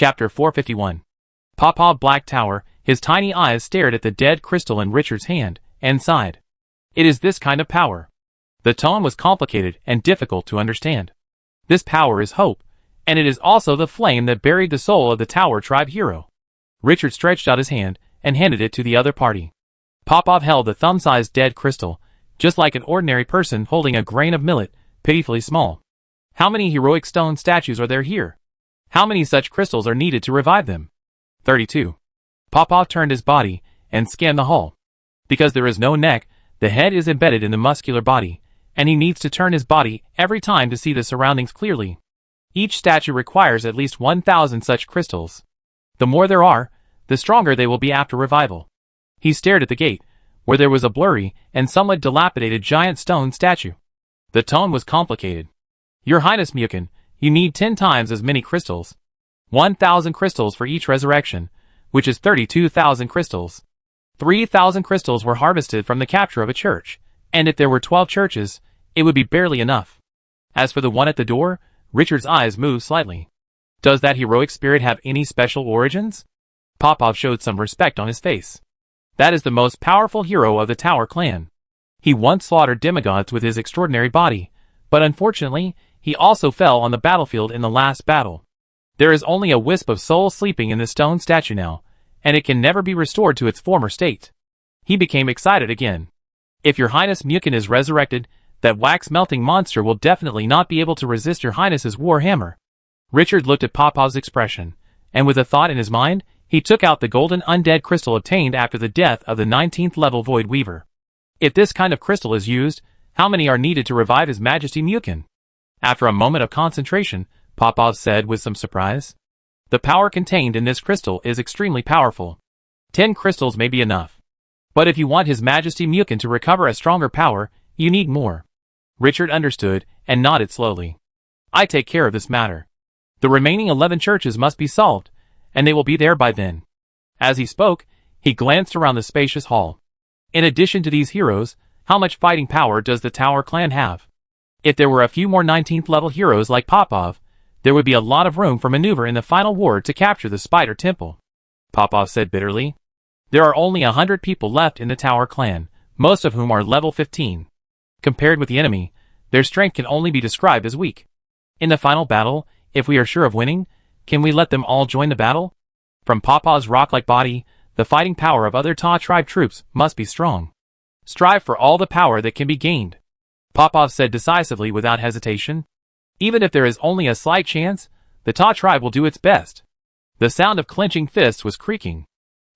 Chapter 451. Popov Black Tower. His tiny eyes stared at the dead crystal in Richard's hand, and sighed. It is this kind of power. The tone was complicated and difficult to understand. This power is hope, and it is also the flame that buried the soul of the Tower Tribe hero. Richard stretched out his hand and handed it to the other party. Popov held the thumb-sized dead crystal, just like an ordinary person holding a grain of millet, pitifully small. How many heroic stone statues are there here? How many such crystals are needed to revive them? 32. Popov turned his body and scanned the hull. Because there is no neck, the head is embedded in the muscular body, and he needs to turn his body every time to see the surroundings clearly. Each statue requires at least 1,000 such crystals. The more there are, the stronger they will be after revival. He stared at the gate, where there was a blurry and somewhat dilapidated giant stone statue. The tone was complicated. Your Highness Mukin, you need 10 times as many crystals. 1,000 crystals for each resurrection, which is 32,000 crystals. 3,000 crystals were harvested from the capture of a church, and if there were 12 churches, it would be barely enough. As for the one at the door, Richard's eyes moved slightly. Does that heroic spirit have any special origins? Popov showed some respect on his face. That is the most powerful hero of the Tower clan. He once slaughtered demigods with his extraordinary body, but unfortunately, he also fell on the battlefield in the last battle. There is only a wisp of soul sleeping in the stone statue now, and it can never be restored to its former state. He became excited again. If your Highness Mukin is resurrected, that wax-melting monster will definitely not be able to resist your Highness's war hammer. Richard looked at Popov's expression, and with a thought in his mind, he took out the golden undead crystal obtained after the death of the 19th level Void Weaver. If this kind of crystal is used, how many are needed to revive His Majesty Mukin? After a moment of concentration, Popov said with some surprise. The power contained in this crystal is extremely powerful. 10 crystals may be enough. But if you want His Majesty Mukin to recover a stronger power, you need more. Richard understood and nodded slowly. I take care of this matter. The remaining 11 churches must be solved, and they will be there by then. As he spoke, he glanced around the spacious hall. In addition to these heroes, how much fighting power does the Tower clan have? If there were a few more 19th level heroes like Popov, there would be a lot of room for maneuver in the final war to capture the Spider Temple. Popov said bitterly. There are only 100 people left in the Tower clan, most of whom are level 15. Compared with the enemy, their strength can only be described as weak. In the final battle, if we are sure of winning, can we let them all join the battle? From Popov's rock-like body, the fighting power of other Ta tribe troops must be strong. Strive for all the power that can be gained. Popov said decisively without hesitation. Even if there is only a slight chance, the Ta tribe will do its best. The sound of clenching fists was creaking.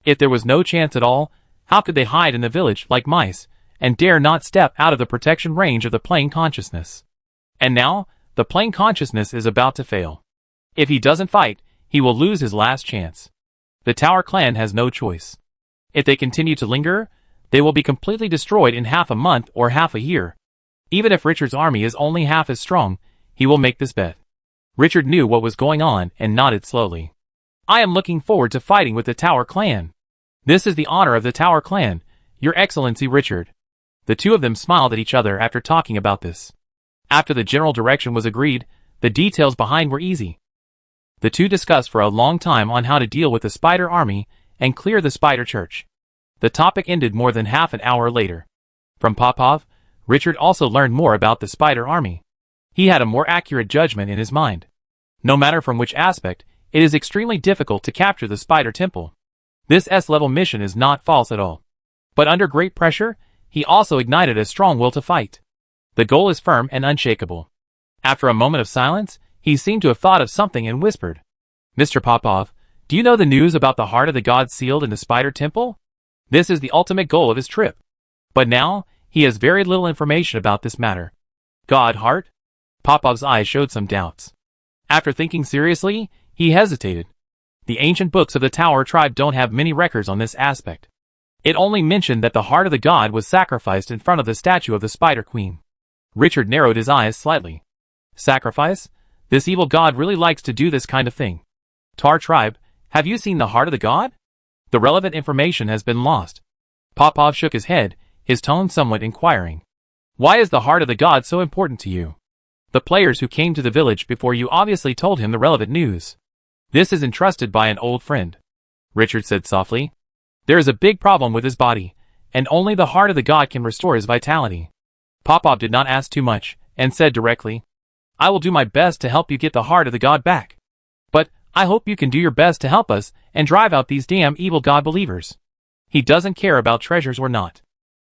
If there was no chance at all, how could they hide in the village like mice, and dare not step out of the protection range of the plane consciousness? And now, the plane consciousness is about to fail. If he doesn't fight, he will lose his last chance. The Tower clan has no choice. If they continue to linger, they will be completely destroyed in half a month or half a year. Even if Richard's army is only half as strong, he will make this bet. Richard knew what was going on and nodded slowly. I am looking forward to fighting with the Tower clan. This is the honor of the Tower clan, Your Excellency Richard. The two of them smiled at each other after talking about this. After the general direction was agreed, the details behind were easy. The two discussed for a long time on how to deal with the Spider Army and clear the Spider Church. The topic ended more than half an hour later. From Popov, Richard also learned more about the Spider Army. He had a more accurate judgment in his mind. No matter from which aspect, it is extremely difficult to capture the Spider Temple. This S-level mission is not false at all. But under great pressure, he also ignited a strong will to fight. The goal is firm and unshakable. After a moment of silence, he seemed to have thought of something and whispered. Mr. Popov, do you know the news about the heart of the god sealed in the Spider Temple? This is the ultimate goal of his trip. But now, he has very little information about this matter. God heart? Popov's eyes showed some doubts. After thinking seriously, he hesitated. The ancient books of the Tower tribe don't have many records on this aspect. It only mentioned that the heart of the god was sacrificed in front of the statue of the Spider Queen. Richard narrowed his eyes slightly. Sacrifice? This evil god really likes to do this kind of thing. Tar tribe, have you seen the heart of the god? The relevant information has been lost. Popov shook his head, his tone somewhat inquiring. Why is the heart of the god so important to you? The players who came to the village before you obviously told him the relevant news. This is entrusted by an old friend, Richard said softly. There is a big problem with his body, and only the heart of the god can restore his vitality. Popov did not ask too much, and said directly, I will do my best to help you get the heart of the god back. But I hope you can do your best to help us and drive out these damn evil god believers. He doesn't care about treasures or not.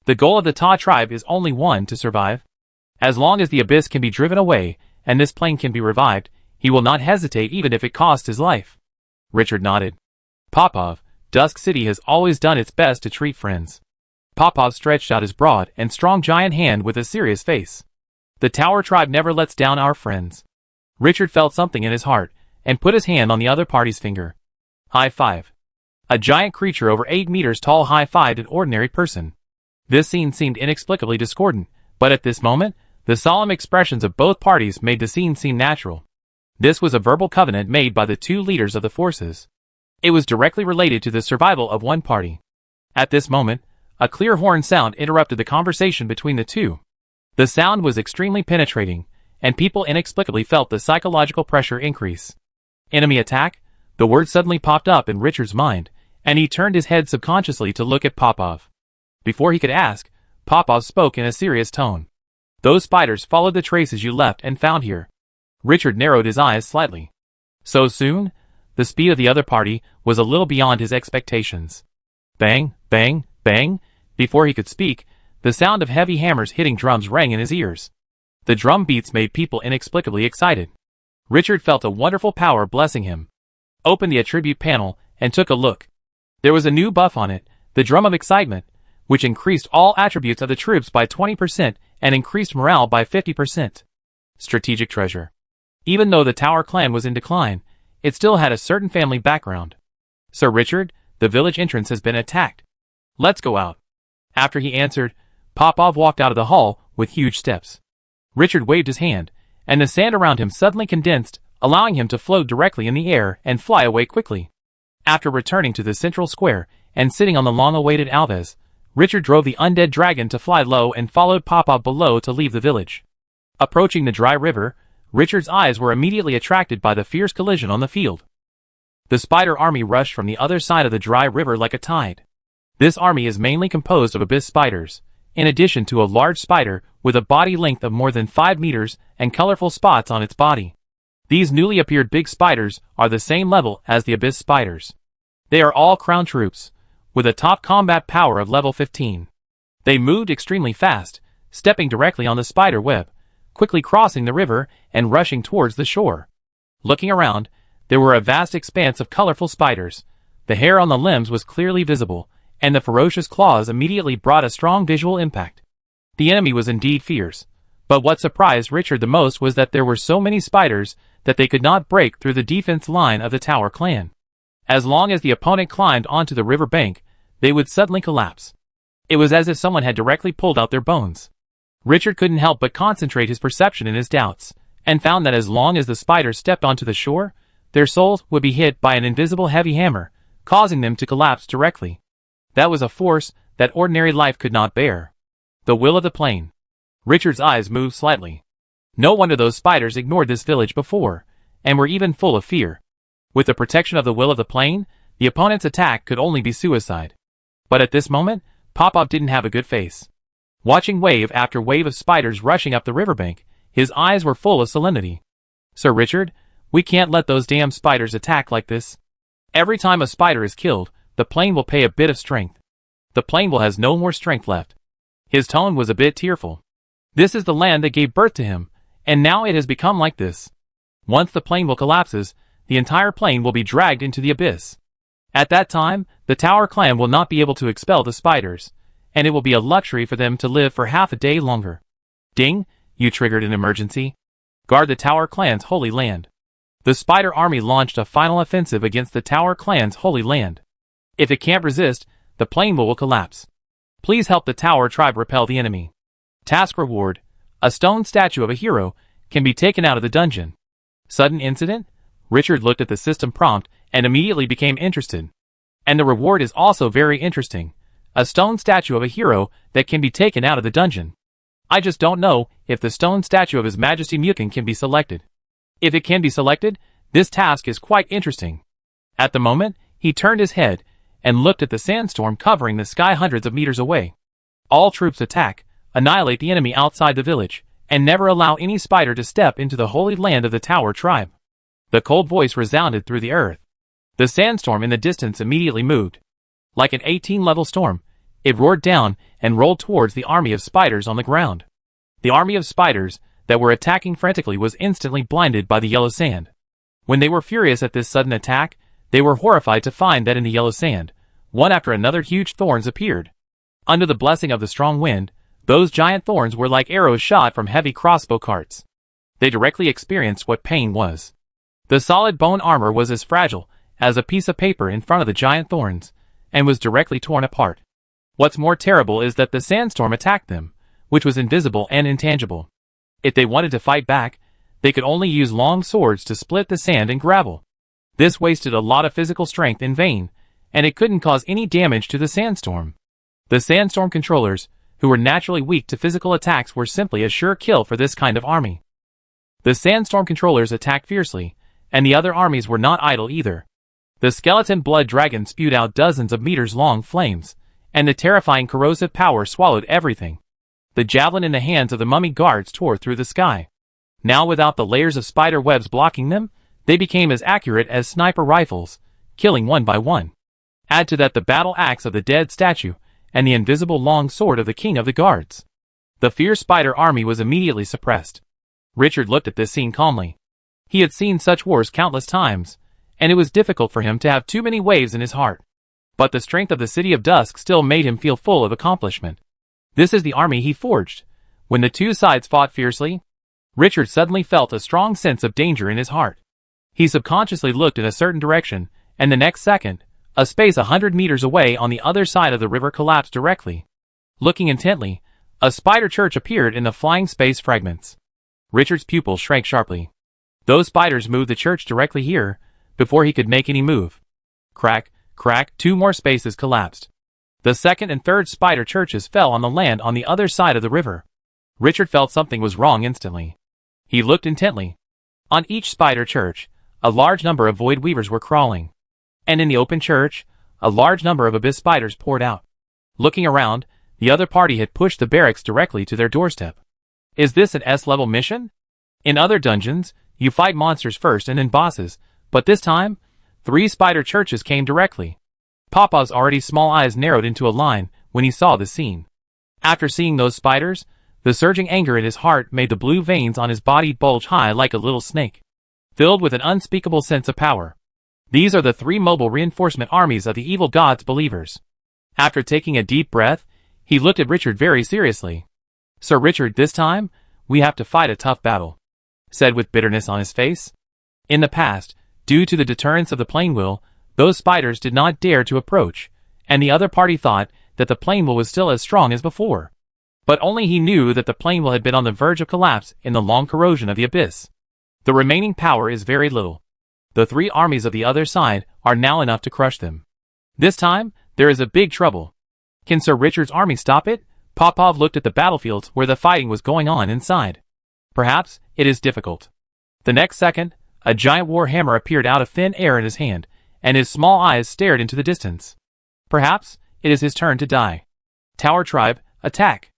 The goal of the Ta tribe is only one: to survive. As long as the abyss can be driven away, and this plane can be revived, he will not hesitate even if it costs his life. Richard nodded. Popov, Dusk City has always done its best to treat friends. Popov stretched out his broad and strong giant hand with a serious face. The Tower tribe never lets down our friends. Richard felt something in his heart, and put his hand on the other party's finger. High five. A giant creature over 8 meters tall high-fived an ordinary person. This scene seemed inexplicably discordant, but at this moment, the solemn expressions of both parties made the scene seem natural. This was a verbal covenant made by the two leaders of the forces. It was directly related to the survival of one party. At this moment, a clear horn sound interrupted the conversation between the two. The sound was extremely penetrating, and people inexplicably felt the psychological pressure increase. Enemy attack? The word suddenly popped up in Richard's mind, and he turned his head subconsciously to look at Popov. Before he could ask, Popov spoke in a serious tone. Those spiders followed the traces you left and found here. Richard narrowed his eyes slightly. So soon? The speed of the other party was a little beyond his expectations. Bang, bang, bang. Before he could speak, the sound of heavy hammers hitting drums rang in his ears. The drum beats made people inexplicably excited. Richard felt a wonderful power blessing him. Opened the attribute panel and took a look. There was a new buff on it, the Drum of Excitement, which increased all attributes of the troops by 20% and increased morale by 50%. Strategic treasure. Even though the Tower clan was in decline, it still had a certain family background. Sir Richard, the village entrance has been attacked. Let's go out. After he answered, Popov walked out of the hall with huge steps. Richard waved his hand, and the sand around him suddenly condensed, allowing him to float directly in the air and fly away quickly. After returning to the central square and sitting on the long-awaited Alves, Richard drove the undead dragon to fly low and followed Popov below to leave the village. Approaching the dry river, Richard's eyes were immediately attracted by the fierce collision on the field. The spider army rushed from the other side of the dry river like a tide. This army is mainly composed of abyss spiders, in addition to a large spider with a body length of more than 5 meters and colorful spots on its body. These newly appeared big spiders are the same level as the abyss spiders. They are all crown troops, with a top combat power of level 15. They moved extremely fast, stepping directly on the spider web, quickly crossing the river and rushing towards the shore. Looking around, there were a vast expanse of colorful spiders. The hair on the limbs was clearly visible, and the ferocious claws immediately brought a strong visual impact. The enemy was indeed fierce, but what surprised Richard the most was that there were so many spiders that they could not break through the defense line of the Tower clan. As long as the opponent climbed onto the river bank, they would suddenly collapse. It was as if someone had directly pulled out their bones. Richard couldn't help but concentrate his perception in his doubts, and found that as long as the spiders stepped onto the shore, their souls would be hit by an invisible heavy hammer, causing them to collapse directly. That was a force that ordinary life could not bear. The will of the plane. Richard's eyes moved slightly. No wonder those spiders ignored this village before, and were even full of fear. With the protection of the will of the plane, the opponent's attack could only be suicide. But at this moment, Popov didn't have a good face. Watching wave after wave of spiders rushing up the riverbank, his eyes were full of solemnity. Sir Richard, we can't let those damn spiders attack like this. Every time a spider is killed, the plane will pay a bit of strength. The plane will has no more strength left. His tone was a bit tearful. This is the land that gave birth to him, and now it has become like this. Once the plane will collapses, the entire plane will be dragged into the abyss. At that time, the Tower clan will not be able to expel the spiders, and it will be a luxury for them to live for half a day longer. Ding, you triggered an emergency. Guard the Tower clan's holy land. The spider army launched a final offensive against the Tower clan's holy land. If it can't resist, the plane will collapse. Please help the Tower tribe repel the enemy. Task reward: a stone statue of a hero can be taken out of the dungeon. Sudden incident? Richard looked at the system prompt and immediately became interested. And the reward is also very interesting. A stone statue of a hero that can be taken out of the dungeon. I just don't know if the stone statue of His Majesty Mukin can be selected. If it can be selected, This task is quite interesting. At the moment, he turned his head and looked at the sandstorm covering the sky hundreds of meters away. All troops attack, annihilate the enemy outside the village, and never allow any spider to step into the holy land of the Tower tribe. The cold voice resounded through the earth. The sandstorm in the distance immediately moved. Like an 18-level storm, it roared down and rolled towards the army of spiders on the ground. The army of spiders that were attacking frantically was instantly blinded by the yellow sand. When they were furious at this sudden attack, they were horrified to find that in the yellow sand, one after another huge thorns appeared. Under the blessing of the strong wind, those giant thorns were like arrows shot from heavy crossbow darts. They directly experienced what pain was. The solid bone armor was as fragile as a piece of paper in front of the giant thorns, and was directly torn apart. What's more terrible is that the sandstorm attacked them, which was invisible and intangible. If they wanted to fight back, they could only use long swords to split the sand and gravel. This wasted a lot of physical strength in vain, and it couldn't cause any damage to the sandstorm. The sandstorm controllers, who were naturally weak to physical attacks, were simply a sure kill for this kind of army. The sandstorm controllers attacked fiercely, and the other armies were not idle either. The skeleton blood dragon spewed out dozens of meters-long flames, and the terrifying corrosive power swallowed everything. The javelin in the hands of the mummy guards tore through the sky. Now, without the layers of spider webs blocking them, they became as accurate as sniper rifles, killing one by one. Add to that the battle axe of the dead statue, and the invisible long sword of the king of the guards. The fierce spider army was immediately suppressed. Richard looked at this scene calmly. He had seen such wars countless times, and it was difficult for him to have too many waves in his heart. But the strength of the City of Dusk still made him feel full of accomplishment. This is the army he forged. When the two sides fought fiercely, Richard suddenly felt a strong sense of danger in his heart. He subconsciously looked in a certain direction, and the next second, a space 100 meters away on the other side of the river collapsed directly. Looking intently, a spider church appeared in the flying space fragments. Richard's pupils shrank sharply. Those spiders moved the church directly here, before he could make any move. Crack, crack, 2 more spaces collapsed. The second and third spider churches fell on the land on the other side of the river. Richard felt something was wrong instantly. He looked intently. On each spider church, a large number of void weavers were crawling. And in the open church, a large number of abyss spiders poured out. Looking around, the other party had pushed the barracks directly to their doorstep. Is this an S-level mission? In other dungeons, you fight monsters first and then bosses, but this time, 3 spider churches came directly. Papa's already small eyes narrowed into a line when he saw the scene. After seeing those spiders, the surging anger in his heart made the blue veins on his body bulge high like a little snake. Filled with an unspeakable sense of power. These are the 3 mobile reinforcement armies of the evil god's believers. After taking a deep breath, he looked at Richard very seriously. Sir Richard, this time, we have to fight a tough battle, said with bitterness on his face. In the past, due to the deterrence of the plane wheel, those spiders did not dare to approach, and the other party thought that the plane wheel was still as strong as before. But only he knew that the plane wheel had been on the verge of collapse in the long corrosion of the abyss. The remaining power is very little. The 3 armies of the other side are now enough to crush them. This time, there is a big trouble. Can Sir Richard's army stop it? Popov looked at the battlefields where the fighting was going on inside. Perhaps it is difficult. The next second, a giant war hammer appeared out of thin air in his hand, and his small eyes stared into the distance. Perhaps it is his turn to die. Tower tribe, attack!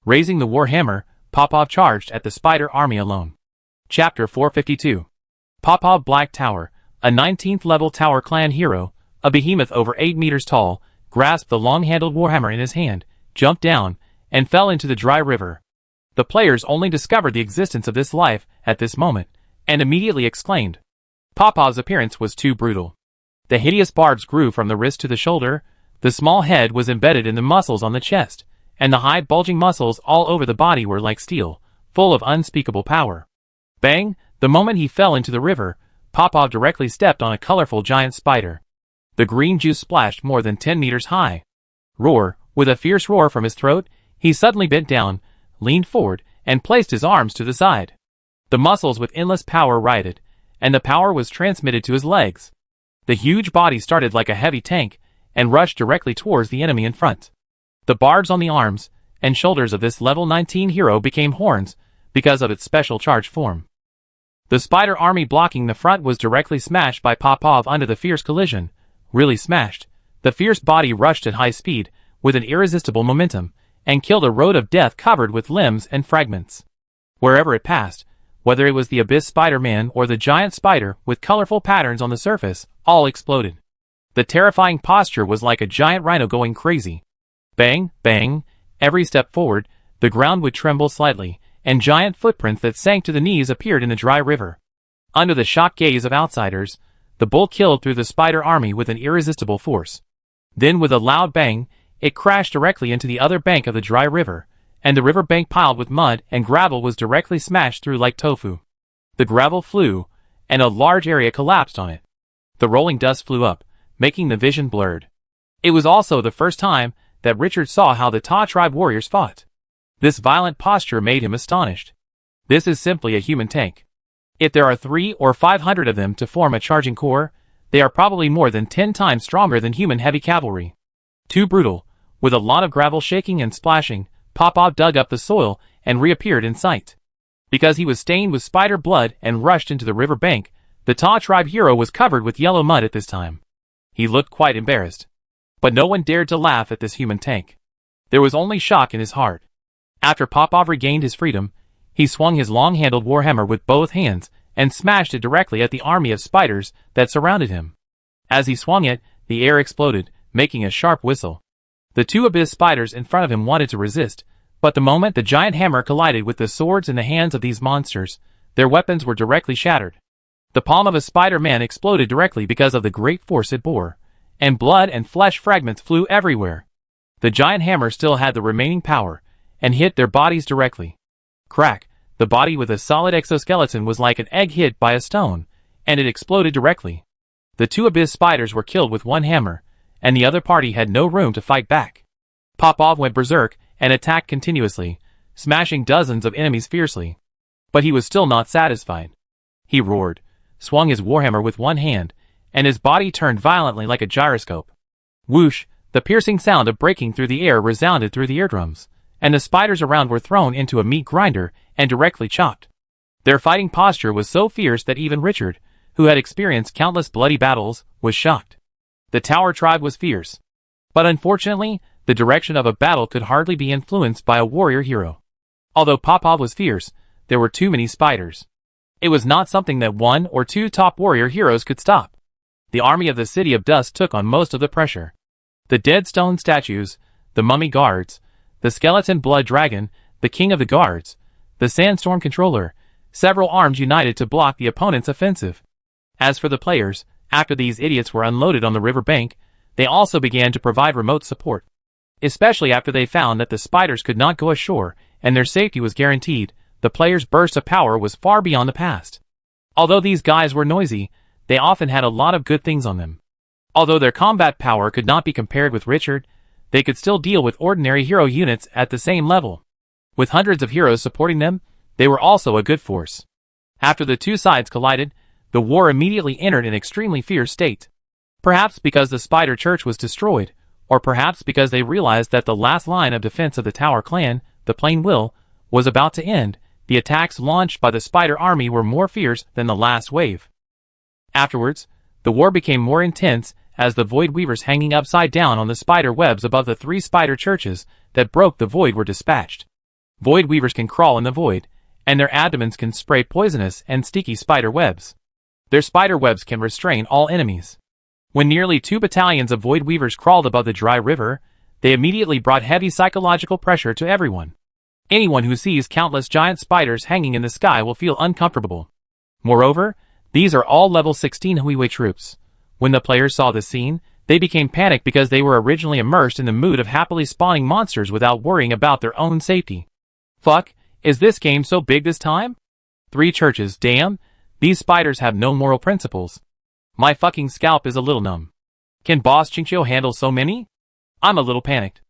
Raising the war hammer, Popov charged at the spider army alone. Chapter 452. Popov Black Tower, a 19th level tower clan hero, a behemoth over 8 meters tall, grasped the long-handled warhammer in his hand, jumped down, and fell into the dry river. The players only discovered the existence of this life at this moment, and immediately exclaimed. Popov's appearance was too brutal. The hideous barbs grew from the wrist to the shoulder, the small head was embedded in the muscles on the chest, and the high bulging muscles all over the body were like steel, full of unspeakable power. Bang! The moment he fell into the river, Popov directly stepped on a colorful giant spider. The green juice splashed more than 10 meters high. Roar! With a fierce roar from his throat, he suddenly bent down, leaned forward, and placed his arms to the side. The muscles with endless power rioted, and the power was transmitted to his legs. The huge body started like a heavy tank, and rushed directly towards the enemy in front. The barbs on the arms and shoulders of this level 19 hero became horns because of its special charge form. The spider army blocking the front was directly smashed by Popov under the fierce collision. Really smashed. The fierce body rushed at high speed, with an irresistible momentum, and killed a road of death covered with limbs and fragments. Wherever it passed, whether it was the Abyss Spider-Man or the giant spider with colorful patterns on the surface, all exploded. The terrifying posture was like a giant rhino going crazy. Bang, bang, every step forward, the ground would tremble slightly, and giant footprints that sank to the knees appeared in the dry river. Under the shocked gaze of outsiders, the bull killed through the spider army with an irresistible force. Then with a loud bang, it crashed directly into the other bank of the dry river, and the river bank piled with mud and gravel was directly smashed through like tofu. The gravel flew, and a large area collapsed on it. The rolling dust flew up, making the vision blurred. It was also the first time that Richard saw how the Ta tribe warriors fought. This violent posture made him astonished. This is simply a human tank. If there are 300 or 500 of them to form a charging corps, they are probably more than 10 times stronger than human heavy cavalry. Too brutal. With a lot of gravel shaking and splashing, Popov dug up the soil and reappeared in sight. Because he was stained with spider blood and rushed into the river bank, the Ta tribe hero was covered with yellow mud at this time. He looked quite embarrassed. But no one dared to laugh at this human tank. There was only shock in his heart. After Popov regained his freedom, he swung his long-handled warhammer with both hands and smashed it directly at the army of spiders that surrounded him. As he swung it, the air exploded, making a sharp whistle. The 2 abyss spiders in front of him wanted to resist, but the moment the giant hammer collided with the swords in the hands of these monsters, their weapons were directly shattered. The palm of a Spider-Man exploded directly because of the great force it bore, and blood and flesh fragments flew everywhere. The giant hammer still had the remaining power, and hit their bodies directly. Crack, the body with a solid exoskeleton was like an egg hit by a stone, and it exploded directly. The 2 abyss spiders were killed with one hammer, and the other party had no room to fight back. Popov went berserk and attacked continuously, smashing dozens of enemies fiercely. But he was still not satisfied. He roared, swung his warhammer with one hand, and his body turned violently like a gyroscope. Whoosh, the piercing sound of breaking through the air resounded through the eardrums, and the spiders around were thrown into a meat grinder and directly chopped. Their fighting posture was so fierce that even Richard, who had experienced countless bloody battles, was shocked. The Tower tribe was fierce. But unfortunately, the direction of a battle could hardly be influenced by a warrior hero. Although Popov was fierce, there were too many spiders. It was not something that 1 or 2 top warrior heroes could stop. The army of the City of Dust took on most of the pressure. The dead stone statues, the mummy guards, the skeleton blood dragon, the king of the guards, the sandstorm controller, several arms united to block the opponent's offensive. As for the players, after these idiots were unloaded on the river bank, they also began to provide remote support. Especially after they found that the spiders could not go ashore and their safety was guaranteed, the players' burst of power was far beyond the past. Although these guys were noisy, they often had a lot of good things on them. Although their combat power could not be compared with Richard, they could still deal with ordinary hero units at the same level. With hundreds of heroes supporting them, they were also a good force. After the 2 sides collided, the war immediately entered an extremely fierce state. Perhaps because the Spider Church was destroyed, or perhaps because they realized that the last line of defense of the Tower clan, the Plain Will, was about to end, the attacks launched by the Spider army were more fierce than the last wave. Afterwards, the war became more intense as the Void Weavers hanging upside down on the spider webs above the 3 spider churches that broke the void were dispatched. Void Weavers can crawl in the void, and their abdomens can spray poisonous and sticky spider webs. Their spider webs can restrain all enemies. When nearly 2 battalions of Void Weavers crawled above the dry river, they immediately brought heavy psychological pressure to everyone. Anyone who sees countless giant spiders hanging in the sky will feel uncomfortable. Moreover, these are all level 16 Huiwei troops. When the players saw this scene, they became panicked because they were originally immersed in the mood of happily spawning monsters without worrying about their own safety. Fuck, is this game so big this time? 3 churches, damn. These spiders have no moral principles. My fucking scalp is a little numb. Can Boss Chinchio handle so many? I'm a little panicked.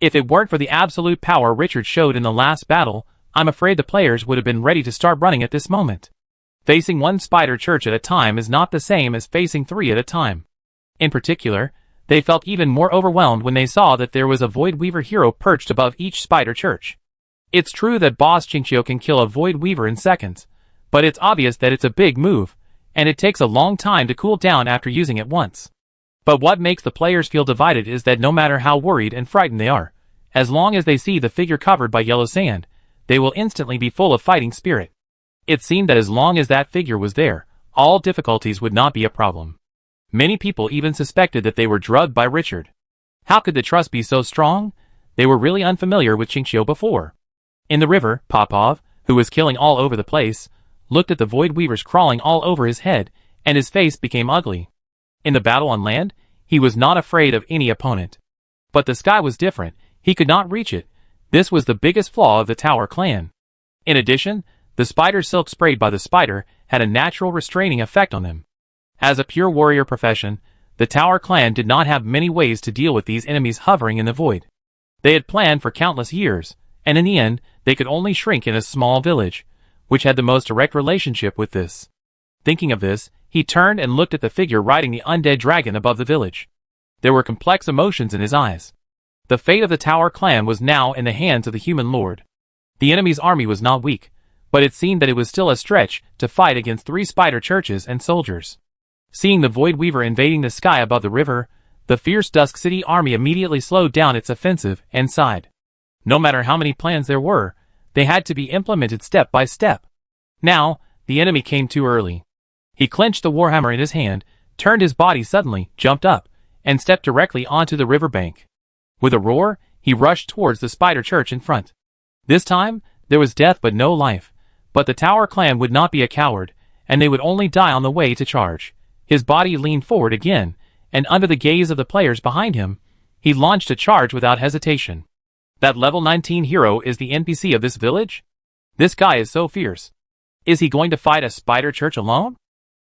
If it weren't for the absolute power Richard showed in the last battle, I'm afraid the players would have been ready to start running at this moment. Facing 1 spider church at a time is not the same as facing 3 at a time. In particular, they felt even more overwhelmed when they saw that there was a Void Weaver hero perched above each spider church. It's true that Boss Chinchio can kill a Void Weaver in seconds, but it's obvious that it's a big move, and it takes a long time to cool down after using it once. But what makes the players feel divided is that no matter how worried and frightened they are, as long as they see the figure covered by yellow sand, they will instantly be full of fighting spirit. It seemed that as long as that figure was there, all difficulties would not be a problem. Many people even suspected that they were drugged by Richard. How could the trust be so strong? They were really unfamiliar with Qingqiu before. In the river, Popov, who was killing all over the place, looked at the Void Weavers crawling all over his head, and his face became ugly. In the battle on land, he was not afraid of any opponent. But the sky was different, he could not reach it. This was the biggest flaw of the Tower clan. In addition, the spider silk sprayed by the spider had a natural restraining effect on them. As a pure warrior profession, the Tower clan did not have many ways to deal with these enemies hovering in the void. They had planned for countless years, and in the end, they could only shrink in a small village, which had the most direct relationship with this. Thinking of this, he turned and looked at the figure riding the undead dragon above the village. There were complex emotions in his eyes. The fate of the Tower clan was now in the hands of the human lord. The enemy's army was not weak, but it seemed that it was still a stretch to fight against 3 spider churches and soldiers. Seeing the Void Weaver invading the sky above the river, the fierce Dusk City army immediately slowed down its offensive and sighed. No matter how many plans there were, they had to be implemented step by step. Now, the enemy came too early. He clenched the warhammer in his hand, turned his body suddenly, jumped up, and stepped directly onto the riverbank. With a roar, he rushed towards the spider church in front. This time, there was death but no life. But the Tower clan would not be a coward, and they would only die on the way to charge. His body leaned forward again, and under the gaze of the players behind him, he launched a charge without hesitation. That level 19 hero is the NPC of this village? This guy is so fierce. Is he going to fight a spider church alone?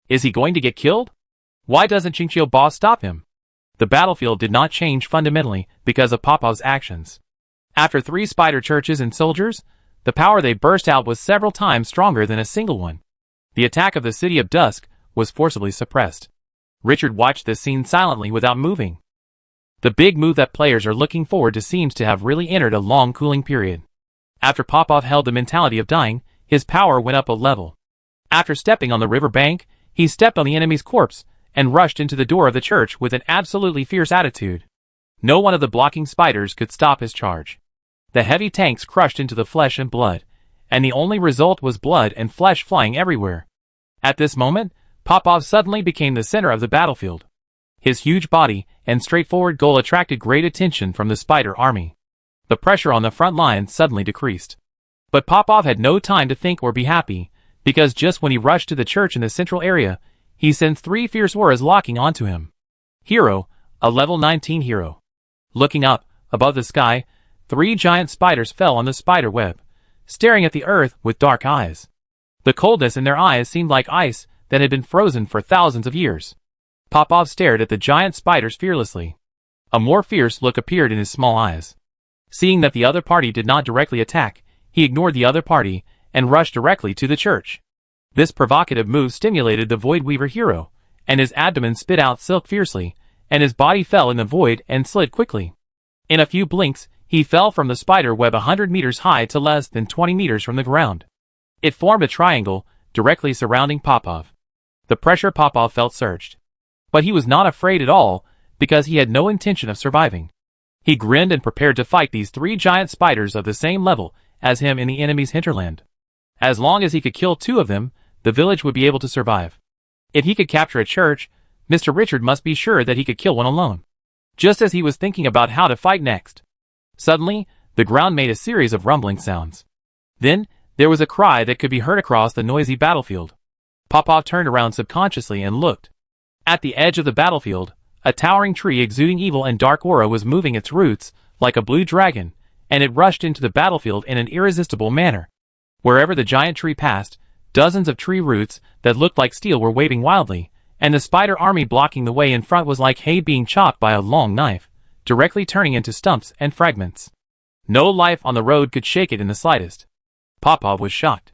Is he going to get killed? Why doesn't Qingqiu boss stop him? The battlefield did not change fundamentally because of Popov's actions. After 3 spider churches and soldiers, the power they burst out was several times stronger than a single one. The attack of the City of Dusk was forcibly suppressed. Richard watched this scene silently without moving. The big move that players are looking forward to seems to have really entered a long cooling period. After Popov held the mentality of dying, his power went up a level. After stepping on the river bank, he stepped on the enemy's corpse and rushed into the door of the church with an absolutely fierce attitude. No one of the blocking spiders could stop his charge. The heavy tanks crushed into the flesh and blood, and the only result was blood and flesh flying everywhere. At this moment, Popov suddenly became the center of the battlefield. His huge body and straightforward goal attracted great attention from the spider army. The pressure on the front line suddenly decreased. But Popov had no time to think or be happy, because just when he rushed to the church in the central area, he sensed 3 fierce auras locking onto him. Hero, a level 19 hero. Looking up, above the sky, 3 giant spiders fell on the spider web, staring at the earth with dark eyes. The coldness in their eyes seemed like ice that had been frozen for thousands of years. Popov stared at the giant spiders fearlessly. A more fierce look appeared in his small eyes. Seeing that the other party did not directly attack, he ignored the other party and rushed directly to the church. This provocative move stimulated the Void Weaver hero, and his abdomen spit out silk fiercely, and his body fell in the void and slid quickly. In a few blinks, he fell from the spider web 100 meters high to less than 20 meters from the ground. It formed a triangle, directly surrounding Popov. The pressure Popov felt surged. But he was not afraid at all, because he had no intention of surviving. He grinned and prepared to fight these 3 giant spiders of the same level as him in the enemy's hinterland. As long as he could kill 2 of them, the village would be able to survive. If he could capture a church, Mr. Richard must be sure that he could kill one alone. Just as he was thinking about how to fight next, suddenly, the ground made a series of rumbling sounds. Then, there was a cry that could be heard across the noisy battlefield. Popov turned around subconsciously and looked. At the edge of the battlefield, a towering tree exuding evil and dark aura was moving its roots like a blue dragon, and it rushed into the battlefield in an irresistible manner. Wherever the giant tree passed, dozens of tree roots that looked like steel were waving wildly, and the spider army blocking the way in front was like hay being chopped by a long knife, directly turning into stumps and fragments. No life on the road could shake it in the slightest. Popov was shocked.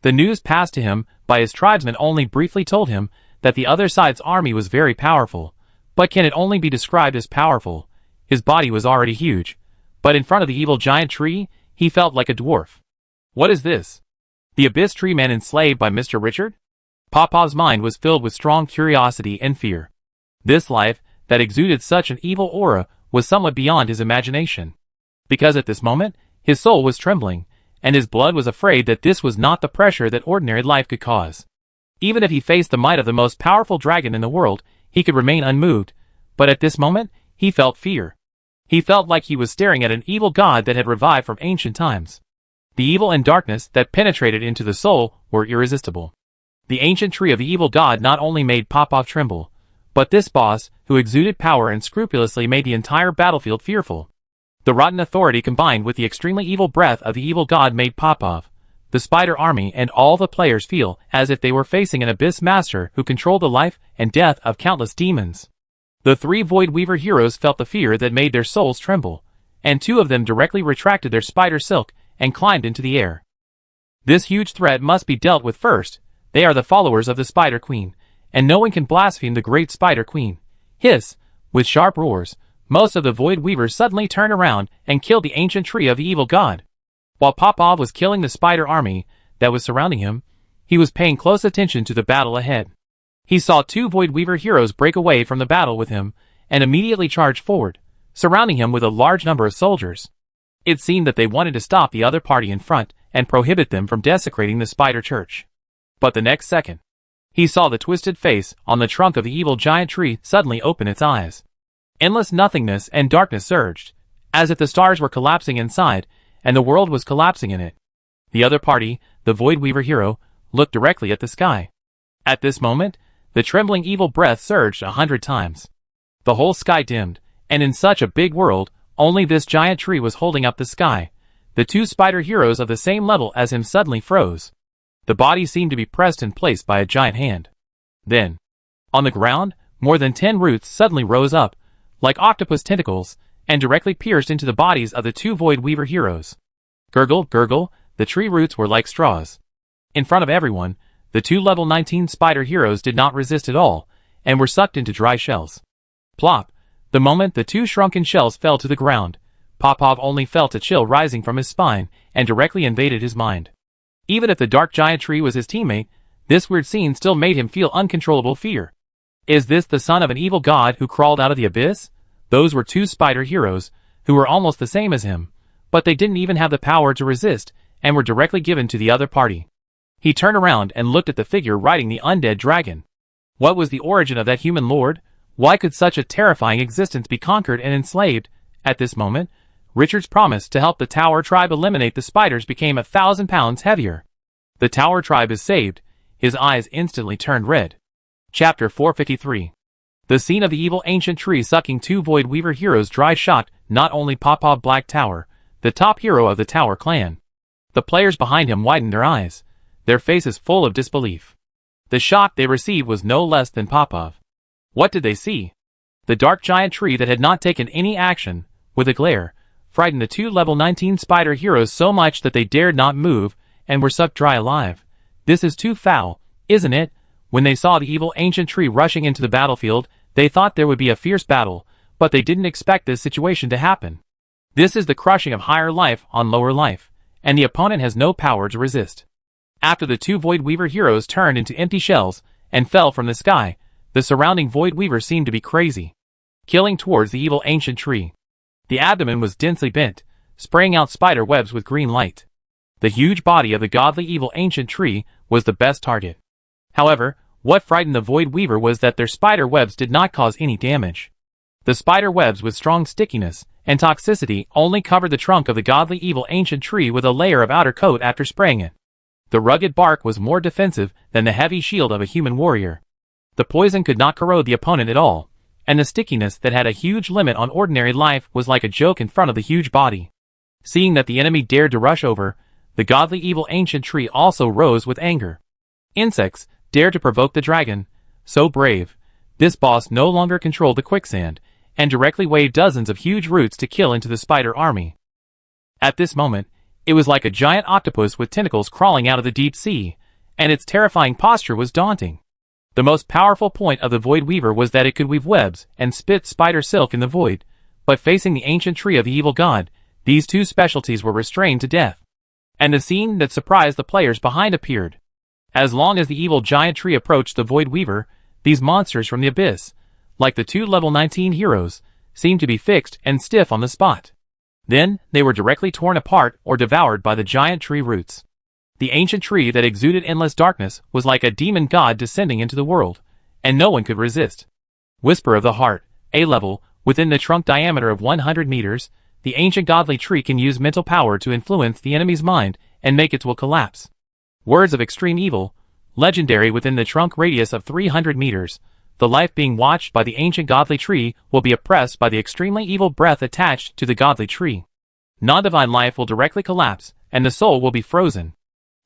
The news passed to him by his tribesmen only briefly told him that the other side's army was very powerful, but can it only be described as powerful? His body was already huge, but in front of the evil giant tree, he felt like a dwarf. What is this? The Abyss Tree Man enslaved by Mr. Richard? Popov's mind was filled with strong curiosity and fear. This life, that exuded such an evil aura, was somewhat beyond his imagination. Because at this moment, his soul was trembling, and his blood was afraid that this was not the pressure that ordinary life could cause. Even if he faced the might of the most powerful dragon in the world, he could remain unmoved, but at this moment, he felt fear. He felt like he was staring at an evil god that had revived from ancient times. The evil and darkness that penetrated into the soul were irresistible. The ancient tree of the evil god not only made Popov tremble, but this boss, who exuded power and scrupulously made the entire battlefield fearful. The rotten authority combined with the extremely evil breath of the evil god made Popov, the spider army and all the players feel as if they were facing an abyss master who controlled the life and death of countless demons. The three Void Weaver heroes felt the fear that made their souls tremble, and two of them directly retracted their spider silk and climbed into the air. This huge threat must be dealt with first. They are the followers of the Spider Queen, and no one can blaspheme the great Spider Queen. Hiss! With sharp roars, most of the Void Weavers suddenly turned around and killed the ancient tree of the evil god. While Popov was killing the spider army that was surrounding him, he was paying close attention to the battle ahead. He saw two Void Weaver heroes break away from the battle with him and immediately charge forward, surrounding him with a large number of soldiers. It seemed that they wanted to stop the other party in front and prohibit them from desecrating the spider church. But the next second, he saw the twisted face on the trunk of the evil giant tree suddenly open its eyes. Endless nothingness and darkness surged, as if the stars were collapsing inside, and the world was collapsing in it. The other party, the Void Weaver hero, looked directly at the sky. At this moment, the trembling evil breath surged 100 times. The whole sky dimmed, and in such a big world, only this giant tree was holding up the sky. The two spider heroes of the same level as him suddenly froze. The body seemed to be pressed in place by a giant hand. Then, on the ground, more than 10 roots suddenly rose up, like octopus tentacles, and directly pierced into the bodies of the two Void Weaver heroes. Gurgle, gurgle, the tree roots were like straws. In front of everyone, the two level 19 spider heroes did not resist at all, and were sucked into dry shells. Plop! The moment the two shrunken shells fell to the ground, Popov only felt a chill rising from his spine, and directly invaded his mind. Even if the dark giant tree was his teammate, this weird scene still made him feel uncontrollable fear. Is this the son of an evil god who crawled out of the abyss? Those were two spider heroes, who were almost the same as him, but they didn't even have the power to resist, and were directly given to the other party. He turned around and looked at the figure riding the undead dragon. What was the origin of that human lord? Why could such a terrifying existence be conquered and enslaved? At this moment, Richard's promise to help the Tower tribe eliminate the spiders became 1,000 pounds heavier. The Tower tribe is saved. His eyes instantly turned red. Chapter 453. The scene of the evil ancient tree sucking two Void Weaver heroes dry shocked not only Popov Black Tower, the top hero of the Tower clan. The players behind him widened their eyes, their faces full of disbelief. The shock they received was no less than Popov. What did they see? The dark giant tree that had not taken any action, with a glare, frightened the two level 19 spider heroes so much that they dared not move and were sucked dry alive. This is too foul, isn't it? When they saw the evil ancient tree rushing into the battlefield, they thought there would be a fierce battle, but they didn't expect this situation to happen. This is the crushing of higher life on lower life, and the opponent has no power to resist. After the two Void Weaver heroes turned into empty shells and fell from the sky, the surrounding Void Weavers seemed to be crazy, killing towards the evil ancient tree. The abdomen was densely bent, spraying out spider webs with green light. The huge body of the godly evil ancient tree was the best target. However, what frightened the Void Weaver was that their spider webs did not cause any damage. The spider webs with strong stickiness and toxicity only covered the trunk of the godly evil ancient tree with a layer of outer coat after spraying it. The rugged bark was more defensive than the heavy shield of a human warrior. The poison could not corrode the opponent at all, and the stickiness that had a huge limit on ordinary life was like a joke in front of the huge body. Seeing that the enemy dared to rush over, the godly evil ancient tree also rose with anger. Insects dared to provoke the dragon. So brave, this boss no longer controlled the quicksand, and directly waved dozens of huge roots to kill into the spider army. At this moment, it was like a giant octopus with tentacles crawling out of the deep sea, and its terrifying posture was daunting. The most powerful point of the Void Weaver was that it could weave webs and spit spider silk in the void, but facing the ancient tree of the evil god, these two specialties were restrained to death. And the scene that surprised the players behind appeared. As long as the evil giant tree approached the Void Weaver, these monsters from the abyss, like the two level 19 heroes, seemed to be fixed and stiff on the spot. Then, they were directly torn apart or devoured by the giant tree roots. The ancient tree that exuded endless darkness was like a demon god descending into the world, and no one could resist. Whisper of the Heart, A-level, within the trunk diameter of 100 meters, the ancient godly tree can use mental power to influence the enemy's mind and make its will collapse. Words of Extreme Evil, legendary within the trunk radius of 300 meters, the life being watched by the ancient godly tree will be oppressed by the extremely evil breath attached to the godly tree. Non-divine life will directly collapse, and the soul will be frozen.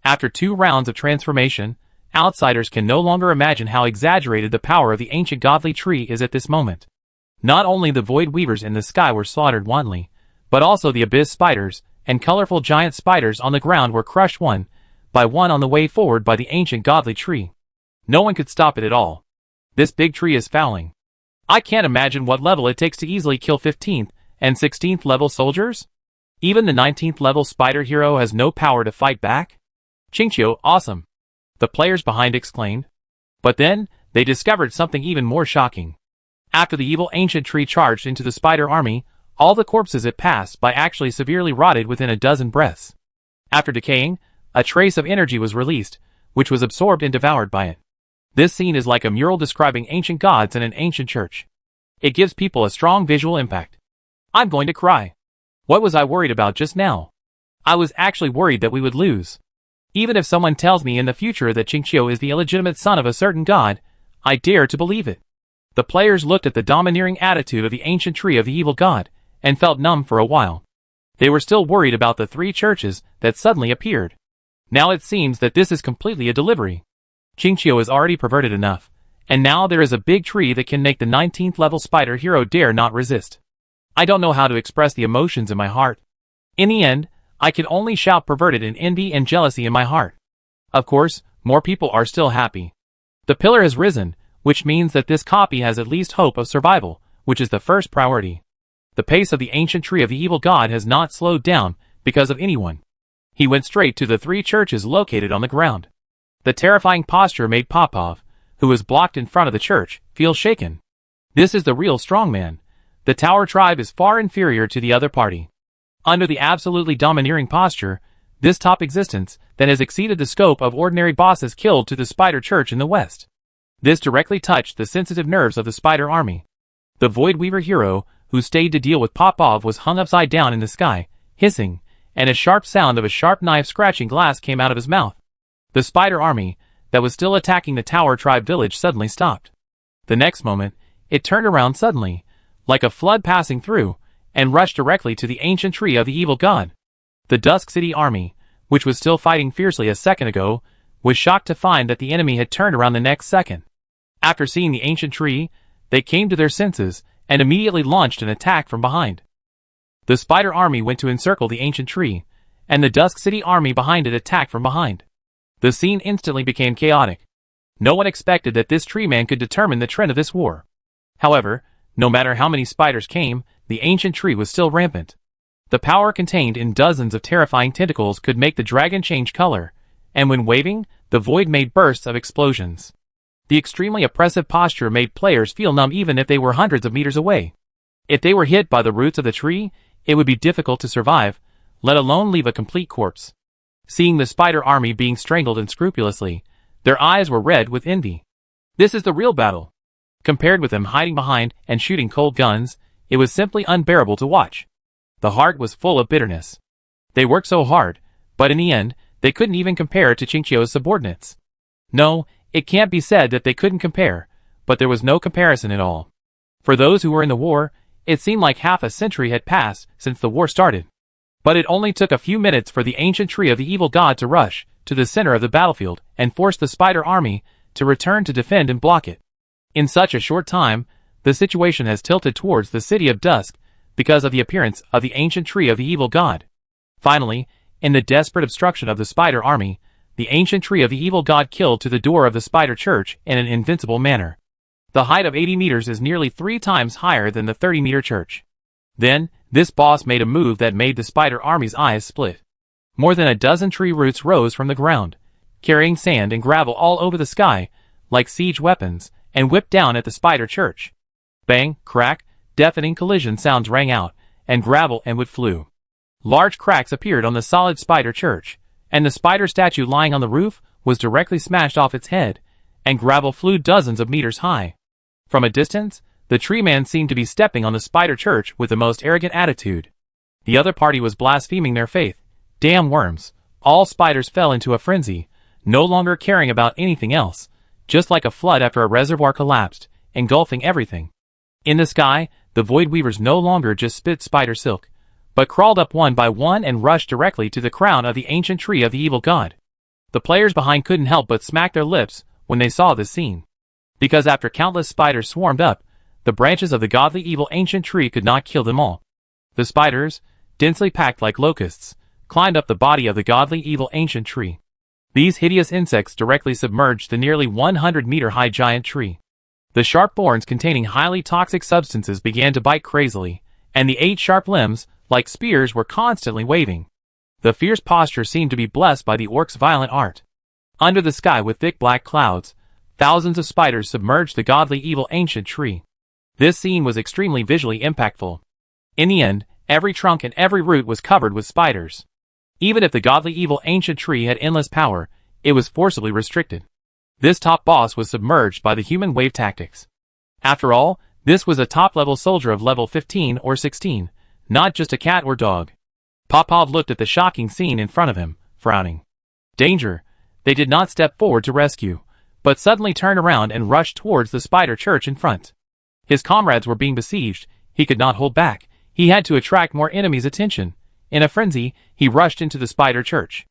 After 2 rounds of transformation, outsiders can no longer imagine how exaggerated the power of the ancient godly tree is at this moment. Not only the Void Weavers in the sky were slaughtered wantonly, but also the abyss spiders and colorful giant spiders on the ground were crushed one by one on the way forward by the ancient godly tree. No one could stop it at all. This big tree is fouling. I can't imagine what level it takes to easily kill 15th and 16th level soldiers. Even the 19th level spider hero has no power to fight back. Qingqiu, awesome! The players behind exclaimed. But then, they discovered something even more shocking. After the evil ancient tree charged into the spider army, all the corpses it passed by actually severely rotted within a dozen breaths. After decaying, a trace of energy was released, which was absorbed and devoured by it. This scene is like a mural describing ancient gods in an ancient church. It gives people a strong visual impact. I'm going to cry. What was I worried about just now? I was actually worried that we would lose. Even if someone tells me in the future that Qingqiu is the illegitimate son of a certain god, I dare to believe it. The players looked at the domineering attitude of the ancient tree of the evil god, and felt numb for a while. They were still worried about the 3 churches that suddenly appeared. Now it seems that this is completely a delivery. Qingqiu is already perverted enough, and now there is a big tree that can make the 19th level spider hero dare not resist. I don't know how to express the emotions in my heart. In the end, I can only shout perverted in envy and jealousy in my heart. Of course, more people are still happy. The pillar has risen, which means that this copy has at least hope of survival, which is the first priority. The pace of the ancient tree of the evil god has not slowed down because of anyone. He went straight to the 3 churches located on the ground. The terrifying posture made Popov, who was blocked in front of the church, feel shaken. This is the real strongman. The Tower tribe is far inferior to the other party. Under the absolutely domineering posture, this top existence that has exceeded the scope of ordinary bosses killed to the Spider Church in the West. This directly touched the sensitive nerves of the Spider Army. The Void Weaver hero, who stayed to deal with Popov, was hung upside down in the sky, hissing, and a sharp sound of a sharp knife scratching glass came out of his mouth. The Spider Army, that was still attacking the Tower tribe village, suddenly stopped. The next moment, it turned around suddenly, like a flood passing through, and rushed directly to the ancient tree of the evil god. The Dusk City army, which was still fighting fiercely a second ago, was shocked to find that the enemy had turned around the next second. After seeing the ancient tree, they came to their senses, and immediately launched an attack from behind. The Spider army went to encircle the ancient tree, and the Dusk City army behind it attacked from behind. The scene instantly became chaotic. No one expected that this tree man could determine the trend of this war. However, no matter how many spiders came, the ancient tree was still rampant. The power contained in dozens of terrifying tentacles could make the dragon change color, and when waving, the void made bursts of explosions. The extremely oppressive posture made players feel numb even if they were hundreds of meters away. If they were hit by the roots of the tree, it would be difficult to survive, let alone leave a complete corpse. Seeing the spider army being strangled unscrupulously, their eyes were red with envy. This is the real battle. Compared with them hiding behind and shooting cold guns, it was simply unbearable to watch. The heart was full of bitterness. They worked so hard, but in the end, they couldn't even compare to Qingqiu's subordinates. No, it can't be said that they couldn't compare, but there was no comparison at all. For those who were in the war, it seemed like half a century had passed since the war started. But it only took a few minutes for the ancient tree of the evil god to rush to the center of the battlefield and force the spider army to return to defend and block it. In such a short time, the situation has tilted towards the city of Dusk because of the appearance of the ancient tree of the evil god. Finally, in the desperate obstruction of the spider army, the ancient tree of the evil god killed to the door of the spider church in an invincible manner. The height of 80 meters is nearly 3 times higher than the 30-meter church. Then, this boss made a move that made the spider army's eyes split. More than a dozen tree roots rose from the ground, carrying sand and gravel all over the sky, like siege weapons, and whipped down at the spider church. Bang, crack, deafening collision sounds rang out, and gravel and wood flew. Large cracks appeared on the solid spider church, and the spider statue lying on the roof was directly smashed off its head, and gravel flew dozens of meters high. From a distance, the tree man seemed to be stepping on the spider church with the most arrogant attitude. The other party was blaspheming their faith. Damn worms. All spiders fell into a frenzy, no longer caring about anything else, just like a flood after a reservoir collapsed, engulfing everything. In the sky, the Void Weavers no longer just spit spider silk, but crawled up one by one and rushed directly to the crown of the ancient tree of the evil god. The players behind couldn't help but smack their lips when they saw this scene. Because after countless spiders swarmed up, the branches of the godly evil ancient tree could not kill them all. The spiders, densely packed like locusts, climbed up the body of the godly evil ancient tree. These hideous insects directly submerged the nearly 100-meter-high giant tree. The sharp thorns containing highly toxic substances began to bite crazily, and the 8 sharp limbs, like spears, were constantly waving. The fierce posture seemed to be blessed by the orc's violent art. Under the sky with thick black clouds, thousands of spiders submerged the godly evil ancient tree. This scene was extremely visually impactful. In the end, every trunk and every root was covered with spiders. Even if the godly evil ancient tree had endless power, it was forcibly restricted. This top boss was submerged by the human wave tactics. After all, this was a top-level soldier of level 15 or 16, not just a cat or dog. Popov looked at the shocking scene in front of him, frowning. Danger! They did not step forward to rescue, but suddenly turned around and rushed towards the spider church in front. His comrades were being besieged. He could not hold back. He had to attract more enemies' attention. In a frenzy, he rushed into the spider church.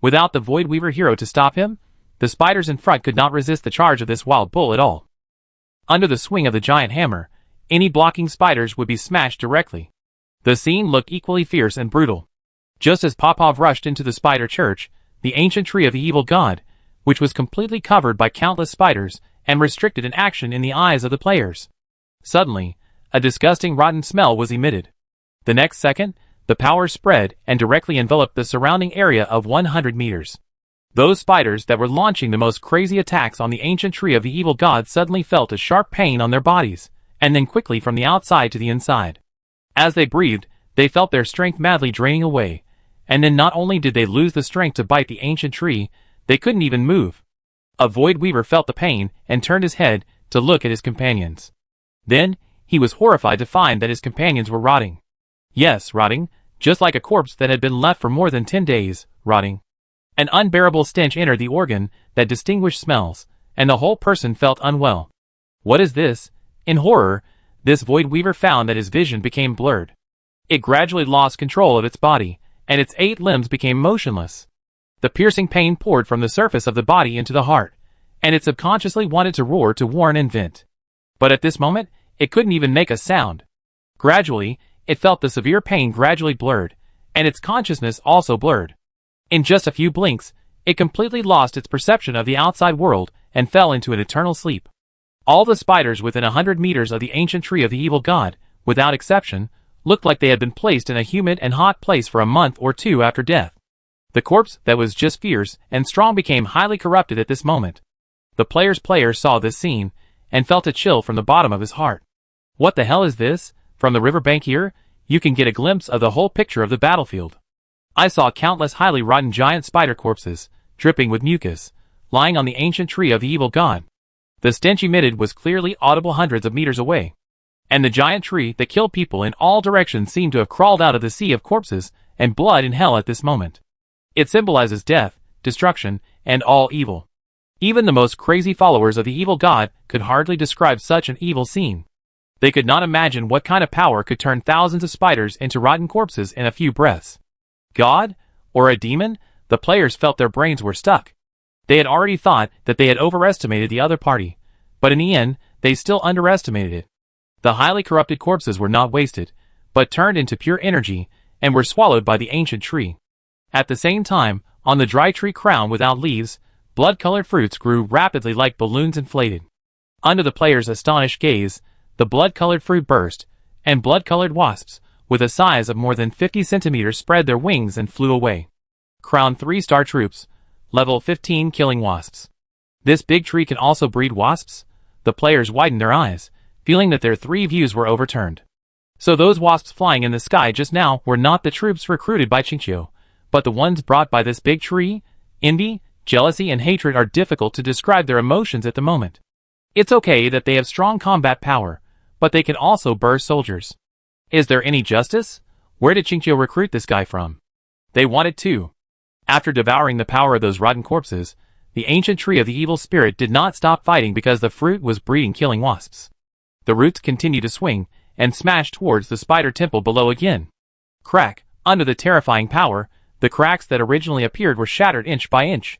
Without the Void Weaver hero to stop him, the spiders in front could not resist the charge of this wild bull at all. Under the swing of the giant hammer, any blocking spiders would be smashed directly. The scene looked equally fierce and brutal. Just as Popov rushed into the spider church, the ancient tree of the evil god, which was completely covered by countless spiders and restricted in action in the eyes of the players. Suddenly, a disgusting rotten smell was emitted. The next second, the power spread and directly enveloped the surrounding area of 100 meters. Those spiders that were launching the most crazy attacks on the ancient tree of the evil god suddenly felt a sharp pain on their bodies, and then quickly from the outside to the inside. As they breathed, they felt their strength madly draining away, and then not only did they lose the strength to bite the ancient tree, they couldn't even move. A Void Weaver felt the pain and turned his head to look at his companions. Then, he was horrified to find that his companions were rotting. Yes, rotting, just like a corpse that had been left for more than 10 days, rotting. An unbearable stench entered the organ that distinguished smells, and the whole person felt unwell. What is this? In horror, this Void Weaver found that his vision became blurred. It gradually lost control of its body, and its 8 limbs became motionless. The piercing pain poured from the surface of the body into the heart, and it subconsciously wanted to roar to warn and vent. But at this moment, it couldn't even make a sound. Gradually, it felt the severe pain gradually blurred, and its consciousness also blurred. In just a few blinks, it completely lost its perception of the outside world and fell into an eternal sleep. All the spiders within 100 meters of the ancient tree of the evil god, without exception, looked like they had been placed in a humid and hot place for a month or 2 after death. The corpse that was just fierce and strong became highly corrupted at this moment. The player's player saw this scene and felt a chill from the bottom of his heart. What the hell is this? From the riverbank here, you can get a glimpse of the whole picture of the battlefield. I saw countless highly rotten giant spider corpses, dripping with mucus, lying on the ancient tree of the evil god. The stench emitted was clearly audible hundreds of meters away. And the giant tree that killed people in all directions seemed to have crawled out of the sea of corpses and blood in hell at this moment. It symbolizes death, destruction, and all evil. Even the most crazy followers of the evil god could hardly describe such an evil scene. They could not imagine what kind of power could turn thousands of spiders into rotten corpses in a few breaths. God? Or a demon? The players felt their brains were stuck. They had already thought that they had overestimated the other party, but in the end, they still underestimated it. The highly corrupted corpses were not wasted, but turned into pure energy, and were swallowed by the ancient tree. At the same time, on the dry tree crown without leaves, blood-colored fruits grew rapidly like balloons inflated. Under the players' astonished gaze, the blood-colored fruit burst, and blood-colored wasps, with a size of more than 50 centimeters, spread their wings and flew away. Crown 3-star troops. Level 15 killing wasps. This big tree can also breed wasps? The players widened their eyes, feeling that their 3 views were overturned. So those wasps flying in the sky just now were not the troops recruited by Qingqiu, but the ones brought by this big tree? Envy, jealousy, and hatred are difficult to describe their emotions at the moment. It's okay that they have strong combat power, but they can also burst soldiers. Is there any justice? Where did Qingqiu recruit this guy from? They wanted to. After devouring the power of those rotten corpses, the ancient tree of the evil spirit did not stop fighting because the fruit was breeding killing wasps. The roots continued to swing and smash towards the spider temple below again. Crack, under the terrifying power, the cracks that originally appeared were shattered inch by inch.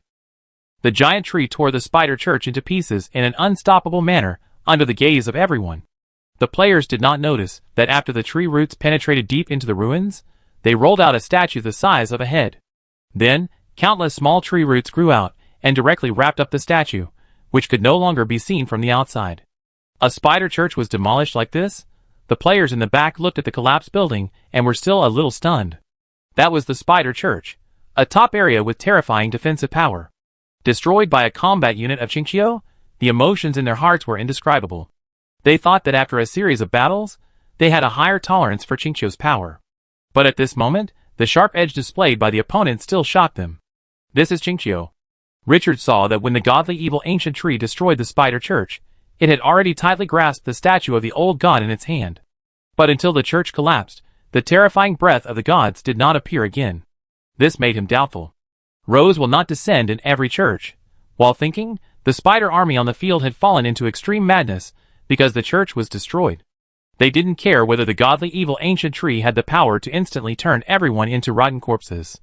The giant tree tore the spider church into pieces in an unstoppable manner under the gaze of everyone. The players did not notice that after the tree roots penetrated deep into the ruins, they rolled out a statue the size of a head. Then, countless small tree roots grew out and directly wrapped up the statue, which could no longer be seen from the outside. A spider church was demolished like this? The players in the back looked at the collapsed building and were still a little stunned. That was the spider church, a top area with terrifying defensive power. Destroyed by a combat unit of Qingqiu, the emotions in their hearts were indescribable. They thought that after a series of battles, they had a higher tolerance for Qingqiu's power. But at this moment, the sharp edge displayed by the opponent still shocked them. This is Qingqiu. Richard saw that when the godly evil ancient tree destroyed the spider church, it had already tightly grasped the statue of the old god in its hand. But until the church collapsed, the terrifying breath of the gods did not appear again. This made him doubtful. Rose will not descend in every church. While thinking, the spider army on the field had fallen into extreme madness because the church was destroyed. They didn't care whether the godly evil ancient tree had the power to instantly turn everyone into rotten corpses.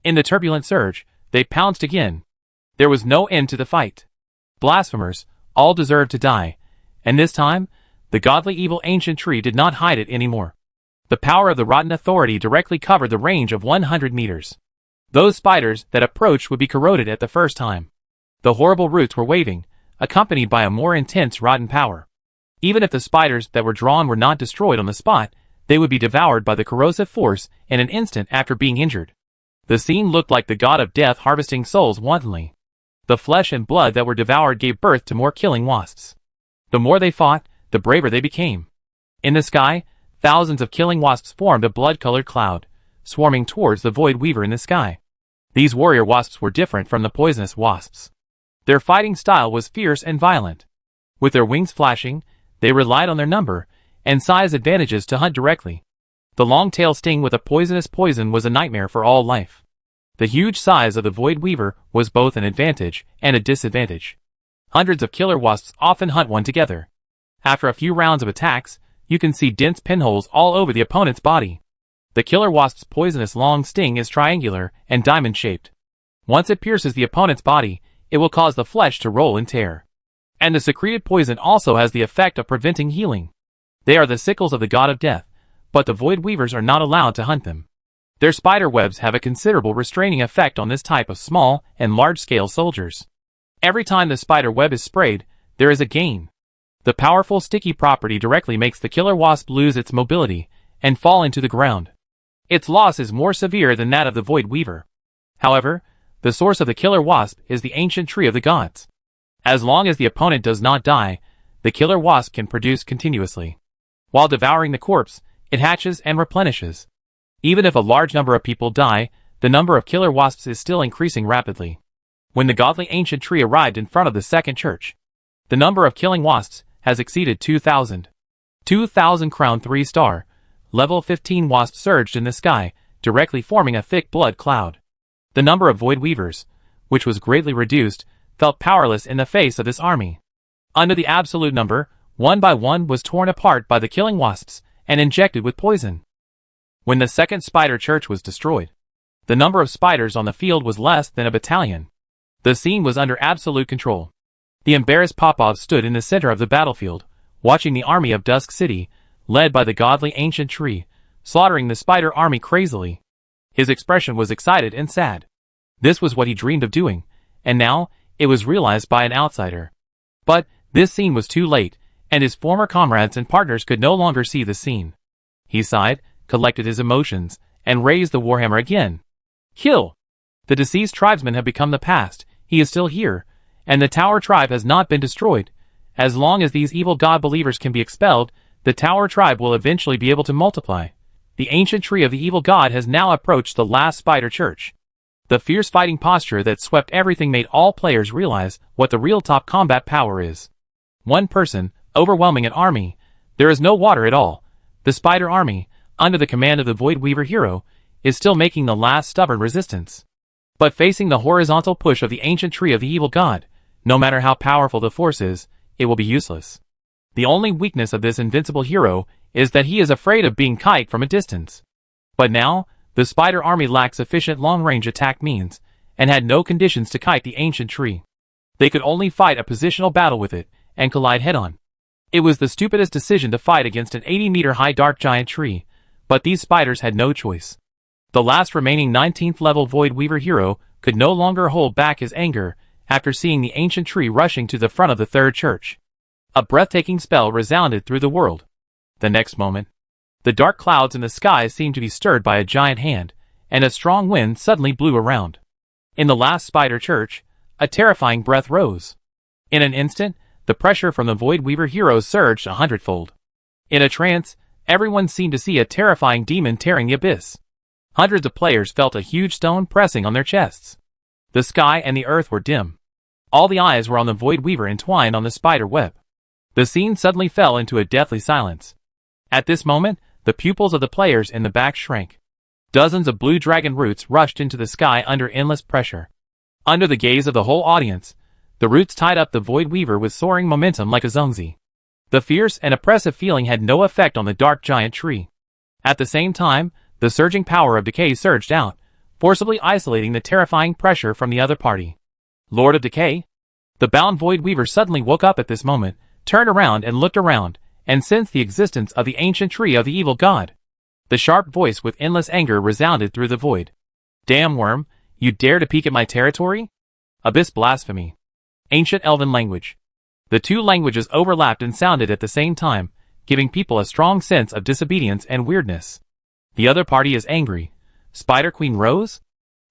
In the turbulent surge, they pounced again. There was no end to the fight. Blasphemers, all deserved to die, and this time, the godly evil ancient tree did not hide it anymore. The power of the rotten authority directly covered the range of 100 meters. Those spiders that approached would be corroded at the first time. The horrible roots were waving, accompanied by a more intense rotten power. Even if the spiders that were drawn were not destroyed on the spot, they would be devoured by the corrosive force in an instant after being injured. The scene looked like the god of death harvesting souls wantonly. The flesh and blood that were devoured gave birth to more killing wasps. The more they fought, the braver they became. In the sky, thousands of killing wasps formed a blood-colored cloud, swarming towards the void weaver in the sky. These warrior wasps were different from the poisonous wasps. Their fighting style was fierce and violent. With their wings flashing, they relied on their number and size advantages to hunt directly. The long-tail sting with a poisonous poison was a nightmare for all life. The huge size of the void weaver was both an advantage and a disadvantage. Hundreds of killer wasps often hunt one together. After a few rounds of attacks, you can see dense pinholes all over the opponent's body. The killer wasp's poisonous long sting is triangular and diamond-shaped. Once it pierces the opponent's body, it will cause the flesh to roll and tear. And the secreted poison also has the effect of preventing healing. They are the sickles of the god of death, but the void weavers are not allowed to hunt them. Their spider webs have a considerable restraining effect on this type of small and large-scale soldiers. Every time the spider web is sprayed, there is a gain. The powerful sticky property directly makes the killer wasp lose its mobility and fall into the ground. Its loss is more severe than that of the void weaver. However, the source of the killer wasp is the ancient tree of the gods. As long as the opponent does not die, the killer wasp can produce continuously. While devouring the corpse, it hatches and replenishes. Even if a large number of people die, the number of killer wasps is still increasing rapidly. When the godly ancient tree arrived in front of the second church, the number of killing wasps has exceeded 2,000. 2,000 crown 3-star, level 15 wasps surged in the sky, directly forming a thick blood cloud. The number of void weavers, which was greatly reduced, felt powerless in the face of this army. Under the absolute number, one by one was torn apart by the killing wasps and injected with poison. When the second spider church was destroyed, the number of spiders on the field was less than a battalion. The scene was under absolute control. The embarrassed Popov stood in the center of the battlefield, watching the army of Dusk City, led by the godly ancient tree, slaughtering the spider army crazily. His expression was excited and sad. This was what he dreamed of doing, and now, it was realized by an outsider. But, this scene was too late, and his former comrades and partners could no longer see the scene. He sighed, collected his emotions, and raised the warhammer again. Kill! The deceased tribesmen have become the past, he is still here, and the Tower tribe has not been destroyed. As long as these evil god believers can be expelled, the Tower tribe will eventually be able to multiply. The ancient tree of the evil god has now approached the last spider church. The fierce fighting posture that swept everything made all players realize what the real top combat power is. One person, overwhelming an army. There is no water at all. The spider army, under the command of the Void Weaver hero, is still making the last stubborn resistance. But facing the horizontal push of the ancient tree of the evil god, no matter how powerful the force is, it will be useless. The only weakness of this invincible hero is that he is afraid of being kited from a distance. But now, the spider army lacked sufficient long-range attack means, and had no conditions to kite the ancient tree. They could only fight a positional battle with it, and collide head-on. It was the stupidest decision to fight against an 80-meter-high dark giant tree, but these spiders had no choice. The last remaining 19th level Void Weaver hero could no longer hold back his anger after seeing the ancient tree rushing to the front of the third church. A breathtaking spell resounded through the world. The next moment, the dark clouds in the sky seemed to be stirred by a giant hand, and a strong wind suddenly blew around. In the last spider church, a terrifying breath rose. In an instant, the pressure from the Void Weaver heroes surged 100-fold. In a trance, everyone seemed to see a terrifying demon tearing the abyss. Hundreds of players felt a huge stone pressing on their chests. The sky and the earth were dim. All the eyes were on the Void Weaver entwined on the spider web. The scene suddenly fell into a deathly silence. At this moment, the pupils of the players in the back shrank. Dozens of blue dragon roots rushed into the sky under endless pressure. Under the gaze of the whole audience, the roots tied up the Void Weaver with soaring momentum like a zongzi. The fierce and oppressive feeling had no effect on the dark giant tree. At the same time, the surging power of decay surged out, forcibly isolating the terrifying pressure from the other party. Lord of Decay? The bound Void Weaver suddenly woke up at this moment, turned around and looked around, and sensed the existence of the ancient tree of the evil god. The sharp voice with endless anger resounded through the void. Damn worm, you dare to peek at my territory? Abyss blasphemy. Ancient Elven language. The two languages overlapped and sounded at the same time, giving people a strong sense of disobedience and weirdness. The other party is angry. Spider Queen Rose?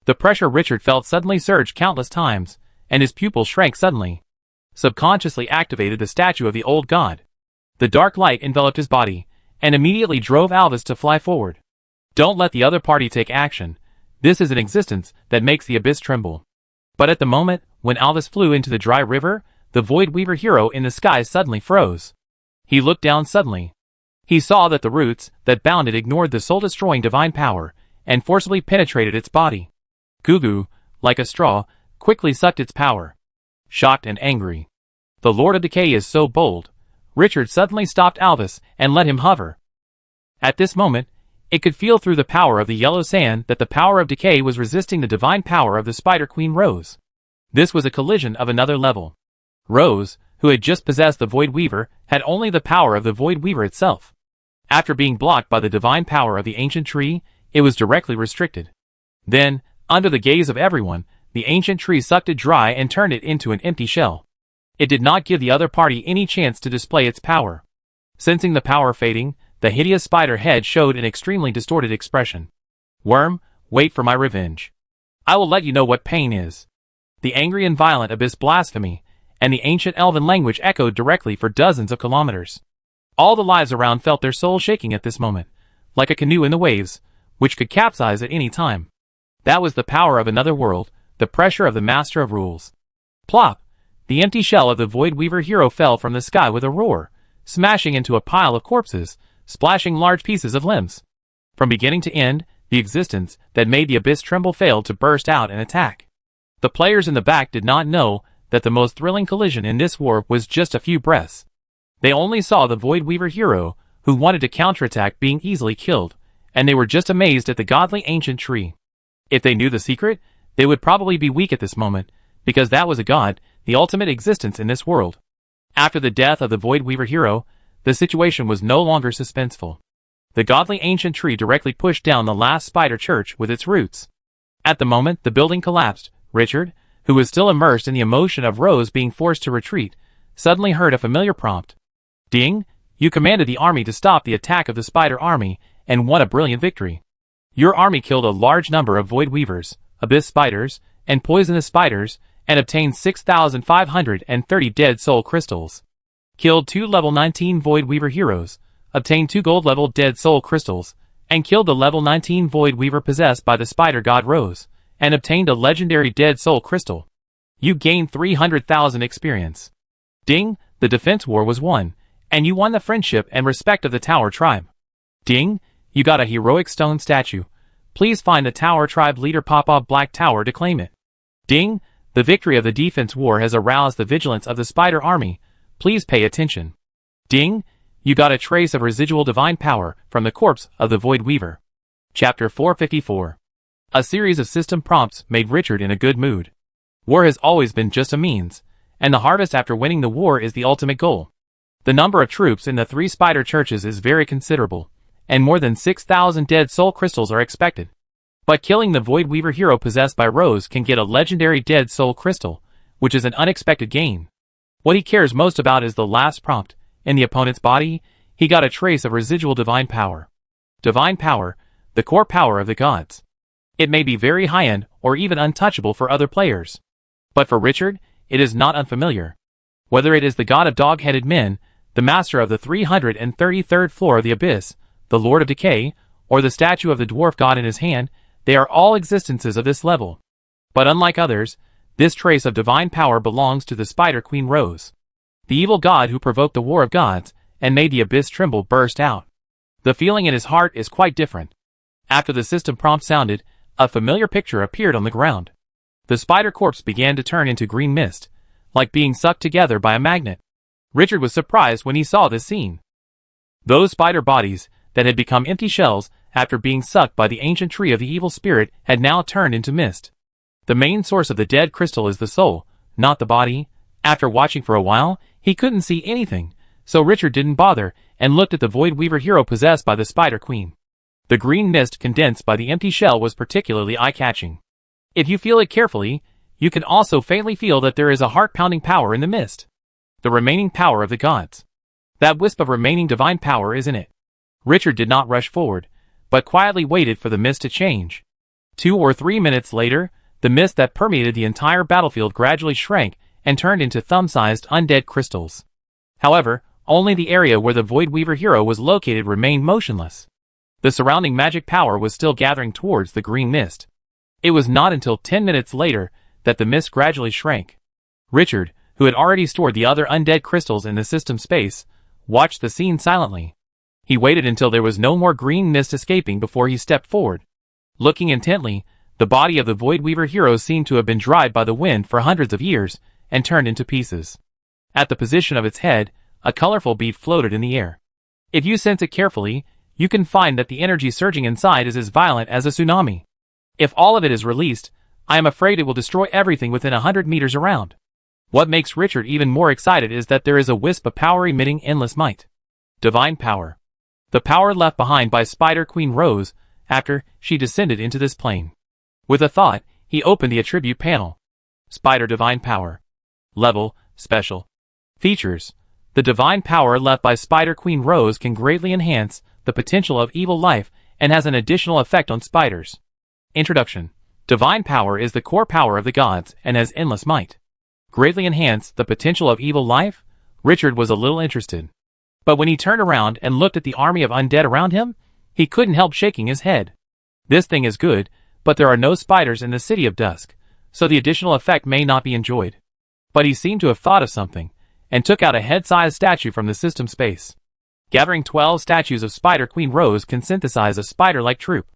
The pressure Richard felt suddenly surged countless times, and his pupils shrank suddenly. Subconsciously activated the statue of the old god. The dark light enveloped his body, and immediately drove Alvis to fly forward. Don't let the other party take action. This is an existence that makes the abyss tremble. But at the moment, when Alvis flew into the dry river, the Void Weaver hero in the sky suddenly froze. He looked down suddenly. He saw that the roots that bound it ignored the soul-destroying divine power, and forcibly penetrated its body. Gugu, like a straw, quickly sucked its power. Shocked and angry. The Lord of Decay is so bold. Richard suddenly stopped Alvis and let him hover. At this moment, it could feel through the power of the yellow sand that the power of decay was resisting the divine power of the Spider Queen Rose. This was a collision of another level. Rose, who had just possessed the Void Weaver, had only the power of the Void Weaver itself. After being blocked by the divine power of the ancient tree, it was directly restricted. Then, under the gaze of everyone, the ancient tree sucked it dry and turned it into an empty shell. It did not give the other party any chance to display its power. Sensing the power fading, the hideous spider head showed an extremely distorted expression. Worm, wait for my revenge. I will let you know what pain is. The angry and violent abyss blasphemy, and the ancient elven language echoed directly for dozens of kilometers. All the lives around felt their souls shaking at this moment, like a canoe in the waves, which could capsize at any time. That was the power of another world, the pressure of the Master of Rules. Plop! The empty shell of the Void Weaver hero fell from the sky with a roar, smashing into a pile of corpses, splashing large pieces of limbs. From beginning to end, the existence that made the abyss tremble failed to burst out and attack. The players in the back did not know that the most thrilling collision in this war was just a few breaths. They only saw the Void Weaver hero, who wanted to counterattack, being easily killed, and they were just amazed at the godly ancient tree. If they knew the secret, they would probably be weak at this moment, because that was a god, the ultimate existence in this world. After the death of the Void Weaver hero, the situation was no longer suspenseful. The godly ancient tree directly pushed down the last spider church with its roots. At the moment the building collapsed, Richard, who was still immersed in the emotion of Rose being forced to retreat, suddenly heard a familiar prompt. Ding, you commanded the army to stop the attack of the spider army, and won a brilliant victory. Your army killed a large number of Void Weavers, abyss spiders, and poisonous spiders, and obtained 6,530 dead soul crystals. Killed 2 level 19 Void Weaver heroes, obtained 2 gold level dead soul crystals, and killed the level 19 Void Weaver possessed by the spider god Rose, and obtained a legendary dead soul crystal. You gained 300,000 experience. Ding, the defense war was won, and you won the friendship and respect of the Tower tribe. Ding, you got a heroic stone statue. Please find the Tower tribe leader Papa Black Tower to claim it. Ding, the victory of the defense war has aroused the vigilance of the spider army. Please pay attention. Ding, you got a trace of residual divine power from the corpse of the Void Weaver. Chapter 454. A series of system prompts made Richard in a good mood. War has always been just a means, and the harvest after winning the war is the ultimate goal. The number of troops in the 3 spider churches is very considerable, and more than 6,000 dead soul crystals are expected. But killing the Void Weaver hero possessed by Rose can get a legendary dead soul crystal, which is an unexpected gain. What he cares most about is the last prompt. In the opponent's body, he got a trace of residual divine power. Divine power, the core power of the gods. It may be very high-end or even untouchable for other players. But for Richard, it is not unfamiliar. Whether it is the god of dog-headed men, the master of the 333rd floor of the abyss, the Lord of Decay, or the statue of the dwarf god in his hand, they are all existences of this level. But unlike others, this trace of divine power belongs to the Spider Queen Rose. The evil god who provoked the war of gods and made the abyss tremble burst out. The feeling in his heart is quite different. After the system prompt sounded, a familiar picture appeared on the ground. The spider corpse began to turn into green mist, like being sucked together by a magnet. Richard was surprised when he saw this scene. Those spider bodies, that had become empty shells after being sucked by the ancient tree of the evil spirit, had now turned into mist. The main source of the dead crystal is the soul, not the body. After watching for a while, he couldn't see anything, so Richard didn't bother and looked at the Void Weaver hero possessed by the Spider Queen. The green mist condensed by the empty shell was particularly eye-catching. If you feel it carefully, you can also faintly feel that there is a heart-pounding power in the mist. The remaining power of the gods. That wisp of remaining divine power is in it. Richard did not rush forward, but quietly waited for the mist to change. 2 or 3 minutes later, the mist that permeated the entire battlefield gradually shrank and turned into thumb-sized undead crystals. However, only the area where the Void Weaver hero was located remained motionless. The surrounding magic power was still gathering towards the green mist. It was not until 10 minutes later that the mist gradually shrank. Richard, who had already stored the other undead crystals in the system space, watched the scene silently. He waited until there was no more green mist escaping before he stepped forward. Looking intently, the body of the Void Weaver hero seemed to have been dried by the wind for hundreds of years and turned into pieces. At the position of its head, a colorful bead floated in the air. If you sense it carefully, you can find that the energy surging inside is as violent as a tsunami. If all of it is released, I am afraid it will destroy everything within 100 meters around. What makes Richard even more excited is that there is a wisp of power emitting endless might. Divine power. The power left behind by Spider Queen Rose after she descended into this plane. With a thought, he opened the attribute panel. Spider Divine Power. Level, Special. Features. The divine power left by Spider Queen Rose can greatly enhance the potential of evil life and has an additional effect on spiders. Introduction. Divine power is the core power of the gods and has endless might. Greatly enhance the potential of evil life? Richard was a little interested. But when he turned around and looked at the army of undead around him, he couldn't help shaking his head. This thing is good, but there are no spiders in the City of Dusk, so the additional effect may not be enjoyed. But he seemed to have thought of something, and took out a head-sized statue from the system space. Gathering 12 statues of Spider Queen Rose can synthesize a spider-like troop.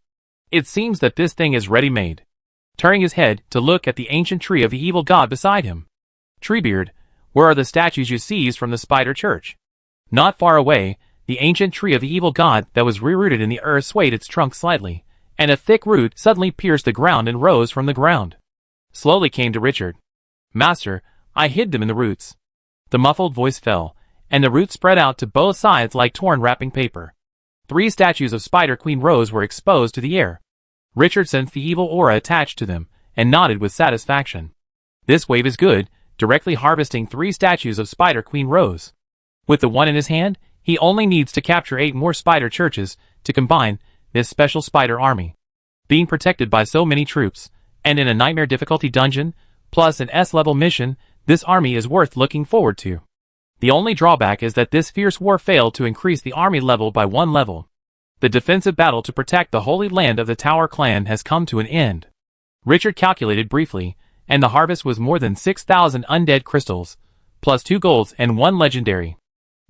It seems that this thing is ready-made. Turning his head to look at the ancient tree of the evil god beside him. Treebeard, where are the statues you seized from the spider church? Not far away, the ancient tree of the evil god that was re-rooted in the earth swayed its trunk slightly, and a thick root suddenly pierced the ground and rose from the ground. Slowly came to Richard. Master, I hid them in the roots. The muffled voice fell, and the roots spread out to both sides like torn wrapping paper. 3 statues of Spider Queen Rose were exposed to the air. Richard sensed the evil aura attached to them, and nodded with satisfaction. This wave is good, directly harvesting 3 statues of Spider Queen Rose. With the one in his hand, he only needs to capture 8 more spider churches to combine this special spider army. Being protected by so many troops, And in a nightmare difficulty dungeon, plus an S-level mission, this army is worth looking forward to. The only drawback is that this fierce war failed to increase the army level by 1 level. The defensive battle to protect the Holy Land of the Tower clan has come to an end. Richard calculated briefly, and the harvest was more than 6,000 undead crystals, plus 2 golds and 1 legendary.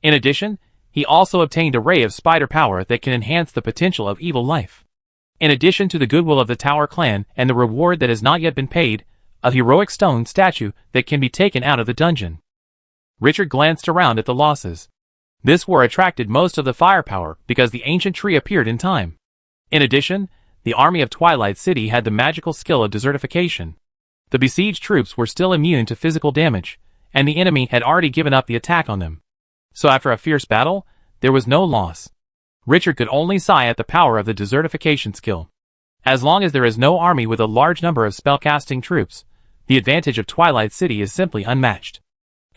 In addition, he also obtained a ray of spider power that can enhance the potential of evil life. In addition to the goodwill of the Tower clan and the reward that has not yet been paid, a heroic stone statue that can be taken out of the dungeon. Richard glanced around at the losses. This war attracted most of the firepower because the ancient tree appeared in time. In addition, the army of Twilight City had the magical skill of desertification. The besieged troops were still immune to physical damage, and the enemy had already given up the attack on them. So after a fierce battle, there was no loss. Richard could only sigh at the power of the desertification skill. As long as there is no army with a large number of spellcasting troops, the advantage of Twilight City is simply unmatched.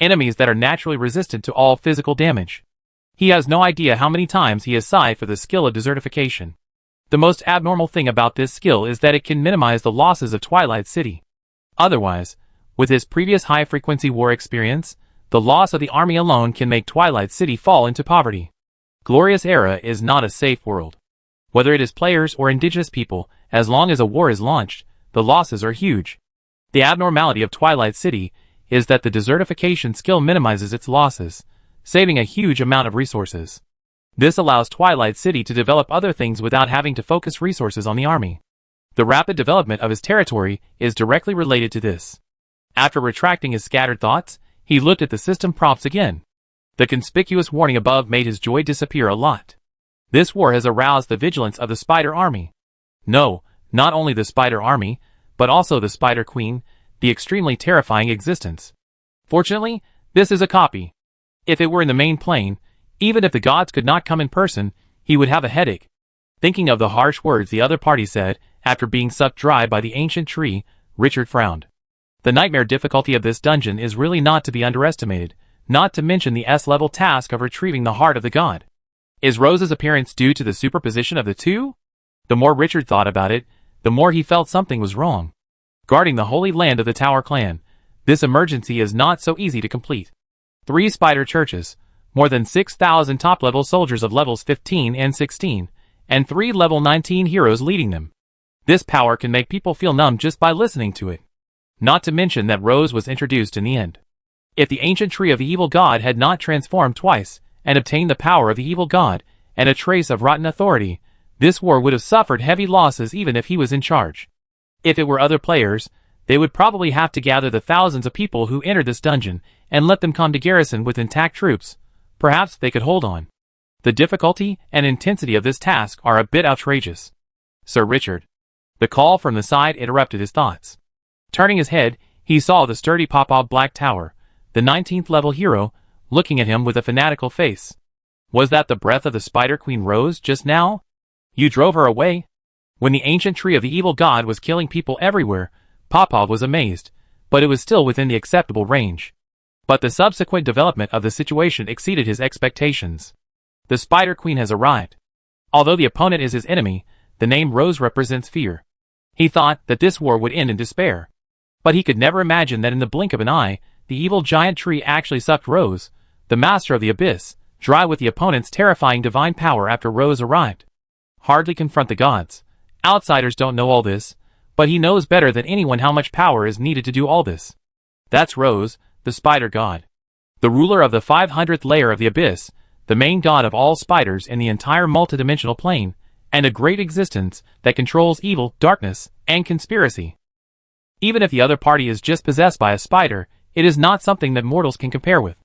Enemies that are naturally resistant to all physical damage. He has no idea how many times he has sighed for the skill of desertification. The most abnormal thing about this skill is that it can minimize the losses of Twilight City. Otherwise, with his previous high-frequency war experience, the loss of the army alone can make Twilight City fall into poverty. Glorious Era is not a safe world. Whether it is players or indigenous people, as long as a war is launched, the losses are huge. The abnormality of Twilight City is that the desertification skill minimizes its losses, saving a huge amount of resources. This allows Twilight City to develop other things without having to focus resources on the army. The rapid development of his territory is directly related to this. After retracting his scattered thoughts, he looked at the system prompts again. The conspicuous warning above made his joy disappear a lot. This war has aroused the vigilance of the Spider Army. No, not only the Spider Army, but also the Spider Queen, the extremely terrifying existence. Fortunately, this is a copy. If it were in the main plane, even if the gods could not come in person, he would have a headache. Thinking of the harsh words the other party said, after being sucked dry by the ancient tree, Richard frowned. The nightmare difficulty of this dungeon is really not to be underestimated, not to mention the S-level task of retrieving the heart of the god. Is Rose's appearance due to the superposition of the two? The more Richard thought about it, the more he felt something was wrong. Guarding the Holy Land of the Tower clan, this emergency is not so easy to complete. 3 spider churches, more than 6,000 top-level soldiers of levels 15 and 16, and 3 level 19 heroes leading them. This power can make people feel numb just by listening to it. Not to mention that Rose was introduced in the end. If the ancient tree of the evil god had not transformed twice, and obtained the power of the evil god, and a trace of rotten authority, this war would have suffered heavy losses even if he was in charge. If it were other players, they would probably have to gather the thousands of people who entered this dungeon, and let them come to garrison with intact troops. Perhaps they could hold on. The difficulty and intensity of this task are a bit outrageous. Sir Richard. The call from the side interrupted his thoughts. Turning his head, he saw the sturdy Papa Black Tower, the 19th level hero, looking at him with a fanatical face. Was that the breath of the Spider Queen Rose just now? You drove her away? When the ancient tree of the evil god was killing people everywhere, Papa was amazed, but it was still within the acceptable range. But the subsequent development of the situation exceeded his expectations. The Spider Queen has arrived. Although the opponent is his enemy, the name Rose represents fear. He thought that this war would end in despair. But he could never imagine that in the blink of an eye, the evil giant tree actually sucked Rose, the master of the abyss, dry with the opponent's terrifying divine power after Rose arrived. Hardly confront the gods. Outsiders don't know all this, but he knows better than anyone how much power is needed to do all this. That's Rose, the spider god. The ruler of the 500th layer of the abyss, the main god of all spiders in the entire multidimensional plane, and a great existence that controls evil, darkness, and conspiracy. Even if the other party is just possessed by a spider, it is not something that mortals can compare with.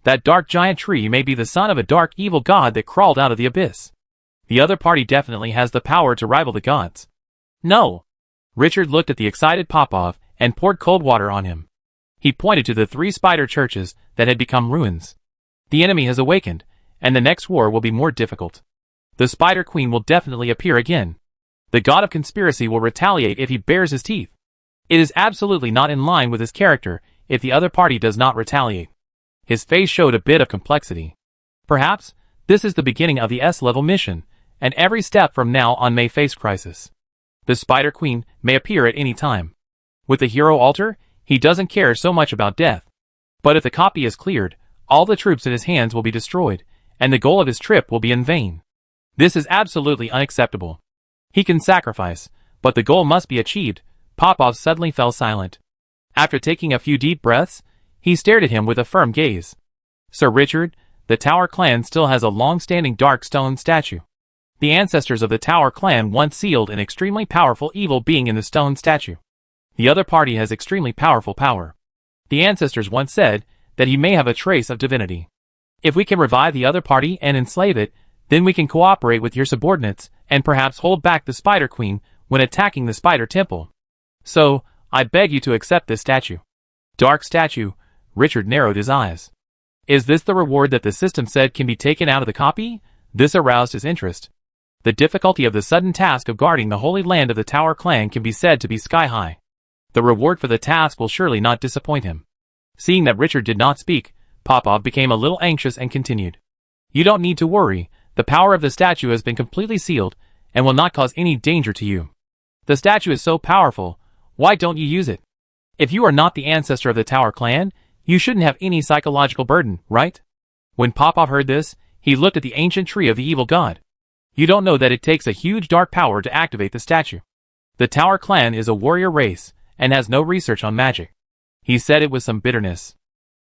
That dark giant tree may be the son of a dark evil god that crawled out of the abyss. The other party definitely has the power to rival the gods. No! Richard looked at the excited Popov and poured cold water on him. He pointed to the 3 spider churches that had become ruins. The enemy has awakened, and the next war will be more difficult. The Spider Queen will definitely appear again. The god of conspiracy will retaliate if he bares his teeth. It is absolutely not in line with his character if the other party does not retaliate. His face showed a bit of complexity. Perhaps, this is the beginning of the S-level mission, and every step from now on may face crisis. The Spider Queen may appear at any time. With the hero altar, he doesn't care so much about death. But if the copy is cleared, all the troops in his hands will be destroyed, and the goal of his trip will be in vain. This is absolutely unacceptable. He can sacrifice, but the goal must be achieved. Popov suddenly fell silent. After taking a few deep breaths, he stared at him with a firm gaze. Sir Richard, the Tower clan still has a long-standing dark stone statue. The ancestors of the Tower clan once sealed an extremely powerful evil being in the stone statue. The other party has extremely powerful power. The ancestors once said that he may have a trace of divinity. If we can revive the other party and enslave it, then we can cooperate with your subordinates and perhaps hold back the Spider Queen when attacking the Spider Temple. So, I beg you to accept this statue. Dark statue, Richard narrowed his eyes. Is this the reward that the system said can be taken out of the copy? This aroused his interest. The difficulty of the sudden task of guarding the Holy Land of the Tower clan can be said to be sky-high. The reward for the task will surely not disappoint him. Seeing that Richard did not speak, Popov became a little anxious and continued. You don't need to worry, the power of the statue has been completely sealed and will not cause any danger to you. The statue is so powerful, why don't you use it? If you are not the ancestor of the Tower clan, you shouldn't have any psychological burden, right? When Popov heard this, he looked at the ancient tree of the evil god. You don't know that it takes a huge dark power to activate the statue. The Tower clan is a warrior race and has no research on magic. He said it with some bitterness.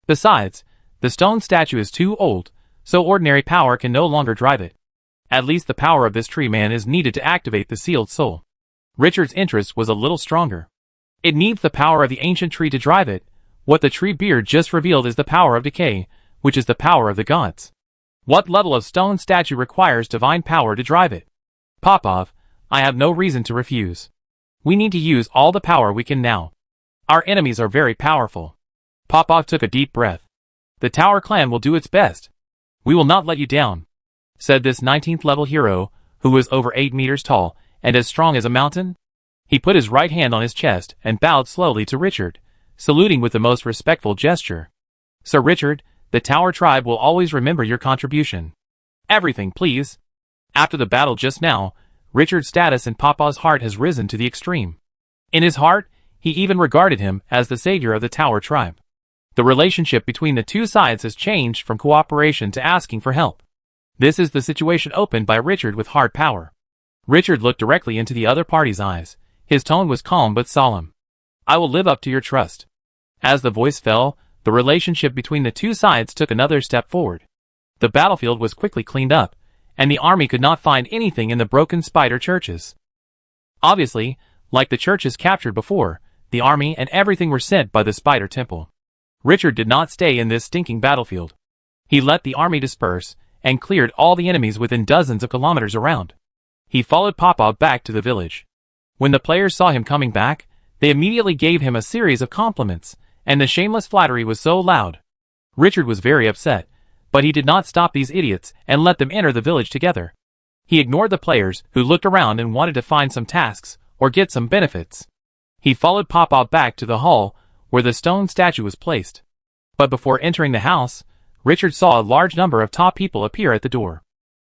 Besides, the stone statue is too old, so ordinary power can no longer drive it. At least the power of this tree man is needed to activate the sealed soul. Richard's interest was a little stronger. It needs the power of the ancient tree to drive it. What the tree beard just revealed is the power of decay, which is the power of the gods. What level of stone statue requires divine power to drive it? Popov, I have no reason to refuse. We need to use all the power we can now. Our enemies are very powerful. Popov took a deep breath. The Tower clan will do its best. We will not let you down, said this 19th level hero, who was over 8 meters tall and as strong as a mountain. He put his right hand on his chest and bowed slowly to Richard, saluting with the most respectful gesture. Sir Richard, the Tower tribe will always remember your contribution. Everything, please. After the battle just now, Richard's status in Popov's heart has risen to the extreme. In his heart, he even regarded him as the savior of the Tower tribe. The relationship between the two sides has changed from cooperation to asking for help. This is the situation opened by Richard with hard power. Richard looked directly into the other party's eyes. His tone was calm but solemn. I will live up to your trust. As the voice fell, the relationship between the two sides took another step forward. The battlefield was quickly cleaned up, and the army could not find anything in the broken spider churches. Obviously, like the churches captured before, the army and everything were sent by the Spider Temple. Richard did not stay in this stinking battlefield. He let the army disperse and cleared all the enemies within dozens of kilometers around. He followed Popov back to the village. When the players saw him coming back, they immediately gave him a series of compliments, and the shameless flattery was so loud. Richard was very upset, but he did not stop these idiots and let them enter the village together. He ignored the players who looked around and wanted to find some tasks or get some benefits. He followed Popov back to the hall where the stone statue was placed. But before entering the house, Richard saw a large number of tall people appear at the door.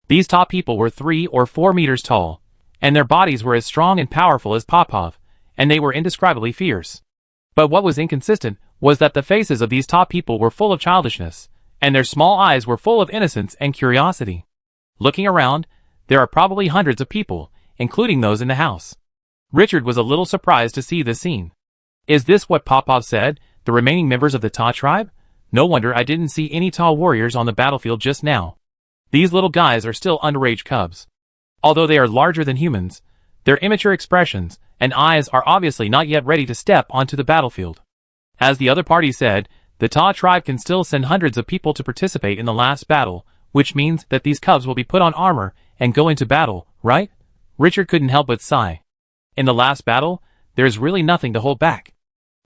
These tall people were 3 or 4 meters tall, and their bodies were as strong and powerful as Popov, and they were indescribably fierce. But what was inconsistent was that the faces of these tall people were full of childishness, and their small eyes were full of innocence and curiosity. Looking around, there are probably hundreds of people, including those in the house. Richard was a little surprised to see this scene. Is this what Popov said, the remaining members of the Ta tribe? No wonder I didn't see any tall warriors on the battlefield just now. These little guys are still underage cubs. Although they are larger than humans, their immature expressions and eyes are obviously not yet ready to step onto the battlefield. As the other party said, the Ta tribe can still send hundreds of people to participate in the last battle, which means that these cubs will be put on armor and go into battle, right? Richard couldn't help but sigh. In the last battle, there is really nothing to hold back.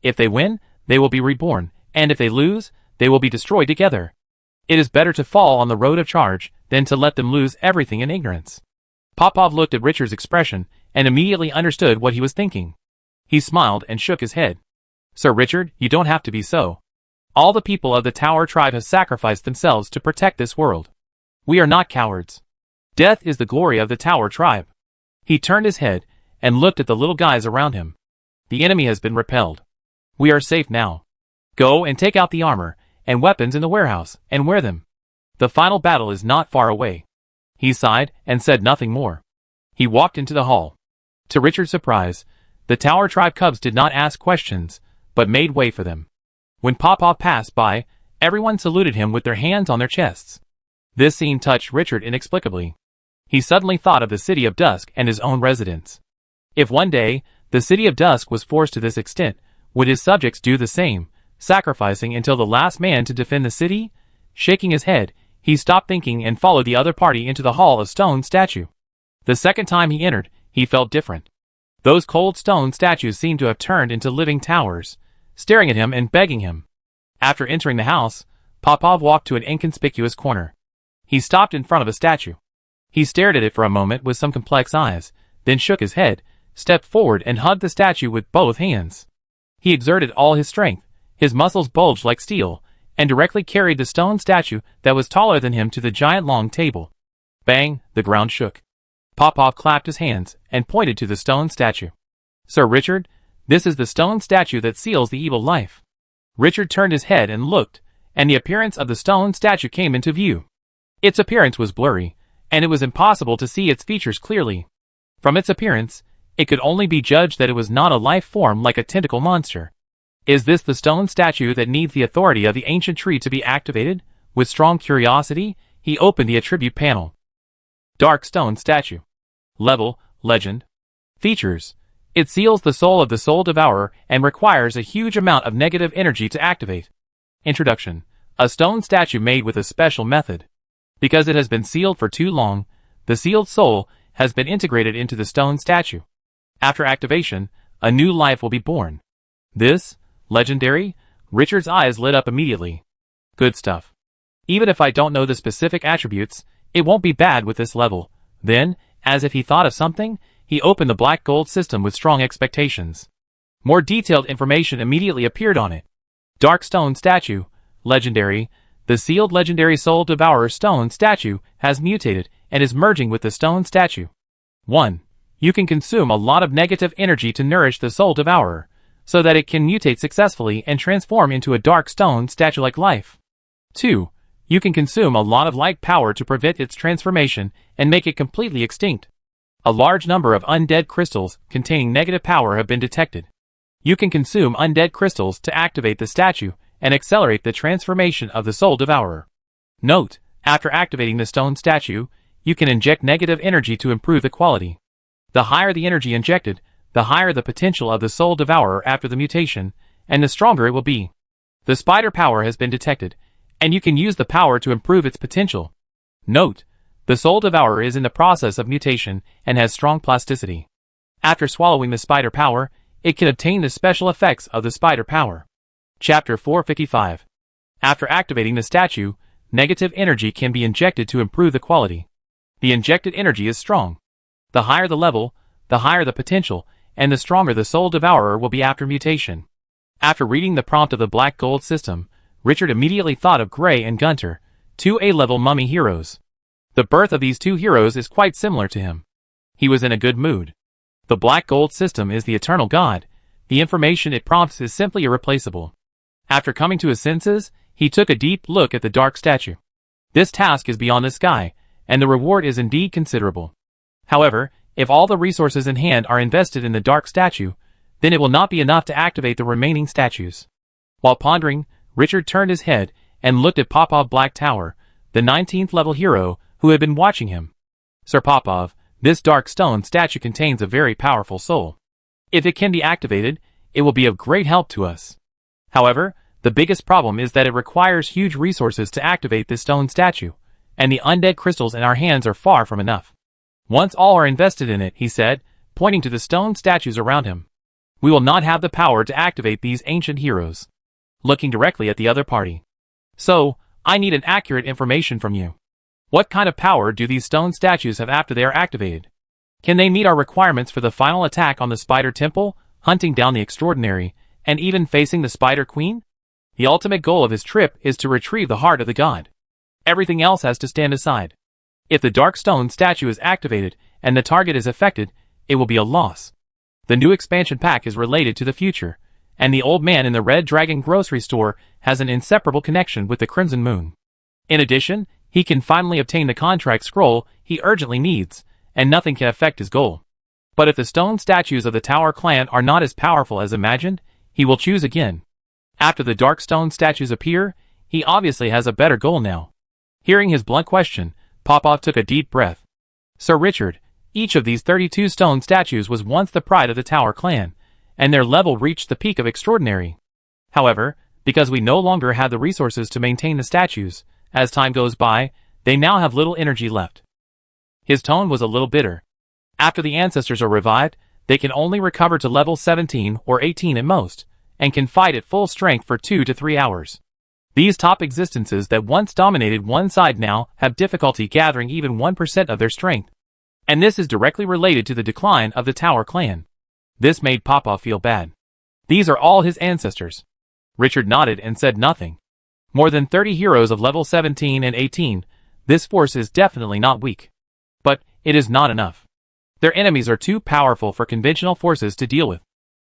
If they win, they will be reborn, and if they lose, they will be destroyed together. It is better to fall on the road of charge than to let them lose everything in ignorance. Popov looked at Richard's expression and immediately understood what he was thinking. He smiled and shook his head. Sir Richard, you don't have to be so. All the people of the Tower tribe have sacrificed themselves to protect this world. We are not cowards. Death is the glory of the Tower tribe. He turned his head and looked at the little guys around him. The enemy has been repelled. We are safe now. Go and take out the armor and weapons in the warehouse and wear them. The final battle is not far away. He sighed and said nothing more. He walked into the hall. To Richard's surprise, the Tower Tribe cubs did not ask questions, but made way for them. When Popov passed by, everyone saluted him with their hands on their chests. This scene touched Richard inexplicably. He suddenly thought of the City of Dusk and his own residents. If one day, the City of Dusk was forced to this extent, would his subjects do the same, sacrificing until the last man to defend the city? Shaking his head, he stopped thinking and followed the other party into the Hall of Stone Statue. The second time he entered, he felt different. Those cold stone statues seemed to have turned into living towers, staring at him and begging him. After entering the house, Popov walked to an inconspicuous corner. He stopped in front of a statue. He stared at it for a moment with some complex eyes, then shook his head, stepped forward and hugged the statue with both hands. He exerted all his strength, his muscles bulged like steel, and directly carried the stone statue that was taller than him to the giant long table. Bang, the ground shook. Popov clapped his hands and pointed to the stone statue. Sir Richard, this is the stone statue that seals the evil life. Richard turned his head and looked, and the appearance of the stone statue came into view. Its appearance was blurry, and it was impossible to see its features clearly. From its appearance, it could only be judged that it was not a life form like a tentacle monster. Is this the stone statue that needs the authority of the ancient tree to be activated? With strong curiosity, he opened the attribute panel. Dark stone statue. Level, legend. Features. It seals the soul of the soul devourer and requires a huge amount of negative energy to activate. Introduction. A stone statue made with a special method. Because it has been sealed for too long, the sealed soul has been integrated into the stone statue. After activation, a new life will be born. This, legendary? Richard's eyes lit up immediately. Good stuff. Even if I don't know the specific attributes, it won't be bad with this level. Then, as if he thought of something, he opened the black gold system with strong expectations. More detailed information immediately appeared on it. Dark stone statue, legendary. The sealed legendary soul devourer stone statue has mutated and is merging with the stone statue. 1. You can consume a lot of negative energy to nourish the soul devourer, so that it can mutate successfully and transform into a dark stone statue-like life. 2. You can consume a lot of light power to prevent its transformation and make it completely extinct. A large number of undead crystals containing negative power have been detected. You can consume undead crystals to activate the statue and accelerate the transformation of the soul devourer. Note, after activating the stone statue, you can inject negative energy to improve the quality. The higher the energy injected, the higher the potential of the soul devourer after the mutation, and the stronger it will be. The spider power has been detected, and you can use the power to improve its potential. Note, the soul devourer is in the process of mutation and has strong plasticity. After swallowing the spider power, it can obtain the special effects of the spider power. Chapter 455. After activating the statue, negative energy can be injected to improve the quality. The injected energy is strong. The higher the level, the higher the potential, and the stronger the soul devourer will be after mutation. After reading the prompt of the black gold system, Richard immediately thought of Gray and Gunter, two A-level mummy heroes. The birth of these two heroes is quite similar to him. He was in a good mood. The black gold system is the eternal god. The information it prompts is simply irreplaceable. After coming to his senses, he took a deep look at the dark statue. This task is beyond the sky, and the reward is indeed considerable. However, if all the resources in hand are invested in the dark statue, then it will not be enough to activate the remaining statues. While pondering, Richard turned his head and looked at Popov Black Tower, the 19th level hero who had been watching him. Sir Popov, this dark stone statue contains a very powerful soul. If it can be activated, it will be of great help to us. However, the biggest problem is that it requires huge resources to activate this stone statue, and the undead crystals in our hands are far from enough. Once all are invested in it, he said, pointing to the stone statues around him, we will not have the power to activate these ancient heroes. Looking directly at the other party. So, I need an accurate information from you. What kind of power do these stone statues have after they are activated? Can they meet our requirements for the final attack on the Spider Temple, hunting down the extraordinary, and even facing the Spider Queen? The ultimate goal of his trip is to retrieve the heart of the god. Everything else has to stand aside. If the dark stone statue is activated and the target is affected, it will be a loss. The new expansion pack is related to the future, and the old man in the Red Dragon grocery store has an inseparable connection with the Crimson Moon. In addition, he can finally obtain the contract scroll he urgently needs, and nothing can affect his goal. But if the stone statues of the Tower clan are not as powerful as imagined, he will choose again. After the dark stone statues appear, he obviously has a better goal now. Hearing his blunt question, Popov took a deep breath. Sir Richard, each of these 32 stone statues was once the pride of the Tower clan, and their level reached the peak of extraordinary. However, because we no longer have the resources to maintain the statues, as time goes by, they now have little energy left. His tone was a little bitter. After the ancestors are revived, they can only recover to level 17 or 18 at most, and can fight at full strength for 2 to 3 hours. These top existences that once dominated one side now have difficulty gathering even 1% of their strength. And this is directly related to the decline of the Tower clan. This made Popov feel bad. These are all his ancestors. Richard nodded and said nothing. More than 30 heroes of level 17 and 18, this force is definitely not weak. But it is not enough. Their enemies are too powerful for conventional forces to deal with.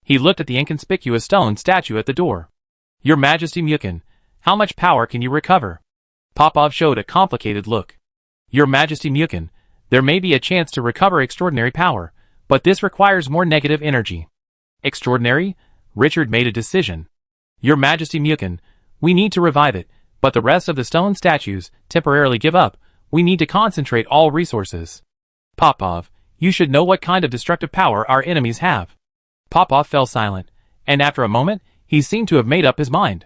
He looked at the inconspicuous stone statue at the door. Your Majesty Myukin, how much power can you recover? Popov showed a complicated look. Your Majesty Myukin, there may be a chance to recover extraordinary power, but this requires more negative energy. Extraordinary? Richard made a decision. Your Majesty Myukin, we need to revive it, but the rest of the stone statues temporarily give up. We need to concentrate all resources. Popov, you should know what kind of destructive power our enemies have. Popov fell silent, and after a moment, he seemed to have made up his mind.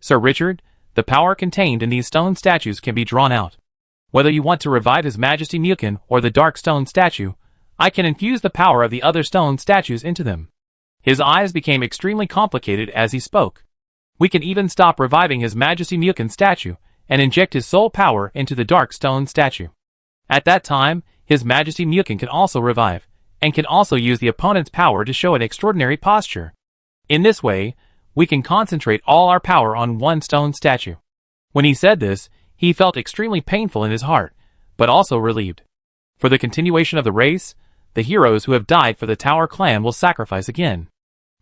Sir Richard, the power contained in these stone statues can be drawn out. Whether you want to revive His Majesty Myukin or the dark stone statue, I can infuse the power of the other stone statues into them. His eyes became extremely complicated as he spoke. We can even stop reviving His Majesty Myukin statue and inject his soul power into the dark stone statue. At that time, His Majesty Myukin can also revive, and can also use the opponent's power to show an extraordinary posture. In this way, we can concentrate all our power on one stone statue. When he said this, he felt extremely painful in his heart, but also relieved. For the continuation of the race, the heroes who have died for the Tower clan will sacrifice again.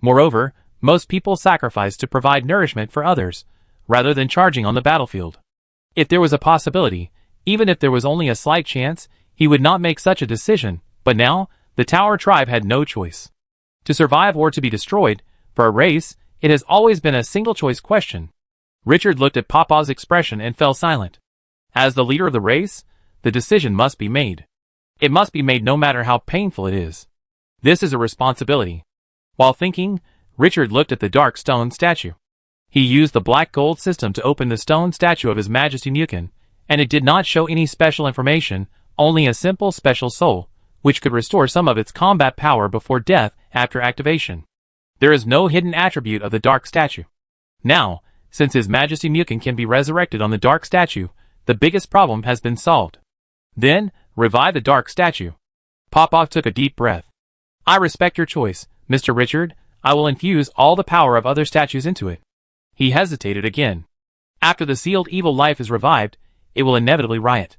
Moreover, most people sacrifice to provide nourishment for others, rather than charging on the battlefield. If there was a possibility, even if there was only a slight chance, he would not make such a decision, but now, the Tower tribe had no choice. To survive or to be destroyed, for a race, it has always been a single-choice question. Richard looked at Popov's expression and fell silent. As the leader of the race, the decision must be made. It must be made no matter how painful it is. This is a responsibility. While thinking, Richard looked at the dark stone statue. He used the black gold system to open the stone statue of His Majesty Myukin, and it did not show any special information, only a simple special soul, which could restore some of its combat power before death after activation. There is no hidden attribute of the dark statue. Now, since His Majesty Myukin can be resurrected on the dark statue, the biggest problem has been solved. Then, revive the dark statue. Popov took a deep breath. I respect your choice, Mr. Richard. I will infuse all the power of other statues into it. He hesitated again. After the sealed evil life is revived, it will inevitably riot.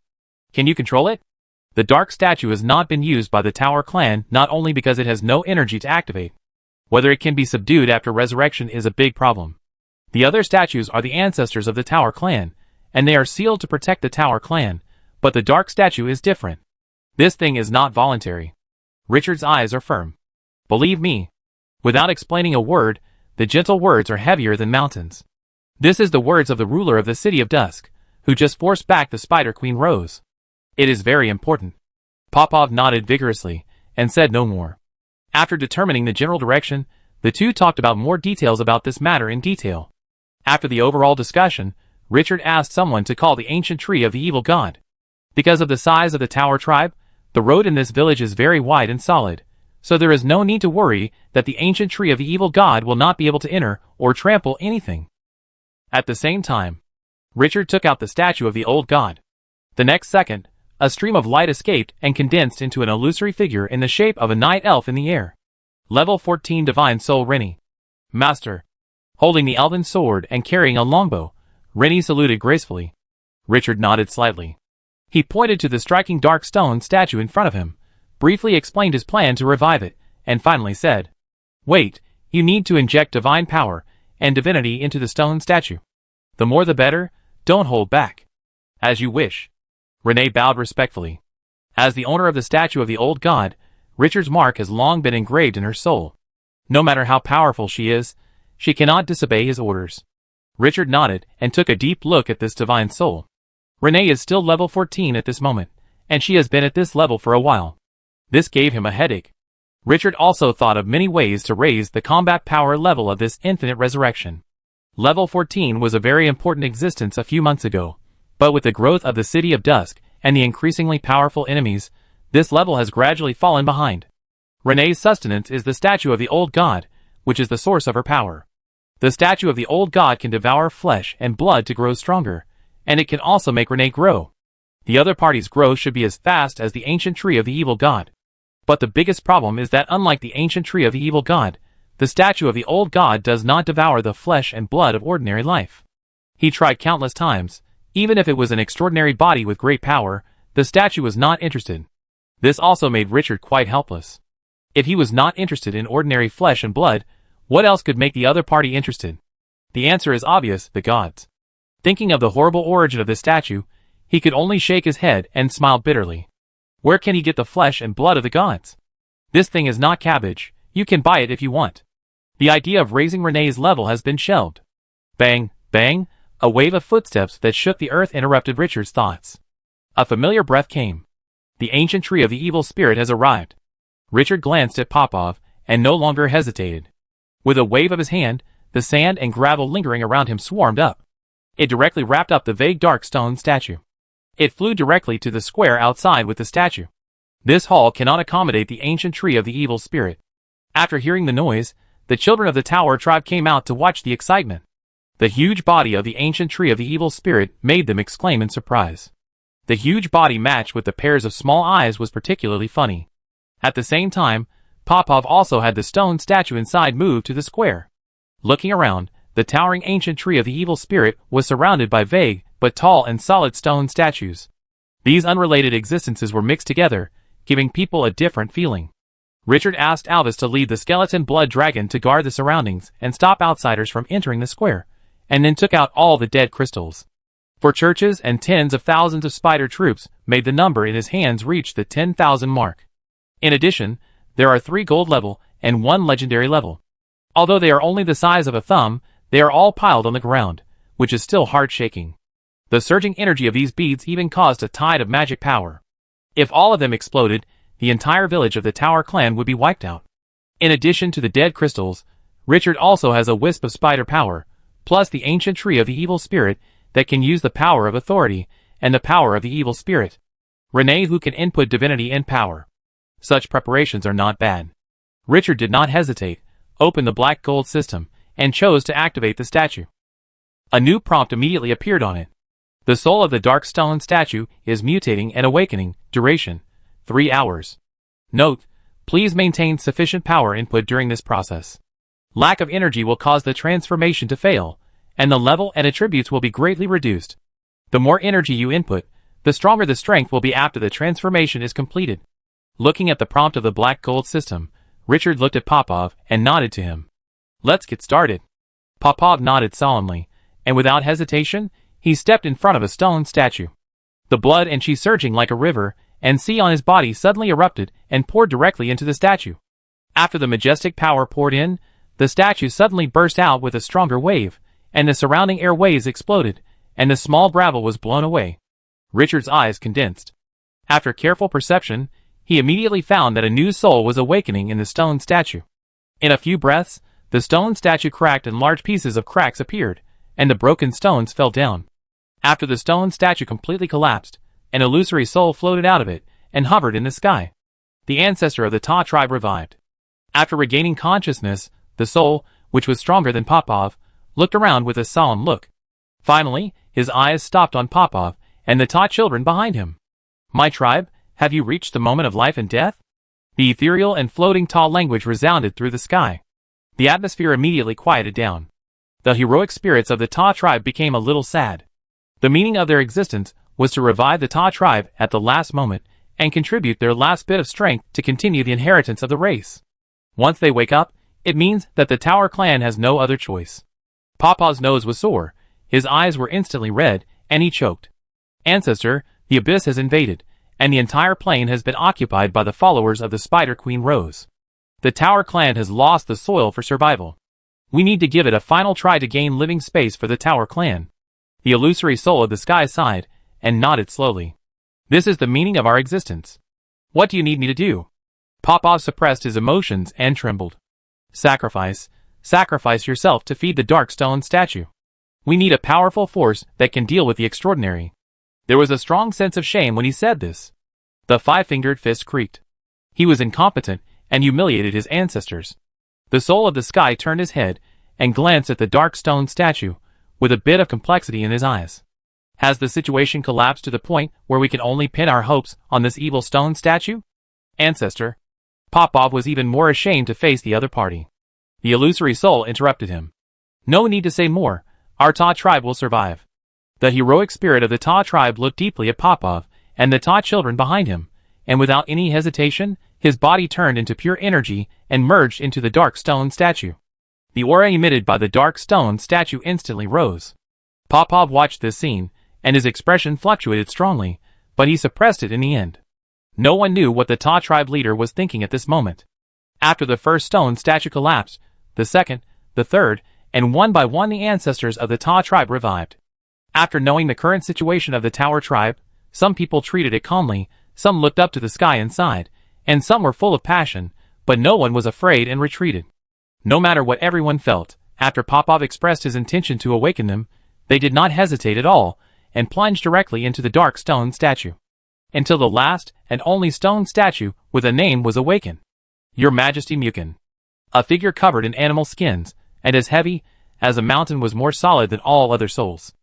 Can you control it? The dark statue has not been used by the Tower clan not only because it has no energy to activate. Whether it can be subdued after resurrection is a big problem. The other statues are the ancestors of the Tower clan, and they are sealed to protect the Tower clan, but the dark statue is different. This thing is not voluntary. Richard's eyes are firm. Believe me. Without explaining a word, the gentle words are heavier than mountains. This is the words of the ruler of the City of Dusk, who just forced back the Spider Queen Rose. It is very important. Popov nodded vigorously, and said no more. After determining the general direction, the two talked about more details about this matter in detail. After the overall discussion, Richard asked someone to call the ancient tree of the evil god. Because of the size of the Tower tribe, the road in this village is very wide and solid, so there is no need to worry that the ancient tree of the evil god will not be able to enter or trample anything. At the same time, Richard took out the statue of the old god. The next second, a stream of light escaped and condensed into an illusory figure in the shape of a night elf in the air. Level 14 Divine Soul Rennie. Master. Holding the elven sword and carrying a longbow, Rennie saluted gracefully. Richard nodded slightly. He pointed to the striking dark stone statue in front of him, briefly explained his plan to revive it, and finally said, "Wait, you need to inject divine power and divinity into the stone statue. The more the better, don't hold back." "As you wish." Renee bowed respectfully. As the owner of the statue of the old god, Richard's mark has long been engraved in her soul. No matter how powerful she is, she cannot disobey his orders. Richard nodded and took a deep look at this divine soul. Renee is still level 14 at this moment, and she has been at this level for a while. This gave him a headache. Richard also thought of many ways to raise the combat power level of this infinite resurrection. Level 14 was a very important existence a few months ago, but with the growth of the City of Dusk and the increasingly powerful enemies, this level has gradually fallen behind. Renee's sustenance is the statue of the old god, which is the source of her power. The statue of the old god can devour flesh and blood to grow stronger, and it can also make Renee grow. The other party's growth should be as fast as the ancient tree of the evil god. But the biggest problem is that unlike the ancient tree of the evil god, the statue of the old god does not devour the flesh and blood of ordinary life. He tried countless times. Even if it was an extraordinary body with great power, the statue was not interested. This also made Richard quite helpless. If he was not interested in ordinary flesh and blood, what else could make the other party interested? The answer is obvious: the gods. Thinking of the horrible origin of this statue, he could only shake his head and smile bitterly. Where can he get the flesh and blood of the gods? This thing is not cabbage. You can buy it if you want. The idea of raising Renee's level has been shelved. Bang, bang, a wave of footsteps that shook the earth interrupted Richard's thoughts. A familiar breath came. The ancient tree of the evil spirit has arrived. Richard glanced at Popov and no longer hesitated. With a wave of his hand, the sand and gravel lingering around him swarmed up. It directly wrapped up the vague dark stone statue. It flew directly to the square outside with the statue. This hall cannot accommodate the ancient tree of the evil spirit. After hearing the noise, the children of the tower tribe came out to watch the excitement. The huge body of the ancient tree of the evil spirit made them exclaim in surprise. The huge body matched with the pairs of small eyes was particularly funny. At the same time, Popov also had the stone statue inside move to the square. Looking around, the towering ancient tree of the evil spirit was surrounded by vague, but tall and solid stone statues. These unrelated existences were mixed together, giving people a different feeling. Richard asked Alvis to lead the skeleton blood dragon to guard the surroundings and stop outsiders from entering the square, and then took out all the dead crystals. For churches and tens of thousands of spider troops made the number in his hands reach the 10,000 mark. In addition, there are 3 gold level and 1 legendary level. Although they are only the size of a thumb, they are all piled on the ground, which is still hard shaking. The surging energy of these beads even caused a tide of magic power. If all of them exploded, the entire village of the Tower clan would be wiped out. In addition to the dead crystals, Richard also has a wisp of spider power, plus the ancient tree of the evil spirit that can use the power of authority and the power of the evil spirit. Renee who can input divinity and power. Such preparations are not bad. Richard did not hesitate, opened the black gold system, and chose to activate the statue. A new prompt immediately appeared on it. The soul of the dark stone statue is mutating and awakening, duration, 3 hours. Note, please maintain sufficient power input during this process. Lack of energy will cause the transformation to fail, and the level and attributes will be greatly reduced. The more energy you input, the stronger the strength will be after the transformation is completed. Looking at the prompt of the black gold system, Richard looked at Popov and nodded to him. Let's get started. Popov nodded solemnly, and without hesitation, he stepped in front of a stone statue. The blood and chi surging like a river, and sea on his body suddenly erupted and poured directly into the statue. After the majestic power poured in, the statue suddenly burst out with a stronger wave, and the surrounding air waves exploded, and the small gravel was blown away. Richard's eyes condensed. After careful perception, he immediately found that a new soul was awakening in the stone statue. In a few breaths, the stone statue cracked and large pieces of cracks appeared, and the broken stones fell down. After the stone statue completely collapsed, an illusory soul floated out of it and hovered in the sky. The ancestor of the Ta tribe revived. After regaining consciousness, the soul, which was stronger than Popov, looked around with a solemn look. Finally, his eyes stopped on Popov and the Ta children behind him. My tribe, have you reached the moment of life and death? The ethereal and floating Ta language resounded through the sky. The atmosphere immediately quieted down. The heroic spirits of the Ta tribe became a little sad. The meaning of their existence was to revive the Ta tribe at the last moment and contribute their last bit of strength to continue the inheritance of the race. Once they wake up, it means that the Tower clan has no other choice. Pawpaw's nose was sore, his eyes were instantly red, and he choked. Ancestor, the abyss has invaded, and the entire plane has been occupied by the followers of the Spider Queen Rose. The Tower clan has lost the soil for survival. We need to give it a final try to gain living space for the Tower clan. The illusory soul of the sky sighed, and nodded slowly. This is the meaning of our existence. What do you need me to do? Pawpaw suppressed his emotions and trembled. Sacrifice yourself to feed the dark stone statue. We need a powerful force that can deal with the extraordinary. There was a strong sense of shame when he said this. The five-fingered fist creaked. He was incompetent and humiliated his ancestors. The soul of the sky turned his head and glanced at the dark stone statue, with a bit of complexity in his eyes. Has the situation collapsed to the point where we can only pin our hopes on this evil stone statue? Ancestor. Pawpaw was even more ashamed to face the other party. The illusory soul interrupted him. No need to say more. Our Ta tribe will survive. The heroic spirit of the Ta tribe looked deeply at Pawpaw and the Ta children behind him, and without any hesitation, his body turned into pure energy and merged into the dark stone statue. The aura emitted by the dark stone statue instantly rose. Pawpaw watched this scene, and his expression fluctuated strongly, but he suppressed it in the end. No one knew what the Ta tribe leader was thinking at this moment. After the first stone statue collapsed, the second, the third, and one by one the ancestors of the Ta tribe revived. After knowing the current situation of the Tower tribe, some people treated it calmly, some looked up to the sky and sighed, and some were full of passion, but no one was afraid and retreated. No matter what everyone felt, after Pawpaw expressed his intention to awaken them, they did not hesitate at all, and plunged directly into the dark stone statue. Until the last and only stone statue with a name was awakened. Your Majesty Mukin. A figure covered in animal skins, and as heavy as a mountain was more solid than all other souls.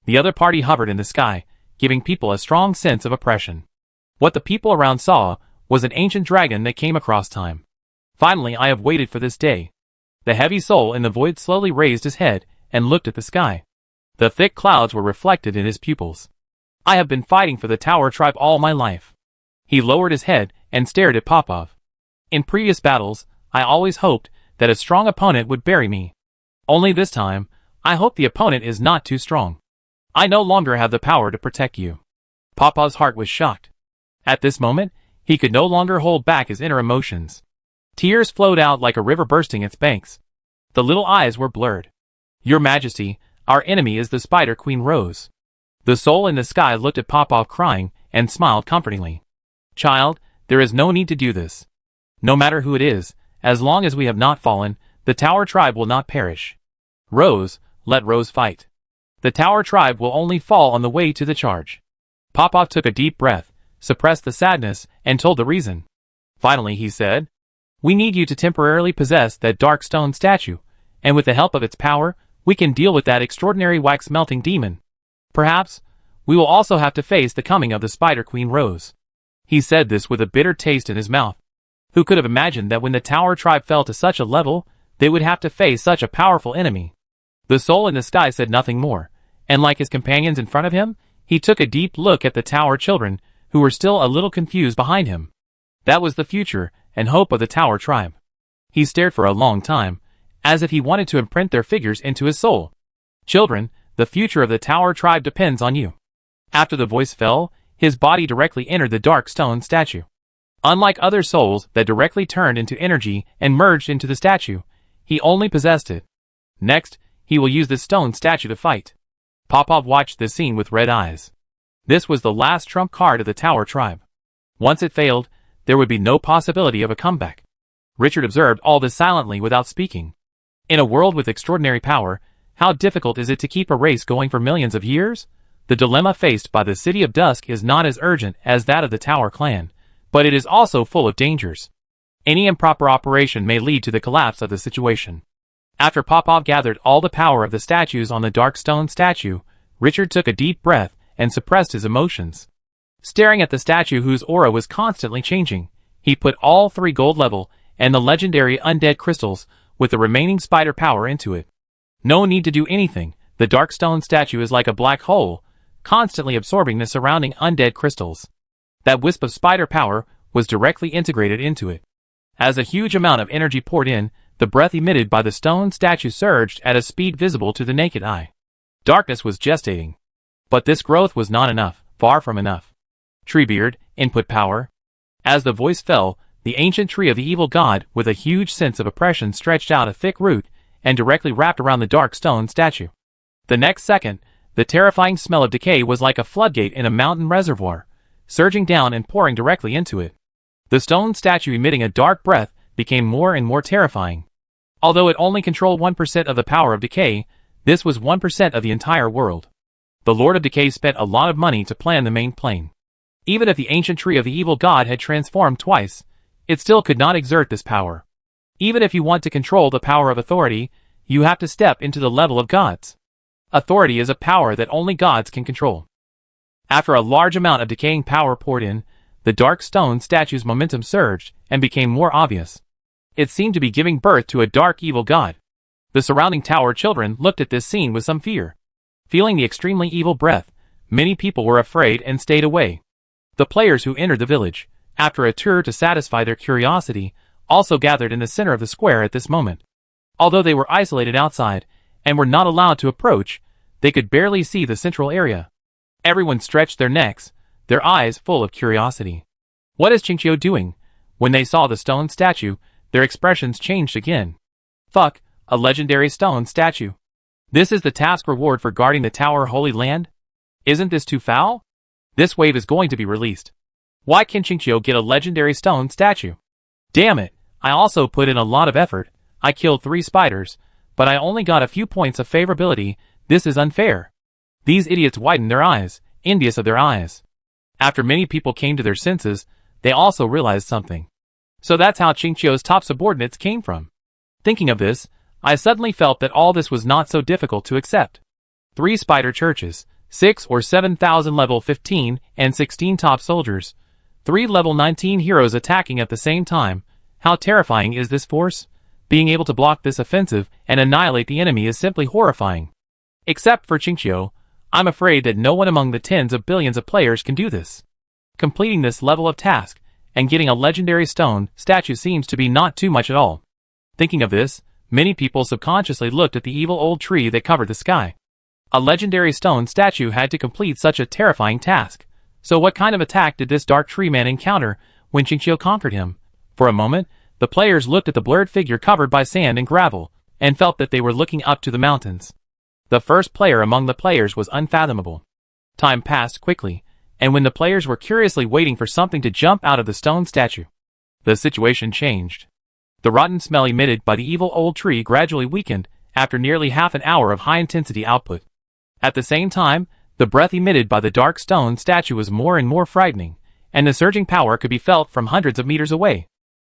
The other party hovered in the sky, giving people a strong sense of oppression. What the people around saw was an ancient dragon that came across time. Finally, I have waited for this day. The heavy soul in the void slowly raised his head and looked at the sky. The thick clouds were reflected in his pupils. I have been fighting for the Tower tribe all my life. He lowered his head and stared at Pawpaw. In previous battles, I always hoped that a strong opponent would bury me. Only this time, I hope the opponent is not too strong. I no longer have the power to protect you. Pawpaw's heart was shocked. At this moment, he could no longer hold back his inner emotions. Tears flowed out like a river bursting its banks. The little eyes were blurred. Your Majesty, our enemy is the Spider Queen Rose. The soul in the sky looked at Pawpaw crying and smiled comfortingly. Child, there is no need to do this. No matter who it is, as long as we have not fallen, the Tower tribe will not perish. Rose, let Rose fight. The Tower tribe will only fall on the way to the charge. Pawpaw took a deep breath, suppressed the sadness, and told the reason. Finally he said, we need you to temporarily possess that dark stone statue, and with the help of its power, we can deal with that extraordinary wax-melting demon. Perhaps, we will also have to face the coming of the Spider Queen Rose. He said this with a bitter taste in his mouth. Who could have imagined that when the Tower tribe fell to such a level, they would have to face such a powerful enemy? The soul in the sky said nothing more, and like his companions in front of him, he took a deep look at the Tower children, who were still a little confused behind him. That was the future and hope of the Tower tribe. He stared for a long time, as if he wanted to imprint their figures into his soul. Children, the future of the Tower tribe depends on you. After the voice fell, his body directly entered the dark stone statue. Unlike other souls that directly turned into energy and merged into the statue, he only possessed it. Next, he will use this stone statue to fight. Pawpaw watched this scene with red eyes. This was the last trump card of the Tower tribe. Once it failed, there would be no possibility of a comeback. Richard observed all this silently without speaking. In a world with extraordinary power, how difficult is it to keep a race going for millions of years? The dilemma faced by the City of Dusk is not as urgent as that of the Tower clan, but it is also full of dangers. Any improper operation may lead to the collapse of the situation. After Pawpaw gathered all the power of the statues on the dark stone statue, Richard took a deep breath and suppressed his emotions. Staring at the statue whose aura was constantly changing, he put all 3 gold level and the legendary undead crystals with the remaining spider power into it. No need to do anything, the dark stone statue is like a black hole, constantly absorbing the surrounding undead crystals. That wisp of spider power was directly integrated into it. As a huge amount of energy poured in, the breath emitted by the stone statue surged at a speed visible to the naked eye. Darkness was gestating. But this growth was not enough, far from enough. Treebeard, input power. As the voice fell, the ancient tree of the evil god, with a huge sense of oppression, stretched out a thick root and directly wrapped around the dark stone statue. The next second, the terrifying smell of decay was like a floodgate in a mountain reservoir, surging down and pouring directly into it. The stone statue, emitting a dark breath, became more and more terrifying. Although it only controlled 1% of the power of decay, this was 1% of the entire world. The Lord of Decay spent a lot of money to plan the main plane. Even if the ancient tree of the evil god had transformed twice, it still could not exert this power. Even if you want to control the power of authority, you have to step into the level of gods. Authority is a power that only gods can control. After a large amount of decaying power poured in, the dark stone statue's momentum surged and became more obvious. It seemed to be giving birth to a dark evil god. The surrounding tower children looked at this scene with some fear. Feeling the extremely evil breath, many people were afraid and stayed away. The players who entered the village, after a tour to satisfy their curiosity, also gathered in the center of the square at this moment. Although they were isolated outside, and were not allowed to approach, they could barely see the central area. Everyone stretched their necks, their eyes full of curiosity. What is Qingqiu doing? When they saw the stone statue, their expressions changed again. Fuck, a legendary stone statue. This is the task reward for guarding the tower Holy Land? Isn't this too foul? This wave is going to be released. Why can Qingqiu get a legendary stone statue? Damn it, I also put in a lot of effort. I killed 3 spiders, but I only got a few points of favorability. This is unfair. These idiots widened their eyes, envious of their eyes. After many people came to their senses, they also realized something. So that's how Qingqiu's top subordinates came from. Thinking of this, I suddenly felt that all this was not so difficult to accept. 3 spider churches, 6 or 7,000 level 15 and 16 top soldiers, 3 level 19 heroes attacking at the same time. How terrifying is this force? Being able to block this offensive and annihilate the enemy is simply horrifying. Except for Qingqiu, I'm afraid that no one among the tens of billions of players can do this. Completing this level of task and getting a legendary stone statue seems to be not too much at all. Thinking of this, many people subconsciously looked at the evil old tree that covered the sky. A legendary stone statue had to complete such a terrifying task. So what kind of attack did this dark tree man encounter when Qingqiu conquered him? For a moment, the players looked at the blurred figure covered by sand and gravel, and felt that they were looking up to the mountains. The first player among the players was unfathomable. Time passed quickly, and when the players were curiously waiting for something to jump out of the stone statue, the situation changed. The rotten smell emitted by the evil old tree gradually weakened after nearly half an hour of high-intensity output. At the same time, the breath emitted by the dark stone statue was more and more frightening, and the surging power could be felt from hundreds of meters away.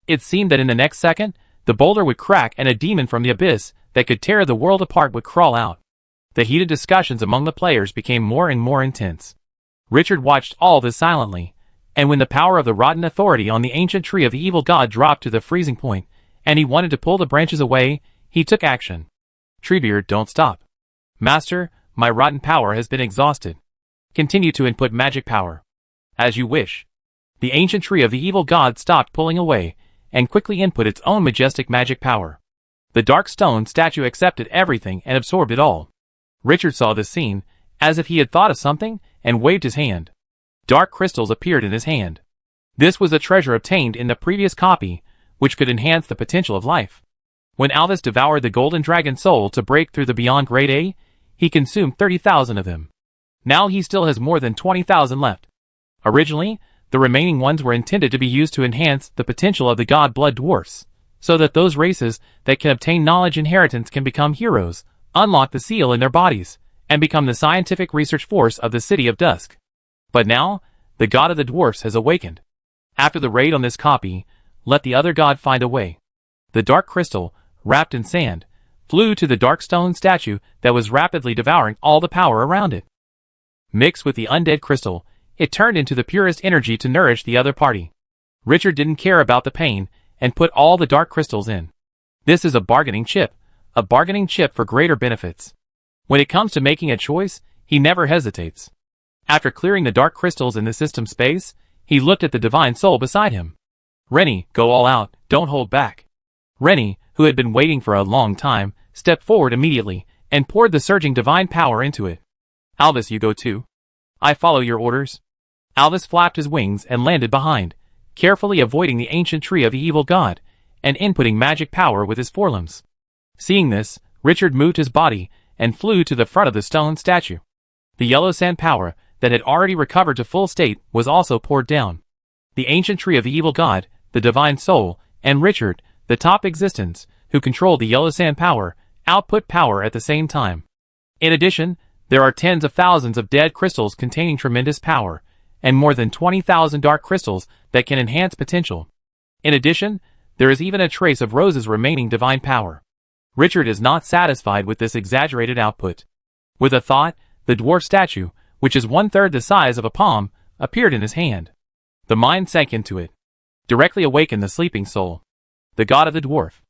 It seemed that in the next second, the boulder would crack and a demon from the abyss that could tear the world apart would crawl out. The heated discussions among the players became more and more intense. Richard watched all this silently, and when the power of the rotten authority on the ancient tree of the evil god dropped to the freezing point, and he wanted to pull the branches away, he took action. Treebeard, don't stop. Master, my rotten power has been exhausted. Continue to input magic power. As you wish. The ancient tree of the evil god stopped pulling away, and quickly input its own majestic magic power. The dark stone statue accepted everything and absorbed it all. Richard saw this scene, as if he had thought of something, and waved his hand. Dark crystals appeared in his hand. This was a treasure obtained in the previous copy, which could enhance the potential of life. When Alvis devoured the golden dragon soul to break through the beyond grade A, he consumed 30,000 of them. Now he still has more than 20,000 left. Originally, the remaining ones were intended to be used to enhance the potential of the god blood dwarfs, so that those races that can obtain knowledge inheritance can become heroes, unlock the seal in their bodies, and become the scientific research force of the City of Dusk. But now, the god of the dwarfs has awakened. After the raid on this copy, let the other god find a way. The dark crystal, wrapped in sand, flew to the dark stone statue that was rapidly devouring all the power around it. Mixed with the undead crystal, it turned into the purest energy to nourish the other party. Richard didn't care about the pain, and put all the dark crystals in. This is a bargaining chip for greater benefits. When it comes to making a choice, he never hesitates. After clearing the dark crystals in the system space, he looked at the divine soul beside him. Rennie, go all out, Don't hold back. Rennie, who had been waiting for a long time, stepped forward immediately, and poured the surging divine power into it. Alvis, you go too. I follow your orders. Alvis flapped his wings and landed behind, carefully avoiding the ancient tree of the evil god, and inputting magic power with his forelimbs. Seeing this, Richard moved his body and flew to the front of the stone statue. The yellow sand power that had already recovered to full state was also poured down. The ancient tree of the evil god, the divine soul, and Richard, the top existence, who controlled the yellow sand power, output power at the same time. In addition, there are tens of thousands of dead crystals containing tremendous power, and more than 20,000 dark crystals that can enhance potential. In addition, there is even a trace of Rose's remaining divine power. Richard is not satisfied with this exaggerated output. With a thought, the dwarf statue, which is 1/3 the size of a palm, appeared in his hand. The mind sank into it. Directly awakened the sleeping soul. The god of the dwarf.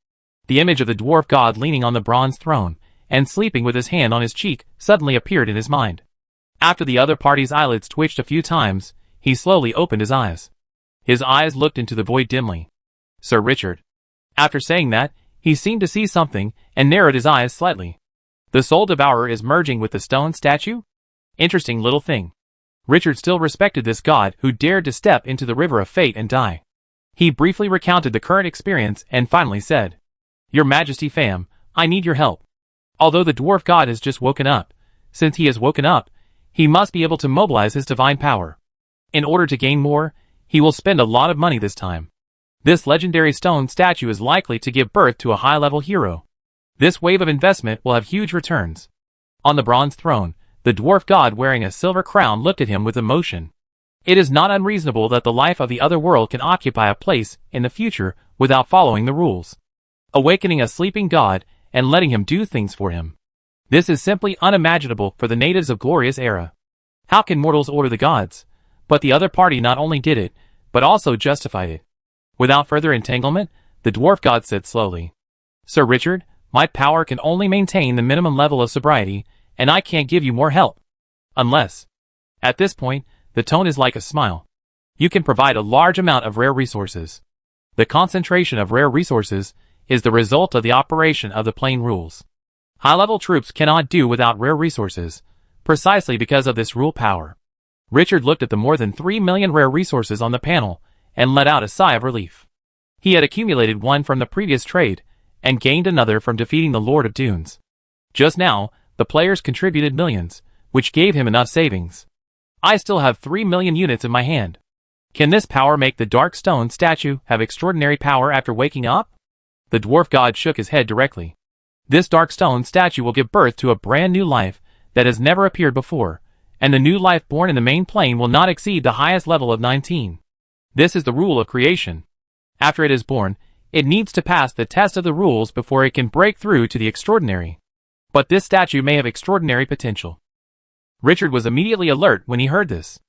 The image of the dwarf god leaning on the bronze throne, and sleeping with his hand on his cheek, suddenly appeared in his mind. After the other party's eyelids twitched a few times, he slowly opened his eyes. His eyes looked into the void dimly. Sir Richard. After saying that, he seemed to see something, and narrowed his eyes slightly. The soul devourer is merging with the stone statue? Interesting little thing. Richard still respected this god who dared to step into the river of fate and die. He briefly recounted the current experience and finally said, Your Majesty fam, I need your help. Although the dwarf god has just woken up, since he has woken up, he must be able to mobilize his divine power. In order to gain more, he will spend a lot of money this time. This legendary stone statue is likely to give birth to a high-level hero. This wave of investment will have huge returns. On the bronze throne, the dwarf god wearing a silver crown looked at him with emotion. It is not unreasonable that the life of the other world can occupy a place in the future without following the rules. Awakening a sleeping god and letting him do things for him. This is simply unimaginable for the natives of Glorious Era. How can mortals order the gods? But the other party not only did it, but also justified it. Without further entanglement, the dwarf god said slowly, Sir Richard, my power can only maintain the minimum level of sobriety, and I can't give you more help. Unless. At this point, the tone is like a smile. You can provide a large amount of rare resources. The concentration of rare resources is the result of the operation of the plain rules. High-level troops cannot do without rare resources, precisely because of this rule power. Richard looked at the more than 3 million rare resources on the panel, and let out a sigh of relief. He had accumulated one from the previous trade, and gained another from defeating the Lord of Dunes. Just now, the players contributed millions, which gave him enough savings. I still have 3 million units in my hand. Can this power make the dark stone statue have extraordinary power after waking up? The dwarf god shook his head directly. This dark stone statue will give birth to a brand new life that has never appeared before, and the new life born in the main plane will not exceed the highest level of 19. This is the rule of creation. After it is born, it needs to pass the test of the rules before it can break through to the extraordinary. But this statue may have extraordinary potential. Richard was immediately alert when he heard this.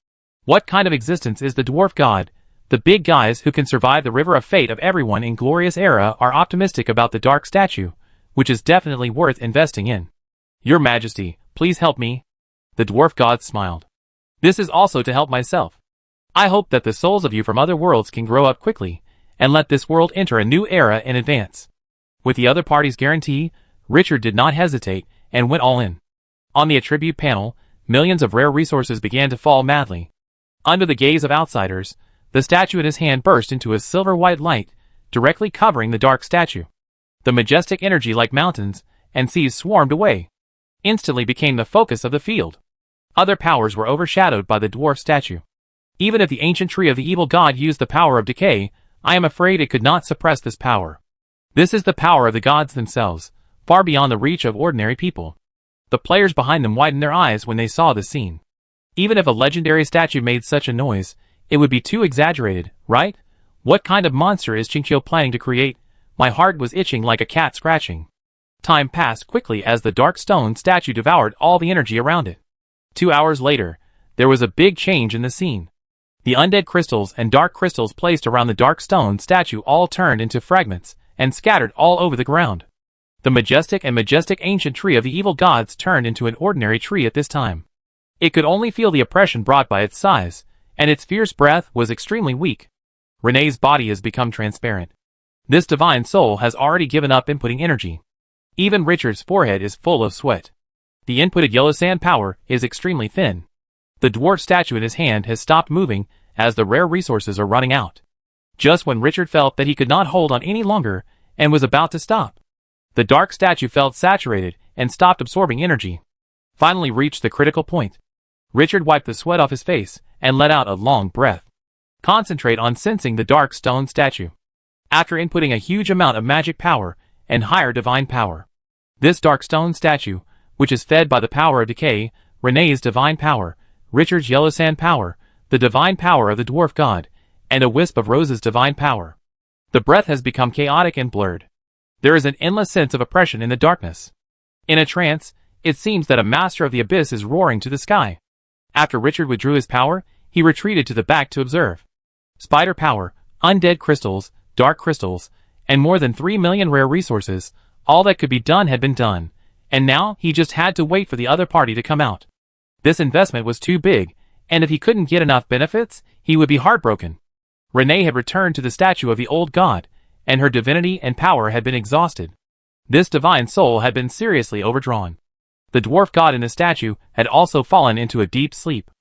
What kind of existence is the dwarf god? The big guys who can survive the river of fate of everyone in Glorious Era are optimistic about the dark statue, which is definitely worth investing in. Your Majesty, please help me. The dwarf god smiled. This is also to help myself. I hope that the souls of you from other worlds can grow up quickly, and let this world enter a new era in advance. With the other party's guarantee, Richard did not hesitate, and went all in. On the attribute panel, millions of rare resources began to fall madly. Under the gaze of outsiders, the statue in his hand burst into a silver-white light, directly covering the dark statue. The majestic energy like mountains and seas swarmed away. Instantly became the focus of the field. Other powers were overshadowed by the dwarf statue. Even if the ancient tree of the evil god used the power of decay, I am afraid it could not suppress this power. This is the power of the gods themselves, far beyond the reach of ordinary people. The players behind them widened their eyes when they saw the scene. Even if a legendary statue made such a noise, it would be too exaggerated, right? What kind of monster is Chinchio planning to create? My heart was itching like a cat scratching. Time passed quickly as the dark stone statue devoured all the energy around it. 2 hours later, there was a big change in the scene. The undead crystals and dark crystals placed around the dark stone statue all turned into fragments and scattered all over the ground. The majestic ancient tree of the evil gods turned into an ordinary tree at this time. It could only feel the oppression brought by its size, and its fierce breath was extremely weak. Renee's body has become transparent. This divine soul has already given up inputting energy. Even Richard's forehead is full of sweat. The inputted yellow sand power is extremely thin. The dwarf statue in his hand has stopped moving as the rare resources are running out. Just when Richard felt that he could not hold on any longer and was about to stop, the dark statue felt saturated and stopped absorbing energy. Finally reached the critical point. Richard wiped the sweat off his face and let out a long breath. Concentrate on sensing the dark stone statue. After inputting a huge amount of magic power and higher divine power, this dark stone statue, which is fed by the power of decay, Renee's divine power, Richard's yellow sand power, the divine power of the dwarf god, and a wisp of Rose's divine power. The breath has become chaotic and blurred. There is an endless sense of oppression in the darkness. In a trance, it seems that a master of the abyss is roaring to the sky. After Richard withdrew his power, he retreated to the back to observe. Spider power, undead crystals, dark crystals, and more than 3 million rare resources, all that could be done had been done, and now he just had to wait for the other party to come out. This investment was too big, and if he couldn't get enough benefits, he would be heartbroken. Renee had returned to the statue of the old god, and her divinity and power had been exhausted. This divine soul had been seriously overdrawn. The dwarf god in the statue had also fallen into a deep sleep.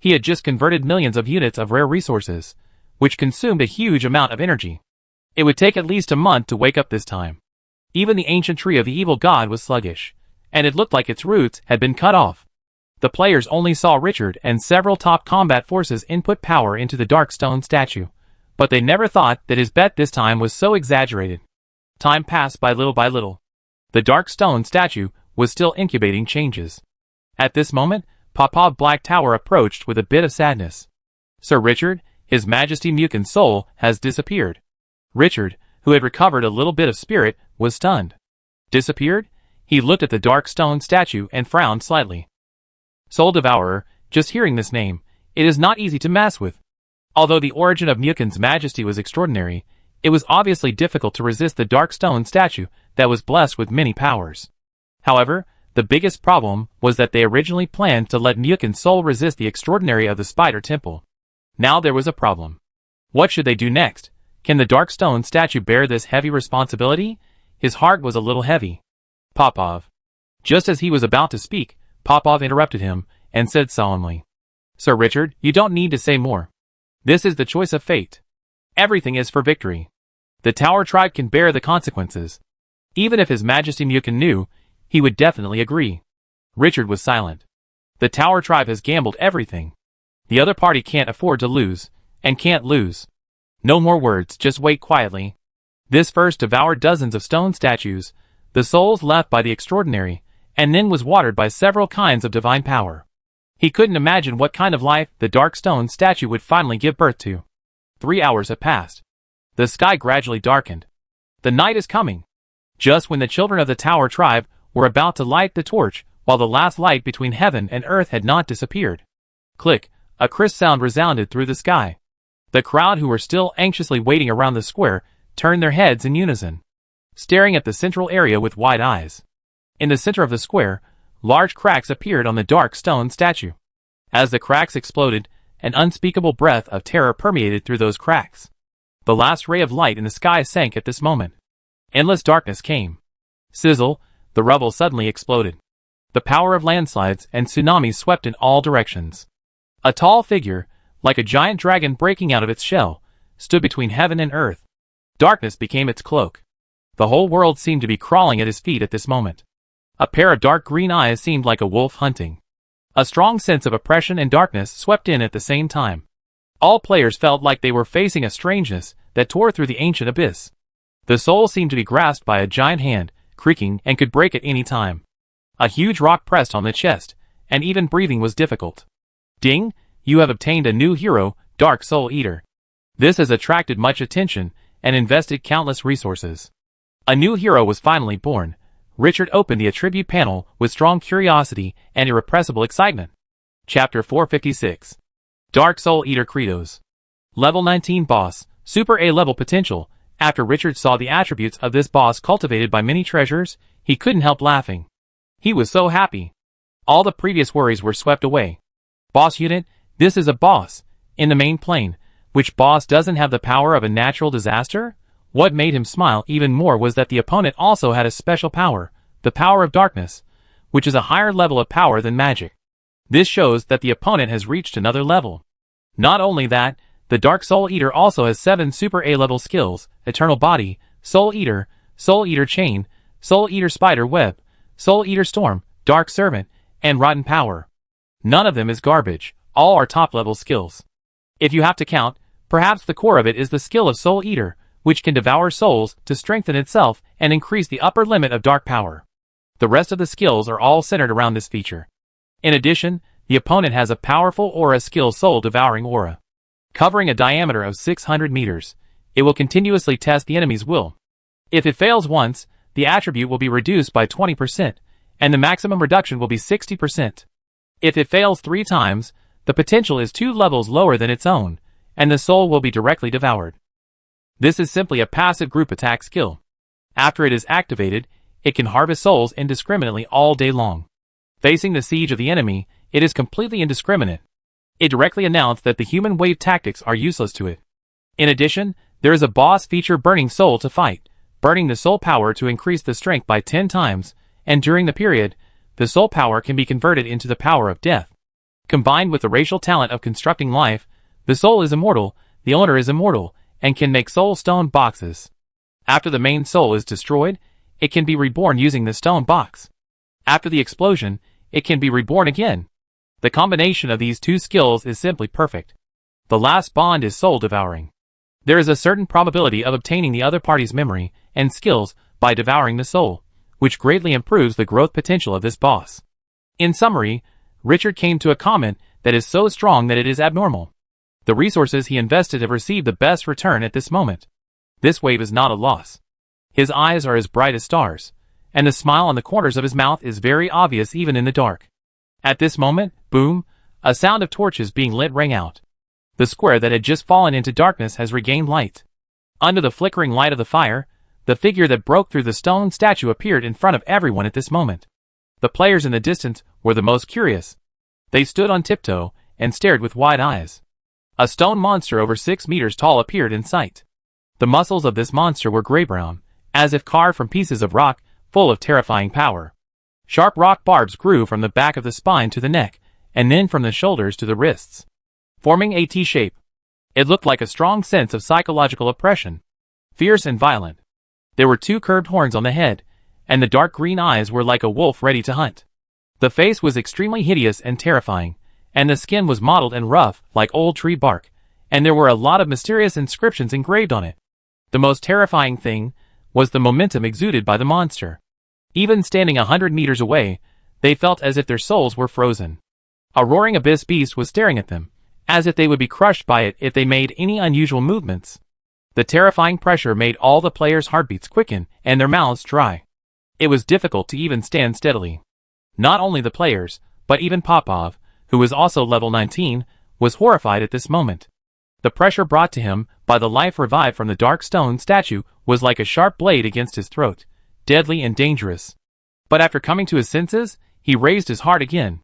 He had just converted millions of units of rare resources, which consumed a huge amount of energy. It would take at least a month to wake up this time. Even the ancient tree of the evil god was sluggish, and it looked like its roots had been cut off. The players only saw Richard and several top combat forces input power into the dark stone statue, but they never thought that his bet this time was so exaggerated. Time passed by little. The dark stone statue was still incubating changes. At this moment, Papa Black Tower approached with a bit of sadness. Sir Richard, His Majesty Mukin's soul has disappeared. Richard, who had recovered a little bit of spirit, was stunned. Disappeared? He looked at the dark stone statue and frowned slightly. Soul Devourer, just hearing this name, it is not easy to mess with. Although the origin of Mukin's majesty was extraordinary, it was obviously difficult to resist the dark stone statue that was blessed with many powers. However, the biggest problem was that they originally planned to let Mukin's soul resist the extraordinary of the Spider Temple. Now there was a problem. What should they do next? Can the dark stone statue bear this heavy responsibility? His heart was a little heavy. Popov. Just as he was about to speak, Popov interrupted him and said solemnly, Sir Richard, you don't need to say more. This is the choice of fate. Everything is for victory. The Tower tribe can bear the consequences. Even if His Majesty Mukin knew, he would definitely agree. Richard was silent. The Tower tribe has gambled everything. The other party can't afford to lose, and can't lose. No more words, just wait quietly. This first devoured dozens of stone statues, the souls left by the extraordinary, and then was watered by several kinds of divine power. He couldn't imagine what kind of life the dark stone statue would finally give birth to. 3 hours have passed. The sky gradually darkened. The night is coming. Just when the children of the Tower tribe were about to light the torch, while the last light between heaven and earth had not disappeared. Click, a crisp sound resounded through the sky. The crowd who were still anxiously waiting around the square turned their heads in unison, staring at the central area with wide eyes. In the center of the square, large cracks appeared on the dark stone statue. As the cracks exploded, an unspeakable breath of terror permeated through those cracks. The last ray of light in the sky sank at this moment. Endless darkness came. Sizzle, the rubble suddenly exploded. The power of landslides and tsunamis swept in all directions. A tall figure, like a giant dragon breaking out of its shell, stood between heaven and earth. Darkness became its cloak. The whole world seemed to be crawling at his feet at this moment. A pair of dark green eyes seemed like a wolf hunting. A strong sense of oppression and darkness swept in at the same time. All players felt like they were facing a strangeness that tore through the ancient abyss. The soul seemed to be grasped by a giant hand, creaking and could break at any time. A huge rock pressed on the chest, and even breathing was difficult. Ding, you have obtained a new hero, Dark Soul Eater. This has attracted much attention and invested countless resources. A new hero was finally born. Richard opened the attribute panel with strong curiosity and irrepressible excitement. Chapter 456. Dark Soul Eater Credos. Level 19 Boss, Super A level potential. After Richard saw the attributes of this boss cultivated by many treasures, he couldn't help laughing. He was so happy. All the previous worries were swept away. Boss unit, this is a boss. In the main plane, which boss doesn't have the power of a natural disaster? What made him smile even more was that the opponent also had a special power, the power of darkness, which is a higher level of power than magic. This shows that the opponent has reached another level. Not only that, the Dark Soul Eater also has 7 super A-level skills: Eternal Body, Soul Eater Chain, Soul Eater Spider Web, Soul Eater Storm, Dark Servant, and Rotten Power. None of them is garbage, all are top-level skills. If you have to count, perhaps the core of it is the skill of Soul Eater, which can devour souls to strengthen itself and increase the upper limit of dark power. The rest of the skills are all centered around this feature. In addition, the opponent has a powerful aura skill, Soul Devouring Aura. Covering a diameter of 600 meters, it will continuously test the enemy's will. If it fails once, the attribute will be reduced by 20%, and the maximum reduction will be 60%. If it fails 3 times, the potential is 2 levels lower than its own, and the soul will be directly devoured. This is simply a passive group attack skill. After it is activated, it can harvest souls indiscriminately all day long. Facing the siege of the enemy, it is completely indiscriminate. It directly announced that the human wave tactics are useless to it. In addition, there is a boss feature, Burning Soul, to fight, burning the soul power to increase the strength by 10 times, and during the period, the soul power can be converted into the power of death. Combined with the racial talent of constructing life, the soul is immortal, the owner is immortal, and can make soul stone boxes. After the main soul is destroyed, it can be reborn using the stone box. After the explosion, it can be reborn again. The combination of these 2 skills is simply perfect. The last bond is soul devouring. There is a certain probability of obtaining the other party's memory and skills by devouring the soul, which greatly improves the growth potential of this boss. In summary, Richard came to a comment that is so strong that it is abnormal. The resources he invested have received the best return at this moment. This wave is not a loss. His eyes are as bright as stars, and the smile on the corners of his mouth is very obvious even in the dark. At this moment, boom, a sound of torches being lit rang out. The square that had just fallen into darkness has regained light. Under the flickering light of the fire, the figure that broke through the stone statue appeared in front of everyone at this moment. The players in the distance were the most curious. They stood on tiptoe and stared with wide eyes. A stone monster over 6 meters tall appeared in sight. The muscles of this monster were gray-brown, as if carved from pieces of rock, full of terrifying power. Sharp rock barbs grew from the back of the spine to the neck, and then from the shoulders to the wrists, forming a T shape. It looked like a strong sense of psychological oppression, fierce and violent. There were 2 curved horns on the head, and the dark green eyes were like a wolf ready to hunt. The face was extremely hideous and terrifying, and the skin was mottled and rough like old tree bark, and there were a lot of mysterious inscriptions engraved on it. The most terrifying thing was the momentum exuded by the monster. Even standing 100 meters away, they felt as if their souls were frozen. A roaring abyss beast was staring at them, as if they would be crushed by it if they made any unusual movements. The terrifying pressure made all the players' heartbeats quicken and their mouths dry. It was difficult to even stand steadily. Not only the players, but even Popov, who was also level 19, was horrified at this moment. The pressure brought to him by the life revived from the dark stone statue was like a sharp blade against his throat, deadly and dangerous. But after coming to his senses, he raised his heart again.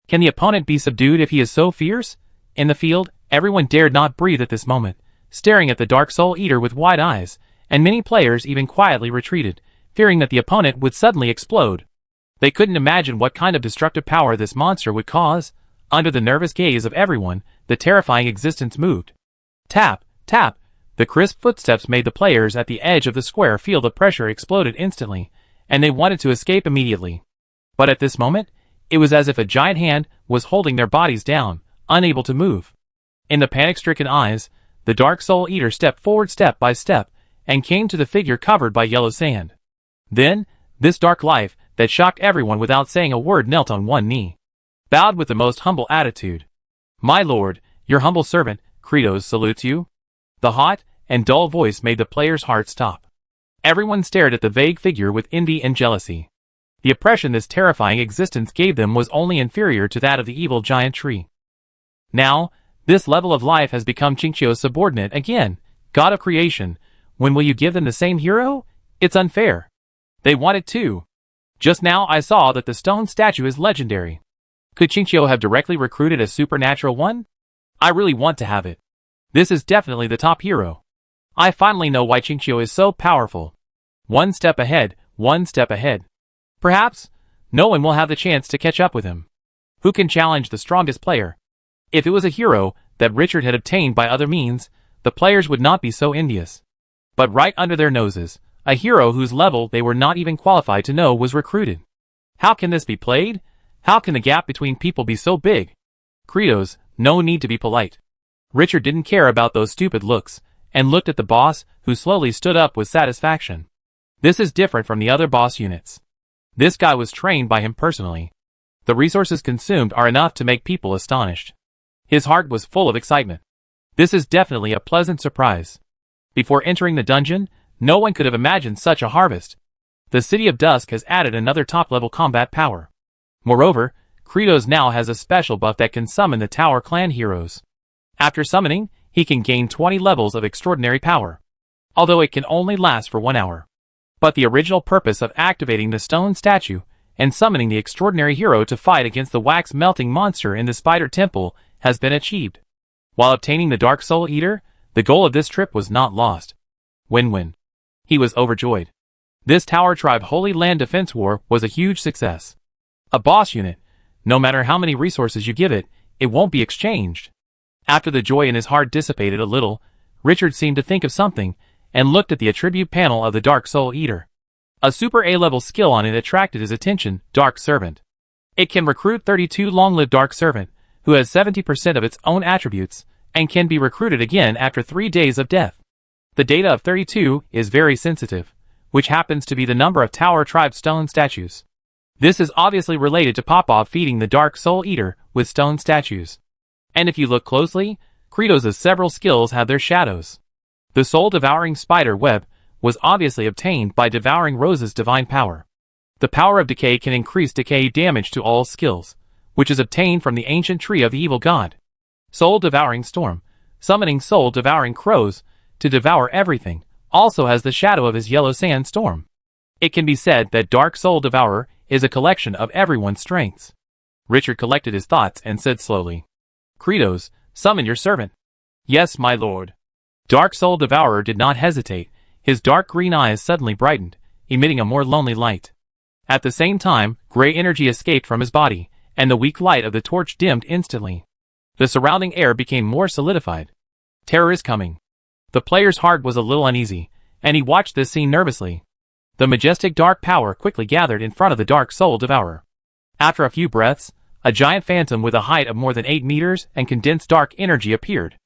Can the opponent be subdued if he is so fierce? In the field, everyone dared not breathe at this moment, staring at the Dark Soul Eater with wide eyes, and many players even quietly retreated, fearing that the opponent would suddenly explode. They couldn't imagine what kind of destructive power this monster would cause. Under the nervous gaze of everyone, the terrifying existence moved. Tap, tap. The crisp footsteps made the players at the edge of the square feel the pressure exploded instantly, and they wanted to escape immediately. But at this moment, it was as if a giant hand was holding their bodies down, unable to move. In the panic-stricken eyes, the Dark Soul Eater stepped forward step by step, and came to the figure covered by yellow sand. Then, this dark life, that shocked everyone without saying a word, knelt on one knee, bowed with the most humble attitude. "My lord, your humble servant, Kratos, salutes you." The hot and dull voice made the players' hearts stop. Everyone stared at the vague figure with envy and jealousy. The oppression this terrifying existence gave them was only inferior to that of the evil giant tree. Now, this level of life has become Chinchio's subordinate again. God of creation, when will you give them the same hero? It's unfair. They want it too. Just now I saw that the stone statue is legendary. Could Chinchio have directly recruited a supernatural one? I really want to have it. This is definitely the top hero. I finally know why Qingqiu is so powerful. One step ahead, one step ahead. Perhaps, no one will have the chance to catch up with him. Who can challenge the strongest player? If it was a hero that Richard had obtained by other means, the players would not be so envious. But right under their noses, a hero whose level they were not even qualified to know was recruited. How can this be played? How can the gap between people be so big? Kratos, no need to be polite. Richard didn't care about those stupid looks, and looked at the boss, who slowly stood up with satisfaction. This is different from the other boss units. This guy was trained by him personally. The resources consumed are enough to make people astonished. His heart was full of excitement. This is definitely a pleasant surprise. Before entering the dungeon, no one could have imagined such a harvest. The City of Dusk has added another top-level combat power. Moreover, Kratos now has a special buff that can summon the Tower Clan heroes. After summoning, he can gain 20 levels of extraordinary power, although it can only last for 1 hour. But the original purpose of activating the stone statue and summoning the extraordinary hero to fight against the wax-melting monster in the Spider Temple has been achieved. While obtaining the Dark Soul Eater, the goal of this trip was not lost. Win-win. He was overjoyed. This Tower Tribe Holy Land Defense War was a huge success. A boss unit, no matter how many resources you give it, it won't be exchanged. After the joy in his heart dissipated a little, Richard seemed to think of something, and looked at the attribute panel of the Dark Soul Eater. A super A-level skill on it attracted his attention, Dark Servant. It can recruit 32 long-lived Dark Servant, who has 70% of its own attributes, and can be recruited again after 3 days of death. The data of 32 is very sensitive, which happens to be the number of Tower Tribe stone statues. This is obviously related to Popov feeding the Dark Soul Eater with stone statues. And if you look closely, Kratos' several skills have their shadows. The soul-devouring spider web was obviously obtained by devouring Rose's divine power. The power of decay can increase decay damage to all skills, which is obtained from the ancient tree of the evil god. Soul-devouring storm, summoning soul-devouring crows to devour everything, also has the shadow of his yellow sand storm. It can be said that Dark Soul Devourer is a collection of everyone's strengths. Richard collected his thoughts and said slowly, Kratos, summon your servant. Yes, my lord. Dark Soul Devourer did not hesitate. His dark green eyes suddenly brightened, emitting a more lonely light. At the same time, gray energy escaped from his body, and the weak light of the torch dimmed instantly. The surrounding air became more solidified. Terror is coming. The player's heart was a little uneasy, and he watched this scene nervously. The majestic dark power quickly gathered in front of the Dark Soul Devourer. After a few breaths, a giant phantom with a height of more than 8 meters and condensed dark energy appeared.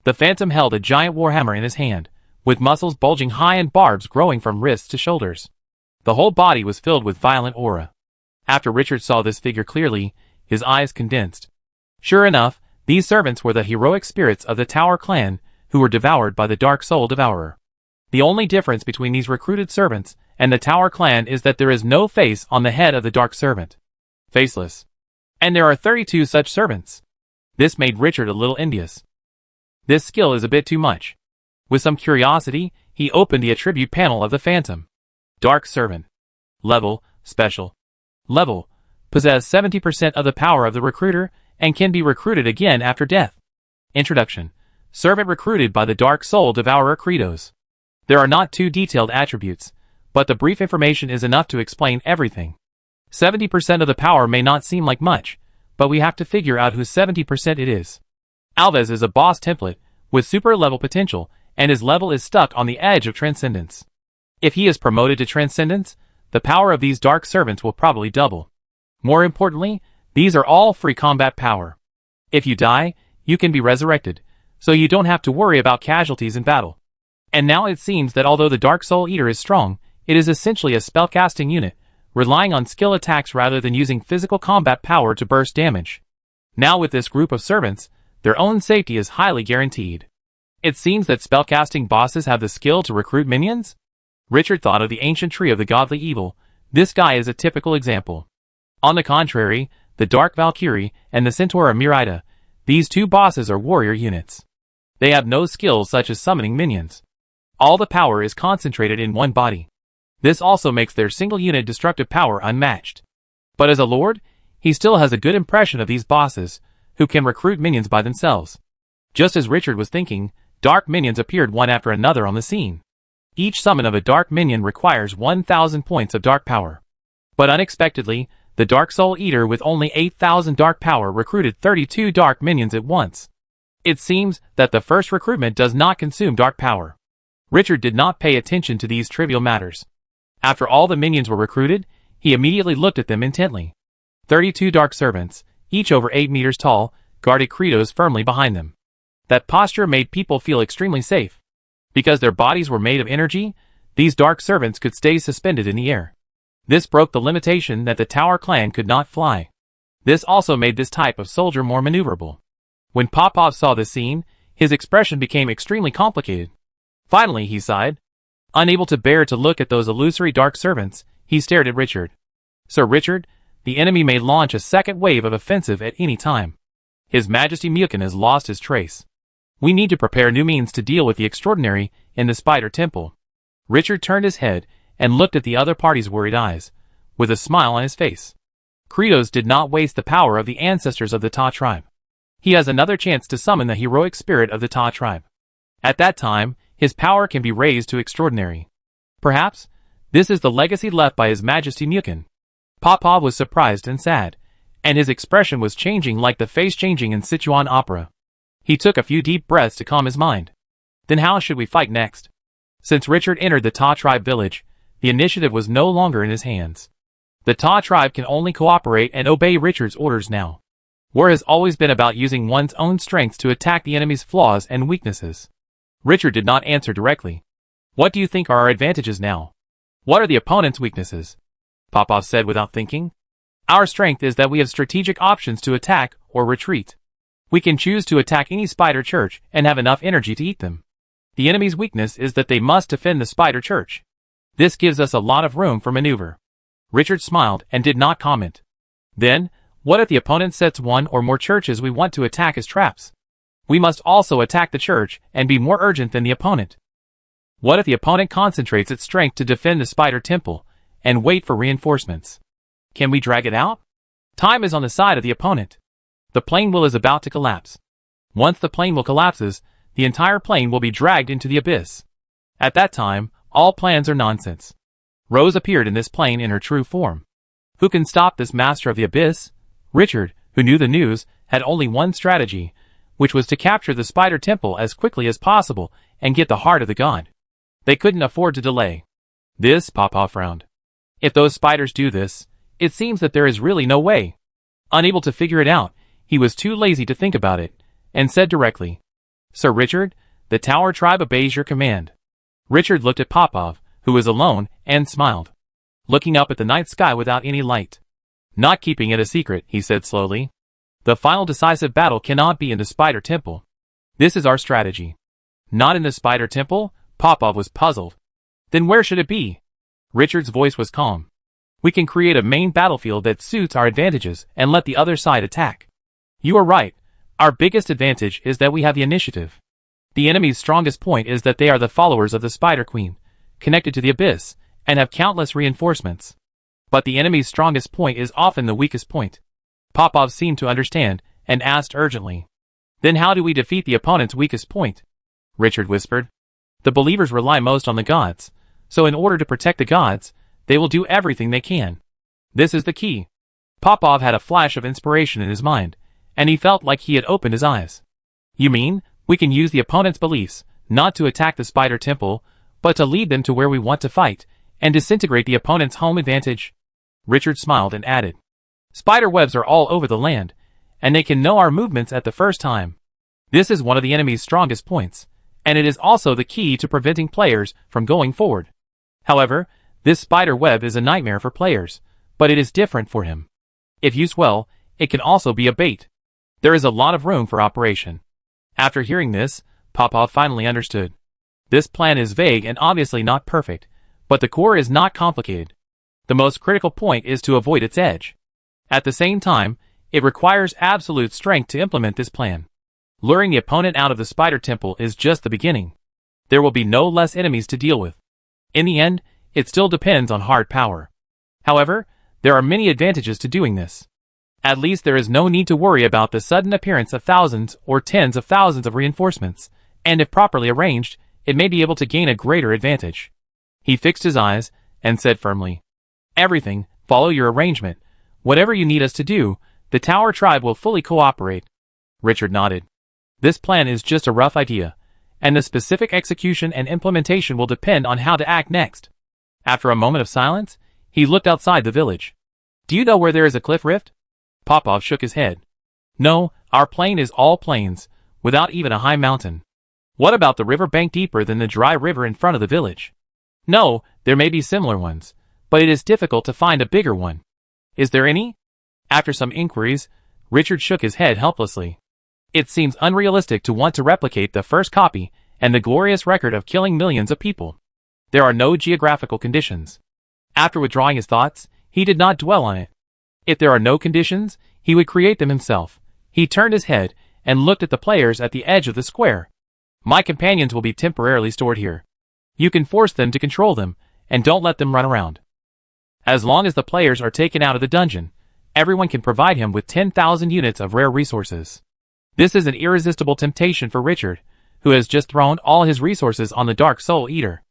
The phantom held a giant warhammer in his hand, with muscles bulging high and barbs growing from wrists to shoulders. The whole body was filled with violent aura. After Richard saw this figure clearly, his eyes condensed. Sure enough, these servants were the heroic spirits of the Tower Clan, who were devoured by the Dark Soul Devourer. The only difference between these recruited servants and the Tower Clan is that there is no face on the head of the Dark Servant. Faceless. And there are 32 such servants. This made Richard a little envious. This skill is a bit too much. With some curiosity, he opened the attribute panel of the Phantom. Dark Servant. Level, Special. Level, possess 70% of the power of the recruiter, and can be recruited again after death. Introduction. Servant recruited by the Dark Soul Devourer Kratos. There are not too detailed attributes, but the brief information is enough to explain everything. 70% of the power may not seem like much, but we have to figure out whose 70% it is. Alves is a boss template, with super level potential, and his level is stuck on the edge of Transcendence. If he is promoted to Transcendence, the power of these Dark Servants will probably double. More importantly, these are all free combat power. If you die, you can be resurrected, so you don't have to worry about casualties in battle. And now it seems that although the Dark Soul Eater is strong, it is essentially a spellcasting unit, relying on skill attacks rather than using physical combat power to burst damage. Now with this group of servants, their own safety is highly guaranteed. It seems that spellcasting bosses have the skill to recruit minions? Richard thought of the ancient tree of the godly evil. This guy is a typical example. On the contrary, the Dark Valkyrie and the Centaur Mirida, these two bosses are warrior units. They have no skills such as summoning minions. All the power is concentrated in one body. This also makes their single unit destructive power unmatched. But as a lord, he still has a good impression of these bosses, who can recruit minions by themselves. Just as Richard was thinking, Dark minions appeared one after another on the scene. Each summon of a dark minion requires 1,000 points of dark power. But unexpectedly, the Dark Soul Eater with only 8,000 dark power recruited 32 dark minions at once. It seems that the first recruitment does not consume dark power. Richard did not pay attention to these trivial matters. After all the minions were recruited, he immediately looked at them intently. 32 dark servants, each over 8 meters tall, guarded Kratos firmly behind them. That posture made people feel extremely safe. Because their bodies were made of energy, these dark servants could stay suspended in the air. This broke the limitation that the Tower clan could not fly. This also made this type of soldier more maneuverable. When Popov saw this scene, his expression became extremely complicated. Finally, he sighed. Unable to bear to look at those illusory dark servants, he stared at Richard. Sir Richard, the enemy may launch a second wave of offensive at any time. His Majesty Mukin has lost his trace. We need to prepare new means to deal with the extraordinary in the Spider Temple. Richard turned his head and looked at the other party's worried eyes, with a smile on his face. Kratos did not waste the power of the ancestors of the Ta tribe. He has another chance to summon the heroic spirit of the Ta tribe. At that time, his power can be raised to extraordinary. Perhaps, this is the legacy left by His Majesty Mukin. Popov was surprised and sad, and his expression was changing like the face changing in Sichuan opera. He took a few deep breaths to calm his mind. Then how should we fight next? Since Richard entered the Ta tribe village, the initiative was no longer in his hands. The Ta tribe can only cooperate and obey Richard's orders now. War has always been about using one's own strengths to attack the enemy's flaws and weaknesses. Richard did not answer directly. What do you think are our advantages now? What are the opponent's weaknesses? Popov said without thinking. Our strength is that we have strategic options to attack or retreat. We can choose to attack any spider church and have enough energy to eat them. The enemy's weakness is that they must defend the spider church. This gives us a lot of room for maneuver. Richard smiled and did not comment. Then, what if the opponent sets one or more churches we want to attack as traps? We must also attack the church and be more urgent than the opponent. What if the opponent concentrates its strength to defend the spider temple and wait for reinforcements? Can we drag it out? Time is on the side of the opponent. The plane wheel is about to collapse. Once the plane wheel collapses, the entire plane will be dragged into the abyss. At that time, all plans are nonsense. Rose appeared in this plane in her true form. Who can stop this master of the abyss? Richard, who knew the news, had only one strategy, which was to capture the spider temple as quickly as possible and get the heart of the god. They couldn't afford to delay. This, Popov frowned. If those spiders do this, it seems that there is really no way. Unable to figure it out, he was too lazy to think about it, and said directly, Sir Richard, the Tower tribe obeys your command. Richard looked at Popov, who was alone, and smiled, looking up at the night sky without any light. Not keeping it a secret, he said slowly. The final decisive battle cannot be in the Spider Temple. This is our strategy. Not in the Spider Temple? Popov was puzzled. Then where should it be? Richard's voice was calm. We can create a main battlefield that suits our advantages and let the other side attack. You are right. Our biggest advantage is that we have the initiative. The enemy's strongest point is that they are the followers of the Spider Queen, connected to the abyss, and have countless reinforcements. But the enemy's strongest point is often the weakest point. Popov seemed to understand, and asked urgently. Then how do we defeat the opponent's weakest point? Richard whispered. The believers rely most on the gods, so in order to protect the gods, they will do everything they can. This is the key. Popov had a flash of inspiration in his mind, and he felt like he had opened his eyes. You mean, we can use the opponent's beliefs, not to attack the Spider Temple, but to lead them to where we want to fight, and disintegrate the opponent's home advantage? Richard smiled and added, Spider webs are all over the land, and they can know our movements at the first time. This is one of the enemy's strongest points, and it is also the key to preventing players from going forward. However, this spider web is a nightmare for players, but it is different for him. If used well, it can also be a bait. There is a lot of room for operation. After hearing this, Popov finally understood. This plan is vague and obviously not perfect, but the core is not complicated. The most critical point is to avoid its edge. At the same time, it requires absolute strength to implement this plan. Luring the opponent out of the Spider Temple is just the beginning. There will be no less enemies to deal with. In the end, it still depends on hard power. However, there are many advantages to doing this. At least there is no need to worry about the sudden appearance of thousands or tens of thousands of reinforcements, and if properly arranged, it may be able to gain a greater advantage. He fixed his eyes, and said firmly, "Everything, follow your arrangement. Whatever you need us to do, the Tower Tribe will fully cooperate." Richard nodded. "This plan is just a rough idea, and the specific execution and implementation will depend on how to act next." After a moment of silence, he looked outside the village. "Do you know where there is a cliff rift?" Popov shook his head. "No, our plain is all plains, without even a high mountain." "What about the river bank deeper than the dry river in front of the village?" "No, there may be similar ones, but it is difficult to find a bigger one." "Is there any?" After some inquiries, Richard shook his head helplessly. "It seems unrealistic to want to replicate the first copy and the glorious record of killing millions of people. There are no geographical conditions." After withdrawing his thoughts, he did not dwell on it. If there are no conditions, he would create them himself. He turned his head and looked at the players at the edge of the square. "My companions will be temporarily stored here. You can force them to control them, and don't let them run around. As long as the players are taken out of the dungeon, everyone can provide him with 10,000 units of rare resources." This is an irresistible temptation for Richard, who has just thrown all his resources on the Dark Soul Eater.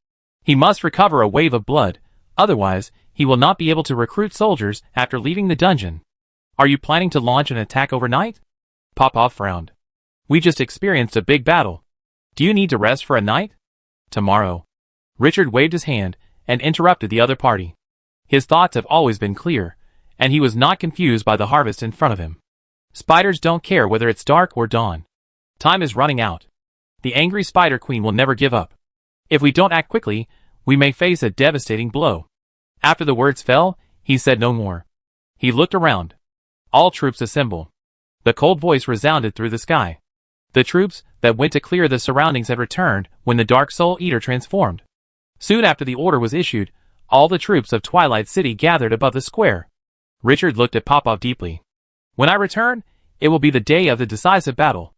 He must recover a wave of blood, otherwise he will not be able to recruit soldiers after leaving the dungeon. "Are you planning to launch an attack overnight?" Popov frowned. "We just experienced a big battle. Do you need to rest for a night?" "Tomorrow." Richard waved his hand and interrupted the other party. His thoughts have always been clear, and he was not confused by the harvest in front of him. Spiders don't care whether it's dark or dawn. Time is running out. The angry Spider Queen will never give up. If we don't act quickly, we may face a devastating blow. After the words fell, he said no more. He looked around. "All troops assemble." The cold voice resounded through the sky. The troops that went to clear the surroundings had returned when the Dark Soul Eater transformed. Soon after the order was issued, all the troops of Twilight City gathered above the square. Richard looked at Popov deeply. "When I return, it will be the day of the decisive battle."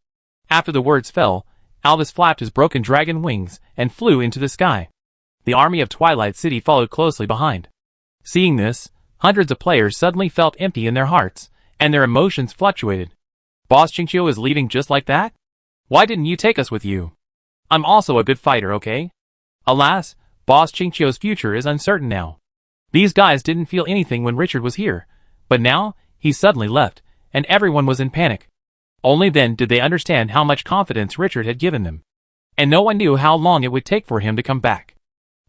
After the words fell, Albus flapped his broken dragon wings and flew into the sky. The army of Twilight City followed closely behind. Seeing this, hundreds of players suddenly felt empty in their hearts, and their emotions fluctuated. "Boss Chinchio is leaving just like that? Why didn't you take us with you? I'm also a good fighter, okay?" Alas, Boss Chinchio's future is uncertain now. These guys didn't feel anything when Richard was here, but now, he suddenly left, and everyone was in panic. Only then did they understand how much confidence Richard had given them. And no one knew how long it would take for him to come back.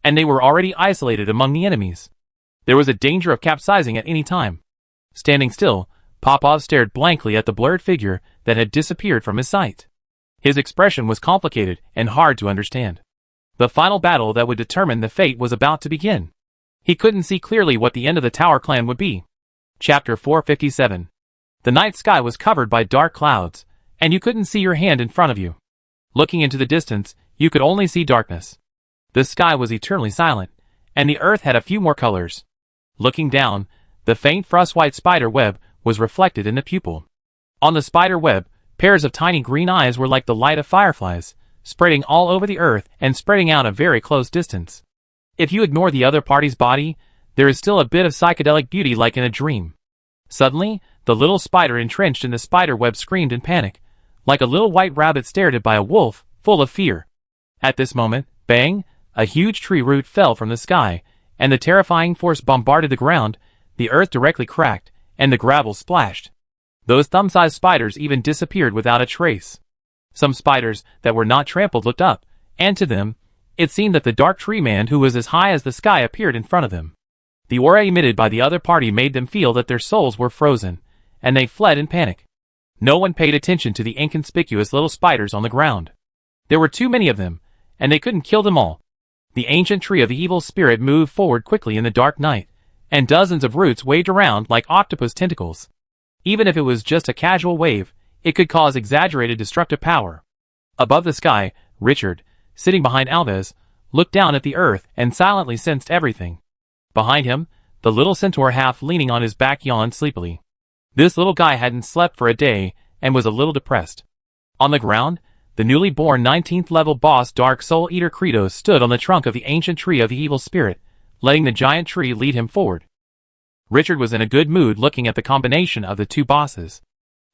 And they were already isolated among the enemies. There was a danger of capsizing at any time. Standing still, Popov stared blankly at the blurred figure that had disappeared from his sight. His expression was complicated and hard to understand. The final battle that would determine the fate was about to begin. He couldn't see clearly what the end of the Tower clan would be. Chapter 457. The night sky was covered by dark clouds, and you couldn't see your hand in front of you. Looking into the distance, you could only see darkness. The sky was eternally silent, and the earth had a few more colors. Looking down, the faint frost-white spider web was reflected in the pupil. On the spider web, pairs of tiny green eyes were like the light of fireflies, spreading all over the earth and spreading out a very close distance. If you ignore the other party's body, there is still a bit of psychedelic beauty like in a dream. Suddenly, the little spider entrenched in the spider web screamed in panic, like a little white rabbit stared at by a wolf, full of fear. At this moment, bang, a huge tree root fell from the sky, and the terrifying force bombarded the ground. The earth directly cracked, and the gravel splashed. Those thumb-sized spiders even disappeared without a trace. Some spiders that were not trampled looked up, and to them, it seemed that the dark tree man who was as high as the sky appeared in front of them. The aura emitted by the other party made them feel that their souls were frozen, and they fled in panic. No one paid attention to the inconspicuous little spiders on the ground. There were too many of them, and they couldn't kill them all. The ancient tree of the evil spirit moved forward quickly in the dark night, and dozens of roots waved around like octopus tentacles. Even if it was just a casual wave, it could cause exaggerated destructive power. Above the sky, Richard, sitting behind Alves, looked down at the earth and silently sensed everything. Behind him, the little centaur half leaning on his back yawned sleepily. This little guy hadn't slept for a day and was a little depressed. On the ground, the newly born 19th level boss Dark Soul Eater Credo stood on the trunk of the ancient tree of the evil spirit, letting the giant tree lead him forward. Richard was in a good mood looking at the combination of the two bosses.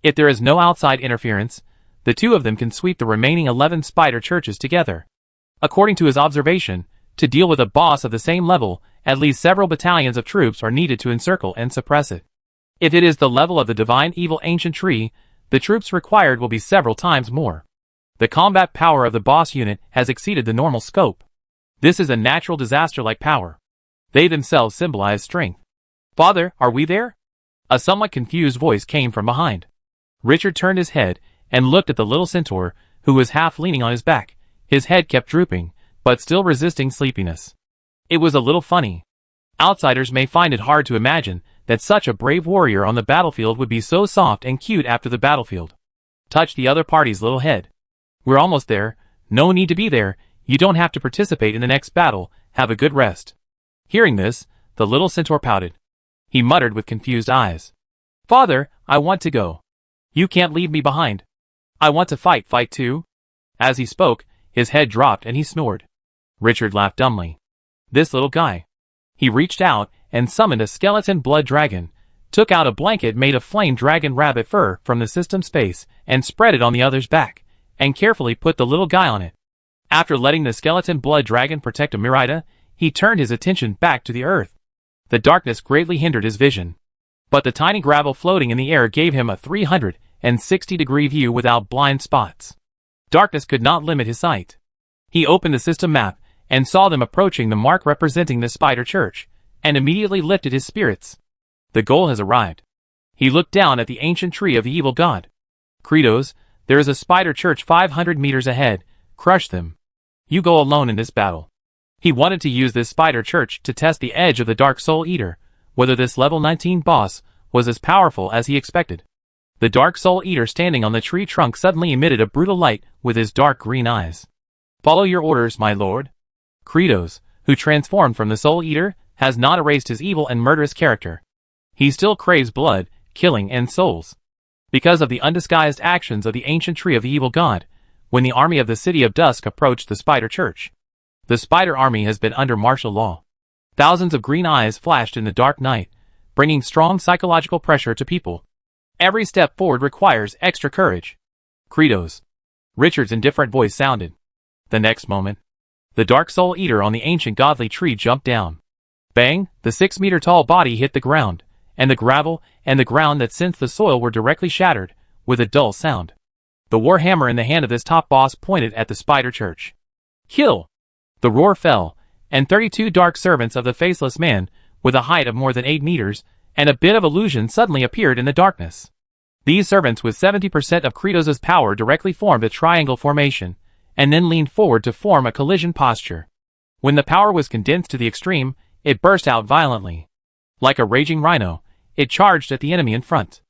If there is no outside interference, The two of them can sweep the remaining 11 spider churches together. According to his observation, to deal with a boss of the same level, at least several battalions of troops are needed to encircle and suppress it. If it is the level of the divine evil ancient tree, the troops required will be several times more. The combat power of the boss unit has exceeded the normal scope. This is a natural disaster-like power. They themselves symbolize strength. "Father, are we there?" A somewhat confused voice came from behind. Richard turned his head and looked at the little centaur, who was half leaning on his back. His head kept drooping, but still resisting sleepiness. It was a little funny. Outsiders may find it hard to imagine that such a brave warrior on the battlefield would be so soft and cute after the battlefield. Touch the other party's little head. "We're almost there. No need to be there. You don't have to participate in the next battle. Have a good rest." Hearing this, the little centaur pouted. He muttered with confused eyes. "Father, I want to go. You can't leave me behind. I want to fight too." As he spoke, his head dropped and he snored. Richard laughed dumbly. This little guy. He reached out and summoned a skeleton blood dragon, took out a blanket made of flame dragon rabbit fur from the system space and spread it on the other's back, and carefully put the little guy on it. After letting the skeleton blood dragon protect Amirida, he turned his attention back to the earth. The darkness greatly hindered his vision, but the tiny gravel floating in the air gave him a 360-degree view without blind spots. Darkness could not limit his sight. He opened the system map and saw them approaching the mark representing the spider church, and immediately lifted his spirits. The goal has arrived. He looked down at the ancient tree of the evil god. "Kratos, there is a spider church 500 meters ahead. Crush them. You go alone in this battle." He wanted to use this spider church to test the edge of the Dark Soul Eater, whether this level 19 boss was as powerful as he expected. The Dark Soul Eater standing on the tree trunk suddenly emitted a brutal light with his dark green eyes. "Follow your orders, my lord." Kratos, who transformed from the Soul Eater, has not erased his evil and murderous character. He still craves blood, killing, and souls. Because of the undisguised actions of the ancient tree of the evil god, when the army of the City of Dusk approached the Spider Church, the Spider Army has been under martial law. Thousands of green eyes flashed in the dark night, bringing strong psychological pressure to people. Every step forward requires extra courage. "Kratos." Richard's indifferent voice sounded. The next moment, the Dark Soul Eater on the ancient godly tree jumped down. Bang! The 6-meter-tall body hit the ground, and the gravel and the ground that sensed the soil were directly shattered, with a dull sound. The war hammer in the hand of this top boss pointed at the Spider Church. "Kill!" The roar fell, and 32 dark servants of the Faceless Man, with a height of more than 8 meters, and a bit of illusion suddenly appeared in the darkness. These servants with 70% of Kratos' power directly formed a triangle formation, and then leaned forward to form a collision posture. When the power was condensed to the extreme, it burst out violently. Like a raging rhino, it charged at the enemy in front.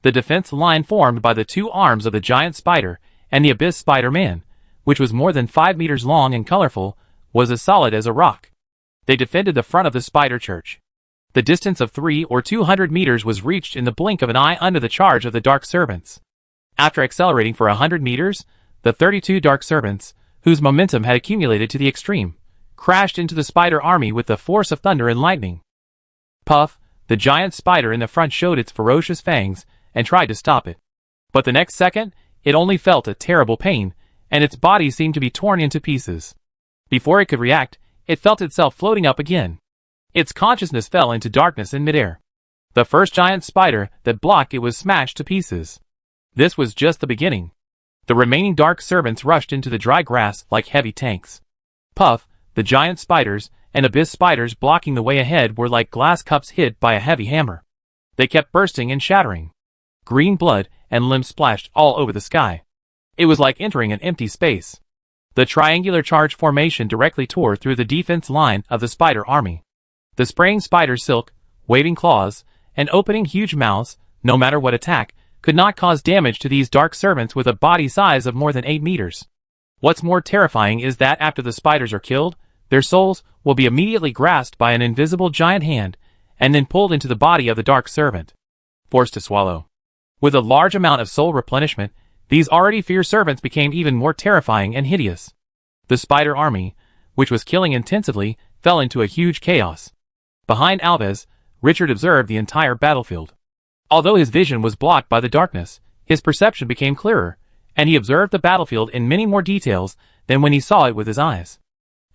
The defense line formed by the two arms of the giant spider and the abyss Spider-Man, which was more than 5 meters long and colorful, was as solid as a rock. They defended the front of the Spider Church. The distance of 300 or 200 meters was reached in the blink of an eye under the charge of the Dark Servants. After accelerating for 100 meters, the 32 Dark Servants, whose momentum had accumulated to the extreme, crashed into the spider army with the force of thunder and lightning. Puff, the giant spider in the front showed its ferocious fangs and tried to stop it. But the next second, it only felt a terrible pain, and its body seemed to be torn into pieces. Before it could react, it felt itself floating up again. Its consciousness fell into darkness in midair. The first giant spider that blocked it was smashed to pieces. This was just the beginning. The remaining dark servants rushed into the dry grass like heavy tanks. Puff, the giant spiders, and abyss spiders blocking the way ahead were like glass cups hit by a heavy hammer. They kept bursting and shattering. Green blood and limbs splashed all over the sky. It was like entering an empty space. The triangular charge formation directly tore through the defense line of the spider army. The spraying spider silk, waving claws, and opening huge mouths, no matter what attack, could not cause damage to these dark servants with a body size of more than 8 meters. What's more terrifying is that after the spiders are killed, their souls will be immediately grasped by an invisible giant hand, and then pulled into the body of the dark servant, forced to swallow. With a large amount of soul replenishment, these already fierce servants became even more terrifying and hideous. The spider army, which was killing intensively, fell into a huge chaos. Behind Alves, Richard observed the entire battlefield. Although his vision was blocked by the darkness, his perception became clearer, and he observed the battlefield in many more details than when he saw it with his eyes.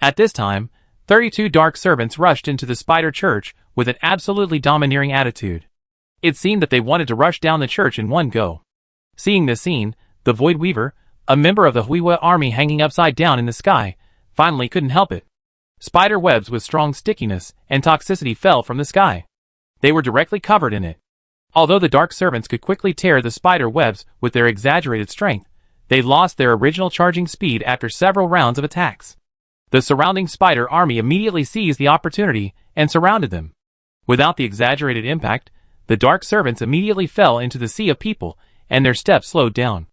At this time, 32 dark servants rushed into the spider church with an absolutely domineering attitude. It seemed that they wanted to rush down the church in one go. Seeing this scene, the Void Weaver, a member of the Huiwa army hanging upside down in the sky, finally couldn't help it. Spider webs with strong stickiness and toxicity fell from the sky. They were directly covered in it. Although the dark servants could quickly tear the spider webs with their exaggerated strength, they lost their original charging speed after several rounds of attacks. The surrounding spider army immediately seized the opportunity and surrounded them. Without the exaggerated impact, the dark servants immediately fell into the sea of people, and their steps slowed down.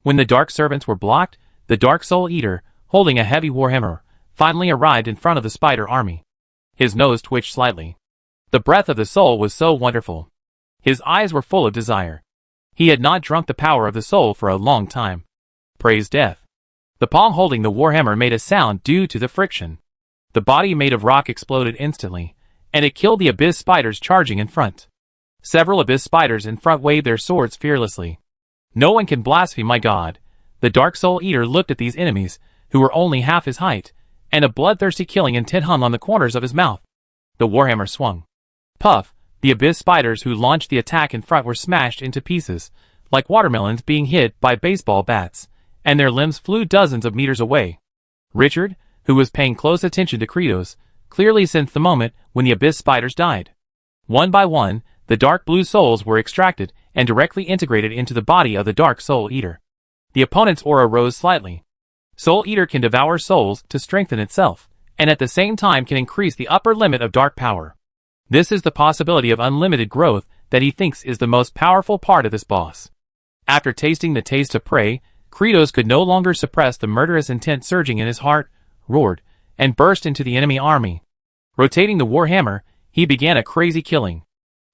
When the dark servants were blocked, the Dark Soul Eater, holding a heavy warhammer, finally arrived in front of the spider army. His nose twitched slightly. The breath of the soul was so wonderful. His eyes were full of desire. He had not drunk the power of the soul for a long time. Praise death. The palm holding the warhammer made a sound due to the friction. The body made of rock exploded instantly, and it killed the abyss spiders charging in front. Several abyss spiders in front waved their swords fearlessly. No one can blaspheme my god. The Dark Soul Eater looked at these enemies, who were only half his height, and a bloodthirsty killing intent hung on the corners of his mouth. The warhammer swung. Puff, the abyss spiders who launched the attack in front were smashed into pieces, like watermelons being hit by baseball bats, and their limbs flew dozens of meters away. Richard, who was paying close attention to Kratos, clearly sensed the moment when the abyss spiders died. One by one, the dark blue souls were extracted and directly integrated into the body of the Dark Soul Eater. The opponent's aura rose slightly. Soul Eater can devour souls to strengthen itself, and at the same time can increase the upper limit of dark power. This is the possibility of unlimited growth that he thinks is the most powerful part of this boss. After tasting the taste of prey, Kratos could no longer suppress the murderous intent surging in his heart, roared, and burst into the enemy army. Rotating the warhammer, he began a crazy killing.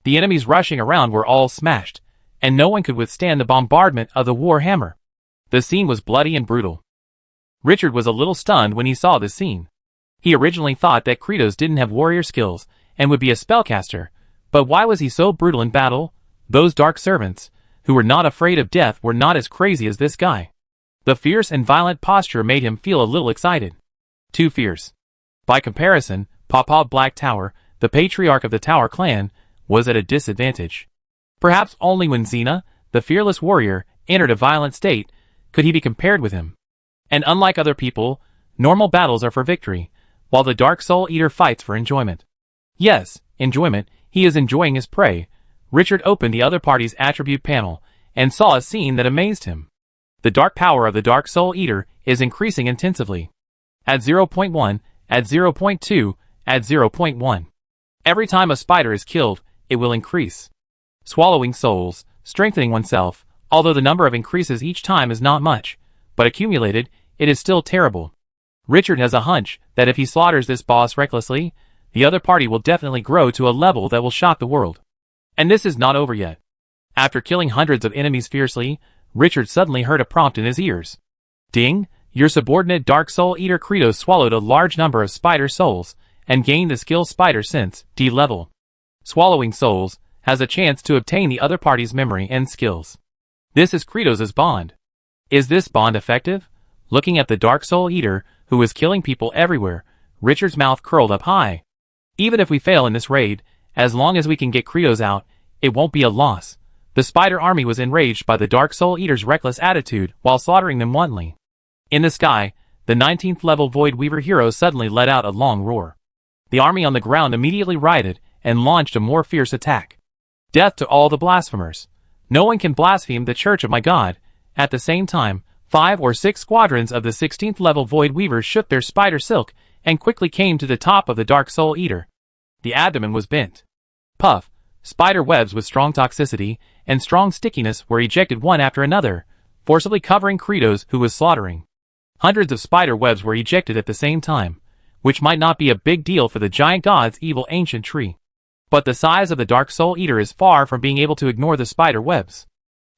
The enemies rushing around were all smashed, and no one could withstand the bombardment of the warhammer. The scene was bloody and brutal. Richard was a little stunned when he saw this scene. He originally thought that Kratos didn't have warrior skills and would be a spellcaster, but why was he so brutal in battle? Those dark servants, who were not afraid of death, were not as crazy as this guy. The fierce and violent posture made him feel a little excited. Too fierce. By comparison, Papa Black Tower, the patriarch of the Tower clan, was at a disadvantage. Perhaps only when Xena, the fearless warrior, entered a violent state, could he be compared with him. And unlike other people, normal battles are for victory, while the Dark Soul Eater fights for enjoyment. Yes, enjoyment, he is enjoying his prey. Richard opened the other party's attribute panel, and saw a scene that amazed him. The dark power of the Dark Soul Eater is increasing intensively. At 0.1, at 0.2, at 0.1. Every time a spider is killed, it will increase. Swallowing souls, strengthening oneself, although the number of increases each time is not much, but accumulated, it is still terrible. Richard has a hunch that if he slaughters this boss recklessly, the other party will definitely grow to a level that will shock the world. And this is not over yet. After killing hundreds of enemies fiercely, Richard suddenly heard a prompt in his ears. Ding, your subordinate Dark Soul Eater Kratos swallowed a large number of spider souls, and gained the skill Spider Sense, D level. Swallowing souls has a chance to obtain the other party's memory and skills. This is Kratos' bond. Is this bond effective? Looking at the Dark Soul Eater, who is killing people everywhere, Richard's mouth curled up high. Even if we fail in this raid, as long as we can get Kratos out, it won't be a loss. The spider army was enraged by the Dark Soul Eater's reckless attitude while slaughtering them wantonly. In the sky, the 19th level Void Weaver hero suddenly let out a long roar. The army on the ground immediately rioted and launched a more fierce attack. Death to all the blasphemers. No one can blaspheme the church of my god. At the same time, 5 or 6 squadrons of the 16th level Void Weavers shook their spider silk and quickly came to the top of the Dark Soul Eater. The abdomen was bent. Puff, spider webs with strong toxicity and strong stickiness were ejected one after another, forcibly covering Kratos, who was slaughtering. Hundreds of spider webs were ejected at the same time, which might not be a big deal for the giant god's evil ancient tree. But the size of the Dark Soul Eater is far from being able to ignore the spider webs.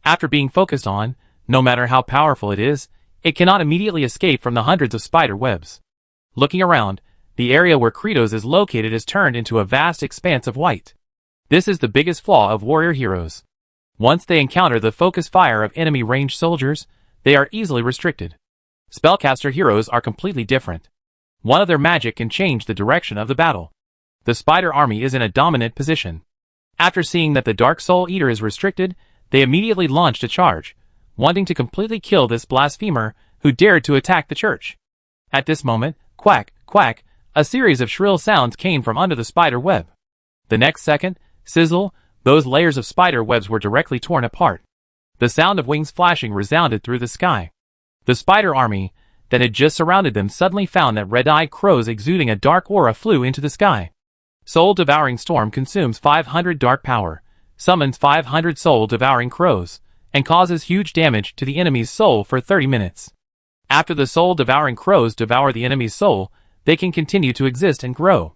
After being focused on, no matter how powerful it is, it cannot immediately escape from the hundreds of spider webs. Looking around, the area where Kratos is located is turned into a vast expanse of white. This is the biggest flaw of warrior heroes. Once they encounter the focus fire of enemy ranged soldiers, they are easily restricted. Spellcaster heroes are completely different. One of their magic can change the direction of the battle. The spider army is in a dominant position. After seeing that the Dark Soul Eater is restricted, they immediately launched a charge, wanting to completely kill this blasphemer who dared to attack the church. At this moment, quack, quack, a series of shrill sounds came from under the spider web. The next second, sizzle, those layers of spider webs were directly torn apart. The sound of wings flashing resounded through the sky. The spider army that had just surrounded them suddenly found that red-eyed crows exuding a dark aura flew into the sky. Soul-devouring storm consumes 500 dark power, summons 500 soul-devouring crows, and causes huge damage to the enemy's soul for 30 minutes. After the soul-devouring crows devour the enemy's soul, they can continue to exist and grow.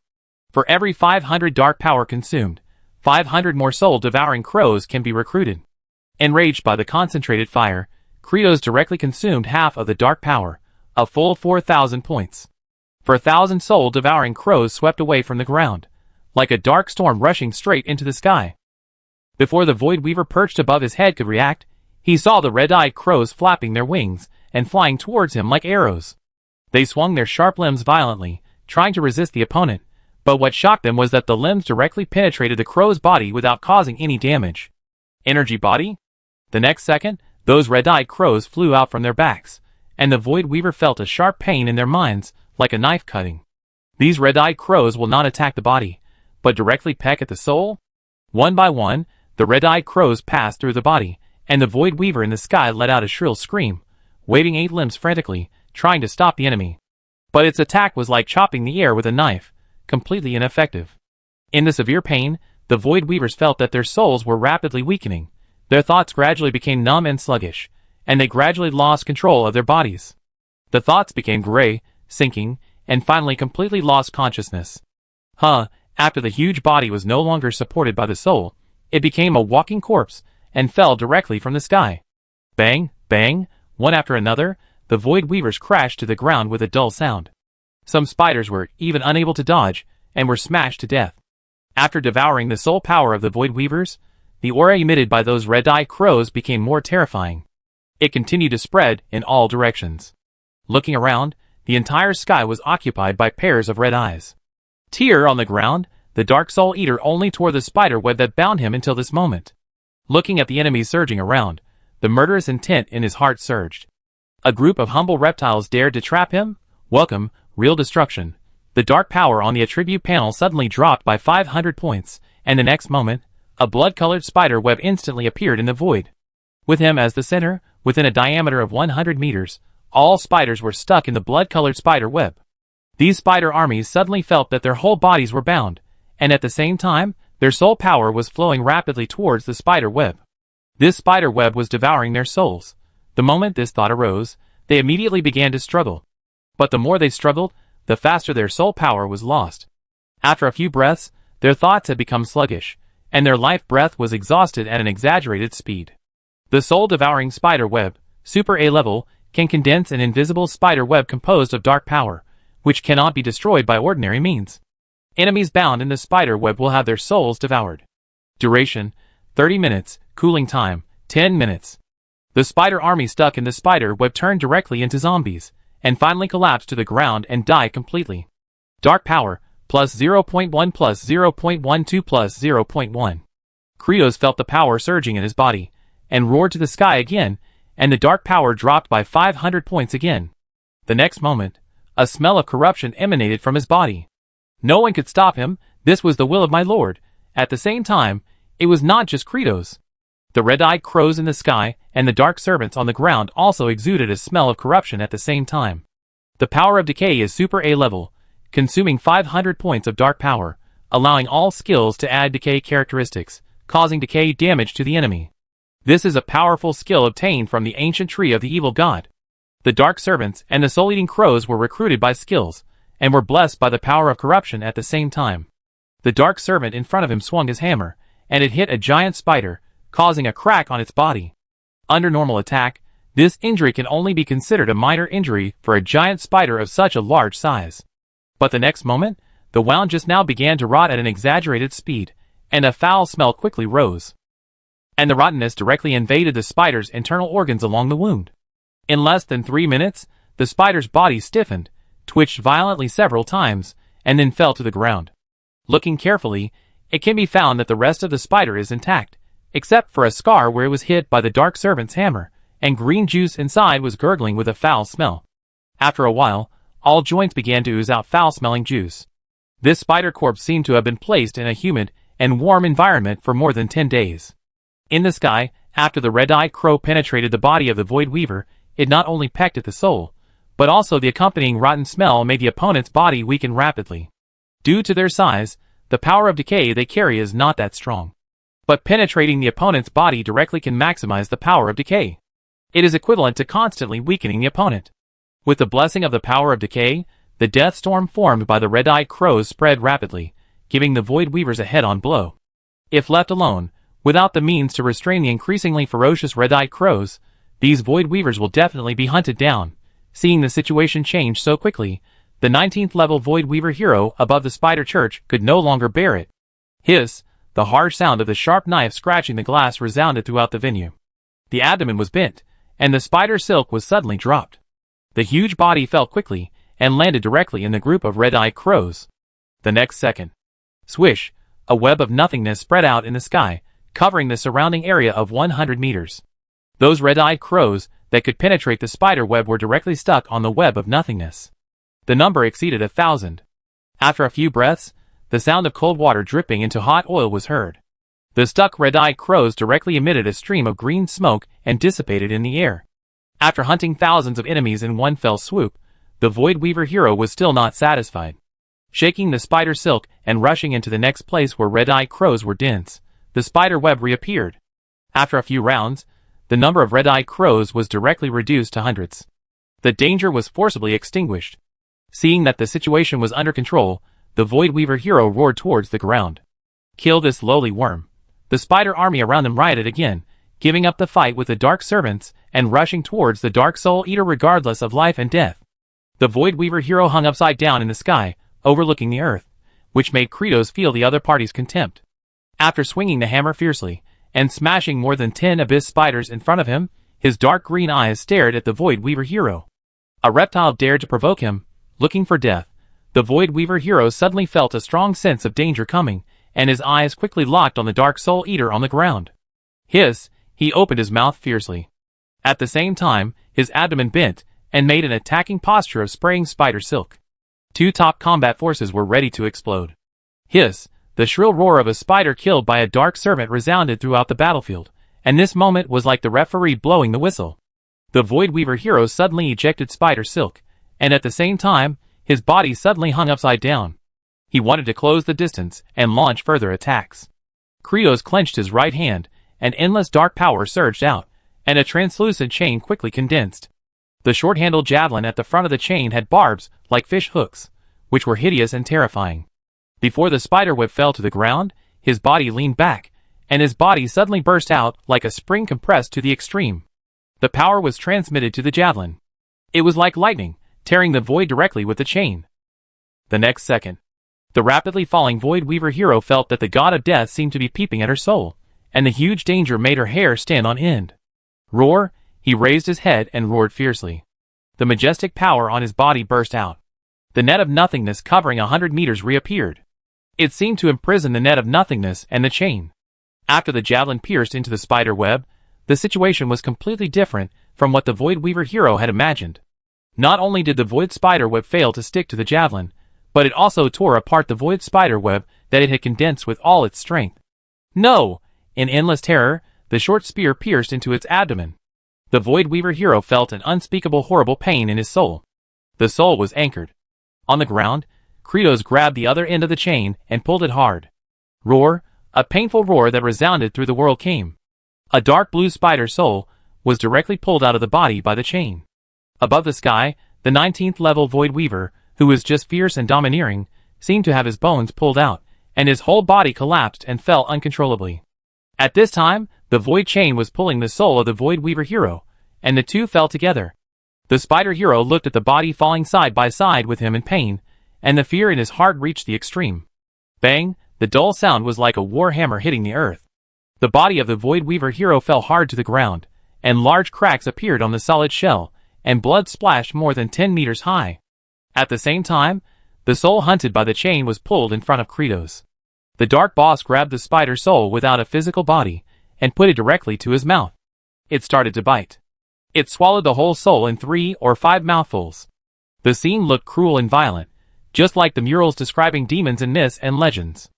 For every 500 dark power consumed, 500 more soul-devouring crows can be recruited. Enraged by the concentrated fire, Kratos directly consumed half of the dark power, a full 4,000 points. For 1,000 soul-devouring crows swept away from the ground, like a dark storm rushing straight into the sky. Before the Void Weaver perched above his head could react, he saw the red-eyed crows flapping their wings and flying towards him like arrows. They swung their sharp limbs violently, trying to resist the opponent, but what shocked them was that the limbs directly penetrated the crow's body without causing any damage. Energy body? The next second, those red-eyed crows flew out from their backs, and the Void Weaver felt a sharp pain in their minds, like a knife cutting. These red-eyed crows will not attack the body, but directly peck at the soul? One by one, the red-eyed crows passed through the body, and the Void Weaver in the sky let out a shrill scream, waving 8 limbs frantically, trying to stop the enemy. But its attack was like chopping the air with a knife, completely ineffective. In the severe pain, the Void Weavers felt that their souls were rapidly weakening. Their thoughts gradually became numb and sluggish, and they gradually lost control of their bodies. The thoughts became gray, sinking, and finally completely lost consciousness. After the huge body was no longer supported by the soul, it became a walking corpse, and fell directly from the sky. Bang, bang, one after another, the Void Weavers crashed to the ground with a dull sound. Some spiders were even unable to dodge, and were smashed to death. After devouring the soul power of the Void Weavers, the aura emitted by those red-eyed crows became more terrifying. It continued to spread in all directions. Looking around, the entire sky was occupied by pairs of red eyes. Tear on the ground, the Dark Soul Eater only tore the spider web that bound him until this moment. Looking at the enemies surging around, the murderous intent in his heart surged. A group of humble reptiles dared to trap him? Welcome, real destruction. The dark power on the attribute panel suddenly dropped by 500 points, and the next moment, a blood-colored spider web instantly appeared in the void. With him as the center, within a diameter of 100 meters, all spiders were stuck in the blood-colored spider web. These spider armies suddenly felt that their whole bodies were bound, and at the same time, their soul power was flowing rapidly towards the spider web. This spider web was devouring their souls. The moment this thought arose, they immediately began to struggle. But the more they struggled, the faster their soul power was lost. After a few breaths, their thoughts had become sluggish, and their life breath was exhausted at an exaggerated speed. The soul-devouring spider web, Super A level, can condense an invisible spider web composed of dark power, which cannot be destroyed by ordinary means. Enemies bound in the spider web will have their souls devoured. Duration, 30 minutes, cooling time, 10 minutes. The spider army stuck in the spider web turned directly into zombies, and finally collapsed to the ground and died completely. Dark power, plus 0.1 plus 0.12 plus 0.1. Kratos felt the power surging in his body, and roared to the sky again, and the dark power dropped by 500 points again. The next moment, a smell of corruption emanated from his body. No one could stop him, this was the will of my lord. At the same time, it was not just Kratos. The red-eyed crows in the sky and the dark serpents on the ground also exuded a smell of corruption at the same time. The power of decay is Super A level, consuming 500 points of dark power, allowing all skills to add decay characteristics, causing decay damage to the enemy. This is a powerful skill obtained from the ancient tree of the evil god. The dark serpents and the soul-eating crows were recruited by skills, and were blessed by the power of corruption at the same time. The dark serpent in front of him swung his hammer, and it hit a giant spider, causing a crack on its body. Under normal attack, this injury can only be considered a minor injury for a giant spider of such a large size. But the next moment, the wound just now began to rot at an exaggerated speed, and a foul smell quickly rose. And the rottenness directly invaded the spider's internal organs along the wound. In less than 3 minutes, the spider's body stiffened, twitched violently several times, and then fell to the ground. Looking carefully, it can be found that the rest of the spider is intact, except for a scar where it was hit by the dark servant's hammer, and green juice inside was gurgling with a foul smell. After a while, all joints began to ooze out foul-smelling juice. This spider corpse seemed to have been placed in a humid and warm environment for more than 10 days. In the sky, after the red-eyed crow penetrated the body of the Void Weaver, it not only pecked at the soul, but also the accompanying rotten smell made the opponent's body weaken rapidly. Due to their size, the power of decay they carry is not that strong. But penetrating the opponent's body directly can maximize the power of decay. It is equivalent to constantly weakening the opponent. With the blessing of the power of decay, the death storm formed by the red-eyed crows spread rapidly, giving the Void Weavers a head-on blow. If left alone, without the means to restrain the increasingly ferocious red-eyed crows, these Void Weavers will definitely be hunted down. Seeing the situation change so quickly, the 19th level Void Weaver hero above the Spider Church could no longer bear it. Hiss, the harsh sound of the sharp knife scratching the glass resounded throughout the venue. The abdomen was bent, and the spider silk was suddenly dropped. The huge body fell quickly, and landed directly in the group of red-eyed crows. The next second, swish, a web of nothingness spread out in the sky, covering the surrounding area of 100 meters. Those red-eyed crows that could penetrate the spider web were directly stuck on the web of nothingness. The number exceeded 1,000. After a few breaths, the sound of cold water dripping into hot oil was heard. The stuck red-eyed crows directly emitted a stream of green smoke and dissipated in the air. After hunting thousands of enemies in one fell swoop, the Void Weaver hero was still not satisfied. Shaking the spider silk and rushing into the next place where red-eyed crows were dense, the spider web reappeared. After a few rounds, the number of red-eyed crows was directly reduced to hundreds. The danger was forcibly extinguished. Seeing that the situation was under control, the Void Weaver hero roared towards the ground. Kill this lowly worm. The spider army around them rioted again, giving up the fight with the Dark Servants and rushing towards the Dark Soul Eater regardless of life and death. The Void Weaver hero hung upside down in the sky, overlooking the earth, which made Kratos feel the other party's contempt. After swinging the hammer fiercely, and smashing more than 10 abyss spiders in front of him, his dark green eyes stared at the Void Weaver hero. A reptile dared to provoke him, looking for death. The Void Weaver hero suddenly felt a strong sense of danger coming, and his eyes quickly locked on the Dark Soul Eater on the ground. Hiss, he opened his mouth fiercely. At the same time, his abdomen bent, and made an attacking posture of spraying spider silk. 2 top combat forces were ready to explode. Hiss, the shrill roar of a spider killed by a dark servant resounded throughout the battlefield, and this moment was like the referee blowing the whistle. The Void Weaver hero suddenly ejected spider silk, and at the same time, his body suddenly hung upside down. He wanted to close the distance and launch further attacks. Kratos clenched his right hand, and endless dark power surged out, and a translucent chain quickly condensed. The short-handled javelin at the front of the chain had barbs like fish hooks, which were hideous and terrifying. Before the spiderweb fell to the ground, his body leaned back, and his body suddenly burst out like a spring compressed to the extreme. The power was transmitted to the javelin. It was like lightning, tearing the void directly with the chain. The next second, the rapidly falling Void Weaver hero felt that the god of death seemed to be peeping at her soul, and the huge danger made her hair stand on end. Roar, he raised his head and roared fiercely. The majestic power on his body burst out. The net of nothingness covering 100 meters reappeared. It seemed to imprison the net of nothingness and the chain. After the javelin pierced into the spider web, the situation was completely different from what the Void Weaver hero had imagined. Not only did the void spider web fail to stick to the javelin, but it also tore apart the void spider web that it had condensed with all its strength. No! In endless terror, the short spear pierced into its abdomen. The Void Weaver hero felt an unspeakable horrible pain in his soul. The soul was anchored. On the ground, Kratos grabbed the other end of the chain and pulled it hard. Roar, a painful roar that resounded through the world came. A dark blue spider soul was directly pulled out of the body by the chain. Above the sky, the 19th level Void Weaver, who was just fierce and domineering, seemed to have his bones pulled out, and his whole body collapsed and fell uncontrollably. At this time, the void chain was pulling the soul of the Void Weaver hero, and the two fell together. The spider hero looked at the body falling side by side with him in pain, and the fear in his heart reached the extreme. Bang, the dull sound was like a war hammer hitting the earth. The body of the Void Weaver hero fell hard to the ground, and large cracks appeared on the solid shell, and blood splashed more than 10 meters high. At the same time, the soul hunted by the chain was pulled in front of Kratos. The dark boss grabbed the spider soul without a physical body and put it directly to his mouth. It started to bite. It swallowed the whole soul in 3 or 5 mouthfuls. The scene looked cruel and violent, just like the murals describing demons in myths and legends.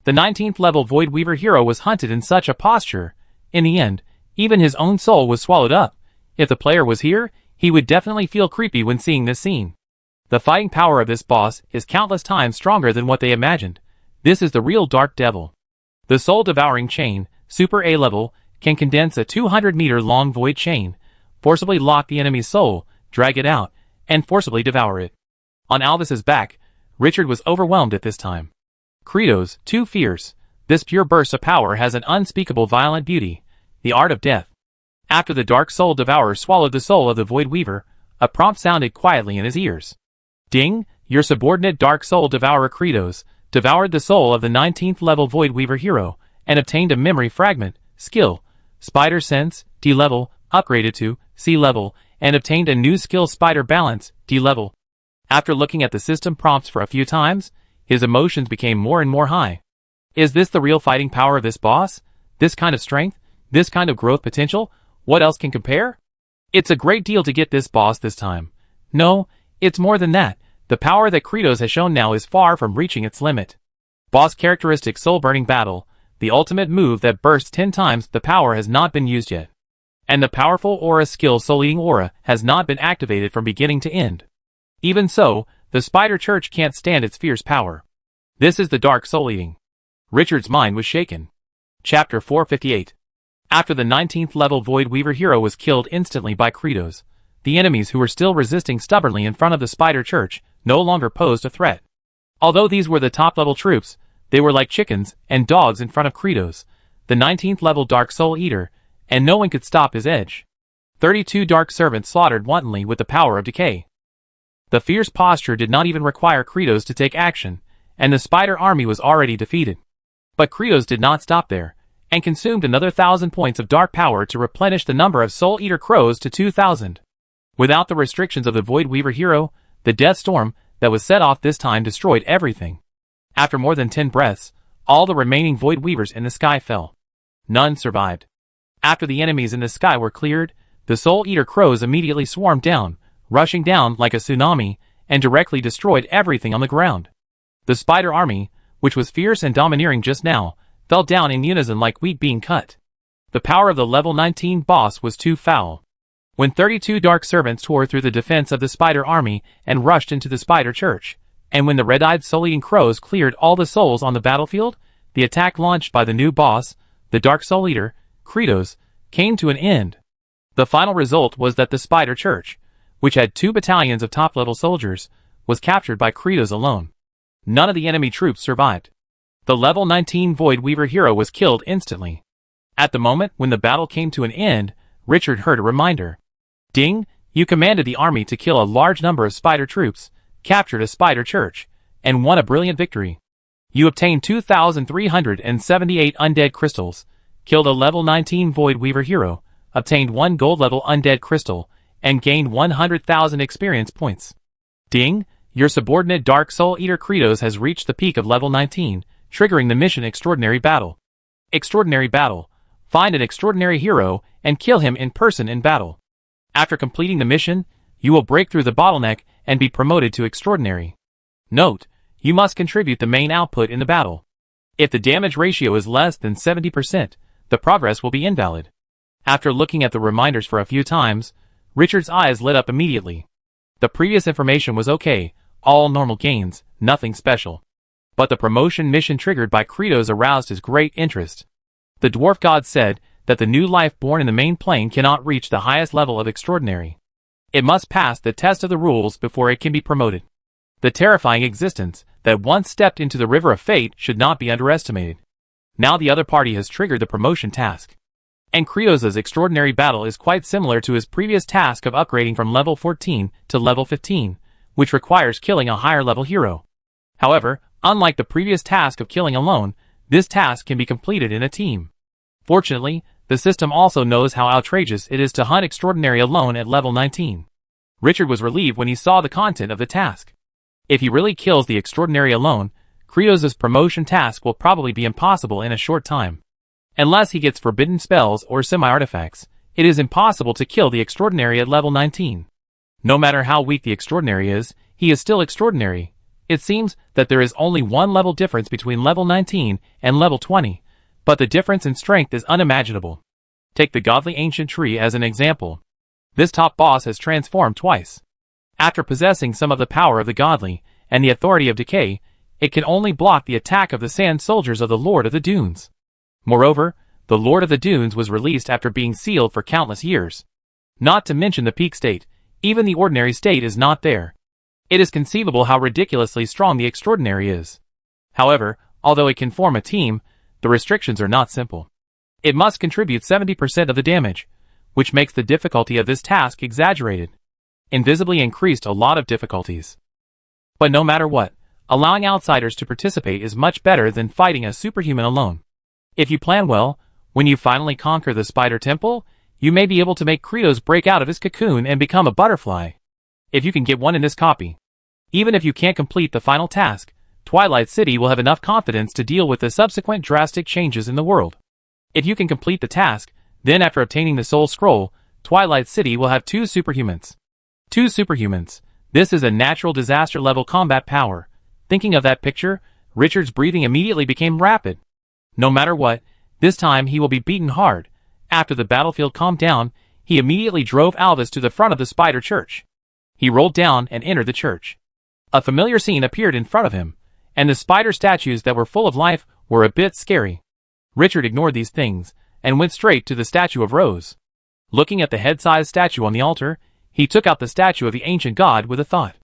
The 19th level Void Weaver hero was hunted in such a posture. In the end, even his own soul was swallowed up. If the player was here, he would definitely feel creepy when seeing this scene. The fighting power of this boss is countless times stronger than what they imagined. This is the real Dark Devil. The soul-devouring chain, Super A level, can condense a 200-meter-long void chain, forcibly lock the enemy's soul, drag it out, and forcibly devour it. On Alvis's back, Richard was overwhelmed at this time. Kratos, too fierce. This pure burst of power has an unspeakable violent beauty, the art of death. After the Dark Soul Devourer swallowed the soul of the Void Weaver, a prompt sounded quietly in his ears. Ding, your subordinate Dark Soul Devourer Kratos devoured the soul of the 19th level Void Weaver hero and obtained a memory fragment, skill, Spider Sense, D level, upgraded to C level, and obtained a new skill Spider Balance, D level. After looking at the system prompts for a few times, his emotions became more and more high. Is this the real fighting power of this boss? This kind of strength? This kind of growth potential? What else can compare? It's a great deal to get this boss this time. No, it's more than that. The power that Kratos has shown now is far from reaching its limit. Boss characteristic Soul-Burning Battle, the ultimate move that bursts 10 times the power has not been used yet. And the powerful aura skill Soul-Eating Aura has not been activated from beginning to end. Even so, the Spider Church can't stand its fierce power. This is the Dark Soul-Eating. Richard's mind was shaken. Chapter 458. After the 19th level Void Weaver hero was killed instantly by Kratos, the enemies who were still resisting stubbornly in front of the Spider Church no longer posed a threat. Although these were the top level troops, they were like chickens and dogs in front of Kratos, the 19th level Dark Soul Eater, and no one could stop his edge. 32 Dark Servants slaughtered wantonly with the power of decay. The fierce posture did not even require Kratos to take action, and the Spider army was already defeated. But Kratos did not stop there, and consumed another 1,000 points of dark power to replenish the number of Soul Eater crows to 2,000. Without the restrictions of the Void Weaver hero, the Death Storm that was set off this time destroyed everything. After more than 10 breaths, all the remaining Void Weavers in the sky fell. None survived. After the enemies in the sky were cleared, the Soul Eater crows immediately swarmed down, rushing down like a tsunami, and directly destroyed everything on the ground. The Spider army, which was fierce and domineering just now, fell down in unison like wheat being cut. The power of the level 19 boss was too foul. When 32 Dark Servants tore through the defense of the Spider army and rushed into the Spider Church, and when the red-eyed soul-eating crows cleared all the souls on the battlefield, the attack launched by the new boss, the Dark Soul Eater, Kratos, came to an end. The final result was that the Spider Church, which had 2 battalions of top-level soldiers, was captured by Kratos alone. None of the enemy troops survived. The level 19 Void Weaver hero was killed instantly. At the moment when the battle came to an end, Richard heard a reminder. Ding, you commanded the army to kill a large number of Spider troops, captured a Spider Church, and won a brilliant victory. You obtained 2,378 undead crystals, killed a level 19 Void Weaver hero, obtained 1 gold level undead crystal, and gained 100,000 experience points. Ding, your subordinate Dark Soul Eater Kratos has reached the peak of level 19, triggering the mission Extraordinary Battle. Extraordinary Battle. Find an extraordinary hero and kill him in person in battle. After completing the mission, you will break through the bottleneck and be promoted to Extraordinary. Note, you must contribute the main output in the battle. If the damage ratio is less than 70%, the progress will be invalid. After looking at the reminders for a few times, Richard's eyes lit up immediately. The previous information was okay, all normal gains, nothing special. But the promotion mission triggered by Kratos aroused his great interest. The dwarf god said that the new life born in the main plane cannot reach the highest level of Extraordinary. It must pass the test of the rules before it can be promoted. The terrifying existence that once stepped into the river of fate should not be underestimated. Now the other party has triggered the promotion task. And Kratos' Extraordinary Battle is quite similar to his previous task of upgrading from level 14 to level 15, which requires killing a higher level hero. However, unlike the previous task of killing alone, this task can be completed in a team. Fortunately, the system also knows how outrageous it is to hunt Extraordinary alone at level 19. Richard was relieved when he saw the content of the task. If he really kills the extraordinary alone, Kratos' promotion task will probably be impossible in a short time. Unless he gets forbidden spells or semi-artifacts, it is impossible to kill the extraordinary at level 19. No matter how weak the extraordinary is, he is still extraordinary. It seems that there is only one level difference between level 19 and level 20, but the difference in strength is unimaginable. Take the godly ancient tree as an example. This top boss has transformed twice. After possessing some of the power of the godly and the authority of decay, it can only block the attack of the sand soldiers of the Lord of the Dunes. Moreover, the Lord of the Dunes was released after being sealed for countless years. Not to mention the peak state, even the ordinary state is not there. It is conceivable how ridiculously strong the extraordinary is. However, although it can form a team, the restrictions are not simple. It must contribute 70% of the damage, which makes the difficulty of this task exaggerated. Invisibly increased a lot of difficulties. But no matter what, allowing outsiders to participate is much better than fighting a superhuman alone. If you plan well, when you finally conquer the Spider Temple, you may be able to make Kratos break out of his cocoon and become a butterfly. If you can get one in this copy. Even if you can't complete the final task, Twilight City will have enough confidence to deal with the subsequent drastic changes in the world. If you can complete the task, then after obtaining the Soul Scroll, Twilight City will have 2 superhumans. 2 superhumans. This is a natural disaster level combat power. Thinking of that picture, Richard's breathing immediately became rapid. No matter what, this time he will be beaten hard. After the battlefield calmed down, he immediately drove Alvis to the front of the Spider Church. He rolled down and entered the church. A familiar scene appeared in front of him, and the spider statues that were full of life were a bit scary. Richard ignored these things, and went straight to the statue of Rose. Looking at the head-sized statue on the altar, he took out the statue of the ancient god with a thought.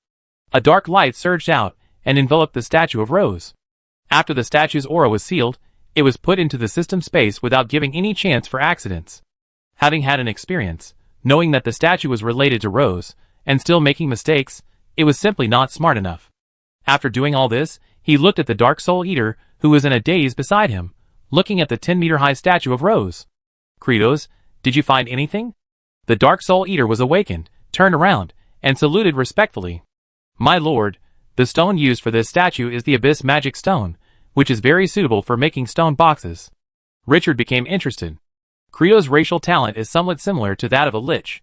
A dark light surged out, and enveloped the statue of Rose. After the statue's aura was sealed, it was put into the system space without giving any chance for accidents. Having had an experience, knowing that the statue was related to Rose, and still making mistakes, it was simply not smart enough. After doing all this, he looked at the Dark Soul Eater, who was in a daze beside him, looking at the 10-meter-high statue of Rose. Kratos, did you find anything? The Dark Soul Eater was awakened, turned around, and saluted respectfully. My lord, the stone used for this statue is the Abyss Magic Stone, which is very suitable for making stone boxes. Richard became interested. Kratos' racial talent is somewhat similar to that of a lich.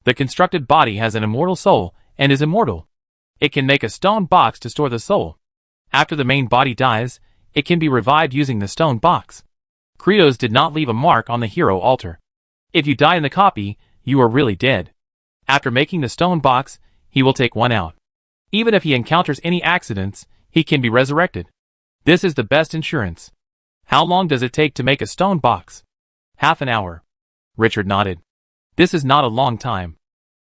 The constructed body has an immortal soul, and is immortal. It can make a stone box to store the soul. After the main body dies, it can be revived using the stone box. Kratos did not leave a mark on the hero altar. If you die in the copy, you are really dead. After making the stone box, he will take one out. Even if he encounters any accidents, he can be resurrected. This is the best insurance. How long does it take to make a stone box? Half an hour. Richard nodded. This is not a long time.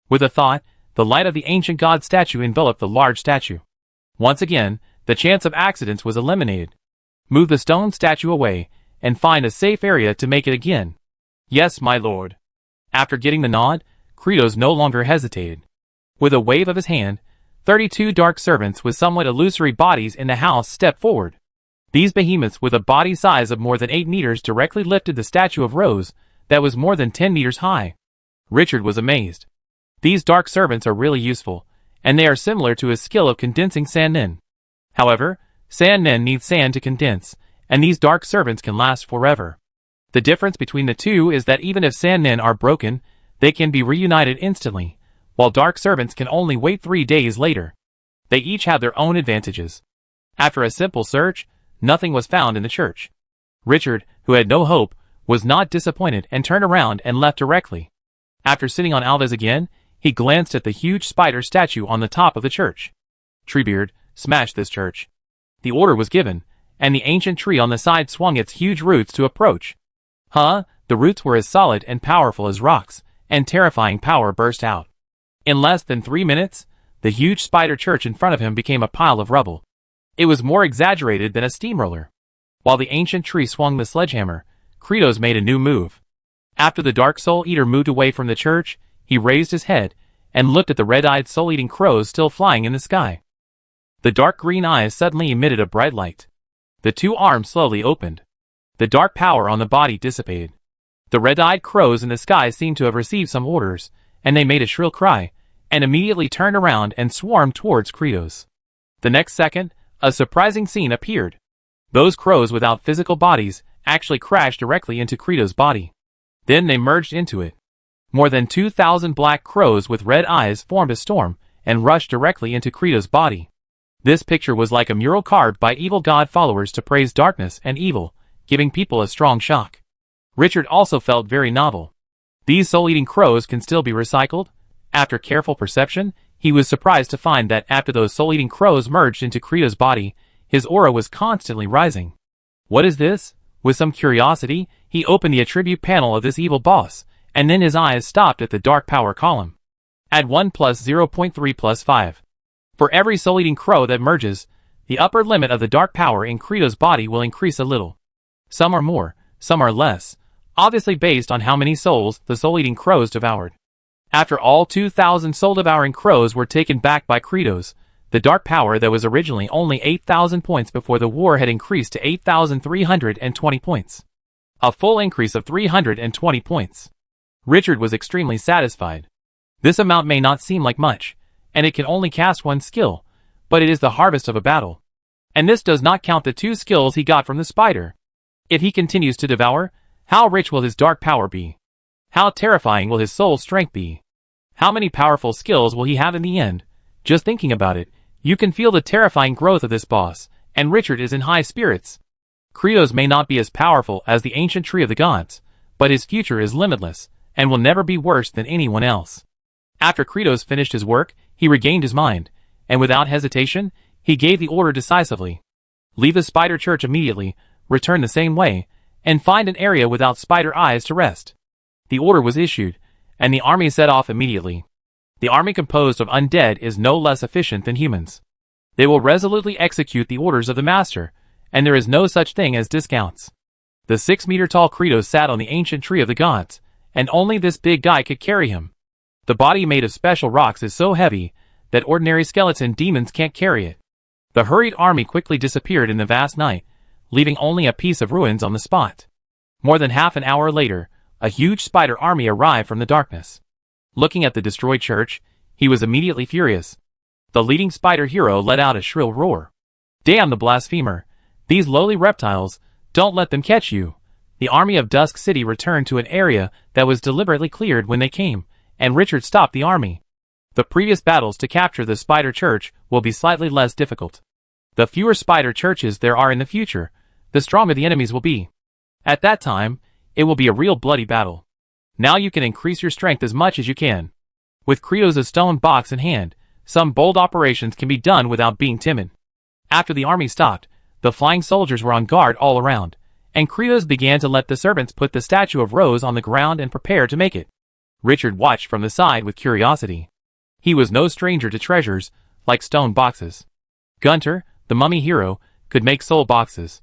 With a thought, the light of the ancient god statue enveloped the large statue. Once again, the chance of accidents was eliminated. Move the stone statue away, and find a safe area to make it again. Yes, my lord. After getting the nod, Kratos no longer hesitated. With a wave of his hand, 32 dark servants with somewhat illusory bodies in the house stepped forward. These behemoths with a body size of more than 8 meters directly lifted the statue of Rose, that was more than 10 meters high. Richard was amazed. These dark servants are really useful, and they are similar to his skill of condensing Sand-Nin. However, Sand-Nin needs sand to condense, and these dark servants can last forever. The difference between the two is that even if Sand-Nin are broken, they can be reunited instantly, while dark servants can only wait 3 days later. They each have their own advantages. After a simple search, nothing was found in the church. Richard, who had no hope, was not disappointed and turned around and left directly. After sitting on Alvis again, he glanced at the huge spider statue on the top of the church. Treebeard, smash this church. The order was given, and the ancient tree on the side swung its huge roots to approach. The roots were as solid and powerful as rocks, and terrifying power burst out. In less than 3 minutes, the huge spider church in front of him became a pile of rubble. It was more exaggerated than a steamroller. While the ancient tree swung the sledgehammer, Kratos made a new move. After the Dark Soul Eater moved away from the church, he raised his head, and looked at the red-eyed soul-eating crows still flying in the sky. The dark green eyes suddenly emitted a bright light. The 2 arms slowly opened. The dark power on the body dissipated. The red-eyed crows in the sky seemed to have received some orders, and they made a shrill cry, and immediately turned around and swarmed towards Kratos. The next second, a surprising scene appeared. Those crows without physical bodies actually crashed directly into Kratos' body. Then they merged into it. More than 2,000 black crows with red eyes formed a storm and rushed directly into Kratos' body. This picture was like a mural carved by evil god followers to praise darkness and evil, giving people a strong shock. Richard also felt very novel. These soul-eating crows can still be recycled? After careful perception, he was surprised to find that after those soul-eating crows merged into Kratos' body, his aura was constantly rising. What is this? With some curiosity, he opened the attribute panel of this evil boss, and then his eyes stopped at the dark power column. Add 1 plus 0.3 plus 5. For every soul-eating crow that merges, the upper limit of the dark power in Kratos' body will increase a little. Some are more, some are less, obviously based on how many souls the soul-eating crows devoured. After all 2,000 soul-devouring crows were taken back by Kratos, the dark power that was originally only 8,000 points before the war had increased to 8,320 points. A full increase of 320 points. Richard was extremely satisfied. This amount may not seem like much, and it can only cast one skill, but it is the harvest of a battle. And this does not count the 2 skills he got from the spider. If he continues to devour, how rich will his dark power be? How terrifying will his soul strength be? How many powerful skills will he have in the end? Just thinking about it, you can feel the terrifying growth of this boss, and Richard is in high spirits. Kratos may not be as powerful as the ancient tree of the gods, but his future is limitless, and will never be worse than anyone else. After Kratos finished his work, he regained his mind, and without hesitation, he gave the order decisively. Leave the spider church immediately, return the same way, and find an area without spider eyes to rest. The order was issued, and the army set off immediately. The army composed of undead is no less efficient than humans. They will resolutely execute the orders of the master, and there is no such thing as discounts. The 6-meter-tall Kratos sat on the ancient tree of the gods, and only this big guy could carry him. The body made of special rocks is so heavy that ordinary skeleton demons can't carry it. The hurried army quickly disappeared in the vast night, leaving only a piece of ruins on the spot. More than half an hour later, a huge spider army arrived from the darkness. Looking at the destroyed church, he was immediately furious. The leading spider hero let out a shrill roar. Damn the blasphemer! These lowly reptiles, don't let them catch you! The army of Dusk City returned to an area that was deliberately cleared when they came, and Richard stopped the army. The previous battles to capture the spider church will be slightly less difficult. The fewer spider churches there are in the future, the stronger the enemies will be. At that time, it will be a real bloody battle. Now you can increase your strength as much as you can. With Kratos' stone box in hand, some bold operations can be done without being timid. After the army stopped, the flying soldiers were on guard all around, and Kratos began to let the servants put the statue of Rose on the ground and prepare to make it. Richard watched from the side with curiosity. He was no stranger to treasures, like stone boxes. Gunter, the mummy hero, could make soul boxes.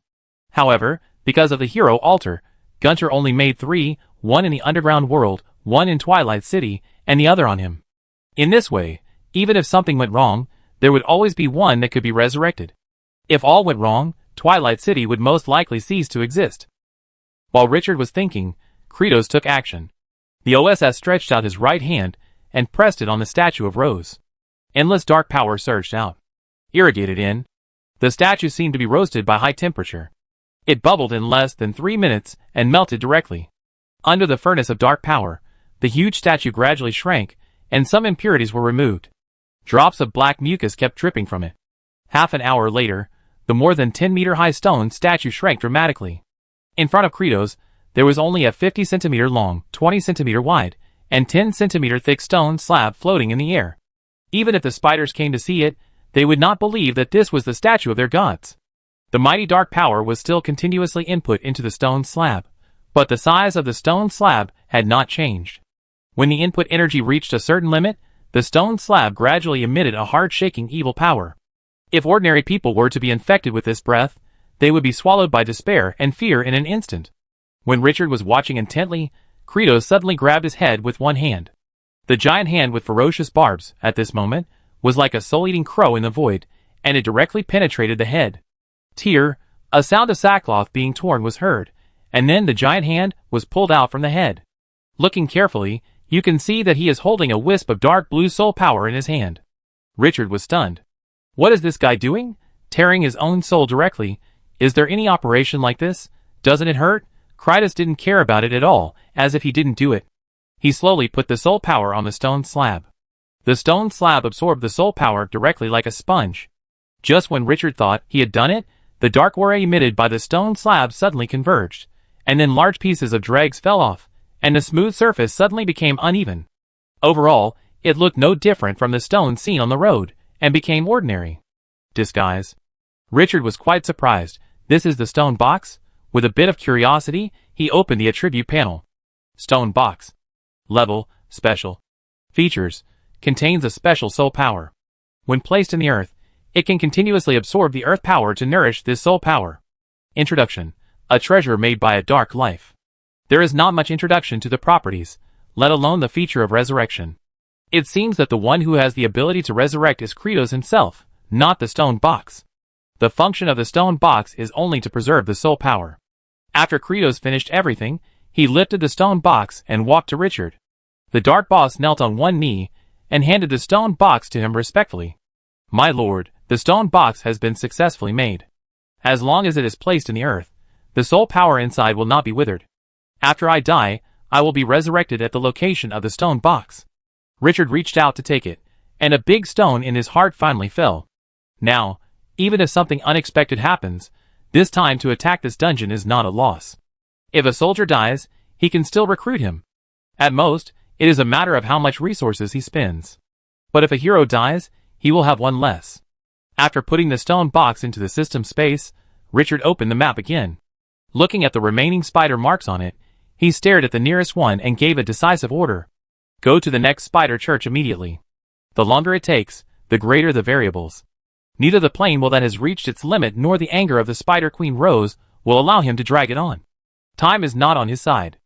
However, because of the hero altar, Gunter only made 3, one in the underground world, one in Twilight City, and the other on him. In this way, even if something went wrong, there would always be one that could be resurrected. If all went wrong, Twilight City would most likely cease to exist. While Richard was thinking, Kratos took action. The OSS stretched out his right hand and pressed it on the statue of Rose. Endless dark power surged out. Irrigated in. The statue seemed to be roasted by high temperature. It bubbled in less than 3 minutes and melted directly. Under the furnace of dark power, the huge statue gradually shrank, and some impurities were removed. Drops of black mucus kept dripping from it. Half an hour later, the more than 10-meter-high stone statue shrank dramatically. In front of Kratos, there was only a 50-centimeter long, 20-centimeter wide, and 10-centimeter thick stone slab floating in the air. Even if the spiders came to see it, they would not believe that this was the statue of their gods. The mighty dark power was still continuously input into the stone slab, but the size of the stone slab had not changed. When the input energy reached a certain limit, the stone slab gradually emitted a heart-shaking evil power. If ordinary people were to be infected with this breath, they would be swallowed by despair and fear in an instant. When Richard was watching intently, Kratos suddenly grabbed his head with one hand. The giant hand with ferocious barbs, at this moment, was like a soul-eating crow in the void, and it directly penetrated the head. Tear, a sound of sackcloth being torn was heard, and then the giant hand was pulled out from the head. Looking carefully, You can see that he is holding a wisp of dark blue soul power in his hand. Richard was stunned. What is this guy doing? Tearing his own soul directly? Is there any operation like this? Doesn't it hurt? Krytos didn't care about it at all, as if he didn't do it. He slowly put the soul power on the stone slab. The stone slab absorbed the soul power directly like a sponge. Just when Richard thought he had done it, the dark aura emitted by the stone slab suddenly converged, and then large pieces of dregs fell off, and the smooth surface suddenly became uneven. Overall, it looked no different from the stone seen on the road, and became ordinary. Disguise. Richard was quite surprised. This is the stone box? With a bit of curiosity, he opened the attribute panel. Stone box. Level, special. Features. Contains a special soul power. When placed in the earth, it can continuously absorb the earth power to nourish this soul power. Introduction. A treasure made by a dark life. There is not much introduction to the properties, let alone the feature of resurrection. It seems that the one who has the ability to resurrect is Krytos himself, not the stone box. The function of the stone box is only to preserve the soul power. After Krytos finished everything, he lifted the stone box and walked to Richard. The dark boss knelt on one knee and handed the stone box to him respectfully. My lord, the stone box has been successfully made. As long as it is placed in the earth, the soul power inside will not be withered. After I die, I will be resurrected at the location of the stone box. Richard reached out to take it, and a big stone in his heart finally fell. Now, even if something unexpected happens, this time to attack this dungeon is not a loss. If a soldier dies, he can still recruit him. At most, it is a matter of how much resources he spends. But if a hero dies, he will have one less. After putting the stone box into the system space, Richard opened the map again. Looking at the remaining spider marks on it, he stared at the nearest one and gave a decisive order. Go to the next spider church immediately. The longer it takes, the greater the variables. Neither the plane will that has reached its limit nor the anger of the Spider Queen Rose will allow him to drag it on. Time is not on his side.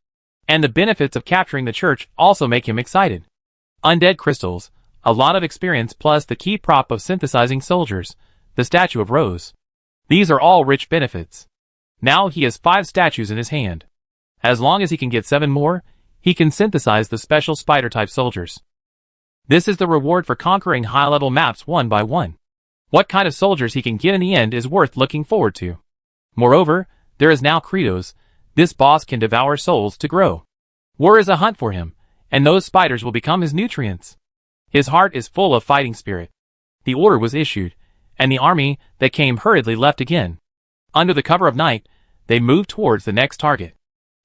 And the benefits of capturing the church also make him excited. Undead crystals, a lot of experience plus the key prop of synthesizing soldiers, the statue of Rose. These are all rich benefits. Now he has 5 statues in his hand. As long as he can get 7 more, he can synthesize the special spider-type soldiers. This is the reward for conquering high-level maps one by one. What kind of soldiers he can get in the end is worth looking forward to. Moreover, there is now Krytos. This boss can devour souls to grow. War is a hunt for him, and those spiders will become his nutrients. His heart is full of fighting spirit. The order was issued, and the army that came hurriedly left again. Under the cover of night, they moved towards the next target.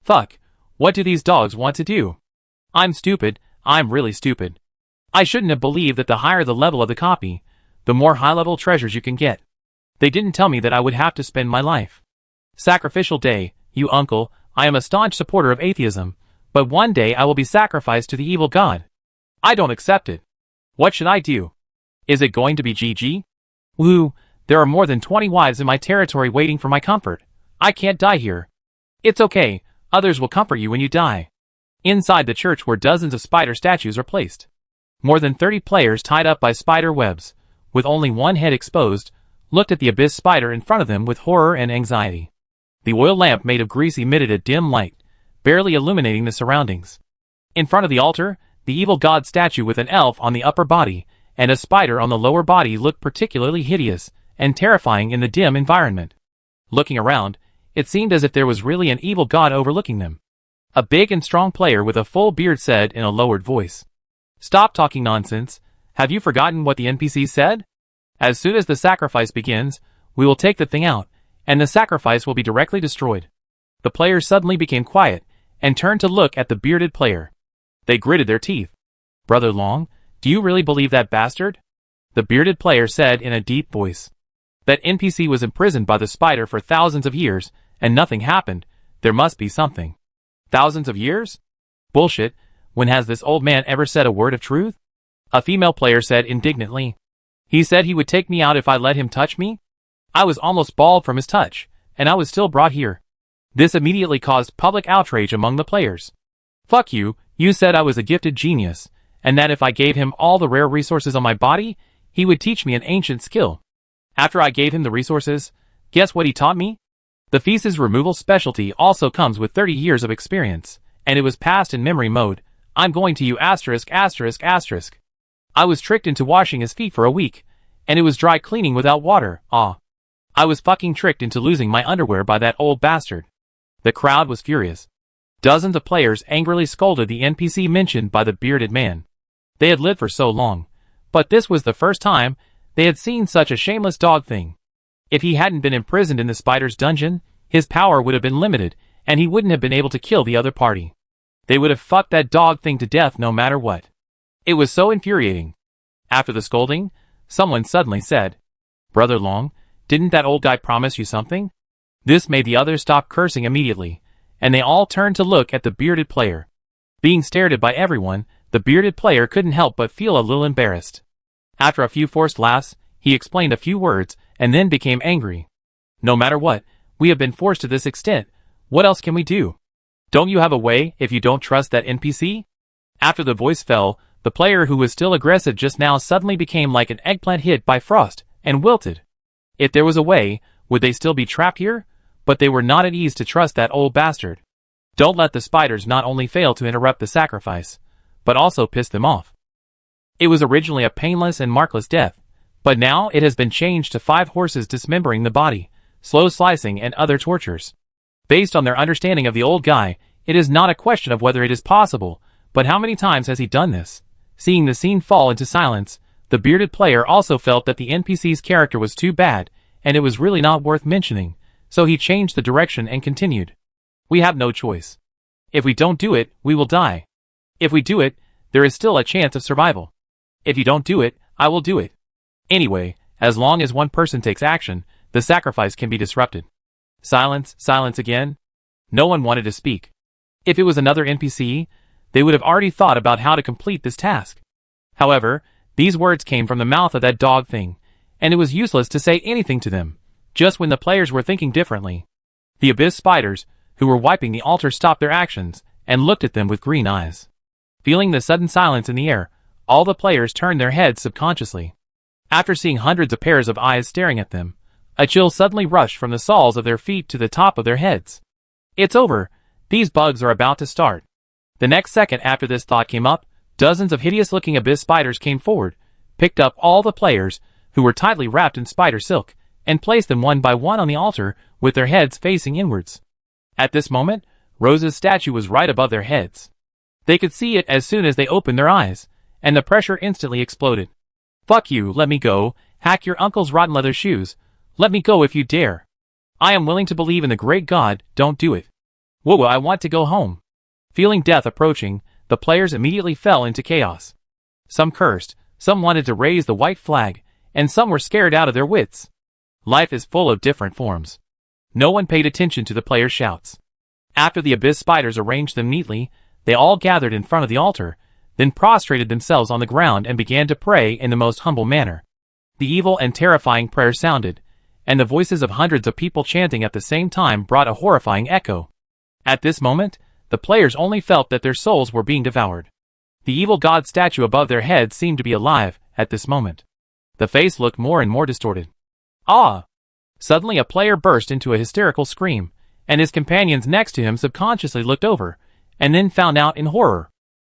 Fuck, what do these dogs want to do? I'm stupid, I'm really stupid. I shouldn't have believed that the higher the level of the copy, the more high-level treasures you can get. They didn't tell me that I would have to spend my life. Sacrificial day, you uncle, I am a staunch supporter of atheism, but one day I will be sacrificed to the evil god. I don't accept it. What should I do? Is it going to be GG? Woo, there are more than 20 wives in my territory waiting for my comfort. I can't die here. It's okay, others will comfort you when you die. Inside the church where dozens of spider statues are placed. More than 30 players tied up by spider webs, with only one head exposed, looked at the abyss spider in front of them with horror and anxiety. The oil lamp made of grease emitted a dim light, barely illuminating the surroundings. In front of the altar, the evil god statue with an elf on the upper body and a spider on the lower body looked particularly hideous and terrifying in the dim environment. Looking around, it seemed as if there was really an evil god overlooking them. A big and strong player with a full beard said in a lowered voice, "Stop talking nonsense. Have you forgotten what the NPC said? As soon as the sacrifice begins, we will take the thing out, and the sacrifice will be directly destroyed." The players suddenly became quiet, and turned to look at the bearded player. They gritted their teeth. "Brother Long, do you really believe that bastard?" The bearded player said in a deep voice. "That NPC was imprisoned by the spider for thousands of years, and nothing happened. There must be something." "Thousands of years? Bullshit. When has this old man ever said a word of truth?" A female player said indignantly. "He said he would take me out if I let him touch me? I was almost bald from his touch, and I was still brought here." This immediately caused public outrage among the players. "Fuck you, you said I was a gifted genius, and that if I gave him all the rare resources on my body, he would teach me an ancient skill. After I gave him the resources, guess what he taught me? The feces removal specialty also comes with 30 years of experience, and it was passed in memory mode. I'm going to you asterisk asterisk asterisk. I was tricked into washing his feet for a week, and it was dry cleaning without water, ah. I was fucking tricked into losing my underwear by that old bastard. The crowd was furious. Dozens of players angrily scolded the NPC mentioned by the bearded man. They had lived for so long, but this was the first time they had seen such a shameless dog thing. If he hadn't been imprisoned in the spider's dungeon, his power would have been limited, and he wouldn't have been able to kill the other party. They would have fucked that dog thing to death no matter what. It was so infuriating. After the scolding, someone suddenly said, "Brother Long, didn't that old guy promise you something?" This made the others stop cursing immediately, and they all turned to look at the bearded player. Being stared at by everyone, the bearded player couldn't help but feel a little embarrassed. After a few forced laughs, he explained a few words, and then became angry. "No matter what, we have been forced to this extent. What else can we do? Don't you have a way if you don't trust that NPC?" After the voice fell, the player who was still aggressive just now suddenly became like an eggplant hit by frost, and wilted. If there was a way, would they still be trapped here? But they were not at ease to trust that old bastard. Don't let the spiders not only fail to interrupt the sacrifice, but also piss them off. It was originally a painless and markless death, but now it has been changed to 5 horses dismembering the body, slow slicing and other tortures. Based on their understanding of the old guy, it is not a question of whether it is possible, but how many times has he done this? Seeing the scene fall into silence, the bearded player also felt that the NPC's character was too bad, and it was really not worth mentioning, so he changed the direction and continued. "We have no choice. If we don't do it, we will die. If we do it, there is still a chance of survival. If you don't do it, I will do it. Anyway, as long as one person takes action, the sacrifice can be disrupted." Silence, silence again. No one wanted to speak. If it was another NPC, they would have already thought about how to complete this task. However, these words came from the mouth of that dog thing, and it was useless to say anything to them, just when the players were thinking differently. The abyss spiders, who were wiping the altar, stopped their actions, and looked at them with green eyes. Feeling the sudden silence in the air, all the players turned their heads subconsciously. After seeing hundreds of pairs of eyes staring at them, a chill suddenly rushed from the soles of their feet to the top of their heads. It's over. These bugs are about to start. The next second after this thought came up, dozens of hideous-looking abyss spiders came forward, picked up all the players, who were tightly wrapped in spider silk, and placed them one by one on the altar, with their heads facing inwards. At this moment, Rose's statue was right above their heads. They could see it as soon as they opened their eyes, and the pressure instantly exploded. "Fuck you, let me go, hack your uncle's rotten leather shoes. Let me go if you dare. I am willing to believe in the great God, don't do it. Whoa, I want to go home." Feeling death approaching, the players immediately fell into chaos. Some cursed, some wanted to raise the white flag, and some were scared out of their wits. Life is full of different forms. No one paid attention to the players' shouts. After the abyss spiders arranged them neatly, they all gathered in front of the altar, then prostrated themselves on the ground and began to pray in the most humble manner. The evil and terrifying prayer sounded, and the voices of hundreds of people chanting at the same time brought a horrifying echo. At this moment, the players only felt that their souls were being devoured. The evil god statue above their heads seemed to be alive at this moment. The face looked more and more distorted. "Ah!" Suddenly a player burst into a hysterical scream, and his companions next to him subconsciously looked over, and then found out in horror.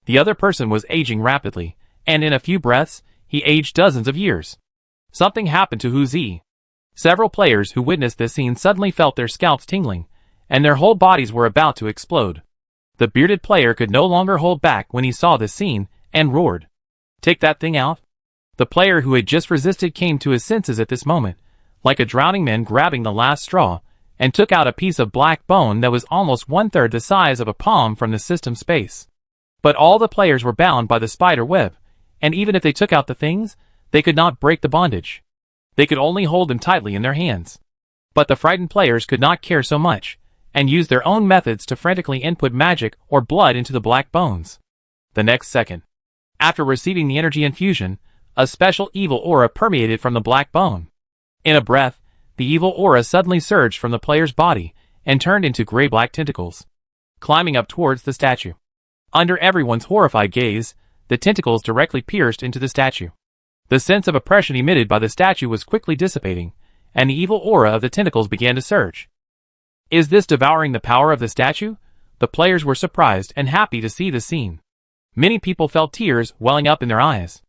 The other person was aging rapidly, and in a few breaths, he aged dozens of years. Something happened to Hu Zi. Several players who witnessed this scene suddenly felt their scalps tingling, and their whole bodies were about to explode. The bearded player could no longer hold back when he saw this scene, and roared, "Take that thing out!" The player who had just resisted came to his senses at this moment, like a drowning man grabbing the last straw, and took out a piece of black bone that was almost 1/3 the size of a palm from the system space. But all the players were bound by the spider web, and even if they took out the things, they could not break the bondage. They could only hold them tightly in their hands. But the frightened players could not care so much, and used their own methods to frantically input magic or blood into the black bones. The next second, after receiving the energy infusion, a special evil aura permeated from the black bone. In a breath, the evil aura suddenly surged from the player's body and turned into gray-black tentacles, climbing up towards the statue. Under everyone's horrified gaze, the tentacles directly pierced into the statue. The sense of oppression emitted by the statue was quickly dissipating, and the evil aura of the tentacles began to surge. Is this devouring the power of the statue? The players were surprised and happy to see the scene. Many people felt tears welling up in their eyes.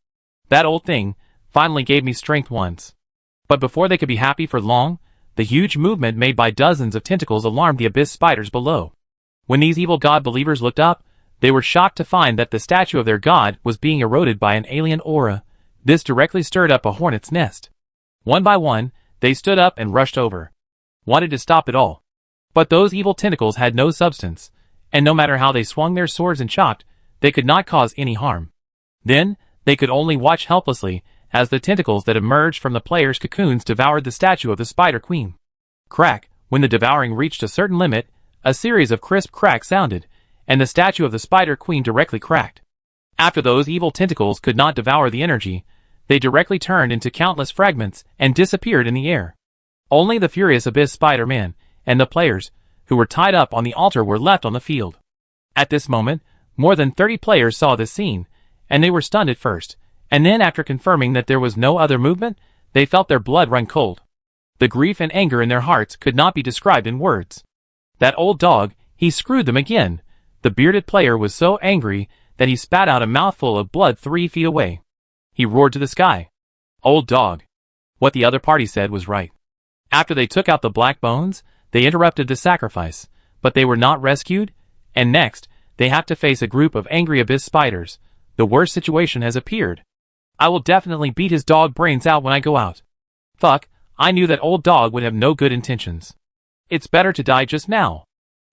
That old thing finally gave me strength once. But before they could be happy for long, the huge movement made by dozens of tentacles alarmed the abyss spiders below. When these evil god believers looked up, they were shocked to find that the statue of their god was being eroded by an alien aura. This directly stirred up a hornet's nest. One by one, they stood up and rushed over. Wanted to stop it all. But those evil tentacles had no substance, and no matter how they swung their swords and chopped, they could not cause any harm. Then, they could only watch helplessly as the tentacles that emerged from the players' cocoons devoured the statue of the Spider Queen. Crack! When the devouring reached a certain limit, a series of crisp cracks sounded, and the statue of the Spider Queen directly cracked. After those evil tentacles could not devour the energy, they directly turned into countless fragments and disappeared in the air. Only the furious Abyss Spider-Man and the players, who were tied up on the altar, were left on the field. At this moment, more than 30 players saw this scene, and they were stunned at first, and then after confirming that there was no other movement, they felt their blood run cold. The grief and anger in their hearts could not be described in words. That old dog, he screwed them again. The bearded player was so angry that he spat out a mouthful of blood 3 feet away. He roared to the sky. Old dog. What the other party said was right. After they took out the black bones, they interrupted the sacrifice, but they were not rescued, and next, they have to face a group of angry abyss spiders. The worst situation has appeared. I will definitely beat his dog brains out when I go out. Fuck, I knew that old dog would have no good intentions. It's better to die just now.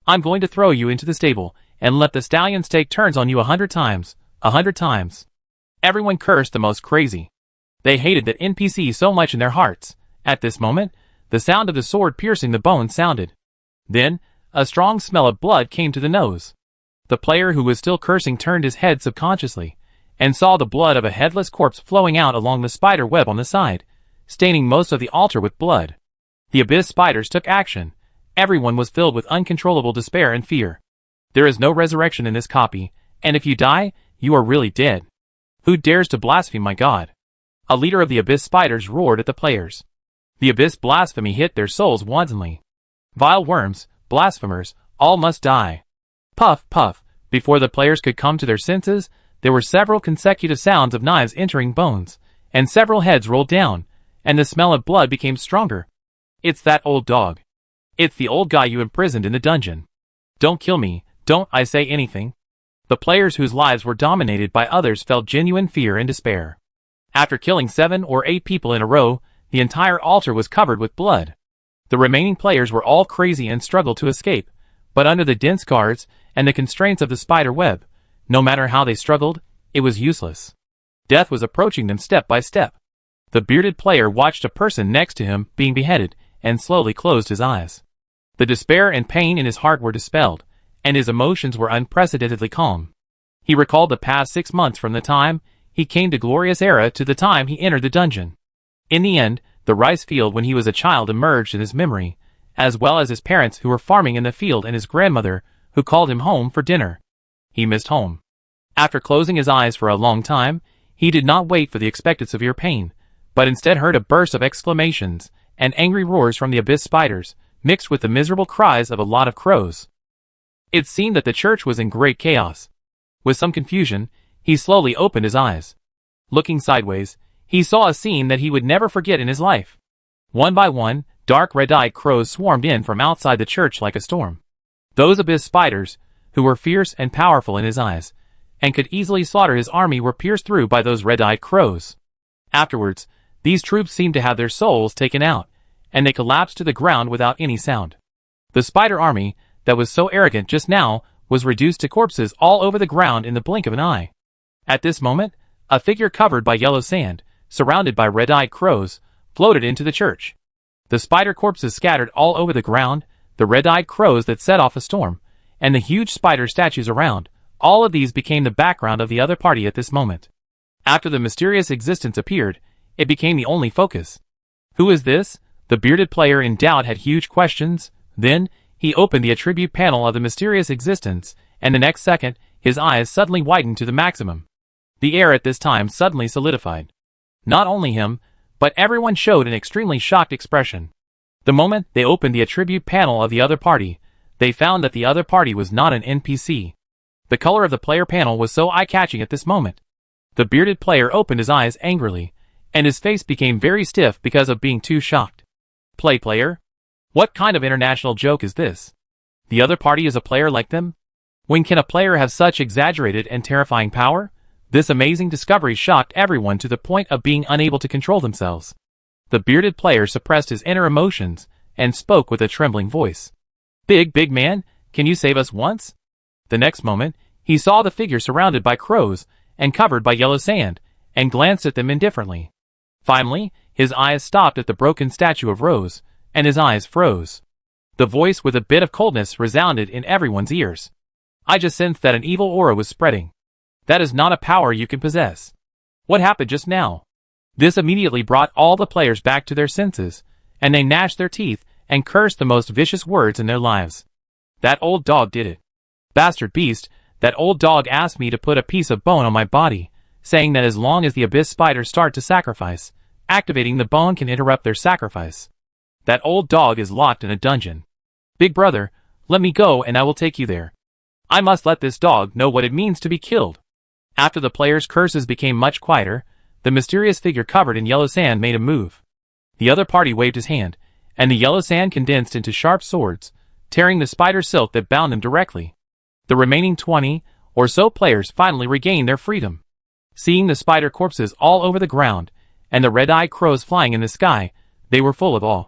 I'm going to throw you into the stable, and let the stallions take turns on you 100 times. 100 times. Everyone cursed the most crazy. They hated that NPC so much in their hearts. At this moment, the sound of the sword piercing the bone sounded. Then, a strong smell of blood came to the nose. The player who was still cursing turned his head subconsciously, and saw the blood of a headless corpse flowing out along the spider web on the side, staining most of the altar with blood. The abyss spiders took action. Everyone was filled with uncontrollable despair and fear. There is no resurrection in this copy, and if you die, you are really dead. Who dares to blaspheme my god? A leader of the abyss spiders roared at the players. The abyss blasphemy hit their souls wantonly. Vile worms, blasphemers, all must die. Puff, puff. Before the players could come to their senses, there were several consecutive sounds of knives entering bones, and several heads rolled down, and the smell of blood became stronger. It's that old dog. It's the old guy you imprisoned in the dungeon. Don't kill me, don't I say anything. The players whose lives were dominated by others felt genuine fear and despair. After killing 7 or 8 people in a row, the entire altar was covered with blood. The remaining players were all crazy and struggled to escape, but under the dense guards and the constraints of the spider web, no matter how they struggled, it was useless. Death was approaching them step by step. The bearded player watched a person next to him being beheaded and slowly closed his eyes. The despair and pain in his heart were dispelled, and his emotions were unprecedentedly calm. He recalled the past 6 months from the time he came to Glorious Era to the time he entered the dungeon. In the end, the rice field when he was a child emerged in his memory, as well as his parents who were farming in the field and his grandmother who called him home for dinner. He missed home. After closing his eyes for a long time, he did not wait for the expected severe pain, but instead heard a burst of exclamations and angry roars from the abyss spiders, mixed with the miserable cries of a lot of crows. It seemed that the church was in great chaos. With some confusion, he slowly opened his eyes. Looking sideways, he saw a scene that he would never forget in his life. One by one, dark red-eyed crows swarmed in from outside the church like a storm. Those abyss spiders, who were fierce and powerful in his eyes, and could easily slaughter his army, were pierced through by those red-eyed crows. Afterwards, these troops seemed to have their souls taken out, and they collapsed to the ground without any sound. The spider army, that was so arrogant just now, was reduced to corpses all over the ground in the blink of an eye. At this moment, a figure covered by yellow sand, surrounded by red-eyed crows, floated into the church. The spider corpses scattered all over the ground, the red-eyed crows that set off a storm, and the huge spider statues around, all of these became the background of the other party at this moment. After the mysterious existence appeared, it became the only focus. Who is this? The bearded player in doubt had huge questions. Then, he opened the attribute panel of the mysterious existence, and the next second, his eyes suddenly widened to the maximum. The air at this time suddenly solidified. Not only him, but everyone showed an extremely shocked expression. The moment they opened the attribute panel of the other party, they found that the other party was not an NPC. The color of the player panel was so eye-catching at this moment. The bearded player opened his eyes angrily, and his face became very stiff because of being too shocked. Player? What kind of international joke is this? The other party is a player like them? When can a player have such exaggerated and terrifying power? This amazing discovery shocked everyone to the point of being unable to control themselves. The bearded player suppressed his inner emotions and spoke with a trembling voice. Big man, can you save us once? The next moment, he saw the figure surrounded by crows and covered by yellow sand, and glanced at them indifferently. Finally, his eyes stopped at the broken statue of Rose, and his eyes froze. The voice with a bit of coldness resounded in everyone's ears. I just sensed that an evil aura was spreading. That is not a power you can possess. What happened just now? This immediately brought all the players back to their senses, and they gnashed their teeth and cursed the most vicious words in their lives. That old dog did it. Bastard beast, that old dog asked me to put a piece of bone on my body, saying that as long as the abyss spiders start to sacrifice, activating the bone can interrupt their sacrifice. That old dog is locked in a dungeon. Big brother, let me go and I will take you there. I must let this dog know what it means to be killed. After the players' curses became much quieter, the mysterious figure covered in yellow sand made a move. The other party waved his hand, and the yellow sand condensed into sharp swords, tearing the spider silk that bound them directly. The remaining 20 or so players finally regained their freedom. Seeing the spider corpses all over the ground, and the red-eyed crows flying in the sky, they were full of awe.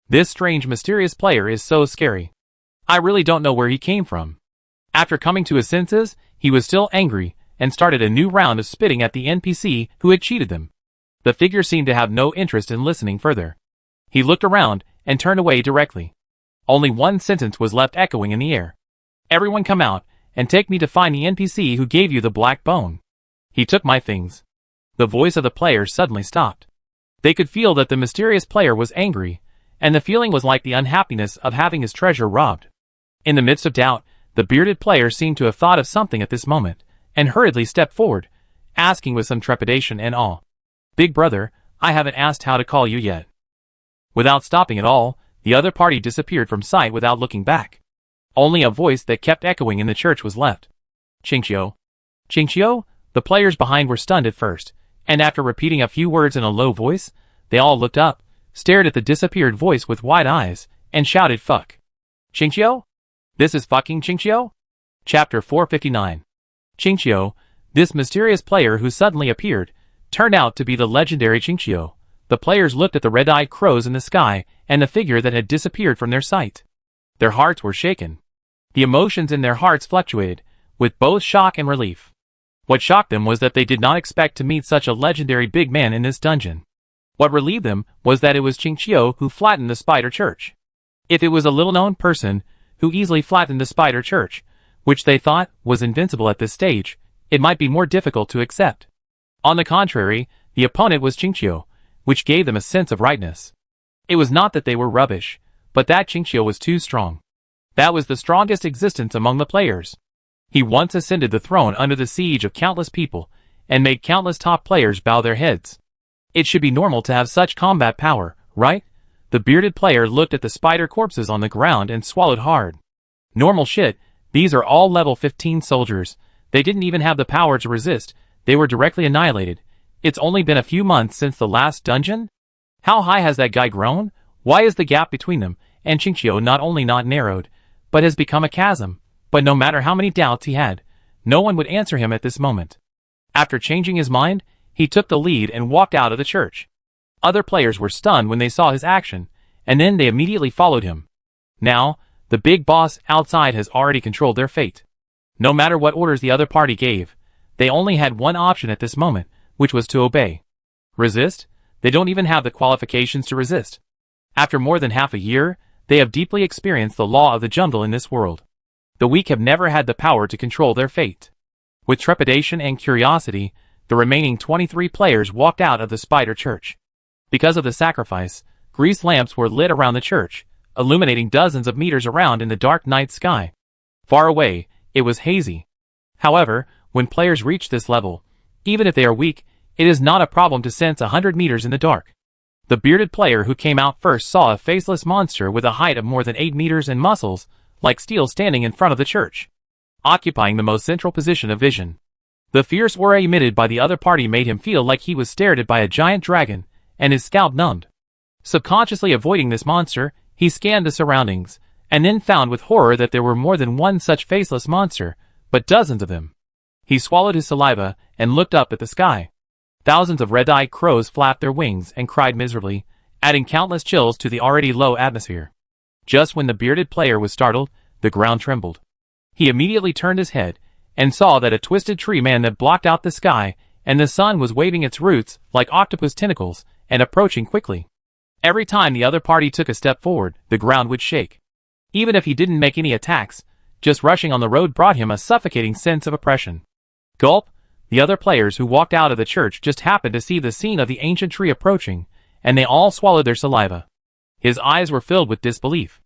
This strange mysterious player is so scary. I really don't know where he came from. After coming to his senses, he was still angry, and started a new round of spitting at the NPC who had cheated them. The figure seemed to have no interest in listening further. He looked around, and turned away directly. Only one sentence was left echoing in the air. Everyone come out, and take me to find the NPC who gave you the black bone. He took my things. The voice of the player suddenly stopped. They could feel that the mysterious player was angry, and the feeling was like the unhappiness of having his treasure robbed. In the midst of doubt, the bearded player seemed to have thought of something at this moment, and hurriedly stepped forward, asking with some trepidation and awe. Big brother, I haven't asked how to call you yet. Without stopping at all, the other party disappeared from sight without looking back. Only a voice that kept echoing in the church was left. Chinchio. Chinchio? The players behind were stunned at first, and after repeating a few words in a low voice, they all looked up, stared at the disappeared voice with wide eyes, and shouted fuck. Chinchio? This is fucking Chinchio? Chapter 459. Chinchio, this mysterious player who suddenly appeared, turned out to be the legendary Chinchio. The players looked at the red-eyed crows in the sky and the figure that had disappeared from their sight. Their hearts were shaken. The emotions in their hearts fluctuated, with both shock and relief. What shocked them was that they did not expect to meet such a legendary big man in this dungeon. What relieved them was that it was Chinchio who flattened the spider church. If it was a little-known person who easily flattened the spider church, which they thought was invincible at this stage, it might be more difficult to accept. On the contrary, the opponent was Chinchio, which gave them a sense of rightness. It was not that they were rubbish, but that Chinchio was too strong. That was the strongest existence among the players. He once ascended the throne under the siege of countless people, and made countless top players bow their heads. It should be normal to have such combat power, right? The bearded player looked at the spider corpses on the ground and swallowed hard. Normal shit, these are all level 15 soldiers. They didn't even have the power to resist, they were directly annihilated. It's only been a few months since the last dungeon? How high has that guy grown? Why is the gap between them and Chinchio not only not narrowed, but has become a chasm? But no matter how many doubts he had, no one would answer him at this moment. After changing his mind, he took the lead and walked out of the church. Other players were stunned when they saw his action, and then they immediately followed him. Now, the big boss outside has already controlled their fate. No matter what orders the other party gave, they only had one option at this moment, which was to obey. Resist? They don't even have the qualifications to resist. After more than half a year, they have deeply experienced the law of the jungle in this world. The weak have never had the power to control their fate. With trepidation and curiosity, the remaining 23 players walked out of the spider church. Because of the sacrifice, grease lamps were lit around the church, illuminating dozens of meters around in the dark night sky. Far away, it was hazy. However, when players reach this level, even if they are weak, it is not a problem to sense 100 meters in the dark. The bearded player who came out first saw a faceless monster with a height of more than 8 meters and muscles, like steel standing in front of the church. occupying the most central position of vision. The fierce aura emitted by the other party made him feel like he was stared at by a giant dragon, and his scalp numbed. Subconsciously avoiding this monster, he scanned the surroundings, and then found with horror that there were more than one such faceless monster, but dozens of them. He swallowed his saliva and looked up at the sky. Thousands of red-eyed crows flapped their wings and cried miserably, adding countless chills to the already low atmosphere. Just when the bearded player was startled, the ground trembled. He immediately turned his head and saw that a twisted tree man that blocked out the sky, and the sun was waving its roots like octopus tentacles and approaching quickly. Every time the other party took a step forward, the ground would shake. Even if he didn't make any attacks, just rushing on the road brought him a suffocating sense of oppression. Gulp! The other players who walked out of the church just happened to see the scene of the ancient tree approaching, and they all swallowed their saliva. His eyes were filled with disbelief.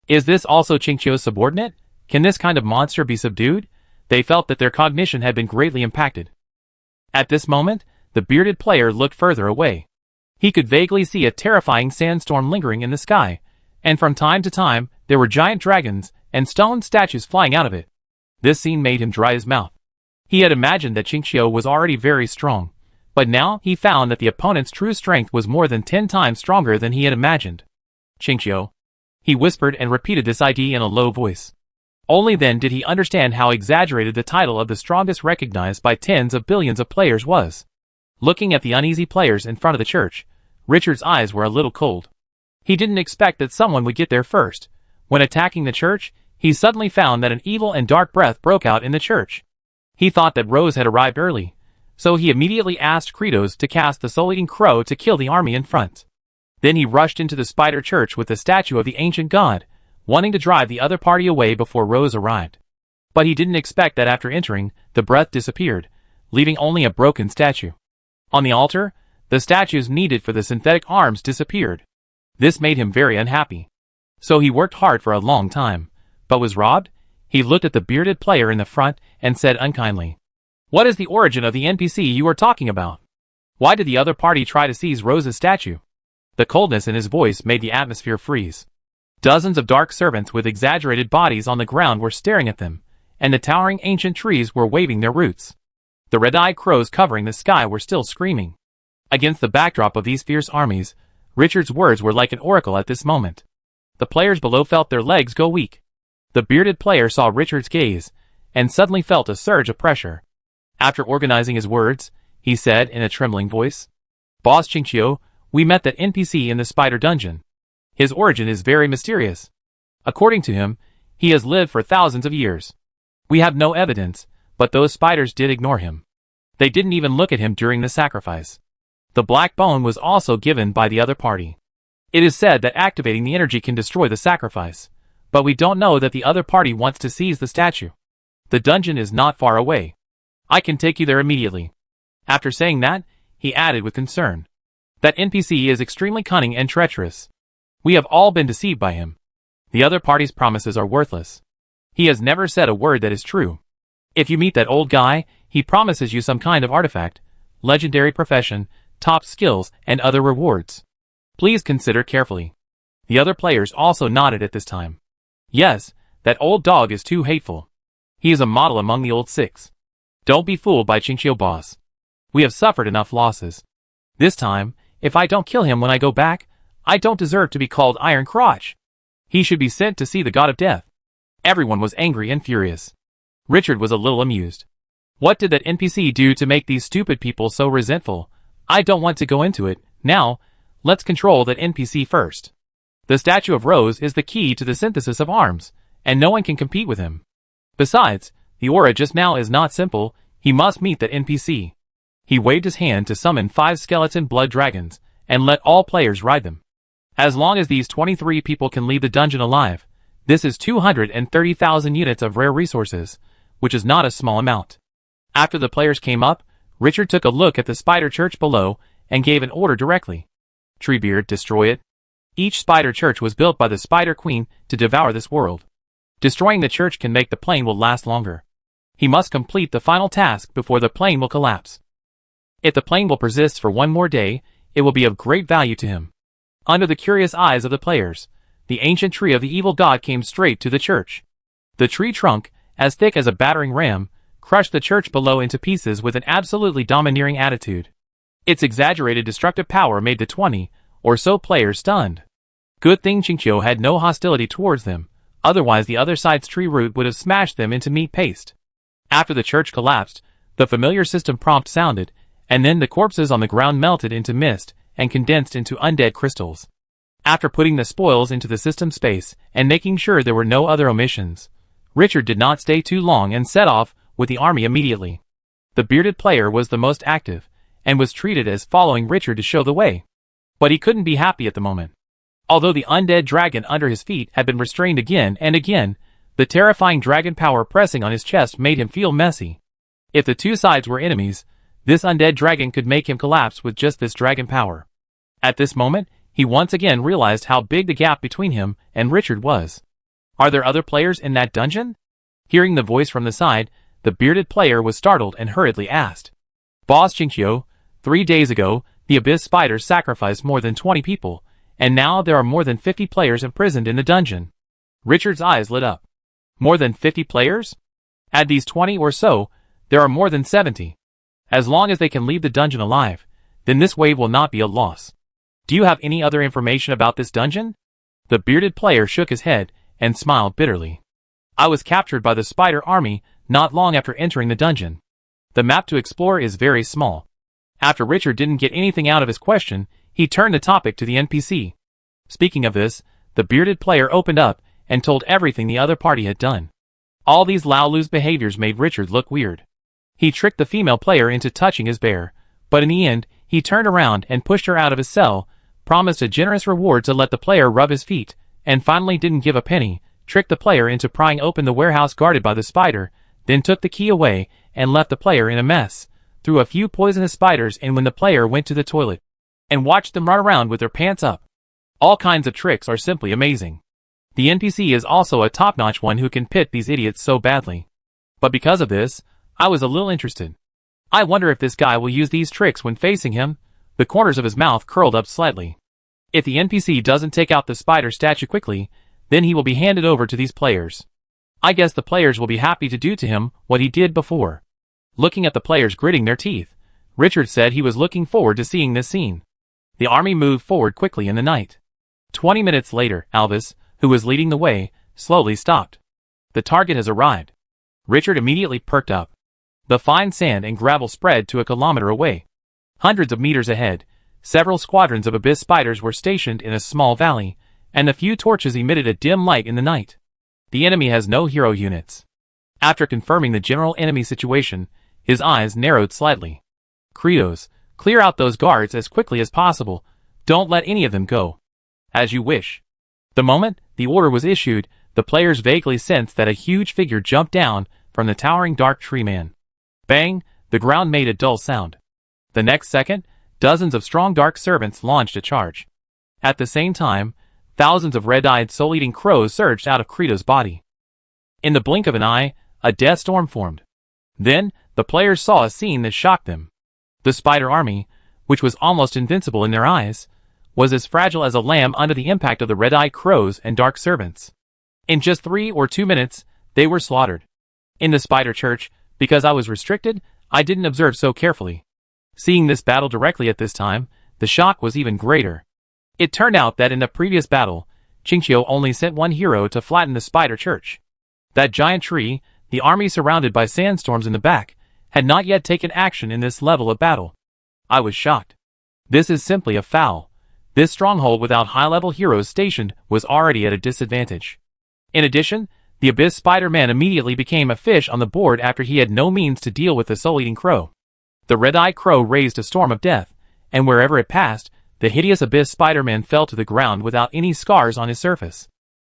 Is this also Qingqiu's subordinate? Can this kind of monster be subdued? They felt that their cognition had been greatly impacted. At this moment, the bearded player looked further away. He could vaguely see a terrifying sandstorm lingering in the sky, and from time to time, there were giant dragons and stone statues flying out of it. This scene made him dry his mouth. He had imagined that Qingqiu was already very strong, but now he found that the opponent's true strength was more than 10 times stronger than he had imagined. Qingqiu. He whispered and repeated this idea in a low voice. Only then did he understand how exaggerated the title of the strongest recognized by tens of billions of players was. Looking at the uneasy players in front of the church, Richard's eyes were a little cold. He didn't expect that someone would get there first. When attacking the church, he suddenly found that an evil and dark breath broke out in the church. He thought that Rose had arrived early, so he immediately asked Kratos to cast the soul-eating crow to kill the army in front. Then he rushed into the spider church with the statue of the ancient god, wanting to drive the other party away before Rose arrived. But he didn't expect that after entering, the breath disappeared, leaving only a broken statue. On the altar, the statues needed for the synthetic arms disappeared. This made him very unhappy. So he worked hard for a long time, but was robbed? He looked at the bearded player in the front and said unkindly, "What is the origin of the NPC you are talking about? Why did the other party try to seize Rose's statue?" The coldness in his voice made the atmosphere freeze. Dozens of dark servants with exaggerated bodies on the ground were staring at them, and the towering ancient trees were waving their roots. The red-eyed crows covering the sky were still screaming. Against the backdrop of these fierce armies, Richard's words were like an oracle at this moment. The players below felt their legs go weak. The bearded player saw Richard's gaze, and suddenly felt a surge of pressure. After organizing his words, he said in a trembling voice, "Boss Qingqiu, we met that NPC in the spider dungeon. His origin is very mysterious. According to him, he has lived for thousands of years. We have no evidence, but those spiders did ignore him. They didn't even look at him during the sacrifice. The black bone was also given by the other party. It is said that activating the energy can destroy the sacrifice, but we don't know that the other party wants to seize the statue. The dungeon is not far away. I can take you there immediately." After saying that, he added with concern, "That NPC is extremely cunning and treacherous. We have all been deceived by him. The other party's promises are worthless. He has never said a word that is true. If you meet that old guy, he promises you some kind of artifact, legendary profession, top skills, and other rewards. Please consider carefully." The other players also nodded at this time. "Yes, that old dog is too hateful. He is a model among the old six. Don't be fooled by Qingqiu, boss. We have suffered enough losses. This time, if I don't kill him when I go back, I don't deserve to be called Iron Crotch. He should be sent to see the god of death." Everyone was angry and furious. Richard was a little amused. What did that NPC do to make these stupid people so resentful? I don't want to go into it. Now, let's control that NPC first. The statue of Rose is the key to the synthesis of arms, and no one can compete with him. Besides, the aura just now is not simple. He must meet that NPC. He waved his hand to summon 5 skeleton blood dragons, and let all players ride them. As long as these 23 people can leave the dungeon alive, this is 230,000 units of rare resources, which is not a small amount. After the players came up, Richard took a look at the spider church below, and gave an order directly. "Treebeard, destroy it." Each spider church was built by the Spider Queen to devour this world. Destroying the church can make the plane will last longer. He must complete the final task before the plane will collapse. If the plane will persist for one more day, it will be of great value to him. Under the curious eyes of the players, the ancient tree of the evil god came straight to the church. The tree trunk, as thick as a battering ram, crushed the church below into pieces with an absolutely domineering attitude. Its exaggerated destructive power made the 20 or so players stunned. Good thing Qingqiu had no hostility towards them, otherwise the other side's tree root would have smashed them into meat paste. After the church collapsed, the familiar system prompt sounded, and then the corpses on the ground melted into mist and condensed into undead crystals. After putting the spoils into the system space and making sure there were no other omissions, Richard did not stay too long and set off with the army immediately. The bearded player was the most active, and was treated as following Richard to show the way. But he couldn't be happy at the moment. Although the undead dragon under his feet had been restrained again and again, the terrifying dragon power pressing on his chest made him feel messy. If the two sides were enemies, this undead dragon could make him collapse with just this dragon power. At this moment, he once again realized how big the gap between him and Richard was. Are there other players in that dungeon? Hearing the voice from the side, the bearded player was startled and hurriedly asked. Boss Qingqiu, 3 days ago, the Abyss Spiders sacrificed more than 20 people, and now there are more than 50 players imprisoned in the dungeon. Richard's eyes lit up. More than 50 players? Add these 20 or so, there are more than 70. As long as they can leave the dungeon alive, then this wave will not be a loss. Do you have any other information about this dungeon? The bearded player shook his head and smiled bitterly. I was captured by the spider army not long after entering the dungeon. The map to explore is very small. After Richard didn't get anything out of his question, he turned the topic to the NPC. Speaking of this, the bearded player opened up and told everything the other party had done. All these Laolu's behaviors made Richard look weird. He tricked the female player into touching his bear, but in the end, he turned around and pushed her out of his cell, promised a generous reward to let the player rub his feet, and finally didn't give a penny, tricked the player into prying open the warehouse guarded by the spider, then took the key away and left the player in a mess, threw a few poisonous spiders in when the player went to the toilet, and watched them run around with their pants up. All kinds of tricks are simply amazing. The NPC is also a top-notch one who can pit these idiots so badly. But because of this, I was a little interested. I wonder if this guy will use these tricks when facing him. The corners of his mouth curled up slightly. If the NPC doesn't take out the spider statue quickly, then he will be handed over to these players. I guess the players will be happy to do to him what he did before. Looking at the players gritting their teeth, Richard said he was looking forward to seeing this scene. The army moved forward quickly in the night. 20 minutes later, Alvis, who was leading the way, slowly stopped. The target has arrived. Richard immediately perked up. The fine sand and gravel spread to a kilometer away. Hundreds of meters ahead, several squadrons of abyss spiders were stationed in a small valley, and a few torches emitted a dim light in the night. The enemy has no hero units. After confirming the general enemy situation, his eyes narrowed slightly. Kratos, clear out those guards as quickly as possible. Don't let any of them go. As you wish. The moment the order was issued, the players vaguely sensed that a huge figure jumped down from the towering dark tree man. Bang! The ground made a dull sound. The next second, dozens of strong dark servants launched a charge. At the same time, thousands of red-eyed soul-eating crows surged out of Kratos' body. In the blink of an eye, a death storm formed. Then, the players saw a scene that shocked them. The spider army, which was almost invincible in their eyes, was as fragile as a lamb under the impact of the red-eyed crows and dark servants. In just 3 or 2 minutes, they were slaughtered. In the spider church, because I was restricted, I didn't observe so carefully. Seeing this battle directly at this time, the shock was even greater. It turned out that in the previous battle, Qingqiu only sent one hero to flatten the spider church. That giant tree, the army surrounded by sandstorms in the back, had not yet taken action in this level of battle. I was shocked. This is simply a foul. This stronghold without high-level heroes stationed was already at a disadvantage. In addition, the Abyss Spider-Man immediately became a fish on the board after he had no means to deal with the soul-eating crow. The red-eyed crow raised a storm of death, and wherever it passed, the hideous Abyss Spider-Man fell to the ground without any scars on his surface.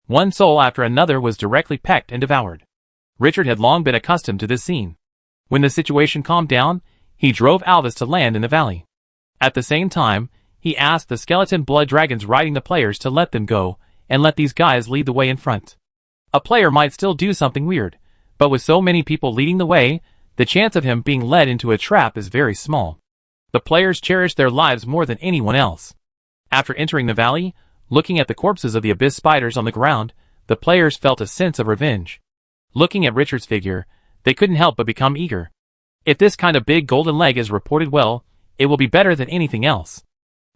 One soul after another was directly pecked and devoured. Richard had long been accustomed to this scene. When the situation calmed down, he drove Alvis to land in the valley. At the same time, he asked the skeleton blood dragons riding the players to let them go, and let these guys lead the way in front. A player might still do something weird, but with so many people leading the way, the chance of him being led into a trap is very small. The players cherished their lives more than anyone else. After entering the valley, looking at the corpses of the abyss spiders on the ground, the players felt a sense of revenge. Looking at Richard's figure, they couldn't help but become eager. If this kind of big golden leg is reported well, it will be better than anything else.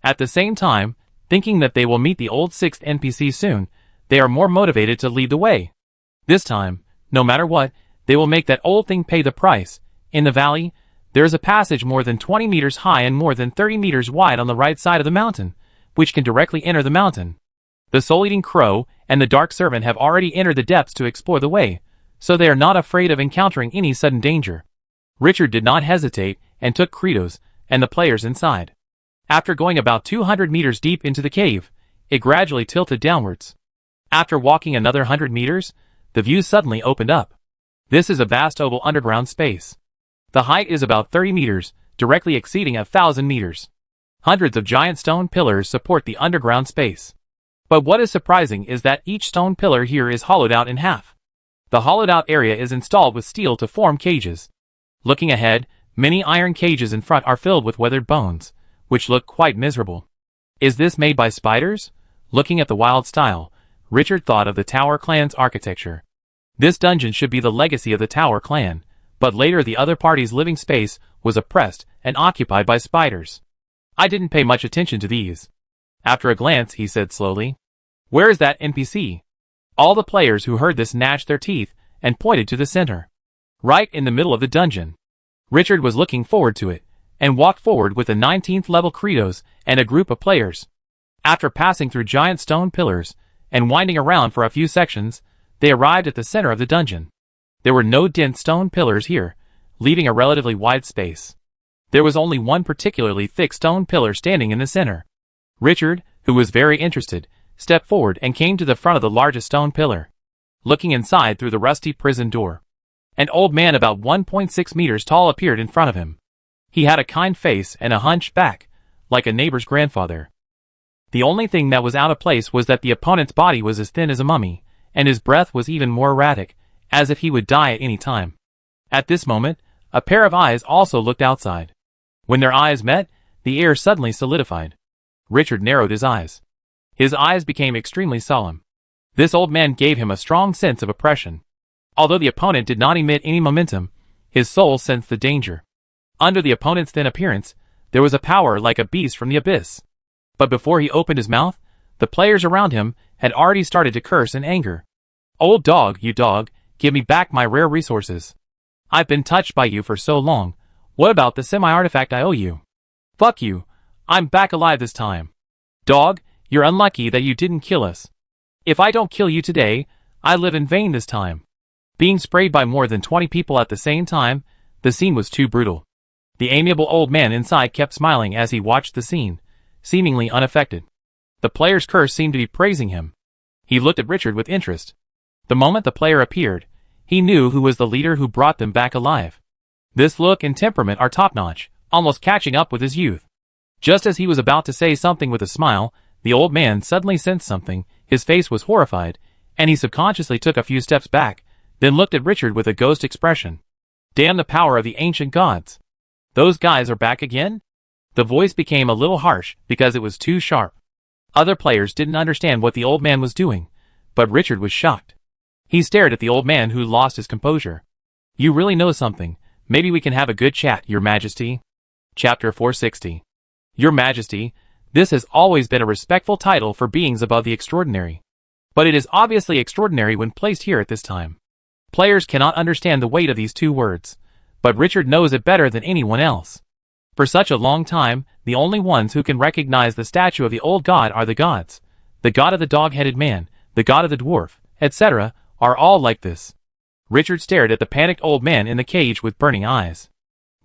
At the same time, thinking that they will meet the old 6th NPC soon, they are more motivated to lead the way. This time, no matter what, they will make that old thing pay the price. In the valley, there is a passage more than 20 meters high and more than 30 meters wide on the right side of the mountain, which can directly enter the mountain. The soul-eating crow and the dark servant have already entered the depths to explore the way, so they are not afraid of encountering any sudden danger. Richard did not hesitate and took Kratos and the players inside. After going about 200 meters deep into the cave, it gradually tilted downwards. After walking another 100 meters, the view suddenly opened up. This is a vast oval underground space. The height is about 30 meters, directly exceeding 1,000 meters. Hundreds of giant stone pillars support the underground space. But what is surprising is that each stone pillar here is hollowed out in half. The hollowed out area is installed with steel to form cages. Looking ahead, many iron cages in front are filled with weathered bones, which look quite miserable. Is this made by spiders? Looking at the wild style, Richard thought of the Tower clan's architecture. This dungeon should be the legacy of the Tower clan, but later the other party's living space was oppressed and occupied by spiders. I didn't pay much attention to these. After a glance, he said slowly, "Where is that NPC?" All the players who heard this gnashed their teeth and pointed to the center. Right in the middle of the dungeon. Richard was looking forward to it, and walked forward with the 19th level Kratos and a group of players. After passing through giant stone pillars, and winding around for a few sections, they arrived at the center of the dungeon. There were no dense stone pillars here, leaving a relatively wide space. There was only one particularly thick stone pillar standing in the center. Richard, who was very interested, stepped forward and came to the front of the largest stone pillar. Looking inside through the rusty prison door, an old man about 1.6 meters tall appeared in front of him. He had a kind face and a hunched back, like a neighbor's grandfather. The only thing that was out of place was that the opponent's body was as thin as a mummy, and his breath was even more erratic, as if he would die at any time. At this moment, a pair of eyes also looked outside. When their eyes met, the air suddenly solidified. Richard narrowed his eyes. His eyes became extremely solemn. This old man gave him a strong sense of oppression. Although the opponent did not emit any momentum, his soul sensed the danger. Under the opponent's thin appearance, there was a power like a beast from the abyss. But before he opened his mouth, the players around him had already started to curse in anger. "Old dog, you dog, give me back my rare resources. I've been touched by you for so long. What about the semi-artifact I owe you? Fuck you, I'm back alive this time. Dog, you're unlucky that you didn't kill us. If I don't kill you today, I live in vain this time." Being sprayed by more than 20 people at the same time, the scene was too brutal. The amiable old man inside kept smiling as he watched the scene, seemingly unaffected. The player's curse seemed to be praising him. He looked at Richard with interest. The moment the player appeared, he knew who was the leader who brought them back alive. This look and temperament are top-notch, almost catching up with his youth. Just as he was about to say something with a smile, the old man suddenly sensed something. His face was horrified, and he subconsciously took a few steps back, then looked at Richard with a ghost expression. "Damn the power of the ancient gods. Those guys are back again?" The voice became a little harsh because it was too sharp. Other players didn't understand what the old man was doing, but Richard was shocked. He stared at the old man who lost his composure. "You really know something. Maybe we can have a good chat, Your Majesty." Chapter 460. Your Majesty, this has always been a respectful title for beings above the extraordinary. But it is obviously extraordinary when placed here at this time. Players cannot understand the weight of these two words, but Richard knows it better than anyone else. For such a long time, the only ones who can recognize the statue of the old god are the gods. The god of the dog-headed man, the god of the dwarf, etc., are all like this. Richard stared at the panicked old man in the cage with burning eyes,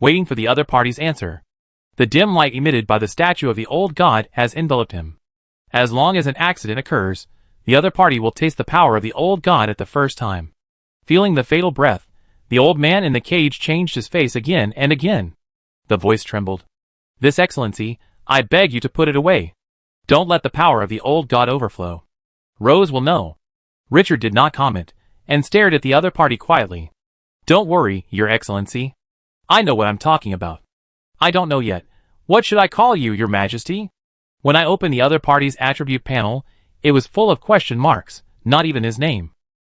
waiting for the other party's answer. The dim light emitted by the statue of the old god has enveloped him. As long as an accident occurs, the other party will taste the power of the old god at the first time. Feeling the fatal breath, the old man in the cage changed his face again and again. The voice trembled. "This Excellency, I beg you to put it away. Don't let the power of the old god overflow. Rose will know." Richard did not comment, and stared at the other party quietly. "Don't worry, Your Excellency. I know what I'm talking about. I don't know yet. What should I call you, Your Majesty?" When I opened the other party's attribute panel, it was full of question marks, not even his name.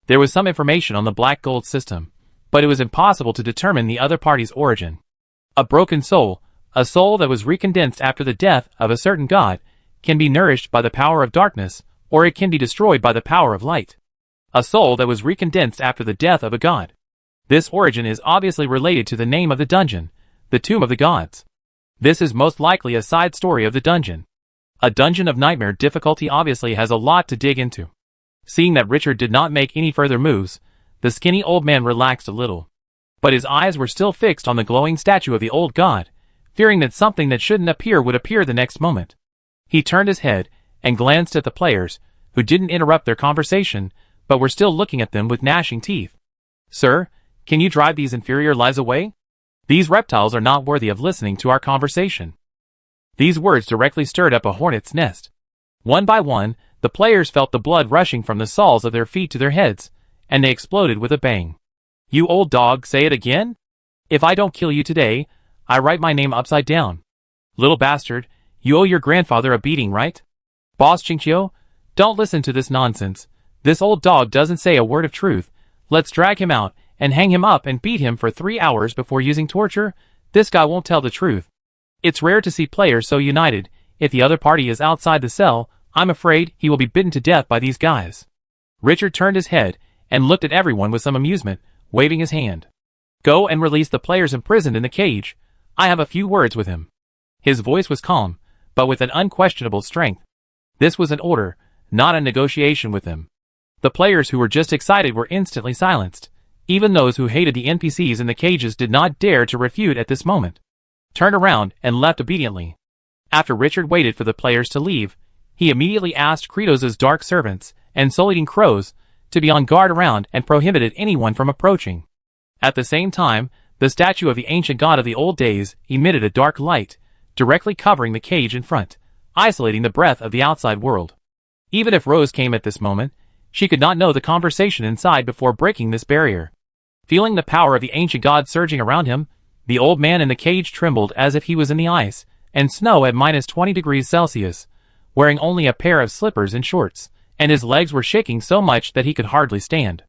There was some information on the black gold system, but it was impossible to determine the other party's origin. A broken soul, a soul that was recondensed after the death of a certain god, can be nourished by the power of darkness, or it can be destroyed by the power of light. A soul that was recondensed after the death of a god. This origin is obviously related to the name of the dungeon, the Tomb of the Gods. This is most likely a side story of the dungeon. A dungeon of nightmare difficulty obviously has a lot to dig into. Seeing that Richard did not make any further moves, the skinny old man relaxed a little. But his eyes were still fixed on the glowing statue of the old god, fearing that something that shouldn't appear would appear the next moment. He turned his head and glanced at the players, who didn't interrupt their conversation, but were still looking at them with gnashing teeth. "Sir, can you drive these inferior lives away? These reptiles are not worthy of listening to our conversation." These words directly stirred up a hornet's nest. One by one, the players felt the blood rushing from the soles of their feet to their heads, and they exploded with a bang. "You old dog, say it again? If I don't kill you today, I write my name upside down. Little bastard, you owe your grandfather a beating, right? Boss Chinchio, don't listen to this nonsense. This old dog doesn't say a word of truth. Let's drag him out and hang him up and beat him for 3 hours before using torture. This guy won't tell the truth." It's rare to see players so united. If the other party is outside the cell, I'm afraid he will be bitten to death by these guys. Richard turned his head and looked at everyone with some amusement, waving his hand. "Go and release the players imprisoned in the cage. I have a few words with him." His voice was calm, but with an unquestionable strength. This was an order, not a negotiation with them. The players who were just excited were instantly silenced. Even those who hated the NPCs in the cages did not dare to refute at this moment. Turned around and left obediently. After Richard waited for the players to leave, he immediately asked Kratos' dark servants and soul-eating crows to be on guard around and prohibited anyone from approaching. At the same time, the statue of the ancient god of the old days emitted a dark light, directly covering the cage in front, isolating the breath of the outside world. Even if Rose came at this moment, she could not know the conversation inside before breaking this barrier. Feeling the power of the ancient god surging around him, the old man in the cage trembled as if he was in the ice and snow at -20 degrees Celsius, wearing only a pair of slippers and shorts, and his legs were shaking so much that he could hardly stand.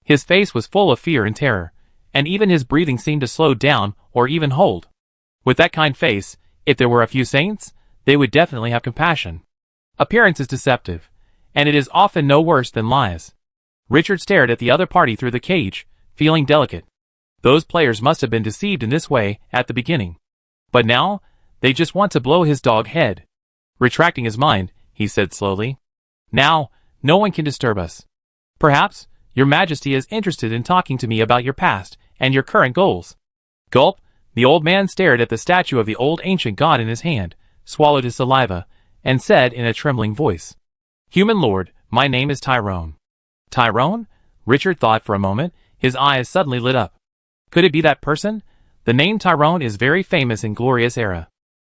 His face was full of fear and terror, and even his breathing seemed to slow down or even hold. With that kind face, if there were a few saints, they would definitely have compassion. Appearance is deceptive, and it is often no worse than lies. Richard stared at the other party through the cage, feeling delicate. Those players must have been deceived in this way at the beginning. But now, they just want to blow his dog head. Retracting his mind, he said slowly, "Now, no one can disturb us. Perhaps, your majesty is interested in talking to me about your past and your current goals." Gulp, the old man stared at the statue of the old ancient god in his hand, swallowed his saliva, and said in a trembling voice, "Human lord, my name is Tyrone." Tyrone? Richard thought for a moment, his eyes suddenly lit up. Could it be that person? The name Tyrone is very famous in Glorious Era.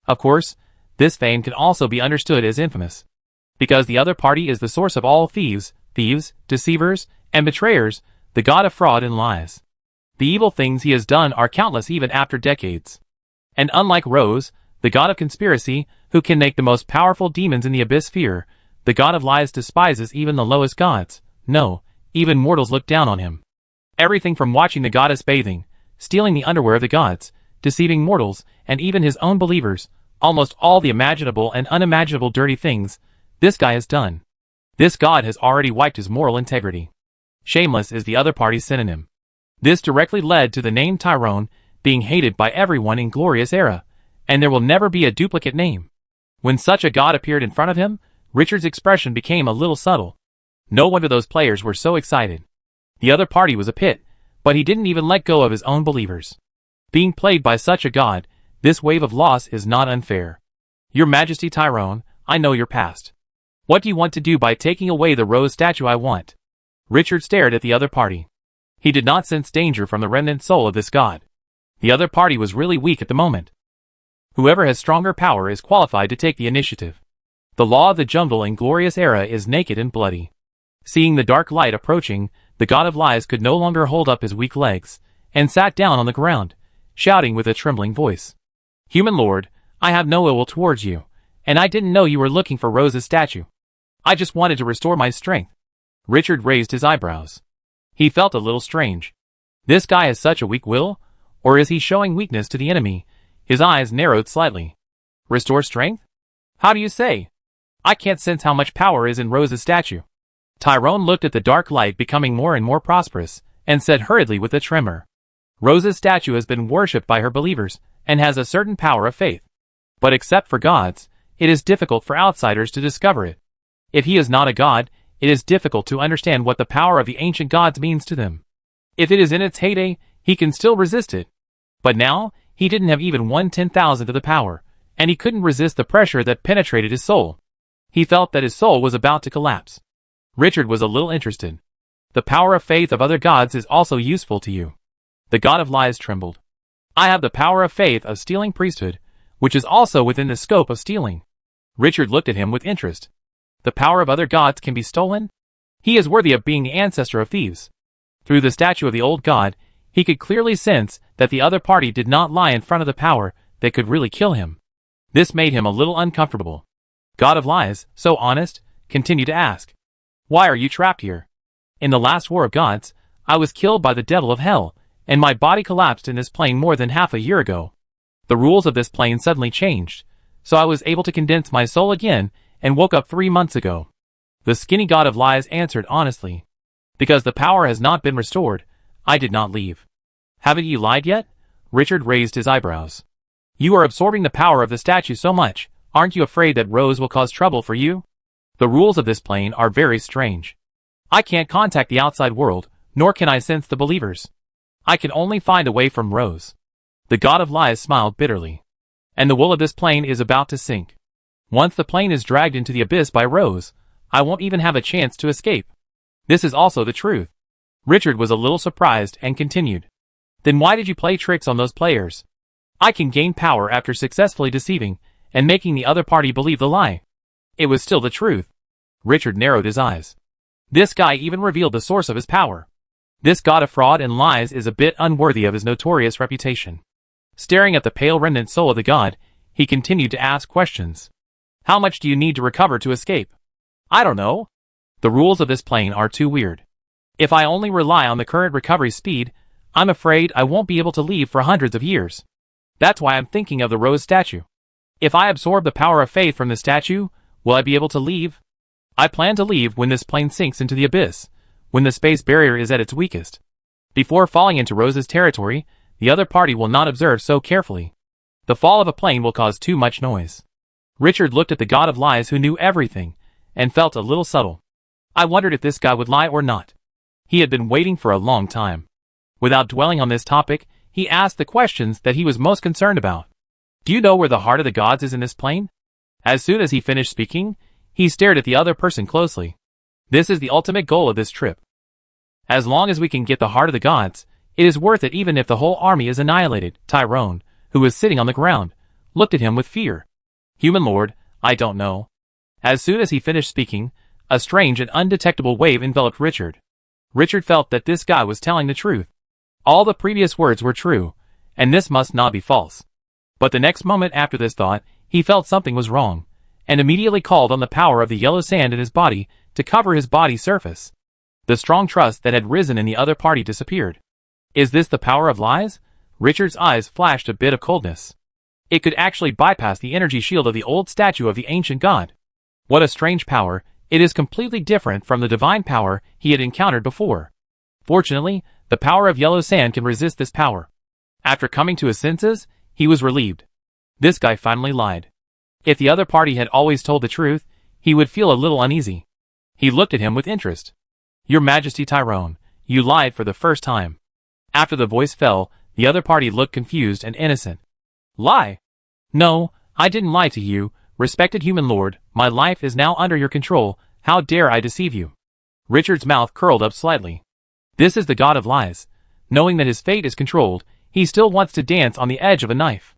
Of course, this fame can also be understood as infamous. Because the other party is the source of all thieves, deceivers, and betrayers, the god of fraud and lies. The evil things he has done are countless even after decades. And unlike Rose, the god of conspiracy, who can make the most powerful demons in the abyss fear, the god of lies despises even the lowest gods. No, even mortals look down on him. Everything from watching the goddess bathing, stealing the underwear of the gods, deceiving mortals, and even his own believers, almost all the imaginable and unimaginable dirty things, this guy has done. This god has already wiped his moral integrity. Shameless is the other party's synonym. This directly led to the name Tyrone being hated by everyone in Glorious Era, and there will never be a duplicate name. When such a god appeared in front of him, Richard's expression became a little subtle. No wonder those players were so excited. The other party was a pit, but he didn't even let go of his own believers. Being played by such a god, this wave of loss is not unfair. Your Majesty Tyrone, I know your past. What do you want to do by taking away the rose statue I want? Richard stared at the other party. He did not sense danger from the remnant soul of this god. The other party was really weak at the moment. Whoever has stronger power is qualified to take the initiative. The law of the jungle in Glorious Era is naked and bloody. Seeing the dark light approaching, the god of lies could no longer hold up his weak legs, and sat down on the ground, shouting with a trembling voice. Human lord, I have no ill will towards you, and I didn't know you were looking for Rose's statue. I just wanted to restore my strength. Richard raised his eyebrows. He felt a little strange. This guy has such a weak will? Or is he showing weakness to the enemy? His eyes narrowed slightly. Restore strength? How do you say? I can't sense how much power is in Rose's statue. Tyrone looked at the dark light becoming more and more prosperous, and said hurriedly with a tremor. Rose's statue has been worshipped by her believers, and has a certain power of faith. But except for gods, it is difficult for outsiders to discover it. If he is not a god, it is difficult to understand what the power of the ancient gods means to them. If it is in its heyday, he can still resist it. But now, he didn't have even 1/10,000th of the power, and he couldn't resist the pressure that penetrated his soul. He felt that his soul was about to collapse. Richard was a little interested. The power of faith of other gods is also useful to you. The god of lies trembled. I have the power of faith of stealing priesthood, which is also within the scope of stealing. Richard looked at him with interest. The power of other gods can be stolen? He is worthy of being the ancestor of thieves. Through the statue of the old god, he could clearly sense that the other party did not lie in front of the power that could really kill him. This made him a little uncomfortable. God of lies, so honest, continued to ask. Why are you trapped here? In the last war of gods, I was killed by the devil of hell, and my body collapsed in this plane more than half a year ago. The rules of this plane suddenly changed, so I was able to condense my soul again and woke up 3 months ago. The skinny god of lies answered honestly. Because the power has not been restored, I did not leave. Haven't you lied yet? Richard raised his eyebrows. You are absorbing the power of the statue so much, aren't you afraid that Rose will cause trouble for you? The rules of this plane are very strange. I can't contact the outside world, nor can I sense the believers. I can only find a way from Rose. The god of lies smiled bitterly. And the will of this plane is about to sink. Once the plane is dragged into the abyss by Rose, I won't even have a chance to escape. This is also the truth. Richard was a little surprised and continued. Then why did you play tricks on those players? I can gain power after successfully deceiving and making the other party believe the lie. It was still the truth. Richard narrowed his eyes. This guy even revealed the source of his power. This god of fraud and lies is a bit unworthy of his notorious reputation. Staring at the pale remnant soul of the god, he continued to ask questions. How much do you need to recover to escape? I don't know. The rules of this plane are too weird. If I only rely on the current recovery speed, I'm afraid I won't be able to leave for hundreds of years. That's why I'm thinking of the Rose statue. If I absorb the power of faith from the statue, will I be able to leave? I plan to leave when this plane sinks into the abyss, when the space barrier is at its weakest. Before falling into Rose's territory, the other party will not observe so carefully. The fall of a plane will cause too much noise. Richard looked at the god of lies who knew everything, and felt a little subtle. I wondered if this guy would lie or not. He had been waiting for a long time. Without dwelling on this topic, he asked the questions that he was most concerned about. Do you know where the heart of the gods is in this plane? As soon as he finished speaking, he stared at the other person closely. This is the ultimate goal of this trip. As long as we can get the heart of the gods, it is worth it even if the whole army is annihilated. Tyrone, who was sitting on the ground, looked at him with fear. Human lord, I don't know. As soon as he finished speaking, a strange and undetectable wave enveloped Richard. Richard felt that this guy was telling the truth. All the previous words were true, and this must not be false. But the next moment after this thought, he felt something was wrong, and immediately called on the power of the yellow sand in his body to cover his body's surface. The strong trust that had risen in the other party disappeared. Is this the power of lies? Richard's eyes flashed a bit of coldness. It could actually bypass the energy shield of the old statue of the ancient god. What a strange power! It is completely different from the divine power he had encountered before. Fortunately, the power of yellow sand can resist this power. After coming to his senses, he was relieved. This guy finally lied. If the other party had always told the truth, he would feel a little uneasy. He looked at him with interest. Your Majesty Tyrone, you lied for the first time. After the voice fell, the other party looked confused and innocent. Lie? No, I didn't lie to you, respected human lord. My life is now under your control. How dare I deceive you? Richard's mouth curled up slightly. This is the god of lies. Knowing that his fate is controlled, he still wants to dance on the edge of a knife.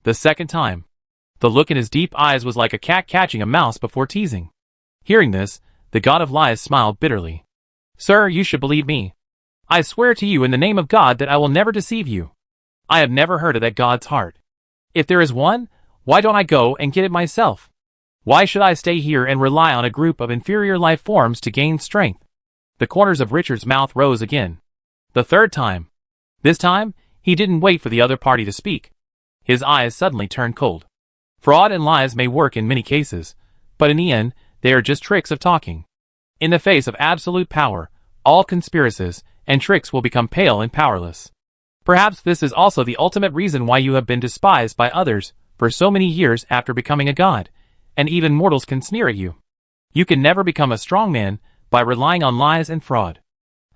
The second time. The look in his deep eyes was like a cat catching a mouse before teasing. Hearing this, the god of lies smiled bitterly. Sir, you should believe me. I swear to you in the name of God that I will never deceive you. I have never heard of that god's heart. If there is one, why don't I go and get it myself? Why should I stay here and rely on a group of inferior life forms to gain strength? The corners of Richard's mouth rose again. The third time. This time, he didn't wait for the other party to speak. His eyes suddenly turned cold. Fraud and lies may work in many cases, but in the end, they are just tricks of talking. In the face of absolute power, all conspiracies and tricks will become pale and powerless. Perhaps this is also the ultimate reason why you have been despised by others for so many years after becoming a god, and even mortals can sneer at you. You can never become a strong man by relying on lies and fraud.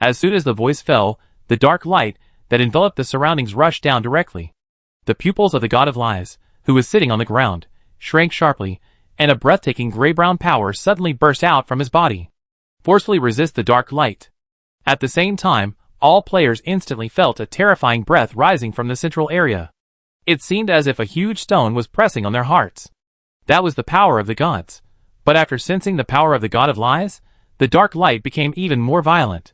As soon as the voice fell, the dark light that enveloped the surroundings rushed down directly. The pupils of the god of lies, who was sitting on the ground, shrank sharply, and a breathtaking gray-brown power suddenly burst out from his body. Forcefully resist the dark light. At the same time, all players instantly felt a terrifying breath rising from the central area. It seemed as if a huge stone was pressing on their hearts. That was the power of the gods. But after sensing the power of the god of lies, the dark light became even more violent.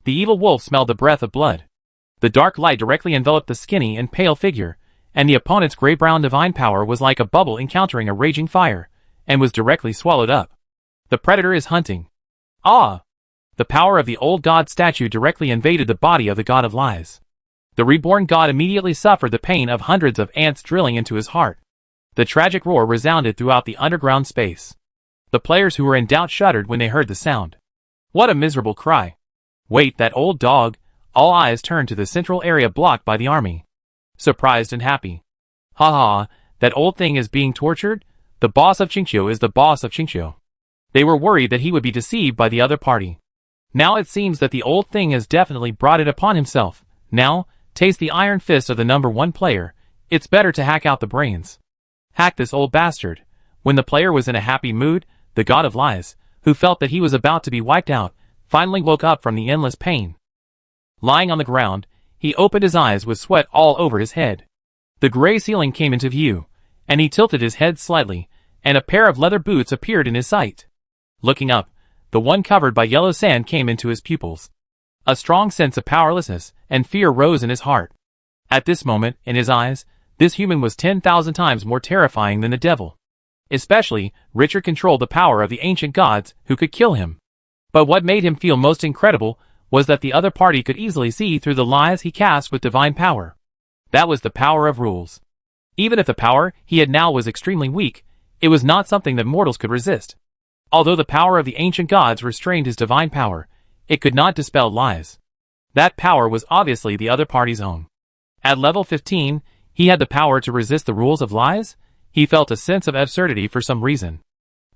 The evil wolf smelled the breath of blood. The dark light directly enveloped the skinny and pale figure, and the opponent's gray-brown divine power was like a bubble encountering a raging fire, and was directly swallowed up. The predator is hunting. Ah! The power of the old god statue directly invaded the body of the god of lies. The reborn god immediately suffered the pain of hundreds of ants drilling into his heart. The tragic roar resounded throughout the underground space. The players who were in doubt shuddered when they heard the sound. What a miserable cry. Wait, that old dog! All eyes turned to the central area blocked by the army. Surprised and happy. Ha ha, that old thing is being tortured? The boss of Qingqiu is the boss of Qingqiu. They were worried that he would be deceived by the other party. Now it seems that the old thing has definitely brought it upon himself. Now, taste the iron fist of the number one player. It's better to hack out the brains. Hack this old bastard. When the player was in a happy mood, the god of lies, who felt that he was about to be wiped out, finally woke up from the endless pain. Lying on the ground, he opened his eyes with sweat all over his head. The gray ceiling came into view, and he tilted his head slightly, and a pair of leather boots appeared in his sight. Looking up, the one covered by yellow sand came into his pupils. A strong sense of powerlessness and fear rose in his heart. At this moment, in his eyes, this human was 10,000 times more terrifying than the devil. Especially, Richard controlled the power of the ancient gods who could kill him. But what made him feel most incredible was that the other party could easily see through the lies he cast with divine power. That was the power of rules. Even if the power he had now was extremely weak, it was not something that mortals could resist. Although the power of the ancient gods restrained his divine power, it could not dispel lies. That power was obviously the other party's own. At level 15, he had the power to resist the rules of lies. He felt a sense of absurdity for some reason.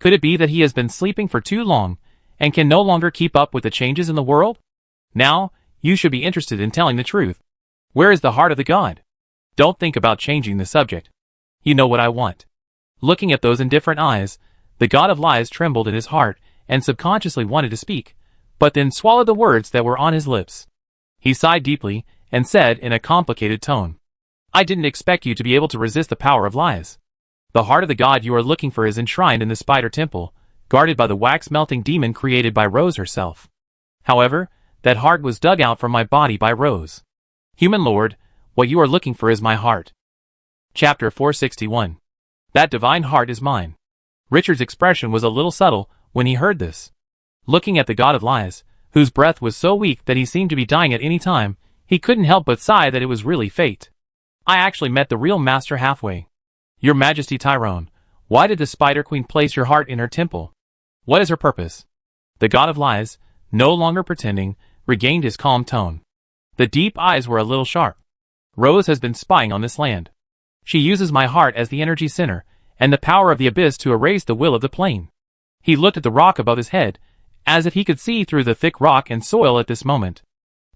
Could it be that he has been sleeping for too long, and can no longer keep up with the changes in the world? Now, you should be interested in telling the truth. Where is the heart of the god? Don't think about changing the subject. You know what I want. Looking at those indifferent eyes, the god of lies trembled in his heart and subconsciously wanted to speak, but then swallowed the words that were on his lips. He sighed deeply and said in a complicated tone, I didn't expect you to be able to resist the power of lies. The heart of the god you are looking for is enshrined in the spider temple, guarded by the wax-melting demon created by Rose herself. However, that heart was dug out from my body by Rose. Human lord, what you are looking for is my heart. Chapter 461. That divine heart is mine. Richard's expression was a little subtle when he heard this. Looking at the god of lies, whose breath was so weak that he seemed to be dying at any time, he couldn't help but sigh that it was really fate. I actually met the real master halfway. Your Majesty Tyrone, why did the Spider Queen place your heart in her temple? What is her purpose? The god of lies, no longer pretending, regained his calm tone. The deep eyes were a little sharp. Rose has been spying on this land. She uses my heart as the energy center, and the power of the abyss to erase the will of the plane. He looked at the rock above his head, as if he could see through the thick rock and soil at this moment.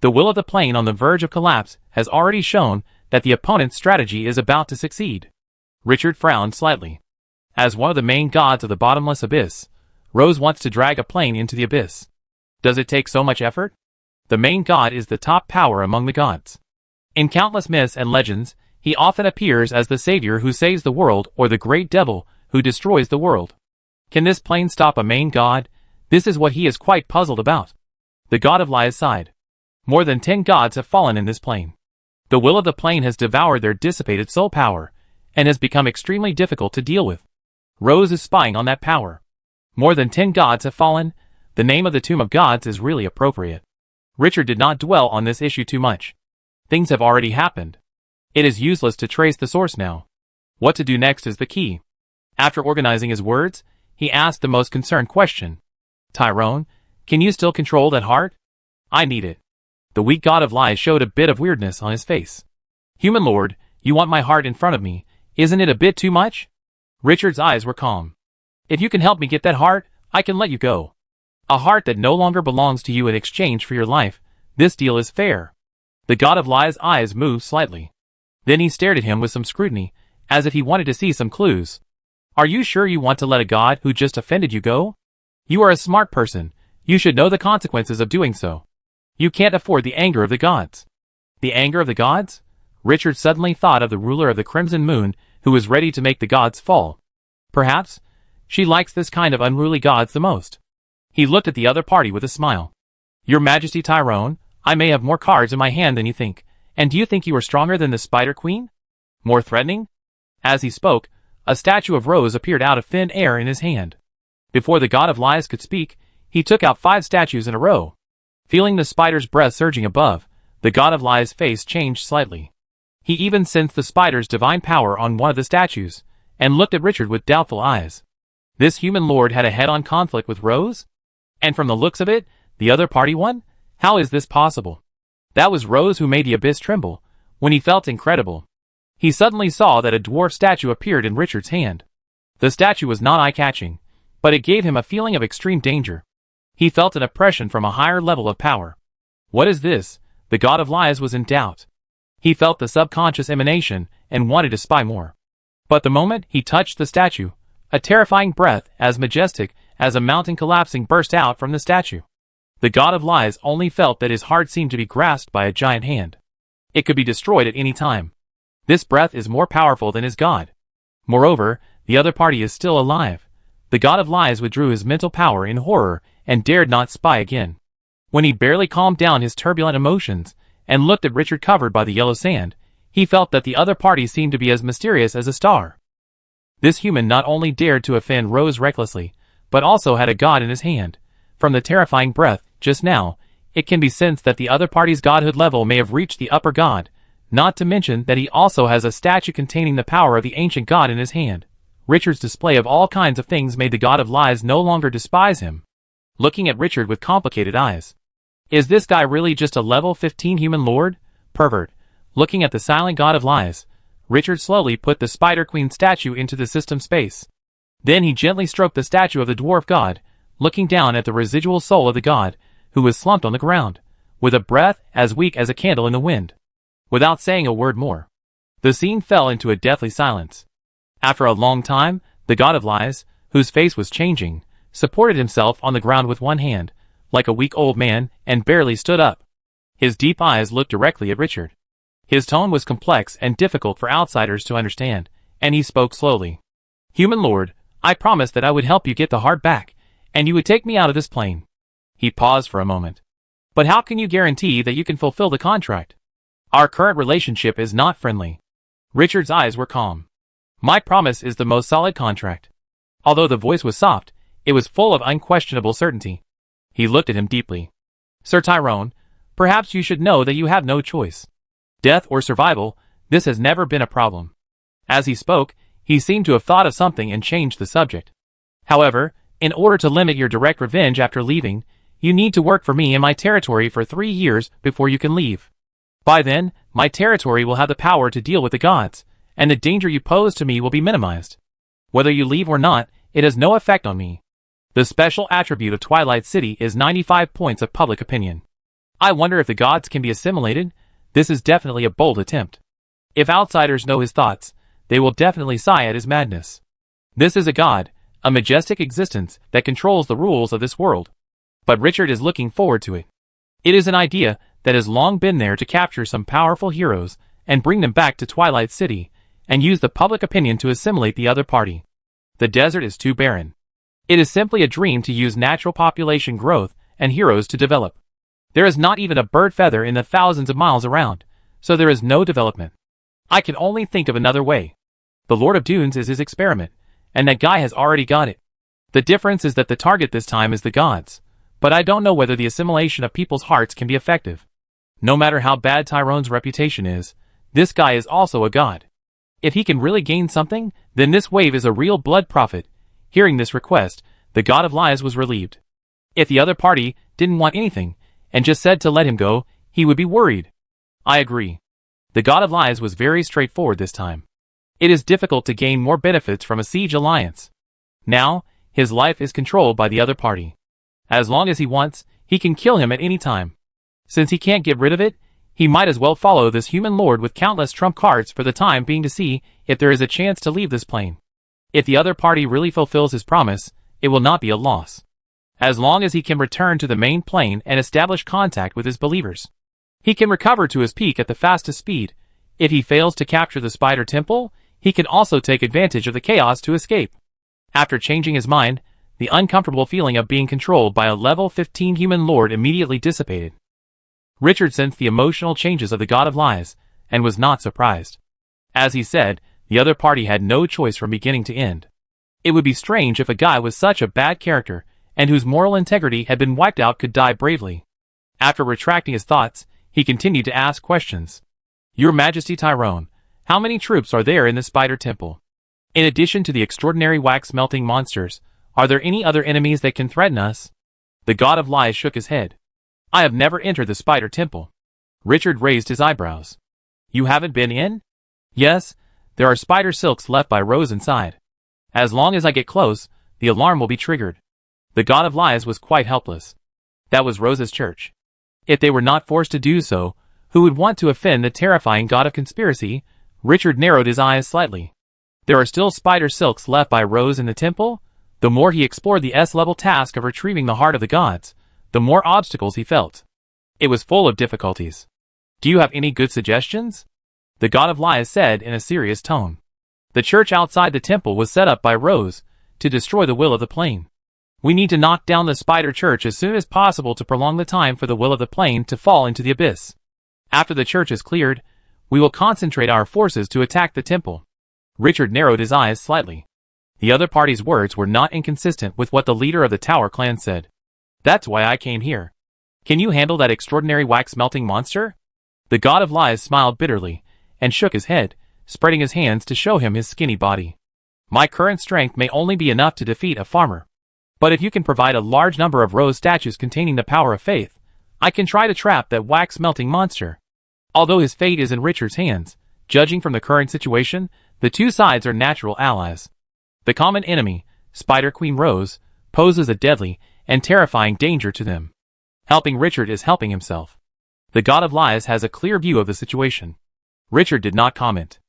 The will of the plane on the verge of collapse has already shown that the opponent's strategy is about to succeed. Richard frowned slightly. As one of the main gods of the bottomless abyss, Rose wants to drag a plane into the abyss. Does it take so much effort? The main god is the top power among the gods. In countless myths and legends, he often appears as the savior who saves the world or the great devil who destroys the world. Can this plane stop a main god? This is what he is quite puzzled about. The god of lies sighed. More than 10 gods have fallen in this plane. The will of the plane has devoured their dissipated soul power, and has become extremely difficult to deal with. Rose is spying on that power. More than 10 gods have fallen, The name of the Tomb of Gods is really appropriate. Richard did not dwell on this issue too much. Things have already happened. It is useless to trace the source now. What to do next is the key. After organizing his words, he asked the most concerned question. Tyrone, can you still control that heart? I need it. The weak god of lies showed a bit of weirdness on his face. Human lord, you want my heart in front of me, isn't it a bit too much? Richard's eyes were calm. If you can help me get that heart, I can let you go. A heart that no longer belongs to you in exchange for your life. This deal is fair. The god of lies' eyes moved slightly. Then he stared at him with some scrutiny, as if he wanted to see some clues. Are you sure you want to let a god who just offended you go? You are a smart person. You should know the consequences of doing so. You can't afford the anger of the gods. The anger of the gods? Richard suddenly thought of the ruler of the Crimson Moon, who was ready to make the gods fall. Perhaps she likes this kind of unruly gods the most. He looked at the other party with a smile. Your Majesty Tyrone, I may have more cards in my hand than you think, and do you think you are stronger than the Spider Queen? More threatening? As he spoke, a statue of Rose appeared out of thin air in his hand. Before the god of lies could speak, he took out 5 statues in a row. Feeling the spider's breath surging above, the god of lies' face changed slightly. He even sensed the spider's divine power on one of the statues, and looked at Richard with doubtful eyes. This human lord had a head-on conflict with Rose? And from the looks of it, the other party won? How is this possible? That was Rose who made the abyss tremble, when he felt incredible. He suddenly saw that a dwarf statue appeared in Richard's hand. The statue was not eye-catching, but it gave him a feeling of extreme danger. He felt an oppression from a higher level of power. What is this? The god of lies was in doubt. He felt the subconscious emanation and wanted to spy more. But the moment he touched the statue, a terrifying breath as majestic as a mountain collapsing burst out from the statue. The god of lies only felt that his heart seemed to be grasped by a giant hand. It could be destroyed at any time. This breath is more powerful than his god. Moreover, the other party is still alive. The god of lies withdrew his mental power in horror and dared not spy again. When he barely calmed down his turbulent emotions and looked at Richard covered by the yellow sand, he felt that the other party seemed to be as mysterious as a star. This human not only dared to offend Rose recklessly, but also had a god in his hand. From the terrifying breath, just now, it can be sensed that the other party's godhood level may have reached the upper god, not to mention that he also has a statue containing the power of the ancient god in his hand. Richard's display of all kinds of things made the god of lies no longer despise him. Looking at Richard with complicated eyes. Is this guy really just a level 15 human lord? Pervert. Looking at the silent god of lies, Richard slowly put the Spider Queen statue into the system space. Then he gently stroked the statue of the dwarf god, looking down at the residual soul of the god, who was slumped on the ground, with a breath as weak as a candle in the wind. Without saying a word more, the scene fell into a deathly silence. After a long time, the god of lies, whose face was changing, supported himself on the ground with one hand, like a weak old man, and barely stood up. His deep eyes looked directly at Richard. His tone was complex and difficult for outsiders to understand, and he spoke slowly. Human lord, I promised that I would help you get the heart back, and you would take me out of this plane. He paused for a moment. But how can you guarantee that you can fulfill the contract? Our current relationship is not friendly. Richard's eyes were calm. My promise is the most solid contract. Although the voice was soft, it was full of unquestionable certainty. He looked at him deeply. Sir Tyrone, perhaps you should know that you have no choice. Death or survival, this has never been a problem. As he spoke, he seemed to have thought of something and changed the subject. However, in order to limit your direct revenge after leaving, you need to work for me in my territory for 3 years before you can leave. By then, my territory will have the power to deal with the gods, and the danger you pose to me will be minimized. Whether you leave or not, it has no effect on me. The special attribute of Twilight City is 95 points of public opinion. I wonder if the gods can be assimilated. This is definitely a bold attempt. If outsiders know his thoughts, they will definitely sigh at his madness. This is a god, a majestic existence that controls the rules of this world. But Richard is looking forward to it. It is an idea that has long been there to capture some powerful heroes and bring them back to Twilight City, and use the public opinion to assimilate the other party. The desert is too barren. It is simply a dream to use natural population growth and heroes to develop. There is not even a bird feather in the thousands of miles around, so there is no development. I can only think of another way. The Lord of Dunes is his experiment, and that guy has already got it. The difference is that the target this time is the gods. But I don't know whether the assimilation of people's hearts can be effective. No matter how bad Tyrone's reputation is, this guy is also a god. If he can really gain something, then this wave is a real blood prophet. Hearing this request, the god of lies was relieved. If the other party didn't want anything, and just said to let him go, he would be worried. I agree. The god of lies was very straightforward this time. It is difficult to gain more benefits from a siege alliance. Now, his life is controlled by the other party. As long as he wants, he can kill him at any time. Since he can't get rid of it, he might as well follow this human lord with countless trump cards for the time being to see if there is a chance to leave this plane. If the other party really fulfills his promise, it will not be a loss. As long as he can return to the main plane and establish contact with his believers, he can recover to his peak at the fastest speed. If he fails to capture the Spider Temple, he can also take advantage of the chaos to escape. After changing his mind, the uncomfortable feeling of being controlled by a level 15 human lord immediately dissipated. Richard sensed the emotional changes of the god of lies, and was not surprised. As he said, the other party had no choice from beginning to end. It would be strange if a guy with such a bad character, and whose moral integrity had been wiped out, could die bravely. After retracting his thoughts, he continued to ask questions. Your Majesty Tyrone, how many troops are there in the Spider Temple? In addition to the extraordinary wax-melting monsters, are there any other enemies that can threaten us? The god of lies shook his head. I have never entered the Spider Temple. Richard raised his eyebrows. You haven't been in? Yes, there are spider silks left by Rose inside. As long as I get close, the alarm will be triggered. The god of lies was quite helpless. That was Rose's church. If they were not forced to do so, who would want to offend the terrifying god of conspiracy? Richard narrowed his eyes slightly. There are still spider silks left by Rose in the temple? The more he explored the S-level task of retrieving the heart of the gods, the more obstacles he felt. It was full of difficulties. Do you have any good suggestions? The god of lies said in a serious tone. The church outside the temple was set up by Rose to destroy the will of the plane. We need to knock down the spider church as soon as possible to prolong the time for the will of the plane to fall into the abyss. After the church is cleared, we will concentrate our forces to attack the temple. Richard narrowed his eyes slightly. The other party's words were not inconsistent with what the leader of the Tower clan said. That's why I came here. Can you handle that extraordinary wax-melting monster? The god of lies smiled bitterly, and shook his head, spreading his hands to show him his skinny body. My current strength may only be enough to defeat a farmer. But if you can provide a large number of Rose statues containing the power of faith, I can try to trap that wax-melting monster. Although his fate is in Richard's hands, judging from the current situation, the two sides are natural allies. The common enemy, Spider Queen Rose, poses a deadly and terrifying danger to them. Helping Richard is helping himself. The god of lies has a clear view of the situation. Richard did not comment.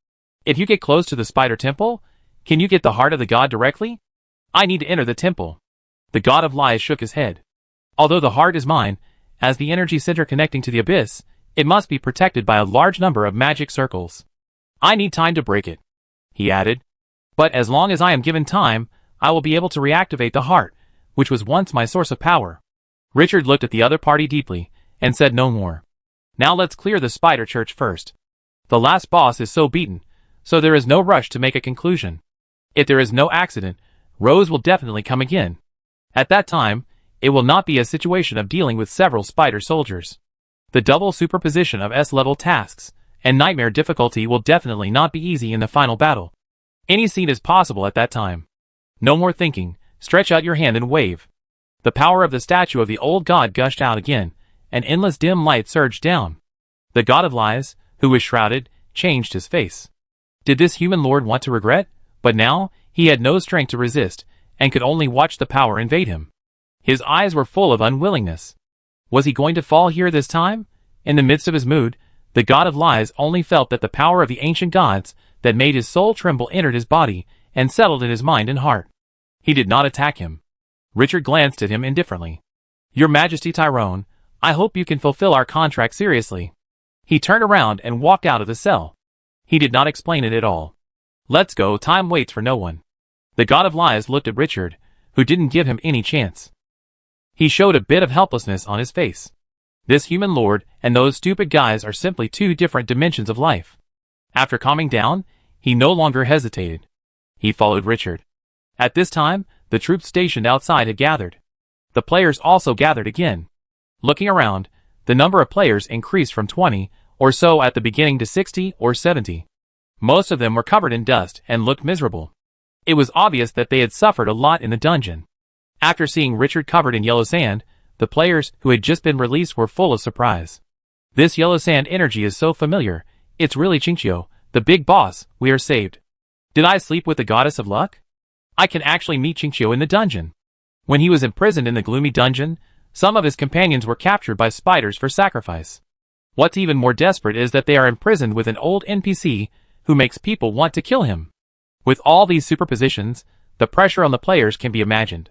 If you get close to the Spider Temple, can you get the heart of the god directly? I need to enter the temple. The god of lies shook his head. Although the heart is mine, as the energy center connecting to the abyss, it must be protected by a large number of magic circles. I need time to break it, he added. But as long as I am given time, I will be able to reactivate the heart, which was once my source of power. Richard looked at the other party deeply, and said no more. Now let's clear the spider church first. The last boss is so beaten, so there is no rush to make a conclusion. If there is no accident, Rose will definitely come again. At that time, it will not be a situation of dealing with several spider soldiers. The double superposition of S-level tasks and nightmare difficulty will definitely not be easy in the final battle. Any scene is possible at that time. No more thinking, stretch out your hand and wave. The power of the statue of the old god gushed out again, and endless dim light surged down. The god of lies, who was shrouded, changed his face. Did this human lord want to regret? But now, he had no strength to resist, and could only watch the power invade him. His eyes were full of unwillingness. Was he going to fall here this time? In the midst of his mood, the god of lies only felt that the power of the ancient gods that made his soul tremble entered his body, and settled in his mind and heart. He did not attack him. Richard glanced at him indifferently. Your Majesty Tyrone, I hope you can fulfill our contract seriously. He turned around and walked out of the cell. He did not explain it at all. Let's go, time waits for no one. The god of lies looked at Richard, who didn't give him any chance. He showed a bit of helplessness on his face. This human lord and those stupid guys are simply two different dimensions of life. After calming down, he no longer hesitated. He followed Richard. At this time, the troops stationed outside had gathered. The players also gathered again. Looking around, the number of players increased from 20 or so at the beginning to 60 or 70. Most of them were covered in dust and looked miserable. It was obvious that they had suffered a lot in the dungeon. After seeing Richard covered in yellow sand, the players who had just been released were full of surprise. This yellow sand energy is so familiar. It's really Chinchio, the big boss. We are saved. Did I sleep with the goddess of luck? I can actually meet Chinchio in the dungeon. When he was imprisoned in the gloomy dungeon, some of his companions were captured by spiders for sacrifice. What's even more desperate is that they are imprisoned with an old NPC who makes people want to kill him. With all these superpositions, the pressure on the players can be imagined.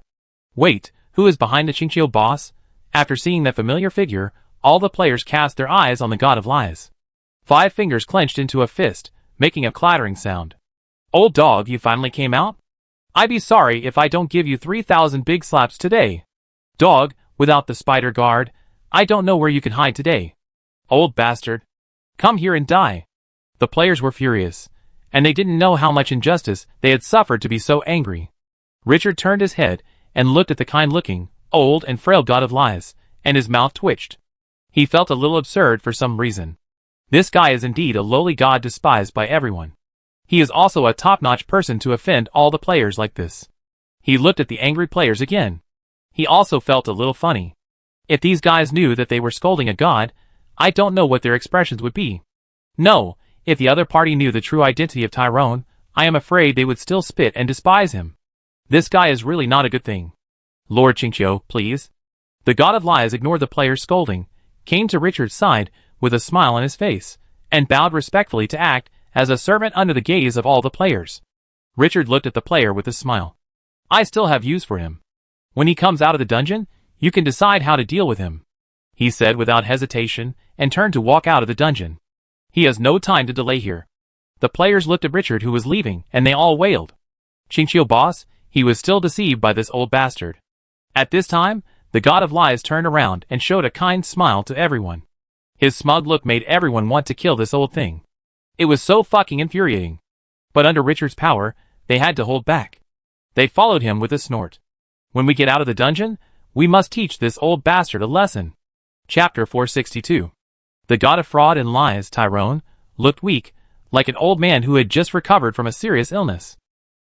Wait, who is behind the Chinchio boss? After seeing that familiar figure, all the players cast their eyes on the god of lies. 5 fingers clenched into a fist, making a clattering sound. Old dog, you finally came out? I'd be sorry if I don't give you 3,000 big slaps today. Dog, without the spider guard, I don't know where you can hide today. Old bastard. Come here and die. The players were furious, and they didn't know how much injustice they had suffered to be so angry. Richard turned his head and looked at the kind-looking, old and frail god of lies, and his mouth twitched. He felt a little absurd for some reason. This guy is indeed a lowly god despised by everyone. He is also a top-notch person to offend all the players like this. He looked at the angry players again. He also felt a little funny. If these guys knew that they were scolding a god, I don't know what their expressions would be. No, if the other party knew the true identity of Tyrone, I am afraid they would still spit and despise him. This guy is really not a good thing. Lord Chinchio, please. The god of lies ignored the players' scolding, came to Richard's side with a smile on his face, and bowed respectfully to act as a servant under the gaze of all the players. Richard looked at the player with a smile. I still have use for him. When he comes out of the dungeon, you can decide how to deal with him, he said without hesitation, and turned to walk out of the dungeon. He has no time to delay here. The players looked at Richard who was leaving, and they all wailed. Chinchio boss, he was still deceived by this old bastard. At this time, the god of lies turned around and showed a kind smile to everyone. His smug look made everyone want to kill this old thing. It was so fucking infuriating. But under Richard's power, they had to hold back. They followed him with a snort. When we get out of the dungeon, we must teach this old bastard a lesson. Chapter 462. The god of fraud and lies, Tyrone, looked weak, like an old man who had just recovered from a serious illness.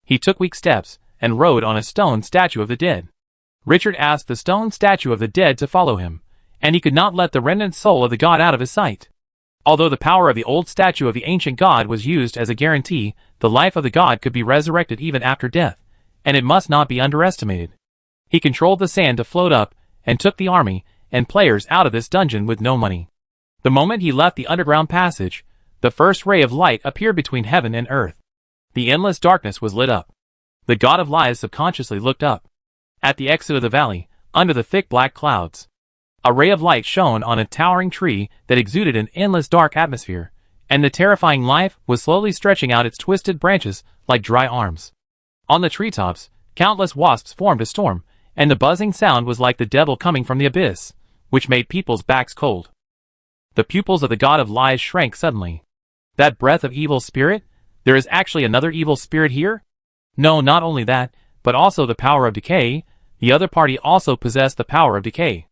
He took weak steps and rode on a stone statue of the dead. Richard asked the stone statue of the dead to follow him, and he could not let the remnant soul of the god out of his sight. Although the power of the old statue of the ancient god was used as a guarantee, the life of the god could be resurrected even after death, and it must not be underestimated. He controlled the sand to float up, and took the army and players out of this dungeon with no money. The moment he left the underground passage, the first ray of light appeared between heaven and earth. The endless darkness was lit up. The god of lies subconsciously looked up. At the exit of the valley, under the thick black clouds, a ray of light shone on a towering tree that exuded an endless dark atmosphere, and the terrifying life was slowly stretching out its twisted branches like dry arms. On the treetops, countless wasps formed a storm, and the buzzing sound was like the devil coming from the abyss, which made people's backs cold. The pupils of the god of lies shrank suddenly. That breath of evil spirit? There is actually another evil spirit here? No, not only that, but also the power of decay. The other party also possessed the power of decay.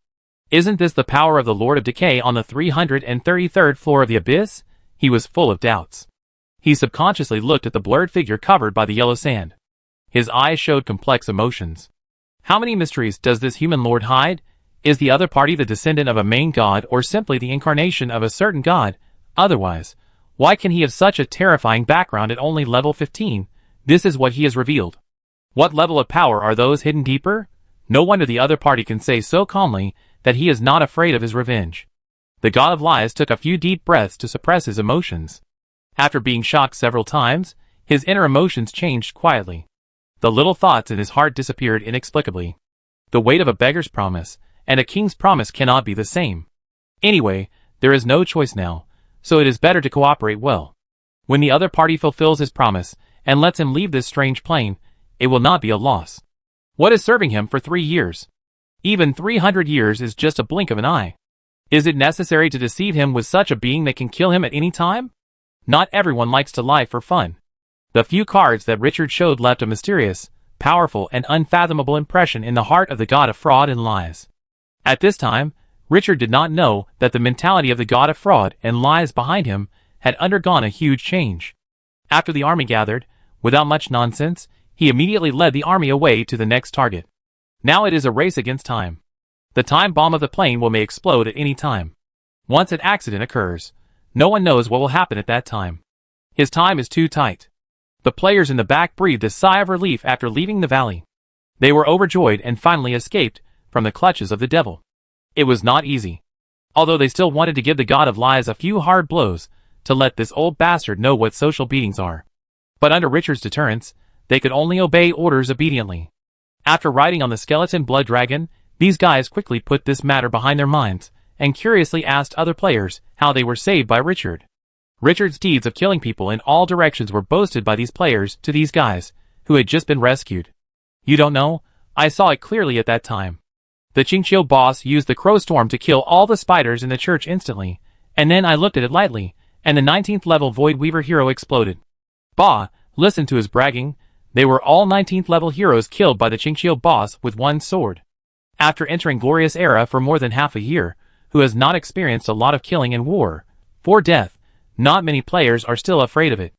Isn't this the power of the Lord of Decay on the 333rd floor of the abyss? He was full of doubts. He subconsciously looked at the blurred figure covered by the yellow sand. His eyes showed complex emotions. How many mysteries does this human lord hide? Is the other party the descendant of a main god or simply the incarnation of a certain god? Otherwise, why can he have such a terrifying background at only level 15? This is what he has revealed. What level of power are those hidden deeper? No wonder the other party can say so calmly that he is not afraid of his revenge. The god of lies took a few deep breaths to suppress his emotions. After being shocked several times, his inner emotions changed quietly. The little thoughts in his heart disappeared inexplicably. The weight of a beggar's promise and a king's promise cannot be the same. Anyway, there is no choice now, so it is better to cooperate well. When the other party fulfills his promise and lets him leave this strange plane, it will not be a loss. What is serving him for 3 years? Even 300 years is just a blink of an eye. Is it necessary to deceive him with such a being that can kill him at any time? Not everyone likes to lie for fun. The few cards that Richard showed left a mysterious, powerful and unfathomable impression in the heart of the god of fraud and lies. At this time, Richard did not know that the mentality of the god of fraud and lies behind him had undergone a huge change. After the army gathered, without much nonsense, he immediately led the army away to the next target. Now it is a race against time. The time bomb of the plane may explode at any time. Once an accident occurs, no one knows what will happen at that time. His time is too tight. The players in the back breathed a sigh of relief after leaving the valley. They were overjoyed and finally escaped from the clutches of the devil. It was not easy. Although they still wanted to give the god of lies a few hard blows to let this old bastard know what social beatings are. But under Richard's deterrence, they could only obey orders obediently. After riding on the skeleton blood dragon, these guys quickly put this matter behind their minds and curiously asked other players how they were saved by Richard. Richard's deeds of killing people in all directions were boasted by these players to these guys, who had just been rescued. You don't know? I saw it clearly at that time. The Qingqiu boss used the crow storm to kill all the spiders in the church instantly, and then I looked at it lightly, and the 19th level Void Weaver hero exploded. Bah, listen to his bragging. They were all 19th level heroes killed by the Qingqiu boss with one sword. After entering Glorious Era for more than half a year, who has not experienced a lot of killing and war, for death, not many players are still afraid of it.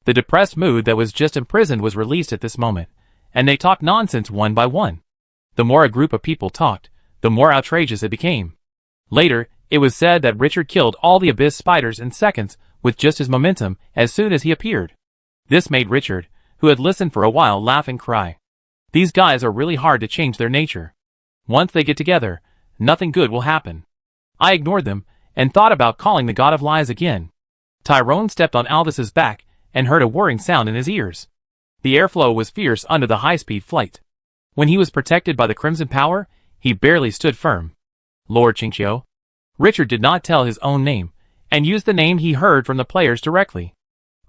The depressed mood that was just imprisoned was released at this moment, and they talked nonsense one by one. The more a group of people talked, the more outrageous it became. Later, it was said that Richard killed all the abyss spiders in seconds with just his momentum as soon as he appeared. This made Richard, who had listened for a while, laugh and cry. These guys are really hard to change their nature. Once they get together, nothing good will happen. I ignored them and thought about calling the god of lies again. Tyrone stepped on Alvis's back and heard a whirring sound in his ears. The airflow was fierce under the high-speed flight. When he was protected by the Crimson Power, he barely stood firm. Lord Qingqiu. Richard did not tell his own name, and used the name he heard from the players directly.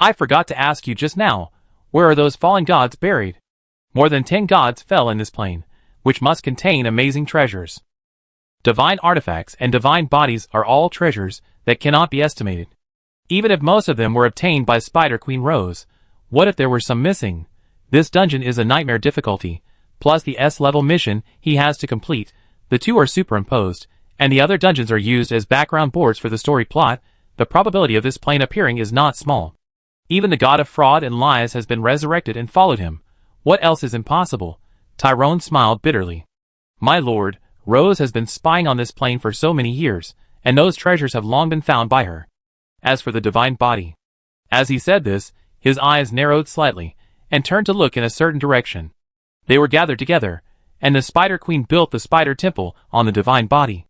I forgot to ask you just now, where are those fallen gods buried? More than 10 gods fell in this plane, which must contain amazing treasures. Divine artifacts and divine bodies are all treasures that cannot be estimated. Even if most of them were obtained by Spider Queen Rose, what if there were some missing? This dungeon is a nightmare difficulty, plus the S-level mission he has to complete. The two are superimposed, and the other dungeons are used as background boards for the story plot. The probability of this plane appearing is not small. Even the god of fraud and lies has been resurrected and followed him. What else is impossible? Tyrone smiled bitterly. My lord, Rose has been spying on this plane for so many years, and those treasures have long been found by her. As for the divine body. As he said this, his eyes narrowed slightly, and turned to look in a certain direction. They were gathered together, and the Spider Queen built the Spider Temple on the divine body.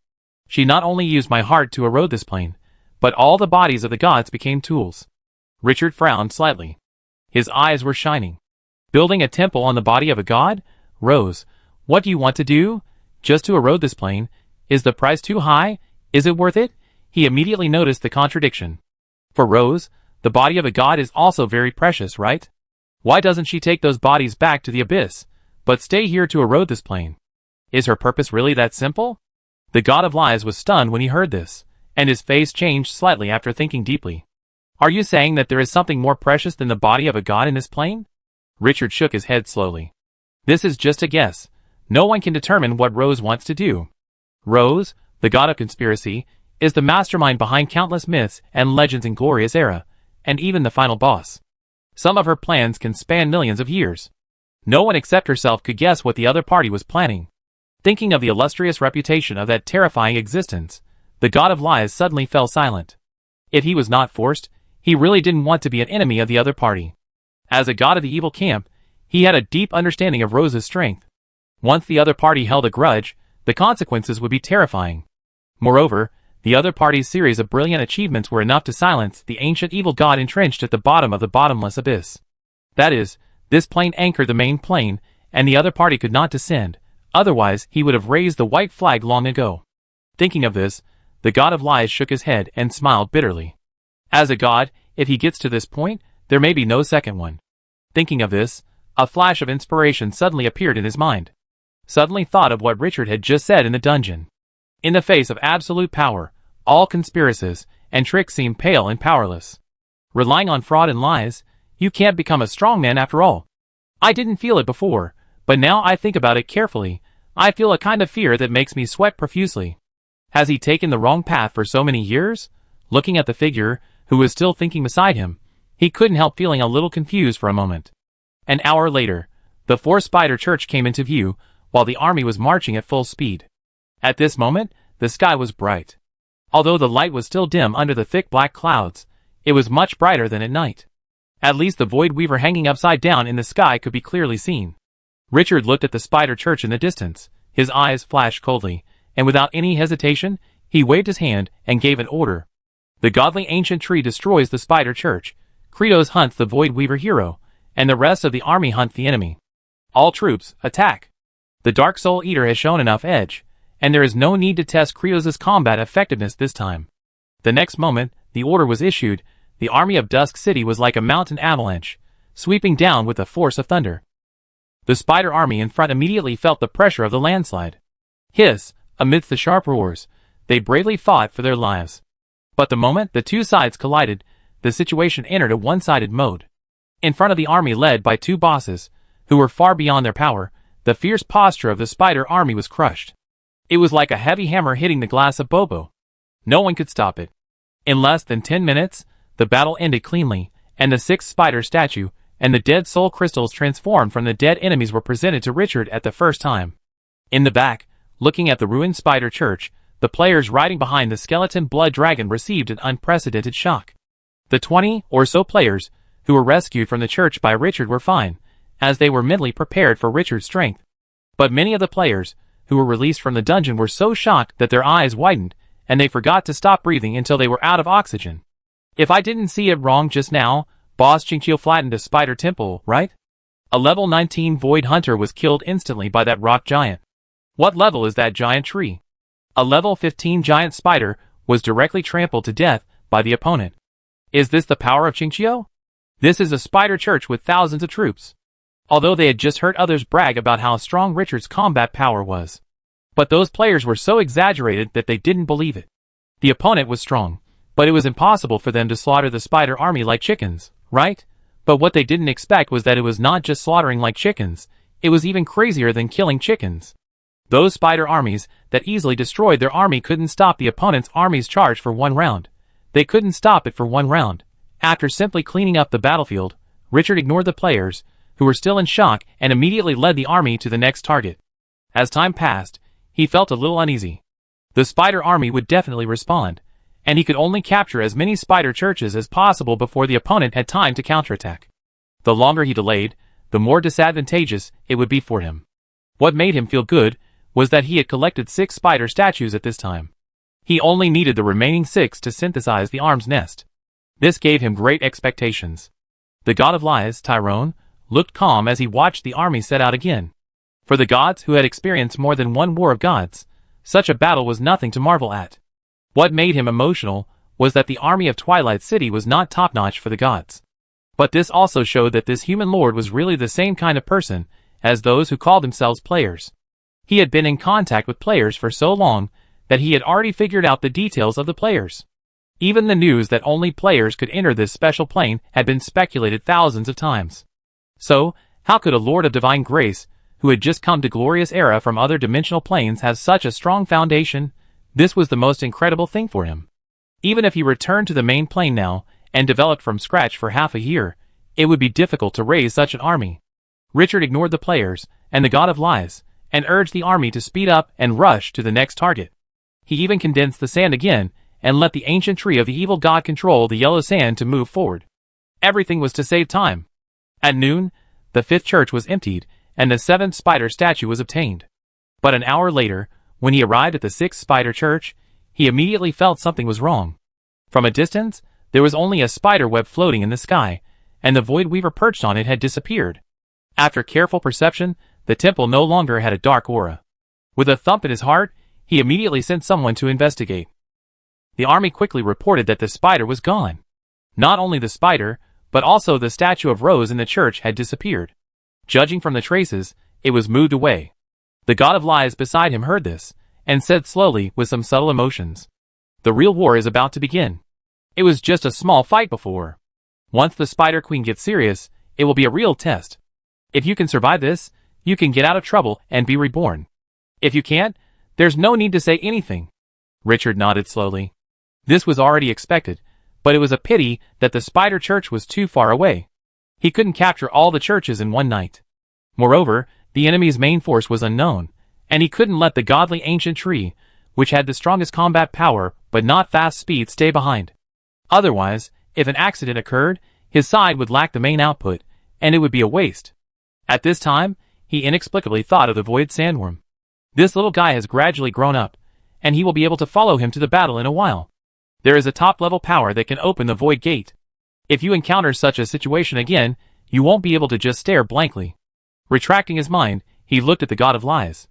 She not only used my heart to erode this plane, but all the bodies of the gods became tools. Richard frowned slightly. His eyes were shining. Building a temple on the body of a god? Rose, what do you want to do? Just to erode this plane? Is the price too high? Is it worth it? He immediately noticed the contradiction. For Rose, the body of a god is also very precious, right? Why doesn't she take those bodies back to the abyss, but stay here to erode this plane? Is her purpose really that simple? The god of lies was stunned when he heard this, and his face changed slightly after thinking deeply. Are you saying that there is something more precious than the body of a god in this plane? Richard shook his head slowly. This is just a guess. No one can determine what Rose wants to do. Rose, the god of conspiracy, is the mastermind behind countless myths and legends in Glorious Era, and even the final boss. Some of her plans can span millions of years. No one except herself could guess what the other party was planning. Thinking of the illustrious reputation of that terrifying existence, the god of lies suddenly fell silent. If he was not forced, he really didn't want to be an enemy of the other party. As a god of the evil camp, he had a deep understanding of Rose's strength. Once the other party held a grudge, the consequences would be terrifying. Moreover, the other party's series of brilliant achievements were enough to silence the ancient evil god entrenched at the bottom of the bottomless abyss. That is, this plane anchored the main plane, and the other party could not descend, otherwise he would have raised the white flag long ago. Thinking of this, the god of lies shook his head and smiled bitterly. As a god, if he gets to this point, there may be no second one. Thinking of this, a flash of inspiration suddenly appeared in his mind. Suddenly thought of what Richard had just said in the dungeon. In the face of absolute power, all conspiracies and tricks seem pale and powerless. Relying on fraud and lies, you can't become a strong man after all. I didn't feel it before, But now I think about it carefully, I feel a kind of fear that makes me sweat profusely. Has he taken the wrong path for so many years? Looking at the figure, who was still thinking beside him, he couldn't help feeling a little confused for a moment. An hour later, the 4-spider church came into view, while the army was marching at full speed. At this moment, the sky was bright. Although the light was still dim under the thick black clouds, it was much brighter than at night. At least the Void Weaver hanging upside down in the sky could be clearly seen. Richard looked at the spider church in the distance, his eyes flashed coldly, and without any hesitation, he waved his hand and gave an order. The godly ancient tree destroys the spider church, Kratos hunts the Void Weaver hero, and the rest of the army hunt the enemy. All troops, attack! The Dark Soul Eater has shown enough edge, and there is no need to test Kratos' combat effectiveness this time. The next moment, the order was issued, the army of Dusk City was like a mountain avalanche, sweeping down with the force of thunder. The spider army in front immediately felt the pressure of the landslide. Hiss, amidst the sharp roars, they bravely fought for their lives. But the moment the two sides collided, the situation entered a one-sided mode. In front of the army led by two bosses, who were far beyond their power, the fierce posture of the spider army was crushed. It was like a heavy hammer hitting the glass of Bobo. No one could stop it. In less than 10 minutes, the battle ended cleanly, and the 6th spider statue and the dead soul crystals transformed from the dead enemies were presented to Richard at the first time. In the back, looking at the ruined spider church, the players riding behind the skeleton blood dragon received an unprecedented shock. The 20 or so players who were rescued from the church by Richard were fine, as they were mentally prepared for Richard's strength. But many of the players who were released from the dungeon were so shocked that their eyes widened, and they forgot to stop breathing until they were out of oxygen. If I didn't see it wrong just now, Boss Chinchil flattened a spider temple, right? A level 19 Void Hunter was killed instantly by that rock giant. What level is that giant tree? A level 15 giant spider was directly trampled to death by the opponent. Is this the power of Chinchio? This is a spider church with thousands of troops. Although they had just heard others brag about how strong Richard's combat power was. But those players were so exaggerated that they didn't believe it. The opponent was strong, but it was impossible for them to slaughter the spider army like chickens, right? But what they didn't expect was that it was not just slaughtering like chickens, it was even crazier than killing chickens. Those spider armies that easily destroyed their army couldn't stop the opponent's army's charge for one round. They couldn't stop it for one round. After simply cleaning up the battlefield, Richard ignored the players, who were still in shock, and immediately led the army to the next target. As time passed, he felt a little uneasy. The spider army would definitely respond, and he could only capture as many spider churches as possible before the opponent had time to counterattack. The longer he delayed, the more disadvantageous it would be for him. What made him feel good was that he had collected 6 spider statues at this time. He only needed the remaining 6 to synthesize the arm's nest. This gave him great expectations. The god of lies, Tyrone, looked calm as he watched the army set out again. For the gods who had experienced more than one war of gods, such a battle was nothing to marvel at. What made him emotional was that the army of Twilight City was not top-notch for the gods. But this also showed that this human lord was really the same kind of person as those who called themselves players. He had been in contact with players for so long that he had already figured out the details of the players. Even the news that only players could enter this special plane had been speculated thousands of times. So, how could a Lord of Divine Grace, who had just come to glorious era from other dimensional planes, have such a strong foundation? This was the most incredible thing for him. Even if he returned to the main plane now, and developed from scratch for half a year, it would be difficult to raise such an army. Richard ignored the players, and the god of lies, and urged the army to speed up and rush to the next target. He even condensed the sand again, and let the ancient tree of the evil god control the yellow sand to move forward. Everything was to save time. At noon, the 5th church was emptied, and the 7th spider statue was obtained. But an hour later, when he arrived at the 6th spider church, he immediately felt something was wrong. From a distance, there was only a spider web floating in the sky, and the Void Weaver perched on it had disappeared. After careful perception, the temple no longer had a dark aura. With a thump in his heart, he immediately sent someone to investigate. The army quickly reported that the spider was gone. Not only the spider, but also the statue of Rose in the church had disappeared. Judging from the traces, it was moved away. The god of lies beside him heard this, and said slowly with some subtle emotions, "The real war is about to begin. It was just a small fight before. Once the Spider Queen gets serious, it will be a real test. If you can survive this, You can get out of trouble and be reborn. If you can't, there's no need to say anything. Richard nodded slowly. This was already expected, but it was a pity that the Spider Church was too far away. He couldn't capture all the churches in one night. Moreover, the enemy's main force was unknown, and he couldn't let the godly ancient tree, which had the strongest combat power but not fast speed, stay behind. Otherwise, if an accident occurred, his side would lack the main output, and it would be a waste. At this time, he inexplicably thought of the Void Sandworm. This little guy has gradually grown up, and he will be able to follow him to the battle in a while. There is a top-level power that can open the Void Gate. If you encounter such a situation again, you won't be able to just stare blankly. Retracting his mind, he looked at the God of Lies.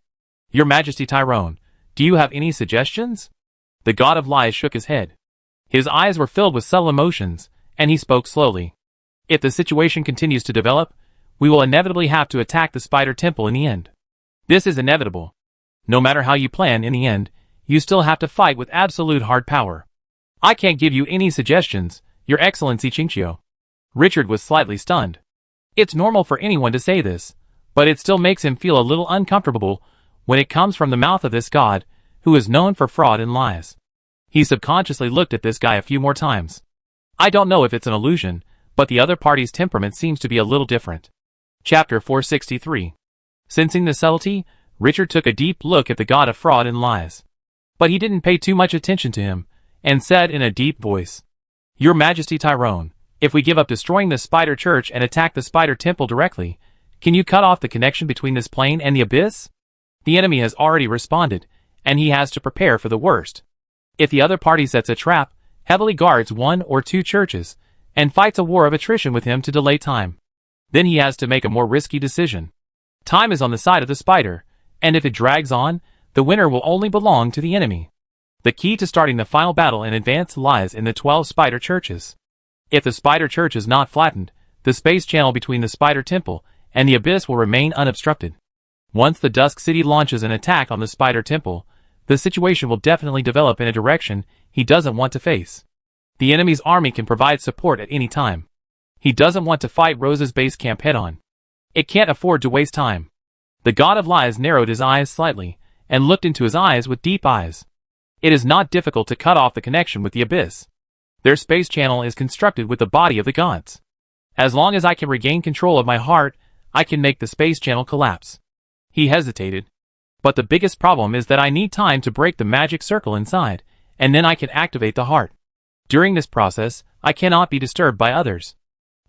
Your Majesty Tyrone, do you have any suggestions? The God of Lies shook his head. His eyes were filled with subtle emotions, and he spoke slowly. If the situation continues to develop, we will inevitably have to attack the Spider Temple in the end. This is inevitable. No matter how you plan in the end, you still have to fight with absolute hard power. I can't give you any suggestions, Your Excellency Chinchio. Richard was slightly stunned. It's normal for anyone to say this, but it still makes him feel a little uncomfortable when it comes from the mouth of this god, who is known for fraud and lies. He subconsciously looked at this guy a few more times. I don't know if it's an illusion, but the other party's temperament seems to be a little different. Chapter 463. Sensing the subtlety, Richard took a deep look at the god of fraud and lies. But he didn't pay too much attention to him, and said in a deep voice, Your Majesty Tyrone, if we give up destroying the Spider Church and attack the Spider Temple directly, can you cut off the connection between this plane and the abyss? The enemy has already responded, and he has to prepare for the worst. If the other party sets a trap, heavily guards one or two churches, and fights a war of attrition with him to delay time, then he has to make a more risky decision. Time is on the side of the spider, and if it drags on, the winner will only belong to the enemy. The key to starting the final battle in advance lies in the 12 spider churches. If the Spider Church is not flattened, the space channel between the Spider Temple and the abyss will remain unobstructed. Once the Dusk City launches an attack on the Spider Temple, the situation will definitely develop in a direction he doesn't want to face. The enemy's army can provide support at any time. He doesn't want to fight Rose's base camp head-on. It can't afford to waste time. The God of Lies narrowed his eyes slightly, and looked into his eyes with deep eyes. It is not difficult to cut off the connection with the abyss. Their space channel is constructed with the body of the gods. As long as I can regain control of my heart, I can make the space channel collapse. He hesitated. But the biggest problem is that I need time to break the magic circle inside, and then I can activate the heart. During this process, I cannot be disturbed by others.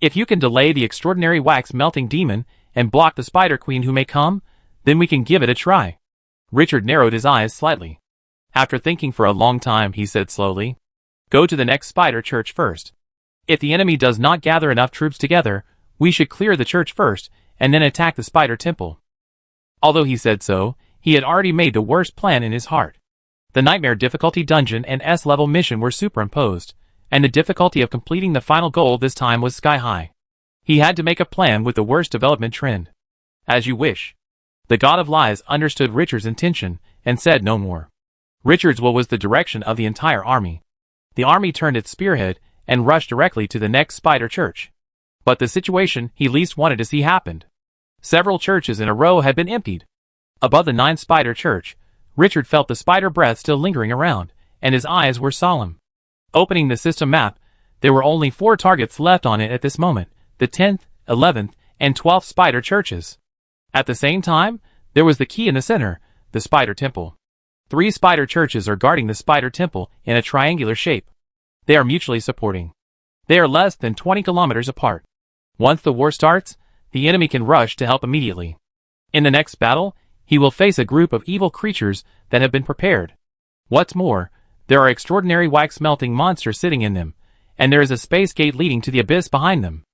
If you can delay the extraordinary wax-melting demon and block the Spider Queen who may come, then we can give it a try. Richard narrowed his eyes slightly. After thinking for a long time, he said slowly, Go to the next Spider Church first. If the enemy does not gather enough troops together, we should clear the church first, and then attack the Spider Temple. Although he said so, he had already made the worst plan in his heart. The Nightmare difficulty dungeon and S-level mission were superimposed, and the difficulty of completing the final goal this time was sky-high. He had to make a plan with the worst development trend. As you wish. The God of Lies understood Richard's intention, and said no more. Richard's will was the direction of the entire army. The army turned its spearhead, and rushed directly to the next Spider Church. But the situation he least wanted to see happened. Several churches in a row had been emptied. Above the 9th Spider Church, Richard felt the spider breath still lingering around, and his eyes were solemn. Opening the system map, there were only 4 targets left on it at this moment, the 10th, 11th, and 12th Spider Churches. At the same time, there was the key in the center, the Spider Temple. 3 Spider Churches are guarding the Spider Temple in a triangular shape. They are mutually supporting. They are less than 20 kilometers apart. Once the war starts, the enemy can rush to help immediately. In the next battle, he will face a group of evil creatures that have been prepared. What's more, there are extraordinary wax-melting monsters sitting in them, and there is a space gate leading to the abyss behind them.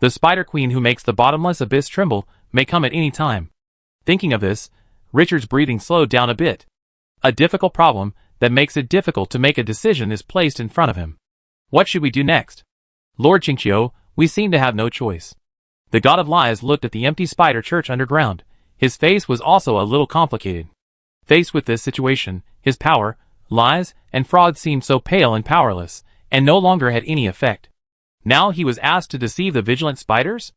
The Spider Queen who makes the bottomless abyss tremble may come at any time. Thinking of this, Richard's breathing slowed down a bit. A difficult problem that makes it difficult to make a decision is placed in front of him. What should we do next? Lord Chinchio, we seem to have no choice. The God of Lies looked at the empty Spider Church underground. His face was also a little complicated. Faced with this situation, his power, lies, and fraud seemed so pale and powerless, and no longer had any effect. Now he was asked to deceive the vigilant spiders?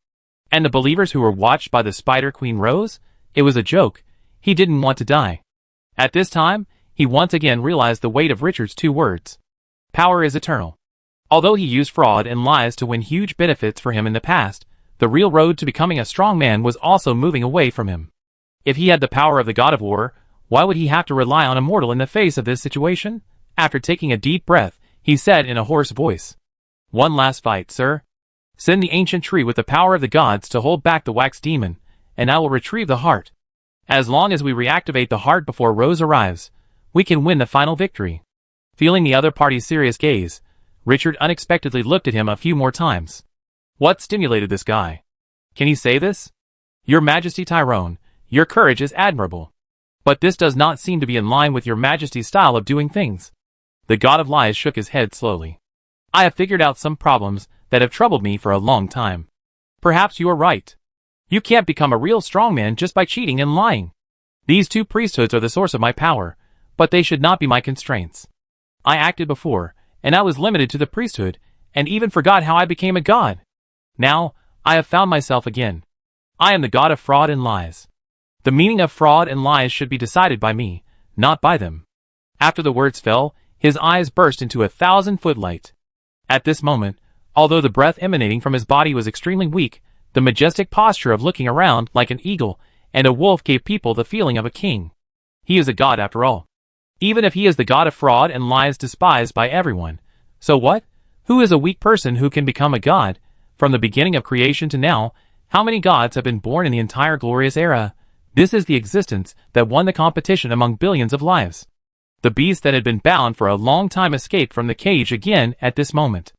And the believers who were watched by the Spider Queen Rose? It was a joke. He didn't want to die. At this time, he once again realized the weight of Richard's 2 words. Power is eternal. Although he used fraud and lies to win huge benefits for him in the past, the real road to becoming a strong man was also moving away from him. If he had the power of the god of war, why would he have to rely on a mortal in the face of this situation? After taking a deep breath, he said in a hoarse voice, "One last fight, sir. Send the ancient tree with the power of the gods to hold back the wax demon, and I will retrieve the heart. As long as we reactivate the heart before Rose arrives, we can win the final victory." Feeling the other party's serious gaze, Richard unexpectedly looked at him a few more times. What stimulated this guy? Can he say this? Your Majesty Tyrone, your courage is admirable. But this does not seem to be in line with your Majesty's style of doing things. The God of Lies shook his head slowly. I have figured out some problems that have troubled me for a long time. Perhaps you are right. You can't become a real strongman just by cheating and lying. These 2 priesthoods are the source of my power, but they should not be my constraints. I acted before, and I was limited to the priesthood, and even forgot how I became a god. Now, I have found myself again. I am the god of fraud and lies. The meaning of fraud and lies should be decided by me, not by them. After the words fell, his eyes burst into 1,000-foot light. At this moment, although the breath emanating from his body was extremely weak, the majestic posture of looking around like an eagle and a wolf gave people the feeling of a king. He is a god after all. Even if he is the god of fraud and lies despised by everyone. So what? Who is a weak person who can become a god? From the beginning of creation to now, how many gods have been born in the entire glorious era? This is the existence that won the competition among billions of lives. The beast that had been bound for a long time escaped from the cage again at this moment.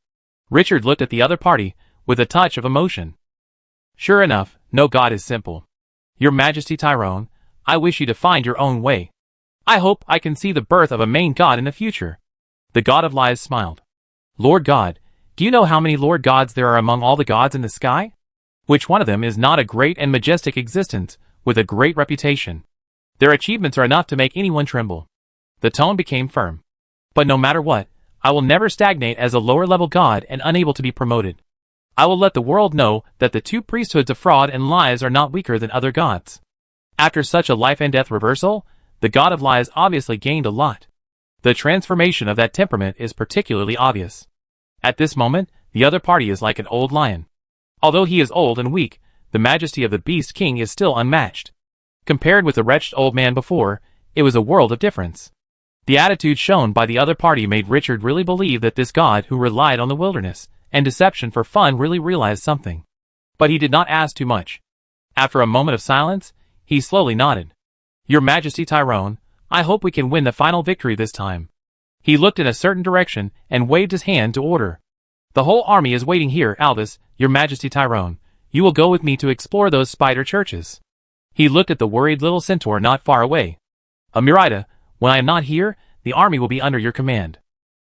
Richard looked at the other party with a touch of emotion. Sure enough, no god is simple. Your Majesty Tyrone, I wish you to find your own way. I hope I can see the birth of a main god in the future. The god of lies smiled. Lord God, do you know how many Lord gods there are among all the gods in the sky? Which one of them is not a great and majestic existence, with a great reputation? Their achievements are enough to make anyone tremble. The tone became firm. But no matter what, I will never stagnate as a lower-level god and unable to be promoted. I will let the world know that the 2 priesthoods of fraud and lies are not weaker than other gods. After such a life-and-death reversal, the god of lies obviously gained a lot. The transformation of that temperament is particularly obvious. At this moment, the other party is like an old lion. Although he is old and weak, the majesty of the Beast King is still unmatched. Compared with the wretched old man before, it was a world of difference. The attitude shown by the other party made Richard really believe that this god who relied on the wilderness and deception for fun really realized something. But he did not ask too much. After a moment of silence, he slowly nodded. Your Majesty Tyrone, I hope we can win the final victory this time. He looked in a certain direction and waved his hand to order. The whole army is waiting here, Albus, Your Majesty Tyrone. You will go with me to explore those spider churches. He looked at the worried little centaur not far away. Amirida, when I am not here, the army will be under your command.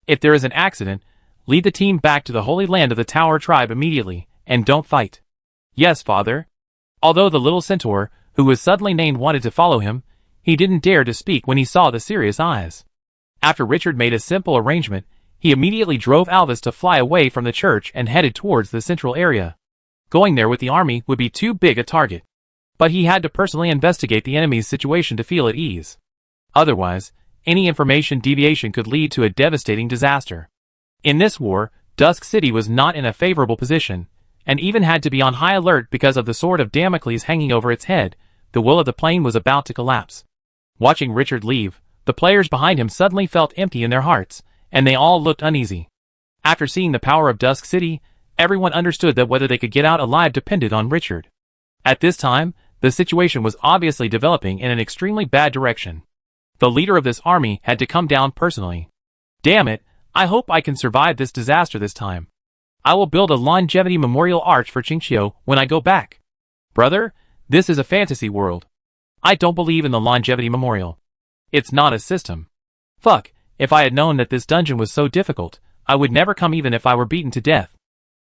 If there is an accident, lead the team back to the holy land of the Tower tribe immediately, and don't fight. Yes, father. Although the little centaur, who was suddenly named, wanted to follow him, he didn't dare to speak when he saw the serious eyes. After Richard made a simple arrangement, he immediately drove Albus to fly away from the church and headed towards the central area. Going there with the army would be too big a target. But he had to personally investigate the enemy's situation to feel at ease. Otherwise, any information deviation could lead to a devastating disaster. In this war, Dusk City was not in a favorable position, and even had to be on high alert because of the sword of Damocles hanging over its head. The will of the plane was about to collapse. Watching Richard leave, the players behind him suddenly felt empty in their hearts, and they all looked uneasy. After seeing the power of Dusk City, everyone understood that whether they could get out alive depended on Richard. At this time, the situation was obviously developing in an extremely bad direction. The leader of this army had to come down personally. Damn it, I hope I can survive this disaster this time. I will build a longevity memorial arch for Qingqiu when I go back. Brother, this is a fantasy world. I don't believe in the longevity memorial. It's not a system. Fuck, if I had known that this dungeon was so difficult, I would never come even if I were beaten to death.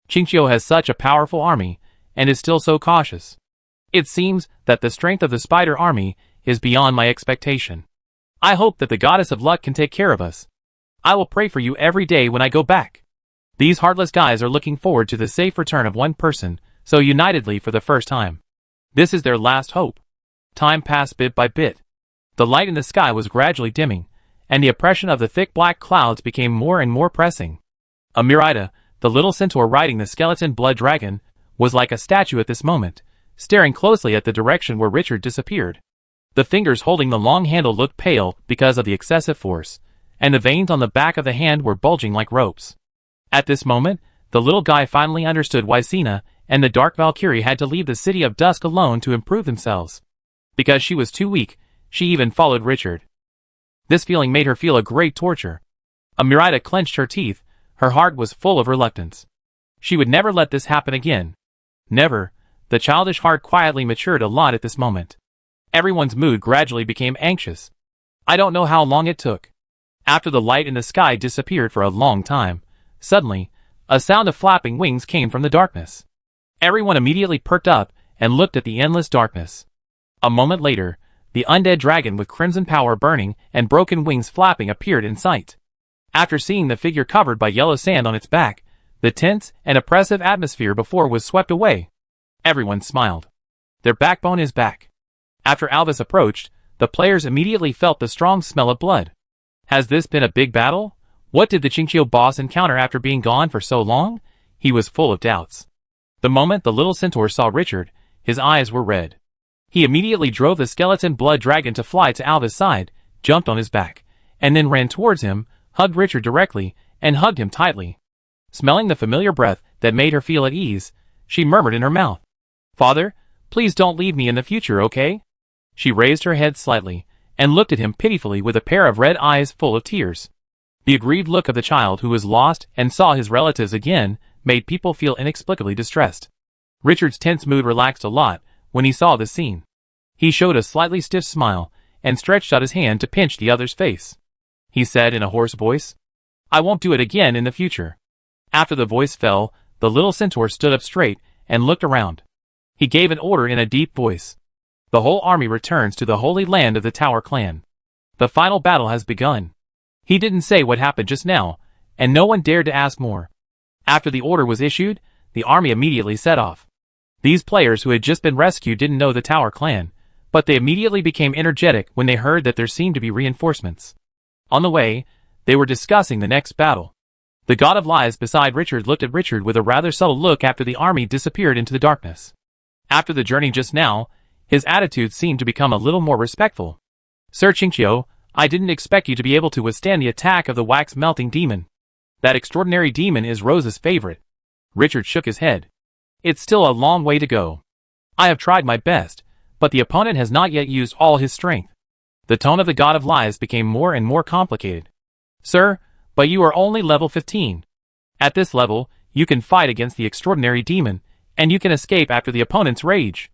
Qingqiu has such a powerful army, and is still so cautious. It seems that the strength of the spider army is beyond my expectation. I hope that the goddess of luck can take care of us. I will pray for you every day when I go back. These heartless guys are looking forward to the safe return of one person, so unitedly for the first time. This is their last hope. Time passed bit by bit. The light in the sky was gradually dimming, and the oppression of the thick black clouds became more and more pressing. Amirida, the little centaur riding the skeleton blood dragon, was like a statue at this moment, staring closely at the direction where Richard disappeared. The fingers holding the long handle looked pale because of the excessive force, and the veins on the back of the hand were bulging like ropes. At this moment, the little guy finally understood why Sina and the Dark Valkyrie had to leave the City of Dusk alone to improve themselves. Because she was too weak, she even followed Richard. This feeling made her feel a great torture. Amirida clenched her teeth, her heart was full of reluctance. She would never let this happen again. Never. The childish heart quietly matured a lot at this moment. Everyone's mood gradually became anxious. I don't know how long it took. After the light in the sky disappeared for a long time, suddenly, a sound of flapping wings came from the darkness. Everyone immediately perked up and looked at the endless darkness. A moment later, the undead dragon with crimson power burning and broken wings flapping appeared in sight. After seeing the figure covered by yellow sand on its back, the tense and oppressive atmosphere before was swept away. Everyone smiled. Their backbone is back. After Alvis approached, the players immediately felt the strong smell of blood. Has this been a big battle? What did the Qingqiu boss encounter after being gone for so long? He was full of doubts. The moment the little centaur saw Richard, his eyes were red. He immediately drove the skeleton blood dragon to fly to Alvis' side, jumped on his back, and then ran towards him, hugged Richard directly, and hugged him tightly. Smelling the familiar breath that made her feel at ease, she murmured in her mouth, "Father, please don't leave me in the future, okay?" She raised her head slightly, and looked at him pitifully with a pair of red eyes full of tears. The aggrieved look of the child who was lost and saw his relatives again made people feel inexplicably distressed. Richard's tense mood relaxed a lot when he saw this scene. He showed a slightly stiff smile and stretched out his hand to pinch the other's face. He said in a hoarse voice, "I won't do it again in the future." After the voice fell, the little centaur stood up straight and looked around. He gave an order in a deep voice. "The whole army returns to the holy land of the Tower clan. The final battle has begun." He didn't say what happened just now, and no one dared to ask more. After the order was issued, the army immediately set off. These players who had just been rescued didn't know the Tower clan, but they immediately became energetic when they heard that there seemed to be reinforcements. On the way, they were discussing the next battle. The God of Lies beside Richard looked at Richard with a rather subtle look after the army disappeared into the darkness. After the journey just now, his attitude seemed to become a little more respectful. "Sir Qingqiu, I didn't expect you to be able to withstand the attack of the wax-melting demon. That extraordinary demon is Rose's favorite." Richard shook his head. "It's still a long way to go. I have tried my best, but the opponent has not yet used all his strength." The tone of the God of Lies became more and more complicated. "Sir, but you are only level 15. At this level, you can fight against the extraordinary demon, and you can escape after the opponent's rage."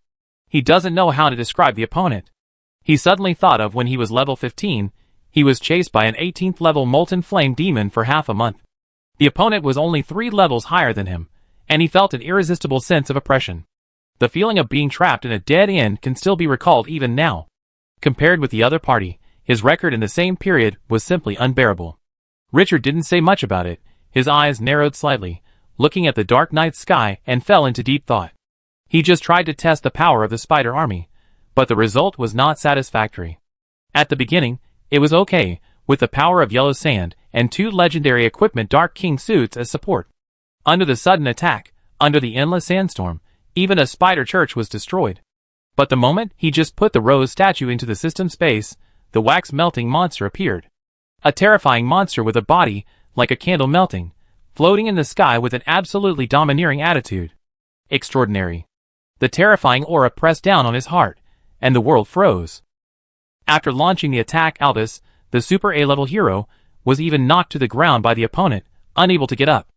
He doesn't know how to describe the opponent. He suddenly thought of when he was level 15, he was chased by an 18th level molten flame demon for half a month. The opponent was only 3 levels higher than him, and he felt an irresistible sense of oppression. The feeling of being trapped in a dead end can still be recalled even now. Compared with the other party, his record in the same period was simply unbearable. Richard didn't say much about it, his eyes narrowed slightly, looking at the dark night sky and fell into deep thought. He just tried to test the power of the spider army, but the result was not satisfactory. At the beginning, it was okay, with the power of yellow sand and 2 legendary equipment Dark King suits as support. Under the sudden attack, under the endless sandstorm, even a spider church was destroyed. But the moment he just put the rose statue into the system space, the wax-melting monster appeared. A terrifying monster with a body like a candle melting, floating in the sky with an absolutely domineering attitude. Extraordinary. The terrifying aura pressed down on his heart, and the world froze. After launching the attack, Alvis, the super A-level hero, was even knocked to the ground by the opponent, unable to get up.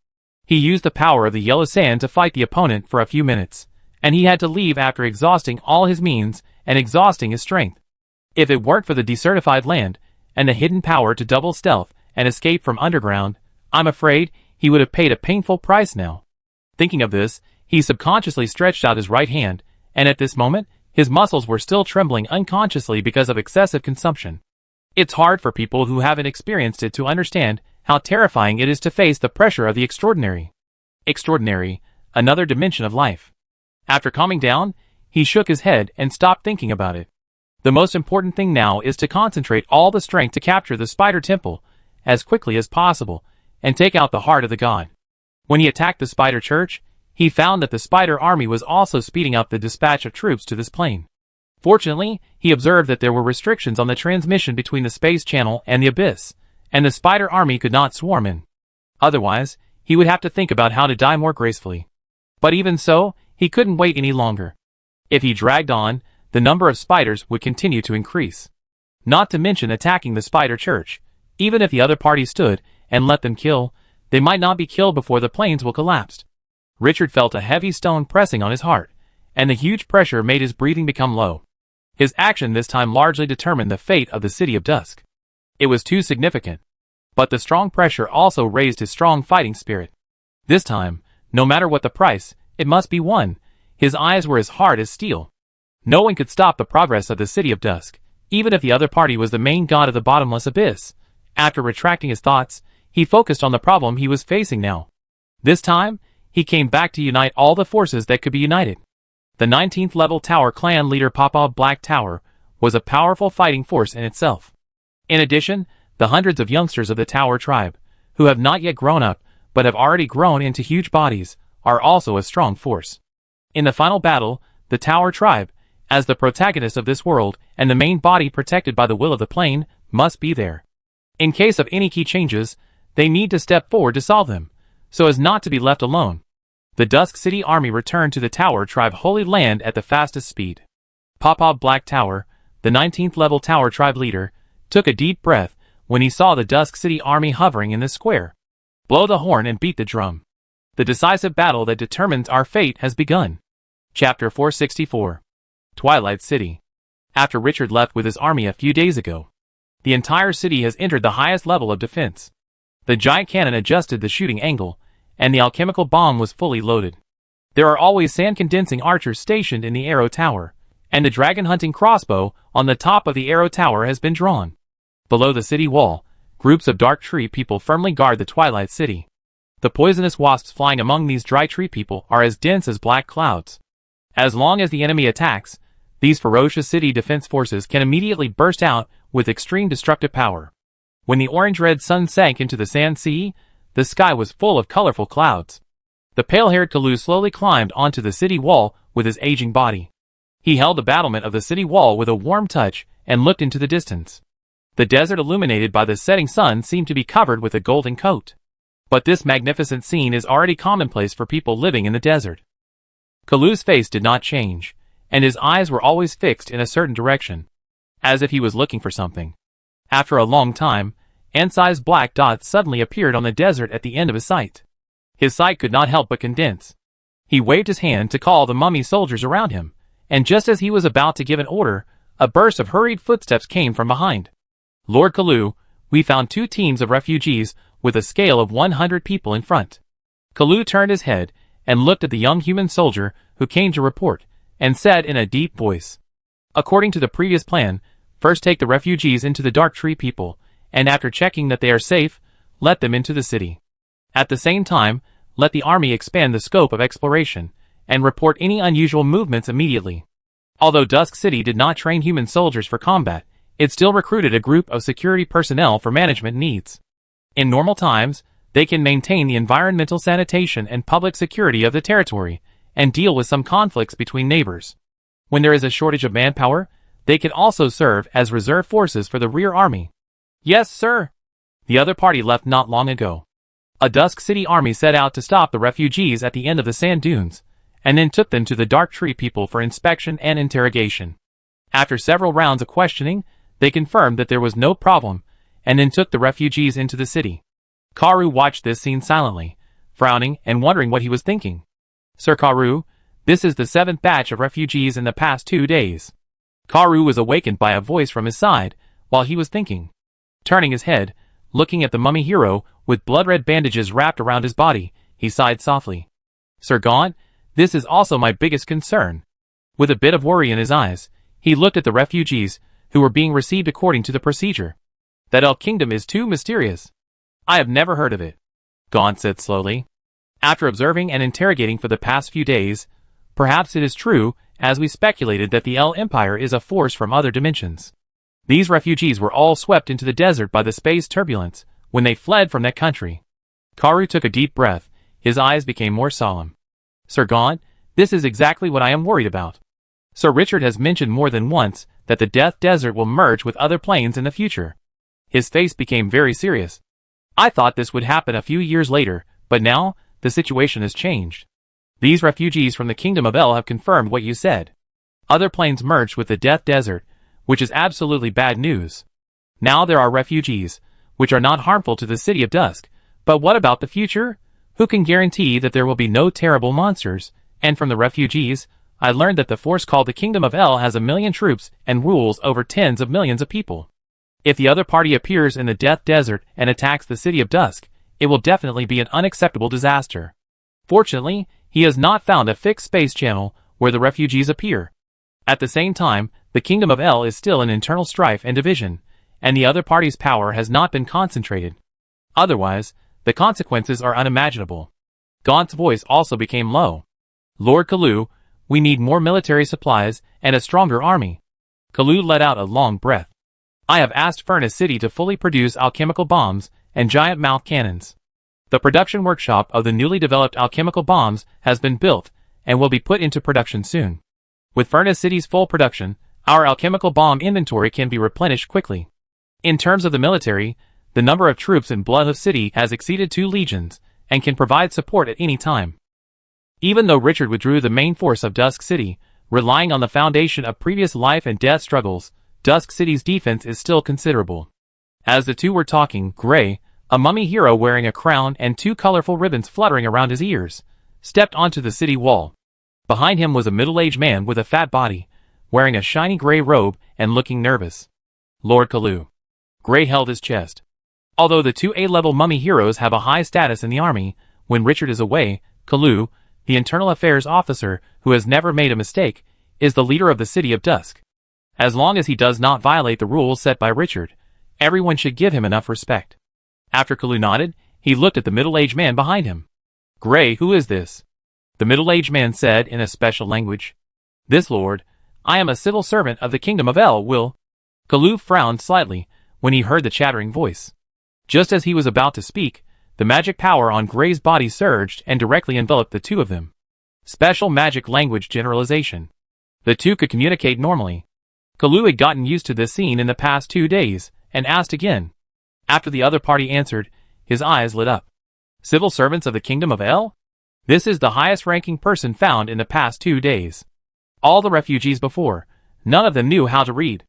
He used the power of the yellow sand to fight the opponent for a few minutes, and he had to leave after exhausting all his means and exhausting his strength. If it weren't for the decertified land, and the hidden power to double stealth and escape from underground, I'm afraid he would have paid a painful price now. Thinking of this, he subconsciously stretched out his right hand, and at this moment, his muscles were still trembling unconsciously because of excessive consumption. It's hard for people who haven't experienced it to understand how terrifying it is to face the pressure of the extraordinary. Extraordinary, another dimension of life. After calming down, he shook his head and stopped thinking about it. The most important thing now is to concentrate all the strength to capture the Spider Temple as quickly as possible and take out the heart of the god. When he attacked the Spider Church, he found that the Spider Army was also speeding up the dispatch of troops to this plane. Fortunately, he observed that there were restrictions on the transmission between the space channel and the abyss, and the Spider Army could not swarm in. Otherwise, he would have to think about how to die more gracefully. But even so, he couldn't wait any longer. If he dragged on, the number of spiders would continue to increase. Not to mention attacking the Spider Church. Even if the other party stood and let them kill, they might not be killed before the planes will collapse. Richard felt a heavy stone pressing on his heart, and the huge pressure made his breathing become low. His action this time largely determined the fate of the City of Dusk. It was too significant. But the strong pressure also raised his strong fighting spirit. This time, no matter what the price, it must be won. His eyes were as hard as steel. No one could stop the progress of the City of Dusk, even if the other party was the main god of the bottomless abyss. After retracting his thoughts, he focused on the problem he was facing now. This time, he came back to unite all the forces that could be united. The 19th level Tower clan leader Papa Black Tower was a powerful fighting force in itself. In addition, the hundreds of youngsters of the Tower tribe, who have not yet grown up but have already grown into huge bodies, are also a strong force. In the final battle, the Tower tribe, as the protagonist of this world and the main body protected by the will of the plane, must be there. In case of any key changes, they need to step forward to solve them, so as not to be left alone. The Dusk City Army returned to the Tower Tribe Holy Land at the fastest speed. Papa Black Tower, the 19th level Tower Tribe leader, took a deep breath when he saw the Dusk City Army hovering in the square. Blow the horn and beat the drum. The decisive battle that determines our fate has begun. Chapter 464. Twilight City. After Richard left with his army a few days ago, the entire city has entered the highest level of defense. The giant cannon adjusted the shooting angle, and the alchemical bomb was fully loaded. There are always sand-condensing archers stationed in the arrow tower, and the dragon-hunting crossbow on the top of the arrow tower has been drawn. Below the city wall, groups of dark tree people firmly guard the Twilight City. The poisonous wasps flying among these dry tree people are as dense as black clouds. As long as the enemy attacks, these ferocious city defense forces can immediately burst out with extreme destructive power. When the orange-red sun sank into the sand sea, the sky was full of colorful clouds. The pale-haired Kalu slowly climbed onto the city wall with his aging body. He held the battlement of the city wall with a warm touch and looked into the distance. The desert illuminated by the setting sun seemed to be covered with a golden coat. But this magnificent scene is already commonplace for people living in the desert. Kalu's face did not change, and his eyes were always fixed in a certain direction, as if he was looking for something. After a long time, ant-sized black dots suddenly appeared on the desert at the end of his sight. His sight could not help but condense. He waved his hand to call the mummy soldiers around him, and just as he was about to give an order, a burst of hurried footsteps came from behind. Lord Kalu, we found 2 teams of refugees with a scale of 100 people in front. Kalu turned his head and looked at the young human soldier who came to report, and said in a deep voice, "According to the previous plan, first take the refugees into the dark tree people, and after checking that they are safe, let them into the city. At the same time, let the army expand the scope of exploration, and report any unusual movements immediately." Although Dusk City did not train human soldiers for combat, it still recruited a group of security personnel for management needs. In normal times, they can maintain the environmental sanitation and public security of the territory, and deal with some conflicts between neighbors. When there is a shortage of manpower, they can also serve as reserve forces for the rear army. "Yes, sir." The other party left not long ago. A Dusk City army set out to stop the refugees at the end of the sand dunes, and then took them to the dark tree people for inspection and interrogation. After several rounds of questioning, they confirmed that there was no problem, and then took the refugees into the city. Karu watched this scene silently, frowning and wondering what he was thinking. "Sir Karu, this is the 7th batch of refugees in the past 2 days." Karu was awakened by a voice from his side while he was thinking. Turning his head, looking at the mummy hero with blood-red bandages wrapped around his body, he sighed softly. "Sir Gaunt, this is also my biggest concern." With a bit of worry in his eyes, he looked at the refugees who were being received according to the procedure. "That Elk Kingdom is too mysterious. I have never heard of it," Gaunt said slowly. "After observing and interrogating for the past few days, perhaps it is true as we speculated that the El Empire is a force from other dimensions. These refugees were all swept into the desert by the space turbulence when they fled from that country. Karu took a deep breath. His eyes became more solemn. Sir Gaunt, this is exactly what I am worried about. Sir Richard has mentioned more than once that the Death Desert will merge with other planes in the future. His face became very serious. I thought this would happen a few years later, but now, the situation has changed. These refugees from the Kingdom of El have confirmed what you said. Other planes merged with the Death Desert, which is absolutely bad news. Now there are refugees, which are not harmful to the City of Dusk, but what about the future? Who can guarantee that there will be no terrible monsters? And from the refugees, I learned that the force called the Kingdom of El has 1 million troops and rules over tens of millions of people. If the other party appears in the Death Desert and attacks the City of Dusk, it will definitely be an unacceptable disaster. Fortunately, he has not found a fixed space channel where the refugees appear. At the same time, the Kingdom of El is still in internal strife and division, and the other party's power has not been concentrated. Otherwise, the consequences are unimaginable. Gaunt's voice also became low. Lord Kalu, we need more military supplies and a stronger army. Kalu let out a long breath. I have asked Furnace City to fully produce alchemical bombs and giant mouth cannons. The production workshop of the newly developed alchemical bombs has been built and will be put into production soon. With Furnace City's full production, our alchemical bomb inventory can be replenished quickly. In terms of the military, the number of troops in Bloodhoof City has exceeded 2 legions and can provide support at any time. Even though Richard withdrew the main force of Dusk City, relying on the foundation of previous life and death struggles, Dusk City's defense is still considerable. As the two were talking, Gray, a mummy hero wearing a crown and 2 colorful ribbons fluttering around his ears, stepped onto the city wall. Behind him was a middle-aged man with a fat body, wearing a shiny gray robe and looking nervous. Lord Kalu. Gray held his chest. Although the 2 A-level mummy heroes have a high status in the army, when Richard is away, Kalu, the internal affairs officer who has never made a mistake, is the leader of the City of Dusk. As long as he does not violate the rules set by Richard, everyone should give him enough respect. After Kalu nodded, he looked at the middle-aged man behind him. Gray, who is this? The middle-aged man said in a special language. This lord, I am a civil servant of the Kingdom of El will. Kalu frowned slightly when he heard the chattering voice. Just as he was about to speak, the magic power on Gray's body surged and directly enveloped the two of them. Special magic language generalization. The two could communicate normally. Kalu had gotten used to this scene in the past 2 days, and asked again. After the other party answered, his eyes lit up. Civil servants of the Kingdom of El? This is the highest-ranking person found in the past 2 days. All the refugees before, none of them knew how to read.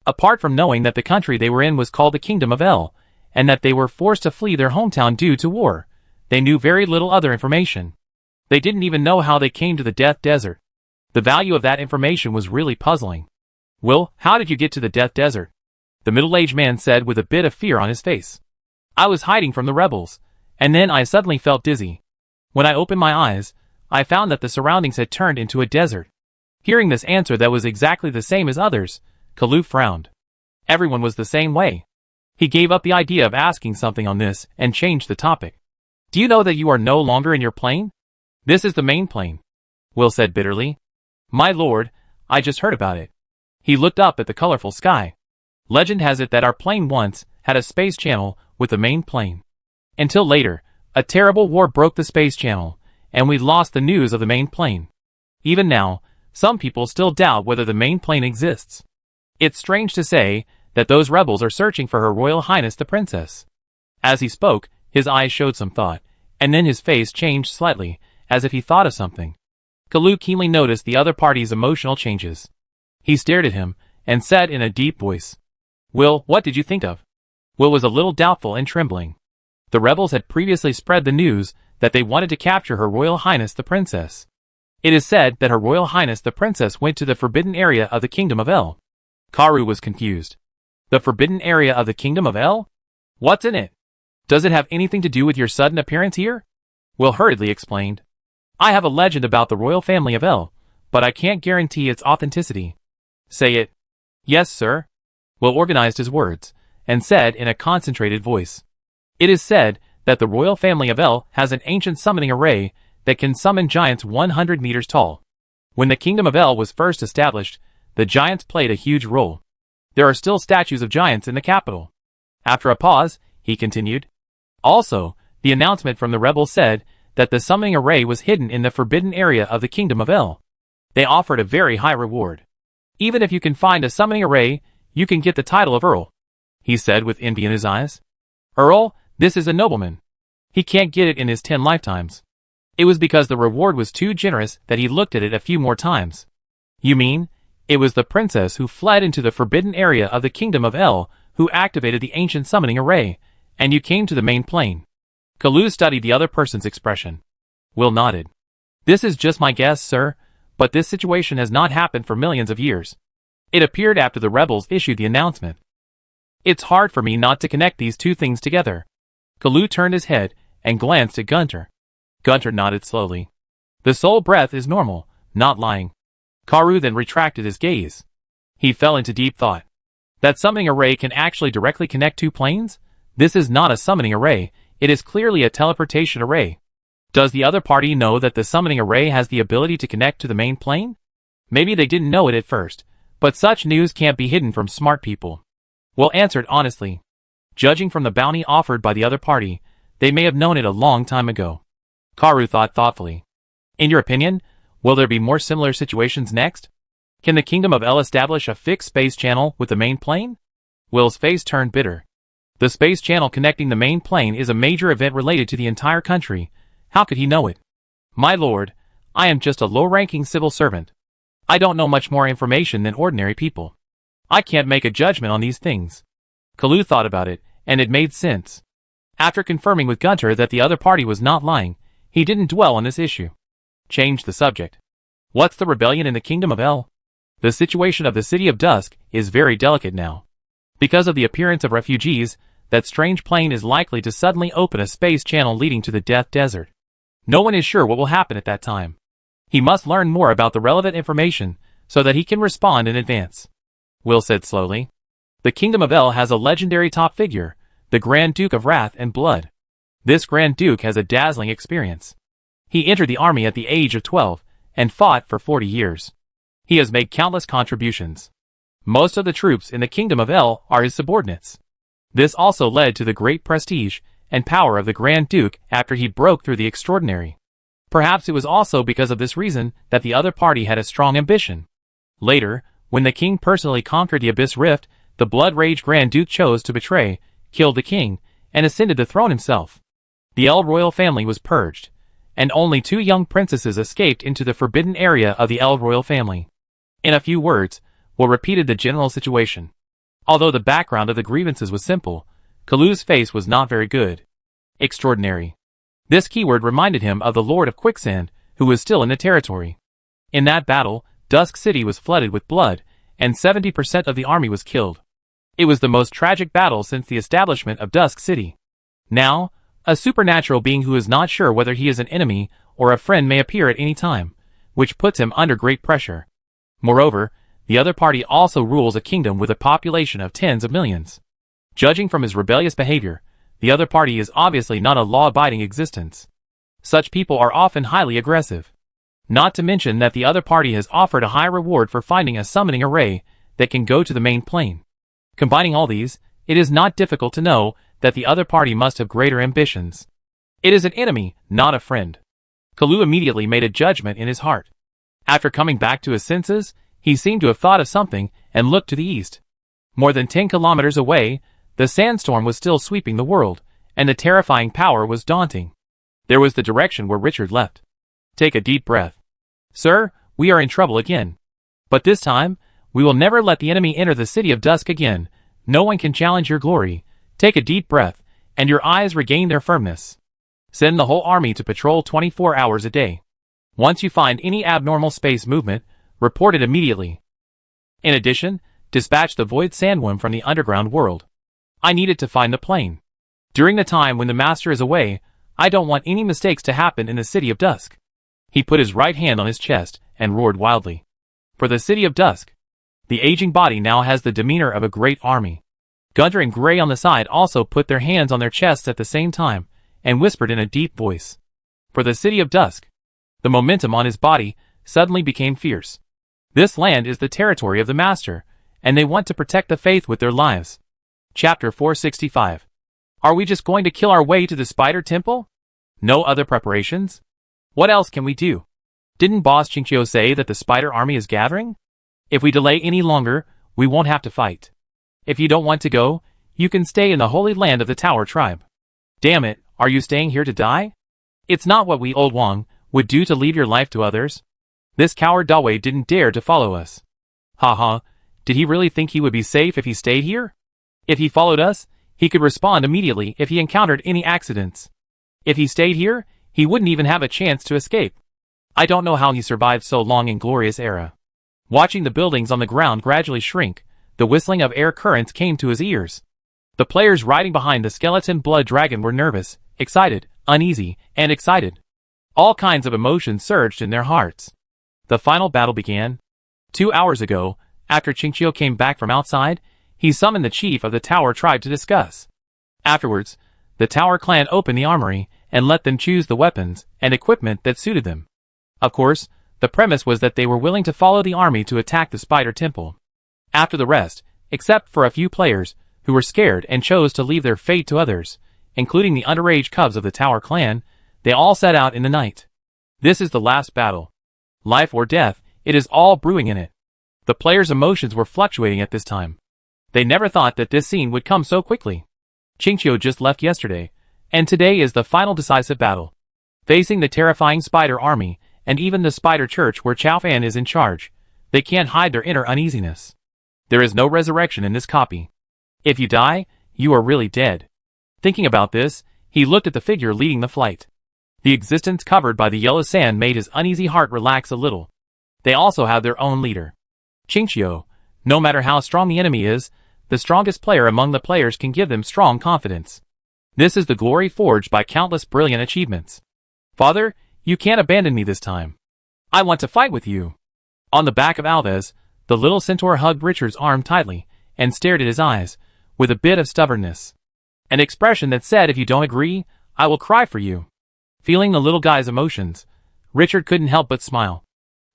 Apart from knowing that the country they were in was called the Kingdom of El, and that they were forced to flee their hometown due to war, they knew very little other information. They didn't even know how they came to the Death Desert. The value of that information was really puzzling. Will, how did you get to the Death Desert? The middle-aged man said with a bit of fear on his face. I was hiding from the rebels, and then I suddenly felt dizzy. When I opened my eyes, I found that the surroundings had turned into a desert. Hearing this answer that was exactly the same as others, Kalu frowned. Everyone was the same way. He gave up the idea of asking something on this and changed the topic. Do you know that you are no longer in your plane? This is the main plane, Will said bitterly. My lord, I just heard about it. He looked up at the colorful sky. Legend has it that our plane once had a space channel with the main plane. Until later, a terrible war broke the space channel, and we lost the news of the main plane. Even now, some people still doubt whether the main plane exists. It's strange to say that those rebels are searching for Her Royal Highness the Princess. As he spoke, his eyes showed some thought, and then his face changed slightly, as if he thought of something. Kalu keenly noticed the other party's emotional changes. He stared at him, and said in a deep voice, Will, what did you think of? Will was a little doubtful and trembling. The rebels had previously spread the news that they wanted to capture Her Royal Highness the Princess. It is said that Her Royal Highness the Princess went to the forbidden area of the Kingdom of El. Karu was confused. The forbidden area of the Kingdom of El? What's in it? Does it have anything to do with your sudden appearance here? Will hurriedly explained. I have a legend about the royal family of El, but I can't guarantee its authenticity. Say it. Yes, sir. Will organized his words, and said in a concentrated voice. It is said that the royal family of El has an ancient summoning array that can summon giants 100 meters tall. When the Kingdom of El was first established, the giants played a huge role. There are still statues of giants in the capital. After a pause, he continued. Also, the announcement from the rebels said that the summoning array was hidden in the forbidden area of the Kingdom of El. They offered a very high reward. Even if you can find a summoning array, you can get the title of Earl, he said with envy in his eyes. Earl, this is a nobleman. He can't get it in his 10 lifetimes. It was because the reward was too generous that he looked at it a few more times. You mean, it was the princess who fled into the forbidden area of the Kingdom of El who activated the ancient summoning array, and you came to the main plane. Kalu studied the other person's expression. Will nodded. This is just my guess, sir, but this situation has not happened for millions of years. It appeared after the rebels issued the announcement. It's hard for me not to connect these two things together. Kalu turned his head and glanced at Gunter. Gunter nodded slowly. The soul breath is normal, not lying. Karu then retracted his gaze. He fell into deep thought. That summoning array can actually directly connect two planes? This is not a summoning array, it is clearly a teleportation array. Does the other party know that the summoning array has the ability to connect to the main plane? Maybe they didn't know it at first, but such news can't be hidden from smart people. Will answered honestly. Judging from the bounty offered by the other party, they may have known it a long time ago. Karu thought thoughtfully. In your opinion, will there be more similar situations next? Can the Kingdom of El establish a fixed space channel with the main plane? Will's face turned bitter. The space channel connecting the main plane is a major event related to the entire country. How could he know it? My lord, I am just a low-ranking civil servant. I don't know much more information than ordinary people. I can't make a judgment on these things. Kalu thought about it, and it made sense. After confirming with Gunter that the other party was not lying, he didn't dwell on this issue. Changed the subject. What's the rebellion in the Kingdom of El? The situation of the City of Dusk is very delicate now. Because of the appearance of refugees, that strange plane is likely to suddenly open a space channel leading to the Death Desert. No one is sure what will happen at that time. He must learn more about the relevant information so that he can respond in advance. Will said slowly. The Kingdom of El has a legendary top figure, the Grand Duke of Wrath and Blood. This Grand Duke has a dazzling experience. He entered the army at the age of 12 and fought for 40 years. He has made countless contributions. Most of the troops in the Kingdom of El are his subordinates. This also led to the great prestige and power of the Grand Duke after he broke through the extraordinary. Perhaps it was also because of this reason that the other party had a strong ambition. Later, when the king personally conquered the Abyss Rift, the blood-raged Grand Duke chose to betray, killed the king, and ascended the throne himself. The El royal family was purged, and only 2 young princesses escaped into the forbidden area of the El royal family. In a few words, Will repeated the general situation. Although the background of the grievances was simple, Kalu's face was not very good. Extraordinary. This keyword reminded him of the Lord of Quicksand, who was still in the territory. In that battle, Dusk City was flooded with blood, and 70% of the army was killed. It was the most tragic battle since the establishment of Dusk City. Now, a supernatural being who is not sure whether he is an enemy or a friend may appear at any time, which puts him under great pressure. Moreover, the other party also rules a kingdom with a population of tens of millions. Judging from his rebellious behavior, the other party is obviously not a law-abiding existence. Such people are often highly aggressive. Not to mention that the other party has offered a high reward for finding a summoning array that can go to the main plane. Combining all these, it is not difficult to know that the other party must have greater ambitions. It is an enemy, not a friend. Kalu immediately made a judgment in his heart. After coming back to his senses, he seemed to have thought of something and looked to the east. More than 10 kilometers away, the sandstorm was still sweeping the world, and the terrifying power was daunting. There was the direction where Richard left. Take a deep breath. Sir, we are in trouble again. But this time, we will never let the enemy enter the City of Dusk again. No one can challenge your glory. Take a deep breath, and your eyes regain their firmness. Send the whole army to patrol 24 hours a day. Once you find any abnormal space movement, report it immediately. In addition, dispatch the Void Sandworm from the underground world. I need it to find the plane. During the time when the Master is away, I don't want any mistakes to happen in the City of Dusk. He put his right hand on his chest and roared wildly. For the City of Dusk. The aging body now has the demeanor of a great army. Gunter and Gray on the side also put their hands on their chests at the same time, and whispered in a deep voice. For the City of Dusk. The momentum on his body suddenly became fierce. This land is the territory of the Master, and they want to protect the faith with their lives. Chapter 465. Are we just going to kill our way to the Spider Temple? No other preparations? What else can we do? Didn't Boss Chinchio say that the Spider Army is gathering? If we delay any longer, we won't have to fight. If you don't want to go, you can stay in the holy land of the Tower Tribe. Damn it, are you staying here to die? It's not what we old Wang would do to leave your life to others. This coward Dawei didn't dare to follow us. Haha, did he really think he would be safe if he stayed here? If he followed us, he could respond immediately if he encountered any accidents. If he stayed here, he wouldn't even have a chance to escape. I don't know how he survived so long in glorious era. Watching the buildings on the ground gradually shrink, the whistling of air currents came to his ears. The players riding behind the skeleton blood dragon were nervous, excited, uneasy, and excited. All kinds of emotions surged in their hearts. The final battle began. 2 hours ago, after Chinchio came back from outside, he summoned the chief of the Tower Tribe to discuss. Afterwards, the Tower clan opened the armory and let them choose the weapons and equipment that suited them. Of course, the premise was that they were willing to follow the army to attack the Spider Temple. After the rest, except for a few players who were scared and chose to leave their fate to others, including the underage cubs of the Tower clan, they all set out in the night. This is the last battle. Life or death, it is all brewing in it. The players' emotions were fluctuating at this time. They never thought that this scene would come so quickly. Chinchio just left yesterday, and today is the final decisive battle. Facing the terrifying Spider Army, and even the Spider Church where Chao Fan is in charge, they can't hide their inner uneasiness. There is no resurrection in this copy. If you die, you are really dead. Thinking about this, he looked at the figure leading the flight. The existence covered by the yellow sand made his uneasy heart relax a little. They also have their own leader. Chinchio, no matter how strong the enemy is, the strongest player among the players can give them strong confidence. This is the glory forged by countless brilliant achievements. Father, you can't abandon me this time. I want to fight with you. On the back of Alves, the little centaur hugged Richard's arm tightly and stared at his eyes, with a bit of stubbornness. An expression that said, if you don't agree, I will cry for you. Feeling the little guy's emotions, Richard couldn't help but smile.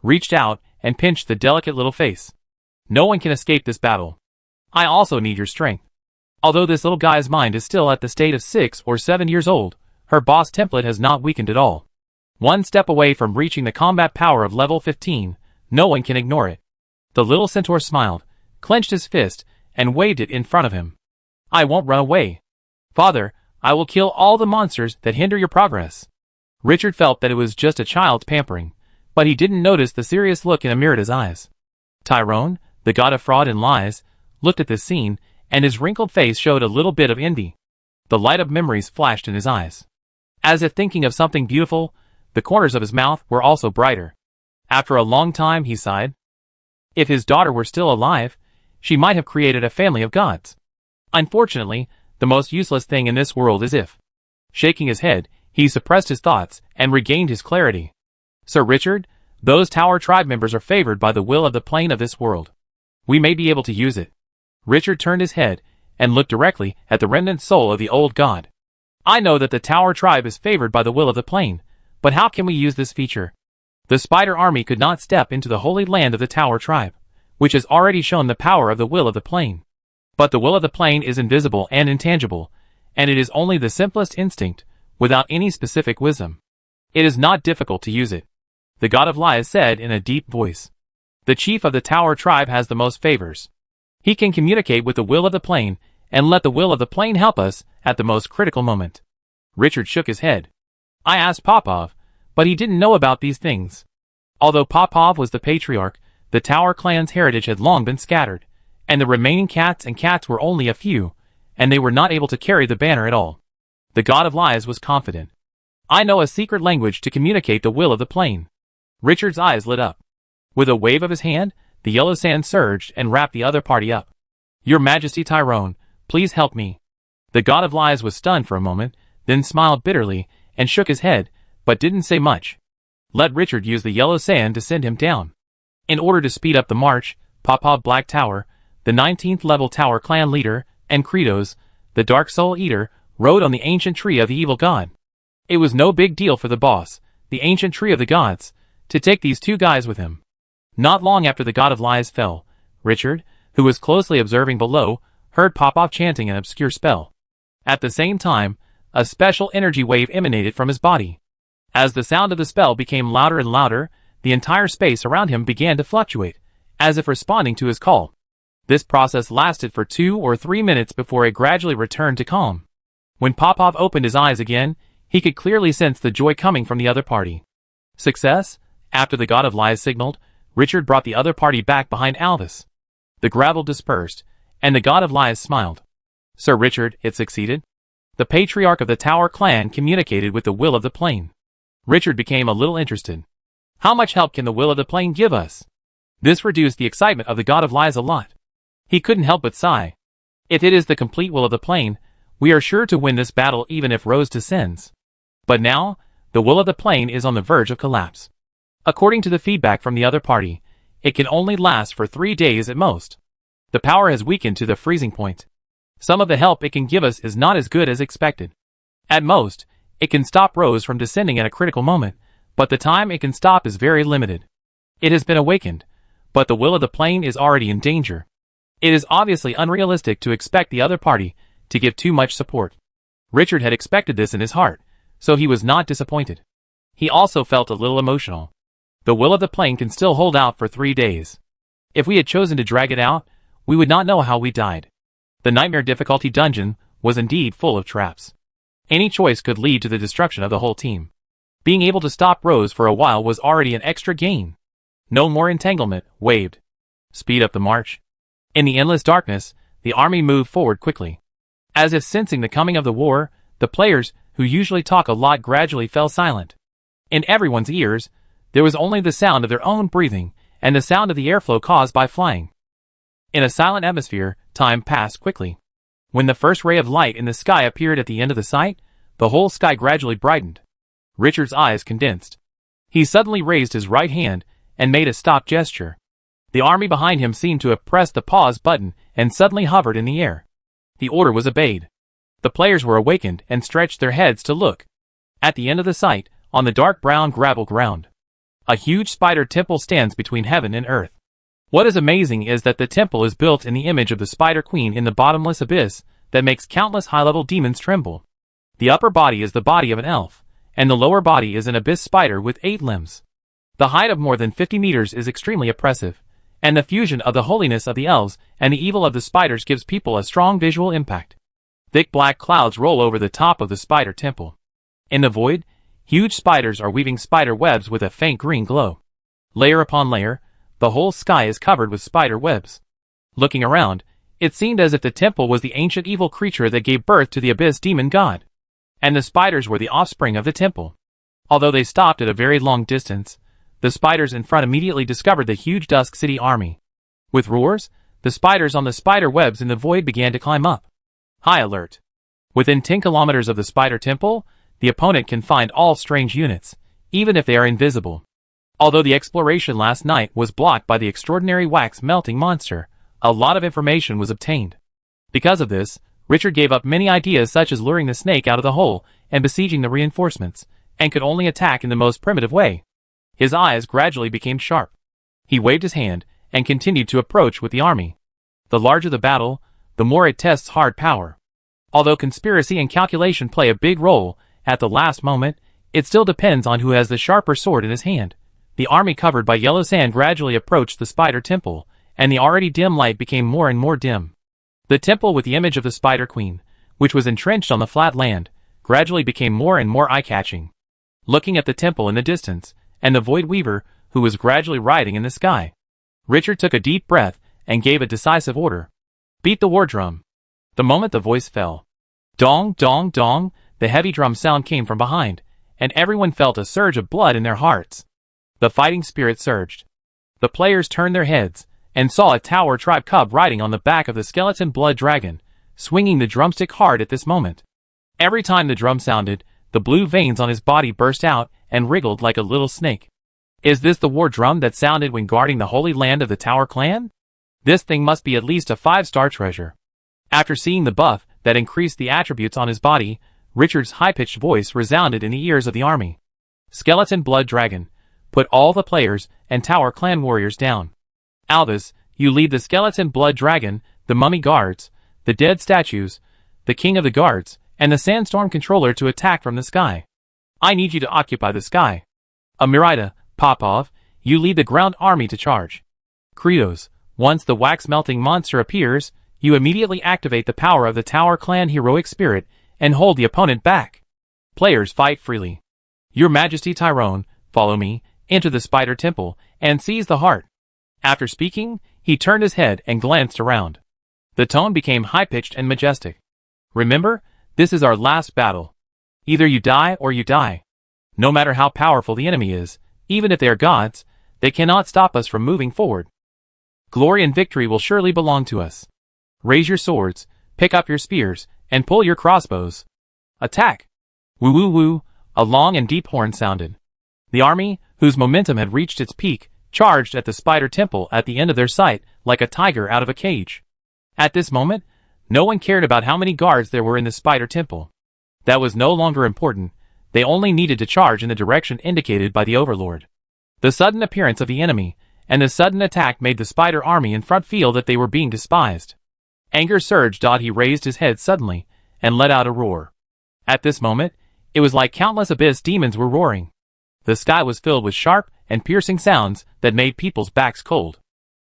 Reached out and pinched the delicate little face. No one can escape this battle. I also need your strength. Although this little guy's mind is still at the state of 6 or 7 years old, her boss template has not weakened at all. One step away from reaching the combat power of level 15, no one can ignore it. The little centaur smiled, clenched his fist, and waved it in front of him. I won't run away. Father, I will kill all the monsters that hinder your progress. Richard felt that it was just a child's pampering, but he didn't notice the serious look in Amirita's eyes. Tyrone, the god of fraud and lies, looked at this scene, and his wrinkled face showed a little bit of envy. The light of memories flashed in his eyes. As if thinking of something beautiful, the corners of his mouth were also brighter. After a long time, he sighed. If his daughter were still alive, she might have created a family of gods. Unfortunately, the most useless thing in this world is if. Shaking his head, he suppressed his thoughts and regained his clarity. Sir Richard, those Tower Tribe members are favored by the will of the plane of this world. We may be able to use it. Richard turned his head and looked directly at the remnant soul of the old god. I know that the Tower Tribe is favored by the will of the plane, but how can we use this feature? The Spider Army could not step into the holy land of the Tower Tribe, which has already shown the power of the will of the plane. But the will of the plane is invisible and intangible, and it is only the simplest instinct, without any specific wisdom. It is not difficult to use it. The god of lies said in a deep voice. The chief of the Tower Tribe has the most favors. He can communicate with the will of the plane, and let the will of the plane help us at the most critical moment. Richard shook his head. I asked Popov, but he didn't know about these things. Although Popov was the patriarch, the Tower clan's heritage had long been scattered, and the remaining cats were only a few, and they were not able to carry the banner at all. The god of lies was confident. I know a secret language to communicate the will of the plane. Richard's eyes lit up. With a wave of his hand, the yellow sand surged and wrapped the other party up. Your Majesty Tyrone, please help me. The god of lies was stunned for a moment, then smiled bitterly, and shook his head, but didn't say much. Let Richard use the yellow sand to send him down. In order to speed up the march, Popov Black Tower, the 19th level Tower clan leader, and Kratos, the Dark Soul Eater, rode on the ancient tree of the evil god. It was no big deal for the boss, the ancient tree of the gods, to take these two guys with him. Not long after the God of Lies fell, Richard, who was closely observing below, heard Popov chanting an obscure spell. At the same time, a special energy wave emanated from his body. As the sound of the spell became louder and louder, the entire space around him began to fluctuate, as if responding to his call. This process lasted for 2 or 3 minutes before it gradually returned to calm. When Popov opened his eyes again, he could clearly sense the joy coming from the other party. Success? After the God of Lies signaled, Richard brought the other party back behind Alvis. The gravel dispersed, and the God of Lies smiled. Sir Richard, it succeeded. The patriarch of the Tower clan communicated with the Will of the Plane. Richard became a little interested. How much help can the Will of the Plane give us? This reduced the excitement of the God of Lies a lot. He couldn't help but sigh. If it is the complete Will of the Plane, we are sure to win this battle even if Rose descends. But now, the Will of the Plane is on the verge of collapse. According to the feedback from the other party, it can only last for 3 days at most. The power has weakened to the freezing point. Some of the help it can give us is not as good as expected. At most, it can stop Rose from descending at a critical moment, but the time it can stop is very limited. It has been awakened, but the Will of the Plane is already in danger. It is obviously unrealistic to expect the other party to give too much support. Richard had expected this in his heart, so he was not disappointed. He also felt a little emotional. The Will of the Plane can still hold out for 3 days. If we had chosen to drag it out, we would not know how we died. The nightmare difficulty dungeon was indeed full of traps. Any choice could lead to the destruction of the whole team. Being able to stop Rose for a while was already an extra gain. No more entanglement, waved. Speed up the march. In the endless darkness, the army moved forward quickly. As if sensing the coming of the war, the players, who usually talk a lot, gradually fell silent. In everyone's ears, there was only the sound of their own breathing and the sound of the airflow caused by flying. In a silent atmosphere, time passed quickly. When the first ray of light in the sky appeared at the end of the sight, the whole sky gradually brightened. Richard's eyes condensed. He suddenly raised his right hand and made a stop gesture. The army behind him seemed to have pressed the pause button and suddenly hovered in the air. The order was obeyed. The players were awakened and stretched their heads to look. At the end of the sight, on the dark brown gravel ground, a huge spider temple stands between heaven and earth. What is amazing is that the temple is built in the image of the Spider Queen in the bottomless abyss that makes countless high-level demons tremble. The upper body is the body of an elf, and the lower body is an abyss spider with 8 limbs. The height of more than 50 meters is extremely oppressive, and the fusion of the holiness of the elves and the evil of the spiders gives people a strong visual impact. Thick black clouds roll over the top of the spider temple. In the void, huge spiders are weaving spider webs with a faint green glow. Layer upon layer, the whole sky is covered with spider webs. Looking around, it seemed as if the temple was the ancient evil creature that gave birth to the abyss demon god. And the spiders were the offspring of the temple. Although they stopped at a very long distance, the spiders in front immediately discovered the huge Dusk City army. With roars, the spiders on the spider webs in the void began to climb up. High alert. Within 10 kilometers of the spider temple, the opponent can find all strange units, even if they are invisible. Although the exploration last night was blocked by the extraordinary wax-melting monster, a lot of information was obtained. Because of this, Richard gave up many ideas such as luring the snake out of the hole and besieging the reinforcements, and could only attack in the most primitive way. His eyes gradually became sharp. He waved his hand and continued to approach with the army. The larger the battle, the more it tests hard power. Although conspiracy and calculation play a big role, at the last moment, it still depends on who has the sharper sword in his hand. The army covered by yellow sand gradually approached the spider temple, and the already dim light became more and more dim. The temple with the image of the Spider Queen, which was entrenched on the flat land, gradually became more and more eye-catching. Looking at the temple in the distance, and the Void Weaver, who was gradually riding in the sky, Richard took a deep breath and gave a decisive order. Beat the war drum. The moment the voice fell, dong, dong, dong, the heavy drum sound came from behind, and everyone felt a surge of blood in their hearts. The fighting spirit surged. The players turned their heads, and saw a Tower tribe cub riding on the back of the skeleton blood dragon, swinging the drumstick hard at this moment. Every time the drum sounded, the blue veins on his body burst out and wriggled like a little snake. Is this the war drum that sounded when guarding the holy land of the Tower clan? This thing must be at least a 5-star treasure. After seeing the buff that increased the attributes on his body, Richard's high-pitched voice resounded in the ears of the army. Skeleton blood dragon, put all the players and tower clan warriors down. Alvis, you lead the skeleton blood dragon, the mummy guards, the dead statues, the king of the guards, and the sandstorm controller to attack from the sky. I need you to occupy the sky. Amirida, Popov, you lead the ground army to charge. Kratos, once the wax-melting monster appears, you immediately activate the power of the Tower Clan heroic spirit and hold the opponent back. Players fight freely. Your Majesty Tyrone, follow me, enter the Spider Temple, and seize the heart. After speaking, he turned his head and glanced around. The tone became high-pitched and majestic. Remember, this is our last battle. Either you die or you die. No matter how powerful the enemy is, even if they are gods, they cannot stop us from moving forward. Glory and victory will surely belong to us. Raise your swords, pick up your spears, and pull your crossbows. Attack! Woo woo woo, a long and deep horn sounded. The army, whose momentum had reached its peak, charged at the Spider Temple at the end of their sight like a tiger out of a cage. At this moment, no one cared about how many guards there were in the Spider Temple. That was no longer important. They only needed to charge in the direction indicated by the Overlord. The sudden appearance of the enemy and the sudden attack made the spider army in front feel that they were being despised. Anger surged. He raised his head suddenly and let out a roar. At this moment, it was like countless abyss demons were roaring. The sky was filled with sharp and piercing sounds that made people's backs cold.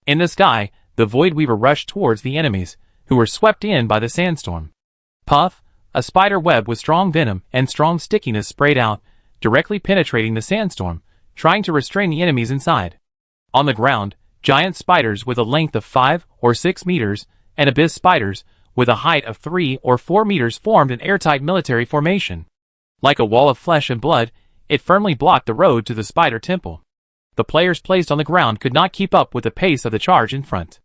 In the sky, the Void Weaver rushed towards the enemies, who were swept in by the sandstorm. Puff, a spider web with strong venom and strong stickiness sprayed out, directly penetrating the sandstorm, trying to restrain the enemies inside. On the ground, giant spiders with a length of 5 or 6 meters, and abyss spiders with a height of 3 or 4 meters formed an airtight military formation. Like a wall of flesh and blood, it firmly blocked the road to the Spider Temple. The players placed on the ground could not keep up with the pace of the charge in front.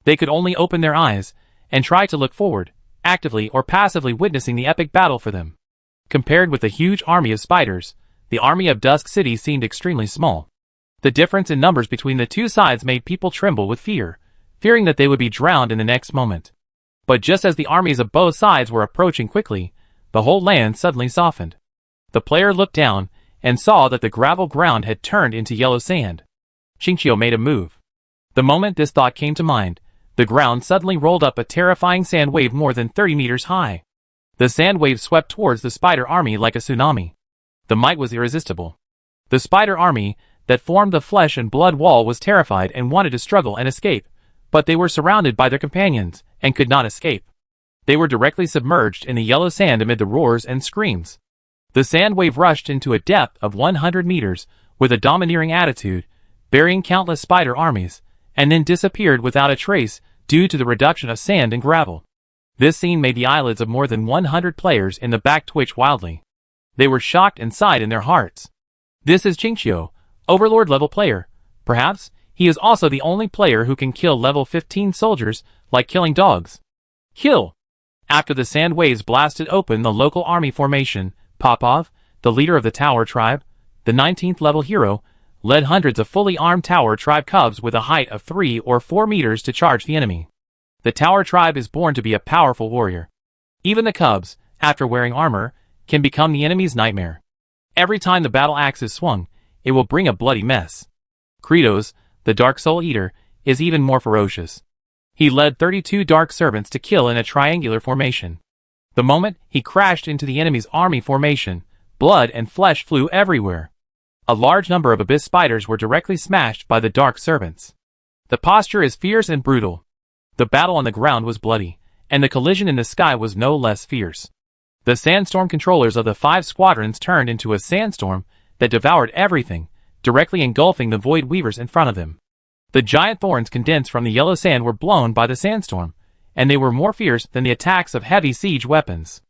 They could only open their eyes and try to look forward, actively or passively witnessing the epic battle for them. Compared with the huge army of spiders, the army of Dusk City seemed extremely small. The difference in numbers between the two sides made people tremble with fear, fearing that they would be drowned in the next moment. But just as the armies of both sides were approaching quickly, the whole land suddenly softened. The player looked down and saw that the gravel ground had turned into yellow sand. Xingqiu made a move. The moment this thought came to mind, the ground suddenly rolled up a terrifying sand wave more than 30 meters high. The sand wave swept towards the spider army like a tsunami. The might was irresistible. The spider army that formed the flesh and blood wall was terrified and wanted to struggle and escape, but they were surrounded by their companions and could not escape. They were directly submerged in the yellow sand amid the roars and screams. The sand wave rushed into a depth of 100 meters with a domineering attitude, burying countless spider armies, and then disappeared without a trace due to the reduction of sand and gravel. This scene made the eyelids of more than 100 players in the back twitch wildly. They were shocked and sighed in their hearts. This is Xingqiu, Overlord level player. Perhaps he is also the only player who can kill level 15 soldiers like killing dogs. Kill! After the sand waves blasted open the local army formation, Popov, the leader of the Tower Tribe, the 19th level hero, led hundreds of fully armed Tower Tribe cubs with a height of 3 or 4 meters to charge the enemy. The Tower Tribe is born to be a powerful warrior. Even the cubs, after wearing armor, can become the enemy's nightmare. Every time the battle axe is swung, it will bring a bloody mess. Kratos, the Dark Soul Eater, is even more ferocious. He led 32 Dark Servants to kill in a triangular formation. The moment he crashed into the enemy's army formation, blood and flesh flew everywhere. A large number of abyss spiders were directly smashed by the Dark Servants. The posture is fierce and brutal. The battle on the ground was bloody, and the collision in the sky was no less fierce. The sandstorm controllers of the 5 squadrons turned into a sandstorm that devoured everything, directly engulfing the Void Weavers in front of them. The giant thorns condensed from the yellow sand were blown by the sandstorm, and they were more fierce than the attacks of heavy siege weapons.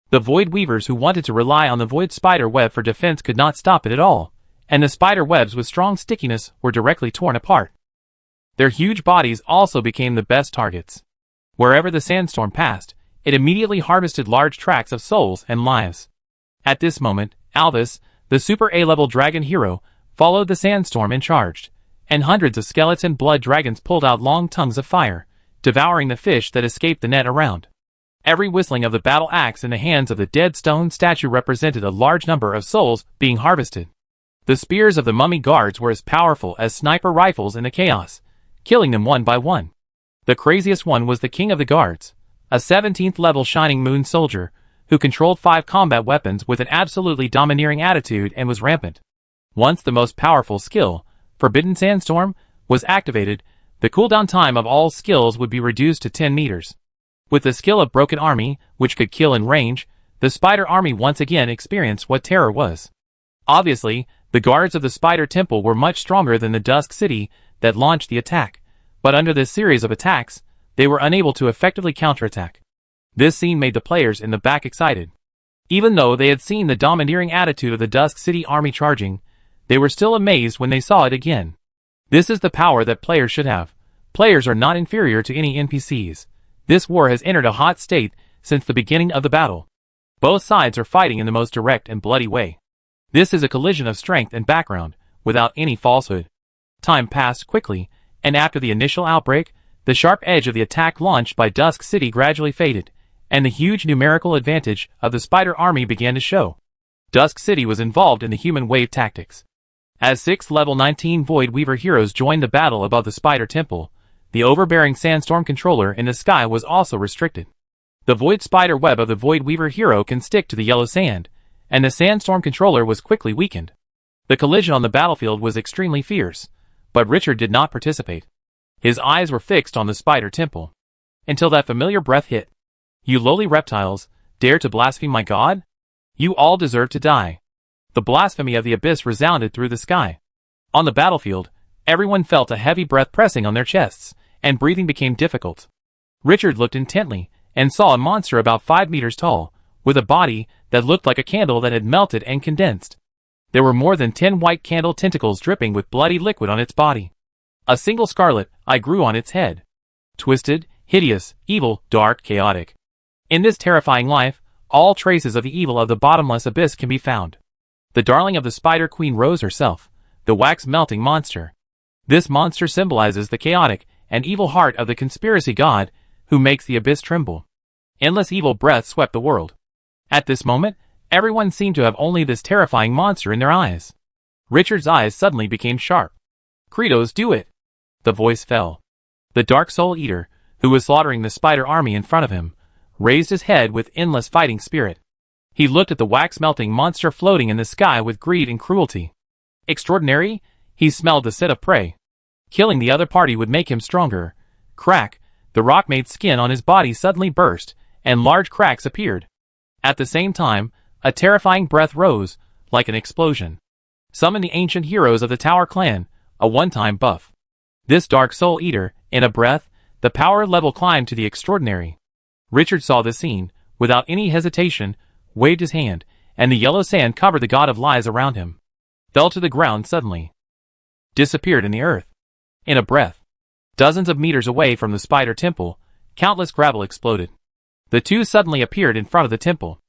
The Void Weavers who wanted to rely on the Void Spider Web for defense could not stop it at all, and the spider webs with strong stickiness were directly torn apart. Their huge bodies also became the best targets. Wherever the sandstorm passed, it immediately harvested large tracts of souls and lives. At this moment, Alvis, the Super A-level dragon hero, followed the sandstorm and charged, and hundreds of skeleton blood dragons pulled out long tongues of fire, devouring the fish that escaped the net around. Every whistling of the battle axe in the hands of the dead stone statue represented a large number of souls being harvested. The spears of the mummy guards were as powerful as sniper rifles in the chaos, killing them one by one. The craziest one was the king of the guards, a 17th level Shining Moon soldier, who controlled 5 combat weapons with an absolutely domineering attitude and was rampant. Once the most powerful skill, Forbidden Sandstorm, was activated, the cooldown time of all skills would be reduced to 10 meters. With the skill of Broken Army, which could kill in range, the Spider Army once again experienced what terror was. Obviously, the guards of the Spider Temple were much stronger than the Dusk City that launched the attack, but under this series of attacks, they were unable to effectively counterattack. This scene made the players in the back excited. Even though they had seen the domineering attitude of the Dusk City army charging, they were still amazed when they saw it again. This is the power that players should have. Players are not inferior to any NPCs. This war has entered a hot state since the beginning of the battle. Both sides are fighting in the most direct and bloody way. This is a collision of strength and background, without any falsehood. Time passed quickly, and after the initial outbreak, the sharp edge of the attack launched by Dusk City gradually faded, and the huge numerical advantage of the Spider Army began to show. Dusk City was involved in the human wave tactics. As 6th level 19 Void Weaver heroes joined the battle above the Spider Temple, the overbearing Sandstorm controller in the sky was also restricted. The Void Spider web of the Void Weaver hero can stick to the yellow sand, and the Sandstorm controller was quickly weakened. The collision on the battlefield was extremely fierce, but Richard did not participate. His eyes were fixed on the Spider Temple. Until that familiar breath hit. You lowly reptiles, dare to blaspheme my god? You all deserve to die. The blasphemy of the abyss resounded through the sky. On the battlefield, everyone felt a heavy breath pressing on their chests, and breathing became difficult. Richard looked intently, and saw a monster about 5 meters tall, with a body that looked like a candle that had melted and condensed. There were more than 10 white candle tentacles dripping with bloody liquid on its body. A single scarlet eye grew on its head. Twisted, hideous, evil, dark, chaotic. In this terrifying life, all traces of the evil of the bottomless abyss can be found. The darling of the Spider Queen Rose herself, the wax-melting monster. This monster symbolizes the chaotic and evil heart of the conspiracy god, who makes the abyss tremble. Endless evil breath swept the world. At this moment, everyone seemed to have only this terrifying monster in their eyes. Richard's eyes suddenly became sharp. Kratos, do it! The voice fell. The Dark Soul Eater, who was slaughtering the Spider Army in front of him, raised his head with endless fighting spirit. He looked at the wax-melting monster floating in the sky with greed and cruelty. Extraordinary, he smelled the scent of prey. Killing the other party would make him stronger. Crack, the rock-made skin on his body suddenly burst, and large cracks appeared. At the same time, a terrifying breath rose, like an explosion. Summon the ancient heroes of the Tower Clan, a one-time buff. This Dark Soul Eater, in a breath, the power level climbed to the extraordinary. Richard saw this scene, without any hesitation, waved his hand, and the yellow sand covered the god of lies around him. Fell to the ground suddenly. Disappeared in the earth. In a breath. Dozens of meters away from the Spider Temple, countless gravel exploded. The two suddenly appeared in front of the temple.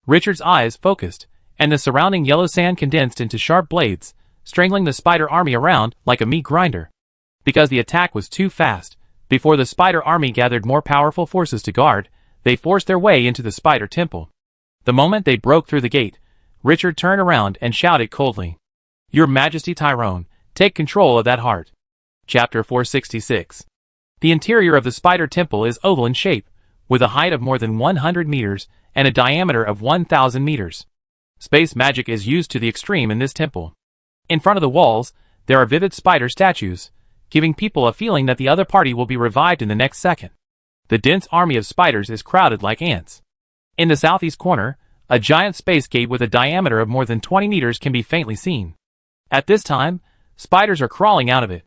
Richard's eyes focused, and the surrounding yellow sand condensed into sharp blades, strangling the Spider Army around like a meat grinder. Because the attack was too fast, before the Spider Army gathered more powerful forces to guard, they forced their way into the Spider Temple. The moment they broke through the gate, Richard turned around and shouted coldly, "Your Majesty Tyrone, take control of that heart." Chapter 466. The interior of the Spider Temple is oval in shape, with a height of more than 100 meters and a diameter of 1,000 meters. Space magic is used to the extreme in this temple. In front of the walls, there are vivid spider statues, giving people a feeling that the other party will be revived in the next second. The dense army of spiders is crowded like ants. In the southeast corner, a giant space gate with a diameter of more than 20 meters can be faintly seen. At this time, spiders are crawling out of it.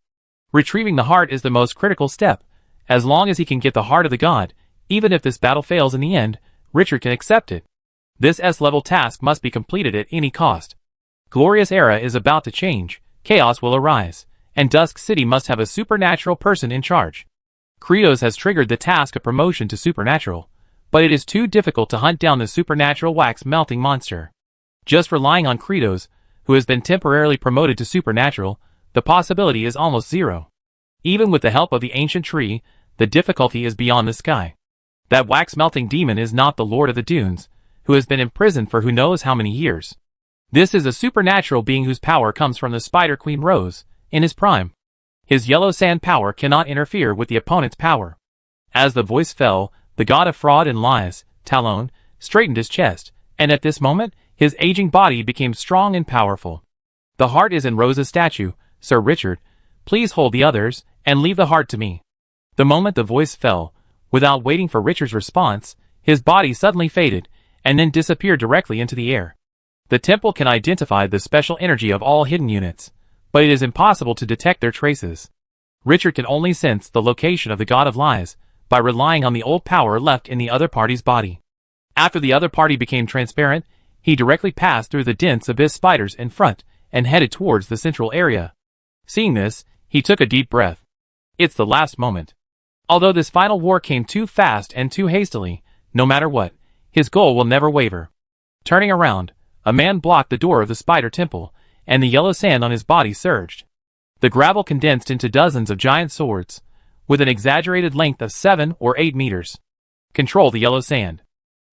Retrieving the heart is the most critical step. As long as he can get the heart of the god, even if this battle fails in the end, Richard can accept it. This S-level task must be completed at any cost. Glorious era is about to change, chaos will arise, and Dusk City must have a supernatural person in charge. Kratos has triggered the task of promotion to supernatural, but it is too difficult to hunt down the supernatural wax-melting monster. Just relying on Kratos, who has been temporarily promoted to supernatural, the possibility is almost zero. Even with the help of the ancient tree, the difficulty is beyond the sky. That wax-melting demon is not the Lord of the Dunes, who has been imprisoned for who knows how many years. This is a supernatural being whose power comes from the Spider Queen Rose, in his prime. His yellow sand power cannot interfere with the opponent's power. As the voice fell, the god of fraud and lies, Talon, straightened his chest, and at this moment, his aging body became strong and powerful. The heart is in Rose's statue, Sir Richard. Please hold the others, and leave the heart to me. The moment the voice fell, without waiting for Richard's response, his body suddenly faded, and then disappeared directly into the air. The temple can identify the special energy of all hidden units, but it is impossible to detect their traces. Richard can only sense the location of the god of lies by relying on the old power left in the other party's body. After the other party became transparent, he directly passed through the dense abyss spiders in front and headed towards the central area. Seeing this, he took a deep breath. It's the last moment. Although this final war came too fast and too hastily, no matter what, his goal will never waver. Turning around, a man blocked the door of the spider temple, and the yellow sand on his body surged. The gravel condensed into dozens of giant swords, with an exaggerated length of 7 or 8 meters. Control the yellow sand.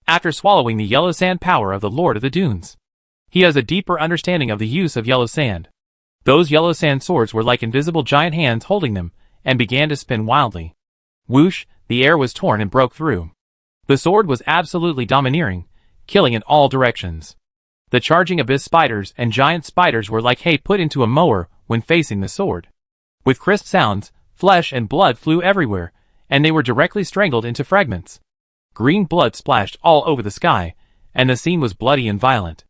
After swallowing the yellow sand power of the Lord of the Dunes, he has a deeper understanding of the use of yellow sand. Those yellow sand swords were like invisible giant hands holding them, and began to spin wildly. Whoosh, the air was torn and broke through. The sword was absolutely domineering, killing in all directions. The charging abyss spiders and giant spiders were like hay put into a mower when facing the sword. With crisp sounds, flesh and blood flew everywhere, and they were directly strangled into fragments. Green blood splashed all over the sky, and the scene was bloody and violent.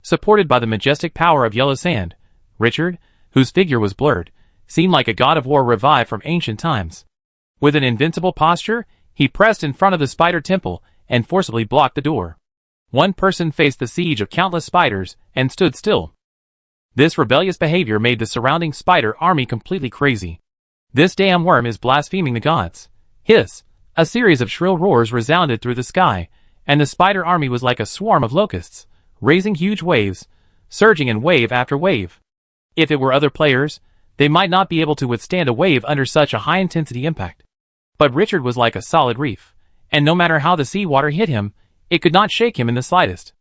Supported by the majestic power of yellow sand, Richard, whose figure was blurred, seemed like a god of war revived from ancient times. With an invincible posture, he pressed in front of the spider temple and forcibly blocked the door. One person faced the siege of countless spiders and stood still. This rebellious behavior made the surrounding spider army completely crazy. This damn worm is blaspheming the gods. Hiss! A series of shrill roars resounded through the sky, and the spider army was like a swarm of locusts, raising huge waves, surging in wave after wave. If it were other players, they might not be able to withstand a wave under such a high-intensity impact. But Richard was like a solid reef, and no matter how the seawater hit him, it could not shake him in the slightest.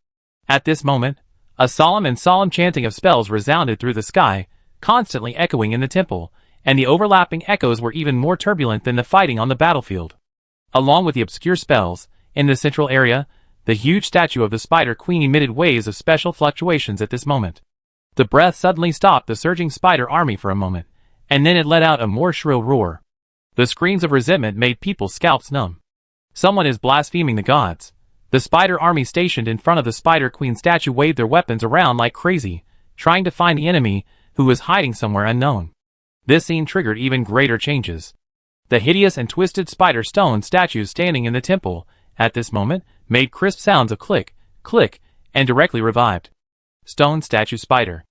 At this moment, a solemn chanting of spells resounded through the sky, constantly echoing in the temple, and the overlapping echoes were even more turbulent than the fighting on the battlefield. Along with the obscure spells, in the central area, the huge statue of the Spider Queen emitted waves of special fluctuations at this moment. The breath suddenly stopped the surging spider army for a moment, and then it let out a more shrill roar. The screams of resentment made people's scalps numb. Someone is blaspheming the gods. The spider army stationed in front of the Spider Queen statue waved their weapons around like crazy, trying to find the enemy, who was hiding somewhere unknown. This scene triggered even greater changes. The hideous and twisted spider stone statues standing in the temple, at this moment, made crisp sounds of click, click, and directly revived. Stone statue spider.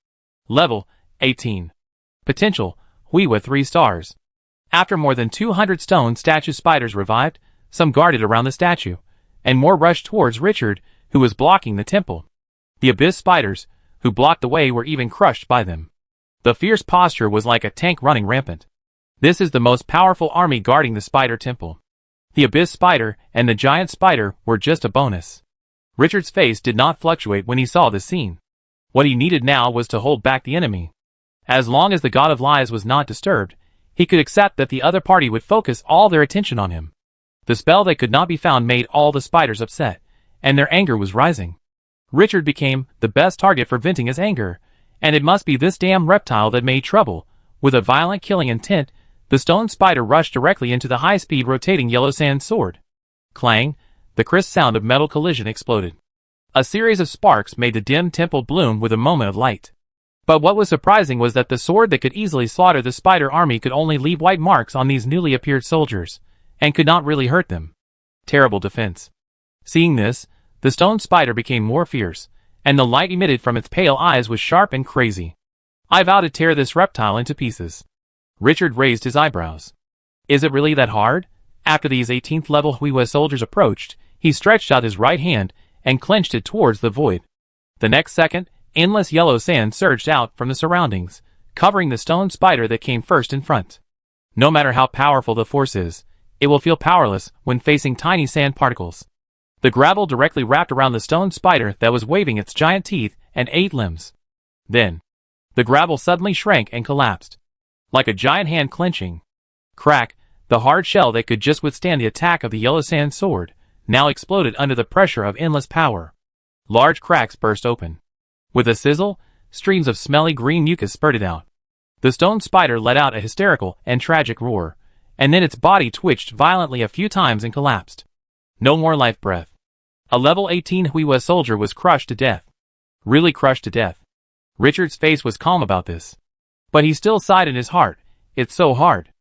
Level, 18. Potential, Huiwa 3 stars. After more than 200 stone statue spiders revived, some guarded around the statue, and more rushed towards Richard, who was blocking the temple. The abyss spiders, who blocked the way, were even crushed by them. The fierce posture was like a tank running rampant. This is the most powerful army guarding the spider temple. The abyss spider and the giant spider were just a bonus. Richard's face did not fluctuate when he saw this scene. What he needed now was to hold back the enemy. As long as the god of lies was not disturbed, he could accept that the other party would focus all their attention on him. The spell that could not be found made all the spiders upset, and their anger was rising. Richard became the best target for venting his anger, and it must be this damn reptile that made trouble. With a violent killing intent, the stone spider rushed directly into the high-speed rotating yellow sand sword. Clang! The crisp sound of metal collision exploded. A series of sparks made the dim temple bloom with a moment of light. But what was surprising was that the sword that could easily slaughter the spider army could only leave white marks on these newly appeared soldiers, and could not really hurt them. Terrible defense. Seeing this, the stone spider became more fierce, and the light emitted from its pale eyes was sharp and crazy. I vow to tear this reptile into pieces. Richard raised his eyebrows. Is it really that hard? After these 18th level Huiwa soldiers approached, he stretched out his right hand and clenched it towards the void. The next second, endless yellow sand surged out from the surroundings, covering the stone spider that came first in front. No matter how powerful the force is, it will feel powerless when facing tiny sand particles. The gravel directly wrapped around the stone spider that was waving its giant teeth and 8 limbs. Then, the gravel suddenly shrank and collapsed. Like a giant hand clenching. Crack, the hard shell that could just withstand the attack of the yellow sand sword, now exploded under the pressure of endless power. Large cracks burst open. With a sizzle, streams of smelly green mucus spurted out. The stone spider let out a hysterical and tragic roar, and then its body twitched violently a few times and collapsed. No more life breath. A level 18 Huiwa soldier was crushed to death. Really crushed to death. Richard's face was calm about this. But he still sighed in his heart. It's so hard.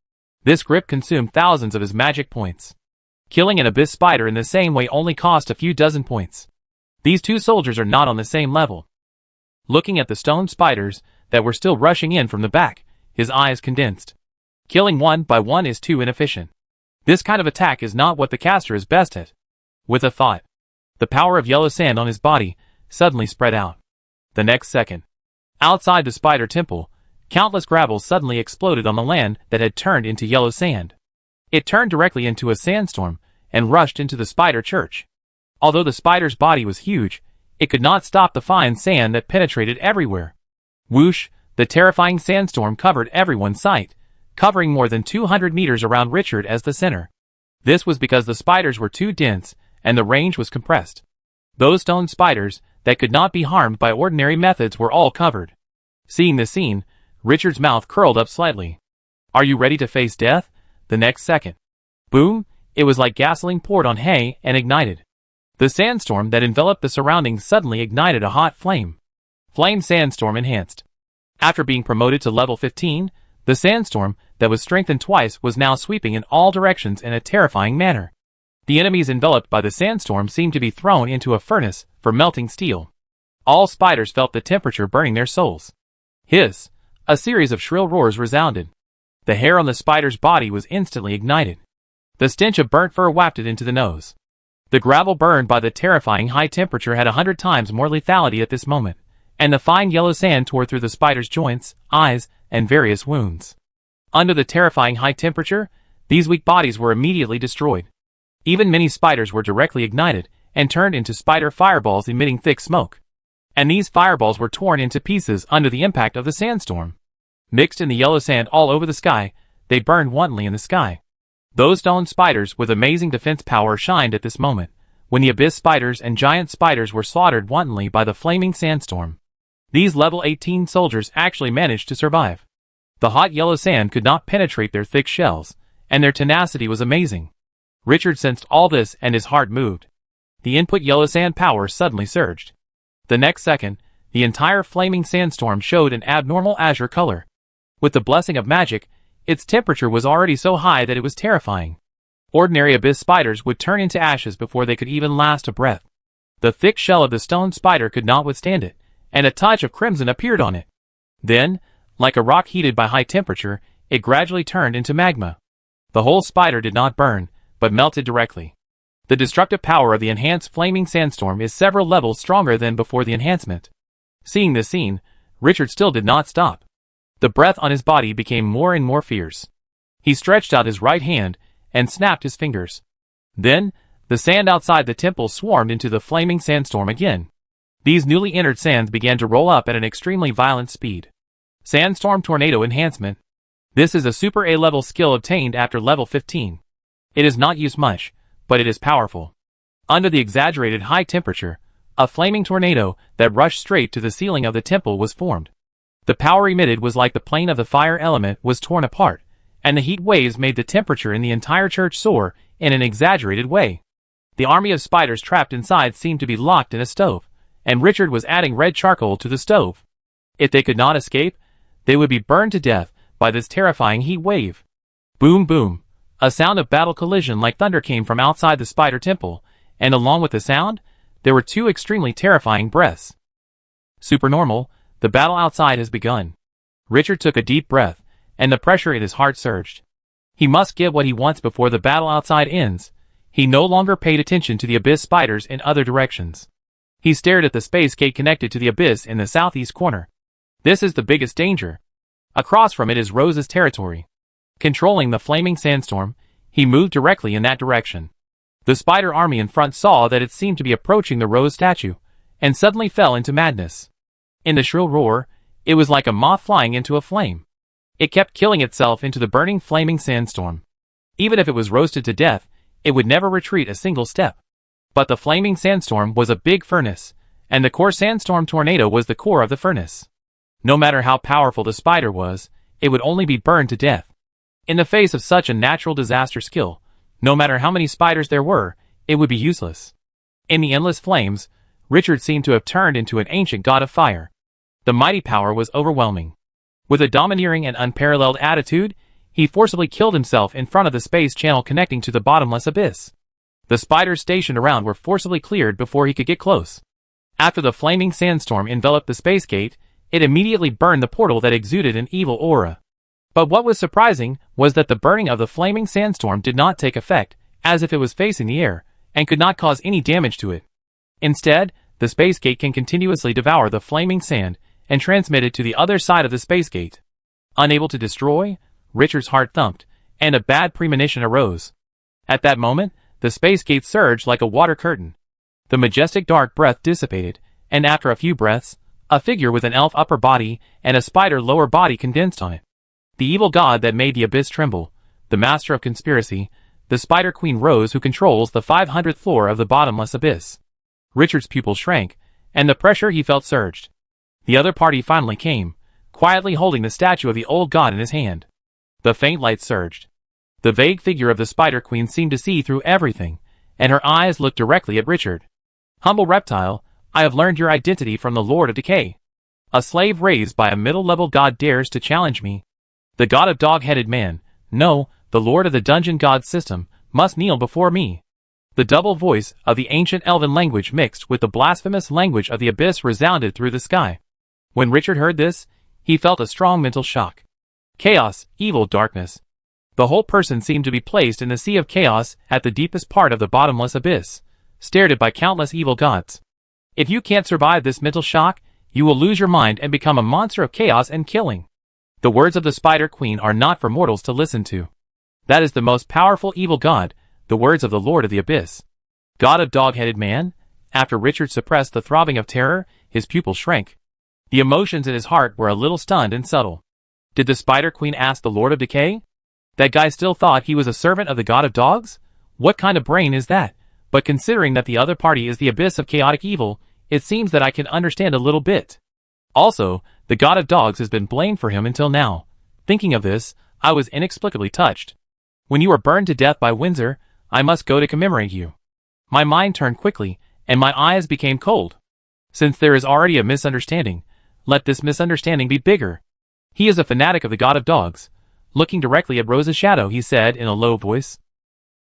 This grip consumed thousands of his magic points. Killing an abyss spider in the same way only cost a few dozen points. These two soldiers are not on the same level. Looking at the stone spiders that were still rushing in from the back, his eyes condensed. Killing one by one is too inefficient. This kind of attack is not what the caster is best at. With a thought, the power of yellow sand on his body suddenly spread out. The next second, outside the spider temple, countless gravels suddenly exploded on the land that had turned into yellow sand. It turned directly into a sandstorm and rushed into the spider church. Although the spider's body was huge, it could not stop the fine sand that penetrated everywhere. Whoosh, the terrifying sandstorm covered everyone's sight, covering more than 200 meters around Richard as the center. This was because the spiders were too dense and the range was compressed. Those stone spiders that could not be harmed by ordinary methods were all covered. Seeing the scene, Richard's mouth curled up slightly. Are you ready to face death? The next second. Boom! It was like gasoline poured on hay and ignited. The sandstorm that enveloped the surroundings suddenly ignited a hot flame. Flame sandstorm enhanced. After being promoted to level 15, the sandstorm that was strengthened twice was now sweeping in all directions in a terrifying manner. The enemies enveloped by the sandstorm seemed to be thrown into a furnace for melting steel. All spiders felt the temperature burning their souls. Hiss! A series of shrill roars resounded. The hair on the spider's body was instantly ignited. The stench of burnt fur wafted into the nose. The gravel burned by the terrifying high temperature had 100 times more lethality at this moment, and the fine yellow sand tore through the spider's joints, eyes, and various wounds. Under the terrifying high temperature, these weak bodies were immediately destroyed. Even many spiders were directly ignited and turned into spider fireballs emitting thick smoke. And these fireballs were torn into pieces under the impact of the sandstorm. Mixed in the yellow sand all over the sky, they burned wantonly in the sky. Those stone spiders with amazing defense power shined at this moment, when the abyss spiders and giant spiders were slaughtered wantonly by the flaming sandstorm. These level 18 soldiers actually managed to survive. The hot yellow sand could not penetrate their thick shells, and their tenacity was amazing. Richard sensed all this and his heart moved. The input yellow sand power suddenly surged. The next second, the entire flaming sandstorm showed an abnormal azure color. With the blessing of magic, its temperature was already so high that it was terrifying. Ordinary abyss spiders would turn into ashes before they could even last a breath. The thick shell of the stone spider could not withstand it, and a touch of crimson appeared on it. Then, like a rock heated by high temperature, it gradually turned into magma. The whole spider did not burn, but melted directly. The destructive power of the enhanced flaming sandstorm is several levels stronger than before the enhancement. Seeing this scene, Richard still did not stop. The breath on his body became more and more fierce. He stretched out his right hand and snapped his fingers. Then, the sand outside the temple swarmed into the flaming sandstorm again. These newly entered sands began to roll up at an extremely violent speed. Sandstorm Tornado Enhancement. This is a Super A-level skill obtained after level 15. It is not used much, but it is powerful. Under the exaggerated high temperature, a flaming tornado that rushed straight to the ceiling of the temple was formed. The power emitted was like the plane of the fire element was torn apart, and the heat waves made the temperature in the entire church soar in an exaggerated way. The army of spiders trapped inside seemed to be locked in a stove, and Richard was adding red charcoal to the stove. If they could not escape, they would be burned to death by this terrifying heat wave. Boom boom. A sound of battle collision like thunder came from outside the spider temple, and along with the sound, there were two extremely terrifying breaths. Supernormal, the battle outside has begun. Richard took a deep breath, and the pressure in his heart surged. He must get what he wants before the battle outside ends. He no longer paid attention to the abyss spiders in other directions. He stared at the space gate connected to the abyss in the southeast corner. This is the biggest danger. Across from it is Rose's territory. Controlling the flaming sandstorm, he moved directly in that direction. The spider army in front saw that it seemed to be approaching the Rose statue, and suddenly fell into madness. In the shrill roar, it was like a moth flying into a flame. It kept killing itself into the burning flaming sandstorm. Even if it was roasted to death, it would never retreat a single step. But the flaming sandstorm was a big furnace, and the core sandstorm tornado was the core of the furnace. No matter how powerful the spider was, it would only be burned to death. In the face of such a natural disaster skill, no matter how many spiders there were, it would be useless. In the endless flames, Richard seemed to have turned into an ancient god of fire. The mighty power was overwhelming. With a domineering and unparalleled attitude, he forcibly killed himself in front of the space channel connecting to the bottomless abyss. The spiders stationed around were forcibly cleared before he could get close. After the flaming sandstorm enveloped the space gate, it immediately burned the portal that exuded an evil aura. But what was surprising was that the burning of the flaming sandstorm did not take effect, as if it was facing the air, and could not cause any damage to it. Instead, the space gate can continuously devour the flaming sand and transmit it to the other side of the space gate. Unable to destroy, Richard's heart thumped, and a bad premonition arose. At that moment, the space gate surged like a water curtain. The majestic dark breath dissipated, and after a few breaths, a figure with an elf upper body and a spider lower body condensed on it. The evil god that made the abyss tremble, the master of conspiracy, the Spider Queen Rose who controls the 500th floor of the bottomless abyss. Richard's pupils shrank, and the pressure he felt surged. The other party finally came, quietly holding the statue of the old god in his hand. The faint light surged. The vague figure of the Spider Queen seemed to see through everything, and her eyes looked directly at Richard. Humble reptile, I have learned your identity from the Lord of Decay. A slave raised by a middle-level god dares to challenge me. The god of dog-headed man, no, the Lord of the Dungeon God system, must kneel before me. The double voice of the ancient elven language mixed with the blasphemous language of the abyss resounded through the sky. When Richard heard this, he felt a strong mental shock. Chaos, evil, darkness. The whole person seemed to be placed in the sea of chaos at the deepest part of the bottomless abyss, stared at by countless evil gods. If you can't survive this mental shock, you will lose your mind and become a monster of chaos and killing. The words of the Spider Queen are not for mortals to listen to. That is the most powerful evil god, the words of the Lord of the Abyss. God of dog-headed man? After Richard suppressed the throbbing of terror, his pupils shrank. The emotions in his heart were a little stunned and subtle. Did the Spider Queen ask the Lord of Decay? That guy still thought he was a servant of the god of dogs? What kind of brain is that? But considering that the other party is the abyss of chaotic evil, it seems that I can understand a little bit. Also, the god of dogs has been blamed for him until now. Thinking of this, I was inexplicably touched. When you were burned to death by Windsor, I must go to commemorate you. My mind turned quickly, and my eyes became cold. Since there is already a misunderstanding, let this misunderstanding be bigger. He is a fanatic of the god of dogs. Looking directly at Rose's shadow, he said in a low voice.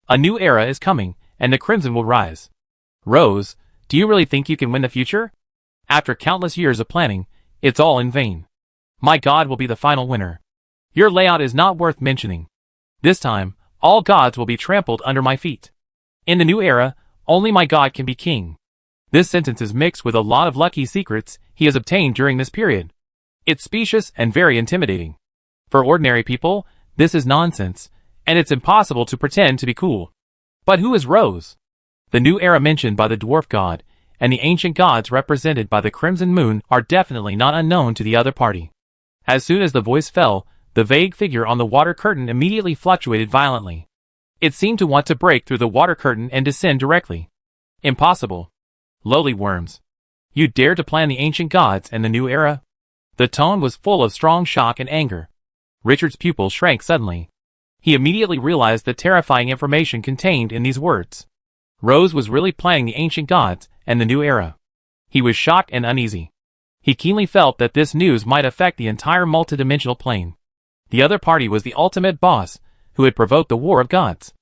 A new era is coming, and the crimson will rise. Rose, do you really think you can win the future? After countless years of planning, it's all in vain. My god will be the final winner. Your layout is not worth mentioning. This time, all gods will be trampled under my feet. In the new era, only my god can be king. This sentence is mixed with a lot of lucky secrets he has obtained during this period. It's specious and very intimidating. For ordinary people, this is nonsense, and it's impossible to pretend to be cool. But who is Rose? The new era mentioned by the dwarf god, and the ancient gods represented by the crimson moon are definitely not unknown to the other party. As soon as the voice fell, the vague figure on the water curtain immediately fluctuated violently. It seemed to want to break through the water curtain and descend directly. Impossible. Lowly worms. You dare to plan the ancient gods and the new era? The tone was full of strong shock and anger. Richard's pupils shrank suddenly. He immediately realized the terrifying information contained in these words. Rose was really planning the ancient gods and the new era. He was shocked and uneasy. He keenly felt that this news might affect the entire multidimensional plane. The other party was the ultimate boss, who had provoked the war of gods.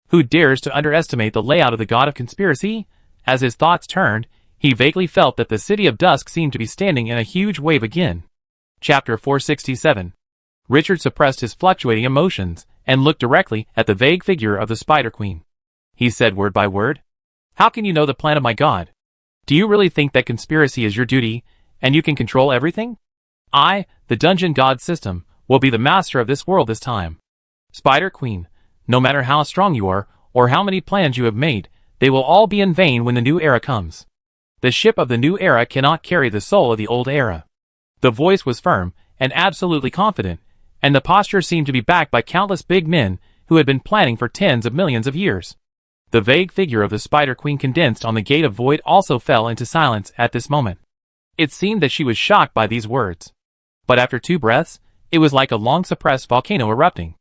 Who dares to underestimate the layout of the god of conspiracy? As his thoughts turned, he vaguely felt that the city of dusk seemed to be standing in a huge wave again. Chapter 467. Richard suppressed his fluctuating emotions and looked directly at the vague figure of the Spider Queen. He said word by word, "How can you know the plan of my god? Do you really think that conspiracy is your duty, and you can control everything? I, the Dungeon God system, will be the master of this world this time. Spider Queen, no matter how strong you are, or how many plans you have made, they will all be in vain when the new era comes. The ship of the new era cannot carry the soul of the old era. The voice was firm and absolutely confident, and the posture seemed to be backed by countless big men who had been planning for tens of millions of years. The vague figure of the Spider Queen condensed on the Gate of Void also fell into silence at this moment. It seemed that she was shocked by these words. But after 2 breaths, it was like a long-suppressed volcano erupting.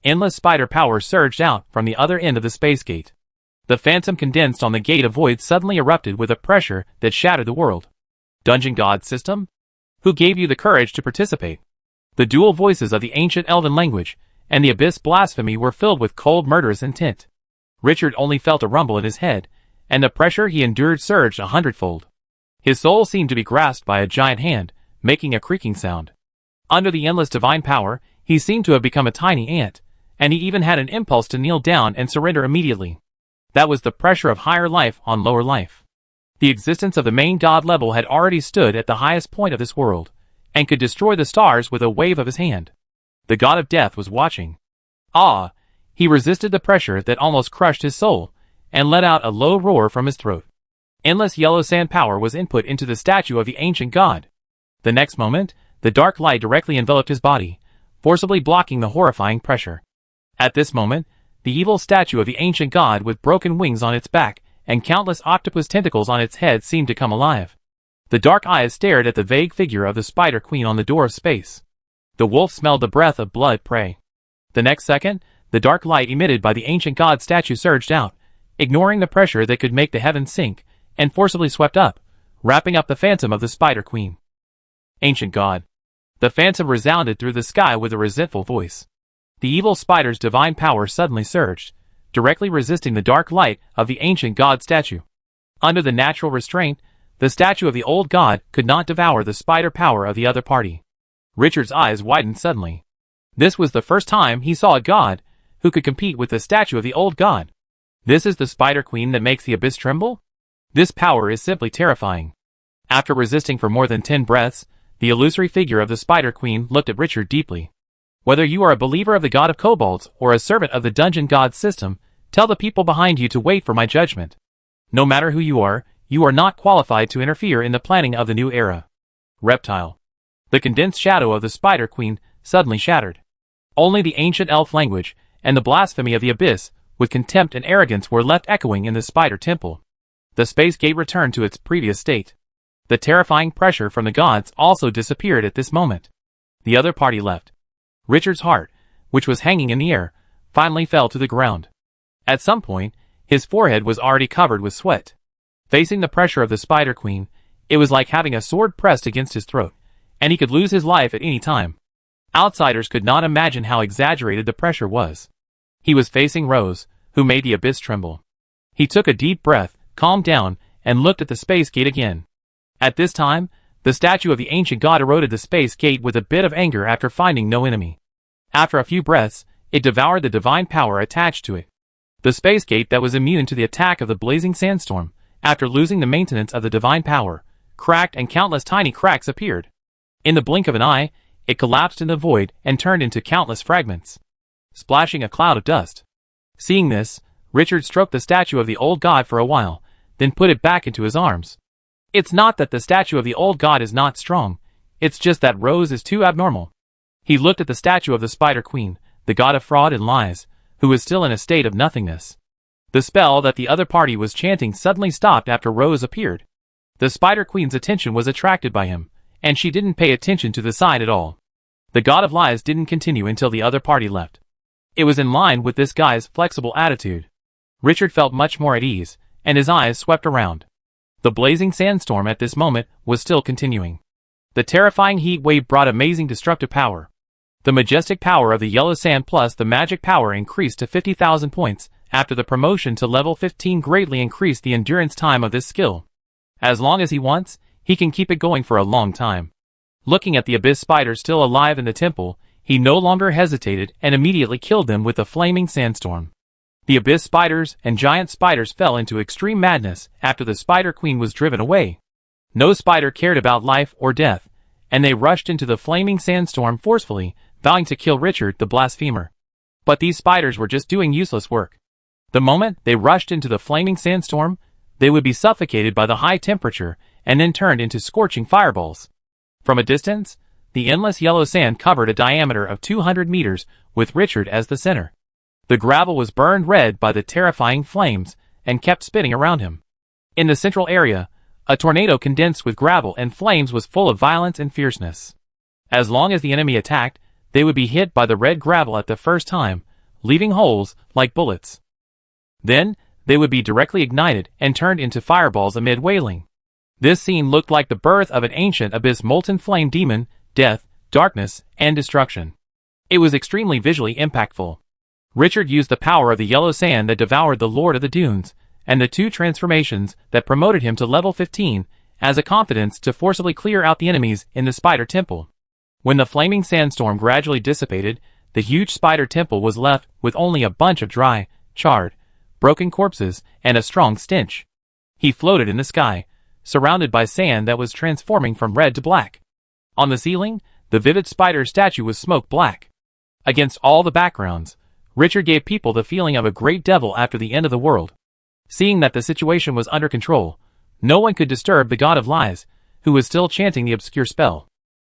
Endless spider power surged out from the other end of the space gate. The phantom condensed on the Gate of Void suddenly erupted with a pressure that shattered the world. Dungeon God System? Who gave you the courage to participate? The dual voices of the ancient Elven language and the Abyss blasphemy were filled with cold murderous intent. Richard only felt a rumble in his head, and the pressure he endured surged 100-fold. His soul seemed to be grasped by a giant hand, making a creaking sound. Under the endless divine power, he seemed to have become a tiny ant, and he even had an impulse to kneel down and surrender immediately. That was the pressure of higher life on lower life. The existence of the main god level had already stood at the highest point of this world, and could destroy the stars with a wave of his hand. The god of death was watching. He resisted the pressure that almost crushed his soul, and let out a low roar from his throat. Endless yellow sand power was input into the statue of the ancient god. The next moment, the dark light directly enveloped his body, forcibly blocking the horrifying pressure. At this moment, the evil statue of the ancient god with broken wings on its back and countless octopus tentacles on its head seemed to come alive. The dark eyes stared at the vague figure of the Spider Queen on the door of space. The wolf smelled the breath of blood prey. The next second, the dark light emitted by the ancient god statue surged out, ignoring the pressure that could make the heavens sink, and forcibly swept up, wrapping up the phantom of the Spider Queen. Ancient god. The phantom resounded through the sky with a resentful voice. The evil spider's divine power suddenly surged, directly resisting the dark light of the ancient god statue. Under the natural restraint, the statue of the old god could not devour the spider power of the other party. Richard's eyes widened suddenly. This was the first time he saw a god who could compete with the statue of the old god. This is the Spider Queen that makes the abyss tremble? This power is simply terrifying. After resisting for more than 10 breaths, the illusory figure of the Spider Queen looked at Richard deeply. Whether you are a believer of the god of kobolds or a servant of the dungeon god system, tell the people behind you to wait for my judgment. No matter who you are not qualified to interfere in the planning of the new era. Reptile. The condensed shadow of the Spider Queen suddenly shattered. Only the ancient elf language and the blasphemy of the abyss, with contempt and arrogance, were left echoing in the Spider Temple. The space gate returned to its previous state. The terrifying pressure from the gods also disappeared at this moment. The other party left. Richard's heart, which was hanging in the air, finally fell to the ground. At some point, his forehead was already covered with sweat. Facing the pressure of the Spider Queen, it was like having a sword pressed against his throat, and he could lose his life at any time. Outsiders could not imagine how exaggerated the pressure was. He was facing Rose, who made the abyss tremble. He took a deep breath, calmed down, and looked at the space gate again. At this time, the statue of the ancient god eroded the space gate with a bit of anger after finding no enemy. After a few breaths, it devoured the divine power attached to it. The space gate that was immune to the attack of the blazing sandstorm, after losing the maintenance of the divine power, cracked and countless tiny cracks appeared. In the blink of an eye, it collapsed in the void and turned into countless fragments, splashing a cloud of dust. Seeing this, Richard stroked the statue of the old god for a while, then put it back into his arms. It's not that the statue of the old god is not strong, it's just that Rose is too abnormal. He looked at the statue of the Spider Queen, the god of fraud and lies, who was still in a state of nothingness. The spell that the other party was chanting suddenly stopped after Rose appeared. The Spider Queen's attention was attracted by him, and she didn't pay attention to the side at all. The god of lies didn't continue until the other party left. It was in line with this guy's flexible attitude. Richard felt much more at ease, and his eyes swept around. The blazing sandstorm at this moment was still continuing. The terrifying heat wave brought amazing destructive power. The majestic power of the yellow sand plus the magic power increased to 50,000 points. After the promotion to level 15 greatly increased the endurance time of this skill. As long as he wants, he can keep it going for a long time. Looking at the abyss spiders still alive in the temple, he no longer hesitated and immediately killed them with a flaming sandstorm. The abyss spiders and giant spiders fell into extreme madness after the Spider Queen was driven away. No spider cared about life or death, and they rushed into the flaming sandstorm forcefully, vowing to kill Richard the blasphemer. But these spiders were just doing useless work. The moment they rushed into the flaming sandstorm, they would be suffocated by the high temperature and then turned into scorching fireballs. From a distance, the endless yellow sand covered a diameter of 200 meters with Richard as the center. The gravel was burned red by the terrifying flames and kept spinning around him. In the central area, a tornado condensed with gravel and flames was full of violence and fierceness. As long as the enemy attacked, they would be hit by the red gravel at the first time, leaving holes like bullets. Then, they would be directly ignited and turned into fireballs amid wailing. This scene looked like the birth of an ancient abyss molten flame demon, death, darkness, and destruction. It was extremely visually impactful. Richard used the power of the yellow sand that devoured the Lord of the Dunes, and the 2 transformations that promoted him to level 15, as a confidence to forcibly clear out the enemies in the Spider Temple. When the flaming sandstorm gradually dissipated, the huge Spider Temple was left with only a bunch of dry, charred, broken corpses and a strong stench. He floated in the sky, surrounded by sand that was transforming from red to black. On the ceiling, the vivid spider statue was smoke black. Against all the backgrounds, Richard gave people the feeling of a great devil after the end of the world. Seeing that the situation was under control, no one could disturb the god of lies, who was still chanting the obscure spell.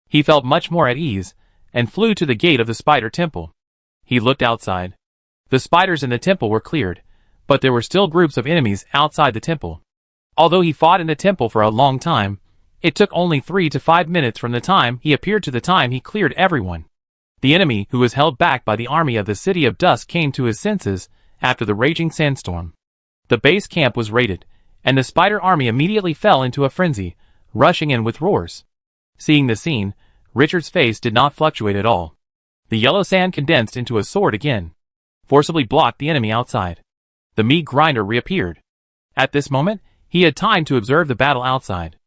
He felt much more at ease, and flew to the gate of the Spider Temple. He looked outside. The spiders in the temple were cleared, but there were still groups of enemies outside the temple. Although he fought in the temple for a long time, it took only 3 to 5 minutes from the time he appeared to the time he cleared everyone. The enemy, who was held back by the army of the City of Dusk, came to his senses after the raging sandstorm. The base camp was raided, and the spider army immediately fell into a frenzy, rushing in with roars. Seeing the scene, Richard's face did not fluctuate at all. The yellow sand condensed into a sword again, forcibly blocked the enemy outside. The meat grinder reappeared. At this moment, he had time to observe the battle outside.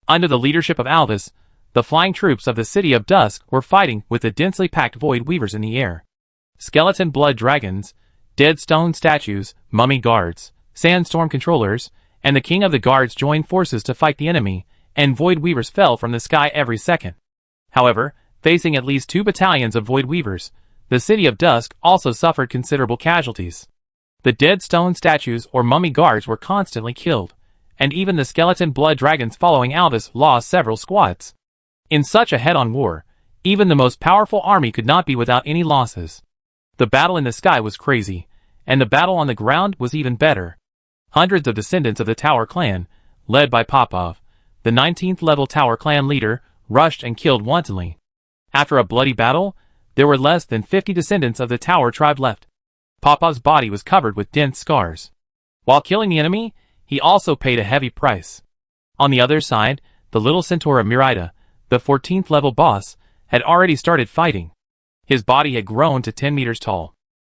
Under the leadership of Alvis, the flying troops of the City of Dusk were fighting with the densely packed void weavers in the air. Skeleton blood dragons, dead stone statues, mummy guards, sandstorm controllers, and the king of the guards joined forces to fight the enemy, and void weavers fell from the sky every second. However, facing at least 2 battalions of void weavers, the City of Dusk also suffered considerable casualties. The dead stone statues or mummy guards were constantly killed, and even the skeleton blood dragons following Alvis lost several squads. In such a head-on war, even the most powerful army could not be without any losses. The battle in the sky was crazy, and the battle on the ground was even better. Hundreds of descendants of the Tower clan, led by Popov, the 19th level Tower clan leader, rushed and killed wantonly. After a bloody battle, there were less than 50 descendants of the Tower tribe left. Popov's body was covered with dense scars. While killing the enemy, he also paid a heavy price. On the other side, the little centaur of Miraida, the 14th level boss, had already started fighting. His body had grown to 10 meters tall.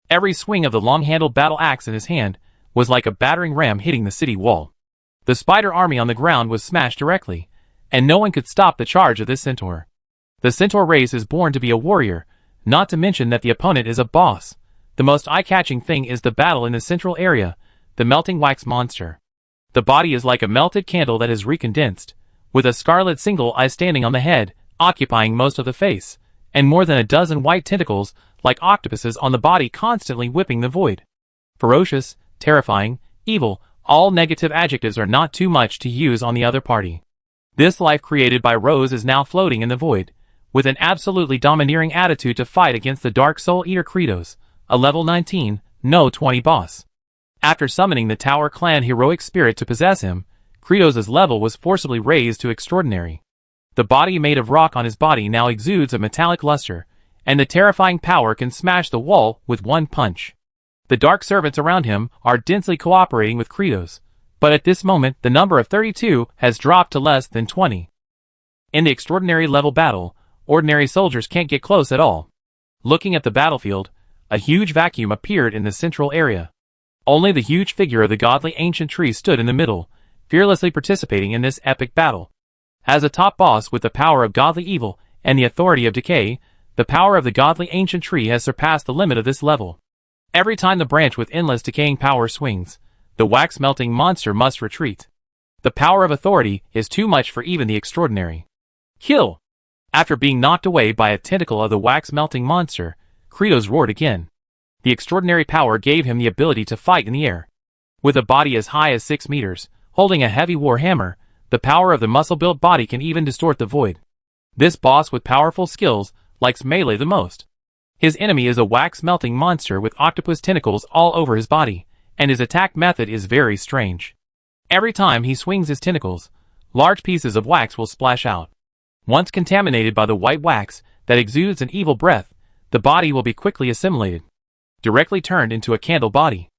Every swing of the long-handled battle axe in his hand was like a battering ram hitting the city wall. The spider army on the ground was smashed directly, and no one could stop the charge of this centaur. The centaur race is born to be a warrior, not to mention that the opponent is a boss. The most eye-catching thing is the battle in the central area, the melting wax monster. The body is like a melted candle that is recondensed, with a scarlet single eye standing on the head, occupying most of the face, and more than a dozen white tentacles, like octopuses on the body constantly whipping the void. Ferocious, terrifying, evil, all negative adjectives are not too much to use on the other party. This life created by Rose is now floating in the void, with an absolutely domineering attitude to fight against the Dark Soul Eater Kratos, a level 19, no 20 boss. After summoning the Tower clan heroic spirit to possess him, Kratos' level was forcibly raised to extraordinary. The body made of rock on his body now exudes a metallic luster, and the terrifying power can smash the wall with one punch. The dark servants around him are densely cooperating with Kratos, but at this moment the number of 32 has dropped to less than 20. In the extraordinary level battle, ordinary soldiers can't get close at all. Looking at the battlefield, a huge vacuum appeared in the central area. Only the huge figure of the godly ancient tree stood in the middle, fearlessly participating in this epic battle. As a top boss with the power of godly evil and the authority of decay, the power of the godly ancient tree has surpassed the limit of this level. Every time the branch with endless decaying power swings, the wax-melting monster must retreat. The power of authority is too much for even the extraordinary. Kill! After being knocked away by a tentacle of the wax-melting monster, Kratos roared again. The extraordinary power gave him the ability to fight in the air. With a body as high as 6 meters, holding a heavy war hammer. The power of the muscle-built body can even distort the void. This boss with powerful skills likes melee the most. His enemy is a wax-melting monster with octopus tentacles all over his body, and his attack method is very strange. Every time he swings his tentacles, large pieces of wax will splash out. Once contaminated by the white wax that exudes an evil breath, the body will be quickly assimilated, directly turned into a candle body.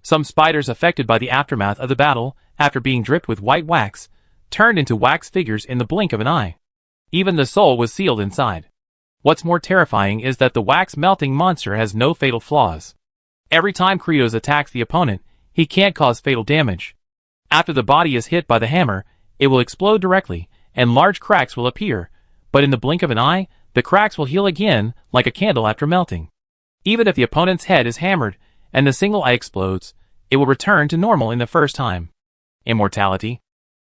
Some spiders affected by the aftermath of the battle, after being dripped with white wax, turned into wax figures in the blink of an eye. Even the soul was sealed inside. What's more terrifying is that the wax-melting monster has no fatal flaws. Every time Kratos attacks the opponent, he can't cause fatal damage. After the body is hit by the hammer, it will explode directly, and large cracks will appear, but in the blink of an eye, the cracks will heal again, like a candle after melting. Even if the opponent's head is hammered, and the single eye explodes, it will return to normal in the first time. Immortality.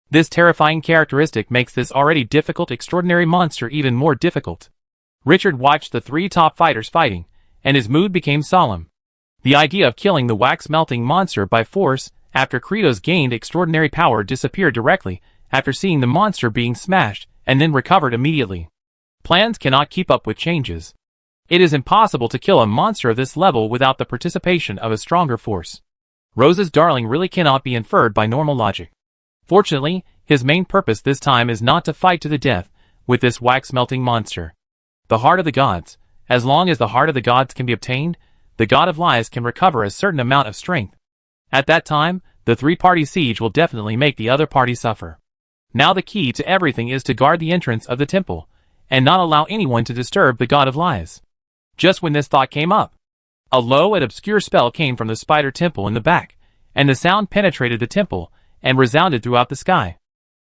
This terrifying characteristic makes this already difficult extraordinary monster even more difficult. Richard watched the three top fighters fighting, and his mood became solemn. The idea of killing the wax-melting monster by force after Kratos gained extraordinary power disappeared directly after seeing the monster being smashed and then recovered immediately. Plans cannot keep up with changes. It is impossible to kill a monster of this level without the participation of a stronger force. Rose's darling really cannot be inferred by normal logic. Fortunately, his main purpose this time is not to fight to the death with this wax-melting monster. The heart of the gods. As long as the heart of the gods can be obtained, the god of lies can recover a certain amount of strength. At that time, the three-party siege will definitely make the other party suffer. Now the key to everything is to guard the entrance of the temple, and not allow anyone to disturb the god of lies. Just when this thought came up, a low and obscure spell came from the spider temple in the back, and the sound penetrated the temple and resounded throughout the sky.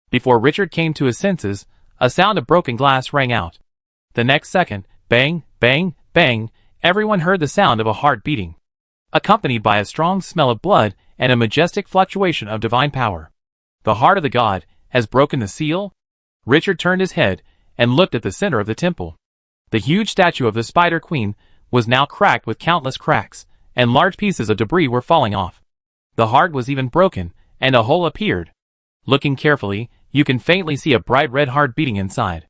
Before Richard came to his senses, a sound of broken glass rang out. The next second, bang, bang, bang, everyone heard the sound of a heart beating, accompanied by a strong smell of blood and a majestic fluctuation of divine power. The heart of the god has broken the seal? Richard turned his head and looked at the center of the temple. The huge statue of the Spider Queen was now cracked with countless cracks, and large pieces of debris were falling off. The heart was even broken, and a hole appeared. Looking carefully, you can faintly see a bright red heart beating inside.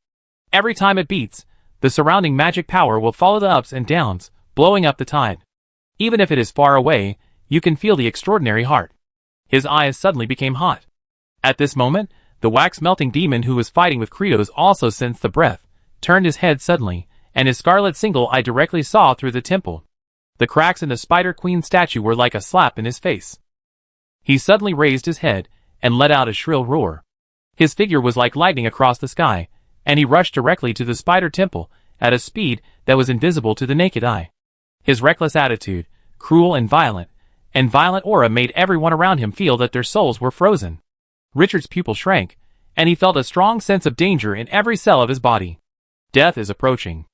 Every time it beats, the surrounding magic power will follow the ups and downs, blowing up the tide. Even if it is far away, you can feel the extraordinary heart. His eyes suddenly became hot. At this moment, the wax-melting demon who was fighting with Kratos also sensed the breath, turned his head suddenly, and his scarlet single eye directly saw through the temple. The cracks in the Spider Queen statue were like a slap in his face. He suddenly raised his head and let out a shrill roar. His figure was like lightning across the sky, and he rushed directly to the Spider Temple at a speed that was invisible to the naked eye. His reckless attitude, cruel and violent aura made everyone around him feel that their souls were frozen. Richard's pupil shrank, and he felt a strong sense of danger in every cell of his body. Death is approaching.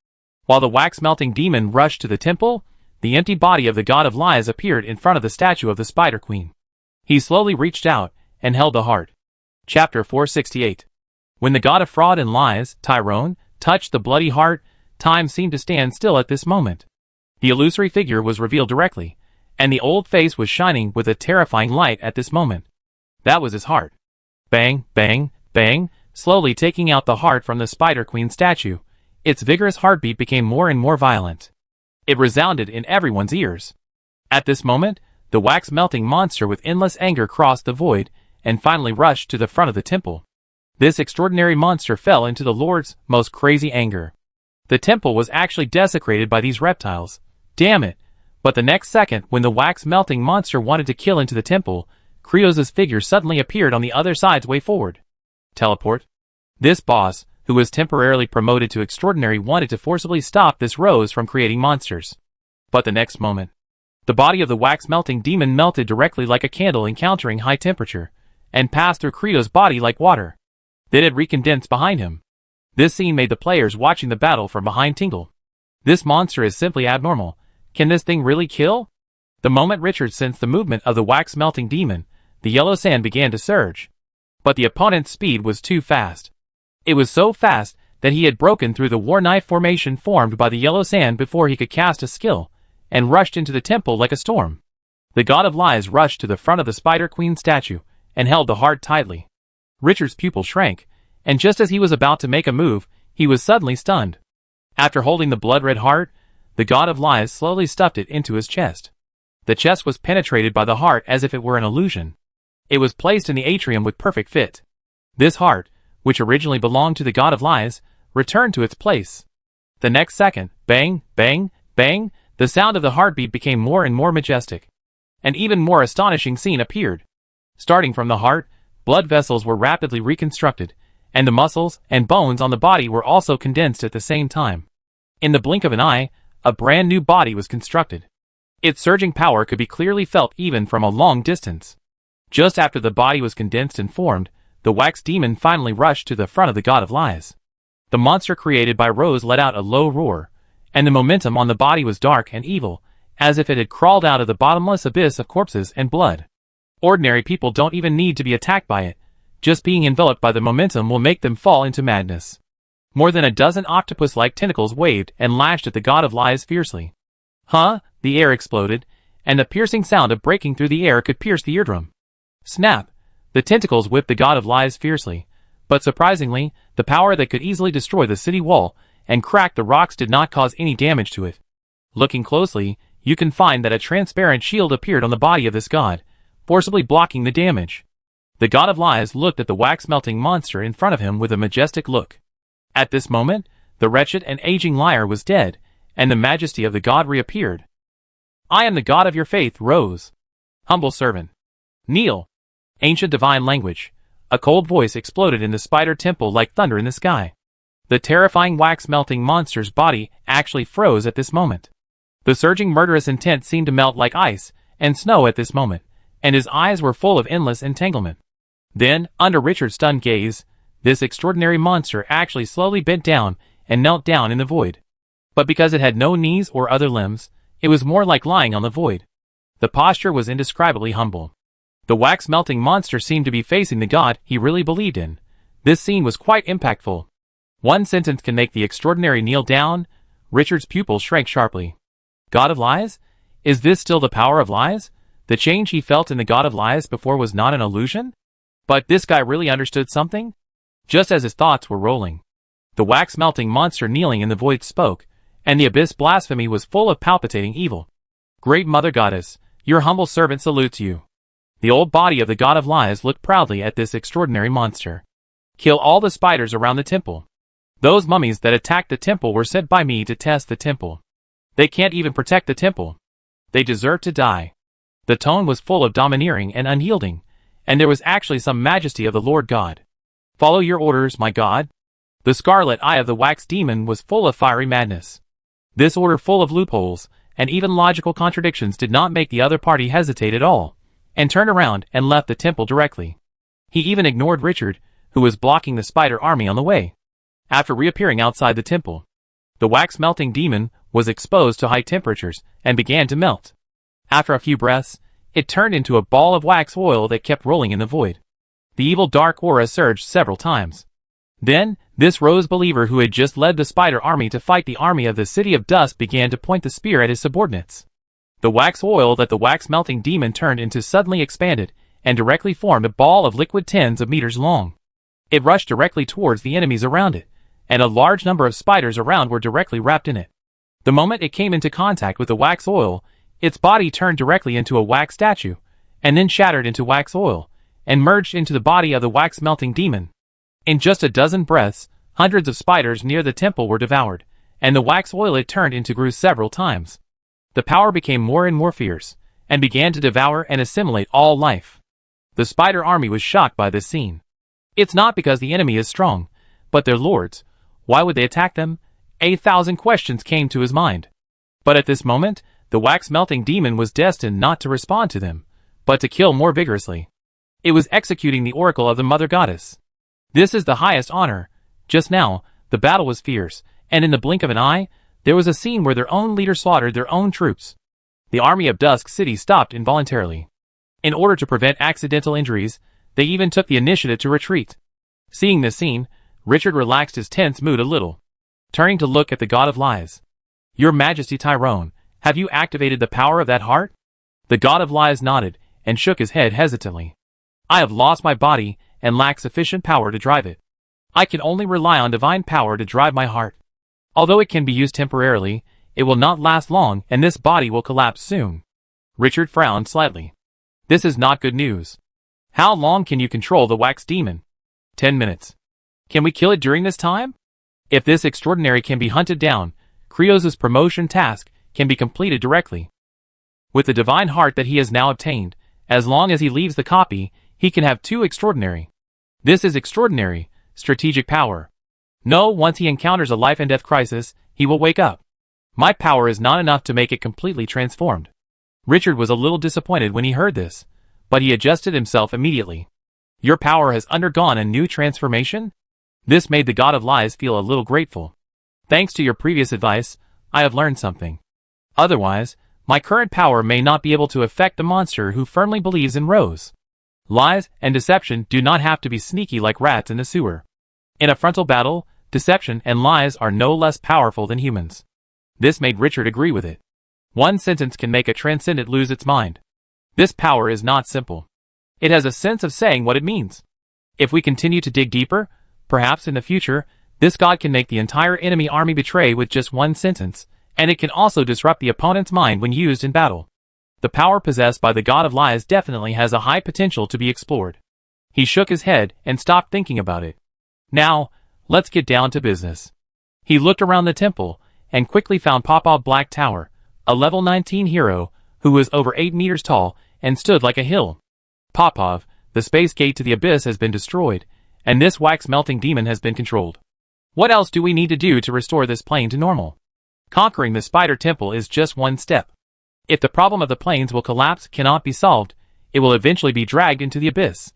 While the wax-melting demon rushed to the temple, the empty body of the god of lies appeared in front of the statue of the Spider Queen. He slowly reached out and held the heart. Chapter 468. When the god of fraud and lies, Tyrone, touched the bloody heart, time seemed to stand still at this moment. The illusory figure was revealed directly, and the old face was shining with a terrifying light at this moment. That was his heart. Bang, bang, bang, slowly taking out the heart from the Spider Queen statue. Its vigorous heartbeat became more and more violent. It resounded in everyone's ears. At this moment, the wax-melting monster with endless anger crossed the void, and finally rushed to the front of the temple. This extraordinary monster fell into the Lord's most crazy anger. The temple was actually desecrated by these reptiles. Damn it! But the next second, when the wax-melting monster wanted to kill into the temple, Kratos' figure suddenly appeared on the other side's way forward. Teleport. This boss, who was temporarily promoted to extraordinary, wanted to forcibly stop this Rose from creating monsters. But the next moment, the body of the wax-melting demon melted directly like a candle encountering high temperature, and passed through Kratos' body like water. Then it recondensed behind him. This scene made the players watching the battle from behind tingle. This monster is simply abnormal. Can this thing really kill? The moment Richard sensed the movement of the wax-melting demon, the yellow sand began to surge. But the opponent's speed was too fast. It was so fast that he had broken through the war knife formation formed by the yellow sand before he could cast a skill, and rushed into the temple like a storm. The god of lies rushed to the front of the Spider Queen statue, and held the heart tightly. Richard's pupil shrank, and just as he was about to make a move, he was suddenly stunned. After holding the blood-red heart, the god of lies slowly stuffed it into his chest. The chest was penetrated by the heart as if it were an illusion. It was placed in the atrium with perfect fit. This heart, which originally belonged to the god of lies, returned to its place. The next second, bang, bang, bang, the sound of the heartbeat became more and more majestic. An even more astonishing scene appeared. Starting from the heart, blood vessels were rapidly reconstructed, and the muscles and bones on the body were also condensed at the same time. In the blink of an eye, a brand new body was constructed. Its surging power could be clearly felt even from a long distance. Just after the body was condensed and formed, the wax demon finally rushed to the front of the god of lies. The monster created by Rose let out a low roar, and the momentum on the body was dark and evil, as if it had crawled out of the bottomless abyss of corpses and blood. Ordinary people don't even need to be attacked by it. Just being enveloped by the momentum will make them fall into madness. More than a dozen octopus-like tentacles waved and lashed at the god of lies fiercely. Huh? The air exploded, and the piercing sound of breaking through the air could pierce the eardrum. Snap! The tentacles whipped the god of lies fiercely, but surprisingly, the power that could easily destroy the city wall and crack the rocks did not cause any damage to it. Looking closely, you can find that a transparent shield appeared on the body of this god, forcibly blocking the damage. The god of lies looked at the wax-melting monster in front of him with a majestic look. At this moment, the wretched and aging liar was dead, and the majesty of the god reappeared. I am the god of your faith, Rose. Humble servant. Kneel. Ancient divine language. A cold voice exploded in the spider temple like thunder in the sky. The terrifying wax-melting monster's body actually froze at this moment. The surging murderous intent seemed to melt like ice and snow at this moment, and his eyes were full of endless entanglement. Then, under Richard's stunned gaze, this extraordinary monster actually slowly bent down and knelt down in the void. But because it had no knees or other limbs, it was more like lying on the void. The posture was indescribably humble. The wax-melting monster seemed to be facing the god he really believed in. This scene was quite impactful. One sentence can make the extraordinary kneel down. Richard's pupils shrank sharply. God of lies? Is this still the power of lies? The change he felt in the god of lies before was not an illusion? But this guy really understood something? Just as his thoughts were rolling, the wax-melting monster kneeling in the void spoke, and the abyss blasphemy was full of palpitating evil. Great Mother Goddess, your humble servant salutes you. The old body of the god of lies looked proudly at this extraordinary monster. Kill all the spiders around the temple. Those mummies that attacked the temple were sent by me to test the temple. They can't even protect the temple. They deserve to die. The tone was full of domineering and unyielding, and there was actually some majesty of the Lord God. Follow your orders, my god. The scarlet eye of the wax demon was full of fiery madness. This order, full of loopholes and even logical contradictions, did not make the other party hesitate at all, and turned around and left the temple directly. He even ignored Richard, who was blocking the spider army on the way. After reappearing outside the temple, the wax-melting demon was exposed to high temperatures and began to melt. After a few breaths, it turned into a ball of wax oil that kept rolling in the void. The evil dark aura surged several times. Then, this Rose believer who had just led the spider army to fight the army of the City of Dust began to point the spear at his subordinates. The wax oil that the wax-melting demon turned into suddenly expanded and directly formed a ball of liquid tens of meters long. It rushed directly towards the enemies around it, and a large number of spiders around were directly wrapped in it. The moment it came into contact with the wax oil, its body turned directly into a wax statue, and then shattered into wax oil, and merged into the body of the wax-melting demon. In just a dozen breaths, hundreds of spiders near the temple were devoured, and the wax oil it turned into grew several times. The power became more and more fierce, and began to devour and assimilate all life. The spider army was shocked by this scene. It's not because the enemy is strong, but they're lords. Why would they attack them? 1,000 questions came to his mind. But at this moment, the wax-melting demon was destined not to respond to them, but to kill more vigorously. It was executing the oracle of the Mother Goddess. This is the highest honor. Just now, the battle was fierce, and in the blink of an eye, there was a scene where their own leader slaughtered their own troops. The army of Dusk City stopped involuntarily. In order to prevent accidental injuries, they even took the initiative to retreat. Seeing this scene, Richard relaxed his tense mood a little, turning to look at the god of lies. Your Majesty Tyrone, have you activated the power of that heart? The god of lies nodded and shook his head hesitantly. I have lost my body and lack sufficient power to drive it. I can only rely on divine power to drive my heart. Although it can be used temporarily, it will not last long and this body will collapse soon. Richard frowned slightly. This is not good news. How long can you control the wax demon? 10 minutes. Can we kill it during this time? If this extraordinary can be hunted down, Krios's promotion task can be completed directly. With the divine heart that he has now obtained, as long as he leaves the copy, he can have 2 extraordinary. This is extraordinary, strategic power. No, once he encounters a life and death crisis, he will wake up. My power is not enough to make it completely transformed. Richard was a little disappointed when he heard this, but he adjusted himself immediately. Your power has undergone a new transformation? This made the god of lies feel a little grateful. Thanks to your previous advice, I have learned something. Otherwise, my current power may not be able to affect the monster who firmly believes in Rose. Lies and deception do not have to be sneaky like rats in the sewer. In a frontal battle, deception and lies are no less powerful than humans. This made Richard agree with it. One sentence can make a transcendent lose its mind. This power is not simple. It has a sense of saying what it means. If we continue to dig deeper, perhaps in the future, this god can make the entire enemy army betray with just one sentence, and it can also disrupt the opponent's mind when used in battle. The power possessed by the god of lies definitely has a high potential to be explored. He shook his head and stopped thinking about it. Now, let's get down to business. He looked around the temple, and quickly found Popov Black Tower, a level 19 hero, who was over 8 meters tall, and stood like a hill. Popov, the space gate to the abyss has been destroyed, and this wax-melting demon has been controlled. What else do we need to do to restore this plane to normal? Conquering the spider temple is just one step. If the problem of the planes will collapse cannot be solved, it will eventually be dragged into the abyss.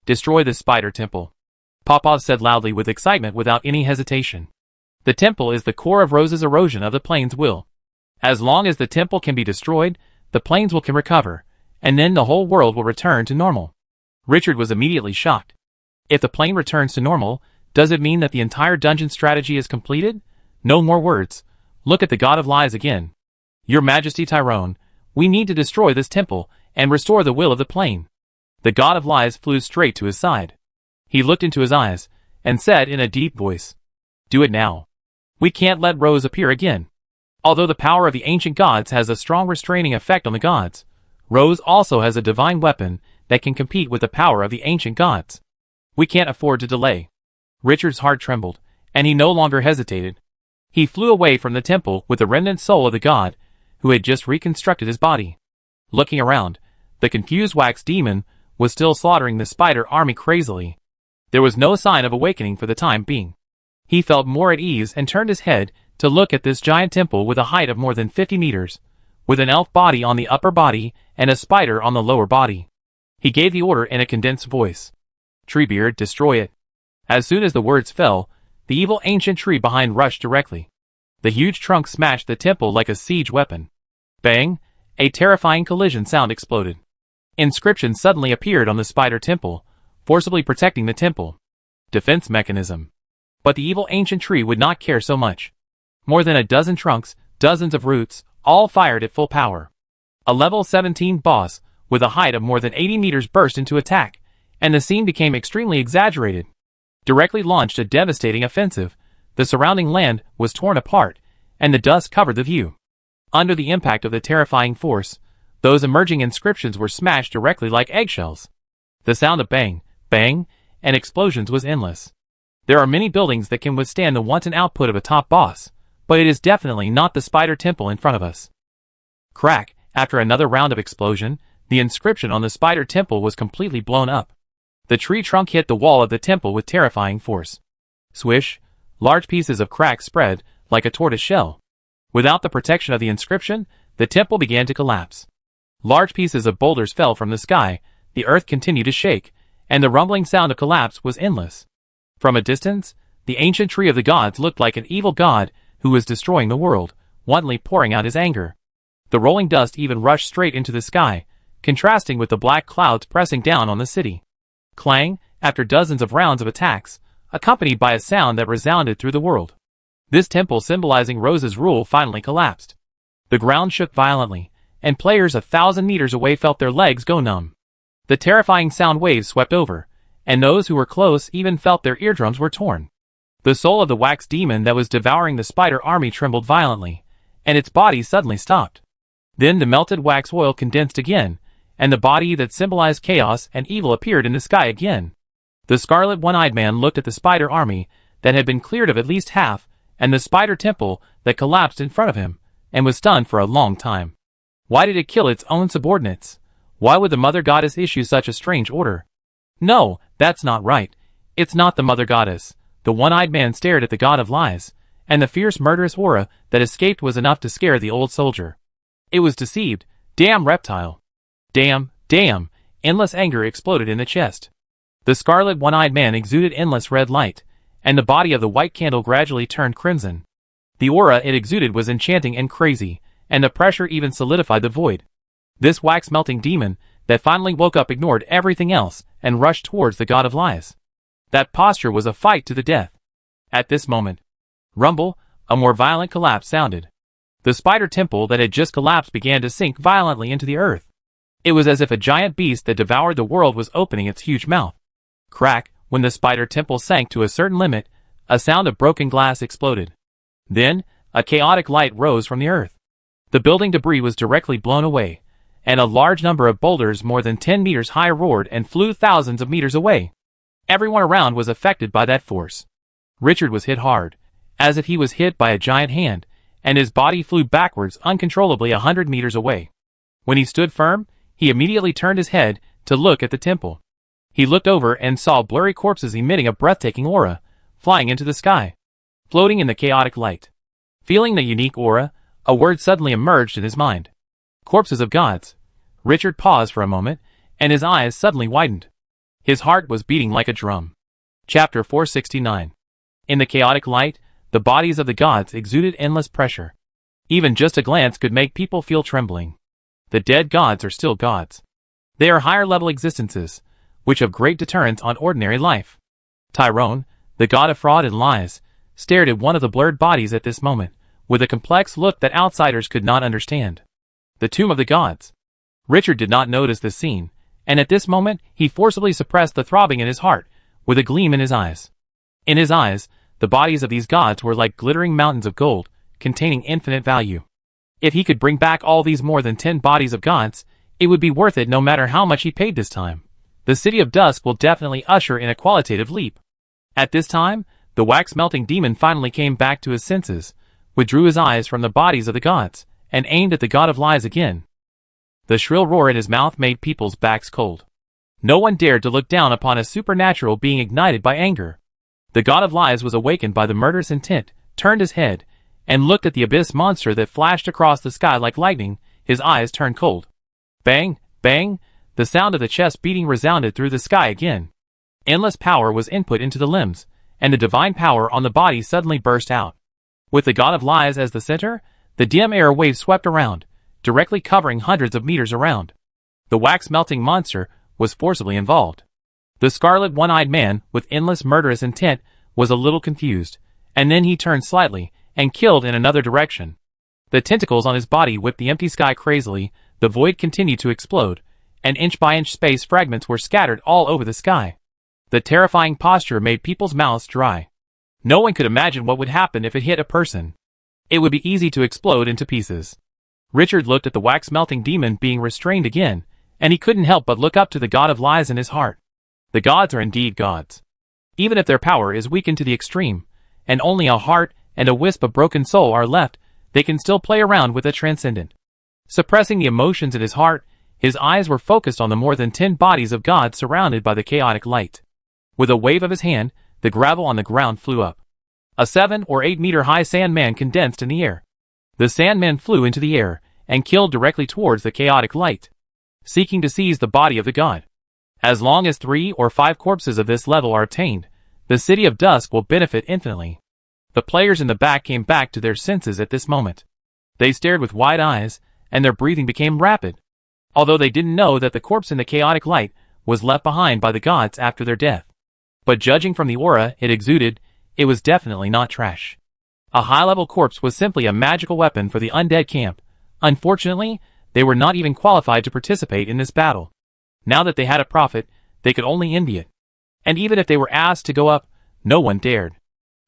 Destroy the spider temple. Popov said loudly with excitement without any hesitation. The temple is the core of Rose's erosion of the plane's will. As long as the temple can be destroyed, the planes can recover, and then the whole world will return to normal. Richard was immediately shocked. If the plane returns to normal, does it mean that the entire dungeon strategy is completed? No more words. Look at the god of lies again. Your Majesty Tyrone, we need to destroy this temple and restore the will of the plane. The god of lies flew straight to his side. He looked into his eyes and said in a deep voice, "Do it now. We can't let Rose appear again." Although the power of the ancient gods has a strong restraining effect on the gods, Rose also has a divine weapon that can compete with the power of the ancient gods. We can't afford to delay. Richard's heart trembled, and he no longer hesitated. He flew away from the temple with the remnant soul of the god, who had just reconstructed his body. Looking around, the confused wax demon was still slaughtering the spider army crazily. There was no sign of awakening for the time being. He felt more at ease and turned his head to look at this giant temple with a height of more than 50 meters, with an elf body on the upper body and a spider on the lower body. He gave the order in a condensed voice. "Treebeard, destroy it." As soon as the words fell, the evil ancient tree behind rushed directly. The huge trunk smashed the temple like a siege weapon. Bang! A terrifying collision sound exploded. Inscriptions suddenly appeared on the spider temple, forcibly protecting the temple. Defense mechanism. But the evil ancient tree would not care so much. More than a dozen trunks, dozens of roots, all fired at full power. A level 17 boss, with a height of more than 80 meters burst into attack, and the scene became extremely exaggerated. Directly launched a devastating offensive, the surrounding land was torn apart, and the dust covered the view. Under the impact of the terrifying force, those emerging inscriptions were smashed directly like eggshells. The sound of bang, bang, and explosions was endless. There are many buildings that can withstand the wanton output of a top boss, but it is definitely not the spider temple in front of us. Crack! After another round of explosion, the inscription on the spider temple was completely blown up. The tree trunk hit the wall of the temple with terrifying force. Swish! Large pieces of crack spread, like a tortoise shell. Without the protection of the inscription, the temple began to collapse. Large pieces of boulders fell from the sky, the earth continued to shake, and the rumbling sound of collapse was endless. From a distance, the ancient tree of the gods looked like an evil god who was destroying the world, wantonly pouring out his anger. The rolling dust even rushed straight into the sky, contrasting with the black clouds pressing down on the city. Clang! After dozens of rounds of attacks, accompanied by a sound that resounded through the world. This temple symbolizing Rose's rule finally collapsed. The ground shook violently, and players 1,000 meters away felt their legs go numb. The terrifying sound waves swept over, and those who were close even felt their eardrums were torn. The soul of the wax demon that was devouring the spider army trembled violently, and its body suddenly stopped. Then the melted wax oil condensed again, and the body that symbolized chaos and evil appeared in the sky again. The scarlet one-eyed man looked at the spider army that had been cleared of at least half, and the spider temple that collapsed in front of him, and was stunned for a long time. Why did it kill its own subordinates? Why would the Mother Goddess issue such a strange order? No, that's not right. It's not the Mother Goddess. The one-eyed man stared at the God of Lies, and the fierce murderous aura that escaped was enough to scare the old soldier. It was deceived. Damn reptile. Damn, damn. Endless anger exploded in the chest. The scarlet one-eyed man exuded endless red light, and the body of the white candle gradually turned crimson. The aura it exuded was enchanting and crazy, and the pressure even solidified the void. This wax-melting demon that finally woke up ignored everything else and rushed towards the God of Lies. That posture was a fight to the death. At this moment, rumble, a more violent collapse sounded. The spider temple that had just collapsed began to sink violently into the earth. It was as if a giant beast that devoured the world was opening its huge mouth. Crack, when the spider temple sank to a certain limit, a sound of broken glass exploded. Then, a chaotic light rose from the earth. The building debris was directly blown away, and a large number of boulders more than 10 meters high roared and flew thousands of meters away. Everyone around was affected by that force. Richard was hit hard, as if he was hit by a giant hand, and his body flew backwards uncontrollably 100 meters away. When he stood firm, he immediately turned his head to look at the temple. He looked over and saw blurry corpses emitting a breathtaking aura, flying into the sky, floating in the chaotic light. Feeling the unique aura, a word suddenly emerged in his mind. Corpses of gods. Richard paused for a moment, and his eyes suddenly widened. His heart was beating like a drum. Chapter 469. In the chaotic light, the bodies of the gods exuded endless pressure. Even just a glance could make people feel trembling. The dead gods are still gods. They are higher-level existences, which have great deterrence on ordinary life. Tyrone, the god of fraud and lies, stared at one of the blurred bodies at this moment, with a complex look that outsiders could not understand. The tomb of the gods. Richard did not notice this scene, and at this moment he forcibly suppressed the throbbing in his heart, with a gleam in his eyes. In his eyes, the bodies of these gods were like glittering mountains of gold, containing infinite value. If he could bring back all these more than 10 bodies of gods, it would be worth it no matter how much he paid this time. The City of Dusk will definitely usher in a qualitative leap. At this time, the wax-melting demon finally came back to his senses, withdrew his eyes from the bodies of the gods, and aimed at the God of Lies again. The shrill roar in his mouth made people's backs cold. No one dared to look down upon a supernatural being ignited by anger. The God of Lies was awakened by the murderous intent, turned his head, and looked at the abyss monster that flashed across the sky like lightning. His eyes turned cold. Bang, bang, the sound of the chest beating resounded through the sky again. Endless power was input into the limbs, and the divine power on the body suddenly burst out. With the God of Lies as the center, the dim air wave swept around, directly covering hundreds of meters around. The wax-melting monster was forcibly involved. The scarlet one-eyed man, with endless murderous intent, was a little confused, and then he turned slightly, and killed in another direction. The tentacles on his body whipped the empty sky crazily, the void continued to explode, and inch-by-inch space fragments were scattered all over the sky. The terrifying posture made people's mouths dry. No one could imagine what would happen if it hit a person. It would be easy to explode into pieces. Richard looked at the wax-melting demon being restrained again, and he couldn't help but look up to the God of Lies in his heart. The gods are indeed gods. Even if their power is weakened to the extreme, and only a heart and a wisp of broken soul are left, they can still play around with the transcendent. Suppressing the emotions in his heart, his eyes were focused on the more than 10 bodies of gods surrounded by the chaotic light. With a wave of his hand, the gravel on the ground flew up. A 7 or 8 meter high sandman condensed in the air. The sandman flew into the air, and killed directly towards the chaotic light, seeking to seize the body of the god. As long as 3 or 5 corpses of this level are obtained, the City of Dusk will benefit infinitely. The players in the back came back to their senses at this moment. They stared with wide eyes, and their breathing became rapid, although they didn't know that the corpse in the chaotic light was left behind by the gods after their death. But judging from the aura it exuded, it was definitely not trash. A high-level corpse was simply a magical weapon for the undead camp. Unfortunately, they were not even qualified to participate in this battle. Now that they had a prophet, they could only envy it. And even if they were asked to go up, no one dared.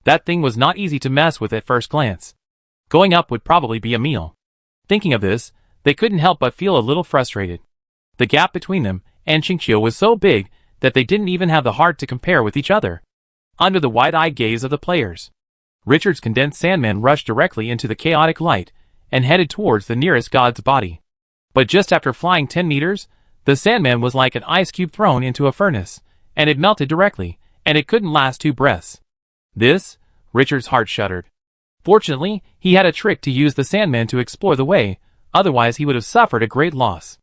That thing was not easy to mess with at first glance. Going up would probably be a meal. Thinking of this, they couldn't help but feel a little frustrated. The gap between them and Qingqiu was so big that they didn't even have the heart to compare with each other. Under the wide-eyed gaze of the players, Richard's condensed sandman rushed directly into the chaotic light and headed towards the nearest god's body. But just after flying 10 meters, the sandman was like an ice cube thrown into a furnace, and it melted directly, and it couldn't last 2 breaths. Richard's heart shuddered. Fortunately, he had a trick to use the sandman to explore the way, otherwise he would have suffered a great loss.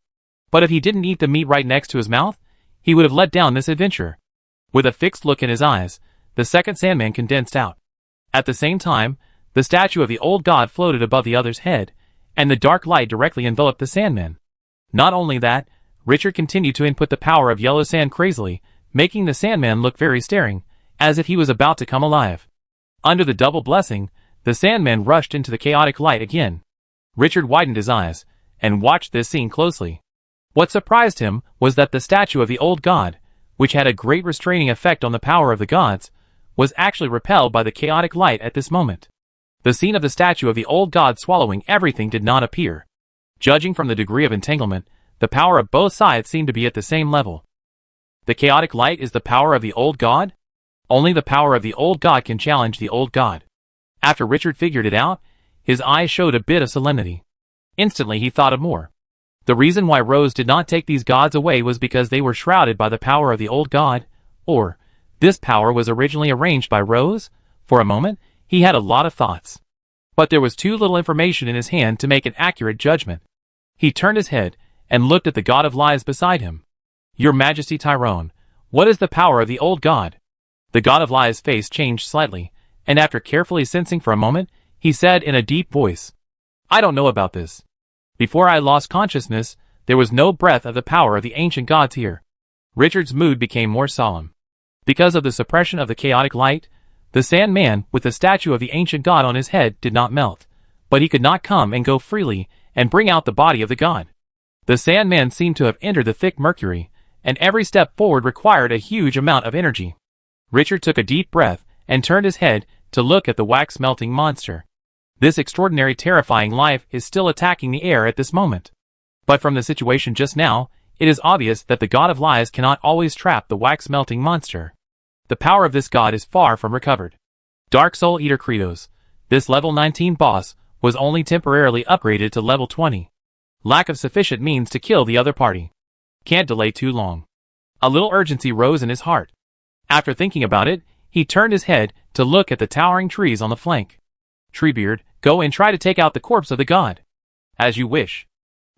But if he didn't eat the meat right next to his mouth, he would have let down this adventure. With a fixed look in his eyes, the second sandman condensed out. At the same time, the statue of the old god floated above the other's head, and the dark light directly enveloped the sandman. Not only that, Richard continued to input the power of yellow sand crazily, making the sandman look very staring, as if he was about to come alive. Under the double blessing, the sandman rushed into the chaotic light again. Richard widened his eyes, and watched this scene closely. What surprised him was that the statue of the old god, which had a great restraining effect on the power of the gods, was actually repelled by the chaotic light at this moment. The scene of the statue of the old god swallowing everything did not appear. Judging from the degree of entanglement, the power of both sides seemed to be at the same level. The chaotic light is the power of the old god? Only the power of the old god can challenge the old god. After Richard figured it out, his eyes showed a bit of solemnity. Instantly he thought of more. The reason why Rose did not take these gods away was because they were shrouded by the power of the old god, or this power was originally arranged by Rose? For a moment, he had a lot of thoughts. But there was too little information in his hand to make an accurate judgment. He turned his head and looked at the god of lies beside him. Your Majesty Tyrone, what is the power of the old god? The god of lies' face changed slightly, and after carefully sensing for a moment, he said in a deep voice, I don't know about this. Before I lost consciousness, there was no breath of the power of the ancient gods here. Richard's mood became more solemn. Because of the suppression of the chaotic light, the Sandman with the statue of the ancient god on his head did not melt, but he could not come and go freely and bring out the body of the god. The Sandman seemed to have entered the thick mercury, and every step forward required a huge amount of energy. Richard took a deep breath and turned his head to look at the wax-melting monster. This extraordinary terrifying life is still attacking the air at this moment. But from the situation just now, it is obvious that the god of lies cannot always trap the wax-melting monster. The power of this god is far from recovered. Dark Soul Eater Credos. This level 19 boss was only temporarily upgraded to level 20. Lack of sufficient means to kill the other party. Can't delay too long. A little urgency rose in his heart. After thinking about it, he turned his head to look at the towering trees on the flank. Treebeard, go and try to take out the corpse of the god. As you wish.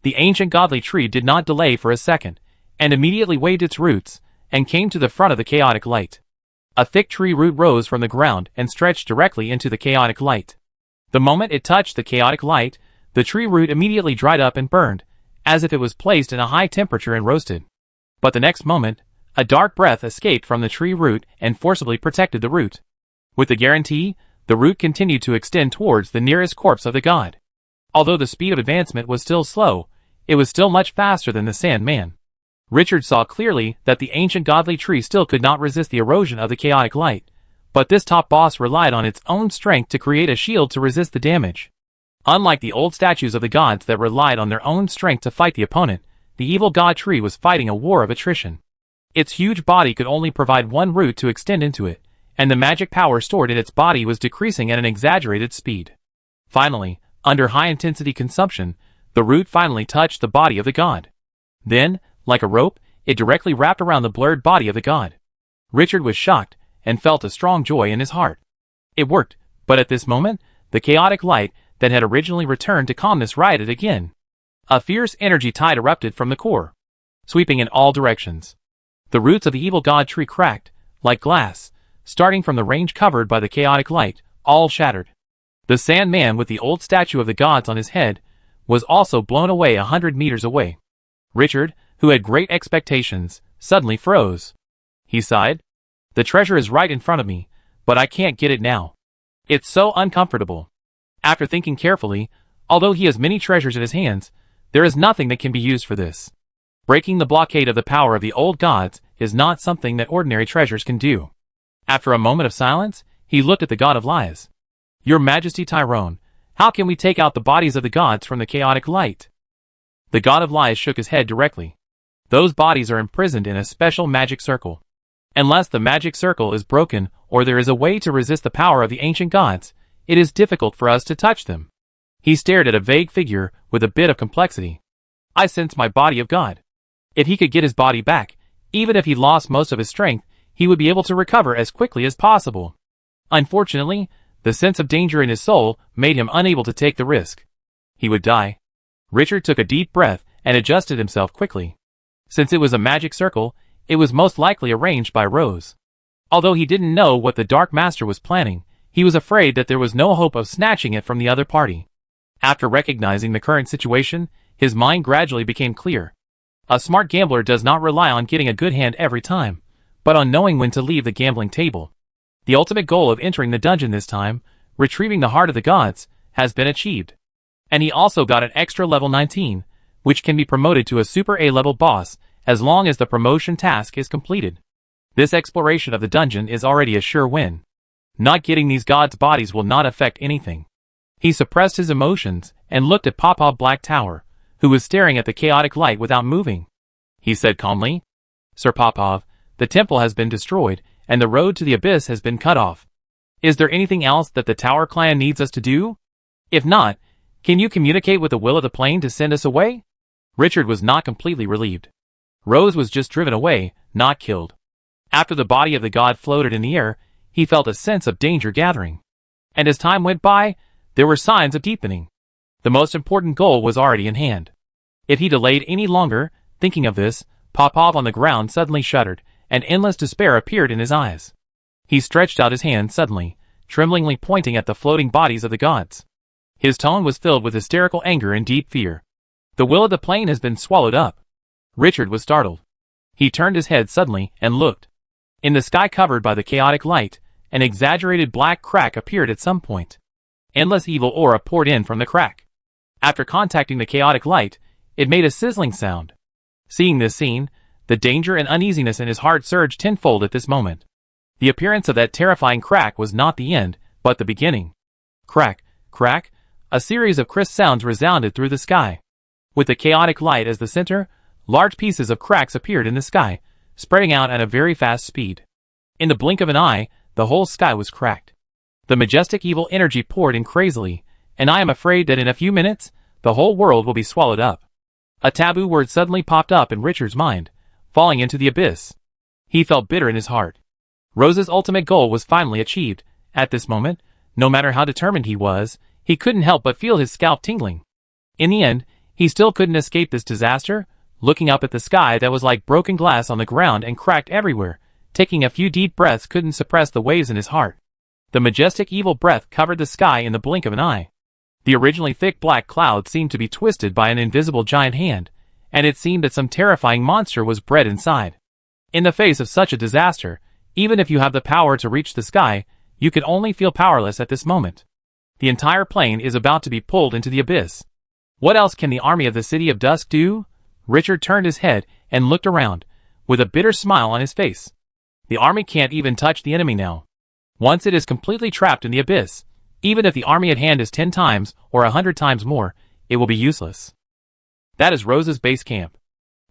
The ancient godly tree did not delay for a second, and immediately waved its roots, and came to the front of the chaotic light. A thick tree root rose from the ground and stretched directly into the chaotic light. The moment it touched the chaotic light, the tree root immediately dried up and burned, as if it was placed in a high temperature and roasted. But the next moment, a dark breath escaped from the tree root and forcibly protected the root. With the guarantee, the root continued to extend towards the nearest corpse of the god. Although the speed of advancement was still slow, it was still much faster than the Sandman. Richard saw clearly that the ancient godly tree still could not resist the erosion of the chaotic light, but this top boss relied on its own strength to create a shield to resist the damage. Unlike the old statues of the gods that relied on their own strength to fight the opponent, the evil god tree was fighting a war of attrition. Its huge body could only provide one root to extend into it, and the magic power stored in its body was decreasing at an exaggerated speed. Finally, under high-intensity consumption, the root finally touched the body of the god. Then, like a rope, it directly wrapped around the blurred body of the god. Richard was shocked, and felt a strong joy in his heart. It worked, but at this moment, the chaotic light that had originally returned to calmness rioted again. A fierce energy tide erupted from the core, sweeping in all directions. The roots of the evil god tree cracked, like glass, starting from the range covered by the chaotic light, all shattered. The Sandman with the old statue of the gods on his head was also blown away 100 meters away. Richard, who had great expectations, suddenly froze. He sighed. The treasure is right in front of me, but I can't get it now. It's so uncomfortable. After thinking carefully, although he has many treasures in his hands, there is nothing that can be used for this. Breaking the blockade of the power of the old gods is not something that ordinary treasures can do. After a moment of silence, he looked at the god of lies. Your Majesty Tyrone, how can we take out the bodies of the gods from the chaotic light? The god of lies shook his head directly. Those bodies are imprisoned in a special magic circle. Unless the magic circle is broken or there is a way to resist the power of the ancient gods, it is difficult for us to touch them. He stared at a vague figure with a bit of complexity. I sense my body of God. If he could get his body back, even if he lost most of his strength, he would be able to recover as quickly as possible. Unfortunately, the sense of danger in his soul made him unable to take the risk. He would die. Richard took a deep breath and adjusted himself quickly. Since it was a magic circle, it was most likely arranged by Rose. Although he didn't know what the Dark Master was planning, he was afraid that there was no hope of snatching it from the other party. After recognizing the current situation, his mind gradually became clear. A smart gambler does not rely on getting a good hand every time, but on knowing when to leave the gambling table. The ultimate goal of entering the dungeon this time, retrieving the heart of the gods, has been achieved. And he also got an extra level 19, which can be promoted to a super A-level boss as long as the promotion task is completed. This exploration of the dungeon is already a sure win. Not getting these gods' bodies will not affect anything. He suppressed his emotions and looked at Papa Black Tower, who was staring at the chaotic light without moving. He said calmly, Sir Popov, the temple has been destroyed, and the road to the abyss has been cut off. Is there anything else that the Tower clan needs us to do? If not, can you communicate with the will of the plane to send us away? Richard was not completely relieved. Rose was just driven away, not killed. After the body of the god floated in the air, he felt a sense of danger gathering. And as time went by, there were signs of deepening. The most important goal was already in hand. If he delayed any longer, thinking of this, Popov on the ground suddenly shuddered, and endless despair appeared in his eyes. He stretched out his hand suddenly, tremblingly pointing at the floating bodies of the gods. His tone was filled with hysterical anger and deep fear. The will of the plane has been swallowed up. Richard was startled. He turned his head suddenly and looked. In the sky covered by the chaotic light, an exaggerated black crack appeared at some point. Endless evil aura poured in from the crack. After contacting the chaotic light, it made a sizzling sound. Seeing this scene, the danger and uneasiness in his heart surged tenfold at this moment. The appearance of that terrifying crack was not the end, but the beginning. Crack, crack, a series of crisp sounds resounded through the sky. With the chaotic light as the center, large pieces of cracks appeared in the sky, spreading out at a very fast speed. In the blink of an eye, the whole sky was cracked. The majestic evil energy poured in crazily, and I am afraid that in a few minutes, the whole world will be swallowed up. A taboo word suddenly popped up in Richard's mind, falling into the abyss. He felt bitter in his heart. Rose's ultimate goal was finally achieved. At this moment, no matter how determined he was, he couldn't help but feel his scalp tingling. In the end, he still couldn't escape this disaster, looking up at the sky that was like broken glass on the ground and cracked everywhere. Taking a few deep breaths couldn't suppress the waves in his heart. The majestic evil breath covered the sky in the blink of an eye. The originally thick black cloud seemed to be twisted by an invisible giant hand, and it seemed that some terrifying monster was bred inside. In the face of such a disaster, even if you have the power to reach the sky, you can only feel powerless at this moment. The entire plane is about to be pulled into the abyss. What else can the army of the City of Dusk do? Richard turned his head and looked around, with a bitter smile on his face. The army can't even touch the enemy now. Once it is completely trapped in the abyss, even if the army at hand is 10 times or 100 times more, it will be useless. That is Rose's base camp.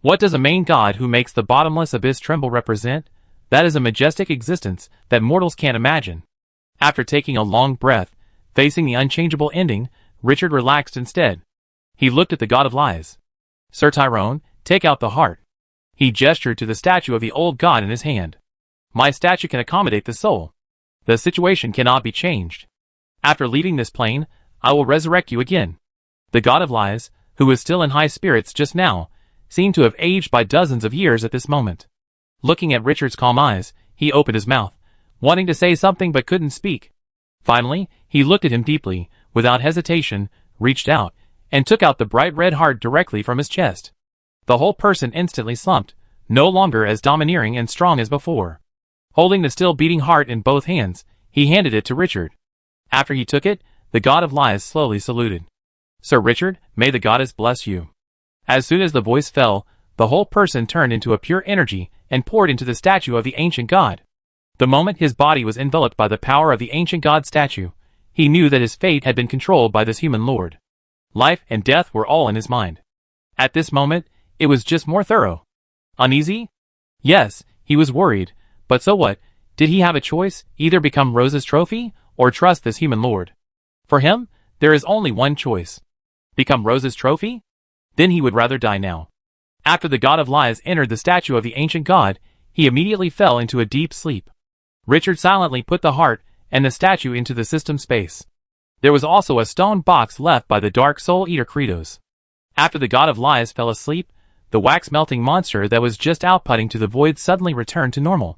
What does a main god who makes the bottomless abyss tremble represent? That is a majestic existence that mortals can't imagine. After taking a long breath, facing the unchangeable ending, Richard relaxed instead. He looked at the god of lies. Sir Tyrone, take out the heart. He gestured to the statue of the old god in his hand. My statue can accommodate the soul. The situation cannot be changed. After leaving this plane, I will resurrect you again. The god of lies, who was still in high spirits just now, seemed to have aged by dozens of years at this moment. Looking at Richard's calm eyes, he opened his mouth, wanting to say something but couldn't speak. Finally, he looked at him deeply, without hesitation, reached out, and took out the bright red heart directly from his chest. The whole person instantly slumped, no longer as domineering and strong as before. Holding the still beating heart in both hands, he handed it to Richard. After he took it, the god of lies slowly saluted. Sir Richard, may the goddess bless you. As soon as the voice fell, the whole person turned into a pure energy and poured into the statue of the ancient god. The moment his body was enveloped by the power of the ancient god statue, he knew that his fate had been controlled by this human lord. Life and death were all in his mind. At this moment, it was just more thorough. Uneasy? Yes, he was worried, but so what? Did he have a choice, either become Rose's trophy, or trust this human lord? For him, there is only one choice. Become Rose's trophy? Then he would rather die now. After the god of lies entered the statue of the ancient god, he immediately fell into a deep sleep. Richard silently put the heart and the statue into the system space. There was also a stone box left by the Dark Soul Eater Credos. After the god of lies fell asleep, the wax-melting monster that was just outputting to the void suddenly returned to normal.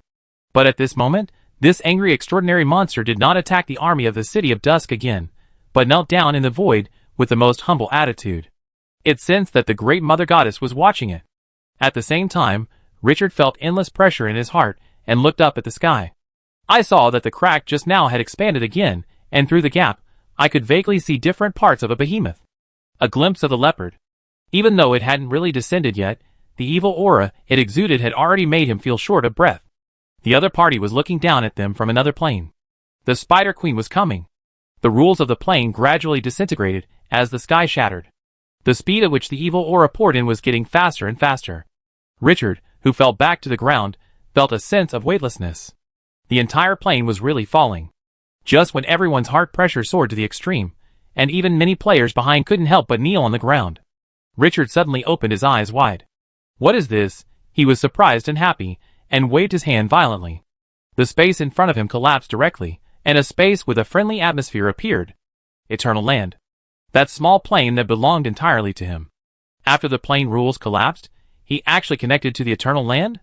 But at this moment, this angry extraordinary monster did not attack the army of the City of Dusk again, but knelt down in the void with the most humble attitude. It sensed that the great Mother Goddess was watching it. At the same time, Richard felt endless pressure in his heart and looked up at the sky. I saw that the crack just now had expanded again, and through the gap, I could vaguely see different parts of a behemoth. A glimpse of the leopard. Even though it hadn't really descended yet, the evil aura it exuded had already made him feel short of breath. The other party was looking down at them from another plane. The Spider Queen was coming. The rules of the plane gradually disintegrated as the sky shattered. The speed at which the evil aura poured in was getting faster and faster. Richard, who fell back to the ground, felt a sense of weightlessness. The entire plane was really falling. Just when everyone's heart pressure soared to the extreme, and even many players behind couldn't help but kneel on the ground. Richard suddenly opened his eyes wide. What is this? He was surprised and happy, and waved his hand violently. The space in front of him collapsed directly, and a space with a friendly atmosphere appeared. Eternal Land. That small plane that belonged entirely to him. After the plane rules collapsed, he actually connected to the Eternal Land?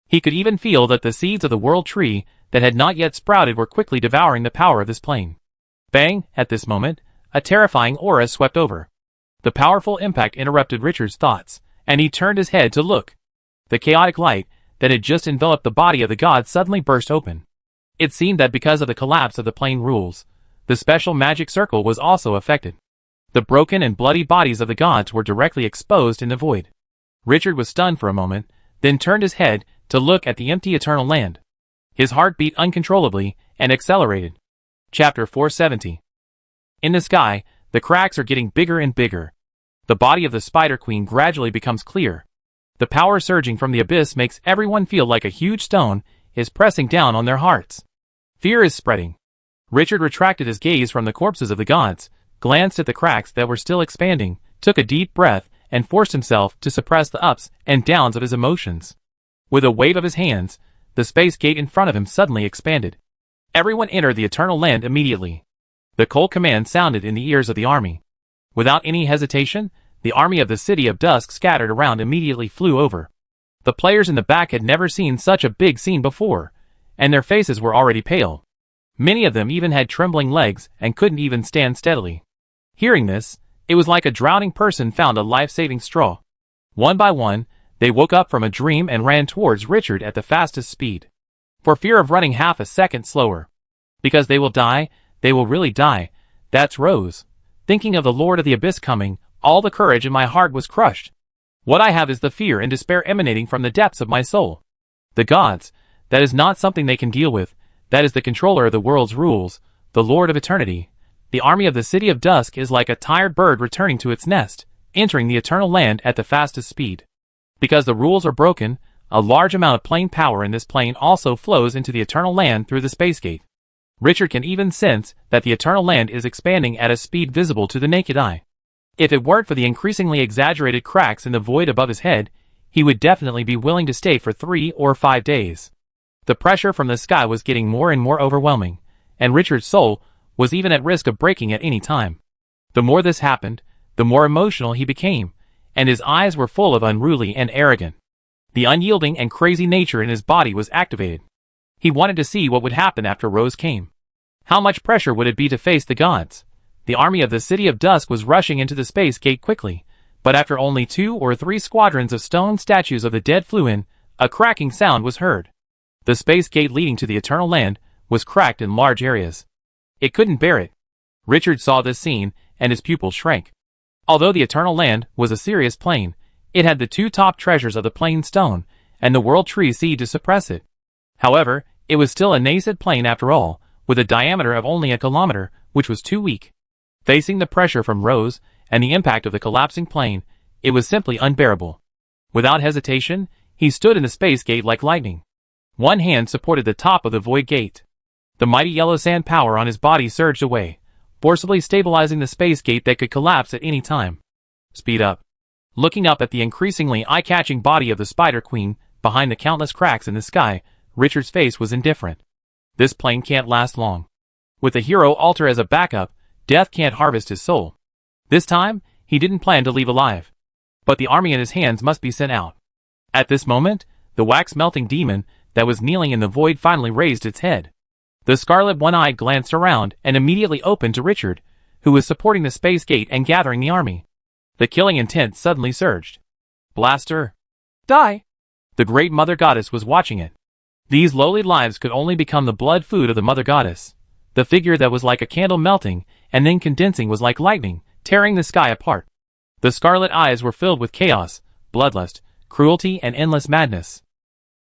He could even feel that the seeds of the world tree that had not yet sprouted were quickly devouring the power of this plane. Bang! At this moment, a terrifying aura swept over. The powerful impact interrupted Richard's thoughts, and he turned his head to look. The chaotic light that had just enveloped the body of the god suddenly burst open. It seemed that because of the collapse of the plane rules, the special magic circle was also affected. The broken and bloody bodies of the gods were directly exposed in the void. Richard was stunned for a moment, then turned his head to look at the empty Eternal Land. His heart beat uncontrollably and accelerated. Chapter 470. In the sky, the cracks are getting bigger and bigger. The body of the Spider Queen gradually becomes clear. The power surging from the abyss makes everyone feel like a huge stone is pressing down on their hearts. Fear is spreading. Richard retracted his gaze from the corpses of the gods, glanced at the cracks that were still expanding, took a deep breath, and forced himself to suppress the ups and downs of his emotions. With a wave of his hands, the space gate in front of him suddenly expanded. Everyone entered the Eternal Land immediately. The cold command sounded in the ears of the army. Without any hesitation, the army of the City of Dusk scattered around immediately flew over. The players in the back had never seen such a big scene before, and their faces were already pale. Many of them even had trembling legs and couldn't even stand steadily. Hearing this, it was like a drowning person found a life-saving straw. One by one, they woke up from a dream and ran towards Richard at the fastest speed. For fear of running half a second slower. Because they will die, they will really die. That's Rose. Thinking of the Lord of the Abyss coming, all the courage in my heart was crushed. What I have is the fear and despair emanating from the depths of my soul. The gods, that is not something they can deal with, that is the controller of the world's rules, the Lord of Eternity. The army of the City of Dusk is like a tired bird returning to its nest, entering the Eternal Land at the fastest speed. Because the rules are broken, a large amount of plane power in this plane also flows into the Eternal Land through the space gate. Richard can even sense that the Eternal Land is expanding at a speed visible to the naked eye. If it weren't for the increasingly exaggerated cracks in the void above his head, he would definitely be willing to stay for 3 or 5 days. The pressure from the sky was getting more and more overwhelming, and Richard's soul was even at risk of breaking at any time. The more this happened, the more emotional he became, and his eyes were full of unruly and arrogant. The unyielding and crazy nature in his body was activated. He wanted to see what would happen after Rose came. How much pressure would it be to face the gods? The army of the City of Dusk was rushing into the space gate quickly, but after only 2 or 3 squadrons of stone statues of the dead flew in, a cracking sound was heard. The space gate leading to the Eternal Land was cracked in large areas. It couldn't bear it. Richard saw this scene, and his pupils shrank. Although the Eternal Land was a serious plane, It had the two top treasures of the plane stone, and the world tree seed to suppress it. However, it was still a nascent plane after all, with a diameter of only a kilometer, which was too weak. Facing the pressure from Rose, and the impact of the collapsing plane, it was simply unbearable. Without hesitation, he stood in the space gate like lightning. One hand supported the top of the void gate. The mighty yellow sand power on his body surged away, forcibly stabilizing the space gate that could collapse at any time. Speed up. Looking up at the increasingly eye-catching body of the Spider Queen, behind the countless cracks in the sky, Richard's face was indifferent. This plane can't last long. With the hero altar as a backup, death can't harvest his soul. This time, he didn't plan to leave alive. But the army in his hands must be sent out. At this moment, the wax-melting demon that was kneeling in the void finally raised its head. The scarlet one-eyed glanced around and immediately opened to Richard, who was supporting the space gate and gathering the army. The killing intent suddenly surged. Blaster! Die! The great Mother Goddess was watching it. These lowly lives could only become the blood food of the Mother Goddess. The figure that was like a candle melting and then condensing was like lightning, tearing the sky apart. The scarlet eyes were filled with chaos, bloodlust, cruelty, and endless madness.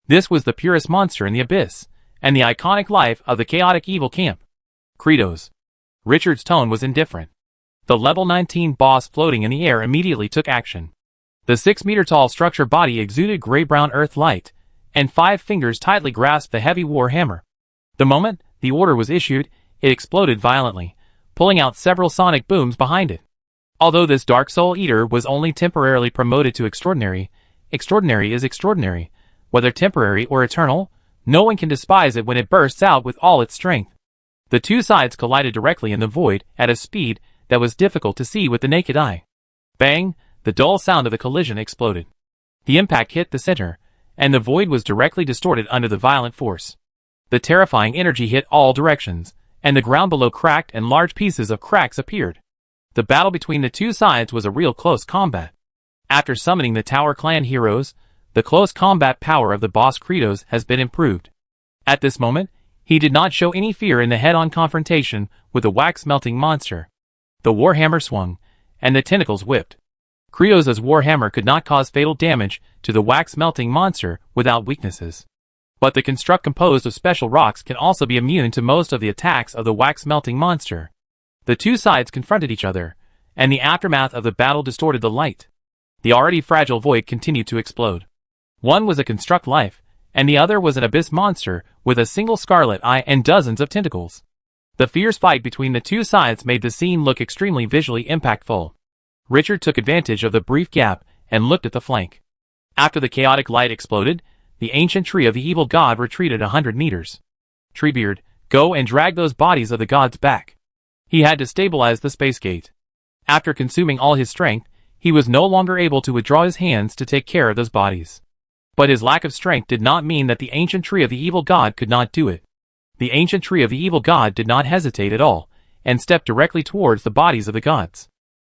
This was the purest monster in the abyss, and the iconic life of the chaotic evil camp. Credos. Richard's tone was indifferent. The level 19 boss floating in the air immediately took action. The 6-meter-tall structure body exuded gray-brown earth light, and 5 fingers tightly grasped the heavy war hammer. The moment the order was issued, it exploded violently, pulling out several sonic booms behind it. Although this Dark Soul Eater was only temporarily promoted to extraordinary, extraordinary is extraordinary, whether temporary or eternal, no one can despise it when it bursts out with all its strength. The two sides collided directly in the void at a speed that was difficult to see with the naked eye. Bang! The dull sound of the collision exploded. The impact hit the center, and the void was directly distorted under the violent force. The terrifying energy hit all directions, and the ground below cracked and large pieces of cracks appeared. The battle between the two sides was a real close combat. After summoning the Tower Clan heroes, the close combat power of the boss Credos has been improved. At this moment, he did not show any fear in the head-on confrontation with the wax-melting monster. The warhammer swung, and the tentacles whipped. Credos' warhammer could not cause fatal damage to the wax-melting monster without weaknesses. But the construct composed of special rocks can also be immune to most of the attacks of the wax-melting monster. The two sides confronted each other, and the aftermath of the battle distorted the light. The already fragile void continued to explode. One was a construct life, and the other was an abyss monster with a single scarlet eye and dozens of tentacles. The fierce fight between the two sides made the scene look extremely visually impactful. Richard took advantage of the brief gap and looked at the flank. After the chaotic light exploded, the ancient tree of the evil god retreated 100 meters. Treebeard, go and drag those bodies of the gods back. He had to stabilize the space gate. After consuming all his strength, he was no longer able to withdraw his hands to take care of those bodies. But his lack of strength did not mean that the ancient tree of the evil god could not do it. The ancient tree of the evil god did not hesitate at all, and stepped directly towards the bodies of the gods.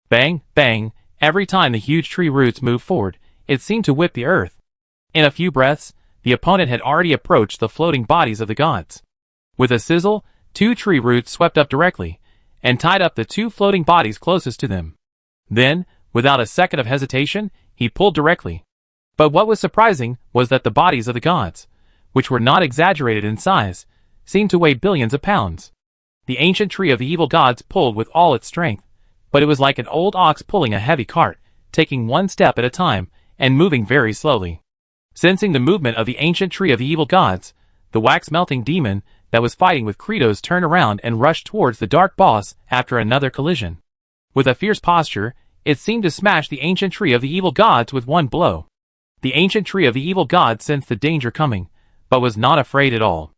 Bang, bang, every time the huge tree roots moved forward, it seemed to whip the earth. In a few breaths, the opponent had already approached the floating bodies of the gods. With a sizzle, 2 tree roots swept up directly, and tied up the 2 floating bodies closest to them. Then, without a second of hesitation, he pulled directly. But what was surprising was that the bodies of the gods, which were not exaggerated in size, seemed to weigh billions of pounds. The ancient tree of the evil gods pulled with all its strength, but it was like an old ox pulling a heavy cart, taking one step at a time, and moving very slowly. Sensing the movement of the ancient tree of the evil gods, the wax-melting demon that was fighting with Credos turned around and rushed towards the dark boss after another collision. With a fierce posture, it seemed to smash the ancient tree of the evil gods with one blow. The ancient tree of the evil gods sensed the danger coming, but was not afraid at all.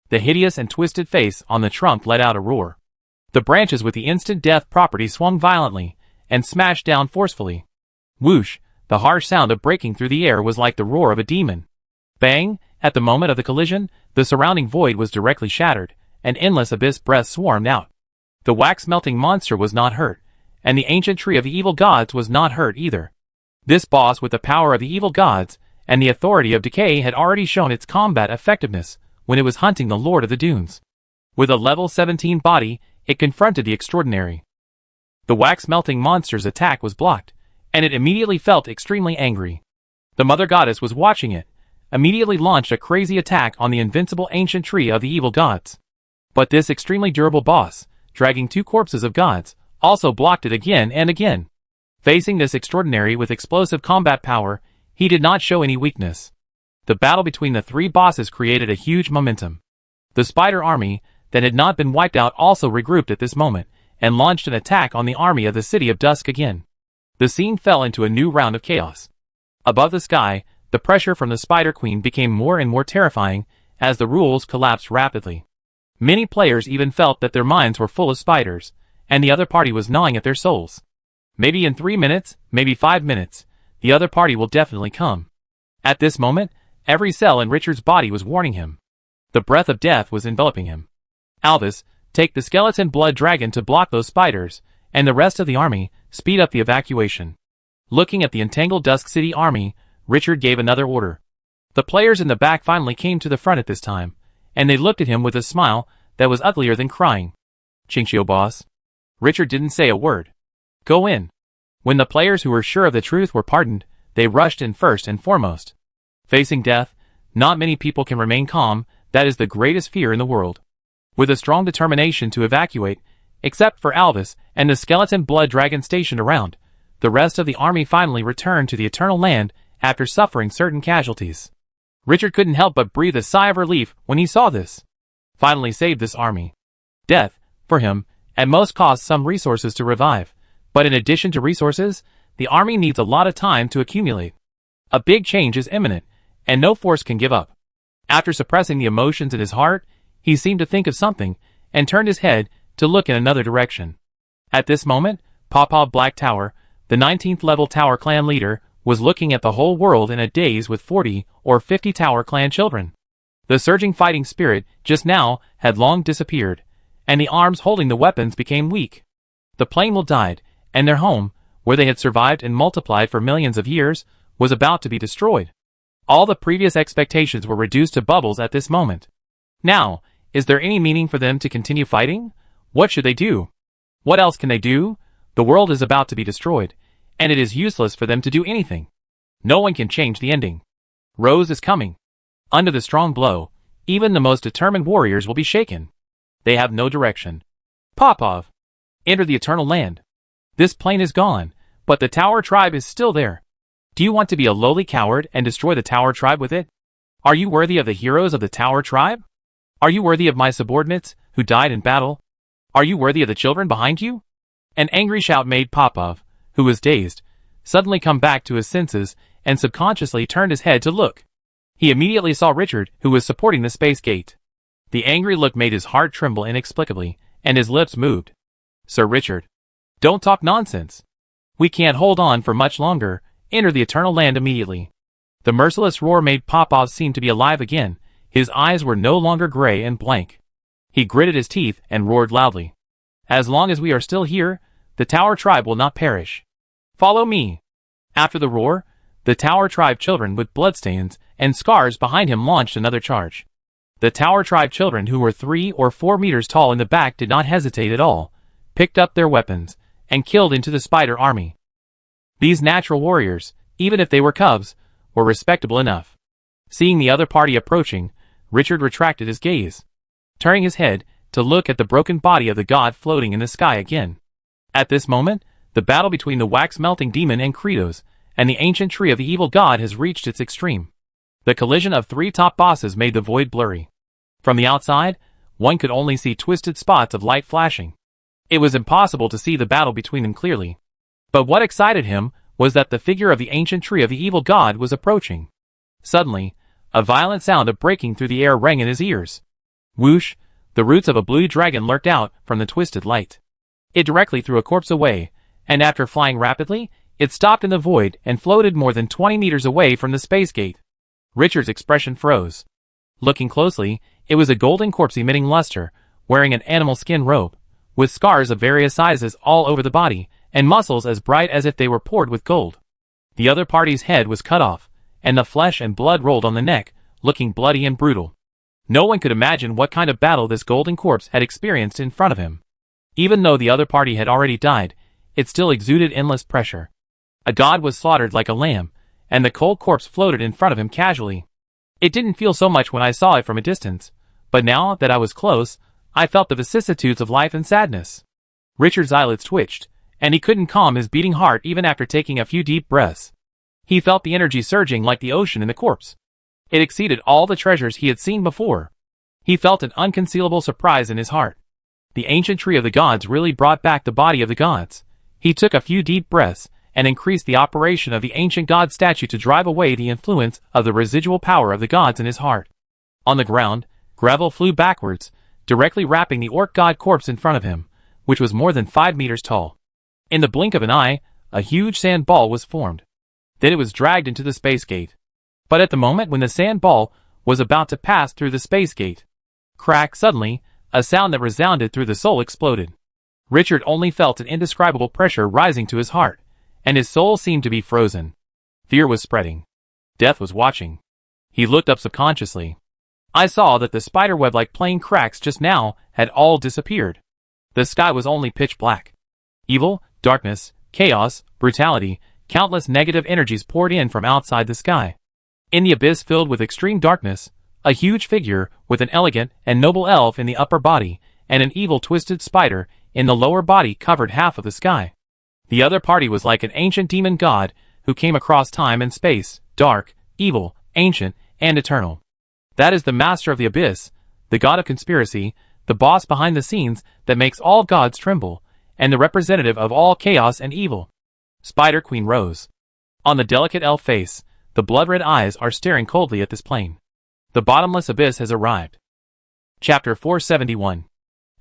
The hideous and twisted face on the trunk let out a roar. The branches with the instant death property swung violently, and smashed down forcefully. Whoosh! The harsh sound of breaking through the air was like the roar of a demon. Bang! At the moment of the collision, the surrounding void was directly shattered, and endless abyss breaths swarmed out. The wax-melting monster was not hurt, and the ancient tree of the evil gods was not hurt either. This boss with the power of the evil gods, and the authority of decay had already shown its combat effectiveness when it was hunting the Lord of the Dunes. With a level 17 body, it confronted the extraordinary. The wax-melting monster's attack was blocked, and it immediately felt extremely angry. The mother goddess was watching it, immediately launched a crazy attack on the invincible ancient tree of the evil gods. But this extremely durable boss, dragging 2 corpses of gods, also blocked it again and again. Facing this extraordinary with explosive combat power, he did not show any weakness. The battle between the 3 bosses created a huge momentum. The spider army, that had not been wiped out, also regrouped at this moment, and launched an attack on the army of the City of Dusk again. The scene fell into a new round of chaos. Above the sky, the pressure from the Spider Queen became more and more terrifying as the rules collapsed rapidly. Many players even felt that their minds were full of spiders, and the other party was gnawing at their souls. Maybe in 3 minutes, maybe 5 minutes, the other party will definitely come. At this moment, every cell in Richard's body was warning him. The breath of death was enveloping him. Albus, take the skeleton blood dragon to block those spiders, and the rest of the army, speed up the evacuation. Looking at the entangled Dusk City army, Richard gave another order. The players in the back finally came to the front at this time, and they looked at him with a smile that was uglier than crying. Chinchio boss. Richard didn't say a word. Go in. When the players who were sure of the truth were pardoned, they rushed in first and foremost. Facing death, not many people can remain calm. That is the greatest fear in the world. With a strong determination to evacuate, except for Albus and the skeleton blood dragon stationed around, the rest of the army finally returned to the Eternal Land after suffering certain casualties. Richard couldn't help but breathe a sigh of relief when he saw this. Finally saved this army. Death, for him, at most costs some resources to revive, but in addition to resources, the army needs a lot of time to accumulate. A big change is imminent, and no force can give up. After suppressing the emotions in his heart, he seemed to think of something, and turned his head to look in another direction. At this moment, Pawpaw Black Tower, the 19th level Tower Clan leader, was looking at the whole world in a daze with 40 or 50 Tower Clan children. The surging fighting spirit just now had long disappeared, and the arms holding the weapons became weak. The Plainwell died, and their home, where they had survived and multiplied for millions of years, was about to be destroyed. All the previous expectations were reduced to bubbles at this moment. Now, is there any meaning for them to continue fighting? What should they do? What else can they do? The world is about to be destroyed, and it is useless for them to do anything. No one can change the ending. Rose is coming. Under the strong blow, even the most determined warriors will be shaken. They have no direction. Popov. Enter the Eternal Land. This plane is gone, but the Tower Tribe is still there. Do you want to be a lowly coward and destroy the Tower Tribe with it? Are you worthy of the heroes of the Tower Tribe? Are you worthy of my subordinates, who died in battle? Are you worthy of the children behind you? An angry shout made Popov, who was dazed, suddenly come back to his senses and subconsciously turned his head to look. He immediately saw Richard, who was supporting the space gate. The angry look made his heart tremble inexplicably, and his lips moved. Sir Richard. Don't talk nonsense. We can't hold on for much longer. Enter the Eternal Land immediately. The merciless roar made Popov seem to be alive again. His eyes were no longer gray and blank. He gritted his teeth and roared loudly. As long as we are still here, the Tower Tribe will not perish. Follow me. After the roar, the Tower Tribe children with bloodstains and scars behind him launched another charge. The Tower Tribe children, who were 3 or 4 meters tall in the back, did not hesitate at all, picked up their weapons, and killed into the spider army. These natural warriors, even if they were cubs, were respectable enough. Seeing the other party approaching, Richard retracted his gaze, turning his head to look at the broken body of the god floating in the sky again. At this moment, the battle between the wax-melting demon and Kratos and the ancient tree of the evil god has reached its extreme. The collision of 3 top bosses made the void blurry. From the outside, one could only see twisted spots of light flashing. It was impossible to see the battle between them clearly. But what excited him was that the figure of the ancient tree of the evil god was approaching. Suddenly, a violent sound of breaking through the air rang in his ears. Whoosh! The roots of a blue dragon lurked out from the twisted light. It directly threw a corpse away, and after flying rapidly, it stopped in the void and floated more than 20 meters away from the space gate. Richard's expression froze. Looking closely, it was a golden corpse emitting luster, wearing an animal skin robe, with scars of various sizes all over the body, and muscles as bright as if they were poured with gold. The other party's head was cut off, and the flesh and blood rolled on the neck, looking bloody and brutal. No one could imagine what kind of battle this golden corpse had experienced in front of him. Even though the other party had already died, it still exuded endless pressure. A god was slaughtered like a lamb, and the cold corpse floated in front of him casually. It didn't feel so much when I saw it from a distance, but now that I was close, I felt the vicissitudes of life and sadness. Richard's eyelids twitched, and he couldn't calm his beating heart even after taking a few deep breaths. He felt the energy surging like the ocean in the corpse. It exceeded all the treasures he had seen before. He felt an unconcealable surprise in his heart. The ancient tree of the gods really brought back the body of the gods. He took a few deep breaths and increased the operation of the ancient god statue to drive away the influence of the residual power of the gods in his heart. On the ground, gravel flew backwards, directly wrapping the orc god corpse in front of him, which was more than 5 meters tall. In the blink of an eye, a huge sand ball was formed. Then it was dragged into the space gate. But at the moment when the sand ball was about to pass through the space gate, crack, suddenly, a sound that resounded through the soul exploded. Richard only felt an indescribable pressure rising to his heart, and his soul seemed to be frozen. Fear was spreading. Death was watching. He looked up subconsciously. I saw that the spiderweb-like plane cracks just now had all disappeared. The sky was only pitch black. Evil, darkness, chaos, brutality, countless negative energies poured in from outside the sky. In the abyss filled with extreme darkness, a huge figure with an elegant and noble elf in the upper body and an evil twisted spider in the lower body covered half of the sky. The other party was like an ancient demon god who came across time and space, dark, evil, ancient, and eternal. That is the master of the abyss, the god of conspiracy, the boss behind the scenes that makes all gods tremble, and the representative of all chaos and evil. Spider Queen rose. On the delicate elf face, the blood-red eyes are staring coldly at this plane. The bottomless abyss has arrived. Chapter 471.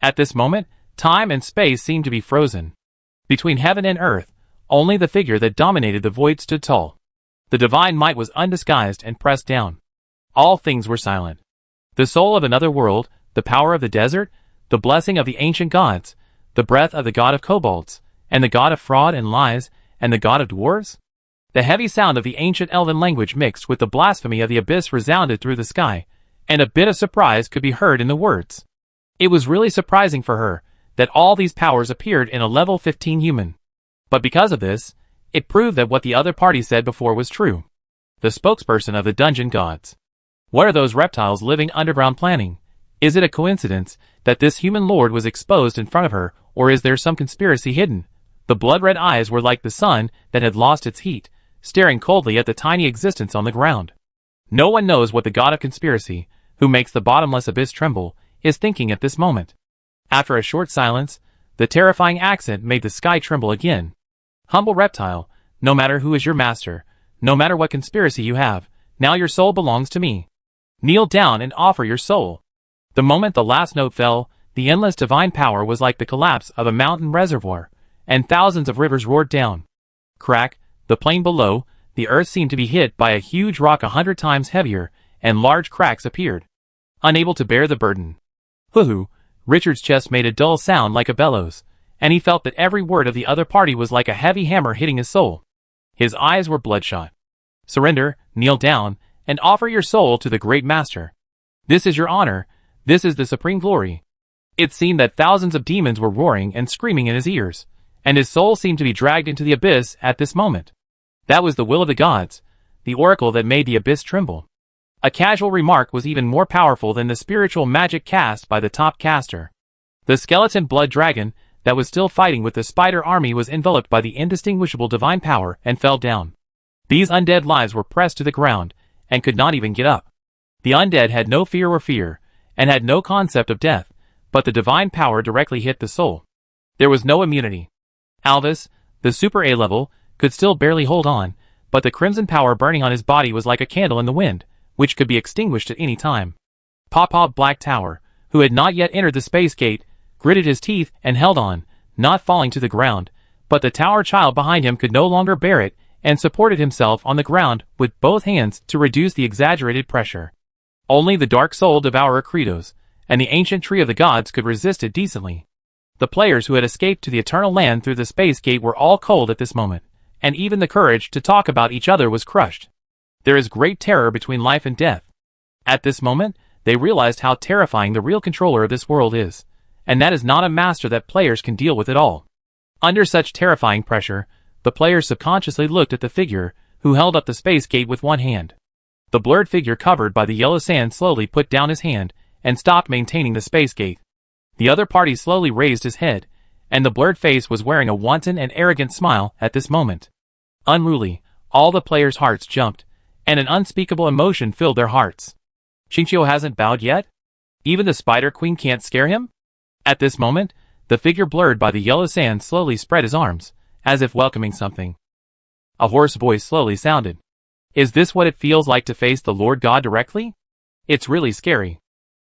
At this moment, time and space seemed to be frozen. Between heaven and earth, only the figure that dominated the void stood tall. The divine might was undisguised and pressed down. All things were silent. The soul of another world, the power of the desert, the blessing of the ancient gods, the breath of the god of kobolds, and the god of fraud and lies, and the god of dwarves? The heavy sound of the ancient elven language mixed with the blasphemy of the abyss resounded through the sky, and a bit of surprise could be heard in the words. It was really surprising for her that all these powers appeared in a level 15 human. But because of this, it proved that what the other party said before was true. The spokesperson of the dungeon gods. What are those reptiles living underground planning? Is it a coincidence that this human lord was exposed in front of her, or is there some conspiracy hidden? The blood-red eyes were like the sun that had lost its heat, staring coldly at the tiny existence on the ground. No one knows what the god of conspiracy, who makes the bottomless abyss tremble, is thinking at this moment. After a short silence, the terrifying accent made the sky tremble again. Humble reptile, no matter who is your master, no matter what conspiracy you have, now your soul belongs to me. Kneel down and offer your soul. The moment the last note fell, the endless divine power was like the collapse of a mountain reservoir, and thousands of rivers roared down. Crack, the plain below, the earth seemed to be hit by a huge rock 100 times heavier, and large cracks appeared. Unable to bear the burden. Hoo-hoo, Richard's chest made a dull sound like a bellows, and he felt that every word of the other party was like a heavy hammer hitting his soul. His eyes were bloodshot. Surrender, kneel down, and offer your soul to the great master. This is your honor, this is the supreme glory. It seemed that thousands of demons were roaring and screaming in his ears, and his soul seemed to be dragged into the abyss at this moment. That was the will of the gods, the oracle that made the abyss tremble. A casual remark was even more powerful than the spiritual magic cast by the top caster. The skeleton blood dragon that was still fighting with the spider army was enveloped by the indistinguishable divine power and fell down. These undead lives were pressed to the ground and could not even get up. The undead had no fear or fear, and had no concept of death, but the divine power directly hit the soul. There was no immunity. Alvis, the super A level, could still barely hold on, but the crimson power burning on his body was like a candle in the wind, which could be extinguished at any time. Papa Black Tower, who had not yet entered the space gate, gritted his teeth and held on, not falling to the ground, but the tower child behind him could no longer bear it and supported himself on the ground with both hands to reduce the exaggerated pressure. Only the dark soul devourer Credos and the ancient tree of the gods could resist it decently. The players who had escaped to the eternal land through the space gate were all cold at this moment, and even the courage to talk about each other was crushed. There is great terror between life and death. At this moment, they realized how terrifying the real controller of this world is, and that is not a master that players can deal with at all. Under such terrifying pressure, the players subconsciously looked at the figure, who held up the space gate with one hand. The blurred figure covered by the yellow sand slowly put down his hand, and stopped maintaining the space gate. The other party slowly raised his head, and the blurred face was wearing a wanton and arrogant smile at this moment. Unruly, all the players' hearts jumped, and an unspeakable emotion filled their hearts. Xingqiu hasn't bowed yet? Even the Spider Queen can't scare him? At this moment, the figure blurred by the yellow sand slowly spread his arms, as if welcoming something. A hoarse voice slowly sounded. Is this what it feels like to face the Lord God directly? It's really scary.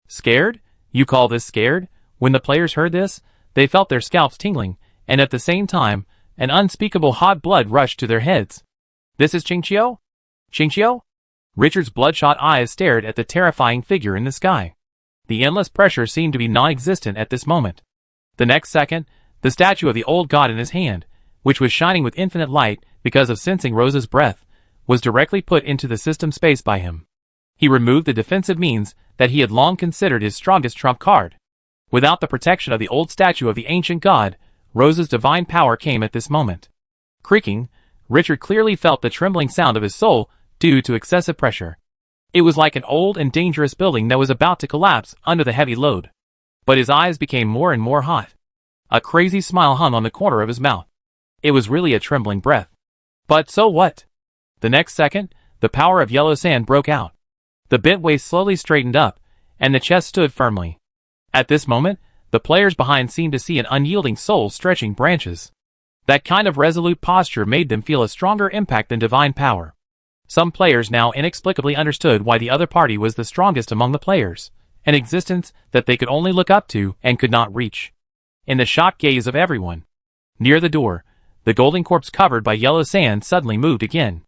Scared? You call this scared? When the players heard this, they felt their scalps tingling, and at the same time, an unspeakable hot blood rushed to their heads. This is Xingqiu? Xingqiu? Richard's bloodshot eyes stared at the terrifying figure in the sky. The endless pressure seemed to be non-existent at this moment. The next second, the statue of the old god in his hand, which was shining with infinite light because of sensing Rose's breath, was directly put into the system space by him. He removed the defensive means that he had long considered his strongest trump card. Without the protection of the old statue of the ancient god, Rose's divine power came at this moment. Creaking, Richard clearly felt the trembling sound of his soul due to excessive pressure. It was like an old and dangerous building that was about to collapse under the heavy load. But his eyes became more and more hot. A crazy smile hung on the corner of his mouth. It was really a trembling breath. But so what? The next second, the power of yellow sand broke out. The bent waist slowly straightened up, and the chest stood firmly. At this moment, the players behind seemed to see an unyielding soul stretching branches. That kind of resolute posture made them feel a stronger impact than divine power. Some players now inexplicably understood why the other party was the strongest among the players, an existence that they could only look up to and could not reach. In the shocked gaze of everyone, near the door, the golden corpse covered by yellow sand suddenly moved again.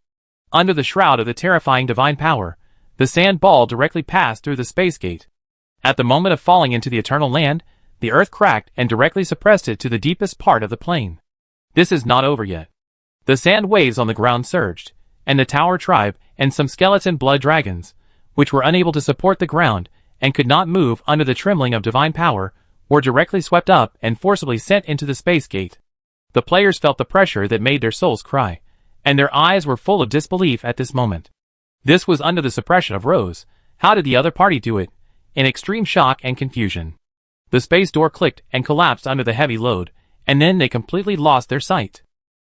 Under the shroud of the terrifying divine power, the sand ball directly passed through the space gate. At the moment of falling into the eternal land, the earth cracked and directly suppressed it to the deepest part of the plane. This is not over yet. The sand waves on the ground surged, and the tower tribe and some skeleton blood dragons, which were unable to support the ground and could not move under the trembling of divine power, were directly swept up and forcibly sent into the space gate. The players felt the pressure that made their souls cry, and their eyes were full of disbelief at this moment. This was under the suppression of Rose. How did the other party do it? In extreme shock and confusion. The space door clicked and collapsed under the heavy load, and then they completely lost their sight.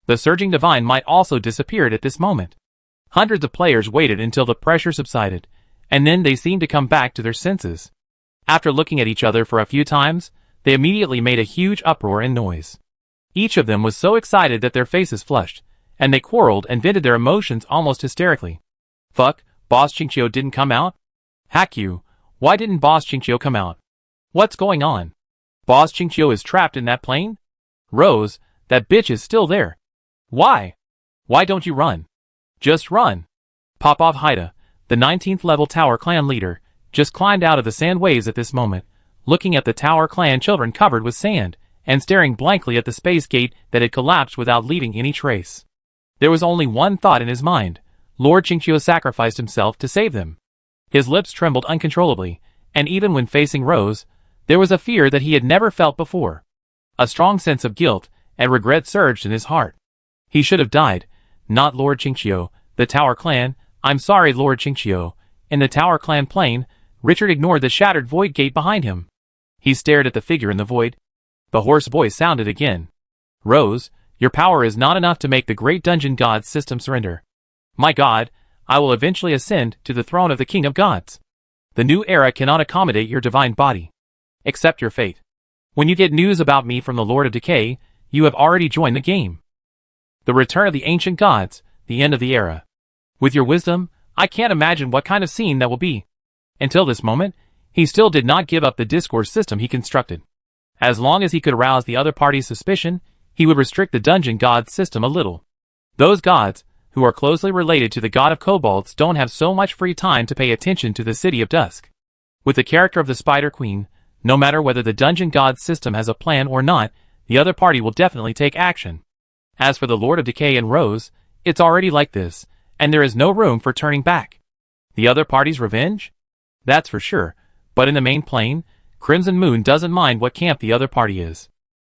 The surging divine might also disappeared at this moment. Hundreds of players waited until the pressure subsided, and then they seemed to come back to their senses. After looking at each other for a few times, they immediately made a huge uproar and noise. Each of them was so excited that their faces flushed, and they quarreled and vented their emotions almost hysterically. Fuck, Boss Xingqiu didn't come out? Hack you, why didn't Boss Xingqiu come out? What's going on? Boss Xingqiu is trapped in that plane? Rose, that bitch is still there. Why? Why don't you run? Just run. Popov Haida, the 19th level Tower Clan leader, just climbed out of the sand waves at this moment, looking at the Tower Clan children covered with sand, and staring blankly at the space gate that had collapsed without leaving any trace. There was only one thought in his mind. Lord Xingqiu sacrificed himself to save them. His lips trembled uncontrollably, and even when facing Rose, there was a fear that he had never felt before. A strong sense of guilt and regret surged in his heart. He should have died, not Lord Xingqiu, the Tower Clan. I'm sorry, Lord Xingqiu. In the Tower Clan plane, Richard ignored the shattered void gate behind him. He stared at the figure in the void. The hoarse voice sounded again. Rose, your power is not enough to make the great dungeon god system surrender. My god, I will eventually ascend to the throne of the King of Gods. The new era cannot accommodate your divine body. Accept your fate. When you get news about me from the Lord of Decay, you have already joined the game. The return of the ancient gods, the end of the era. With your wisdom, I can't imagine what kind of scene that will be. Until this moment, he still did not give up the discourse system he constructed. As long as he could arouse the other party's suspicion, he would restrict the dungeon god system a little. Those gods, who are closely related to the god of kobolds, don't have so much free time to pay attention to the City of Dusk. With the character of the Spider Queen, no matter whether the dungeon god system has a plan or not, the other party will definitely take action. As for the Lord of Decay and Rose, it's already like this, and there is no room for turning back. The other party's revenge? That's for sure, but in the main plane, Crimson Moon doesn't mind what camp the other party is.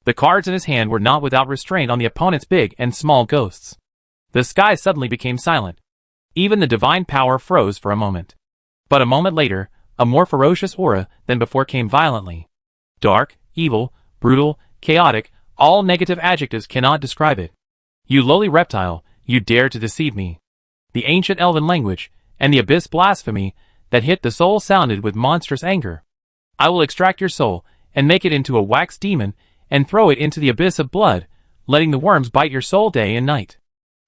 The cards in his hand were not without restraint on the opponent's big and small ghosts. The sky suddenly became silent. Even the divine power froze for a moment. But a moment later, a more ferocious aura than before came violently. Dark, evil, brutal, chaotic, all negative adjectives cannot describe it. You lowly reptile, you dare to deceive me. The ancient elven language, and the abyss blasphemy, that hit the soul sounded with monstrous anger. I will extract your soul, and make it into a wax demon, and throw it into the abyss of blood, letting the worms bite your soul day and night.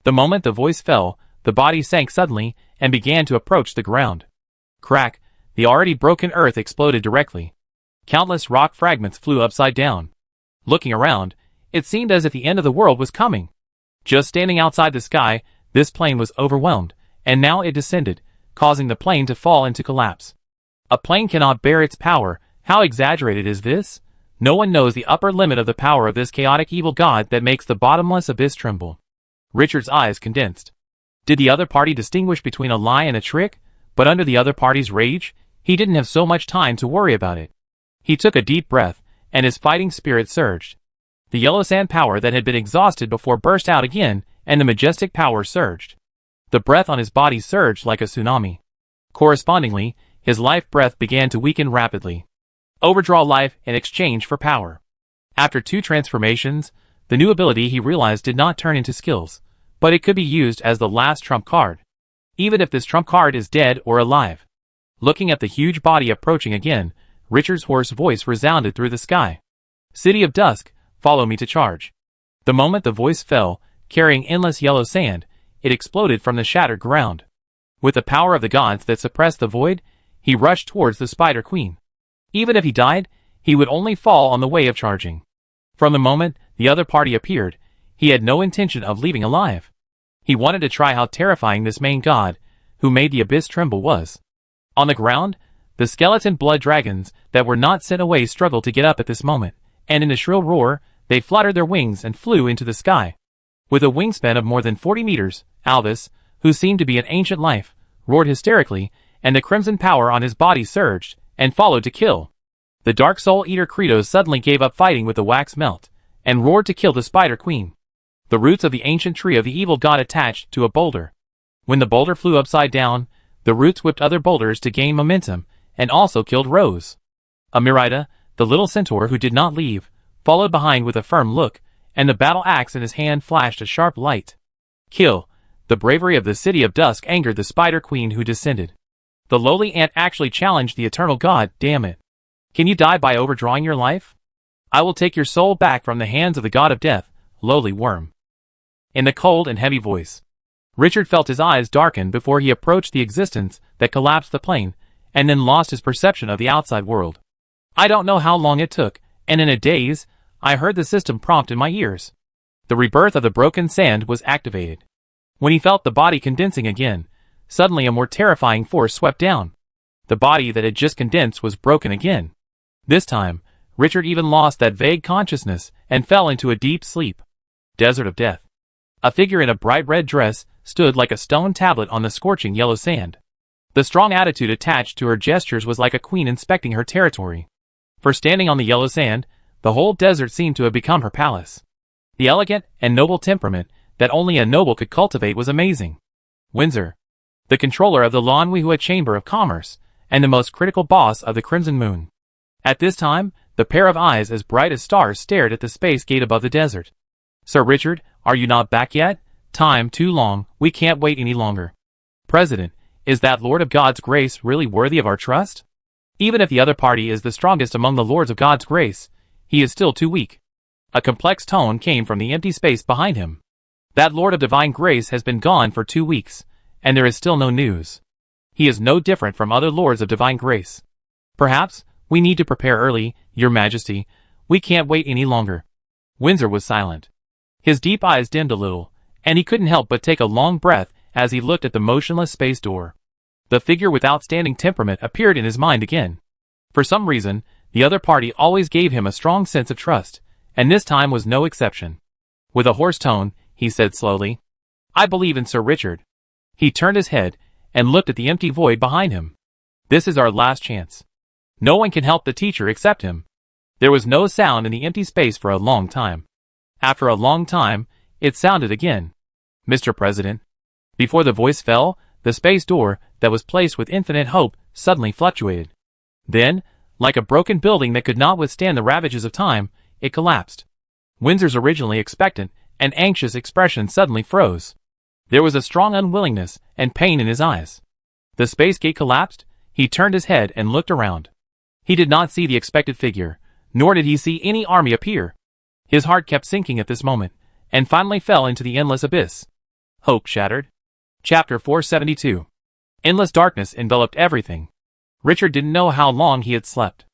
The moment the voice fell, the body sank suddenly, and began to approach the ground. Crack, the already broken earth exploded directly. Countless rock fragments flew upside down. Looking around, it seemed as if the end of the world was coming. Just standing outside the sky, this plane was overwhelmed, and now it descended, causing the plane to fall into collapse. A plane cannot bear its power. How exaggerated is this? No one knows the upper limit of the power of this chaotic evil god that makes the bottomless abyss tremble. Richard's eyes condensed. Did the other party distinguish between a lie and a trick? But under the other party's rage, he didn't have so much time to worry about it. He took a deep breath, and his fighting spirit surged. The yellow sand power that had been exhausted before burst out again, and the majestic power surged. The breath on his body surged like a tsunami. Correspondingly, his life breath began to weaken rapidly. Overdraw life in exchange for power. After 2 transformations, the new ability he realized did not turn into skills, but it could be used as the last trump card. Even if this trump card is dead or alive. Looking at the huge body approaching again, Richard's hoarse voice resounded through the sky. City of Dusk, follow me to charge. The moment the voice fell, carrying endless yellow sand, it exploded from the shattered ground. With the power of the gods that suppressed the void, he rushed towards the Spider Queen. Even if he died, he would only fall on the way of charging. From the moment the other party appeared, he had no intention of leaving alive. He wanted to try how terrifying this main god, who made the abyss tremble, was. On the ground, the skeleton blood dragons that were not sent away struggled to get up at this moment, and in a shrill roar, they fluttered their wings and flew into the sky. With a wingspan of more than 40 meters, Albus, who seemed to be an ancient life, roared hysterically, and the crimson power on his body surged, and followed to kill. The Dark Soul Eater Kratos suddenly gave up fighting with the wax melt, and roared to kill the Spider Queen. The roots of the ancient tree of the evil god attached to a boulder. When the boulder flew upside down, the roots whipped other boulders to gain momentum, and also killed Rose. Amirida, the little centaur who did not leave, followed behind with a firm look, and the battle axe in his hand flashed a sharp light. Kill. The bravery of the City of Dusk angered the Spider Queen who descended. The lowly ant actually challenged the eternal god, damn it. Can you die by overdrawing your life? I will take your soul back from the hands of the god of death, lowly worm. In the cold and heavy voice. Richard felt his eyes darken before he approached the existence that collapsed the plane, and then lost his perception of the outside world. I don't know how long it took, and in a daze, I heard the system prompt in my ears. The rebirth of the broken sand was activated. When he felt the body condensing again, suddenly a more terrifying force swept down. The body that had just condensed was broken again. This time, Richard even lost that vague consciousness and fell into a deep sleep. Desert of Death. A figure in a bright red dress stood like a stone tablet on the scorching yellow sand. The strong attitude attached to her gestures was like a queen inspecting her territory. For standing on the yellow sand, the whole desert seemed to have become her palace. The elegant and noble temperament that only a noble could cultivate was amazing. Windsor, the controller of the Lanwihua Chamber of Commerce, and the most critical boss of the Crimson Moon. At this time, the pair of eyes as bright as stars stared at the space gate above the desert. Sir Richard, are you not back yet? Time too long, we can't wait any longer. President, is that Lord of God's Grace really worthy of our trust? Even if the other party is the strongest among the Lords of God's Grace, he is still too weak. A complex tone came from the empty space behind him. That Lord of Divine Grace has been gone for 2 weeks, and there is still no news. He is no different from other Lords of Divine Grace. Perhaps, we need to prepare early, Your Majesty. We can't wait any longer. Windsor was silent. His deep eyes dimmed a little, and he couldn't help but take a long breath as he looked at the motionless space door. The figure with outstanding temperament appeared in his mind again. For some reason, the other party always gave him a strong sense of trust, and this time was no exception. With a hoarse tone, he said slowly, I believe in Sir Richard. He turned his head and looked at the empty void behind him. This is our last chance. No one can help the teacher except him. There was no sound in the empty space for a long time. After a long time, it sounded again. Mr. President. Before the voice fell, the space door, that was placed with infinite hope, suddenly fluctuated. Then, like a broken building that could not withstand the ravages of time, it collapsed. Windsor's originally expectant and anxious expression suddenly froze. There was a strong unwillingness and pain in his eyes. The space gate collapsed. He turned his head and looked around. He did not see the expected figure, nor did he see any army appear. His heart kept sinking at this moment, and finally fell into the endless abyss. Hope shattered. Chapter 472. Endless darkness enveloped everything. Richard didn't know how long he had slept.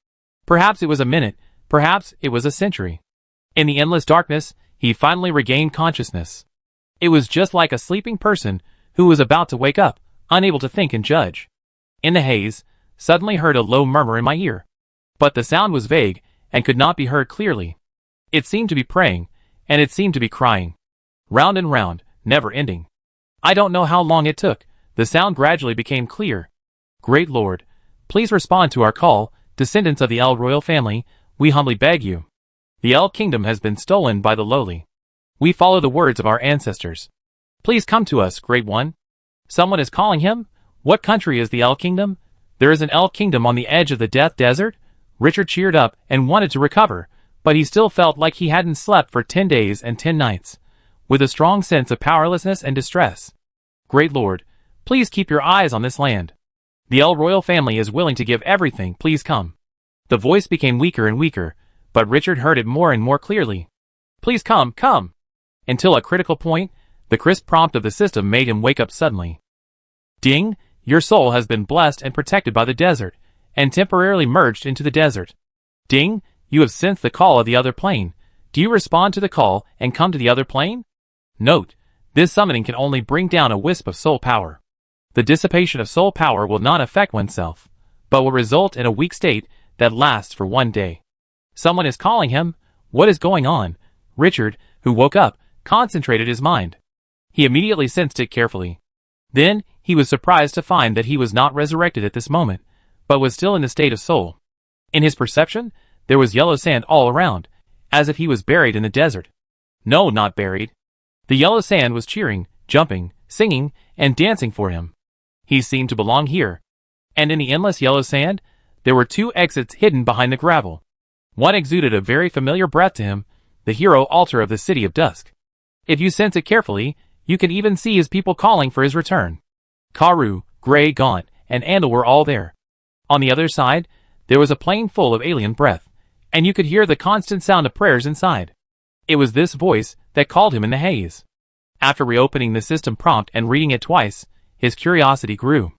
Perhaps it was a minute, perhaps it was a century. In the endless darkness, he finally regained consciousness. It was just like a sleeping person who was about to wake up, unable to think and judge. In the haze, suddenly heard a low murmur in my ear. But the sound was vague, and could not be heard clearly. It seemed to be praying, and it seemed to be crying. Round and round, never ending. I don't know how long it took. The sound gradually became clear. Great Lord, please respond to our call, descendants of the El royal family, we humbly beg you. The El kingdom has been stolen by the lowly. We follow the words of our ancestors. Please come to us, Great One. Someone is calling him? What country is the El kingdom? There is an El kingdom on the edge of the death desert? Richard cheered up and wanted to recover, but he still felt like he hadn't slept for 10 days and 10 nights, with a strong sense of powerlessness and distress. Great Lord, please keep your eyes on this land. The El royal family is willing to give everything, please come. The voice became weaker and weaker, but Richard heard it more and more clearly. Please come, come. Until a critical point, the crisp prompt of the system made him wake up suddenly. Ding, your soul has been blessed and protected by the desert, and temporarily merged into the desert. Ding, you have sensed the call of the other plane. Do you respond to the call and come to the other plane? Note, this summoning can only bring down a wisp of soul power. The dissipation of soul power will not affect oneself, but will result in a weak state that lasts for 1 day. Someone is calling him. What is going on? Richard, who woke up, concentrated his mind. He immediately sensed it carefully. Then, he was surprised to find that he was not resurrected at this moment, but was still in the state of soul. In his perception, there was yellow sand all around, as if he was buried in the desert. No, not buried. The yellow sand was cheering, jumping, singing, and dancing for him. He seemed to belong here. And in the endless yellow sand, there were 2 exits hidden behind the gravel. One exuded a very familiar breath to him, the hero altar of the City of Dusk. If you sense it carefully, you can even see his people calling for his return. Karu, Gray, Gaunt, and Andal were all there. On the other side, there was a plane full of alien breath, and you could hear the constant sound of prayers inside. It was this voice that called him in the haze. After reopening the system prompt and reading it twice, his curiosity grew.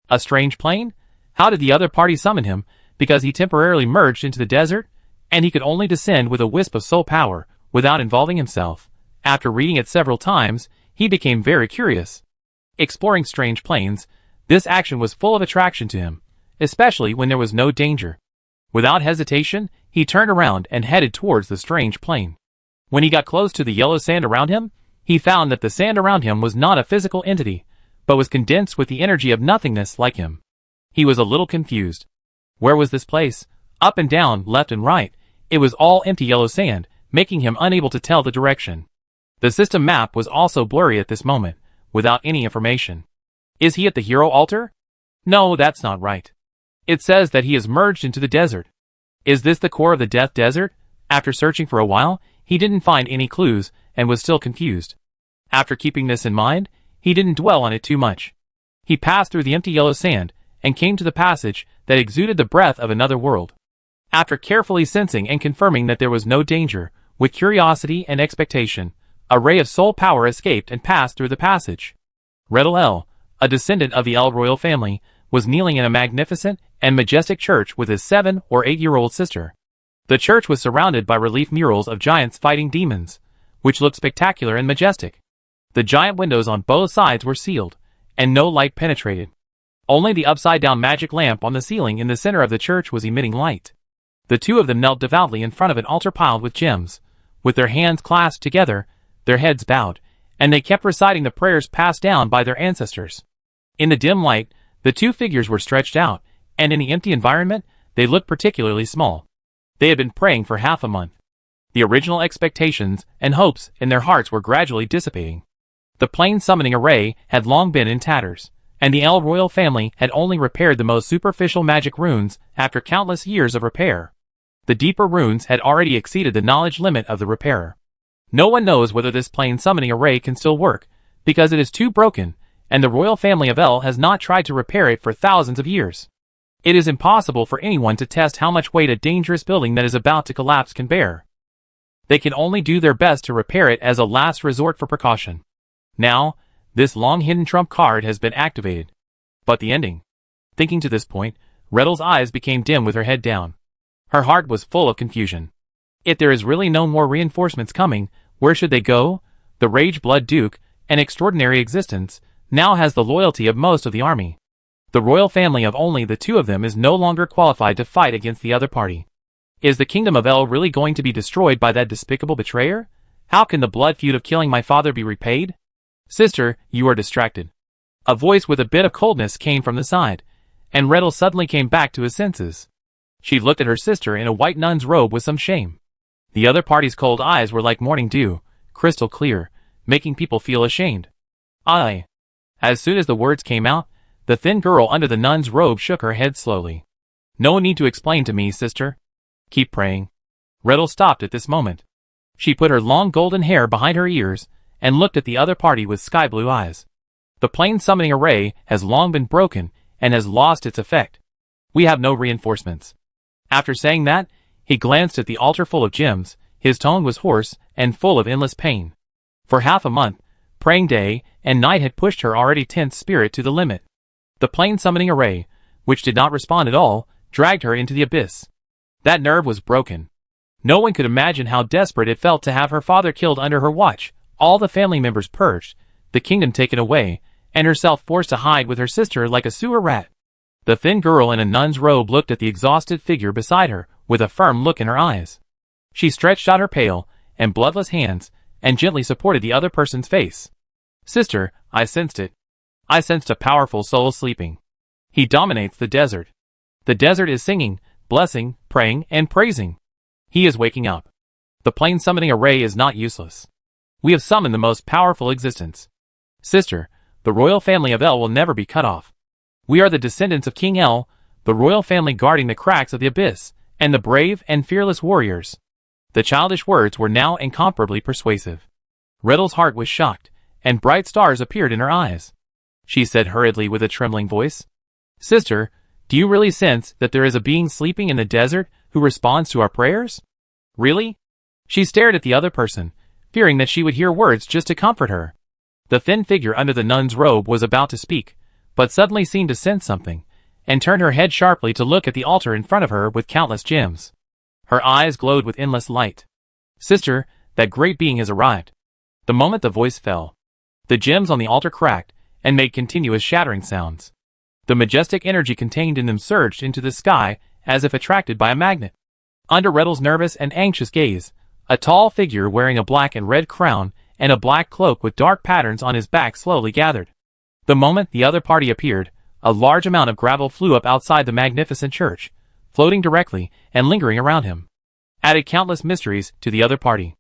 A strange plane? How did the other party summon him? Because he temporarily merged into the desert, and he could only descend with a wisp of soul power, without involving himself. After reading it several times, he became very curious. Exploring strange planes, this action was full of attraction to him, especially when there was no danger. Without hesitation, he turned around and headed towards the strange plane. When he got close to the yellow sand around him, he found that the sand around him was not a physical entity, but was condensed with the energy of nothingness like him. He was a little confused. Where was this place? Up and down, left and right. It was all empty yellow sand, making him unable to tell the direction. The system map was also blurry at this moment, without any information. Is he at the hero altar? No, that's not right. It says that he is merged into the desert. Is this the core of the death desert? After searching for a while, he didn't find any clues, and was still confused. After keeping this in mind, he didn't dwell on it too much. He passed through the empty yellow sand, and came to the passage that exuded the breath of another world. After carefully sensing and confirming that there was no danger, with curiosity and expectation, a ray of soul power escaped and passed through the passage. Redel El, a descendant of the El royal family, was kneeling in a magnificent and majestic church with his 7- or 8-year-old sister. The church was surrounded by relief murals of giants fighting demons, which looked spectacular and majestic. The giant windows on both sides were sealed, and no light penetrated. Only the upside-down magic lamp on the ceiling in the center of the church was emitting light. The 2 of them knelt devoutly in front of an altar piled with gems, with their hands clasped together, their heads bowed, and they kept reciting the prayers passed down by their ancestors. In the dim light, the 2 figures were stretched out, and in the empty environment, they looked particularly small. They had been praying for half a month. The original expectations and hopes in their hearts were gradually dissipating. The plane summoning array had long been in tatters, and the El royal family had only repaired the most superficial magic runes after countless years of repair. The deeper runes had already exceeded the knowledge limit of the repairer. No one knows whether this plane summoning array can still work, because it is too broken, and the royal family of El has not tried to repair it for thousands of years. It is impossible for anyone to test how much weight a dangerous building that is about to collapse can bear. They can only do their best to repair it as a last resort for precaution. Now, this long-hidden trump card has been activated. But the ending. Thinking to this point, Rettel's eyes became dim with her head down. Her heart was full of confusion. If there is really no more reinforcements coming, where should they go? The Rage Blood Duke, an extraordinary existence, now has the loyalty of most of the army. The royal family of only the two of them is no longer qualified to fight against the other party. Is the kingdom of El really going to be destroyed by that despicable betrayer? How can the blood feud of killing my father be repaid? Sister, you are distracted. A voice with a bit of coldness came from the side, and Rettel suddenly came back to his senses. She looked at her sister in a white nun's robe with some shame. The other party's cold eyes were like morning dew, crystal clear, making people feel ashamed. Aye. As soon as the words came out, the thin girl under the nun's robe shook her head slowly. No need to explain to me, sister. Keep praying. Rettel stopped at this moment. She put her long golden hair behind her ears and looked at the other party with sky-blue eyes. The plane summoning array has long been broken and has lost its effect. We have no reinforcements. After saying that, he glanced at the altar full of gems. His tone was hoarse and full of endless pain. For half a month, praying day and night had pushed her already tense spirit to the limit. The plane summoning array, which did not respond at all, dragged her into the abyss. That nerve was broken. No one could imagine how desperate it felt to have her father killed under her watch, all the family members purged, the kingdom taken away, and herself forced to hide with her sister like a sewer rat. The thin girl in a nun's robe looked at the exhausted figure beside her, with a firm look in her eyes. She stretched out her pale and bloodless hands, and gently supported the other person's face. Sister, I sensed it. I sensed a powerful soul sleeping. He dominates the desert. The desert is singing, blessing, praying, and praising. He is waking up. The plane summoning array is not useless. We have summoned the most powerful existence. Sister, the royal family of El will never be cut off. We are the descendants of King El, the royal family guarding the cracks of the abyss, and the brave and fearless warriors. The childish words were now incomparably persuasive. Rettel's heart was shocked, and bright stars appeared in her eyes. She said hurriedly with a trembling voice, Sister, do you really sense that there is a being sleeping in the desert who responds to our prayers? Really? She stared at the other person, fearing that she would hear words just to comfort her. The thin figure under the nun's robe was about to speak, but suddenly seemed to sense something, and turned her head sharply to look at the altar in front of her with countless gems. Her eyes glowed with endless light. Sister, that great being has arrived. The moment the voice fell, the gems on the altar cracked and made continuous shattering sounds. The majestic energy contained in them surged into the sky as if attracted by a magnet. Under Rettel's nervous and anxious gaze, a tall figure wearing a black and red crown and a black cloak with dark patterns on his back slowly gathered. The moment the other party appeared, a large amount of gravel flew up outside the magnificent church, floating directly and lingering around him, added countless mysteries to the other party.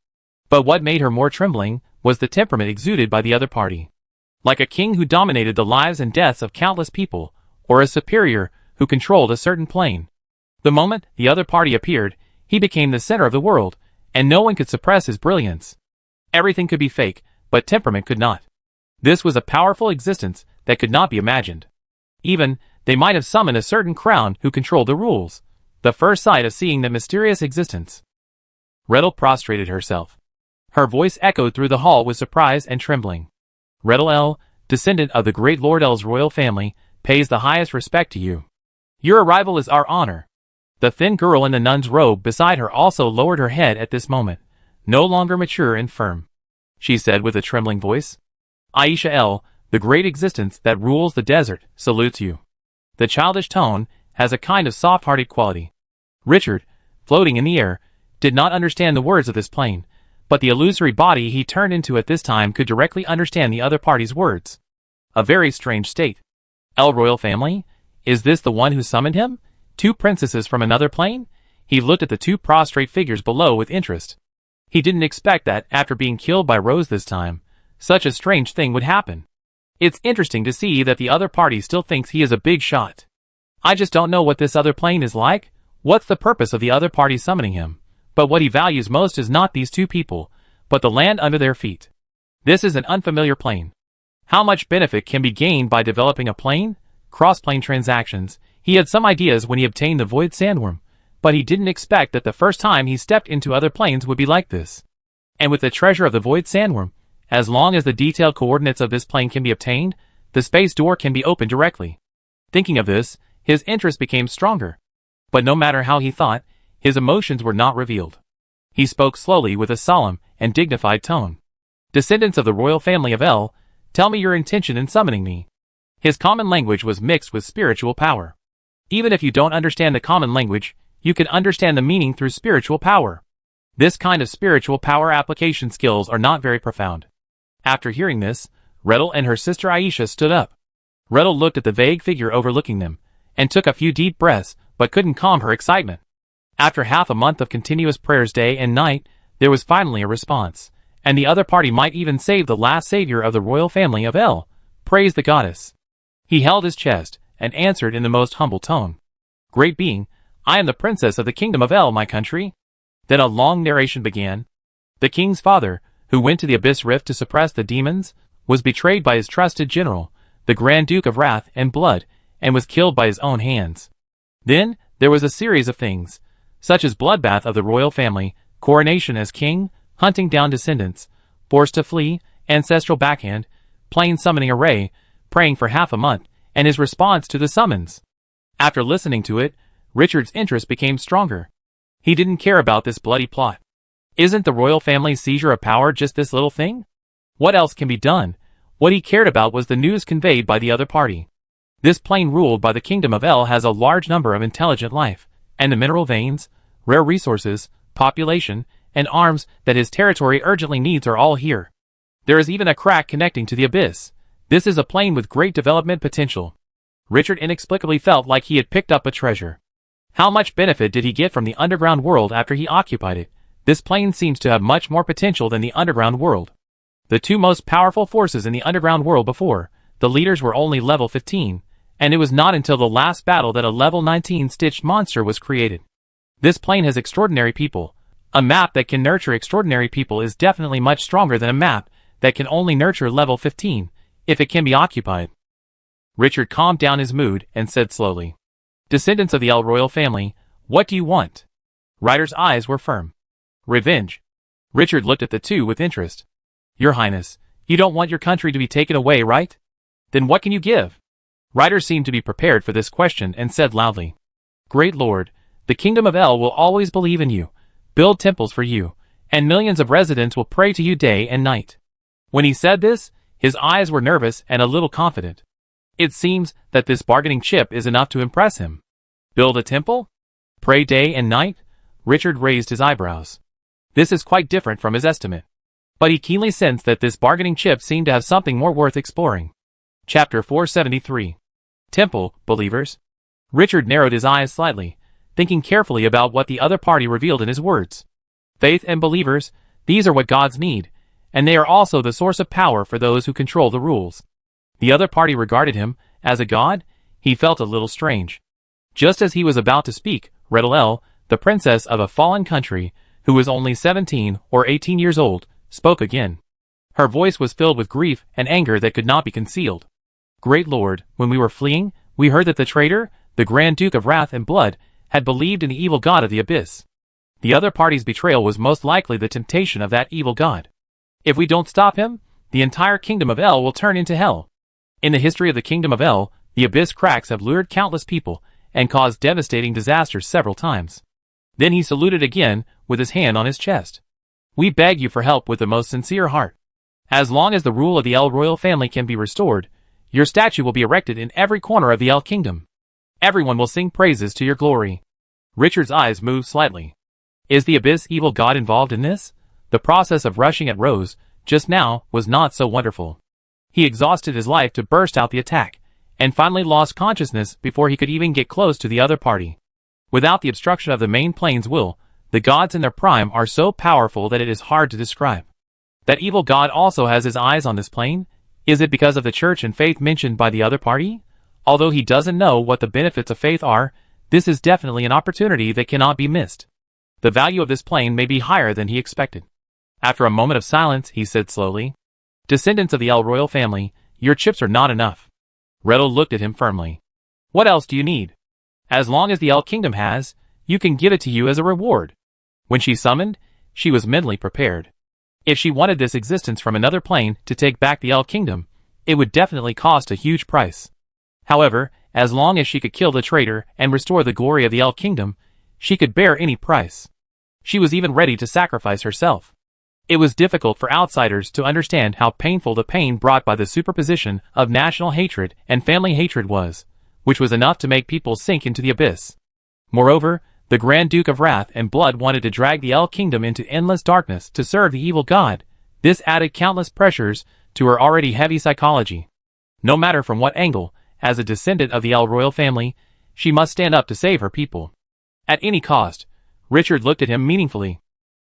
But what made her more trembling was the temperament exuded by the other party. Like a king who dominated the lives and deaths of countless people, or a superior who controlled a certain plane. The moment the other party appeared, he became the center of the world, and no one could suppress his brilliance. Everything could be fake, but temperament could not. This was a powerful existence that could not be imagined. Even, they might have summoned a certain crown who controlled the rules. The first sight of seeing the mysterious existence. Rettel prostrated herself. Her voice echoed through the hall with surprise and trembling. Rettel El, descendant of the great Lord El's royal family, pays the highest respect to you. Your arrival is our honor. The thin girl in the nun's robe beside her also lowered her head at this moment, no longer mature and firm. She said with a trembling voice, Aisha El, the great existence that rules the desert, salutes you. The childish tone has a kind of soft-hearted quality. Richard, floating in the air, did not understand the words of this plane, but the illusory body he turned into at this time could directly understand the other party's words. A very strange state. El royal family? Is this the one who summoned him? Two princesses from another plane? he looked at the two prostrate figures below with interest. He didn't expect that, after being killed by Rose this time, such a strange thing would happen. It's interesting to see that the other party still thinks he is a big shot. I just don't know what this other plane is like. What's the purpose of the other party summoning him? But what he values most is not these two people, but the land under their feet. This is an unfamiliar plane. How much benefit can be gained by developing a plane? Cross-plane transactions. He had some ideas when he obtained the Void Sandworm, but he didn't expect that the first time he stepped into other planes would be like this. And with the treasure of the Void Sandworm, as long as the detailed coordinates of this plane can be obtained, the space door can be opened directly. Thinking of this, his interest became stronger. But no matter how he thought, his emotions were not revealed. He spoke slowly with a solemn and dignified tone. Descendants of the royal family of El, tell me your intention in summoning me. His common language was mixed with spiritual power. Even if you don't understand the common language, you can understand the meaning through spiritual power. This kind of spiritual power application skills are not very profound. After hearing this, Redel and her sister Aisha stood up. Redel looked at the vague figure overlooking them, and took a few deep breaths, but couldn't calm her excitement. After half a month of continuous prayers day and night, there was finally a response, and the other party might even save the last savior of the royal family of El. Praise the goddess. He held his chest, and answered in the most humble tone. Great being, I am the princess of the kingdom of El, my country. Then a long narration began. The king's father, who went to the Abyss Rift to suppress the demons, was betrayed by his trusted general, the Grand Duke of Wrath and Blood, and was killed by his own hands. Then, there was a series of things, such as bloodbath of the royal family, coronation as king, hunting down descendants, forced to flee, ancestral backhand, plane summoning array, praying for half a month, and his response to the summons. After listening to it, Richard's interest became stronger. He didn't care about this bloody plot. Isn't the royal family's seizure of power just this little thing? What else can be done? What he cared about was the news conveyed by the other party. This plane ruled by the kingdom of El has a large number of intelligent life, and the mineral veins, rare resources, population, and arms that his territory urgently needs are all here. There is even a crack connecting to the abyss. This is a plane with great development potential. Richard inexplicably felt like he had picked up a treasure. How much benefit did he get from the underground world after he occupied it? This plane seems to have much more potential than the underground world. The two most powerful forces in the underground world before, the leaders were only level 15, and it was not until the last battle that a level 19 stitched monster was created. This plane has extraordinary people. A map that can nurture extraordinary people is definitely much stronger than a map that can only nurture level 15, if it can be occupied. Richard calmed down his mood and said slowly, Descendants of the El royal family, what do you want? Ryder's eyes were firm. Revenge. Richard looked at the two with interest. Your Highness, you don't want your country to be taken away, right? Then what can you give? Ryder seemed to be prepared for this question and said loudly, Great Lord, the kingdom of El will always believe in you, build temples for you, and millions of residents will pray to you day and night. When he said this, his eyes were nervous and a little confident. It seems that this bargaining chip is enough to impress him. Build a temple? Pray day and night? Richard raised his eyebrows. This is quite different from his estimate. But he keenly sensed that this bargaining chip seemed to have something more worth exploring. Chapter 473. Temple, believers. Richard narrowed his eyes slightly, thinking carefully about what the other party revealed in his words. Faith and believers, these are what gods need, and they are also the source of power for those who control the rules. The other party regarded him as a god. He felt a little strange. Just as he was about to speak, Redel, the princess of a fallen country, who was only 17 or 18 years old, spoke again. Her voice was filled with grief and anger that could not be concealed. Great Lord, when we were fleeing, we heard that the traitor, the Grand Duke of Wrath and Blood, had believed in the evil god of the abyss. The other party's betrayal was most likely the temptation of that evil god. If we don't stop him, the entire kingdom of El will turn into hell. In the history of the kingdom of El, the abyss cracks have lured countless people and caused devastating disasters several times. Then he saluted again, with his hand on his chest. We beg you for help with the most sincere heart. As long as the rule of the El royal family can be restored, your statue will be erected in every corner of the El kingdom. Everyone will sing praises to your glory. Richard's eyes moved slightly. Is the abyss evil god involved in this? The process of rushing at Rose, just now, was not so wonderful. He exhausted his life to burst out the attack, and finally lost consciousness before he could even get close to the other party. Without the obstruction of the main plane's will, the gods in their prime are so powerful that it is hard to describe. That evil god also has his eyes on this plane? Is it because of the church and faith mentioned by the other party? Although he doesn't know what the benefits of faith are, this is definitely an opportunity that cannot be missed. The value of this plane may be higher than he expected. After a moment of silence, he said slowly, "Descendants of the El royal family, your chips are not enough." Rettel looked at him firmly. "What else do you need? As long as the El Kingdom has, you can give it to you as a reward." When she summoned, she was mentally prepared. If she wanted this existence from another plane to take back the El Kingdom, it would definitely cost a huge price. However, as long as she could kill the traitor and restore the glory of the El Kingdom, she could bear any price. She was even ready to sacrifice herself. It was difficult for outsiders to understand how painful the pain brought by the superposition of national hatred and family hatred was, which was enough to make people sink into the abyss. Moreover, the Grand Duke of Wrath and Blood wanted to drag the El Kingdom into endless darkness to serve the evil god. This added countless pressures to her already heavy psychology. No matter from what angle, as a descendant of the El royal family, she must stand up to save her people. At any cost. Richard looked at him meaningfully.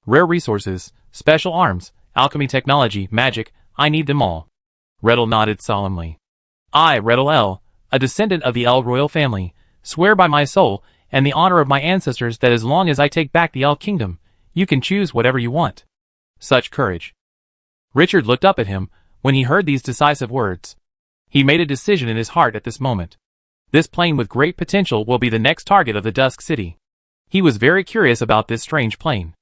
"Rare resources, special arms, alchemy technology, magic, I need them all." Rettel nodded solemnly. "I, Rettel El, a descendant of the El royal family, swear by my soul and the honor of my ancestors that as long as I take back the El Kingdom, you can choose whatever you want." Such courage. Richard looked up at him when he heard these decisive words. He made a decision in his heart at this moment. This plane with great potential will be the next target of the Dusk City. He was very curious about this strange plane.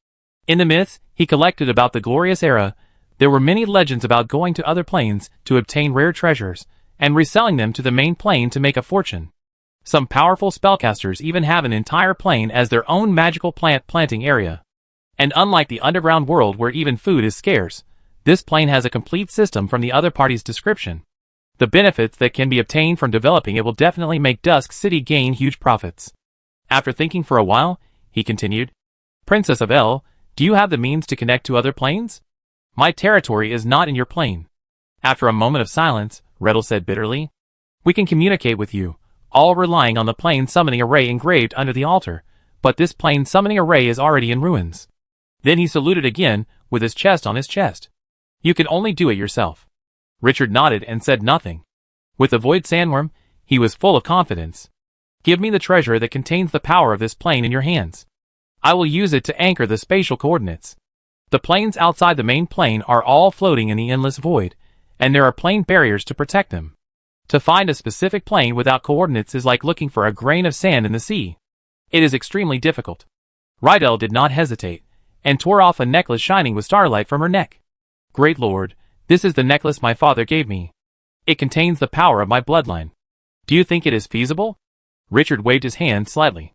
In the myths he collected about the glorious era, there were many legends about going to other planes to obtain rare treasures, and reselling them to the main plane to make a fortune. Some powerful spellcasters even have an entire plane as their own magical plant planting area. And unlike the underground world where even food is scarce, this plane has a complete system from the other party's description. The benefits that can be obtained from developing it will definitely make Dusk City gain huge profits. After thinking for a while, he continued, "Princess of El, do you have the means to connect to other planes? My territory is not in your plane." After a moment of silence, Rettel said bitterly, "We can communicate with you, all relying on the plane summoning array engraved under the altar, but this plane summoning array is already in ruins." Then he saluted again, with his chest on his chest. "You can only do it yourself." Richard nodded and said nothing. With the void sandworm, he was full of confidence. "Give me the treasure that contains the power of this plane in your hands. I will use it to anchor the spatial coordinates. The planes outside the main plane are all floating in the endless void, and there are plane barriers to protect them. To find a specific plane without coordinates is like looking for a grain of sand in the sea. It is extremely difficult." Rydell did not hesitate, and tore off a necklace shining with starlight from her neck. "Great Lord, this is the necklace my father gave me. It contains the power of my bloodline. Do you think it is feasible?" Richard waved his hand slightly.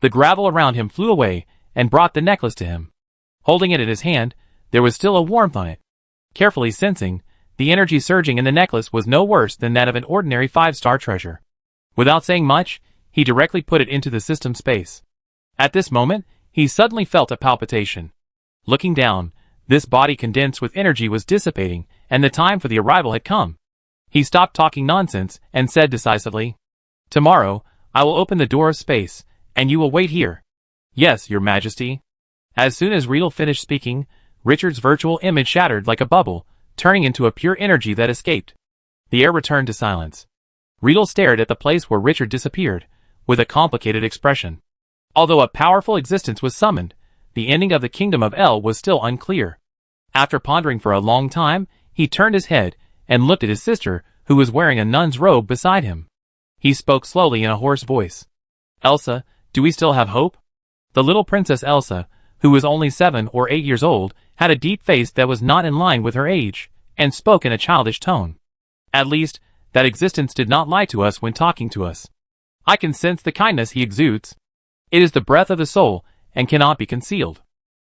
The gravel around him flew away and brought the necklace to him. Holding it in his hand, there was still a warmth on it. Carefully sensing, the energy surging in the necklace was no worse than that of an ordinary 5-star treasure. Without saying much, he directly put it into the system space. At this moment, he suddenly felt a palpitation. Looking down, this body condensed with energy was dissipating, and the time for the arrival had come. He stopped talking nonsense and said decisively, "Tomorrow, I will open the door of space, and you will wait here." "Yes, your majesty." As soon as Riedel finished speaking, Richard's virtual image shattered like a bubble, turning into a pure energy that escaped. The air returned to silence. Riedel stared at the place where Richard disappeared, with a complicated expression. Although a powerful existence was summoned, the ending of the Kingdom of El was still unclear. After pondering for a long time, he turned his head and looked at his sister, who was wearing a nun's robe beside him. He spoke slowly in a hoarse voice. "Elsa, do we still have hope?" The little Princess Elsa, who was only 7 or 8 years old, had a deep face that was not in line with her age, and spoke in a childish tone. "At least, that existence did not lie to us when talking to us. I can sense the kindness he exudes. It is the breath of the soul, and cannot be concealed."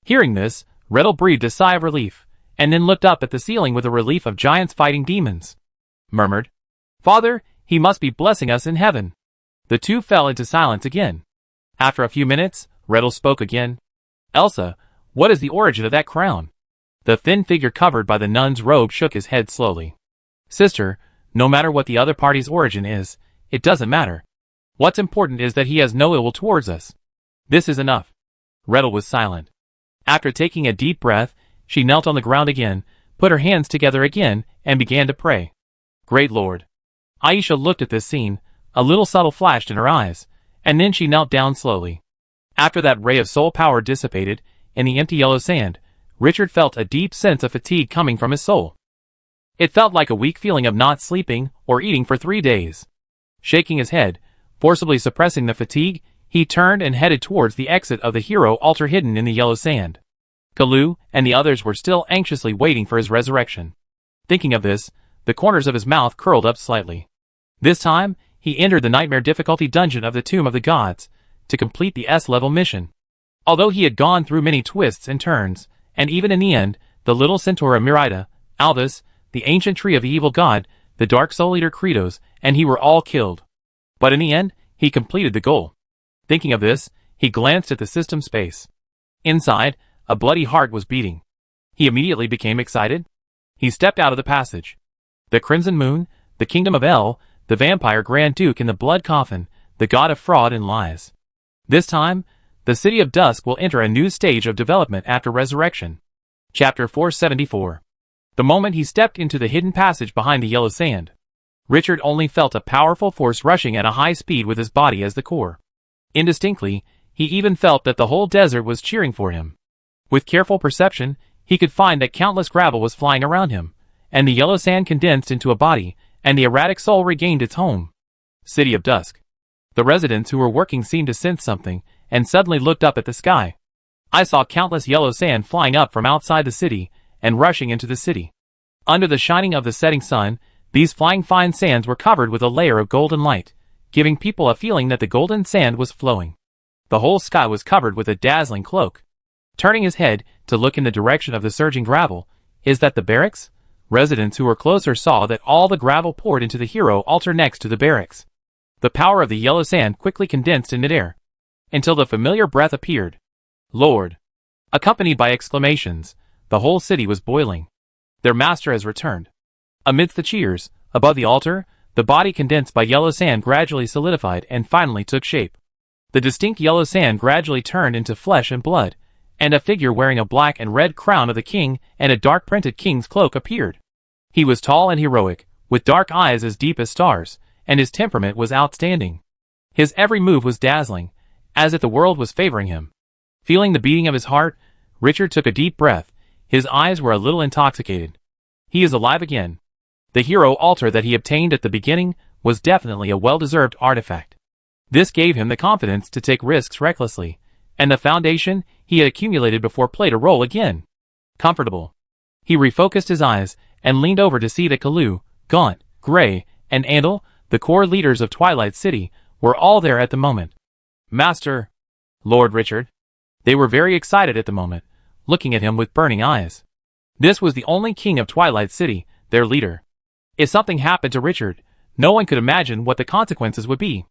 Hearing this, Rettel breathed a sigh of relief, and then looked up at the ceiling with a relief of giants fighting demons. Murmured, "Father, he must be blessing us in heaven." The two fell into silence again. After a few minutes, Rettel spoke again. "Elsa, what is the origin of that crown?" The thin figure covered by the nun's robe shook his head slowly. "Sister, no matter what the other party's origin is, it doesn't matter. What's important is that he has no ill will towards us. This is enough. Gretel was silent. After taking a deep breath, she knelt on the ground again, put her hands together again, and began to pray. Great Lord. Aisha looked at this scene, a little subtle flashed in her eyes, and then she knelt down slowly. After that ray of soul power dissipated, in the empty yellow sand, Richard felt a deep sense of fatigue coming from his soul. It felt like a weak feeling of not sleeping or eating for 3 days. Shaking his head, forcibly suppressing the fatigue, he turned and headed towards the exit of the hero altar hidden in the yellow sand. Kalu and the others were still anxiously waiting for his resurrection. Thinking of this, the corners of his mouth curled up slightly. This time, he entered the nightmare difficulty dungeon of the Tomb of the Gods, to complete the S-level mission. Although he had gone through many twists and turns, and even in the end, the little Centaur Merida, Alvis, the ancient tree of the evil god, the Dark Soul Eater Kratos, and he were all killed. But in the end, he completed the goal. Thinking of this, he glanced at the system space. Inside, a bloody heart was beating. He immediately became excited. He stepped out of the passage. The Crimson Moon, the Kingdom of El, the Vampire Grand Duke in the Blood Coffin, the god of fraud and lies. This time, the City of Dusk will enter a new stage of development after resurrection. Chapter 474. The moment he stepped into the hidden passage behind the yellow sand, Richard only felt a powerful force rushing at a high speed with his body as the core. Indistinctly, he even felt that the whole desert was cheering for him. With careful perception, he could find that countless gravel was flying around him, and the yellow sand condensed into a body, and the erratic soul regained its home. City of Dusk. The residents who were working seemed to sense something, and suddenly looked up at the sky. I saw countless yellow sand flying up from outside the city, and rushing into the city. Under the shining of the setting sun, these flying fine sands were covered with a layer of golden light, giving people a feeling that the golden sand was flowing. The whole sky was covered with a dazzling cloak. Turning his head to look in the direction of the surging gravel, is that the barracks? Residents who were closer saw that all the gravel poured into the hero altar next to the barracks. The power of the yellow sand quickly condensed in midair, until the familiar breath appeared. Lord! Accompanied by exclamations, the whole city was boiling. Their master has returned. Amidst the cheers, above the altar, the body condensed by yellow sand gradually solidified and finally took shape. The distinct yellow sand gradually turned into flesh and blood, and a figure wearing a black and red crown of the king and a dark printed king's cloak appeared. He was tall and heroic, with dark eyes as deep as stars, and his temperament was outstanding. His every move was dazzling, as if the world was favoring him. Feeling the beating of his heart, Richard took a deep breath. His eyes were a little intoxicated. He is alive again. The hero altar that he obtained at the beginning was definitely a well-deserved artifact. This gave him the confidence to take risks recklessly, and the foundation he had accumulated before played a role again. Comfortable. He refocused his eyes and leaned over to see that Kalu, Gaunt, Gray, and Andal, the core leaders of Twilight City, were all there at the moment. Master! Lord Richard. They were very excited at the moment, looking at him with burning eyes. This was the only king of Twilight City, their leader. If something happened to Richard, no one could imagine what the consequences would be.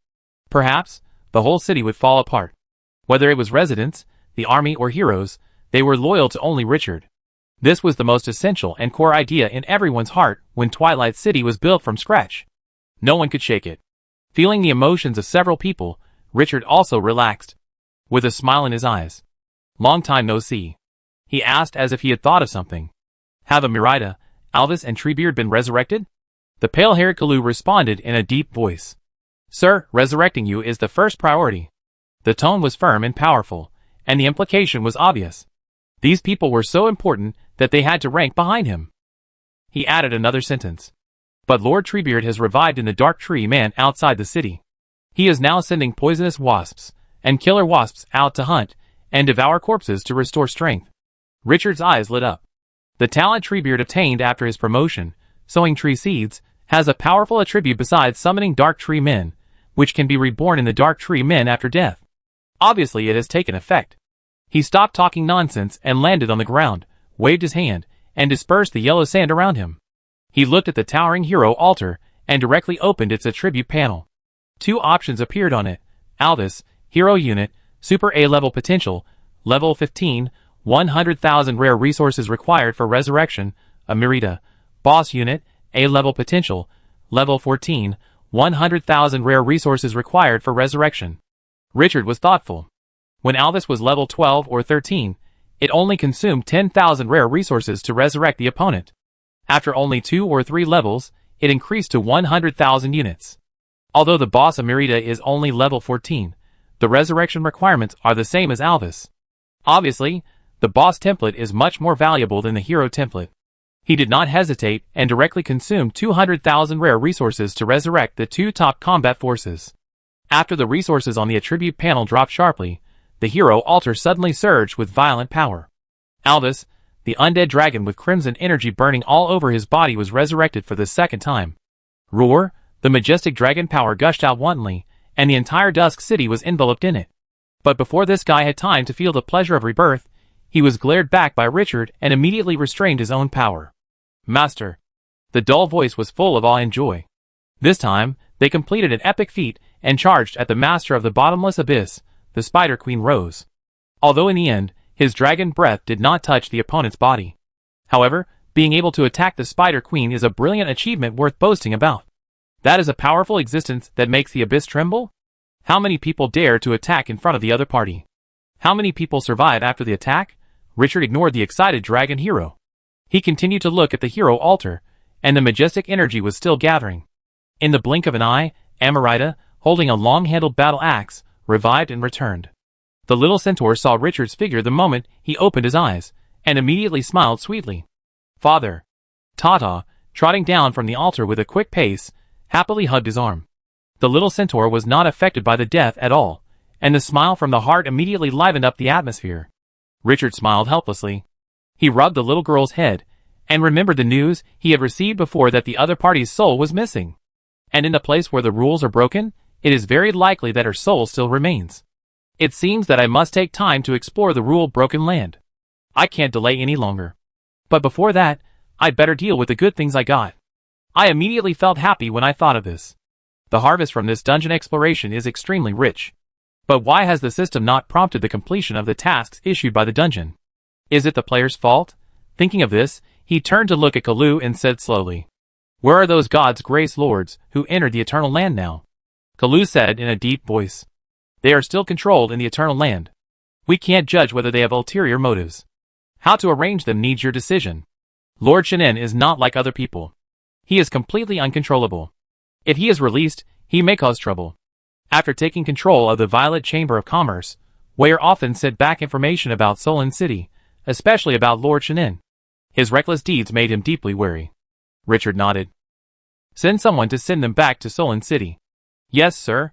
Perhaps, the whole city would fall apart. Whether it was residents, the army or heroes, they were loyal to only Richard. This was the most essential and core idea in everyone's heart when Twilight City was built from scratch. No one could shake it. Feeling the emotions of several people, Richard also relaxed. With a smile in his eyes. Long time no see. He asked as if he had thought of something. Have Merida, Alvis and Treebeard been resurrected? The pale-haired Kalu responded in a deep voice. Sir, resurrecting you is the first priority. The tone was firm and powerful, and the implication was obvious. These people were so important that they had to rank behind him. He added another sentence. But Lord Treebeard has revived in the Dark Tree Man outside the city. He is now sending poisonous wasps and killer wasps out to hunt and devour corpses to restore strength. Richard's eyes lit up. The talent Treebeard obtained after his promotion, sowing tree seeds, has a powerful attribute besides summoning Dark Tree Men, which can be reborn in the Dark Tree Men after death. Obviously it has taken effect. He stopped talking nonsense and landed on the ground, waved his hand, and dispersed the yellow sand around him. He looked at the towering hero altar, and directly opened its attribute panel. 2 options appeared on it. Alvis, Hero Unit, Super A-Level Potential, Level 15, 100,000 rare resources required for resurrection. Merida, Boss Unit, A-Level Potential, Level 14, 100,000 rare resources required for resurrection. Richard was thoughtful. When Alvis was level 12 or 13, it only consumed 10,000 rare resources to resurrect the opponent. After only 2 or 3 levels, it increased to 100,000 units. Although the boss Amirita is only level 14, the resurrection requirements are the same as Alvis. Obviously, the boss template is much more valuable than the hero template. He did not hesitate and directly consumed 200,000 rare resources to resurrect the 2 top combat forces. After the resources on the attribute panel dropped sharply, the hero altar suddenly surged with violent power. Alvis, the undead dragon with crimson energy burning all over his body, was resurrected for the second time. Roar, the majestic dragon power gushed out wantonly, and the entire Dusk City was enveloped in it. But before this guy had time to feel the pleasure of rebirth, he was glared back by Richard and immediately restrained his own power. Master. The dull voice was full of awe and joy. This time, they completed an epic feat and charged at the master of the bottomless abyss, the Spider Queen Rose. Although in the end, his dragon breath did not touch the opponent's body. However, being able to attack the Spider Queen is a brilliant achievement worth boasting about. That is a powerful existence that makes the abyss tremble? How many people dare to attack in front of the other party? How many people survive after the attack? Richard ignored the excited dragon hero. He continued to look at the hero altar, and the majestic energy was still gathering. In the blink of an eye, Amirita, holding a long-handled battle axe, revived and returned. The little centaur saw Richard's figure the moment he opened his eyes, and immediately smiled sweetly. Father. Tata, trotting down from the altar with a quick pace, happily hugged his arm. The little centaur was not affected by the death at all, and the smile from the heart immediately livened up the atmosphere. Richard smiled helplessly. He rubbed the little girl's head, and remembered the news he had received before that the other party's soul was missing. And in a place where the rules are broken, it is very likely that her soul still remains. It seems that I must take time to explore the rule-broken land. I can't delay any longer. But before that, I'd better deal with the good things I got. I immediately felt happy when I thought of this. The harvest from this dungeon exploration is extremely rich. But why has the system not prompted the completion of the tasks issued by the dungeon? Is it the player's fault? Thinking of this, he turned to look at Kalu and said slowly, "Where are those God's grace lords who entered the Eternal Land now?" Kalu said in a deep voice, "They are still controlled in the Eternal Land. We can't judge whether they have ulterior motives. How to arrange them needs your decision. Lord Shinin is not like other people. He is completely uncontrollable. If he is released, he may cause trouble." After taking control of the Violet Chamber of Commerce, Weir often sent back information about Solon City, especially about Lord Shinin. His reckless deeds made him deeply wary. Richard nodded. "Send someone to send them back to Solon City." "Yes, sir."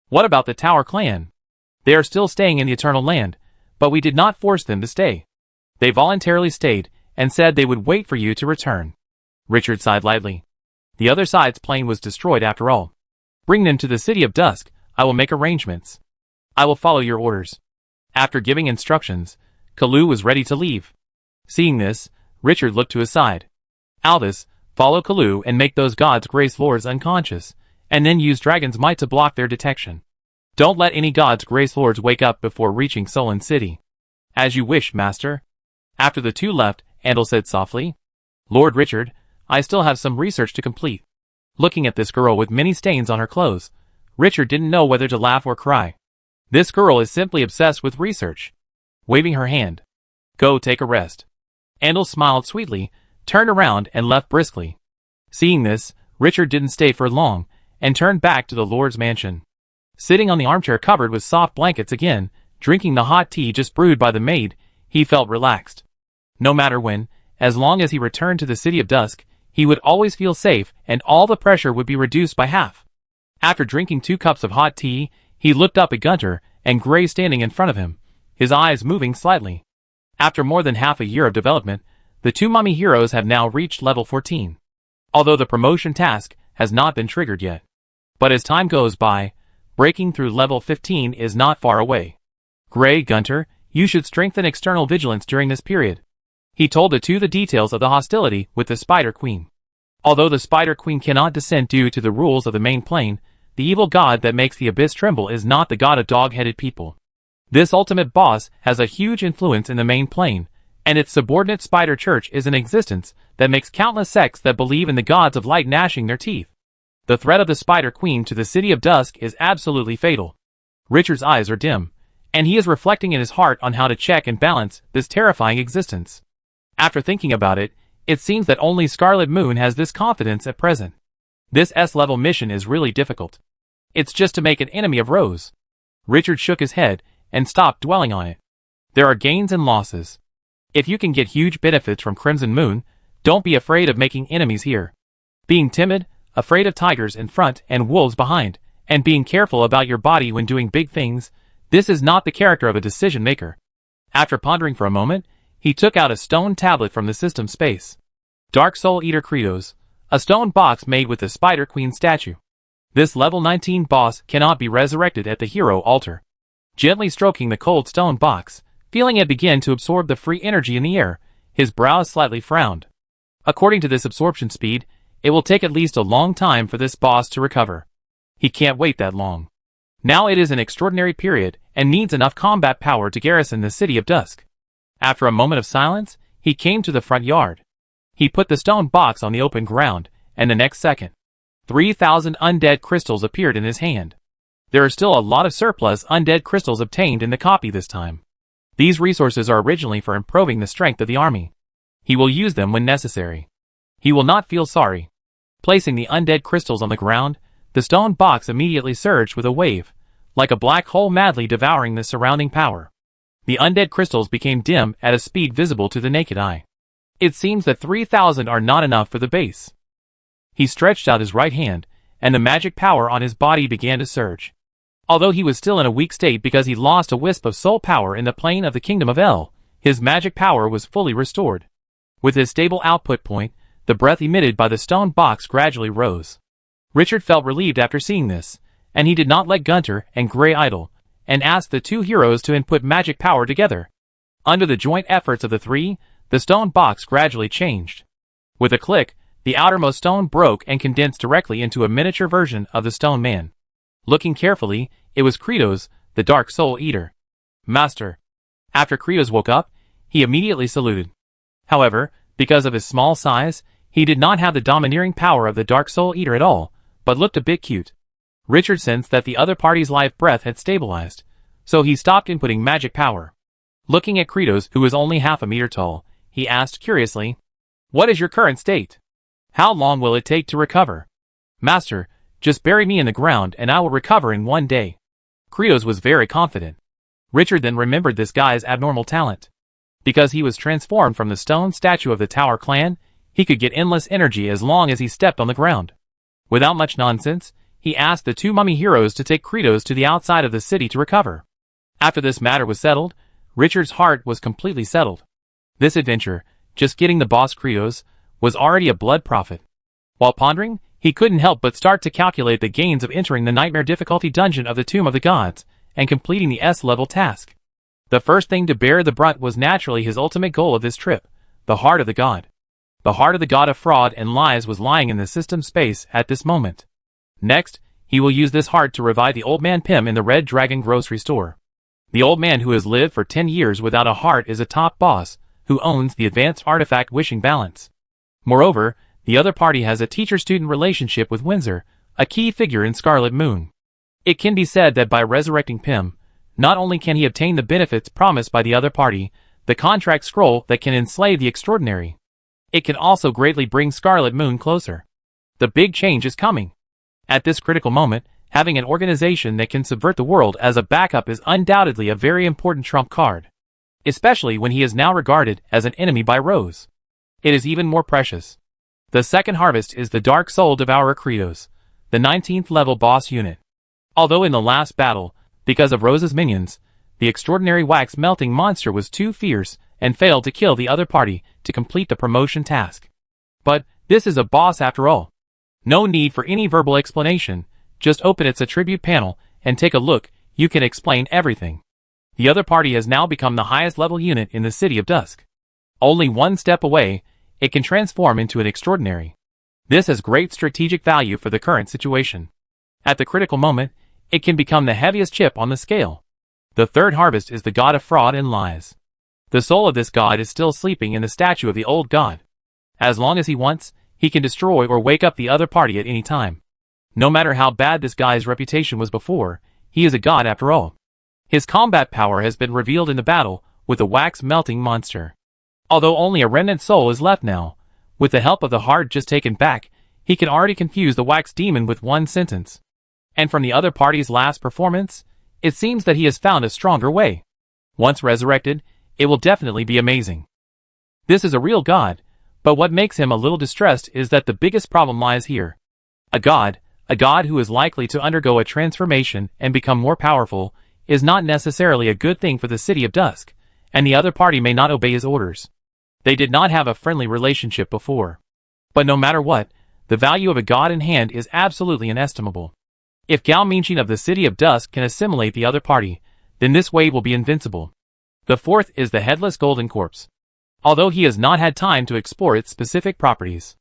"What about the Tower Clan?" "They are still staying in the Eternal Land, but we did not force them to stay. They voluntarily stayed and said they would wait for you to return." Richard sighed lightly. The other side's plane was destroyed after all. "Bring them to the City of Dusk. I will make arrangements." "I will follow your orders." After giving instructions, Kalu was ready to leave. Seeing this, Richard looked to his side. "Alvis, follow Kalu and make those God's Grace Lords unconscious, and then use Dragon's Might to block their detection. Don't let any God's Grace Lords wake up before reaching Solon City." "As you wish, Master." After the two left, Andal said softly, "Lord Richard, I still have some research to complete." Looking at this girl with many stains on her clothes, Richard didn't know whether to laugh or cry. This girl is simply obsessed with research. Waving her hand, "Go take a rest." Andal smiled sweetly, turned around and left briskly. Seeing this, Richard didn't stay for long, and turned back to the Lord's mansion. Sitting on the armchair covered with soft blankets again, drinking the hot tea just brewed by the maid, he felt relaxed. No matter when, as long as he returned to the City of Dusk, he would always feel safe and all the pressure would be reduced by half. After drinking 2 cups of hot tea, he looked up at Gunter and Gray standing in front of him, his eyes moving slightly. After more than half a year of development, the 2 mummy heroes have now reached level 14. Although the promotion task has not been triggered yet. But as time goes by, breaking through level 15 is not far away. "Gray, Gunter, you should strengthen external vigilance during this period." He told the 2 the details of the hostility with the Spider Queen. Although the Spider Queen cannot descend due to the rules of the main plane, the evil god that makes the abyss tremble is not the god of dog-headed people. This ultimate boss has a huge influence in the main plane, and its subordinate spider church is in existence that makes countless sects that believe in the gods of light gnashing their teeth. The threat of the Spider Queen to the City of Dusk is absolutely fatal. Richard's eyes are dim, And he is reflecting in his heart on how to check and balance this terrifying existence. After thinking about it, it seems that only Scarlet Moon has this confidence at present. This S-level mission is really difficult. It's just to make an enemy of Rose. Richard shook his head and stopped dwelling on it. There are gains and losses. If you can get huge benefits from Crimson Moon, don't be afraid of making enemies here. Being timid, afraid of tigers in front and wolves behind, and being careful about your body when doing big things, this is not the character of a decision maker. After pondering for a moment, he took out a stone tablet from the system space. Dark Soul Eater Kratos, a stone box made with the Spider Queen statue. This level 19 boss cannot be resurrected at the hero altar. Gently stroking the cold stone box, feeling it begin to absorb the free energy in the air, his brows slightly frowned. According to this absorption speed, it will take at least a long time for this boss to recover. He can't wait that long. Now it is an extraordinary period and needs enough combat power to garrison the City of Dusk. After a moment of silence, he came to the front yard. He put the stone box on the open ground, and the next second, 3,000 undead crystals appeared in his hand. There are still a lot of surplus undead crystals obtained in the copy this time. These resources are originally for improving the strength of the army. He will use them when necessary. He will not feel sorry. Placing the undead crystals on the ground, the stone box immediately surged with a wave, like a black hole madly devouring the surrounding power. The undead crystals became dim at a speed visible to the naked eye. It seems that 3,000 are not enough for the base. He stretched out his right hand, and the magic power on his body began to surge. Although he was still in a weak state because he lost a wisp of soul power in the plane of the Kingdom of El, his magic power was fully restored. With his stable output point, the breath emitted by the stone box gradually rose. Richard felt relieved after seeing this, and he did not let Gunter and Grey idle, and asked the two heroes to input magic power together. Under the joint efforts of the three, the stone box gradually changed. With a click, the outermost stone broke and condensed directly into a miniature version of the Stone Man. Looking carefully, it was Kratos, the Dark Soul Eater. Master. After Kratos woke up, he immediately saluted. However, because of his small size, he did not have the domineering power of the Dark Soul Eater at all, but looked a bit cute. Richard sensed that the other party's life breath had stabilized, so he stopped inputting magic power. Looking at Kratos, who was only half a meter tall, he asked curiously, "What is your current state? How long will it take to recover?" "Master, just bury me in the ground and I will recover in 1 day." Kratos was very confident. Richard then remembered this guy's abnormal talent. Because he was transformed from the stone statue of the Tower clan, he could get endless energy as long as he stepped on the ground. Without much nonsense, he asked the two mummy heroes to take Kratos to the outside of the city to recover. After this matter was settled, Richard's heart was completely settled. This adventure, just getting the boss Kratos, was already a blood profit. While pondering, he couldn't help but start to calculate the gains of entering the nightmare difficulty dungeon of the Tomb of the Gods, and completing the S-level task. The first thing to bear the brunt was naturally his ultimate goal of this trip, the Heart of the God. The Heart of the God of Fraud and Lies was lying in the system space at this moment. Next, he will use this heart to revive the old man Pym in the Red Dragon grocery store. The old man who has lived for 10 years without a heart is a top boss, who owns the advanced artifact Wishing Balance. Moreover, the other party has a teacher-student relationship with Windsor, a key figure in Scarlet Moon. It can be said that by resurrecting Pym, not only can he obtain the benefits promised by the other party, the contract scroll that can enslave the extraordinary, it can also greatly bring Scarlet Moon closer. The big change is coming. At this critical moment, having an organization that can subvert the world as a backup is undoubtedly a very important trump card. Especially when he is now regarded as an enemy by Rose. It is even more precious. The second harvest is the Dark Soul Devourer Kratos, the 19th level boss unit. Although in the last battle, because of Rose's minions, the extraordinary wax-melting monster was too fierce and failed to kill the other party to complete the promotion task. But this is a boss after all. No need for any verbal explanation, just open its attribute panel and take a look, you can explain everything. The other party has now become the highest level unit in the City of Dusk. Only one step away, it can transform into an extraordinary. This has great strategic value for the current situation. At the critical moment, it can become the heaviest chip on the scale. The third harvest is the God of Fraud and Lies. The soul of this god is still sleeping in the statue of the old god. As long as he wants, he can destroy or wake up the other party at any time. No matter how bad this guy's reputation was before, he is a god after all. His combat power has been revealed in the battle with the wax-melting monster. Although only a remnant soul is left now, with the help of the heart just taken back, he can already confuse the wax demon with one sentence. And from the other party's last performance, it seems that he has found a stronger way. Once resurrected, it will definitely be amazing. This is a real god, but what makes him a little distressed is that the biggest problem lies here. A god who is likely to undergo a transformation and become more powerful, is not necessarily a good thing for the City of Dusk, and the other party may not obey his orders. They did not have a friendly relationship before. But no matter what, the value of a god in hand is absolutely inestimable. If Gao Mingqin of the City of Dusk can assimilate the other party, then this wave will be invincible. The fourth is the Headless Golden Corpse. Although he has not had time to explore its specific properties.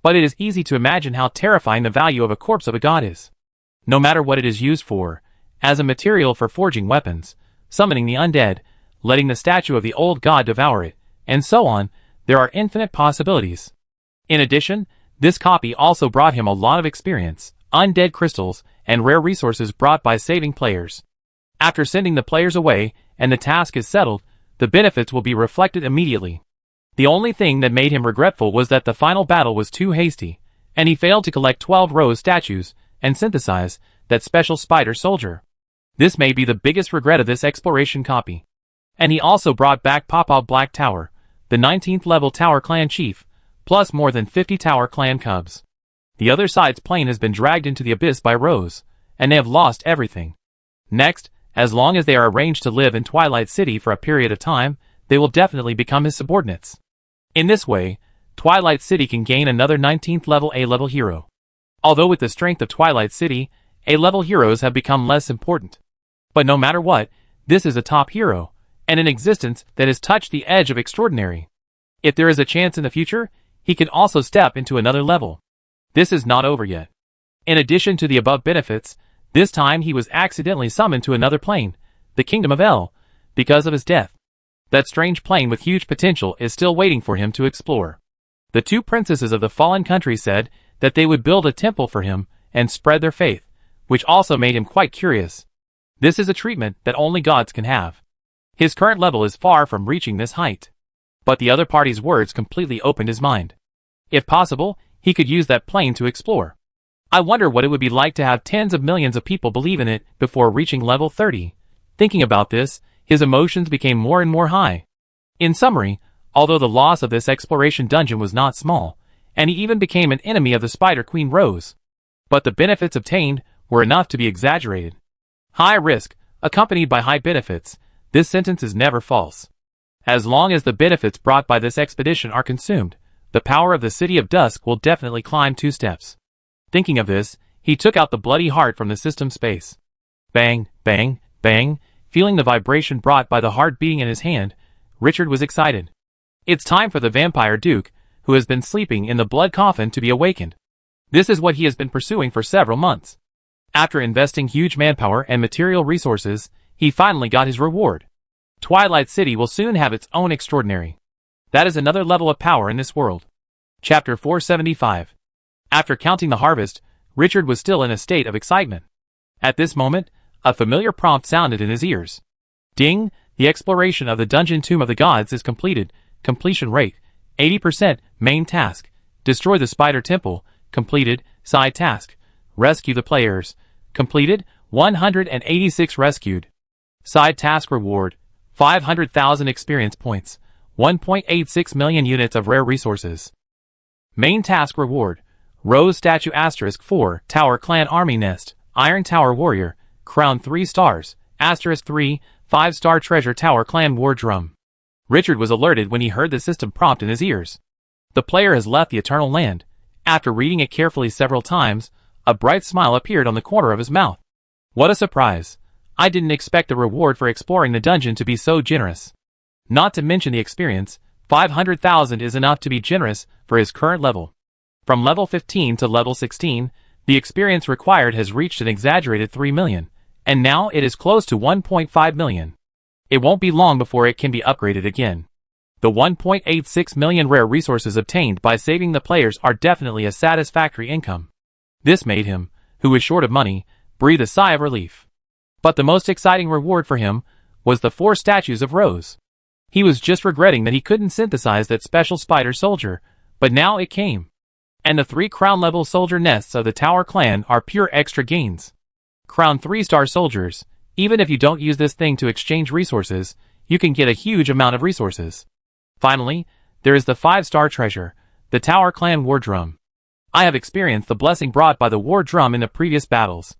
But it is easy to imagine how terrifying the value of a corpse of a god is. No matter what it is used for, as a material for forging weapons, summoning the undead, letting the statue of the old god devour it, and so on, there are infinite possibilities. In addition, this copy also brought him a lot of experience, undead crystals, and rare resources brought by saving players. After sending the players away, and the task is settled, the benefits will be reflected immediately. The only thing that made him regretful was that the final battle was too hasty, and he failed to collect 12 rose statues, and synthesize that special spider soldier. This may be the biggest regret of this exploration copy. And he also brought back Papa Black Tower, the 19th level Tower Clan Chief, plus more than 50 Tower Clan Cubs. The other side's plane has been dragged into the abyss by Rose, and they have lost everything. Next, as long as they are arranged to live in Twilight City for a period of time, they will definitely become his subordinates. In this way, Twilight City can gain another 19th level A-level hero. Although with the strength of Twilight City, A-level heroes have become less important. But no matter what, this is a top hero, and an existence that has touched the edge of extraordinary. If there is a chance in the future, he can also step into another level. This is not over yet. In addition to the above benefits, this time he was accidentally summoned to another plane, the Kingdom of El, because of his death. That strange plane with huge potential is still waiting for him to explore. The two princesses of the fallen country said that they would build a temple for him and spread their faith, which also made him quite curious. This is a treatment that only gods can have. His current level is far from reaching this height. But the other party's words completely opened his mind. If possible, he could use that plane to explore. I wonder what it would be like to have tens of millions of people believe in it before reaching level 30. Thinking about this, his emotions became more and more high. In summary, although the loss of this exploration dungeon was not small, and he even became an enemy of the Spider Queen Rose, but the benefits obtained were enough to be exaggerated. High risk, accompanied by high benefits, this sentence is never false. As long as the benefits brought by this expedition are consumed, the power of the City of Dusk will definitely climb 2 steps. Thinking of this, he took out the bloody heart from the system space. Bang, bang, bang, feeling the vibration brought by the heart beating in his hand, Richard was excited. It's time for the Vampire Duke, who has been sleeping in the blood coffin, to be awakened. This is what he has been pursuing for several months. After investing huge manpower and material resources, he finally got his reward. Twilight City will soon have its own extraordinary. That is another level of power in this world. Chapter 475. After counting the harvest, Richard was still in a state of excitement. At this moment, a familiar prompt sounded in his ears. Ding! The exploration of the dungeon Tomb of the Gods is completed. Completion rate, 80%. Main task, destroy the Spider Temple. Completed. Side task, rescue the players. Completed. 186 rescued. Side task reward, 500,000 experience points. 1.86 million units of rare resources. Main task reward, Rose Statue *4, Tower Clan Army Nest, Iron Tower Warrior, Crown 3 stars, *3, 5-star Treasure Tower Clan War Drum. Richard was alerted when he heard the system prompt in his ears. The player has left the Eternal Land. After reading it carefully several times, a bright smile appeared on the corner of his mouth. What a surprise! I didn't expect the reward for exploring the dungeon to be so generous. Not to mention the experience, 500,000 is enough to be generous for his current level. From level 15 to level 16, the experience required has reached an exaggerated 3 million, and now it is close to 1.5 million. It won't be long before it can be upgraded again. The 1.86 million rare resources obtained by saving the players are definitely a satisfactory income. This made him, who was short of money, breathe a sigh of relief. But the most exciting reward for him was the 4 statues of Rose. He was just regretting that he couldn't synthesize that special spider soldier, but now it came. And the 3 crown-level soldier nests of the Tower clan are pure extra gains. Crown 3-star soldiers. Even if you don't use this thing to exchange resources, you can get a huge amount of resources. Finally, there is the 5-star treasure, the Tower clan war drum. I have experienced the blessing brought by the war drum in the previous battles.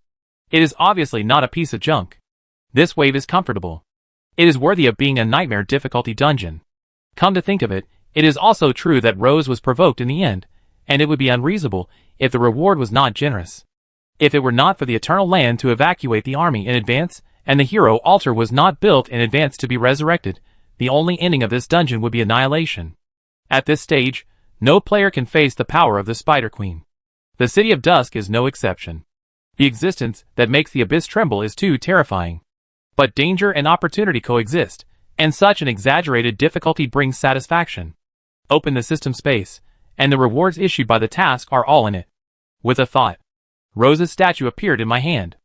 It is obviously not a piece of junk. This wave is comfortable. It is worthy of being a nightmare difficulty dungeon. Come to think of it, it is also true that Rose was provoked in the end, and it would be unreasonable if the reward was not generous. If it were not for the Eternal Land to evacuate the army in advance, and the hero altar was not built in advance to be resurrected, the only ending of this dungeon would be annihilation. At this stage, no player can face the power of the Spider Queen. The City of Dusk is no exception. The existence that makes the abyss tremble is too terrifying. But danger and opportunity coexist, and such an exaggerated difficulty brings satisfaction. Open the system space, and the rewards issued by the task are all in it. With a thought, Rose's statue appeared in my hand.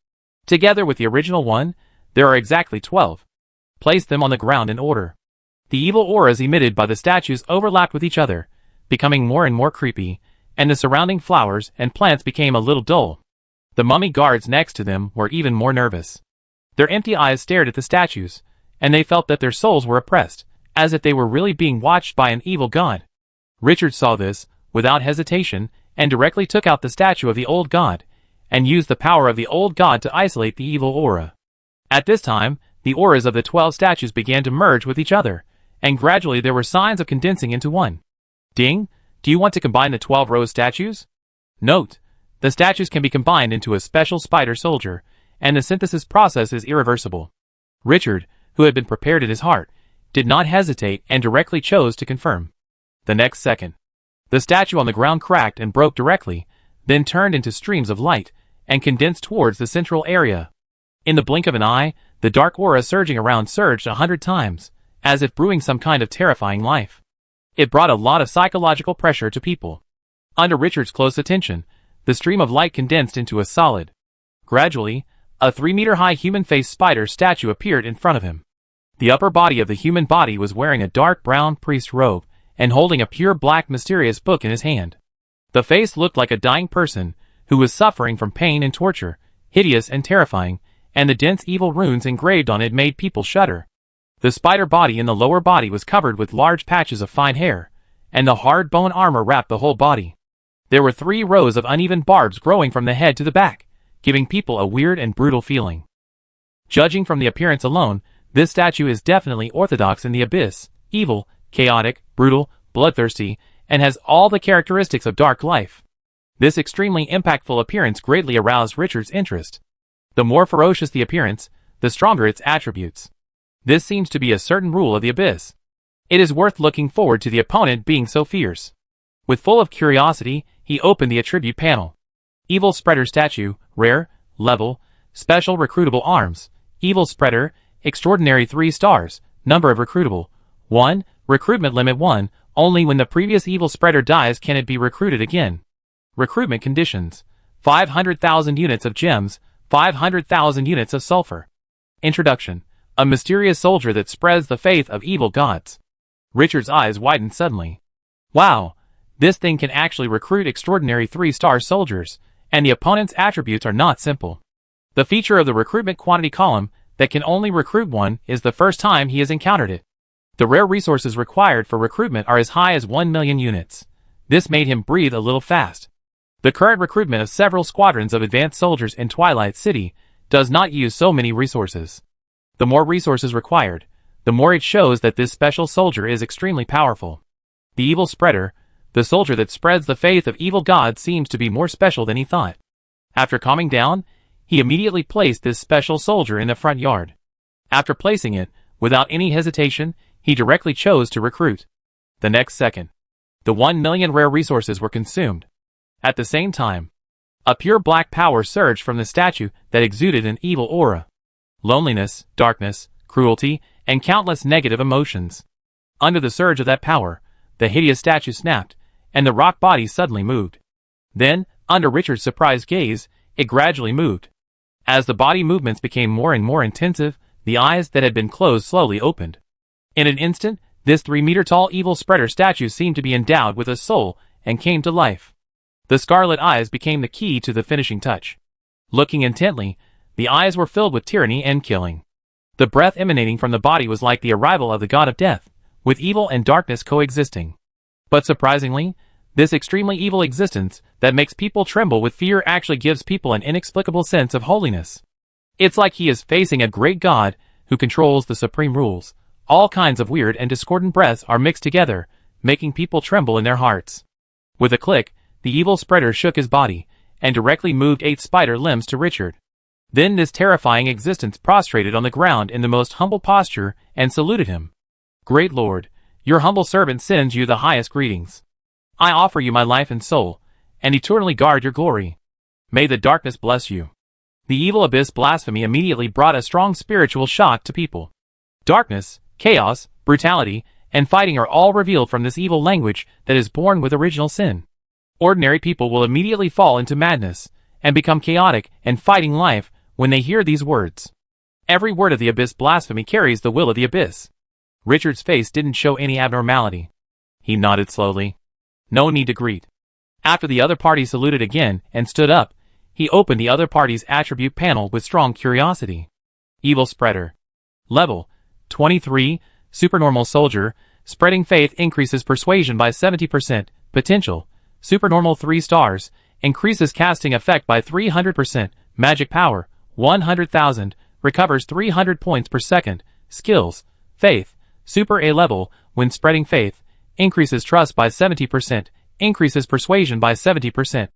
Together with the original one, there are exactly 12. Place them on the ground in order. The evil auras emitted by the statues overlapped with each other, becoming more and more creepy, and the surrounding flowers and plants became a little dull. The mummy guards next to them were even more nervous. Their empty eyes stared at the statues, and they felt that their souls were oppressed, as if they were really being watched by an evil god. Richard saw this, without hesitation, and directly took out the statue of the old god, and used the power of the old god to isolate the evil aura. At this time, the auras of the 12 statues began to merge with each other, and gradually there were signs of condensing into one. Ding, do you want to combine the 12 rose statues? Note, the statues can be combined into a special spider soldier, and the synthesis process is irreversible. Richard, who had been prepared in his heart, did not hesitate and directly chose to confirm. The next second, the statue on the ground cracked and broke directly, then turned into streams of light, and condensed towards the central area. In the blink of an eye, the dark aura surging around surged 100 times, as if brewing some kind of terrifying life. It brought a lot of psychological pressure to people. Under Richard's close attention, the stream of light condensed into a solid. Gradually, a 3-meter-high human-faced spider statue appeared in front of him. The upper body of the human body was wearing a dark brown priest robe, and holding a pure black mysterious book in his hand. The face looked like a dying person, who was suffering from pain and torture, hideous and terrifying, and the dense evil runes engraved on it made people shudder. The spider body in the lower body was covered with large patches of fine hair, and the hard bone armor wrapped the whole body. There were 3 rows of uneven barbs growing from the head to the back, giving people a weird and brutal feeling. Judging from the appearance alone, this statue is definitely orthodox in the abyss, evil, chaotic, brutal, bloodthirsty, and has all the characteristics of dark life. This extremely impactful appearance greatly aroused Richard's interest. The more ferocious the appearance, the stronger its attributes. This seems to be a certain rule of the abyss. It is worth looking forward to the opponent being so fierce. With full of curiosity, he opened the attribute panel. Evil Spreader statue, rare, level, special recruitable arms, Evil Spreader, extraordinary 3 stars, number of recruitable, 1, recruitment limit 1, only when the previous Evil Spreader dies can it be recruited again. Recruitment conditions, 500,000 units of gems, 500,000 units of sulfur. Introduction, a mysterious soldier that spreads the faith of evil gods. Richard's eyes widened suddenly. Wow, this thing can actually recruit extraordinary 3-star soldiers, and the opponent's attributes are not simple. The feature of the recruitment quantity column that can only recruit 1 is the first time he has encountered it. The rare resources required for recruitment are as high as 1 million units. This made him breathe a little fast. The current recruitment of several squadrons of advanced soldiers in Twilight City does not use so many resources. The more resources required, the more it shows that this special soldier is extremely powerful. The Evil Spreader, the soldier that spreads the faith of evil gods, seems to be more special than he thought. After calming down, he immediately placed this special soldier in the front yard. After placing it, without any hesitation, he directly chose to recruit. The next second, the 1 million rare resources were consumed. At the same time, a pure black power surged from the statue that exuded an evil aura. Loneliness, darkness, cruelty, and countless negative emotions. Under the surge of that power, the hideous statue snapped, and the rock body suddenly moved. Then, under Richard's surprised gaze, it gradually moved. As the body movements became more and more intensive, the eyes that had been closed slowly opened. In an instant, this 3-meter-tall evil spreader statue seemed to be endowed with a soul and came to life. The scarlet eyes became the key to the finishing touch. Looking intently, the eyes were filled with tyranny and killing. The breath emanating from the body was like the arrival of the god of death, with evil and darkness coexisting. But surprisingly, this extremely evil existence that makes people tremble with fear actually gives people an inexplicable sense of holiness. It's like he is facing a great god who controls the supreme rules. All kinds of weird and discordant breaths are mixed together, making people tremble in their hearts. With a click, the evil spreader shook his body, and directly moved 8 spider limbs to Richard. Then this terrifying existence prostrated on the ground in the most humble posture and saluted him. "Great Lord, your humble servant sends you the highest greetings. I offer you my life and soul, and eternally guard your glory. May the darkness bless you." The evil abyss blasphemy immediately brought a strong spiritual shock to people. Darkness, chaos, brutality, and fighting are all revealed from this evil language that is born with original sin. Ordinary people will immediately fall into madness and become chaotic and fighting life when they hear these words. Every word of the abyss blasphemy carries the will of the abyss. Richard's face didn't show any abnormality. He nodded slowly. No need to greet. After the other party saluted again and stood up, he opened the other party's attribute panel with strong curiosity. Evil Spreader. Level 23, Supernormal Soldier. Spreading Faith increases persuasion by 70%. Potential. Supernormal 3 stars. Increases casting effect by 300%. Magic power 100,000. Recovers 300 points per second. Skills. Faith. Super A level. When spreading faith, increases trust by 70%. Increases persuasion by 70%.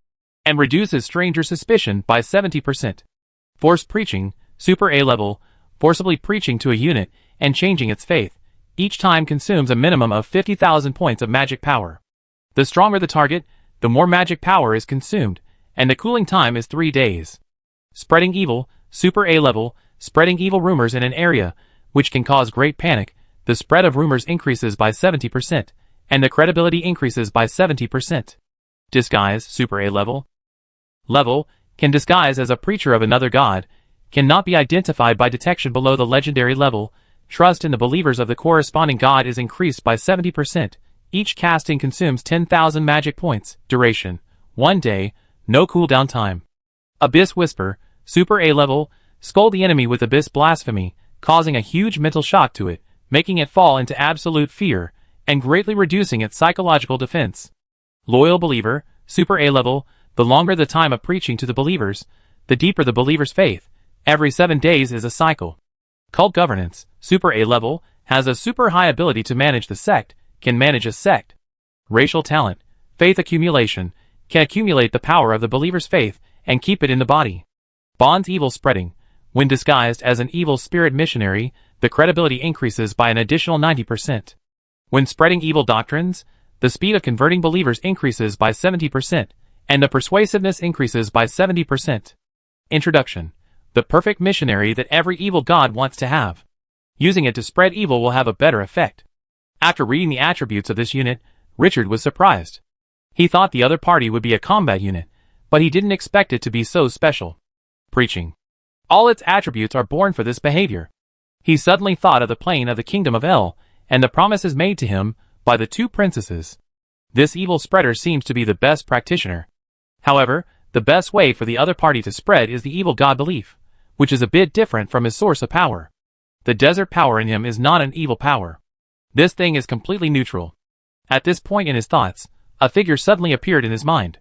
And reduces stranger suspicion by 70%. Force Preaching. Super A level. Forcibly preaching to a unit and changing its faith. Each time consumes a minimum of 50,000 points of magic power. The stronger the target, the more magic power is consumed, and the cooling time is 3 days. Spreading Evil. Super A level. Spreading evil rumors in an area, which can cause great panic. The spread of rumors increases by 70%, and the credibility increases by 70%. Disguise. Super A level. Level. Can disguise as a preacher of another god. Cannot be identified by detection below the legendary level. Trust in the believers of the corresponding god is increased by 70%. Each casting consumes 10,000 magic points. Duration. 1 day. No cooldown time. Abyss Whisper. Super A level. Scold the enemy with Abyss Blasphemy, causing a huge mental shock to it, making it fall into absolute fear, and greatly reducing its psychological defense. Loyal Believer. Super A level. The longer the time of preaching to the believers, the deeper the believer's faith. Every 7 days is a cycle. Cult Governance. Super A level. Has a super high ability to manage the sect. Can manage a sect. Racial Talent. Faith Accumulation. Can accumulate the power of the believer's faith and keep it in the body. Bonds Evil Spreading. When disguised as an evil spirit missionary, the credibility increases by an additional 90%. When spreading evil doctrines, the speed of converting believers increases by 70%, and the persuasiveness increases by 70%. Introduction. The perfect missionary that every evil god wants to have. Using it to spread evil will have a better effect. After reading the attributes of this unit, Richard was surprised. He thought the other party would be a combat unit, but he didn't expect it to be so special. Preaching. All its attributes are born for this behavior. He suddenly thought of the plane of the kingdom of El, and the promises made to him by the 2 princesses. This evil spreader seems to be the best practitioner. However, the best way for the other party to spread is the evil god belief, which is a bit different from his source of power. The desert power in him is not an evil power. This thing is completely neutral. At this point in his thoughts, a figure suddenly appeared in his mind.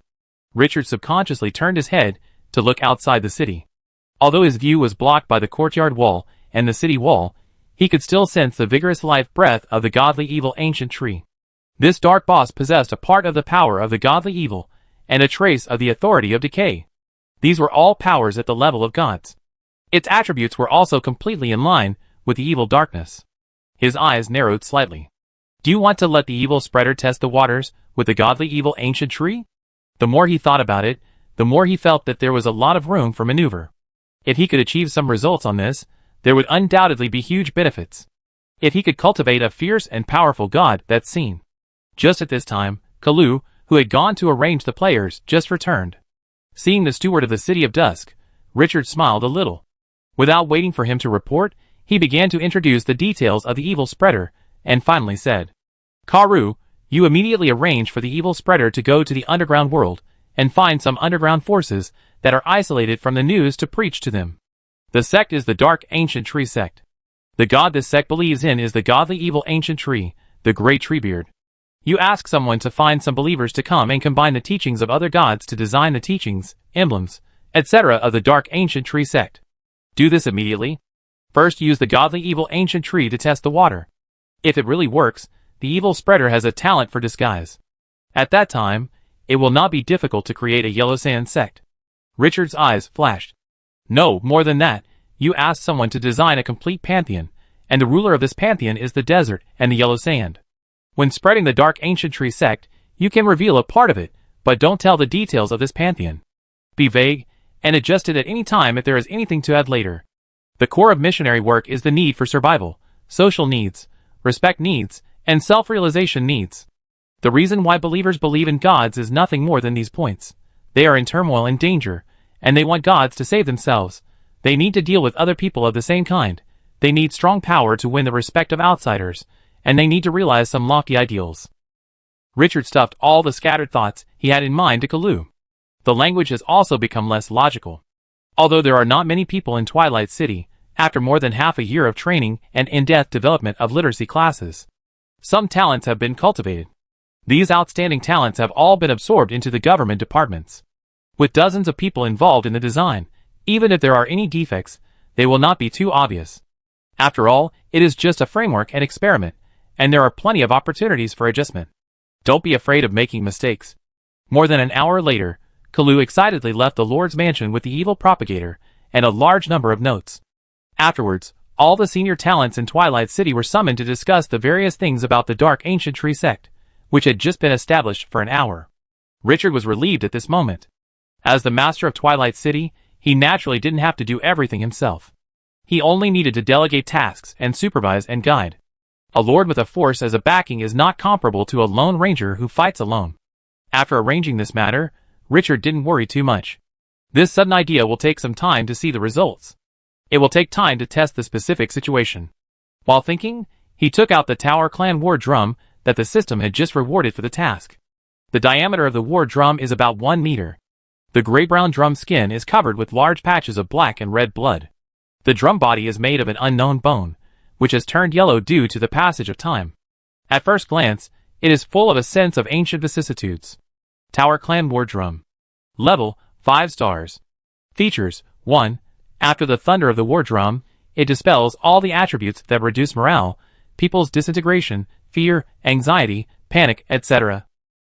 Richard subconsciously turned his head to look outside the city. Although his view was blocked by the courtyard wall and the city wall, he could still sense the vigorous life breath of the godly evil ancient tree. This dark boss possessed a part of the power of the godly evil, and a trace of the authority of decay. These were all powers at the level of gods. Its attributes were also completely in line with the evil darkness. His eyes narrowed slightly. Do you want to let the evil spreader test the waters with the godly evil ancient tree? The more he thought about it, the more he felt that there was a lot of room for maneuver. If he could achieve some results on this, there would undoubtedly be huge benefits. If he could cultivate a fierce and powerful god that's seen. Just at this time, Kalu, who had gone to arrange the players, just returned. Seeing the steward of the City of Dusk, Richard smiled a little. Without waiting for him to report, he began to introduce the details of the evil spreader, and finally said, Karu, you immediately arrange for the evil spreader to go to the underground world, and find some underground forces that are isolated from the news to preach to them. The sect is the Dark Ancient Tree sect. The god this sect believes in is the godly evil ancient tree, the Great Treebeard. You ask someone to find some believers to come and combine the teachings of other gods to design the teachings, emblems, etc. of the Dark Ancient Tree sect. Do this immediately. First, use the godly evil ancient tree to test the water. If it really works, the evil spreader has a talent for disguise. At that time, it will not be difficult to create a yellow sand sect. Richard's eyes flashed. No, more than that, you ask someone to design a complete pantheon, and the ruler of this pantheon is the desert and the yellow sand. When spreading the Dark Ancient Tree sect, you can reveal a part of it, but don't tell the details of this pantheon. Be vague, and adjust it at any time if there is anything to add later. The core of missionary work is the need for survival, social needs, respect needs, and self-realization needs. The reason why believers believe in gods is nothing more than these points. They are in turmoil and danger, and they want gods to save themselves. They need to deal with other people of the same kind. They need strong power to win the respect of outsiders, and they need to realize some lofty ideals. Richard stuffed all the scattered thoughts he had in mind to Kalu. The language has also become less logical. Although there are not many people in Twilight City, after more than half a year of training and in-depth development of literacy classes, some talents have been cultivated. These outstanding talents have all been absorbed into the government departments. With dozens of people involved in the design, even if there are any defects, they will not be too obvious. After all, it is just a framework and experiment, and there are plenty of opportunities for adjustment. Don't be afraid of making mistakes. More than an hour later, Kalu excitedly left the Lord's mansion with the evil propagator and a large number of notes. Afterwards, all the senior talents in Twilight City were summoned to discuss the various things about the Dark Ancient Tree sect, which had just been established for an hour. Richard was relieved at this moment. As the master of Twilight City, he naturally didn't have to do everything himself. He only needed to delegate tasks and supervise and guide. A lord with a force as a backing is not comparable to a lone ranger who fights alone. After arranging this matter, Richard didn't worry too much. This sudden idea will take some time to see the results. It will take time to test the specific situation. While thinking, he took out the Tower Clan war drum that the system had just rewarded for the task. The diameter of the war drum is about 1 meter. The gray-brown drum skin is covered with large patches of black and red blood. The drum body is made of an unknown bone, which has turned yellow due to the passage of time. At first glance, it is full of a sense of ancient vicissitudes. Tower Clan war drum. Level, 5 stars. Features, 1. After the thunder of the war drum, it dispels all the attributes that reduce morale, people's disintegration, fear, anxiety, panic, etc.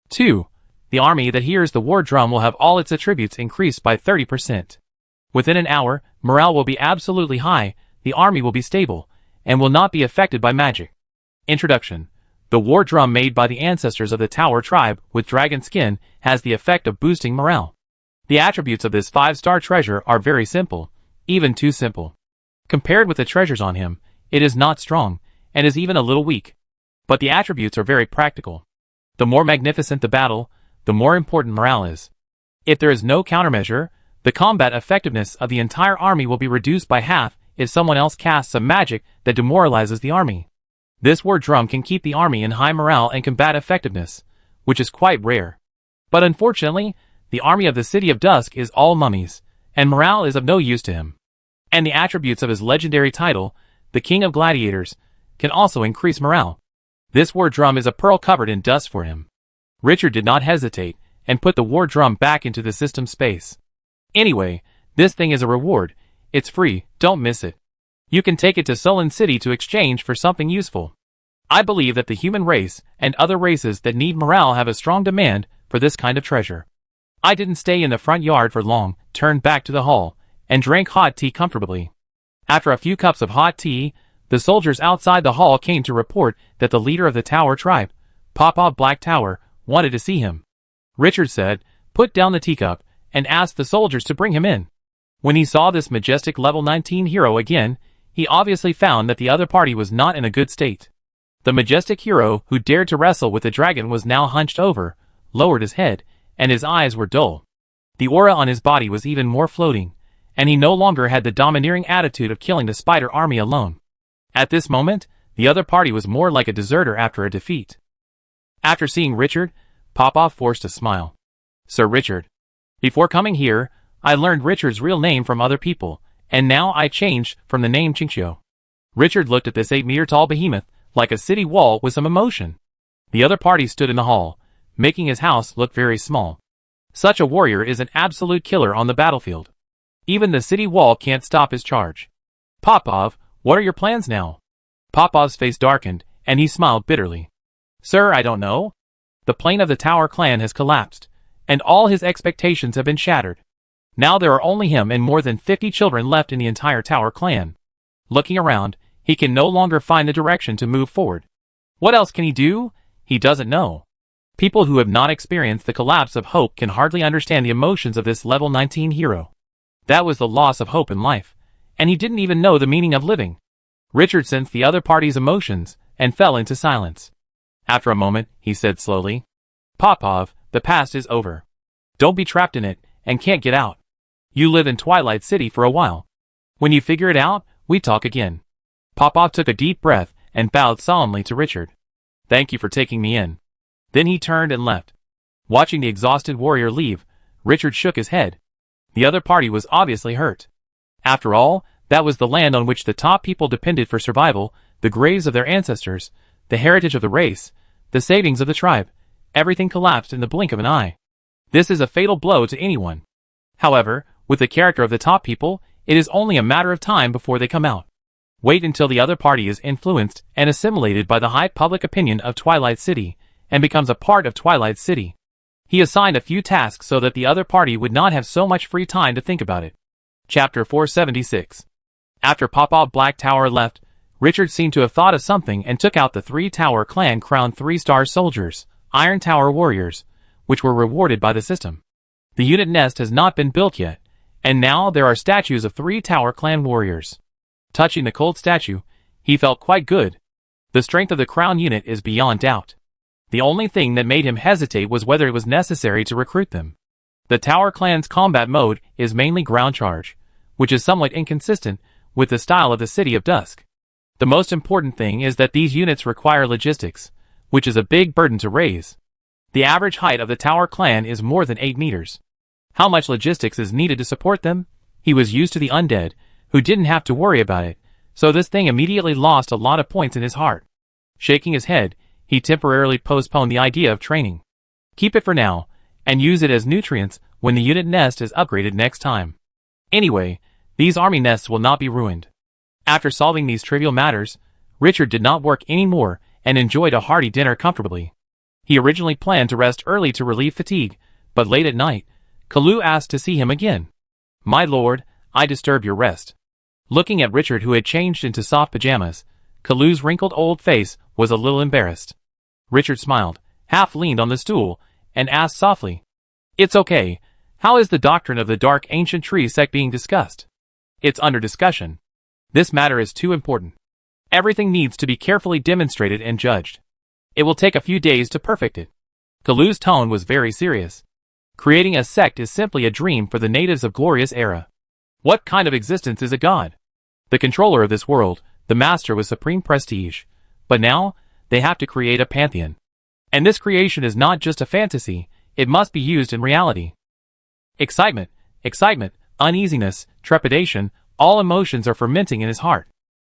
2. The army that hears the war drum will have all its attributes increased by 30%. Within an hour, morale will be absolutely high, the army will be stable, and will not be affected by magic. Introduction. The war drum made by the ancestors of the Tower tribe with dragon skin has the effect of boosting morale. The attributes of this 5-star treasure are very simple, even too simple. Compared with the treasures on him, it is not strong, and is even a little weak. But the attributes are very practical. The more magnificent the battle, the more important morale is. If there is no countermeasure, the combat effectiveness of the entire army will be reduced by half if someone else casts a magic that demoralizes the army. This war drum can keep the army in high morale and combat effectiveness, which is quite rare. But unfortunately, the army of the City of Dusk is all mummies, and morale is of no use to him. And the attributes of his legendary title, the King of Gladiators, can also increase morale. This war drum is a pearl covered in dust for him. Richard did not hesitate, and put the war drum back into the system space. Anyway, this thing is a reward. It's free, don't miss it. You can take it to Sullen City to exchange for something useful. I believe that the human race and other races that need morale have a strong demand for this kind of treasure. I didn't stay in the front yard for long, turned back to the hall, and drank hot tea comfortably. After a few cups of hot tea, the soldiers outside the hall came to report that the leader of the Tower tribe, Papa Black Tower, wanted to see him. Richard said, put down the teacup, and asked the soldiers to bring him in. When he saw this majestic level 19 hero again, he obviously found that the other party was not in a good state. The majestic hero who dared to wrestle with the dragon was now hunched over, lowered his head, and his eyes were dull. The aura on his body was even more floating, and he no longer had the domineering attitude of killing the spider army alone. At this moment, the other party was more like a deserter after a defeat. After seeing Richard, Popov forced a smile. Sir Richard. Before coming here, I learned Richard's real name from other people, and now I changed from the name Qingqiu. Richard looked at this 8-meter-tall behemoth, like a city wall with some emotion. The other party stood in the hall, making his house look very small. Such a warrior is an absolute killer on the battlefield. Even the city wall can't stop his charge. Popov, what are your plans now? Popov's face darkened, and he smiled bitterly. Sir, I don't know. The plane of the Tower clan has collapsed, and all his expectations have been shattered. Now there are only him and more than 50 children left in the entire Tower clan. Looking around, he can no longer find the direction to move forward. What else can he do? He doesn't know. People who have not experienced the collapse of hope can hardly understand the emotions of this level 19 hero. That was the loss of hope in life, and he didn't even know the meaning of living. Richard sensed the other party's emotions and fell into silence. After a moment, he said slowly, Popov, the past is over. Don't be trapped in it and can't get out. You live in Twilight City for a while. When you figure it out, we talk again. Popov took a deep breath and bowed solemnly to Richard. Thank you for taking me in. Then he turned and left. Watching the exhausted warrior leave, Richard shook his head. The other party was obviously hurt. After all, that was the land on which the top people depended for survival, the graves of their ancestors, the heritage of the race, the savings of the tribe. Everything collapsed in the blink of an eye. This is a fatal blow to anyone. However, with the character of the top people, it is only a matter of time before they come out. Wait until the other party is influenced and assimilated by the high public opinion of Twilight City, and becomes a part of Twilight City. He assigned a few tasks so that the other party would not have so much free time to think about it. Chapter 476. After Popov Black Tower left, Richard seemed to have thought of something and took out the 3-Tower clan crowned 3-star soldiers, Iron Tower warriors, which were rewarded by the system. The unit nest has not been built yet, and now there are statues of 3-Tower clan warriors. Touching the cold statue, he felt quite good. The strength of the crown unit is beyond doubt. The only thing that made him hesitate was whether it was necessary to recruit them. The Tower clan's combat mode is mainly ground charge, which is somewhat inconsistent with the style of the City of Dusk. The most important thing is that these units require logistics, which is a big burden to raise. The average height of the Tower clan is more than 8 meters. How much logistics is needed to support them? He was used to the undead, who didn't have to worry about it, so this thing immediately lost a lot of points in his heart. Shaking his head, he temporarily postponed the idea of training. Keep it for now, and use it as nutrients when the unit nest is upgraded next time. Anyway, these army nests will not be ruined. After solving these trivial matters, Richard did not work anymore and enjoyed a hearty dinner comfortably. He originally planned to rest early to relieve fatigue, but late at night, Kalu asked to see him again. My lord, I disturb your rest. Looking at Richard, who had changed into soft pajamas, Kalu's wrinkled old face was a little embarrassed. Richard smiled, half leaned on the stool, and asked softly, It's okay. How is the doctrine of the Dark Ancient Tree sect being discussed? It's under discussion. This matter is too important. Everything needs to be carefully demonstrated and judged. It will take a few days to perfect it. Kalu's tone was very serious. Creating a sect is simply a dream for the natives of Glorious Era. What kind of existence is a god? The controller of this world, the master with supreme prestige. But now, they have to create a pantheon. And this creation is not just a fantasy, it must be used in reality. Excitement, uneasiness, trepidation, all emotions are fermenting in his heart.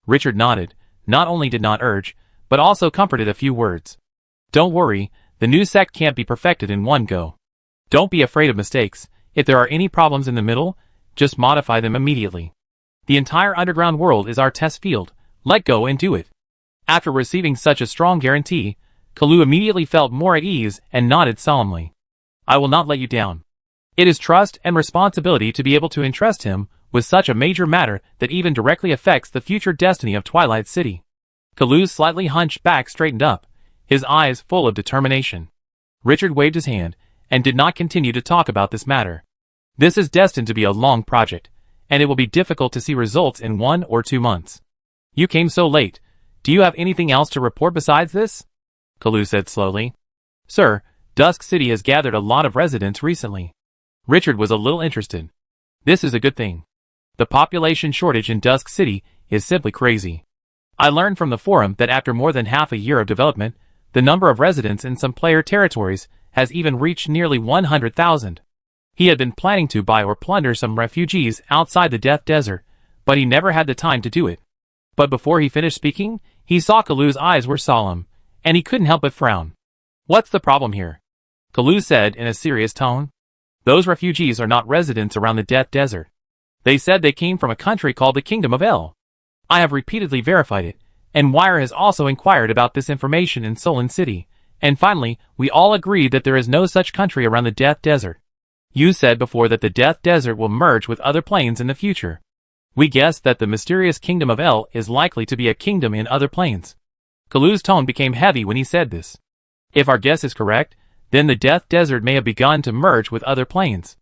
Richard nodded, not only did not urge, but also comforted a few words. Don't worry, the new sect can't be perfected in one go. Don't be afraid of mistakes. If there are any problems in the middle, just modify them immediately. The entire underground world is our test field. Let go and do it. After receiving such a strong guarantee, Kalu immediately felt more at ease and nodded solemnly. I will not let you down. It is trust and responsibility to be able to entrust him with such a major matter that even directly affects the future destiny of Twilight City. Kalu's slightly hunched back straightened up, his eyes full of determination. Richard waved his hand and did not continue to talk about this matter. This is destined to be a long project, and it will be difficult to see results in 1 or 2 months. You came so late. Do you have anything else to report besides this? Kalu said slowly. Sir, Dusk City has gathered a lot of residents recently. Richard was a little interested. This is a good thing. The population shortage in Dusk City is simply crazy. I learned from the forum that after more than half a year of development, the number of residents in some player territories has even reached nearly 100,000. He had been planning to buy or plunder some refugees outside the Death Desert, but he never had the time to do it. But before he finished speaking, he saw Kalu's eyes were solemn, and he couldn't help but frown. "What's the problem here?" Kalu said in a serious tone. "Those refugees are not residents around the Death Desert. They said they came from a country called the Kingdom of El. I have repeatedly verified it, and Wire has also inquired about this information in Solon City, and finally, we all agree that there is no such country around the Death Desert. You said before that the Death Desert will merge with other planes in the future. We guess that the mysterious Kingdom of El is likely to be a kingdom in other planes." Kalu's tone became heavy when he said this. "If our guess is correct, then the Death Desert may have begun to merge with other planes.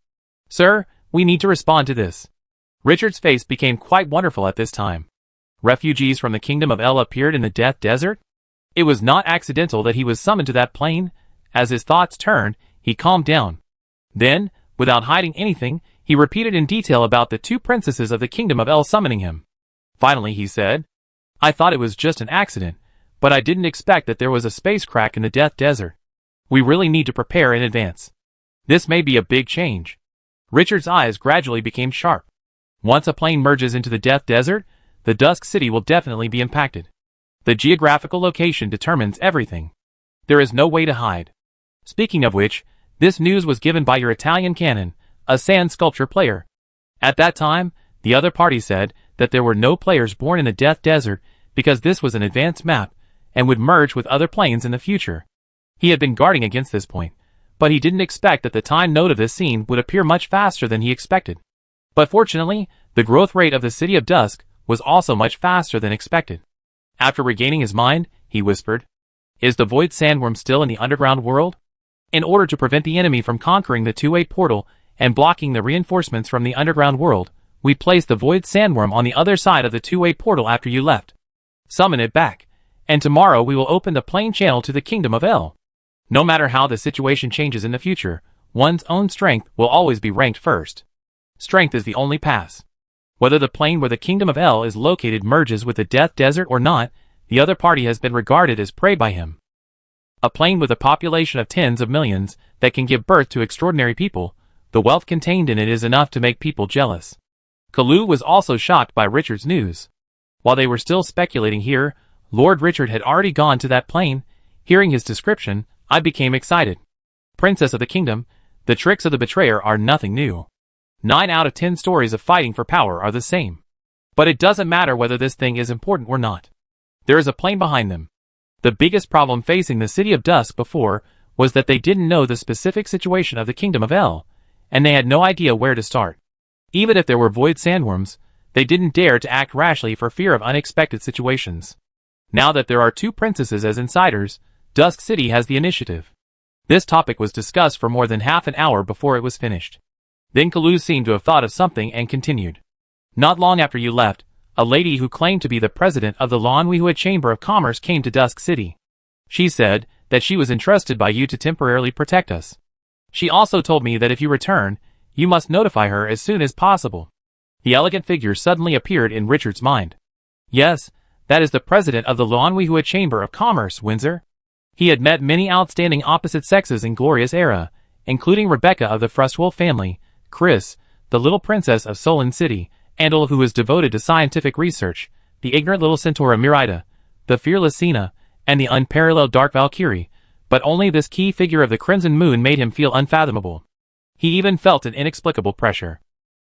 Sir, we need to respond to this." Richard's face became quite wonderful at this time. Refugees from the Kingdom of El appeared in the Death Desert? It was not accidental that he was summoned to that plane. As his thoughts turned, he calmed down. Then, without hiding anything, he repeated in detail about the two princesses of the Kingdom of El summoning him. Finally, he said, "I thought it was just an accident, but I didn't expect that there was a space crack in the Death Desert. We really need to prepare in advance. This may be a big change." Richard's eyes gradually became sharp. Once a plane merges into the Death Desert, the Dusk City will definitely be impacted. The geographical location determines everything. There is no way to hide. Speaking of which, this news was given by your Italian canon, a sand sculpture player. At that time, the other party said that there were no players born in the Death Desert because this was an advanced map and would merge with other planes in the future. He had been guarding against this point, but he didn't expect that the time node of this scene would appear much faster than he expected. But fortunately, the growth rate of the City of Dusk was also much faster than expected. After regaining his mind, he whispered, "Is the Void Sandworm still in the underground world?" In order to prevent the enemy from conquering the two-way portal and blocking the reinforcements from the underground world, we placed the Void Sandworm on the other side of the two-way portal after you left. Summon it back, and tomorrow we will open the plane channel to the Kingdom of El. No matter how the situation changes in the future, one's own strength will always be ranked first. Strength is the only pass. Whether the plane where the Kingdom of El is located merges with the Death Desert or not, the other party has been regarded as prey by him. A plane with a population of tens of millions that can give birth to extraordinary people, the wealth contained in it is enough to make people jealous. Kalu was also shocked by Richard's news. While they were still speculating here, Lord Richard had already gone to that plane. Hearing his description, I became excited. Princess of the Kingdom, the tricks of the betrayer are nothing new. 9 out of 10 stories of fighting for power are the same. But it doesn't matter whether this thing is important or not. There is a plane behind them. The biggest problem facing the City of Dusk before was that they didn't know the specific situation of the Kingdom of El, and they had no idea where to start. Even if there were void sandworms, they didn't dare to act rashly for fear of unexpected situations. Now that there are 2 princesses as insiders, Dusk City has the initiative. This topic was discussed for more than half an hour before it was finished. Then Kalu seemed to have thought of something and continued. "Not long after you left, a lady who claimed to be the president of the Lanwihua Chamber of Commerce came to Dusk City. She said that she was entrusted by you to temporarily protect us. She also told me that if you return, you must notify her as soon as possible." The elegant figure suddenly appeared in Richard's mind. "Yes, that is the president of the Lanwihua Chamber of Commerce, Windsor." He had met many outstanding opposite sexes in Gloria's era, including Rebecca of the Frostwolf family, Chris, the little princess of Solon City, Andal who was devoted to scientific research, the ignorant little centaur Mirida, the fearless Sina, and the unparalleled Dark Valkyrie, but only this key figure of the Crimson Moon made him feel unfathomable. He even felt an inexplicable pressure.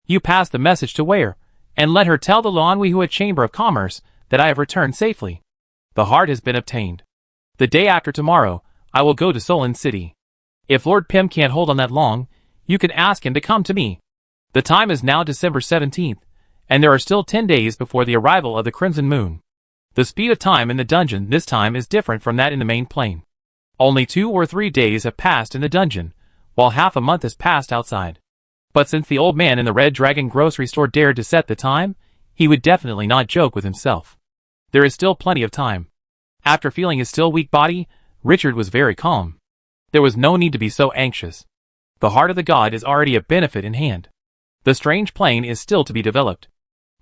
"You pass the message to Ware, and let her tell the Lanwihua Chamber of Commerce that I have returned safely. The heart has been obtained. The day after tomorrow, I will go to Solon City. If Lord Pym can't hold on that long, you can ask him to come to me." The time is now December 17th, and there are still 10 days before the arrival of the Crimson Moon. The speed of time in the dungeon this time is different from that in the main plane. Only 2 or 3 days have passed in the dungeon, while half a month has passed outside. But since the old man in the Red Dragon grocery store dared to set the time, he would definitely not joke with himself. There is still plenty of time. After feeling his still weak body, Richard was very calm. There was no need to be so anxious. The heart of the god is already a benefit in hand. The strange plane is still to be developed.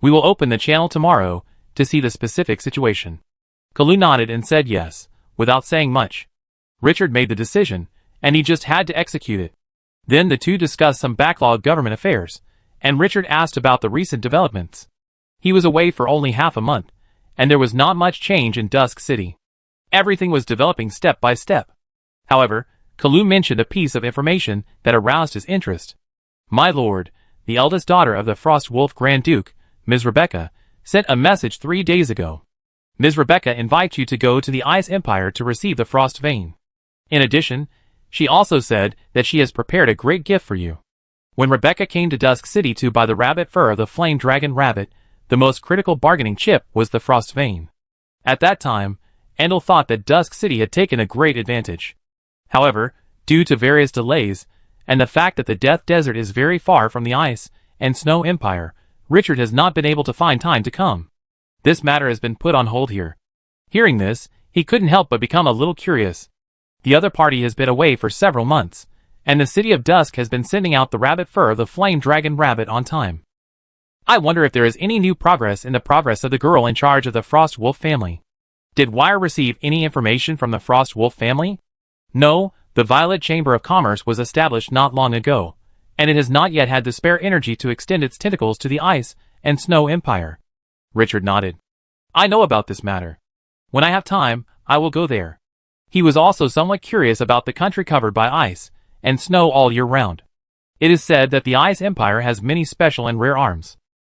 We will open the channel tomorrow to see the specific situation. Kalu nodded and said yes, without saying much. Richard made the decision, and he just had to execute it. Then the two discussed some backlog government affairs, and Richard asked about the recent developments. He was away for only half a month, and there was not much change in Dusk City. Everything was developing step by step. However, Kalu mentioned a piece of information that aroused his interest. My lord, the eldest daughter of the Frost Wolf Grand Duke, Ms. Rebecca, sent a message 3 days ago. Ms. Rebecca invites you to go to the Ice Empire to receive the Frost Vein. In addition, she also said that she has prepared a great gift for you. When Rebecca came to Dusk City to buy the rabbit fur of the Flame Dragon Rabbit, the most critical bargaining chip was the Frost Vein. At that time, Endel thought that Dusk City had taken a great advantage. However, due to various delays, and the fact that the Death Desert is very far from the Ice and Snow Empire, Richard has not been able to find time to come. This matter has been put on hold here. Hearing this, he couldn't help but become a little curious. The other party has been away for several months, and the City of Dusk has been sending out the rabbit fur of the Flame Dragon Rabbit on time. I wonder if there is any new progress in the progress of the girl in charge of the Frost Wolf family. Did Wire receive any information from the Frost Wolf family? No, the Violet Chamber of Commerce was established not long ago, and it has not yet had the spare energy to extend its tentacles to the Ice and Snow Empire. Richard nodded. I know about this matter. When I have time, I will go there. He was also somewhat curious about the country covered by ice and snow all year round. It is said that the Ice Empire has many special and rare arms.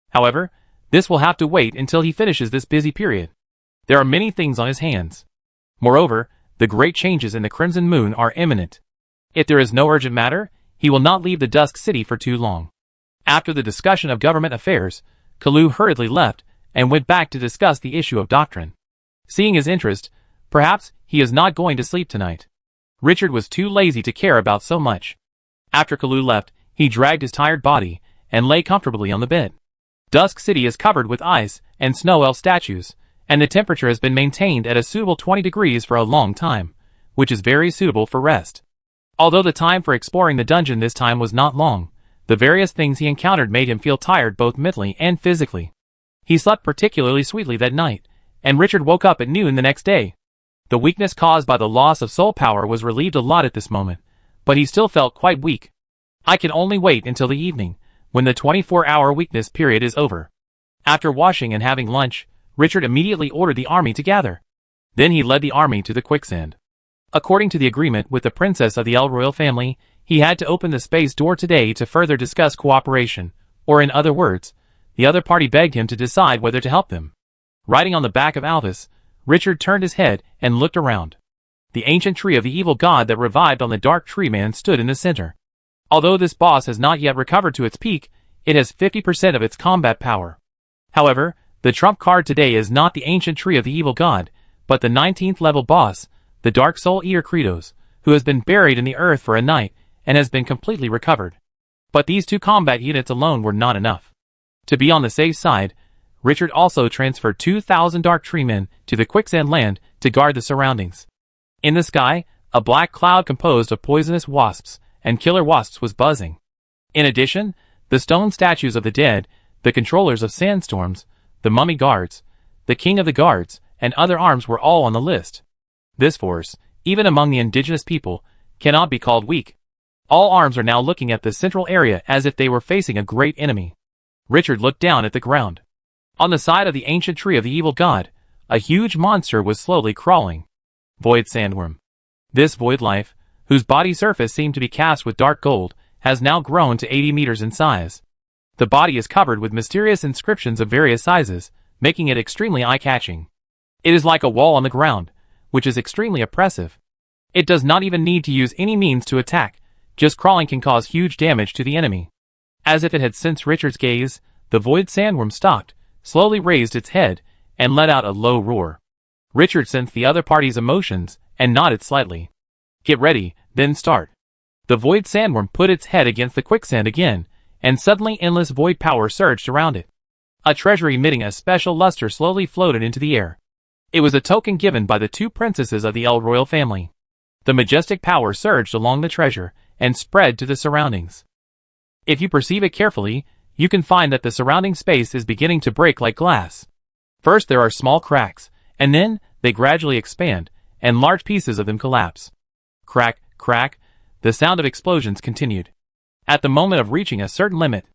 However, this will have to wait until he finishes this busy period. There are many things on his hands. Moreover, the great changes in the Crimson Moon are imminent. If there is no urgent matter, he will not leave the Dusk City for too long. After the discussion of government affairs, Kalu hurriedly left and went back to discuss the issue of doctrine. Seeing his interest, perhaps he is not going to sleep tonight. Richard was too lazy to care about so much. After Kalu left, he dragged his tired body and lay comfortably on the bed. Dusk City is covered with ice and snow elf statues, and the temperature has been maintained at a suitable 20 degrees for a long time, which is very suitable for rest. Although the time for exploring the dungeon this time was not long, the various things he encountered made him feel tired both mentally and physically. He slept particularly sweetly that night, and Richard woke up at noon the next day. The weakness caused by the loss of soul power was relieved a lot at this moment, but he still felt quite weak. I can only wait until the evening, when the 24-hour weakness period is over. After washing and having lunch, Richard immediately ordered the army to gather. Then he led the army to the quicksand. According to the agreement with the princess of the El Royal family, he had to open the space door today to further discuss cooperation, or in other words, the other party begged him to decide whether to help them. Riding on the back of Alvis, Richard turned his head and looked around. The ancient tree of the evil god that revived on the Dark Tree Man stood in the center. Although this boss has not yet recovered to its peak, it has 50% of its combat power. However, the trump card today is not the ancient tree of the evil god, but the 19th level boss, the Dark Soul Eater Kratos, who has been buried in the earth for a night and has been completely recovered. But these two combat units alone were not enough. To be on the safe side, Richard also transferred 2,000 Dark Tree Men to the Quicksand Land to guard the surroundings. In the sky, a black cloud composed of poisonous wasps and killer wasps was buzzing. In addition, the stone statues of the dead, the controllers of sandstorms, the mummy guards, the king of the guards, and other arms were all on the list. This force, even among the indigenous people, cannot be called weak. All arms are now looking at the central area as if they were facing a great enemy. Richard looked down at the ground. On the side of the ancient tree of the evil god, a huge monster was slowly crawling. Void Sandworm. This void life, whose body surface seemed to be cast with dark gold, has now grown to 80 meters in size. The body is covered with mysterious inscriptions of various sizes, making it extremely eye-catching. It is like a wall on the ground, which is extremely oppressive. It does not even need to use any means to attack, just crawling can cause huge damage to the enemy. As if it had sensed Richard's gaze, the void sandworm stopped, slowly raised its head, and let out a low roar. Richard sensed the other party's emotions, and nodded slightly. Get ready, then start. The void sandworm put its head against the quicksand again, and suddenly endless void power surged around it. A treasure emitting a special luster slowly floated into the air. It was a token given by the two princesses of the El Royal family. The majestic power surged along the treasure, and spread to the surroundings. If you perceive it carefully, you can find that the surrounding space is beginning to break like glass. First there are small cracks, and then they gradually expand, and large pieces of them collapse. Crack, crack, the sound of explosions continued. At the moment of reaching a certain limit,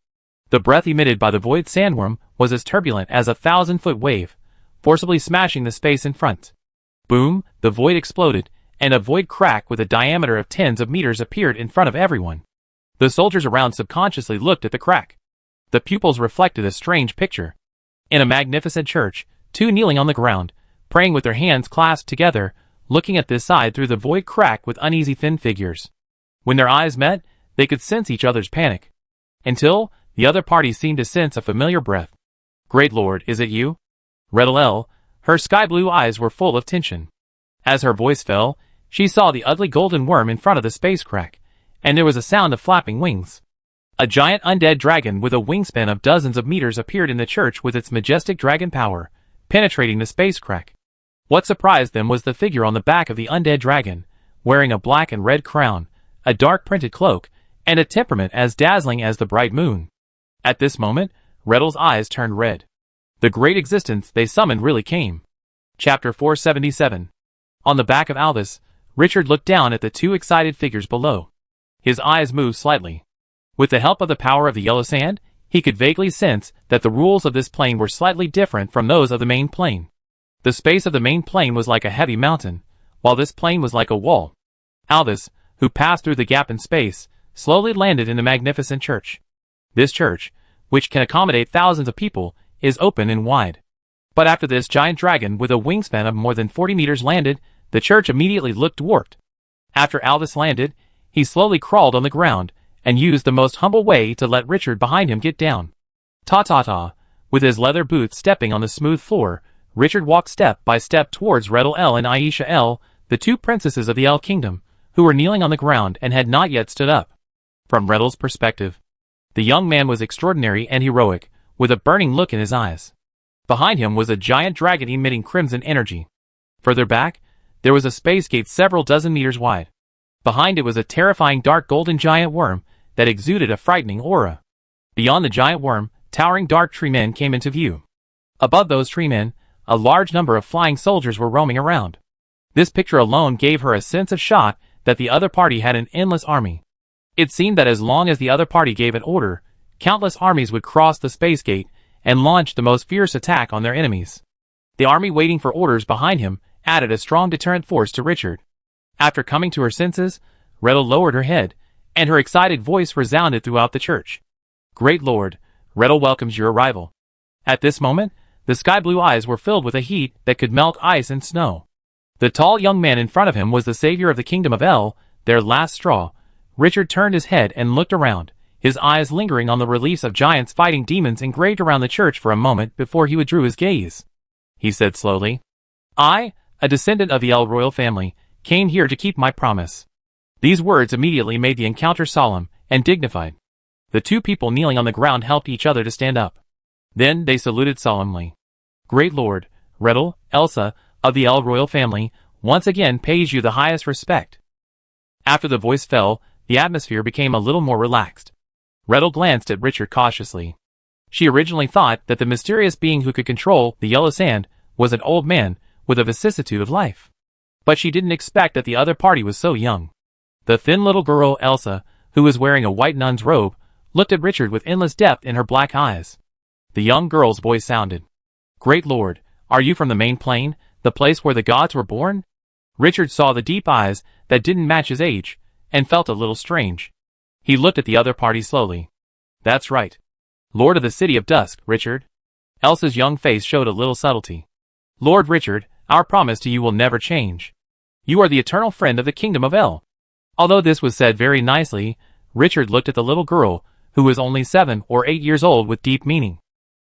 the breath emitted by the void sandworm was as turbulent as a 1,000-foot wave, forcibly smashing the space in front. Boom, the void exploded, and a void crack with a diameter of tens of meters appeared in front of everyone. The soldiers around subconsciously looked at the crack. The pupils reflected a strange picture. In a magnificent church, two kneeling on the ground, praying with their hands clasped together, looking at this side through the void crack with uneasy thin figures. When their eyes met, they could sense each other's panic. Until, the other party seemed to sense a familiar breath. Great Lord, is it you? Redel L. Her sky-blue eyes were full of tension. As her voice fell, she saw the ugly golden worm in front of the space crack, and there was a sound of flapping wings. A giant undead dragon with a wingspan of dozens of meters appeared in the church with its majestic dragon power, penetrating the space crack. What surprised them was the figure on the back of the undead dragon, wearing a black and red crown, a dark printed cloak, and a temperament as dazzling as the bright moon. At this moment, Redel's eyes turned red. The great existence they summoned really came. Chapter 477. On the back of Aldous, Richard looked down at the two excited figures below. His eyes moved slightly. With the help of the power of the yellow sand, he could vaguely sense that the rules of this plane were slightly different from those of the main plane. The space of the main plane was like a heavy mountain, while this plane was like a wall. Aldous, who passed through the gap in space, slowly landed in the magnificent church. This church, which can accommodate thousands of people, is open and wide. But after this giant dragon with a wingspan of more than 40 meters landed, the church immediately looked dwarfed. After Aldous landed, he slowly crawled on the ground, and used the most humble way to let Richard behind him get down. Ta-ta-ta, with his leather boots stepping on the smooth floor, Richard walked step by step towards Redel L and Aisha L, the two princesses of the L Kingdom, who were kneeling on the ground and had not yet stood up. From Redel's perspective, the young man was extraordinary and heroic, with a burning look in his eyes. Behind him was a giant dragon emitting crimson energy. Further back, there was a space gate several dozen meters wide. Behind it was a terrifying dark golden giant worm that exuded a frightening aura. Beyond the giant worm, towering dark tree men came into view. Above those tree men, a large number of flying soldiers were roaming around. This picture alone gave her a sense of shock that the other party had an endless army. It seemed that as long as the other party gave an order, countless armies would cross the space gate and launch the most fierce attack on their enemies. The army waiting for orders behind him added a strong deterrent force to Richard. After coming to her senses, Redel lowered her head, and her excited voice resounded throughout the church. Great Lord, Redel welcomes your arrival. At this moment, the sky-blue eyes were filled with a heat that could melt ice and snow. The tall young man in front of him was the savior of the kingdom of El, their last straw. Richard turned his head and looked around, his eyes lingering on the reliefs of giants fighting demons engraved around the church for a moment before he withdrew his gaze. He said slowly, I, a descendant of the El royal family, came here to keep my promise. These words immediately made the encounter solemn and dignified. The two people kneeling on the ground helped each other to stand up. Then they saluted solemnly. Great Lord, Redel, Elsa, of the El royal family, once again pays you the highest respect. After the voice fell, the atmosphere became a little more relaxed. Redel glanced at Richard cautiously. She originally thought that the mysterious being who could control the yellow sand was an old man with a vicissitude of life. But she didn't expect that the other party was so young. The thin little girl, Elsa, who was wearing a white nun's robe, looked at Richard with endless depth in her black eyes. The young girl's voice sounded. Great Lord, are you from the main plane, the place where the gods were born? Richard saw the deep eyes that didn't match his age, and felt a little strange. He looked at the other party slowly. That's right. Lord of the City of Dusk, Richard. Elsa's young face showed a little subtlety. Lord Richard, our promise to you will never change. You are the eternal friend of the kingdom of El. Although this was said very nicely, Richard looked at the little girl, who was only 7 or 8 years old, with deep meaning.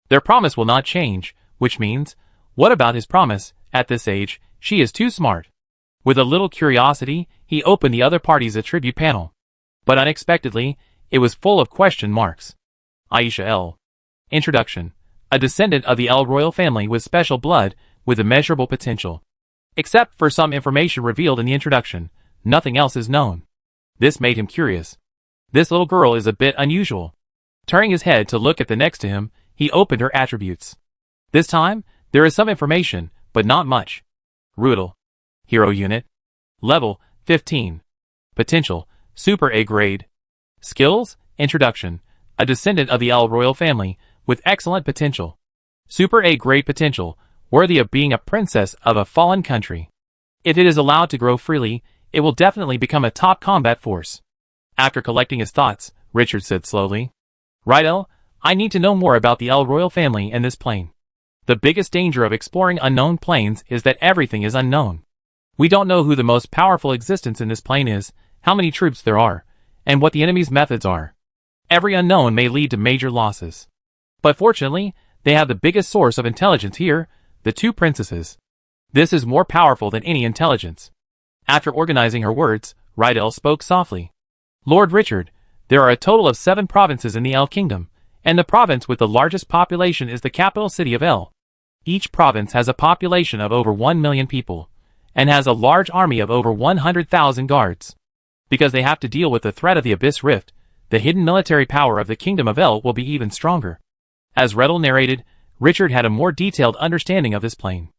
Their promise will not change, which means, what about his promise? At this age, she is too smart. With a little curiosity, he opened the other party's attribute panel. But unexpectedly, it was full of question marks. Aisha L. Introduction. A descendant of the El royal family with special blood, with immeasurable potential. Except for some information revealed in the introduction, nothing else is known. This made him curious. This little girl is a bit unusual. Turning his head to look at the next to him, he opened her attributes. This time, there is some information, but not much. Rudel. Hero unit. Level, 15. Potential, Super A grade. Skills, Introduction. A descendant of the El royal family, with excellent potential. Super A grade potential, worthy of being a princess of a fallen country. If it is allowed to grow freely, it will definitely become a top combat force. After collecting his thoughts, Richard said slowly, Rydell, I need to know more about the El royal family and this plane. The biggest danger of exploring unknown planes is that everything is unknown. We don't know who the most powerful existence in this plane is, how many troops there are, and what the enemy's methods are. Every unknown may lead to major losses. But fortunately, they have the biggest source of intelligence here, the two princesses. This is more powerful than any intelligence. After organizing her words, Rydell spoke softly. Lord Richard, there are a total of 7 provinces in the El Kingdom, and the province with the largest population is the capital city of El. Each province has a population of over 1 million people, and has a large army of over 100,000 guards. Because they have to deal with the threat of the Abyss Rift, the hidden military power of the Kingdom of El will be even stronger. As Rydell narrated, Richard had a more detailed understanding of this plane.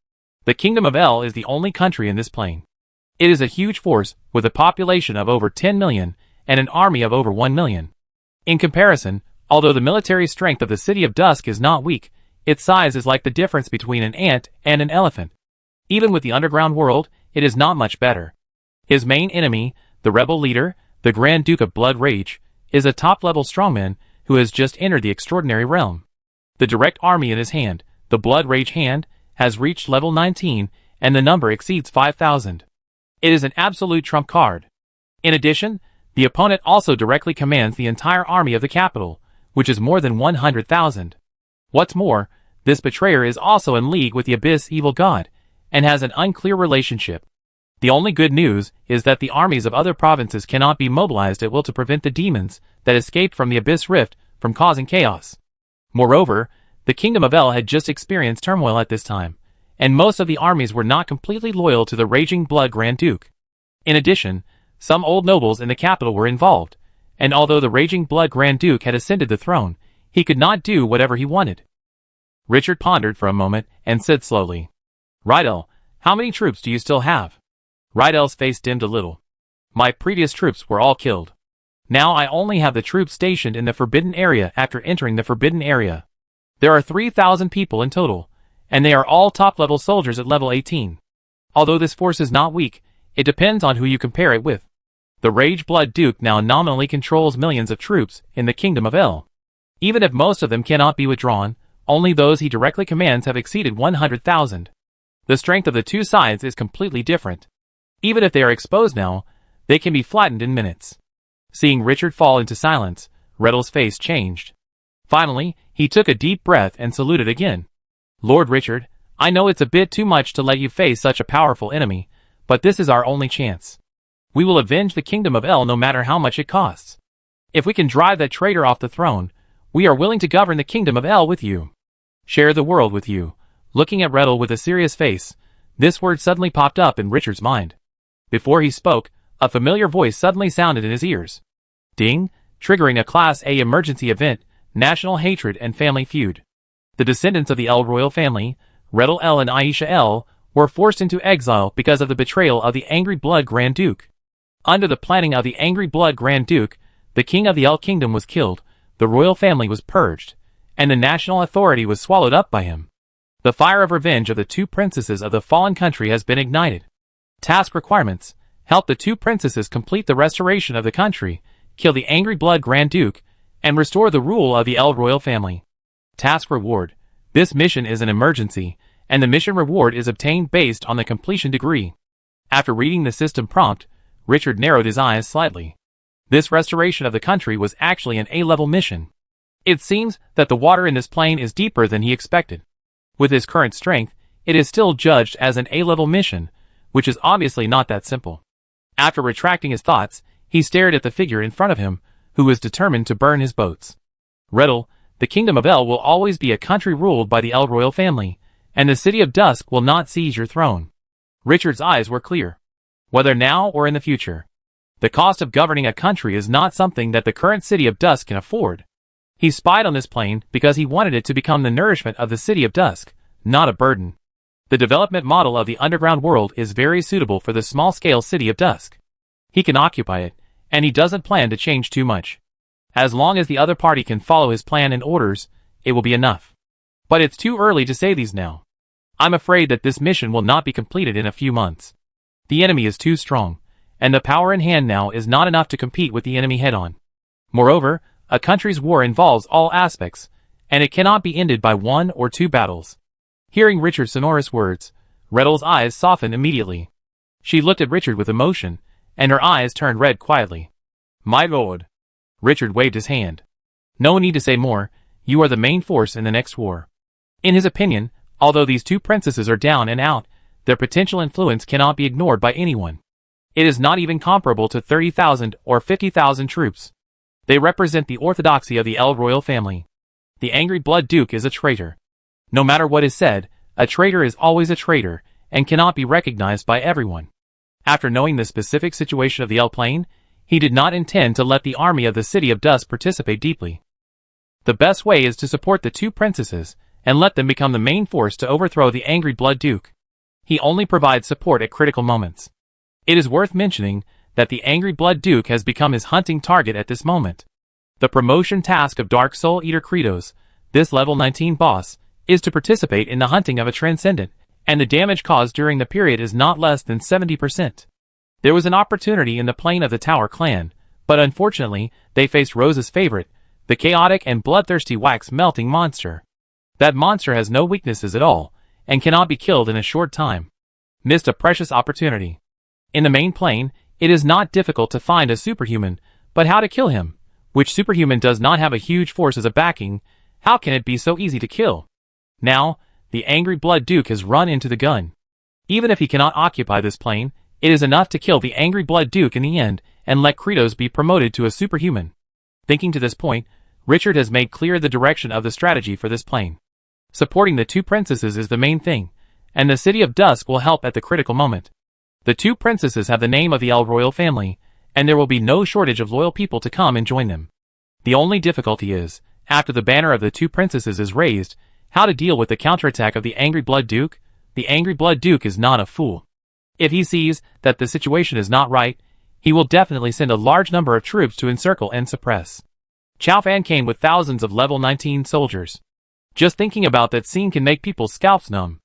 The Kingdom of El is the only country in this plane. It is a huge force with a population of over 10 million and an army of over 1 million. In comparison, although the military strength of the City of Dusk is not weak, its size is like the difference between an ant and an elephant. Even with the underground world, it is not much better. His main enemy, the rebel leader, the Grand Duke of Blood Rage, is a top-level strongman who has just entered the extraordinary realm. The direct army in his hand, the Blood Rage hand, has reached level 19, and the number exceeds 5,000. It is an absolute trump card. In addition, the opponent also directly commands the entire army of the capital, which is more than 100,000. What's more, this betrayer is also in league with the Abyss Evil God, and has an unclear relationship. The only good news is that the armies of other provinces cannot be mobilized at will to prevent the demons that escaped from the Abyss Rift from causing chaos. Moreover, the Kingdom of El had just experienced turmoil at this time, and most of the armies were not completely loyal to the Raging Blood Grand Duke. In addition, some old nobles in the capital were involved, and although the Raging Blood Grand Duke had ascended the throne, he could not do whatever he wanted. Richard pondered for a moment and said slowly, Rydell, how many troops do you still have? Rydell's face dimmed a little. My previous troops were all killed. Now I only have the troops stationed in the Forbidden Area after entering the Forbidden Area. There are 3,000 people in total, and they are all top-level soldiers at level 18. Although this force is not weak, it depends on who you compare it with. The Rage Blood Duke now nominally controls millions of troops in the Kingdom of El. Even if most of them cannot be withdrawn, only those he directly commands have exceeded 100,000. The strength of the two sides is completely different. Even if they are exposed now, they can be flattened in minutes. Seeing Richard fall into silence, Rydell's face changed. Finally, he took a deep breath and saluted again. Lord Richard, I know it's a bit too much to let you face such a powerful enemy, but this is our only chance. We will avenge the Kingdom of El no matter how much it costs. If we can drive that traitor off the throne, we are willing to govern the Kingdom of El with you. Share the world with you. Looking at Rydell with a serious face, this word suddenly popped up in Richard's mind. Before he spoke, a familiar voice suddenly sounded in his ears. Ding, triggering a Class A emergency event, national hatred and family feud. The descendants of the El royal family, Rydell El and Aisha El, were forced into exile because of the betrayal of the Angry Blood Grand Duke. Under the planning of the Angry Blood Grand Duke, the king of the El Kingdom was killed, the royal family was purged, and the national authority was swallowed up by him. The fire of revenge of the two princesses of the fallen country has been ignited. Task requirements: help the two princesses complete the restoration of the country, kill the Angry Blood Grand Duke, and restore the rule of the El royal family. Task reward: this mission is an emergency, and the mission reward is obtained based on the completion degree. After reading the system prompt, Richard narrowed his eyes slightly. This restoration of the country was actually an A-level mission. It seems that the water in this plane is deeper than he expected. With his current strength, it is still judged as an A-level mission, which is obviously not that simple. After retracting his thoughts, he stared at the figure in front of him, who was determined to burn his boats. Rydell, the Kingdom of El will always be a country ruled by the El royal family, and the City of Dusk will not seize your throne. Richard's eyes were clear. Whether now or in the future, the cost of governing a country is not something that the current City of Dusk can afford. He spied on this plane because he wanted it to become the nourishment of the City of Dusk, not a burden. The development model of the underground world is very suitable for the small-scale City of Dusk. He can occupy it, and he doesn't plan to change too much. As long as the other party can follow his plan and orders, it will be enough. But it's too early to say these now. I'm afraid that this mission will not be completed in a few months. The enemy is too strong, and the power in hand now is not enough to compete with the enemy head-on. Moreover, a country's war involves all aspects, and it cannot be ended by 1 or 2 battles. Hearing Richard's sonorous words, Rettel's eyes softened immediately. She looked at Richard with emotion, and her eyes turned red quietly. "My lord." Richard waved his hand. "No need to say more, you are the main force in the next war." In his opinion, although these 2 princesses are down and out, their potential influence cannot be ignored by anyone. It is not even comparable to 30,000 or 50,000 troops. They represent the orthodoxy of the El royal family. The angry Blood Duke is a traitor. No matter what is said, a traitor is always a traitor, and cannot be recognized by everyone. After knowing the specific situation of the El Plain, he did not intend to let the army of the City of Dusk participate deeply. The best way is to support the 2 princesses, and let them become the main force to overthrow the angry Blood Duke. He only provides support at critical moments. It is worth mentioning that the angry Blood Duke has become his hunting target at this moment. The promotion task of Dark Soul Eater Kratos, this level 19 boss, is to participate in the hunting of a transcendent, and the damage caused during the period is not less than 70%. There was an opportunity in the plane of the Tower clan, but unfortunately, they faced Rose's favorite, the chaotic and bloodthirsty wax-melting monster. That monster has no weaknesses at all, and cannot be killed in a short time. Missed a precious opportunity. In the main plane, it is not difficult to find a superhuman, but how to kill him? Which superhuman does not have a huge force as a backing? How can it be so easy to kill? Now, the angry Blood Duke has run into the gun. Even if he cannot occupy this plane, it is enough to kill the angry Blood Duke in the end, and let Kratos be promoted to a superhuman. Thinking to this point, Richard has made clear the direction of the strategy for this plane. Supporting the 2 princesses is the main thing, and the City of Dusk will help at the critical moment. The 2 princesses have the name of the El royal family, and there will be no shortage of loyal people to come and join them. The only difficulty is, after the banner of the 2 princesses is raised, how to deal with the counterattack of the angry Blood Duke. The angry Blood Duke is not a fool. If he sees that the situation is not right, he will definitely send a large number of troops to encircle and suppress. Chao Fan came with thousands of level 19 soldiers. Just thinking about that scene can make people's scalps numb.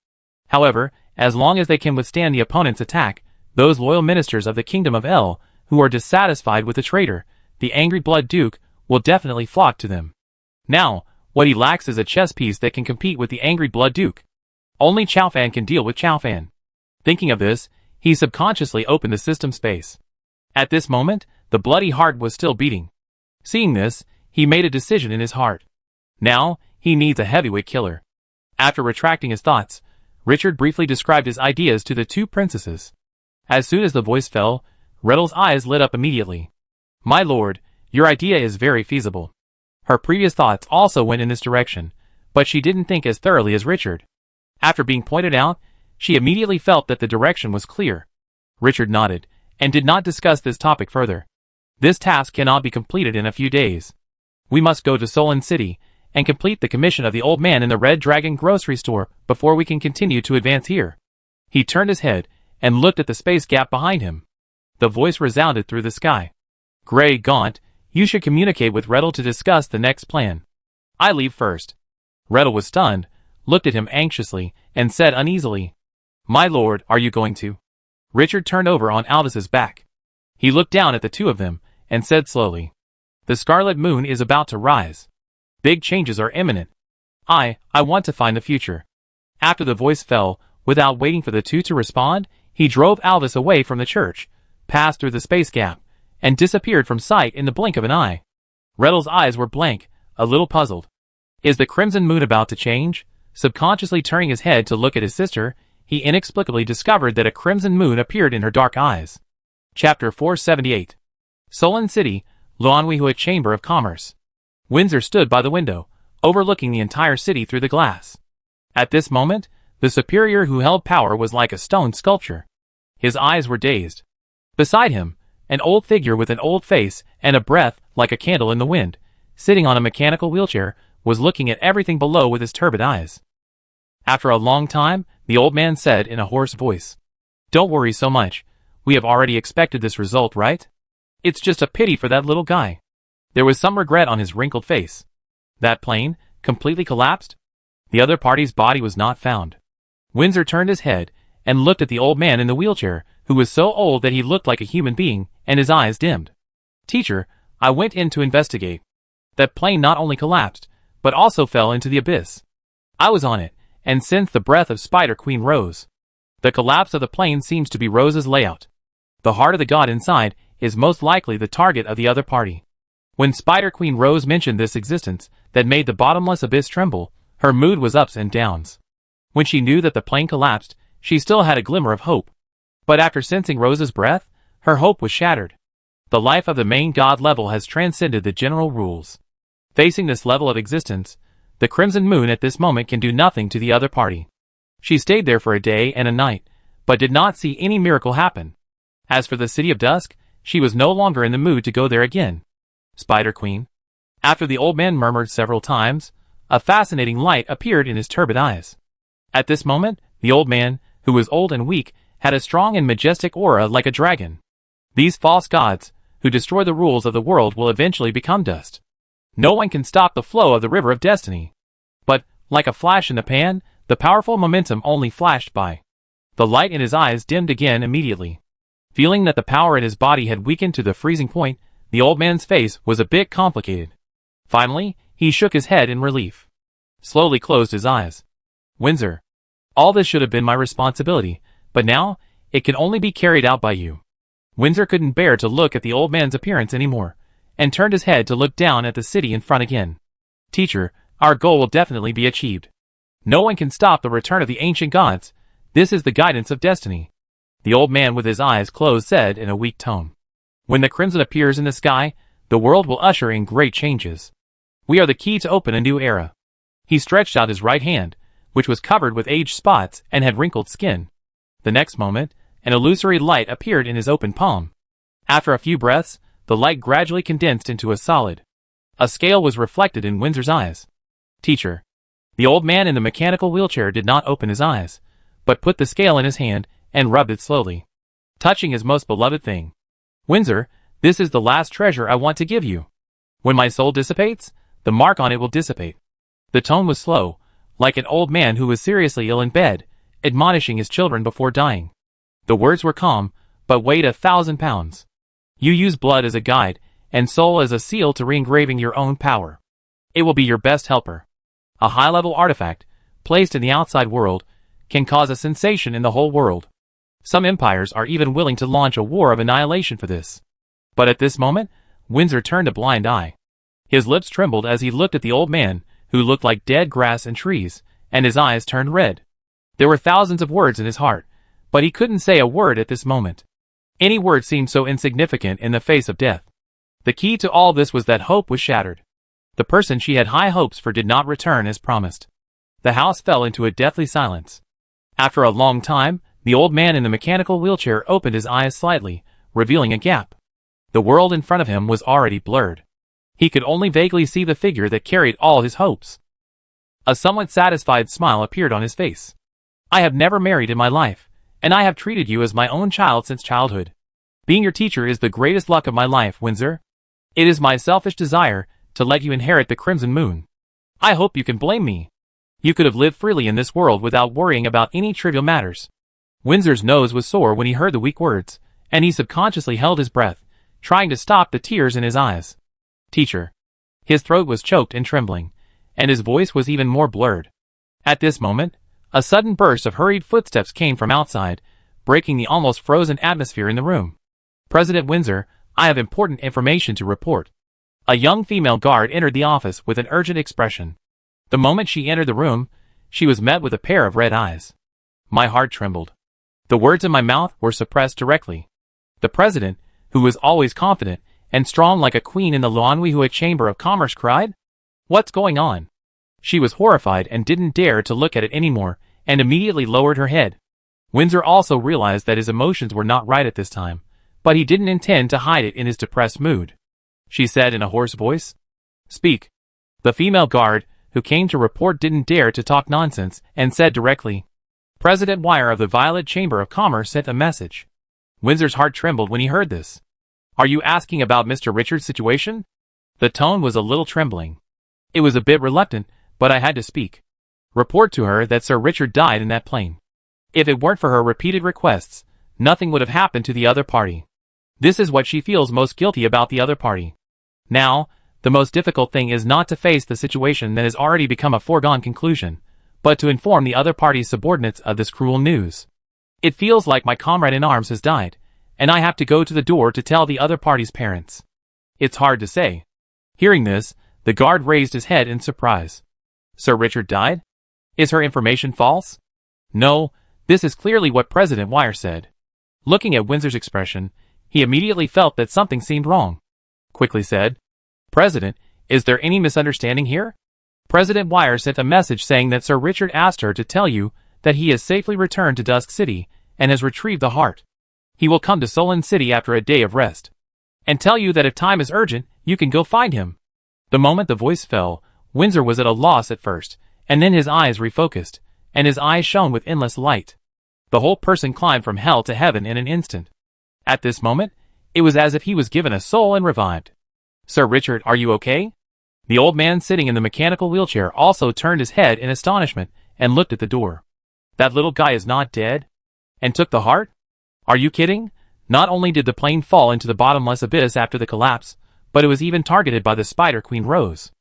However, as long as they can withstand the opponent's attack, those loyal ministers of the Kingdom of El, who are dissatisfied with the traitor, the angry Blood Duke, will definitely flock to them. Now, what he lacks is a chess piece that can compete with the angry Blood Duke. Only Chao Fan can deal with Chao Fan. Thinking of this, he subconsciously opened the system space. At this moment, the bloody heart was still beating. Seeing this, he made a decision in his heart. Now, he needs a heavyweight killer. After retracting his thoughts, Richard briefly described his ideas to the 2 princesses. As soon as the voice fell, Rettel's eyes lit up immediately. "My lord, your idea is very feasible." Her previous thoughts also went in this direction, but she didn't think as thoroughly as Richard. After being pointed out, she immediately felt that the direction was clear. Richard nodded, and did not discuss this topic further. This task cannot be completed in a few days. We must go to Solon City, and complete the commission of the old man in the Red Dragon grocery store before we can continue to advance here. He turned his head, and looked at the space gap behind him. The voice resounded through the sky. "Grey Gaunt, you should communicate with Rettel to discuss the next plan. I leave first." Rettel was stunned, looked at him anxiously, and said uneasily, "My lord, are you going to?" Richard turned over on Aldous' back. He looked down at the 2 of them, and said slowly, "The Scarlet Moon is about to rise. Big changes are imminent. I want to find the future." After the voice fell, without waiting for the 2 to respond, he drove Aldous away from the church, passed through the space gap, and disappeared from sight in the blink of an eye. Rettel's eyes were blank, a little puzzled. Is the Crimson Moon about to change? Subconsciously turning his head to look at his sister, he inexplicably discovered that a crimson moon appeared in her dark eyes. Chapter 478. Solon City, Luanhuihua Chamber of Commerce. Windsor stood by the window, overlooking the entire city through the glass. At this moment, the superior who held power was like a stone sculpture. His eyes were dazed. Beside him, an old figure with an old face and a breath like a candle in the wind, sitting on a mechanical wheelchair, was looking at everything below with his turbid eyes. After a long time, the old man said in a hoarse voice, "Don't worry so much. We have already expected this result, right? It's just a pity for that little guy." There was some regret on his wrinkled face. That plane, completely collapsed? The other party's body was not found. Windsor turned his head and looked at the old man in the wheelchair, who was so old that he looked like a human being, and his eyes dimmed. "Teacher, I went in to investigate. That plane not only collapsed, but also fell into the abyss. I was on it, and sensed the breath of Spider Queen Rose. The collapse of the plane seems to be Rose's layout. The heart of the god inside is most likely the target of the other party." When Spider Queen Rose mentioned this existence that made the bottomless abyss tremble, her mood was ups and downs. When she knew that the plane collapsed, she still had a glimmer of hope. But after sensing Rose's breath, her hope was shattered. The life of the main god level has transcended the general rules. Facing this level of existence, the Crimson Moon at this moment can do nothing to the other party. She stayed there for a day and a night, but did not see any miracle happen. As for the City of Dusk, she was no longer in the mood to go there again. Spider Queen. After the old man murmured several times, a fascinating light appeared in his turbid eyes. At this moment, the old man, who was old and weak, had a strong and majestic aura like a dragon. These false gods, who destroy the rules of the world, will eventually become dust. No one can stop the flow of the river of destiny. But, like a flash in the pan, the powerful momentum only flashed by. The light in his eyes dimmed again immediately. Feeling that the power in his body had weakened to the freezing point, the old man's face was a bit complicated. Finally, he shook his head in relief. Slowly closed his eyes. "Windsor, all this should have been my responsibility, but now, it can only be carried out by you." Windsor couldn't bear to look at the old man's appearance anymore, and turned his head to look down at the city in front again. "Teacher, our goal will definitely be achieved. No one can stop the return of the ancient gods. This is the guidance of destiny," the old man with his eyes closed said in a weak tone. "When the crimson appears in the sky, the world will usher in great changes. We are the key to open a new era." He stretched out his right hand, which was covered with age spots and had wrinkled skin. The next moment, an illusory light appeared in his open palm. After a few breaths, the light gradually condensed into a solid. A scale was reflected in Windsor's eyes. "Teacher." The old man in the mechanical wheelchair did not open his eyes, but put the scale in his hand and rubbed it slowly, touching his most beloved thing. "Windsor, this is the last treasure I want to give you. When my soul dissipates, the mark on it will dissipate." The tone was slow, like an old man who was seriously ill in bed, admonishing his children before dying. The words were calm, but weighed 1,000 pounds. "You use blood as a guide, and soul as a seal to re-engraving your own power. It will be your best helper. A high-level artifact, placed in the outside world, can cause a sensation in the whole world. Some empires are even willing to launch a war of annihilation for this." But at this moment, Windsor turned a blind eye. His lips trembled as he looked at the old man, who looked like dead grass and trees, and his eyes turned red. There were thousands of words in his heart, but he couldn't say a word at this moment. Any word seemed so insignificant in the face of death. The key to all this was that hope was shattered. The person she had high hopes for did not return as promised. The house fell into a deathly silence. After a long time, the old man in the mechanical wheelchair opened his eyes slightly, revealing a gap. The world in front of him was already blurred. He could only vaguely see the figure that carried all his hopes. A somewhat satisfied smile appeared on his face. "I have never married in my life, and I have treated you as my own child since childhood. Being your teacher is the greatest luck of my life, Windsor. It is my selfish desire to let you inherit the Crimson Moon. I hope you can blame me. You could have lived freely in this world without worrying about any trivial matters." Windsor's nose was sore when he heard the weak words, and he subconsciously held his breath, trying to stop the tears in his eyes. "Teacher." His throat was choked and trembling, and his voice was even more blurred. At this moment, a sudden burst of hurried footsteps came from outside, breaking the almost frozen atmosphere in the room. "President Windsor, I have important information to report." A young female guard entered the office with an urgent expression. The moment she entered the room, she was met with a pair of red eyes. My heart trembled. The words in my mouth were suppressed directly. The president, who was always confident and strong like a queen in the Luanhuihua Chamber of Commerce, cried, "What's going on?" She was horrified and didn't dare to look at it anymore, and immediately lowered her head. Windsor also realized that his emotions were not right at this time, but he didn't intend to hide it in his depressed mood. She said in a hoarse voice, Speak. The female guard, who came to report, didn't dare to talk nonsense and said directly, President Wire of the Violet Chamber of Commerce sent a message. Windsor's heart trembled when he heard this. Are you asking about Mr. Richard's situation? The tone was a little trembling. It was a bit reluctant, but I had to speak. Report to her that Sir Richard died in that plane. If it weren't for her repeated requests, nothing would have happened to the other party. This is what she feels most guilty about the other party. Now, the most difficult thing is not to face the situation that has already become a foregone conclusion, but to inform the other party's subordinates of this cruel news. It feels like my comrade in arms has died, and I have to go to the door to tell the other party's parents. It's hard to say. Hearing this, the guard raised his head in surprise. Sir Richard died? Is her information false? No, this is clearly what President Wire said. Looking at Windsor's expression, he immediately felt that something seemed wrong. Quickly said, President, is there any misunderstanding here? President Wire sent a message saying that Sir Richard asked her to tell you that he has safely returned to Dusk City and has retrieved the heart. He will come to Solon City after a day of rest. And tell you that if time is urgent, you can go find him. The moment the voice fell, Windsor was at a loss at first, and then his eyes refocused, and his eyes shone with endless light. The whole person climbed from hell to heaven in an instant. At this moment, it was as if he was given a soul and revived. Sir Richard, are you okay? The old man sitting in the mechanical wheelchair also turned his head in astonishment and looked at the door. That little guy is not dead? And took the heart? Are you kidding? Not only did the plane fall into the bottomless abyss after the collapse, but it was even targeted by the Spider Queen Rose.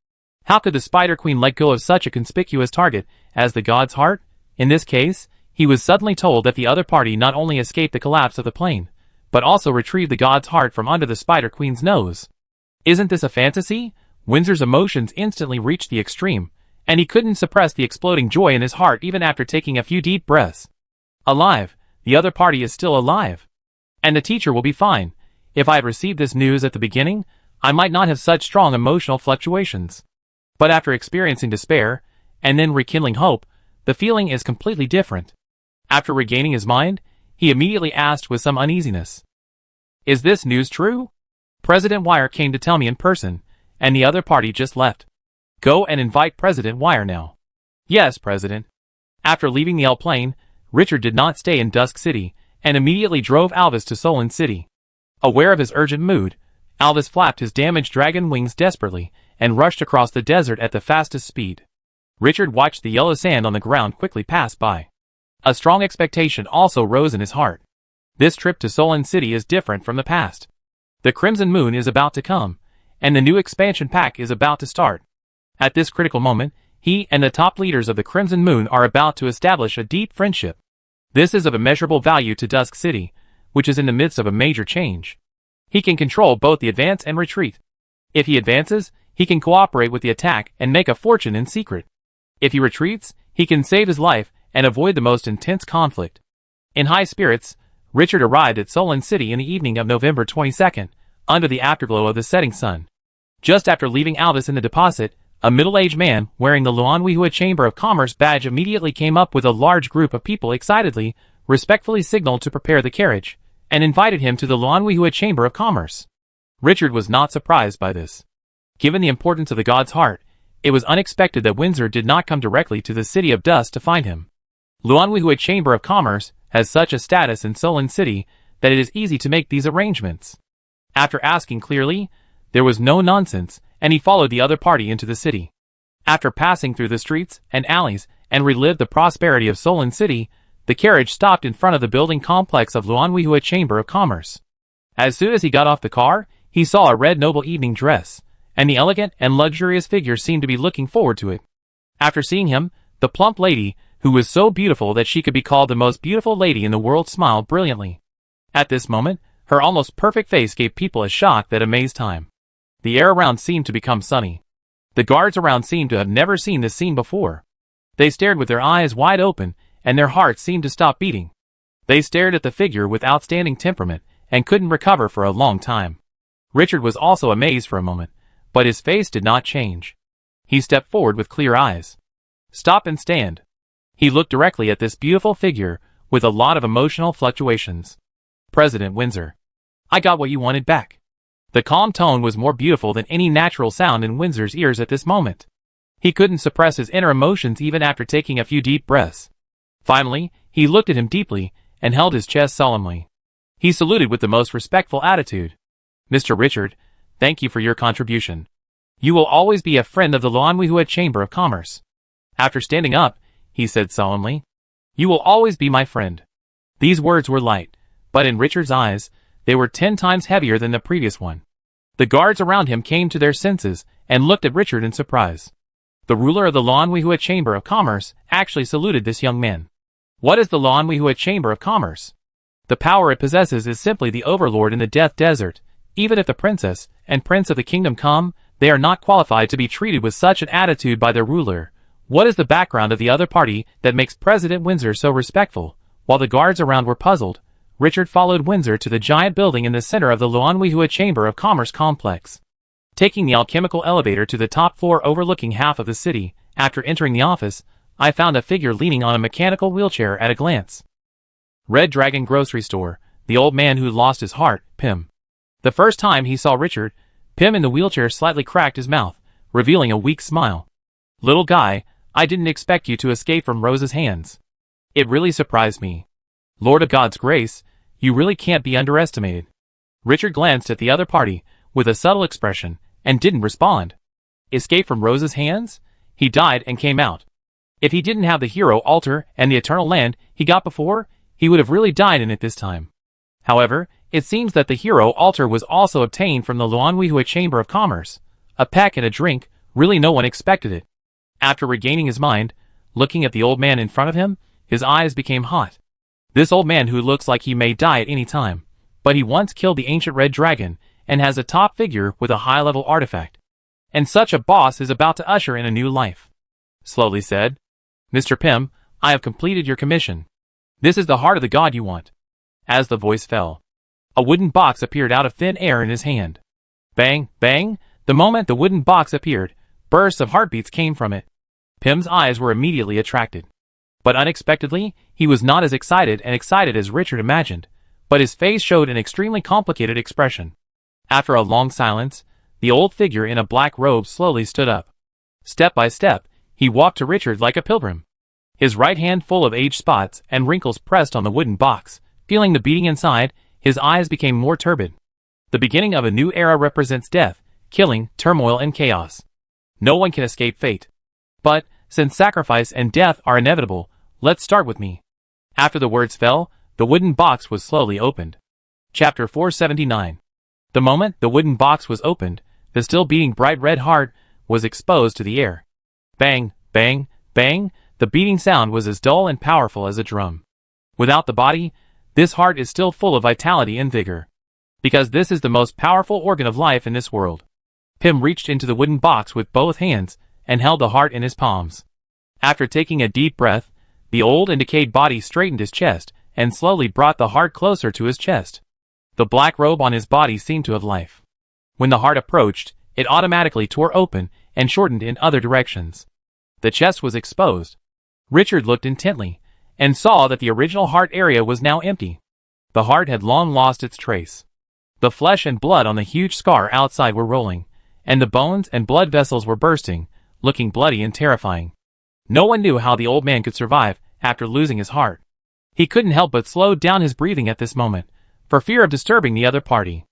How could the Spider Queen let go of such a conspicuous target as the god's heart? In this case, he was suddenly told that the other party not only escaped the collapse of the plane, but also retrieved the god's heart from under the Spider Queen's nose. Isn't this a fantasy? Windsor's emotions instantly reached the extreme, and he couldn't suppress the exploding joy in his heart even after taking a few deep breaths. Alive! The other party is still alive. And the teacher will be fine. If I had received this news at the beginning, I might not have such strong emotional fluctuations. But after experiencing despair, and then rekindling hope, the feeling is completely different. After regaining his mind, he immediately asked with some uneasiness, Is this news true? President Wire came to tell me in person, and the other party just left. Go and invite President Wire now. Yes, President. After leaving the L plane, Richard did not stay in Dusk City, and immediately drove Alvis to Solon City. Aware of his urgent mood, Alvis flapped his damaged dragon wings desperately, and rushed across the desert at the fastest speed. Richard watched the yellow sand on the ground quickly pass by. A strong expectation also rose in his heart. This trip to Solon City is different from the past. The Crimson Moon is about to come, and the new expansion pack is about to start. At this critical moment, he and the top leaders of the Crimson Moon are about to establish a deep friendship. This is of immeasurable value to Dusk City, which is in the midst of a major change. He can control both the advance and retreat. If he advances, he can cooperate with the attack and make a fortune in secret. If he retreats, he can save his life and avoid the most intense conflict. In high spirits, Richard arrived at Solon City in the evening of November 22nd, under the afterglow of the setting sun. Just after leaving Alvis in the deposit, a middle-aged man wearing the Luanhuihua Chamber of Commerce badge immediately came up with a large group of people excitedly, respectfully signaled to prepare the carriage, and invited him to the Luanhuihua Chamber of Commerce. Richard was not surprised by this. Given the importance of the god's heart, it was unexpected that Windsor did not come directly to the City of Dust to find him. Luanhuihua Chamber of Commerce has such a status in Solon City that it is easy to make these arrangements. After asking clearly, there was no nonsense, and he followed the other party into the city. After passing through the streets and alleys and relived the prosperity of Solon City, the carriage stopped in front of the building complex of Luanhuihua Chamber of Commerce. As soon as he got off the car, he saw a red noble evening dress, and the elegant and luxurious figure seemed to be looking forward to it. After seeing him, the plump lady, who was so beautiful that she could be called the most beautiful lady in the world, smiled brilliantly. At this moment, her almost perfect face gave people a shock that amazed time. The air around seemed to become sunny. The guards around seemed to have never seen this scene before. They stared with their eyes wide open, and their hearts seemed to stop beating. They stared at the figure with outstanding temperament, and couldn't recover for a long time. Richard was also amazed for a moment, but his face did not change. He stepped forward with clear eyes. Stop and stand. He looked directly at this beautiful figure, with a lot of emotional fluctuations. President Windsor. I got what you wanted back. The calm tone was more beautiful than any natural sound in Windsor's ears at this moment. He couldn't suppress his inner emotions even after taking a few deep breaths. Finally, he looked at him deeply and held his chest solemnly. He saluted with the most respectful attitude. "Mr. Richard, thank you for your contribution. You will always be a friend of the Luanhuihua Chamber of Commerce." After standing up, he said solemnly, "You will always be my friend." These words were light, but in Richard's eyes, they were 10 times heavier than the previous one. The guards around him came to their senses and looked at Richard in surprise. The ruler of the Luanhuihua Chamber of Commerce actually saluted this young man. What is the Luanhuihua Chamber of Commerce? The power it possesses is simply the overlord in the Death Desert. Even if the princess and prince of the kingdom come, they are not qualified to be treated with such an attitude by their ruler. What is the background of the other party that makes President Windsor so respectful? While the guards around were puzzled, Richard followed Windsor to the giant building in the center of the Luanhuihua Chamber of Commerce complex. Taking the alchemical elevator to the top floor overlooking half of the city, after entering the office, I found a figure leaning on a mechanical wheelchair at a glance. Red Dragon Grocery Store, the old man who lost his heart, Pim. The first time he saw Richard, Pim in the wheelchair slightly cracked his mouth, revealing a weak smile. "Little guy, I didn't expect you to escape from Rose's hands. It really surprised me. Lord of God's grace, you really can't be underestimated." Richard glanced at the other party, with a subtle expression, and didn't respond. Escape from Rose's hands? He died and came out. If he didn't have the hero altar and the eternal land he got before, he would have really died in it this time. However, it seems that the hero altar was also obtained from the Luanhuihua Chamber of Commerce. A peck and a drink, really no one expected it. After regaining his mind, looking at the old man in front of him, his eyes became hot. This old man who looks like he may die at any time, but he once killed the ancient red dragon, and has a top figure with a high-level artifact. And such a boss is about to usher in a new life. Slowly said, "Mr. Pim, I have completed your commission. This is the heart of the god you want." As the voice fell, a wooden box appeared out of thin air in his hand. Bang, bang, the moment the wooden box appeared, bursts of heartbeats came from it. Pim's eyes were immediately attracted. But unexpectedly, he was not as excited as Richard imagined, but his face showed an extremely complicated expression. After a long silence, the old figure in a black robe slowly stood up. Step by step, he walked to Richard like a pilgrim. His right hand full of age spots and wrinkles pressed on the wooden box. Feeling the beating inside, his eyes became more turbid. The beginning of a new era represents death, killing, turmoil, and chaos. No one can escape fate. But, since sacrifice and death are inevitable, let's start with me. After the words fell, the wooden box was slowly opened. Chapter 479. The moment the wooden box was opened, the still beating bright red heart was exposed to the air. Bang, bang, bang, the beating sound was as dull and powerful as a drum. Without the body, this heart is still full of vitality and vigor. Because this is the most powerful organ of life in this world. Pim reached into the wooden box with both hands and held the heart in his palms. After taking a deep breath, the old and decayed body straightened his chest and slowly brought the heart closer to his chest. The black robe on his body seemed to have life. When the heart approached, it automatically tore open and shortened in other directions. The chest was exposed. Richard looked intently and saw that the original heart area was now empty. The heart had long lost its trace. The flesh and blood on the huge scar outside were rolling, and the bones and blood vessels were bursting, looking bloody and terrifying. No one knew how the old man could survive after losing his heart. He couldn't help but slow down his breathing at this moment, for fear of disturbing the other party.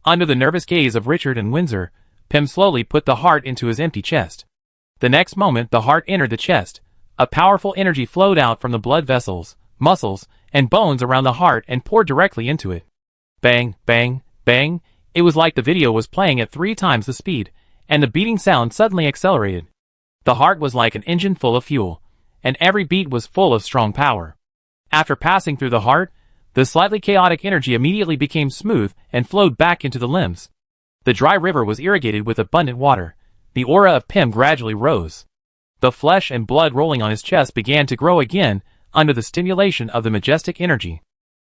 Under the nervous gaze of Richard and Windsor, Pim slowly put the heart into his empty chest. The next moment the heart entered the chest. A powerful energy flowed out from the blood vessels, muscles, and bones around the heart and poured directly into it. Bang, bang, bang, it was like the video was playing at 3 times the speed, and the beating sound suddenly accelerated. The heart was like an engine full of fuel, and every beat was full of strong power. After passing through the heart, the slightly chaotic energy immediately became smooth and flowed back into the limbs. The dry river was irrigated with abundant water. The aura of Pim gradually rose. The flesh and blood rolling on his chest began to grow again under the stimulation of the majestic energy.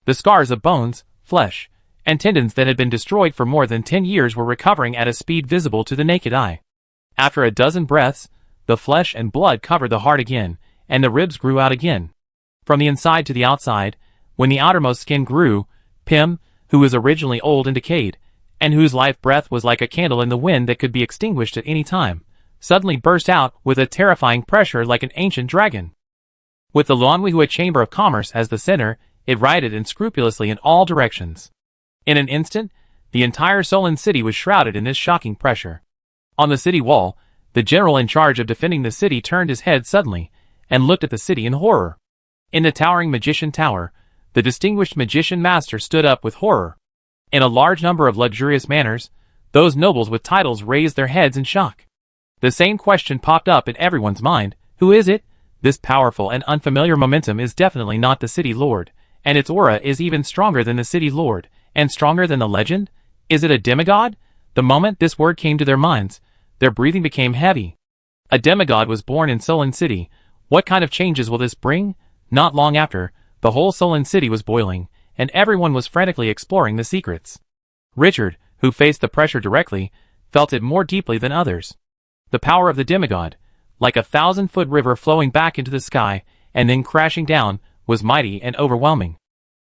The scars of bones, flesh, and tendons that had been destroyed for more than 10 years were recovering at a speed visible to the naked eye. After a dozen breaths, the flesh and blood covered the heart again, and the ribs grew out again. From the inside to the outside, when the outermost skin grew, Pim, who was originally old and decayed, and whose life breath was like a candle in the wind that could be extinguished at any time, suddenly burst out with a terrifying pressure like an ancient dragon. With the Luanhuihue Chamber of Commerce as the center, it rioted unscrupulously in all directions. In an instant, the entire Solon city was shrouded in this shocking pressure. On the city wall, the general in charge of defending the city turned his head suddenly and looked at the city in horror. In the towering magician tower, the distinguished magician master stood up with horror. In a large number of luxurious manors, those nobles with titles raised their heads in shock. The same question popped up in everyone's mind: who is it? This powerful and unfamiliar momentum is definitely not the city lord, and its aura is even stronger than the city lord, and stronger than the legend. Is it a demigod? The moment this word came to their minds, their breathing became heavy. A demigod was born in Solon City. What kind of changes will this bring? Not long after, the whole Solon City was boiling, and everyone was frantically exploring the secrets. Richard, who faced the pressure directly, felt it more deeply than others. The power of the demigod, like a 1,000-foot river flowing back into the sky and then crashing down, was mighty and overwhelming.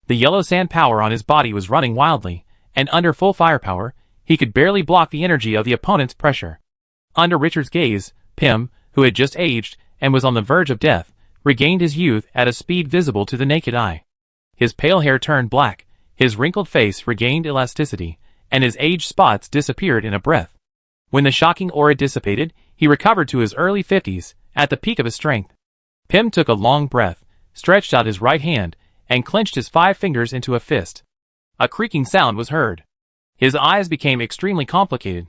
The yellow sand power on his body was running wildly, and under full firepower, he could barely block the energy of the opponent's pressure. Under Richard's gaze, Pym, who had just aged and was on the verge of death, regained his youth at a speed visible to the naked eye. His pale hair turned black, his wrinkled face regained elasticity, and his age spots disappeared in a breath. When the shocking aura dissipated, he recovered to his early 50s, at the peak of his strength. Pym took a long breath, stretched out his right hand, and clenched his 5 fingers into a fist. A creaking sound was heard. His eyes became extremely complicated.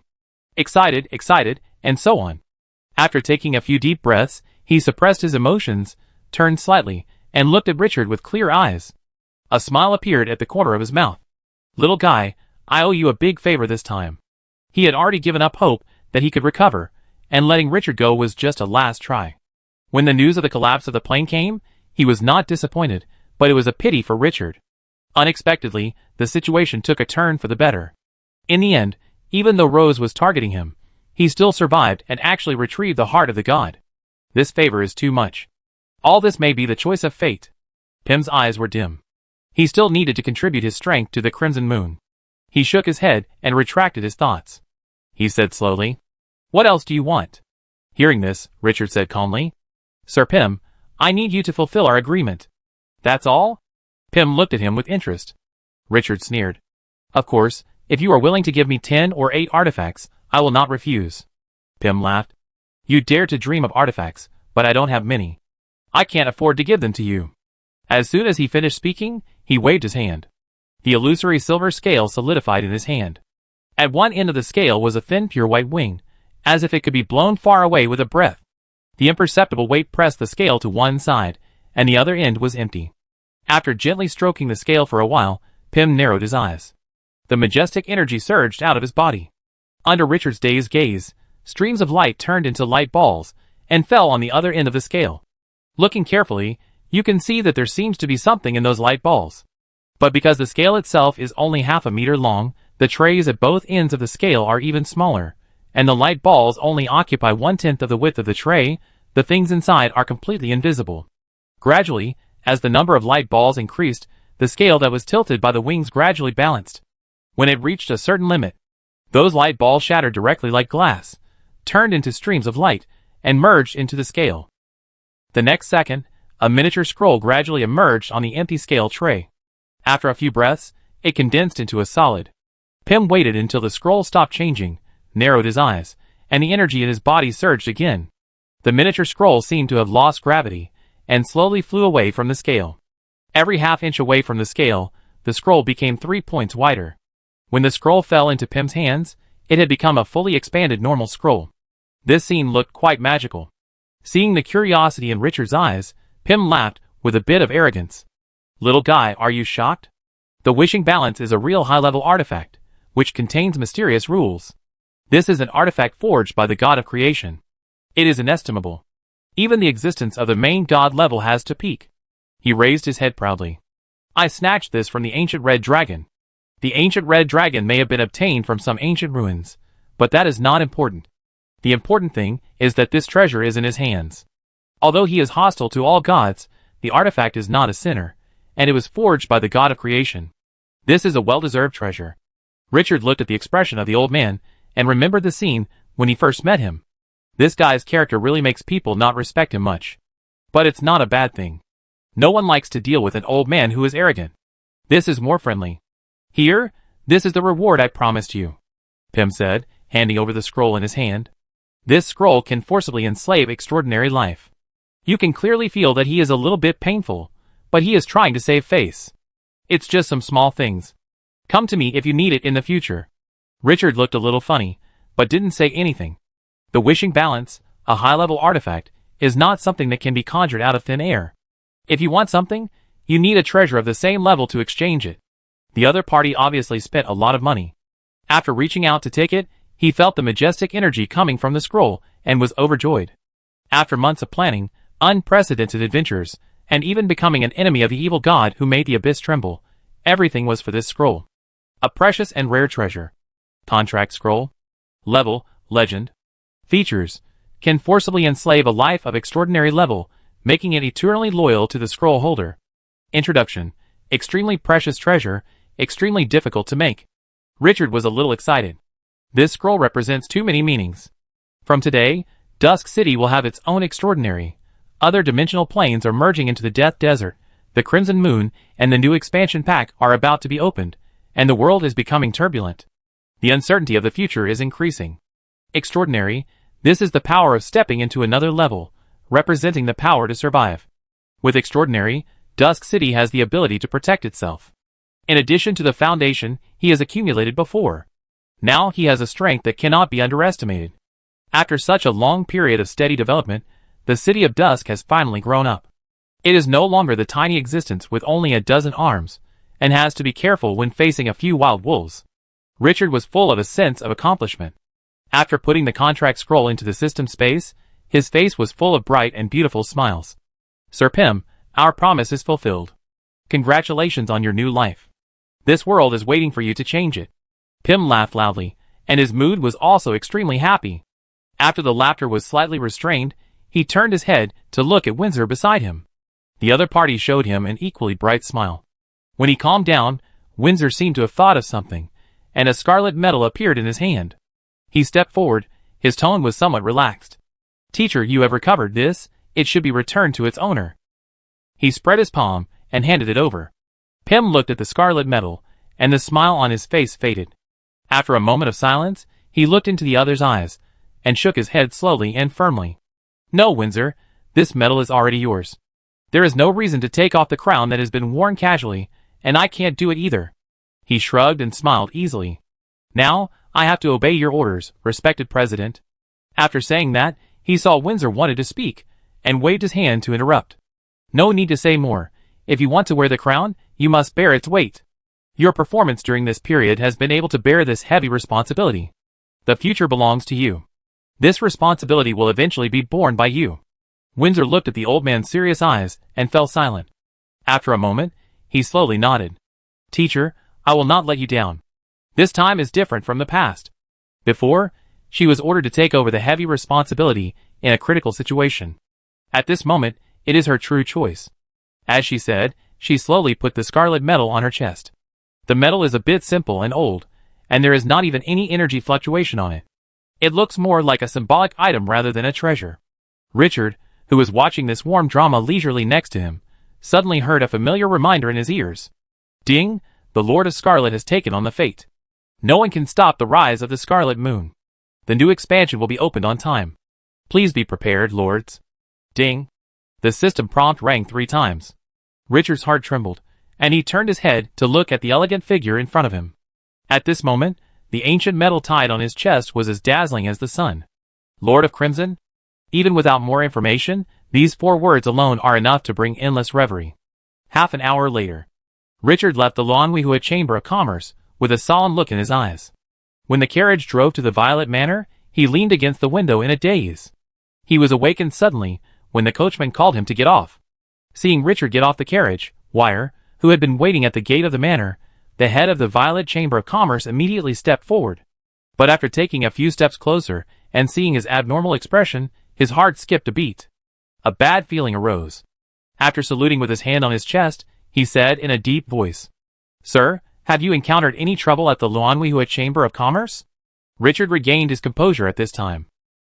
Excited, and so on. After taking a few deep breaths, he suppressed his emotions, turned slightly, and looked at Richard with clear eyes. A smile appeared at the corner of his mouth. "Little guy, I owe you a big favor this time." He had already given up hope that he could recover, and letting Richard go was just a last try. When the news of the collapse of the plane came, he was not disappointed, but it was a pity for Richard. Unexpectedly, the situation took a turn for the better. In the end, even though Rose was targeting him, he still survived and actually retrieved the heart of the god. This favor is too much. All this may be the choice of fate. Pym's eyes were dim. He still needed to contribute his strength to the Crimson Moon. He shook his head and retracted his thoughts. He said slowly, "What else do you want?" Hearing this, Richard said calmly, "Sir Pym, I need you to fulfill our agreement." "That's all?" Pym looked at him with interest. Richard sneered. "Of course, if you are willing to give me 10 or 8 artifacts, I will not refuse." Pym laughed. "You dare to dream of artifacts, but I don't have many. I can't afford to give them to you." As soon as he finished speaking, he waved his hand. The illusory silver scale solidified in his hand. At one end of the scale was a thin pure white wing, as if it could be blown far away with a breath. The imperceptible weight pressed the scale to one side, and the other end was empty. After gently stroking the scale for a while, Pym narrowed his eyes. The majestic energy surged out of his body. Under Richard's dazed gaze, streams of light turned into light balls, and fell on the other end of the scale. Looking carefully, you can see that there seems to be something in those light balls. But because the scale itself is only half a meter long, the trays at both ends of the scale are even smaller, and the light balls only occupy 1/10 of the width of the tray. The things inside are completely invisible. Gradually, as the number of light balls increased, the scale that was tilted by the wings gradually balanced. When it reached a certain limit, those light balls shattered directly like glass, turned into streams of light, and merged into the scale. The next second, a miniature scroll gradually emerged on the empty scale tray. After a few breaths, it condensed into a solid. Pym waited until the scroll stopped changing, narrowed his eyes, and the energy in his body surged again. The miniature scroll seemed to have lost gravity, and slowly flew away from the scale. Every half-inch away from the scale, the scroll became 3 points wider. When the scroll fell into Pym's hands, it had become a fully expanded normal scroll. This scene looked quite magical. Seeing the curiosity in Richard's eyes, Pym laughed with a bit of arrogance. "Little guy, are you shocked? The wishing balance is a real high-level artifact, which contains mysterious rules. This is an artifact forged by the god of creation. It is inestimable. Even the existence of the main god level has to peak." He raised his head proudly. "I snatched this from the ancient red dragon. The ancient red dragon may have been obtained from some ancient ruins, but that is not important. The important thing is that this treasure is in his hands. Although he is hostile to all gods, the artifact is not a sinner, and it was forged by the god of creation. This is a well-deserved treasure. Richard looked at the expression of the old man and remembered the scene when he first met him. This guy's character really makes people not respect him much. But it's not a bad thing. No one likes to deal with an old man who is arrogant. This is more friendly. Here, this is the reward I promised you, Pym said, handing over the scroll in his hand. This scroll can forcibly enslave extraordinary life. You can clearly feel that he is a little bit painful, but he is trying to save face. It's just some small things. Come to me if you need it in the future. Richard looked a little funny, but didn't say anything. The wishing balance, a high-level artifact, is not something that can be conjured out of thin air. If you want something, you need a treasure of the same level to exchange it. The other party obviously spent a lot of money. After reaching out to take it, he felt the majestic energy coming from the scroll and was overjoyed. After months of planning, unprecedented adventures, and even becoming an enemy of the evil god who made the abyss tremble, everything was for this scroll. A precious and rare treasure. Contract scroll. Level, legend. Features. Can forcibly enslave a life of extraordinary level, making it eternally loyal to the scroll holder. Introduction. Extremely precious treasure, extremely difficult to make. Richard was a little excited. This scroll represents too many meanings. From today, Dusk City will have its own extraordinary. Other dimensional planes are merging into the Death Desert, the Crimson Moon and the new expansion pack are about to be opened, and the world is becoming turbulent. The uncertainty of the future is increasing. Extraordinary, this is the power of stepping into another level, representing the power to survive. With Extraordinary, Dusk City has the ability to protect itself. In addition to the foundation he has accumulated before. Now he has a strength that cannot be underestimated. After such a long period of steady development, the City of Dusk has finally grown up. It is no longer the tiny existence with only a dozen arms, and has to be careful when facing a few wild wolves. Richard was full of a sense of accomplishment. After putting the contract scroll into the system space, his face was full of bright and beautiful smiles. Sir Pym, our promise is fulfilled. Congratulations on your new life. This world is waiting for you to change it. Pym laughed loudly, and his mood was also extremely happy. After the laughter was slightly restrained, he turned his head to look at Windsor beside him. The other party showed him an equally bright smile. When he calmed down, Windsor seemed to have thought of something, and a scarlet medal appeared in his hand. He stepped forward, his tone was somewhat relaxed. Teacher, you have recovered this, it should be returned to its owner. He spread his palm and handed it over. Pym looked at the scarlet medal, and the smile on his face faded. After a moment of silence, he looked into the other's eyes, and shook his head slowly and firmly. No, Windsor, this medal is already yours. There is no reason to take off the crown that has been worn casually, and I can't do it either. He shrugged and smiled easily. Now, I have to obey your orders, respected President. After saying that, he saw Windsor wanted to speak, and waved his hand to interrupt. No need to say more. If you want to wear the crown, you must bear its weight. Your performance during this period has been able to bear this heavy responsibility. The future belongs to you. This responsibility will eventually be borne by you. Windsor looked at the old man's serious eyes and fell silent. After a moment, he slowly nodded. Teacher, I will not let you down. This time is different from the past. Before, she was ordered to take over the heavy responsibility in a critical situation. At this moment, it is her true choice. As she said, she slowly put the scarlet medal on her chest. The medal is a bit simple and old, and there is not even any energy fluctuation on it. It looks more like a symbolic item rather than a treasure. Richard, who was watching this warm drama leisurely next to him, suddenly heard a familiar reminder in his ears. Ding, the Lord of Scarlet has taken on the fate. No one can stop the rise of the Scarlet Moon. The new expansion will be opened on time. Please be prepared, lords. Ding. The system prompt rang 3 times. Richard's heart trembled, and he turned his head to look at the elegant figure in front of him. At this moment, the ancient medal tied on his chest was as dazzling as the sun. Lord of Crimson? Even without more information, these 4 words alone are enough to bring endless reverie. Half an hour later, Richard left the Lanwihua Chamber of Commerce with a solemn look in his eyes. When the carriage drove to the Violet Manor, he leaned against the window in a daze. He was awakened suddenly when the coachman called him to get off. Seeing Richard get off the carriage, Wire, who had been waiting at the gate of the manor, the head of the Violet Chamber of Commerce immediately stepped forward. But after taking a few steps closer and seeing his abnormal expression, his heart skipped a beat. A bad feeling arose. After saluting with his hand on his chest, he said in a deep voice, Sir, Have you encountered any trouble at the Luanhuihua Chamber of Commerce? Richard regained his composure at this time.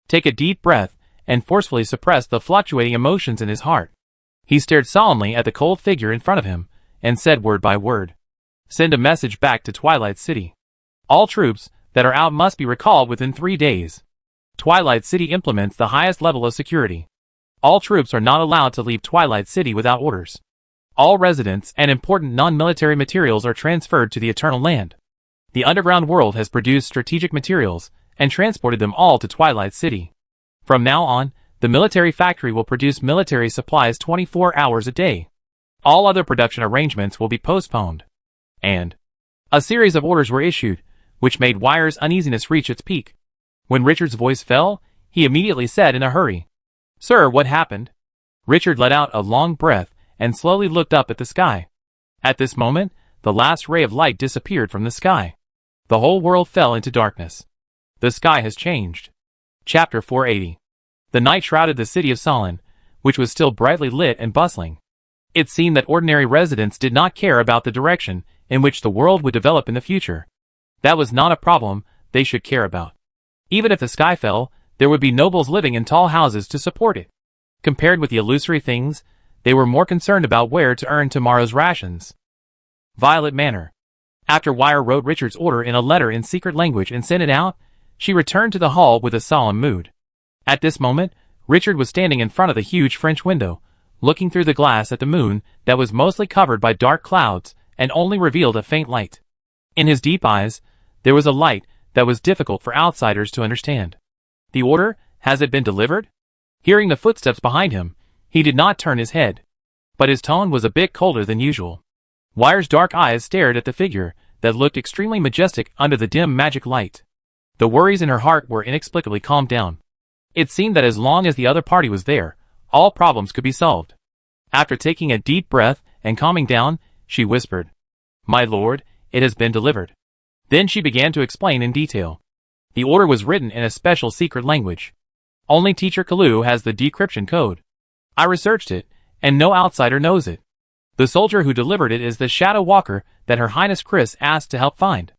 Take a deep breath and forcefully suppress the fluctuating emotions in his heart. He stared solemnly at the cold figure in front of him and said word by word, "Send a message back to Twilight City. All troops that are out must be recalled within 3 days. Twilight City implements the highest level of security. All troops are not allowed to leave Twilight City without orders. All residents and important non-military materials are transferred to the Eternal Land. The underground world has produced strategic materials and transported them all to Twilight City. From now on, the military factory will produce military supplies 24 hours a day. All other production arrangements will be postponed." And a series of orders were issued, which made Wire's uneasiness reach its peak. When Richard's voice fell, he immediately said in a hurry, "Sir, what happened?" Richard let out a long breath and slowly looked up at the sky. At this moment, the last ray of light disappeared from the sky. The whole world fell into darkness. The sky has changed. Chapter 480. The night shrouded the city of Solon, which was still brightly lit and bustling. It seemed that ordinary residents did not care about the direction in which the world would develop in the future. That was not a problem they should care about. Even if the sky fell, there would be nobles living in tall houses to support it. Compared with the illusory things, they were more concerned about where to earn tomorrow's rations. Violet Manor. After Wire wrote Richard's order in a letter in secret language and sent it out, she returned to the hall with a solemn mood. At this moment, Richard was standing in front of the huge French window, looking through the glass at the moon that was mostly covered by dark clouds and only revealed a faint light. In his deep eyes, there was a light that was difficult for outsiders to understand. The order, has it been delivered? Hearing the footsteps behind him, he did not turn his head. But his tone was a bit colder than usual. Wire's dark eyes stared at the figure that looked extremely majestic under the dim magic light. The worries in her heart were inexplicably calmed down. It seemed that as long as the other party was there, all problems could be solved. After taking a deep breath and calming down, she whispered, "My lord, it has been delivered." Then she began to explain in detail. The order was written in a special secret language. Only Teacher Kalu has the decryption code. I researched it, and no outsider knows it. The soldier who delivered it is the Shadow Walker that Her Highness Chris asked to help find.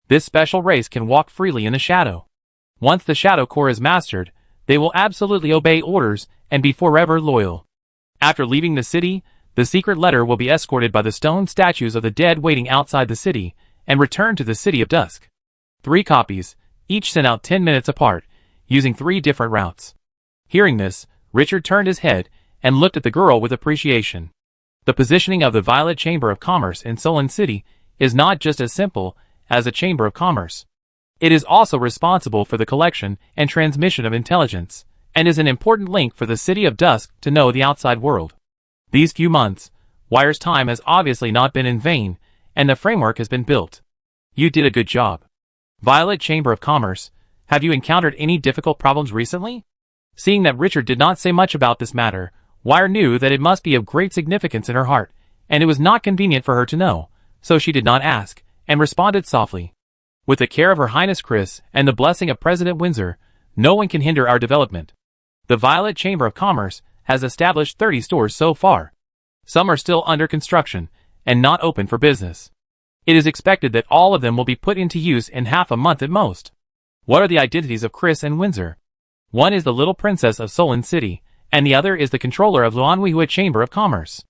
This special race can walk freely in the shadow. Once the Shadow Core is mastered, they will absolutely obey orders and be forever loyal. After leaving the city, the secret letter will be escorted by the stone statues of the dead waiting outside the city, and returned to the City of Dusk. 3 copies, each sent out 10 minutes apart, using 3 different routes. Hearing this, Richard turned his head and looked at the girl with appreciation. The positioning of the Violet Chamber of Commerce in Solon City is not just as simple as a Chamber of Commerce. It is also responsible for the collection and transmission of intelligence, and is an important link for the City of Dusk to know the outside world. These few months, Wire's time has obviously not been in vain, and the framework has been built. You did a good job. Violet Chamber of Commerce, have you encountered any difficult problems recently? Seeing that Richard did not say much about this matter, Wire knew that it must be of great significance in her heart, and it was not convenient for her to know, so she did not ask, and responded softly. With the care of Her Highness Chris and the blessing of President Windsor, no one can hinder our development. The Violet Chamber of Commerce has established 30 stores so far. Some are still under construction, and not open for business. It is expected that all of them will be put into use in half a month at most. What are the identities of Chris and Windsor? One is the little princess of Solon City, and the other is the controller of Luanhuihua Chamber of Commerce.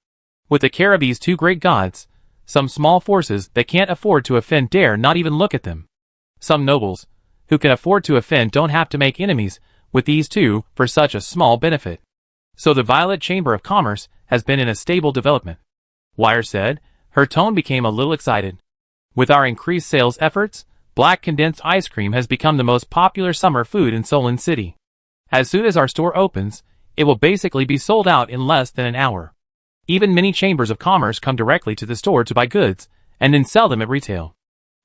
With the care of these 2 great gods, some small forces that can't afford to offend dare not even look at them. Some nobles, who can afford to offend, don't have to make enemies with these 2 for such a small benefit. So the Violet Chamber of Commerce has been in a stable development. Wire said, her tone became a little excited. With our increased sales efforts, black condensed ice cream has become the most popular summer food in Solon City. As soon as our store opens, it will basically be sold out in less than an hour. Even many chambers of commerce come directly to the store to buy goods, and then sell them at retail.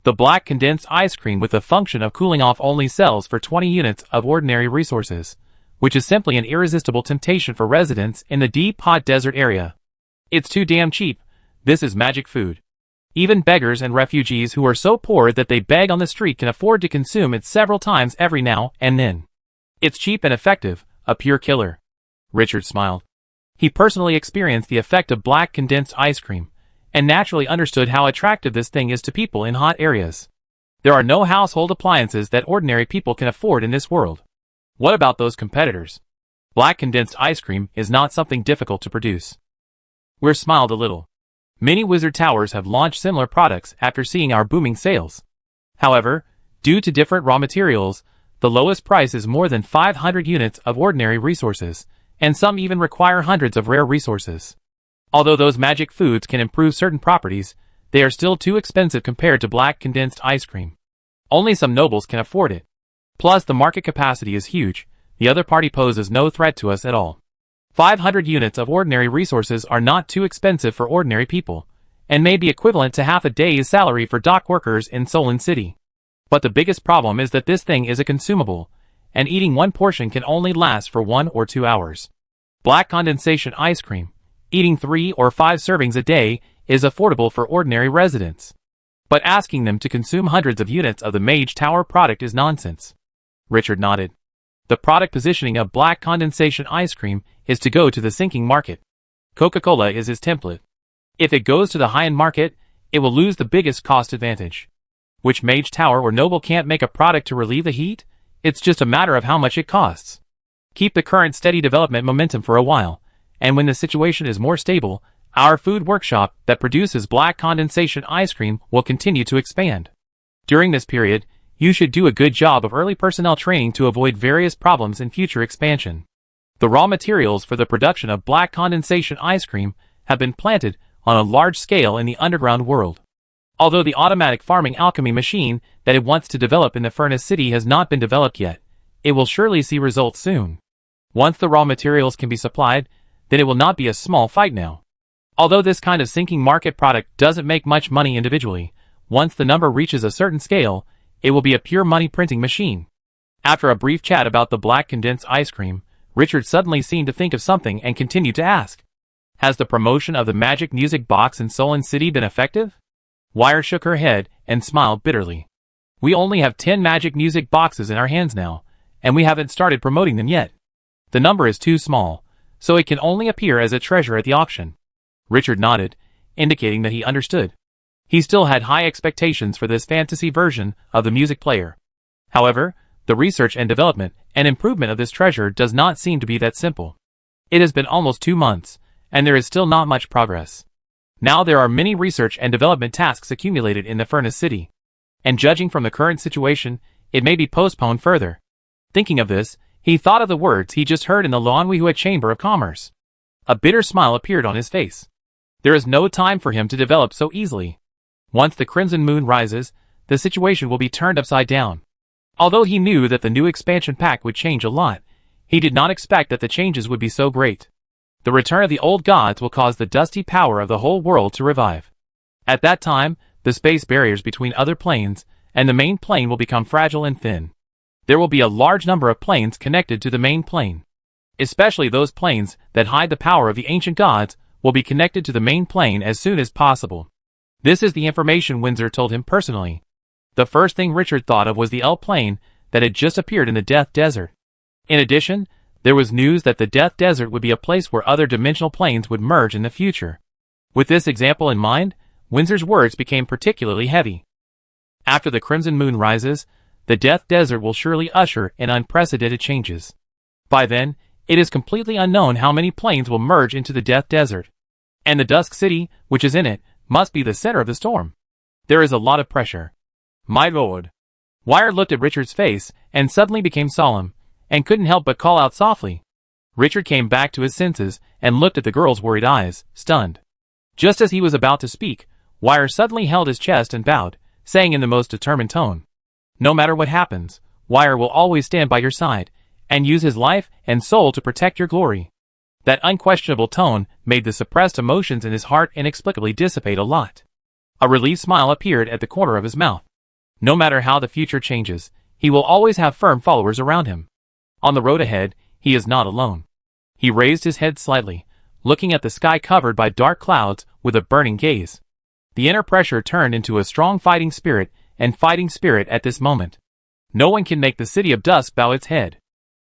The black condensed ice cream with the function of cooling off only sells for 20 units of ordinary resources, which is simply an irresistible temptation for residents in the deep hot desert area. It's too damn cheap. This is magic food. Even beggars and refugees who are so poor that they beg on the street can afford to consume it several times every now and then. It's cheap and effective, a pure killer. Richard smiled. He personally experienced the effect of black condensed ice cream, and naturally understood how attractive this thing is to people in hot areas. There are no household appliances that ordinary people can afford in this world. What about those competitors? Black condensed ice cream is not something difficult to produce. We're smiled a little. Many Wizard Towers have launched similar products after seeing our booming sales. However, due to different raw materials, the lowest price is more than 500 units of ordinary resources, and some even require hundreds of rare resources. Although those magic foods can improve certain properties, they are still too expensive compared to black condensed ice cream. Only some nobles can afford it. Plus, the market capacity is huge. The other party poses no threat to us at all. 500 units of ordinary resources are not too expensive for ordinary people, and may be equivalent to half a day's salary for dock workers in Solon City. But the biggest problem is that this thing is a consumable, and eating one portion can only last for 1 or 2 hours. Black condensation ice cream, eating 3 or 5 servings a day, is affordable for ordinary residents. But asking them to consume hundreds of units of the Mage Tower product is nonsense. Richard nodded. The product positioning of black condensation ice cream is to go to the sinking market. Coca-Cola is his template. If it goes to the high-end market, it will lose the biggest cost advantage. Which Mage Tower or noble can't make a product to relieve the heat? It's just a matter of how much it costs. Keep the current steady development momentum for a while, and when the situation is more stable, our food workshop that produces black condensation ice cream will continue to expand. During this period, you should do a good job of early personnel training to avoid various problems in future expansion. The raw materials for the production of black condensation ice cream have been planted on a large scale in the underground world. Although the automatic farming alchemy machine that it wants to develop in the Furnace City has not been developed yet, it will surely see results soon. Once the raw materials can be supplied, then it will not be a small fight now. Although this kind of sinking market product doesn't make much money individually, once the number reaches a certain scale, it will be a pure money printing machine. After a brief chat about the black condensed ice cream, Richard suddenly seemed to think of something and continued to ask, "Has the promotion of the magic music box in Solon City been effective?" Wire shook her head and smiled bitterly. "We only have 10 magic music boxes in our hands now, and we haven't started promoting them yet. The number is too small, so it can only appear as a treasure at the auction." Richard nodded, indicating that he understood. He still had high expectations for this fantasy version of the music player. However, the research and development and improvement of this treasure does not seem to be that simple. It has been almost 2 months, and there is still not much progress. Now there are many research and development tasks accumulated in the Furnace City, and judging from the current situation, it may be postponed further. Thinking of this, he thought of the words he just heard in the Lanwihua Chamber of Commerce. A bitter smile appeared on his face. There is no time for him to develop so easily. Once the Crimson Moon rises, the situation will be turned upside down. Although he knew that the new expansion pack would change a lot, he did not expect that the changes would be so great. The return of the old gods will cause the dusty power of the whole world to revive. At that time, the space barriers between other planes and the main plane will become fragile and thin. There will be a large number of planes connected to the main plane. Especially those planes that hide the power of the ancient gods will be connected to the main plane as soon as possible. This is the information Windsor told him personally. The first thing Richard thought of was the L plane that had just appeared in the Death Desert. In addition, there was news that the Death Desert would be a place where other dimensional planes would merge in the future. With this example in mind, Windsor's words became particularly heavy. After the Crimson Moon rises, the Death Desert will surely usher in unprecedented changes. By then, it is completely unknown how many planes will merge into the Death Desert. And the Dusk City, which is in it, must be the center of the storm. There is a lot of pressure. My lord. Wire looked at Richard's face and suddenly became solemn, and couldn't help but call out softly. Richard came back to his senses and looked at the girl's worried eyes, stunned. Just as he was about to speak, Wire suddenly held his chest and bowed, saying in the most determined tone, "No matter what happens, Wire will always stand by your side, and use his life and soul to protect your glory." That unquestionable tone made the suppressed emotions in his heart inexplicably dissipate a lot. A relieved smile appeared at the corner of his mouth. No matter how the future changes, he will always have firm followers around him. On the road ahead, he is not alone. He raised his head slightly, looking at the sky covered by dark clouds with a burning gaze. The inner pressure turned into a strong fighting spirit at this moment. No one can make the City of Dusk bow its head.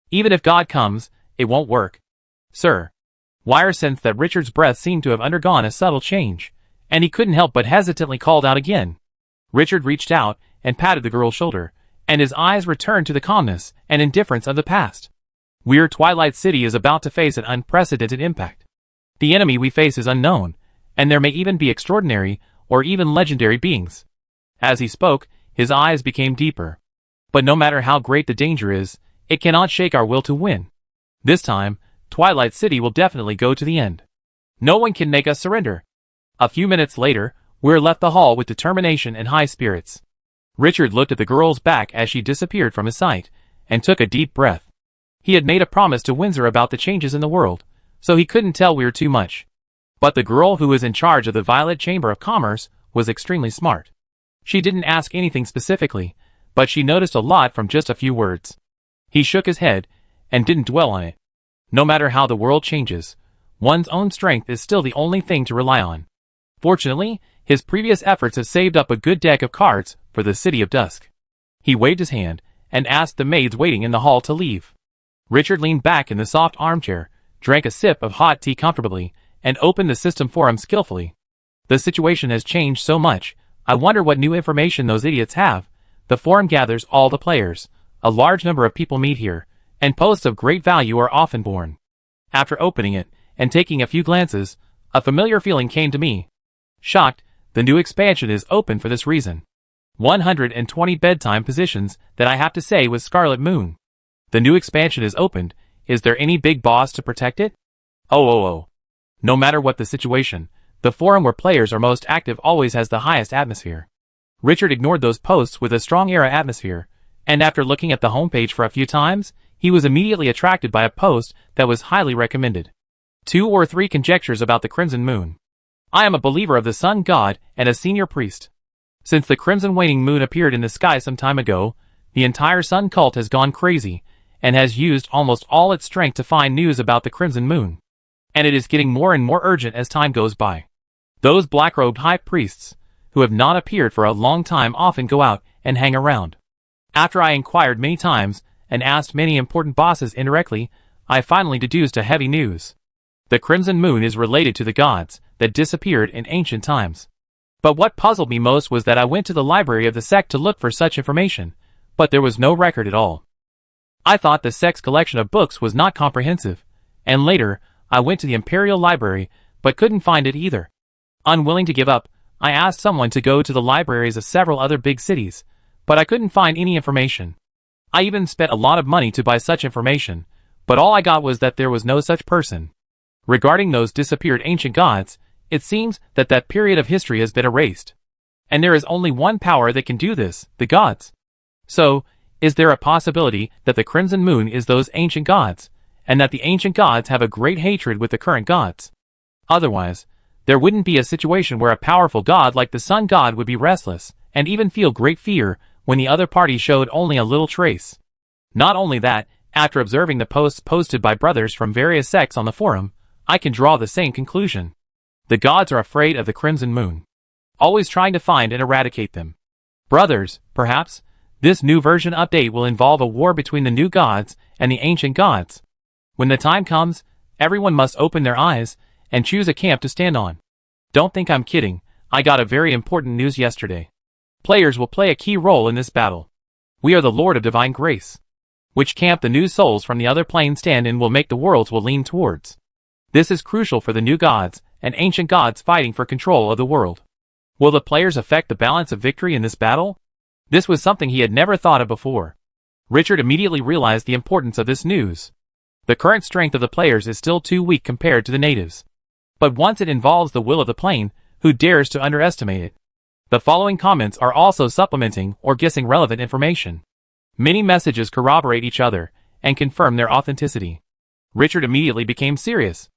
Even if God comes, it won't work. "Sir." Wire sensed that Richard's breath seemed to have undergone a subtle change, and he couldn't help but hesitantly called out again. Richard reached out and patted the girl's shoulder, and his eyes returned to the calmness and indifference of the past. Weird Twilight City is about to face an unprecedented impact. The enemy we face is unknown, and there may even be extraordinary or even legendary beings. As he spoke, his eyes became deeper. But no matter how great the danger is, it cannot shake our will to win. This time, Twilight City will definitely go to the end. No one can make us surrender. A few minutes later, Weir left the hall with determination and high spirits. Richard looked at the girl's back as she disappeared from his sight, and took a deep breath. He had made a promise to Windsor about the changes in the world, so he couldn't tell Weir too much. But the girl who was in charge of the Violet Chamber of Commerce was extremely smart. She didn't ask anything specifically, but she noticed a lot from just a few words. He shook his head, and didn't dwell on it. No matter how the world changes, one's own strength is still the only thing to rely on. Fortunately, his previous efforts have saved up a good deck of cards for the City of Dusk. He waved his hand, and asked the maids waiting in the hall to leave. Richard leaned back in the soft armchair, drank a sip of hot tea comfortably, and opened the system forum skillfully. The situation has changed so much, I wonder what new information those idiots have. The forum gathers all the players. A large number of people meet here, and posts of great value are often born. After opening it, and taking a few glances, a familiar feeling came to me. Shocked, the new expansion is open for this reason. 120 bedtime positions that I have to say with Scarlet Moon. The new expansion is opened. Is there any big boss to protect it? Oh. No matter what the situation, the forum where players are most active always has the highest atmosphere. Richard ignored those posts with a strong era atmosphere, and after looking at the homepage for a few times, he was immediately attracted by a post that was highly recommended. 2 or 3 conjectures about the Crimson Moon. I am a believer of the Sun God and a senior priest. Since the Crimson Waning Moon appeared in the sky some time ago, the entire Sun cult has gone crazy, and has used almost all its strength to find news about the Crimson Moon. And it is getting more and more urgent as time goes by. Those black-robed high priests, who have not appeared for a long time, often go out and hang around. After I inquired many times, and asked many important bosses indirectly, I finally deduced a heavy news. The Crimson Moon is related to the gods that disappeared in ancient times. But what puzzled me most was that I went to the library of the sect to look for such information, but there was no record at all. I thought the sect's collection of books was not comprehensive, and later, I went to the Imperial Library, but couldn't find it either. Unwilling to give up, I asked someone to go to the libraries of several other big cities, but I couldn't find any information. I even spent a lot of money to buy such information, but all I got was that there was no such person. Regarding those disappeared ancient gods, it seems that that period of history has been erased. And there is only one power that can do this, the gods. So, is there a possibility that the Crimson Moon is those ancient gods, and that the ancient gods have a great hatred with the current gods? Otherwise, there wouldn't be a situation where a powerful god like the Sun God would be restless, and even feel great fear when the other party showed only a little trace. Not only that, after observing the posts posted by brothers from various sects on the forum, I can draw the same conclusion. The gods are afraid of the Crimson Moon, always trying to find and eradicate them. Brothers, perhaps, this new version update will involve a war between the new gods and the ancient gods. When the time comes, everyone must open their eyes and choose a camp to stand on. Don't think I'm kidding, I got a very important news yesterday. Players will play a key role in this battle. We are the Lord of Divine Grace. Which camp the new souls from the other plane stand in will make the worlds will lean towards. This is crucial for the new gods and ancient gods fighting for control of the world. Will the players affect the balance of victory in this battle? This was something he had never thought of before. Richard immediately realized the importance of this news. The current strength of the players is still too weak compared to the natives. But once it involves the will of the plane, who dares to underestimate it? The following comments are also supplementing or guessing relevant information. Many messages corroborate each other and confirm their authenticity. Richard immediately became serious.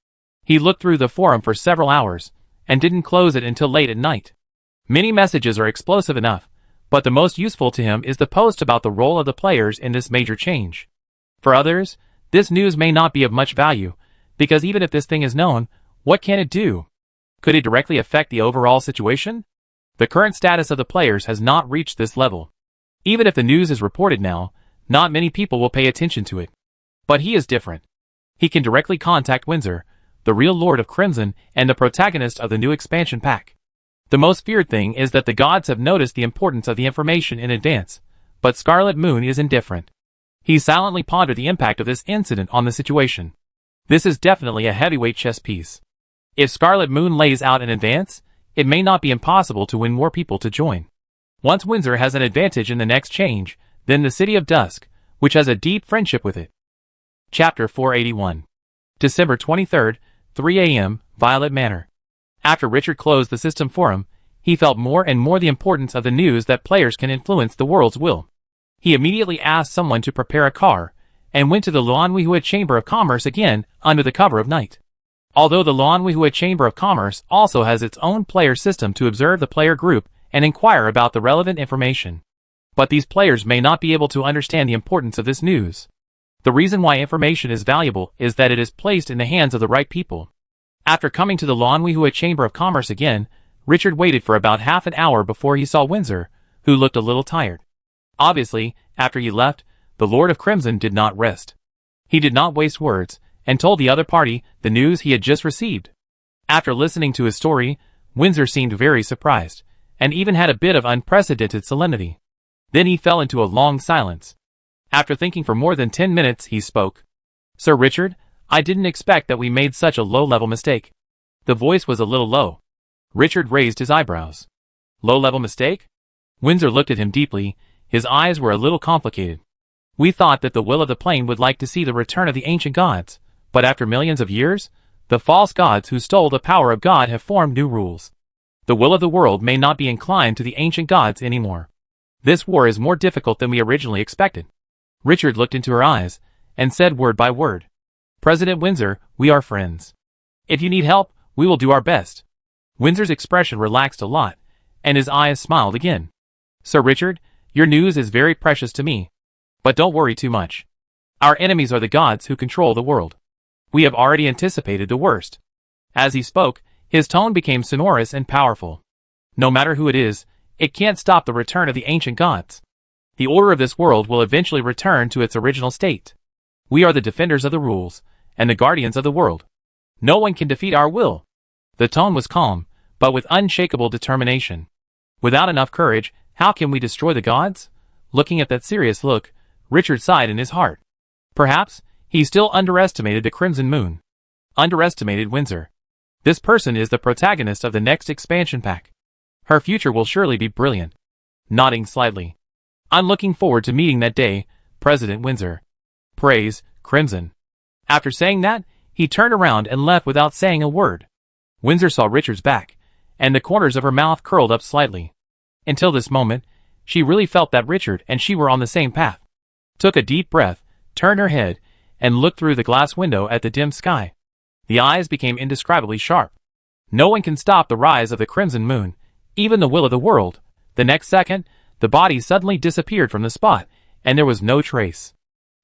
He looked through the forum for several hours, and didn't close it until late at night. Many messages are explosive enough, but the most useful to him is the post about the role of the players in this major change. For others, this news may not be of much value, because even if this thing is known, what can it do? Could it directly affect the overall situation? The current status of the players has not reached this level. Even if the news is reported now, not many people will pay attention to it. But he is different. He can directly contact Windsor, the real Lord of Crimson and the protagonist of the new expansion pack. The most feared thing is that the gods have noticed the importance of the information in advance, but Scarlet Moon is indifferent. He silently pondered the impact of this incident on the situation. This is definitely a heavyweight chess piece. If Scarlet Moon lays out in advance, it may not be impossible to win more people to join. Once Windsor has an advantage in the next change, then the City of Dusk, which has a deep friendship with it. Chapter 481. December 23rd, 3 a.m., Violet Manor. After Richard closed the system forum, he felt more and more the importance of the news that players can influence the world's will. He immediately asked someone to prepare a car, and went to the Luanhuihua Chamber of Commerce again under the cover of night. Although the Luanhuihua Chamber of Commerce also has its own player system to observe the player group and inquire about the relevant information. But these players may not be able to understand the importance of this news. The reason why information is valuable is that it is placed in the hands of the right people. After coming to the Luanhuihua Chamber of Commerce again, Richard waited for about half an hour before he saw Windsor, who looked a little tired. Obviously, after he left, the Lord of Crimson did not rest. He did not waste words, and told the other party the news he had just received. After listening to his story, Windsor seemed very surprised, and even had a bit of unprecedented solemnity. Then he fell into a long silence. After thinking for more than 10 minutes, he spoke. "Sir Richard, I didn't expect that we made such a low-level mistake." The voice was a little low. Richard raised his eyebrows. "Low-level mistake?" Windsor looked at him deeply. His eyes were a little complicated. "We thought that the will of the plane would like to see the return of the ancient gods, but after millions of years, the false gods who stole the power of God have formed new rules. The will of the world may not be inclined to the ancient gods anymore. This war is more difficult than we originally expected." Richard looked into her eyes, and said word by word, "President Windsor, we are friends. If you need help, we will do our best." Windsor's expression relaxed a lot, and his eyes smiled again. "Sir Richard, your news is very precious to me. But don't worry too much. Our enemies are the gods who control the world. We have already anticipated the worst." As he spoke, his tone became sonorous and powerful. "No matter who it is, it can't stop the return of the ancient gods. The order of this world will eventually return to its original state. We are the defenders of the rules, and the guardians of the world. No one can defeat our will." The tone was calm, but with unshakable determination. "Without enough courage, how can we destroy the gods?" Looking at that serious look, Richard sighed in his heart. Perhaps he still underestimated the Crimson Moon. Underestimated Windsor. This person is the protagonist of the next expansion pack. Her future will surely be brilliant. Nodding slightly. "I'm looking forward to meeting that day, President Windsor. Praise, Crimson." After saying that, he turned around and left without saying a word. Windsor saw Richard's back, and the corners of her mouth curled up slightly. Until this moment, she really felt that Richard and she were on the same path. Took a deep breath, turned her head, and looked through the glass window at the dim sky. The eyes became indescribably sharp. No one can stop the rise of the Crimson Moon, even the will of the world. The next second, the body suddenly disappeared from the spot, and there was no trace.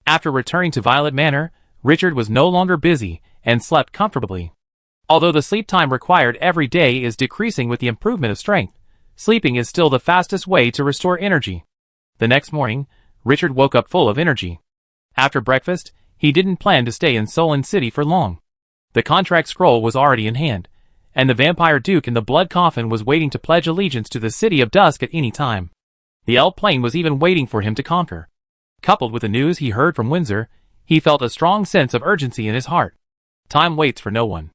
After returning to Violet Manor, Richard was no longer busy, and slept comfortably. Although the sleep time required every day is decreasing with the improvement of strength, sleeping is still the fastest way to restore energy. The next morning, Richard woke up full of energy. After breakfast, he didn't plan to stay in Solon City for long. The contract scroll was already in hand, and the Vampire Duke in the blood coffin was waiting to pledge allegiance to the City of Dusk at any time. The Elf Plane was even waiting for him to conquer. Coupled with the news he heard from Windsor, he felt a strong sense of urgency in his heart. Time waits for no one.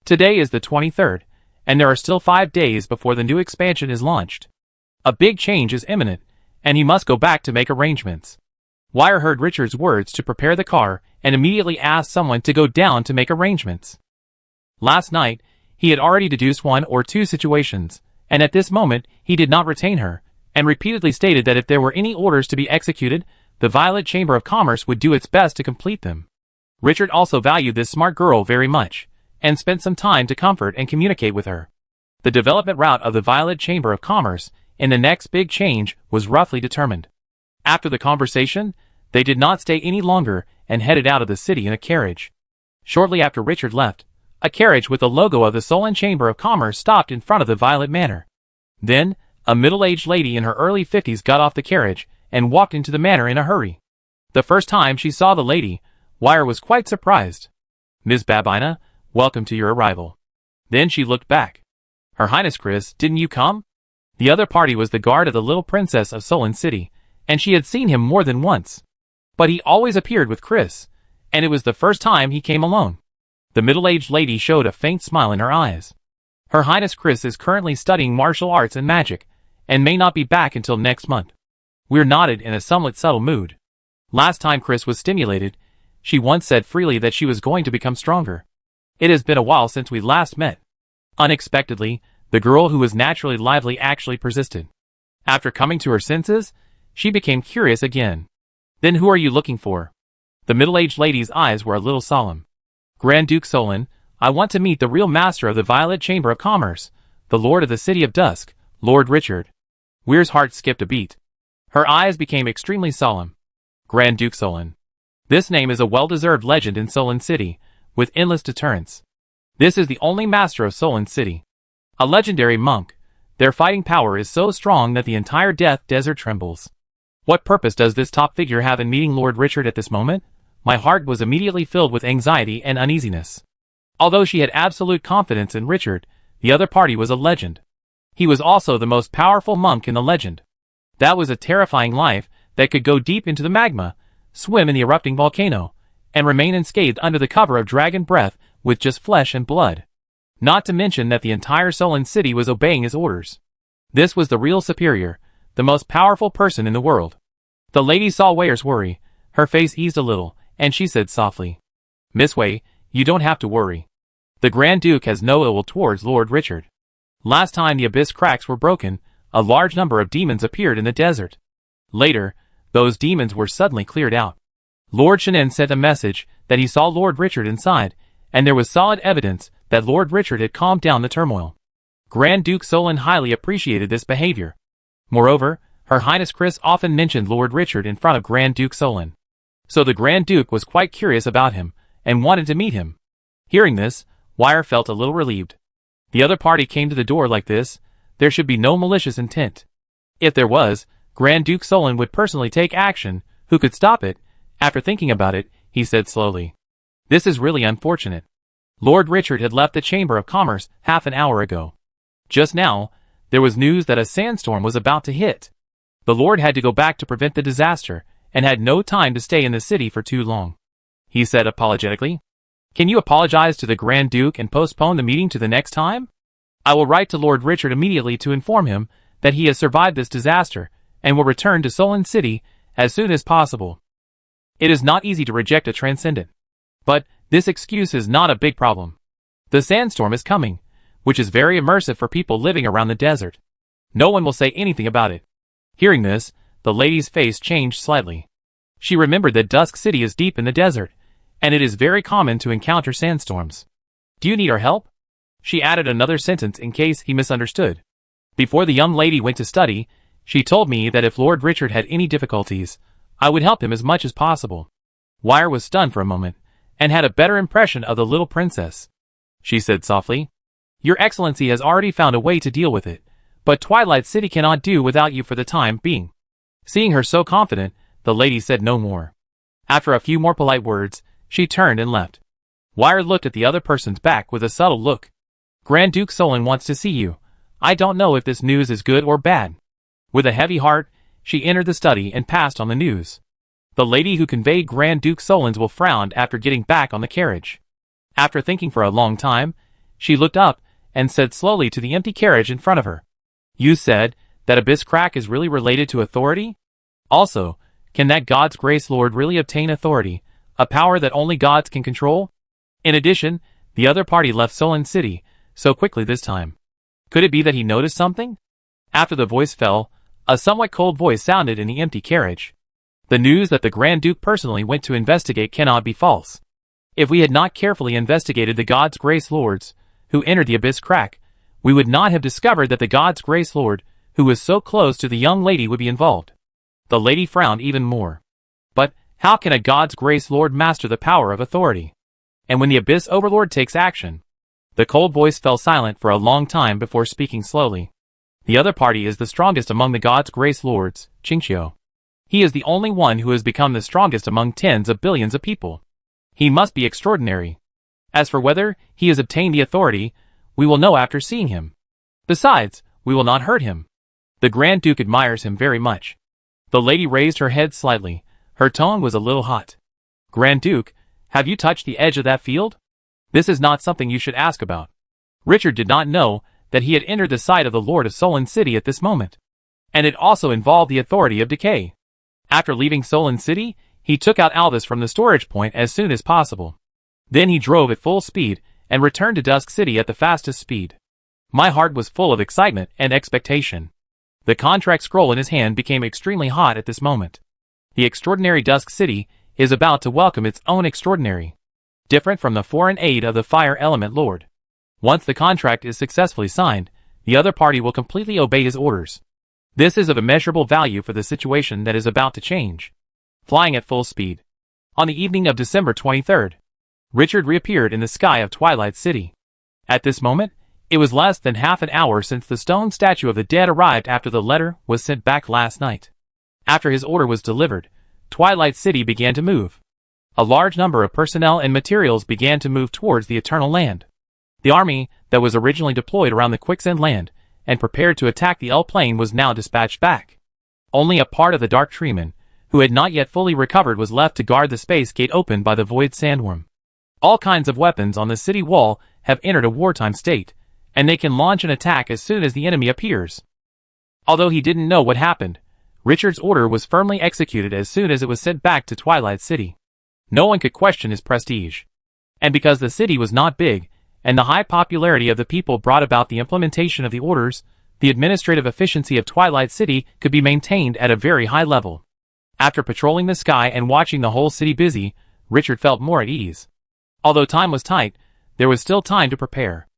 Today is the 23rd, and there are still 5 days before the new expansion is launched. A big change is imminent, and he must go back to make arrangements. Wire heard Richard's words to prepare the car and immediately asked someone to go down to make arrangements. Last night, he had already deduced 1 or 2 situations, and at this moment he did not retain her, and repeatedly stated that if there were any orders to be executed, the Violet Chamber of Commerce would do its best to complete them. Richard also valued this smart girl very much, and spent some time to comfort and communicate with her. The development route of the Violet Chamber of Commerce in the next big change was roughly determined. After the conversation, they did not stay any longer and headed out of the city in a carriage. Shortly after Richard left, a carriage with the logo of the Solon Chamber of Commerce stopped in front of the Violet Manor. Then, a middle-aged lady in her early 50s got off the carriage and walked into the manor in a hurry. The first time she saw the lady, Wire was quite surprised. "Ms. Babina, welcome to your arrival." Then she looked back. Her Highness Chris, didn't you come? The other party was the guard of the little princess of Solon City, and she had seen him more than once. But he always appeared with Chris, and it was the first time he came alone. The middle-aged lady showed a faint smile in her eyes. Her Highness Chris is currently studying martial arts and magic, and may not be back until next month. Weir nodded in a somewhat subtle mood. Last time Chris was stimulated, she once said freely that she was going to become stronger. It has been a while since we last met. Unexpectedly, the girl who was naturally lively actually persisted. After coming to her senses, she became curious again. Then who are you looking for? The middle-aged lady's eyes were a little solemn. Grand Duke Solon, I want to meet the real master of the Violet Chamber of Commerce, the Lord of the City of Dusk, Lord Richard. Weir's heart skipped a beat. Her eyes became extremely solemn. Grand Duke Solon. This name is a well-deserved legend in Solon City, with endless deterrence. This is the only master of Solon City. A legendary monk. Their fighting power is so strong that the entire Death Desert trembles. What purpose does this top figure have in meeting Lord Richard at this moment? My heart was immediately filled with anxiety and uneasiness. Although she had absolute confidence in Richard, the other party was a legend. He was also the most powerful monk in the legend. That was a terrifying life that could go deep into the magma, swim in the erupting volcano, and remain unscathed under the cover of dragon breath with just flesh and blood. Not to mention that the entire Solon City was obeying his orders. This was the real superior, the most powerful person in the world. The lady saw Weir's worry, her face eased a little, and she said softly, Miss Wei, you don't have to worry. The Grand Duke has no ill will towards Lord Richard. Last time the abyss cracks were broken, a large number of demons appeared in the desert. Later, those demons were suddenly cleared out. Lord Shannon sent a message that he saw Lord Richard inside, and there was solid evidence that Lord Richard had calmed down the turmoil. Grand Duke Solon highly appreciated this behavior. Moreover, Her Highness Chris often mentioned Lord Richard in front of Grand Duke Solon. So the Grand Duke was quite curious about him, and wanted to meet him. Hearing this, Weir felt a little relieved. The other party came to the door like this, there should be no malicious intent. If there was, Grand Duke Solon would personally take action. Who could stop it? After thinking about it, he said slowly, This is really unfortunate. Lord Richard had left the Chamber of Commerce half an hour ago. Just now, there was news that a sandstorm was about to hit. The Lord had to go back to prevent the disaster, and had no time to stay in the city for too long. He said apologetically, Can you apologize to the Grand Duke and postpone the meeting to the next time? I will write to Lord Richard immediately to inform him that he has survived this disaster, and will return to Solon City as soon as possible. It is not easy to reject a transcendent. But this excuse is not a big problem. The sandstorm is coming, which is very immersive for people living around the desert. No one will say anything about it. Hearing this, the lady's face changed slightly. She remembered that Dusk City is deep in the desert, and it is very common to encounter sandstorms. Do you need our help? She added another sentence in case he misunderstood. Before the young lady went to study, she told me that if Lord Richard had any difficulties, I would help him as much as possible. Weir was stunned for a moment, and had a better impression of the little princess. She said softly, Your Excellency has already found a way to deal with it, but Twilight City cannot do without you for the time being. Seeing her so confident, the lady said no more. After a few more polite words, she turned and left. Weir looked at the other person's back with a subtle look. Grand Duke Solon wants to see you. I don't know if this news is good or bad. With a heavy heart, she entered the study and passed on the news. The lady who conveyed Grand Duke Solon's will frowned after getting back on the carriage. After thinking for a long time, she looked up and said slowly to the empty carriage in front of her, You said that Abyss Crack is really related to authority? Also, can that God's Grace Lord really obtain authority, a power that only gods can control? In addition, the other party left Solon City so quickly this time. Could it be that he noticed something? After the voice fell, a somewhat cold voice sounded in the empty carriage. The news that the Grand Duke personally went to investigate cannot be false. If we had not carefully investigated the God's Grace Lords, who entered the Abyss Crack, we would not have discovered that the God's Grace Lord, who was so close to the young lady, would be involved. The lady frowned even more. But how can a God's Grace Lord master the power of authority? And when the Abyss Overlord takes action? The cold voice fell silent for a long time before speaking slowly. The other party is the strongest among the God's Grace Lords, Qingqiu. He is the only one who has become the strongest among tens of billions of people. He must be extraordinary. As for whether he has obtained the authority, we will know after seeing him. Besides, we will not hurt him. The Grand Duke admires him very much." The lady raised her head slightly. Her tone was a little hot. "Grand Duke, have you touched the edge of that field? This is not something you should ask about." Richard did not know that he had entered the sight of the Lord of Solon City at this moment. And it also involved the authority of decay. After leaving Solon City, he took out Alvis from the storage point as soon as possible. Then he drove at full speed and returned to Dusk City at the fastest speed. My heart was full of excitement and expectation. The contract scroll in his hand became extremely hot at this moment. The extraordinary Dusk City is about to welcome its own extraordinary, different from the foreign aid of the Fire Element Lord. Once the contract is successfully signed, the other party will completely obey his orders. This is of immeasurable value for the situation that is about to change. Flying at full speed. On the evening of December 23rd, Richard reappeared in the sky of Twilight City. At this moment, it was less than half an hour since the stone statue of the dead arrived after the letter was sent back last night. After his order was delivered, Twilight City began to move. A large number of personnel and materials began to move towards the Eternal Land. The army that was originally deployed around the Quicksand Land and prepared to attack the L-plane was now dispatched back. Only a part of the Dark Treeman, who had not yet fully recovered, was left to guard the space gate opened by the Void Sandworm. All kinds of weapons on the city wall have entered a wartime state, and they can launch an attack as soon as the enemy appears. Although he didn't know what happened, Richard's order was firmly executed as soon as it was sent back to Twilight City. No one could question his prestige. And because the city was not big, and the high popularity of the people brought about the implementation of the orders, the administrative efficiency of Twilight City could be maintained at a very high level. After patrolling the sky and watching the whole city busy, Richard felt more at ease. Although time was tight, there was still time to prepare.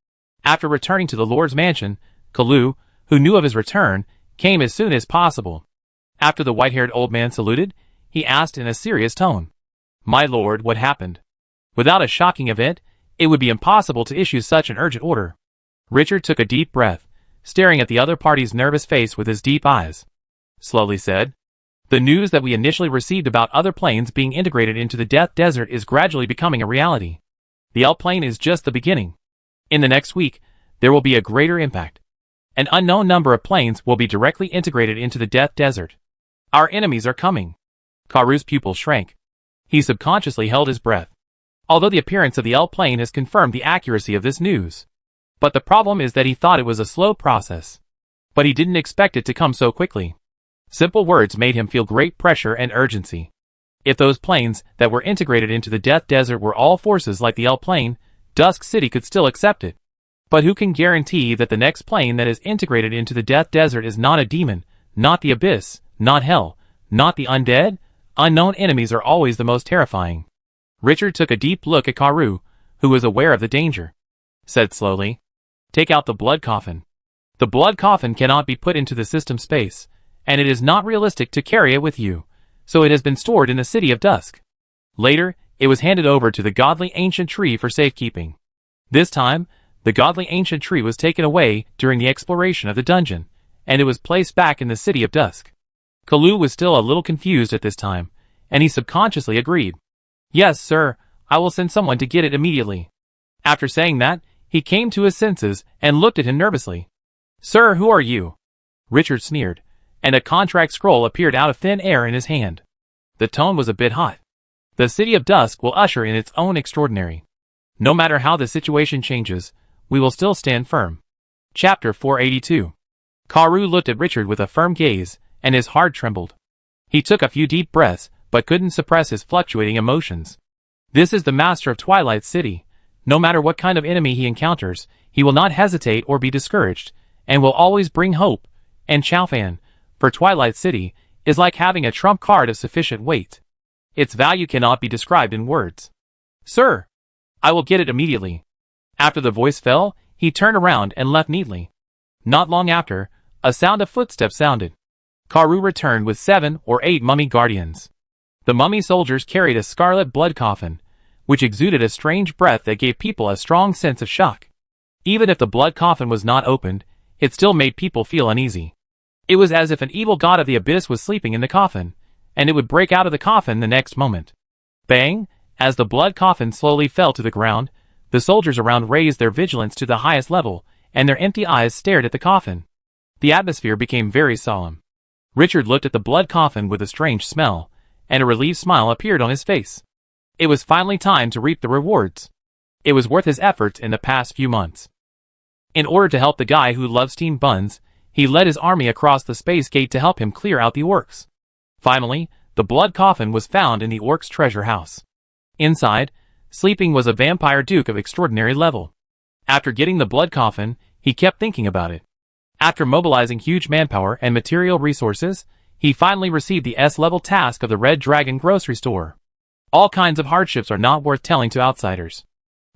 After returning to the Lord's mansion, Kalu, who knew of his return, came as soon as possible. After the white-haired old man saluted, he asked in a serious tone, "My lord, what happened?" Without a shocking event, it would be impossible to issue such an urgent order. Richard took a deep breath, staring at the other party's nervous face with his deep eyes. Slowly said, "The news that we initially received about other planes being integrated into the Death Desert is gradually becoming a reality. The L-plane is just the beginning. In the next week, there will be a greater impact. An unknown number of planes will be directly integrated into the Death Desert. Our enemies are coming." Karu's pupil shrank. He subconsciously held his breath. Although the appearance of the L-plane has confirmed the accuracy of this news. But the problem is that he thought it was a slow process. But he didn't expect it to come so quickly. Simple words made him feel great pressure and urgency. If those planes that were integrated into the Death Desert were all forces like the L-plane, Dusk City could still accept it. But who can guarantee that the next plane that is integrated into the Death Desert is not a demon, not the Abyss, not Hell, not the undead? Unknown enemies are always the most terrifying. Richard took a deep look at Karu, who was aware of the danger. Said slowly, "Take out the blood coffin. The blood coffin cannot be put into the system space, and it is not realistic to carry it with you, so it has been stored in the City of Dusk. Later, it was handed over to the godly ancient tree for safekeeping. This time, the godly ancient tree was taken away during the exploration of the dungeon, and it was placed back in the City of Dusk." Kalu was still a little confused at this time, and he subconsciously agreed. "Yes, sir, I will send someone to get it immediately." After saying that, he came to his senses and looked at him nervously. "Sir, who are you?" Richard sneered, and a contract scroll appeared out of thin air in his hand. The tone was a bit hot. "The City of Dusk will usher in its own extraordinary. No matter how the situation changes, we will still stand firm." Chapter 482. Karu looked at Richard with a firm gaze, and his heart trembled. He took a few deep breaths, but couldn't suppress his fluctuating emotions. This is the master of Twilight City. No matter what kind of enemy he encounters, he will not hesitate or be discouraged, and will always bring hope. And Chaofan, for Twilight City, is like having a trump card of sufficient weight. Its value cannot be described in words. "Sir, I will get it immediately." After the voice fell, he turned around and left neatly. Not long after, a sound of footsteps sounded. Karu returned with 7 or 8 mummy guardians. The mummy soldiers carried a scarlet blood coffin, which exuded a strange breath that gave people a strong sense of shock. Even if the blood coffin was not opened, it still made people feel uneasy. It was as if an evil god of the abyss was sleeping in the coffin, and it would break out of the coffin the next moment. Bang! As the blood coffin slowly fell to the ground, the soldiers around raised their vigilance to the highest level, and their empty eyes stared at the coffin. The atmosphere became very solemn. Richard looked at the blood coffin with a strange smell, and a relieved smile appeared on his face. It was finally time to reap the rewards. It was worth his efforts in the past few months. In order to help the guy who loves steamed buns, he led his army across the space gate to help him clear out the orcs. Finally, the blood coffin was found in the orcs' treasure house. Inside, sleeping was a vampire duke of extraordinary level. After getting the blood coffin, he kept thinking about it. After mobilizing huge manpower and material resources, he finally received the S-level task of the Red Dragon grocery store. All kinds of hardships are not worth telling to outsiders.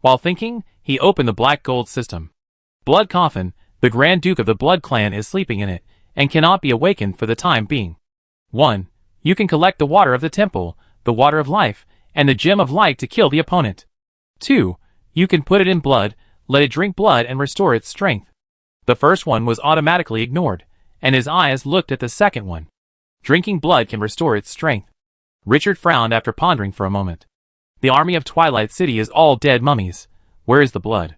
While thinking, he opened the black gold system. Blood coffin, the Grand Duke of the Blood Clan is sleeping in it, and cannot be awakened for the time being. 1. You can collect the water of the temple, the water of life, and the gem of light to kill the opponent. 2. You can put it in blood, let it drink blood and restore its strength. The first one was automatically ignored, and his eyes looked at the second one. Drinking blood can restore its strength. Richard frowned after pondering for a moment. The army of Twilight City is all dead mummies. Where is the blood?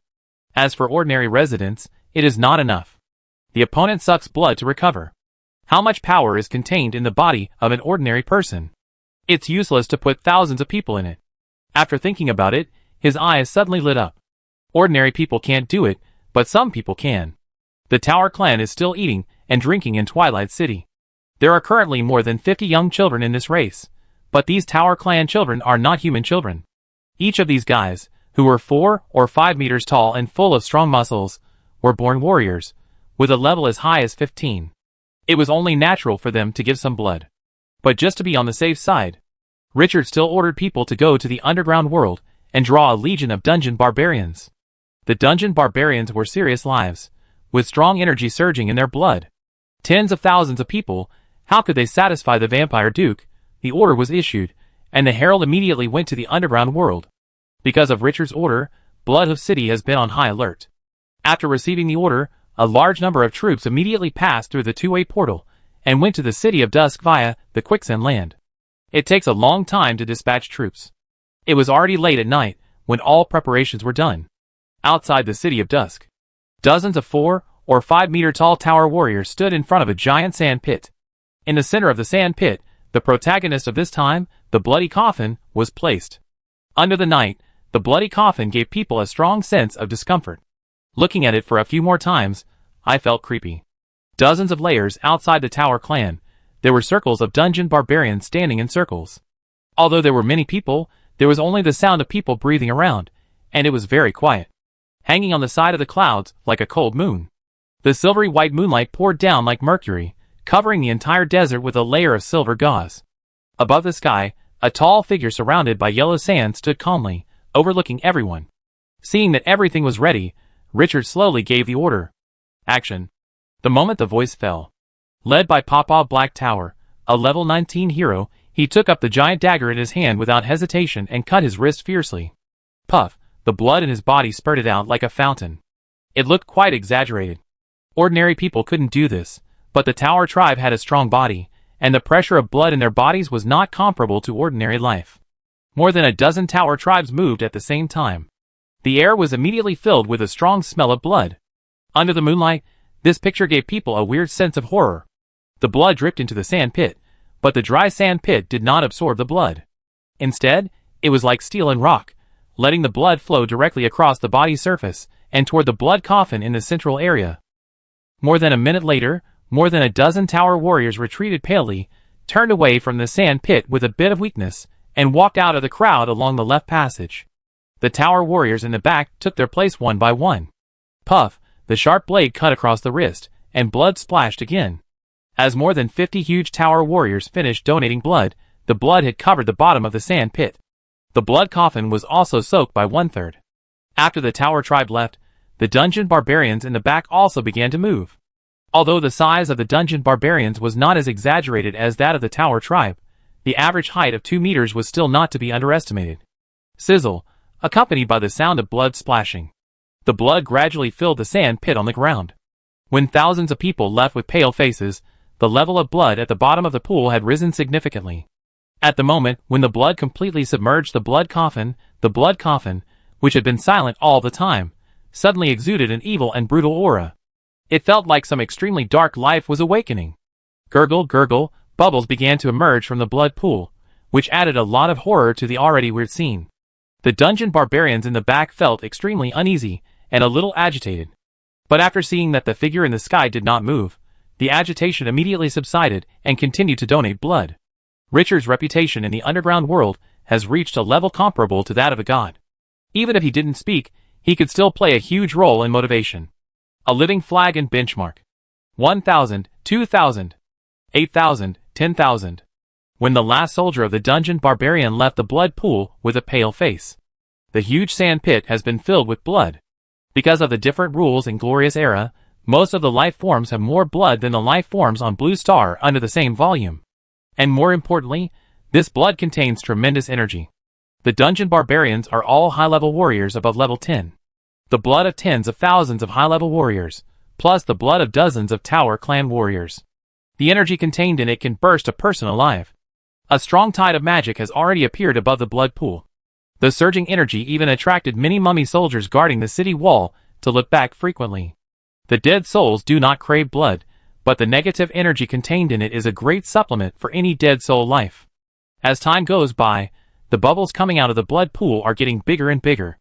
As for ordinary residents, it is not enough. The opponent sucks blood to recover. How much power is contained in the body of an ordinary person? It's useless to put thousands of people in it. After thinking about it, his eyes suddenly lit up. Ordinary people can't do it, but some people can. The Tower Clan is still eating and drinking in Twilight City. There are currently more than 50 young children in this race, but these Tower Clan children are not human children. Each of these guys, who were 4 or 5 meters tall and full of strong muscles, were born warriors, with a level as high as 15. It was only natural for them to give some blood. But just to be on the safe side, Richard still ordered people to go to the underground world and draw a legion of dungeon barbarians. The dungeon barbarians were serious lives, with strong energy surging in their blood. Tens of thousands of people, how could they satisfy the vampire duke? The order was issued, and the herald immediately went to the underground world. Because of Richard's order, Bloodhoof City has been on high alert. After receiving the order, a large number of troops immediately passed through the two-way portal and went to the City of Dusk via the Quicksand Land. It takes a long time to dispatch troops. It was already late at night when all preparations were done. Outside the City of Dusk, dozens of 4 or 5 meter tall tower warriors stood in front of a giant sand pit. In the center of the sand pit, the protagonist of this time, the bloody coffin, was placed. Under the night, the bloody coffin gave people a strong sense of discomfort. Looking at it for a few more times, I felt creepy. Dozens of layers outside the Tower Clan, there were circles of dungeon barbarians standing in circles. Although there were many people, there was only the sound of people breathing around, and it was very quiet. Hanging on the side of the clouds, like a cold moon. The silvery white moonlight poured down like mercury, covering the entire desert with a layer of silver gauze. Above the sky, a tall figure surrounded by yellow sand stood calmly, overlooking everyone. Seeing that everything was ready, Richard slowly gave the order. Action. The moment the voice fell. Led by Papa Black Tower, a level 19 hero, he took up the giant dagger in his hand without hesitation and cut his wrist fiercely. Puff, the blood in his body spurted out like a fountain. It looked quite exaggerated. Ordinary people couldn't do this, but the Tower tribe had a strong body, and the pressure of blood in their bodies was not comparable to ordinary life. More than a dozen Tower tribes moved at the same time. The air was immediately filled with a strong smell of blood. Under the moonlight, this picture gave people a weird sense of horror. The blood dripped into the sand pit, but the dry sand pit did not absorb the blood. Instead, it was like steel and rock, letting the blood flow directly across the body's surface and toward the blood coffin in the central area. More than a minute later, more than a dozen Tower warriors retreated palely, turned away from the sand pit with a bit of weakness, and walked out of the crowd along the left passage. The Tower warriors in the back took their place one by one. Puff, the sharp blade cut across the wrist, and blood splashed again. As more than 50 huge Tower warriors finished donating blood, the blood had covered the bottom of the sand pit. The blood coffin was also soaked by 1/3. After the Tower tribe left, the dungeon barbarians in the back also began to move. Although the size of the dungeon barbarians was not as exaggerated as that of the Tower tribe, the average height of 2 meters was still not to be underestimated. Sizzle, accompanied by the sound of blood splashing. The blood gradually filled the sand pit on the ground. When thousands of people left with pale faces, the level of blood at the bottom of the pool had risen significantly. At the moment when the blood completely submerged the blood coffin, which had been silent all the time, suddenly exuded an evil and brutal aura. It felt like some extremely dark life was awakening. Gurgle, gurgle, bubbles began to emerge from the blood pool, which added a lot of horror to the already weird scene. The dungeon barbarians in the back felt extremely uneasy and a little agitated. But after seeing that the figure in the sky did not move, the agitation immediately subsided and continued to donate blood. Richard's reputation in the underground world has reached a level comparable to that of a god. Even if he didn't speak, he could still play a huge role in motivation. A living flag and benchmark. 1,000, 2,000, 8,000, 10,000. When the last soldier of the dungeon barbarian left the blood pool with a pale face. The huge sand pit has been filled with blood. Because of the different rules in Glorious Era, most of the life forms have more blood than the life forms on Blue Star under the same volume. And more importantly, this blood contains tremendous energy. The dungeon barbarians are all high-level warriors above level 10. The blood of tens of thousands of high-level warriors, plus the blood of dozens of Tower Clan warriors. The energy contained in it can burst a person alive. A strong tide of magic has already appeared above the blood pool. The surging energy even attracted many mummy soldiers guarding the city wall to look back frequently. The dead souls do not crave blood, but the negative energy contained in it is a great supplement for any dead soul life. As time goes by, the bubbles coming out of the blood pool are getting bigger and bigger.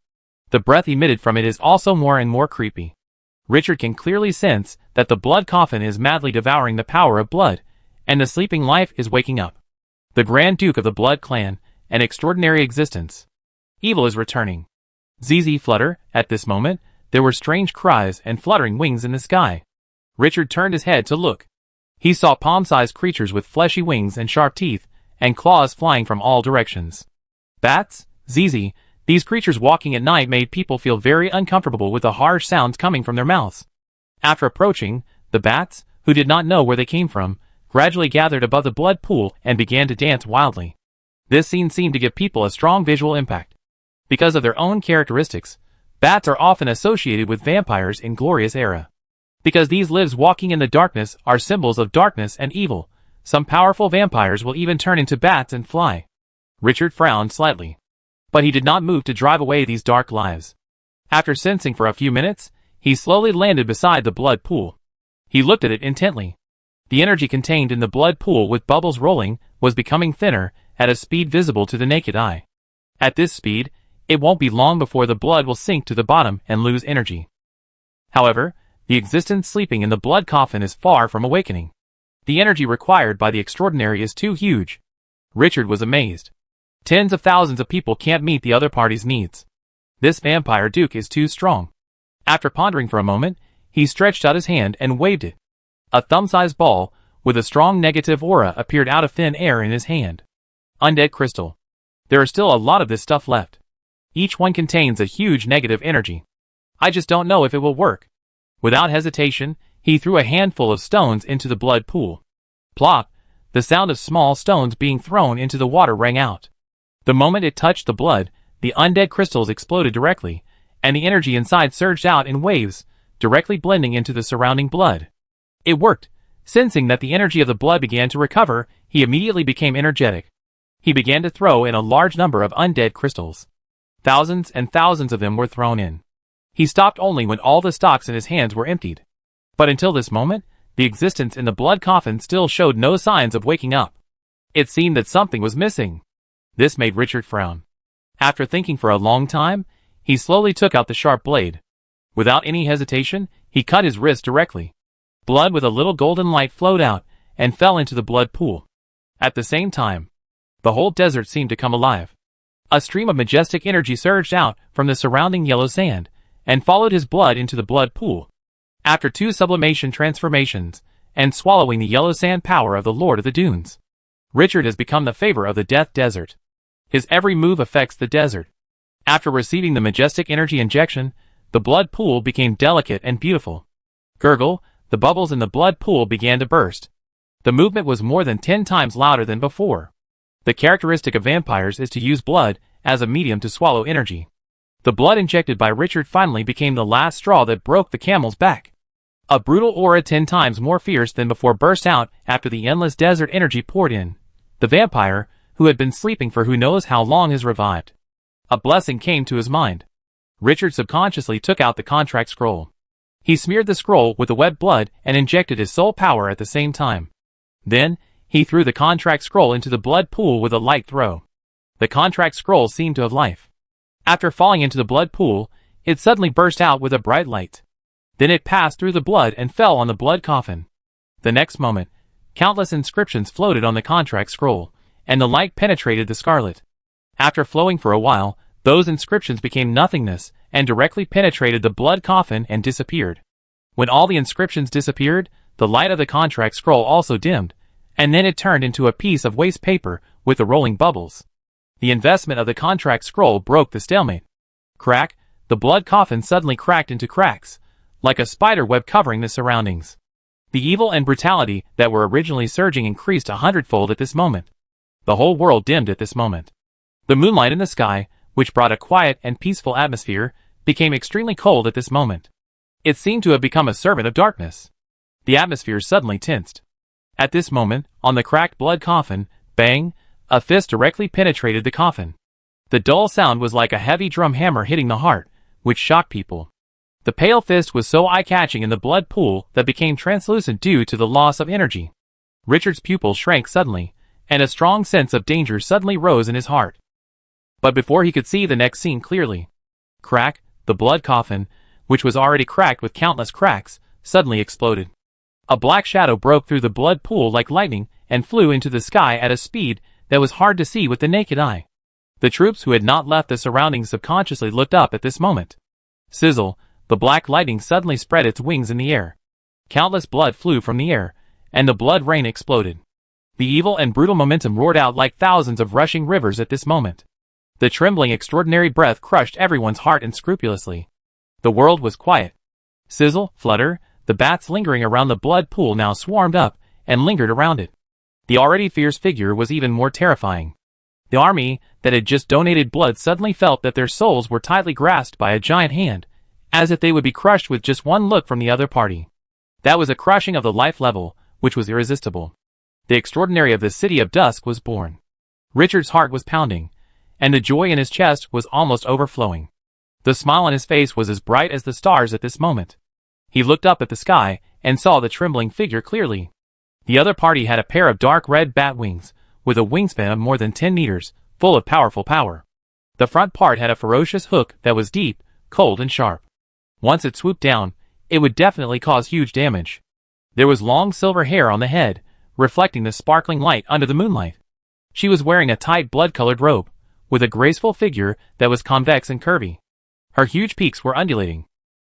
The breath emitted from it is also more and more creepy. Richard can clearly sense that the blood coffin is madly devouring the power of blood, and the sleeping life is waking up. The Grand Duke of the Blood Clan, an extraordinary existence. Evil is returning. ZZ flutter. At this moment, there were strange cries and fluttering wings in the sky. Richard turned his head to look. He saw palm-sized creatures with fleshy wings and sharp teeth, and claws flying from all directions. Bats? ZZ, these creatures walking at night made people feel very uncomfortable with the harsh sounds coming from their mouths. After approaching, the bats, who did not know where they came from, gradually gathered above the blood pool and began to dance wildly. This scene seemed to give people a strong visual impact. Because of their own characteristics, bats are often associated with vampires in Glorious Era. Because these lives walking in the darkness are symbols of darkness and evil, some powerful vampires will even turn into bats and fly. Richard frowned slightly. But he did not move to drive away these dark lives. After sensing for a few minutes, he slowly landed beside the blood pool. He looked at it intently. The energy contained in the blood pool with bubbles rolling was becoming thinner at a speed visible to the naked eye. At this speed, it won't be long before the blood will sink to the bottom and lose energy. However, the existence sleeping in the blood coffin is far from awakening. The energy required by the extraordinary is too huge. Richard was amazed. Tens of thousands of people can't meet the other party's needs. This vampire duke is too strong. After pondering for a moment, he stretched out his hand and waved it. A thumb-sized ball, with a strong negative aura appeared out of thin air in his hand. Undead crystal. There are still a lot of this stuff left. Each one contains a huge negative energy. I just don't know if it will work. Without hesitation, he threw a handful of stones into the blood pool. Plop! The sound of small stones being thrown into the water rang out. The moment it touched the blood, the undead crystals exploded directly, and the energy inside surged out in waves, directly blending into the surrounding blood. It worked. Sensing that the energy of the blood began to recover, he immediately became energetic. He began to throw in a large number of undead crystals. Thousands and thousands of them were thrown in. He stopped only when all the stocks in his hands were emptied. But until this moment, the existence in the blood coffin still showed no signs of waking up. It seemed that something was missing. This made Richard frown. After thinking for a long time, he slowly took out the sharp blade. Without any hesitation, he cut his wrist directly. Blood with a little golden light flowed out and fell into the blood pool. At the same time, the whole desert seemed to come alive. A stream of majestic energy surged out from the surrounding yellow sand and followed his blood into the blood pool. After 2 sublimation transformations and swallowing the yellow sand power of the Lord of the Dunes, Richard has become the favor of the Death Desert. His every move affects the desert. After receiving the majestic energy injection, the blood pool became delicate and beautiful. Gurgle, the bubbles in the blood pool began to burst. The movement was more than 10 times louder than before. The characteristic of vampires is to use blood as a medium to swallow energy. The blood injected by Richard finally became the last straw that broke the camel's back. A brutal aura 10 times more fierce than before burst out after the endless desert energy poured in. The vampire, who had been sleeping for who knows how long, has revived. A blessing came to his mind. Richard subconsciously took out the contract scroll. He smeared the scroll with the wet blood and injected his soul power at the same time. Then, he threw the contract scroll into the blood pool with a light throw. The contract scroll seemed to have life. After falling into the blood pool, it suddenly burst out with a bright light. Then it passed through the blood and fell on the blood coffin. The next moment, countless inscriptions floated on the contract scroll, and the light penetrated the scarlet. After flowing for a while, those inscriptions became nothingness and directly penetrated the blood coffin and disappeared. When all the inscriptions disappeared, the light of the contract scroll also dimmed, and then it turned into a piece of waste paper with the rolling bubbles. The investment of the contract scroll broke the stalemate. Crack, the blood coffin suddenly cracked into cracks, like a spider web covering the surroundings. The evil and brutality that were originally surging increased 100-fold at this moment. The whole world dimmed at this moment. The moonlight in the sky, which brought a quiet and peaceful atmosphere, became extremely cold at this moment. It seemed to have become a servant of darkness. The atmosphere suddenly tensed. At this moment, on the cracked blood coffin, bang, a fist directly penetrated the coffin. The dull sound was like a heavy drum hammer hitting the heart, which shocked people. The pale fist was so eye-catching in the blood pool that became translucent due to the loss of energy. Richard's pupils shrank suddenly, and a strong sense of danger suddenly rose in his heart. But before he could see the next scene clearly, crack, the blood coffin, which was already cracked with countless cracks, suddenly exploded. A black shadow broke through the blood pool like lightning and flew into the sky at a speed that was hard to see with the naked eye. The troops who had not left the surroundings subconsciously looked up at this moment. Sizzle, the black lightning suddenly spread its wings in the air. Countless blood flew from the air, and the blood rain exploded. The evil and brutal momentum roared out like thousands of rushing rivers at this moment. The trembling, extraordinary breath crushed everyone's heart unscrupulously. The world was quiet. Sizzle, flutter, the bats lingering around the blood pool now swarmed up and lingered around it. The already fierce figure was even more terrifying. The army that had just donated blood suddenly felt that their souls were tightly grasped by a giant hand, as if they would be crushed with just one look from the other party. That was a crushing of the life level, which was irresistible. The extraordinary of the City of Dusk was born. Richard's heart was pounding, and the joy in his chest was almost overflowing. The smile on his face was as bright as the stars at this moment. He looked up at the sky and saw the trembling figure clearly. The other party had a pair of dark red bat wings, with a wingspan of more than 10 meters, full of powerful power. The front part had a ferocious hook that was deep, cold and sharp. Once it swooped down, it would definitely cause huge damage. There was long silver hair on the head, reflecting the sparkling light under the moonlight. She was wearing a tight blood-colored robe, with a graceful figure that was convex and curvy. Her huge peaks were undulating.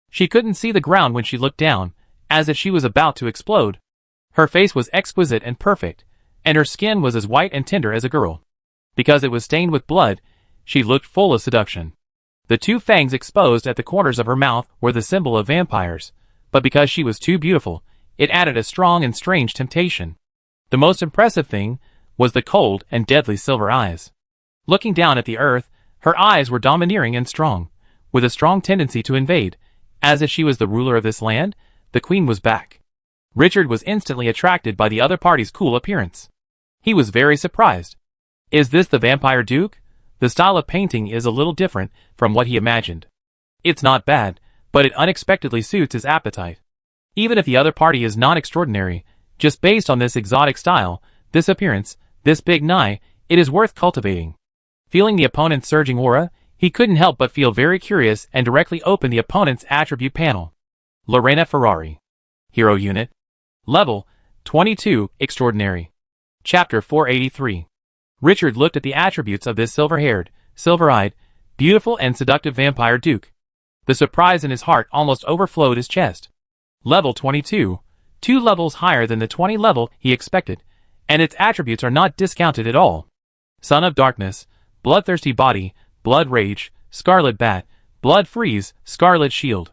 She couldn't see the ground when she looked down, as if she was about to explode. Her face was exquisite and perfect, and her skin was as white and tender as a girl. Because it was stained with blood, she looked full of seduction. The two fangs exposed at the corners of her mouth were the symbol of vampires, but because she was too beautiful, it added a strong and strange temptation. The most impressive thing was the cold and deadly silver eyes. Looking down at the earth, her eyes were domineering and strong, with a strong tendency to invade. As if she was the ruler of this land, the queen was back. Richard was instantly attracted by the other party's cool appearance. He was very surprised. Is this the Vampire Duke? The style of painting is a little different from what he imagined. It's not bad, but it unexpectedly suits his appetite. Even if the other party is not extraordinary, just based on this exotic style, this appearance, this big eye, it is worth cultivating. Feeling the opponent's surging aura, he couldn't help but feel very curious and directly opened the opponent's attribute panel. Lorena Ferrari. Hero Unit. Level 22, Extraordinary. Chapter 483. Richard looked at the attributes of this silver-haired, silver-eyed, beautiful and seductive vampire duke. The surprise in his heart almost overflowed his chest. Level 22, 2 levels higher than the 20 level he expected, and its attributes are not discounted at all. Son of Darkness, Bloodthirsty Body, Blood Rage, Scarlet Bat, Blood Freeze, Scarlet Shield.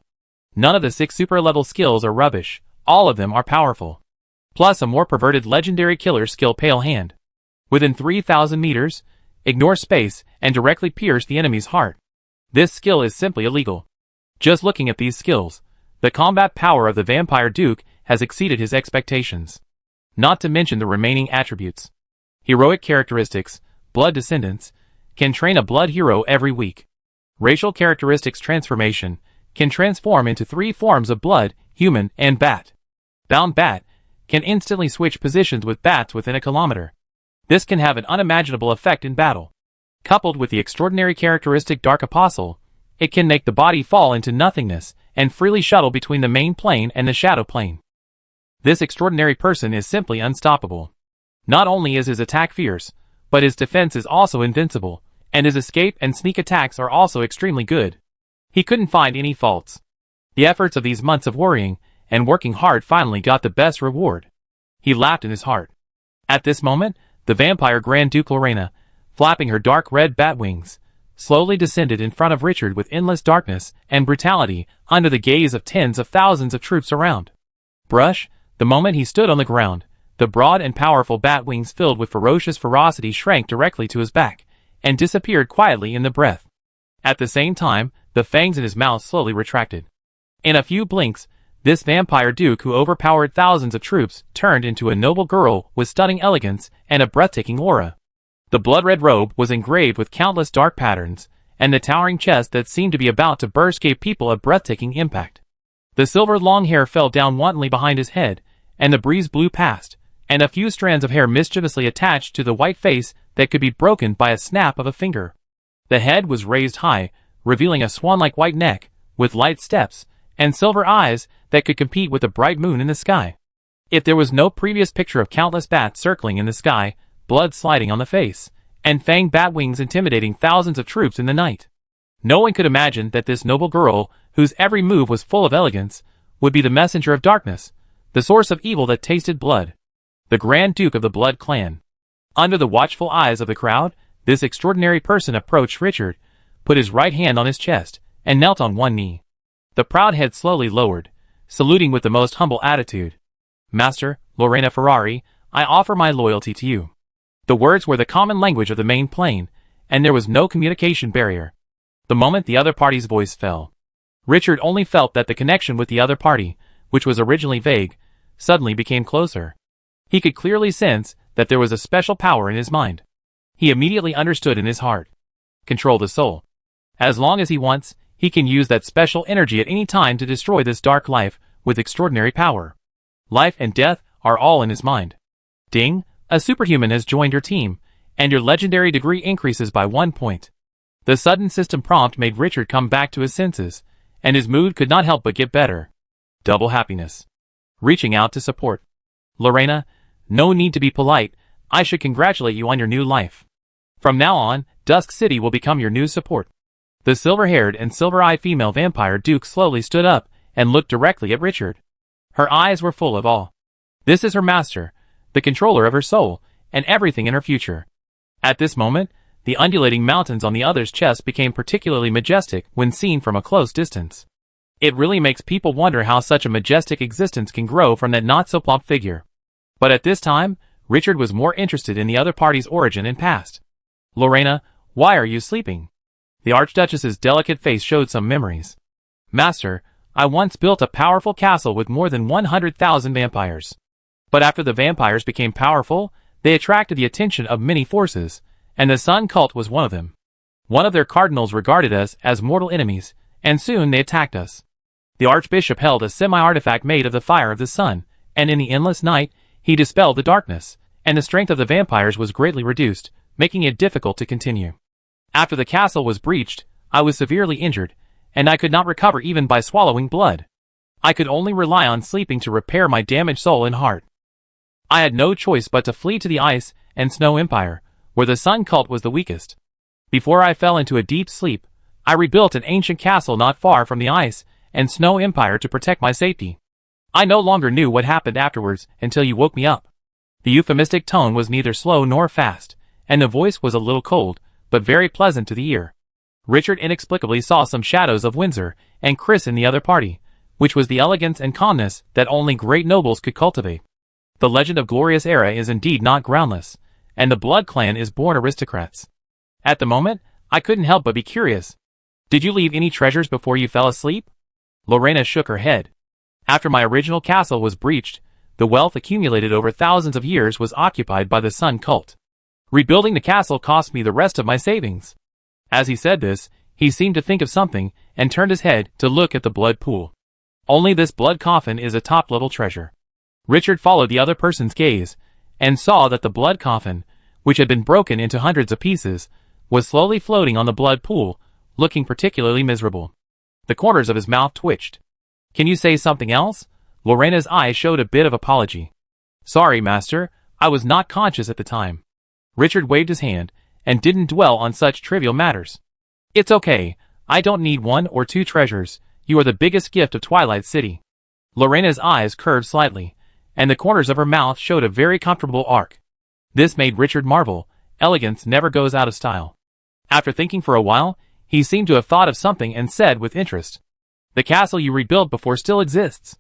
None of the 6 super-level skills are rubbish, all of them are powerful. Plus a more perverted legendary killer skill Pale Hand. Within 3,000 meters, ignore space and directly pierce the enemy's heart. This skill is simply illegal. Just looking at these skills, the combat power of the Vampire Duke has exceeded his expectations. Not to mention the remaining attributes. Heroic characteristics, Blood Descendants, can train a blood hero every week. Racial characteristics transformation can transform into 3 forms of blood, human and bat. Bound bat can instantly switch positions with bats within a kilometer. This can have an unimaginable effect in battle. Coupled with the extraordinary characteristic Dark Apostle, it can make the body fall into nothingness and freely shuttle between the main plane and the shadow plane. This extraordinary person is simply unstoppable. Not only is his attack fierce, but his defense is also invincible, and his escape and sneak attacks are also extremely good. He couldn't find any faults. The efforts of these months of worrying and working hard finally got the best reward. He laughed in his heart. At this moment, the vampire Grand Duke Lorena, flapping her dark red bat wings, slowly descended in front of Richard with endless darkness and brutality under the gaze of tens of thousands of troops around. Brush, the moment he stood on the ground, the broad and powerful bat wings filled with ferocious ferocity shrank directly to his back and disappeared quietly in the breath. At the same time, the fangs in his mouth slowly retracted. In a few blinks, this vampire duke who overpowered thousands of troops turned into a noble girl with stunning elegance and a breathtaking aura. The blood-red robe was engraved with countless dark patterns, and the towering chest that seemed to be about to burst gave people a breathtaking impact. The silvered long hair fell down wantonly behind his head, and the breeze blew past, and a few strands of hair mischievously attached to the white face that could be broken by a snap of a finger. The head was raised high, revealing a swan-like white neck, with light steps, and silver eyes that could compete with the bright moon in the sky. If there was no previous picture of countless bats circling in the sky, blood sliding on the face, and fanged bat wings intimidating thousands of troops in the night, no one could imagine that this noble girl, whose every move was full of elegance, would be the messenger of darkness, the source of evil that tasted blood. The Grand Duke of the Blood Clan. Under the watchful eyes of the crowd, this extraordinary person approached Richard, put his right hand on his chest, and knelt on one knee. The proud head slowly lowered, saluting with the most humble attitude. "Master, Lorena Ferrari, I offer my loyalty to you." The words were the common language of the main plane, and there was no communication barrier. The moment the other party's voice fell, Richard only felt that the connection with the other party, which was originally vague, suddenly became closer. He could clearly sense that there was a special power in his mind. He immediately understood in his heart. Control the soul. As long as he wants, he can use that special energy at any time to destroy this dark life with extraordinary power. Life and death are all in his mind. Ding, a superhuman has joined your team, and your legendary degree increases by 1 point. The sudden system prompt made Richard come back to his senses, and his mood could not help but get better. Double happiness. Reaching out to support. Lorena, no need to be polite, I should congratulate you on your new life. From now on, Dusk City will become your new support. The silver-haired and silver-eyed female vampire duke slowly stood up and looked directly at Richard. Her eyes were full of awe. This is her master, the controller of her soul, and everything in her future. At this moment, the undulating mountains on the other's chest became particularly majestic when seen from a close distance. It really makes people wonder how such a majestic existence can grow from that not-so-plump figure. But at this time, Richard was more interested in the other party's origin and past. Lorena, why are you sleeping? The Archduchess's delicate face showed some memories. Master, I once built a powerful castle with more than 100,000 vampires. But after the vampires became powerful, they attracted the attention of many forces, and the Sun Cult was one of them. One of their cardinals regarded us as mortal enemies, and soon they attacked us. The Archbishop held a semi-artifact made of the fire of the sun, and in the endless night, he dispelled the darkness, and the strength of the vampires was greatly reduced, making it difficult to continue. After the castle was breached, I was severely injured, and I could not recover even by swallowing blood. I could only rely on sleeping to repair my damaged soul and heart. I had no choice but to flee to the Ice and Snow Empire, where the Sun Cult was the weakest. Before I fell into a deep sleep, I rebuilt an ancient castle not far from the Ice and Snow Empire to protect my safety. I no longer knew what happened afterwards until you woke me up. The euphemistic tone was neither slow nor fast, and the voice was a little cold, but very pleasant to the ear. Richard inexplicably saw some shadows of Windsor and Chris in the other party, which was the elegance and calmness that only great nobles could cultivate. The legend of Glorious Era is indeed not groundless, and the Blood Clan is born aristocrats. At the moment, I couldn't help but be curious. Did you leave any treasures before you fell asleep? Lorena shook her head. After my original castle was breached, the wealth accumulated over thousands of years was occupied by the Sun Cult. Rebuilding the castle cost me the rest of my savings. As he said this, He seemed to think of something, and turned his head to look at the blood pool. Only this blood coffin is a top-level treasure. Richard followed the other person's gaze, and saw that the blood coffin, which had been broken into hundreds of pieces, was slowly floating on the blood pool, looking particularly miserable. The corners of his mouth twitched. "Can you say something else?" Lorena's eyes showed a bit of apology. "Sorry, master, I was not conscious at the time." Richard waved his hand, and didn't dwell on such trivial matters. "It's okay, I don't need 1 or 2 treasures, you are the biggest gift of Twilight City." Lorena's eyes curved slightly, and the corners of her mouth showed a very comfortable arc. This made Richard marvel. Elegance never goes out of style. After thinking for a while, he seemed to have thought of something and said with interest, "The castle you rebuilt before still exists.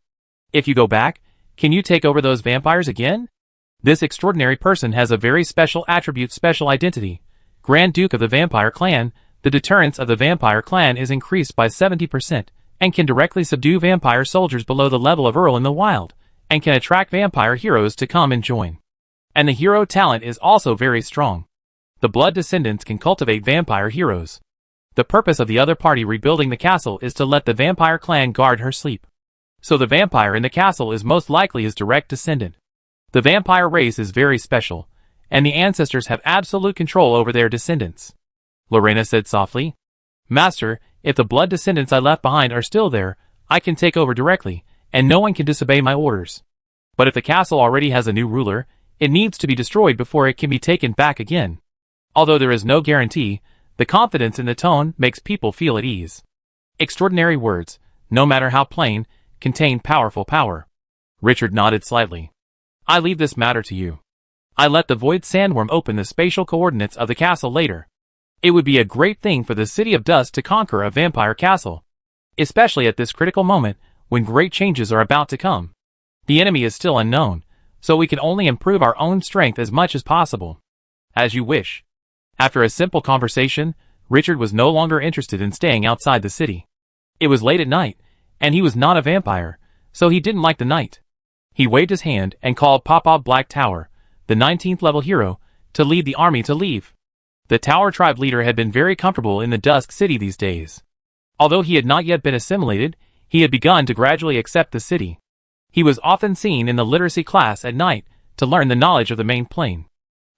If you go back, can you take over those vampires again?" This extraordinary person has a very special attribute, special identity. Grand Duke of the Vampire Clan, the deterrence of the Vampire Clan is increased by 70%, and can directly subdue vampire soldiers below the level of Earl in the wild, and can attract vampire heroes to come and join. And the hero talent is also very strong. The blood descendants can cultivate vampire heroes. The purpose of the other party rebuilding the castle is to let the vampire clan guard her sleep. So the vampire in the castle is most likely his direct descendant. The vampire race is very special, and the ancestors have absolute control over their descendants. Lorena said softly, "Master, if the blood descendants I left behind are still there, I can take over directly, and no one can disobey my orders. But if the castle already has a new ruler, it needs to be destroyed before it can be taken back again." Although there is no guarantee, the confidence in the tone makes people feel at ease. Extraordinary words, no matter how plain, contain powerful power. Richard nodded slightly. "I leave this matter to you. I let the Void Sandworm open the spatial coordinates of the castle later. It would be a great thing for the City of Dust to conquer a vampire castle, especially at this critical moment when great changes are about to come. The enemy is still unknown, so we can only improve our own strength as much as possible." "As you wish." After a simple conversation, Richard was no longer interested in staying outside the city. It was late at night, and he was not a vampire, so he didn't like the night. He waved his hand and called Papa Black Tower, the 19th level hero, to lead the army to leave. The Tower tribe leader had been very comfortable in the Dusk City these days. Although he had not yet been assimilated, he had begun to gradually accept the city. He was often seen in the literacy class at night to learn the knowledge of the main plane.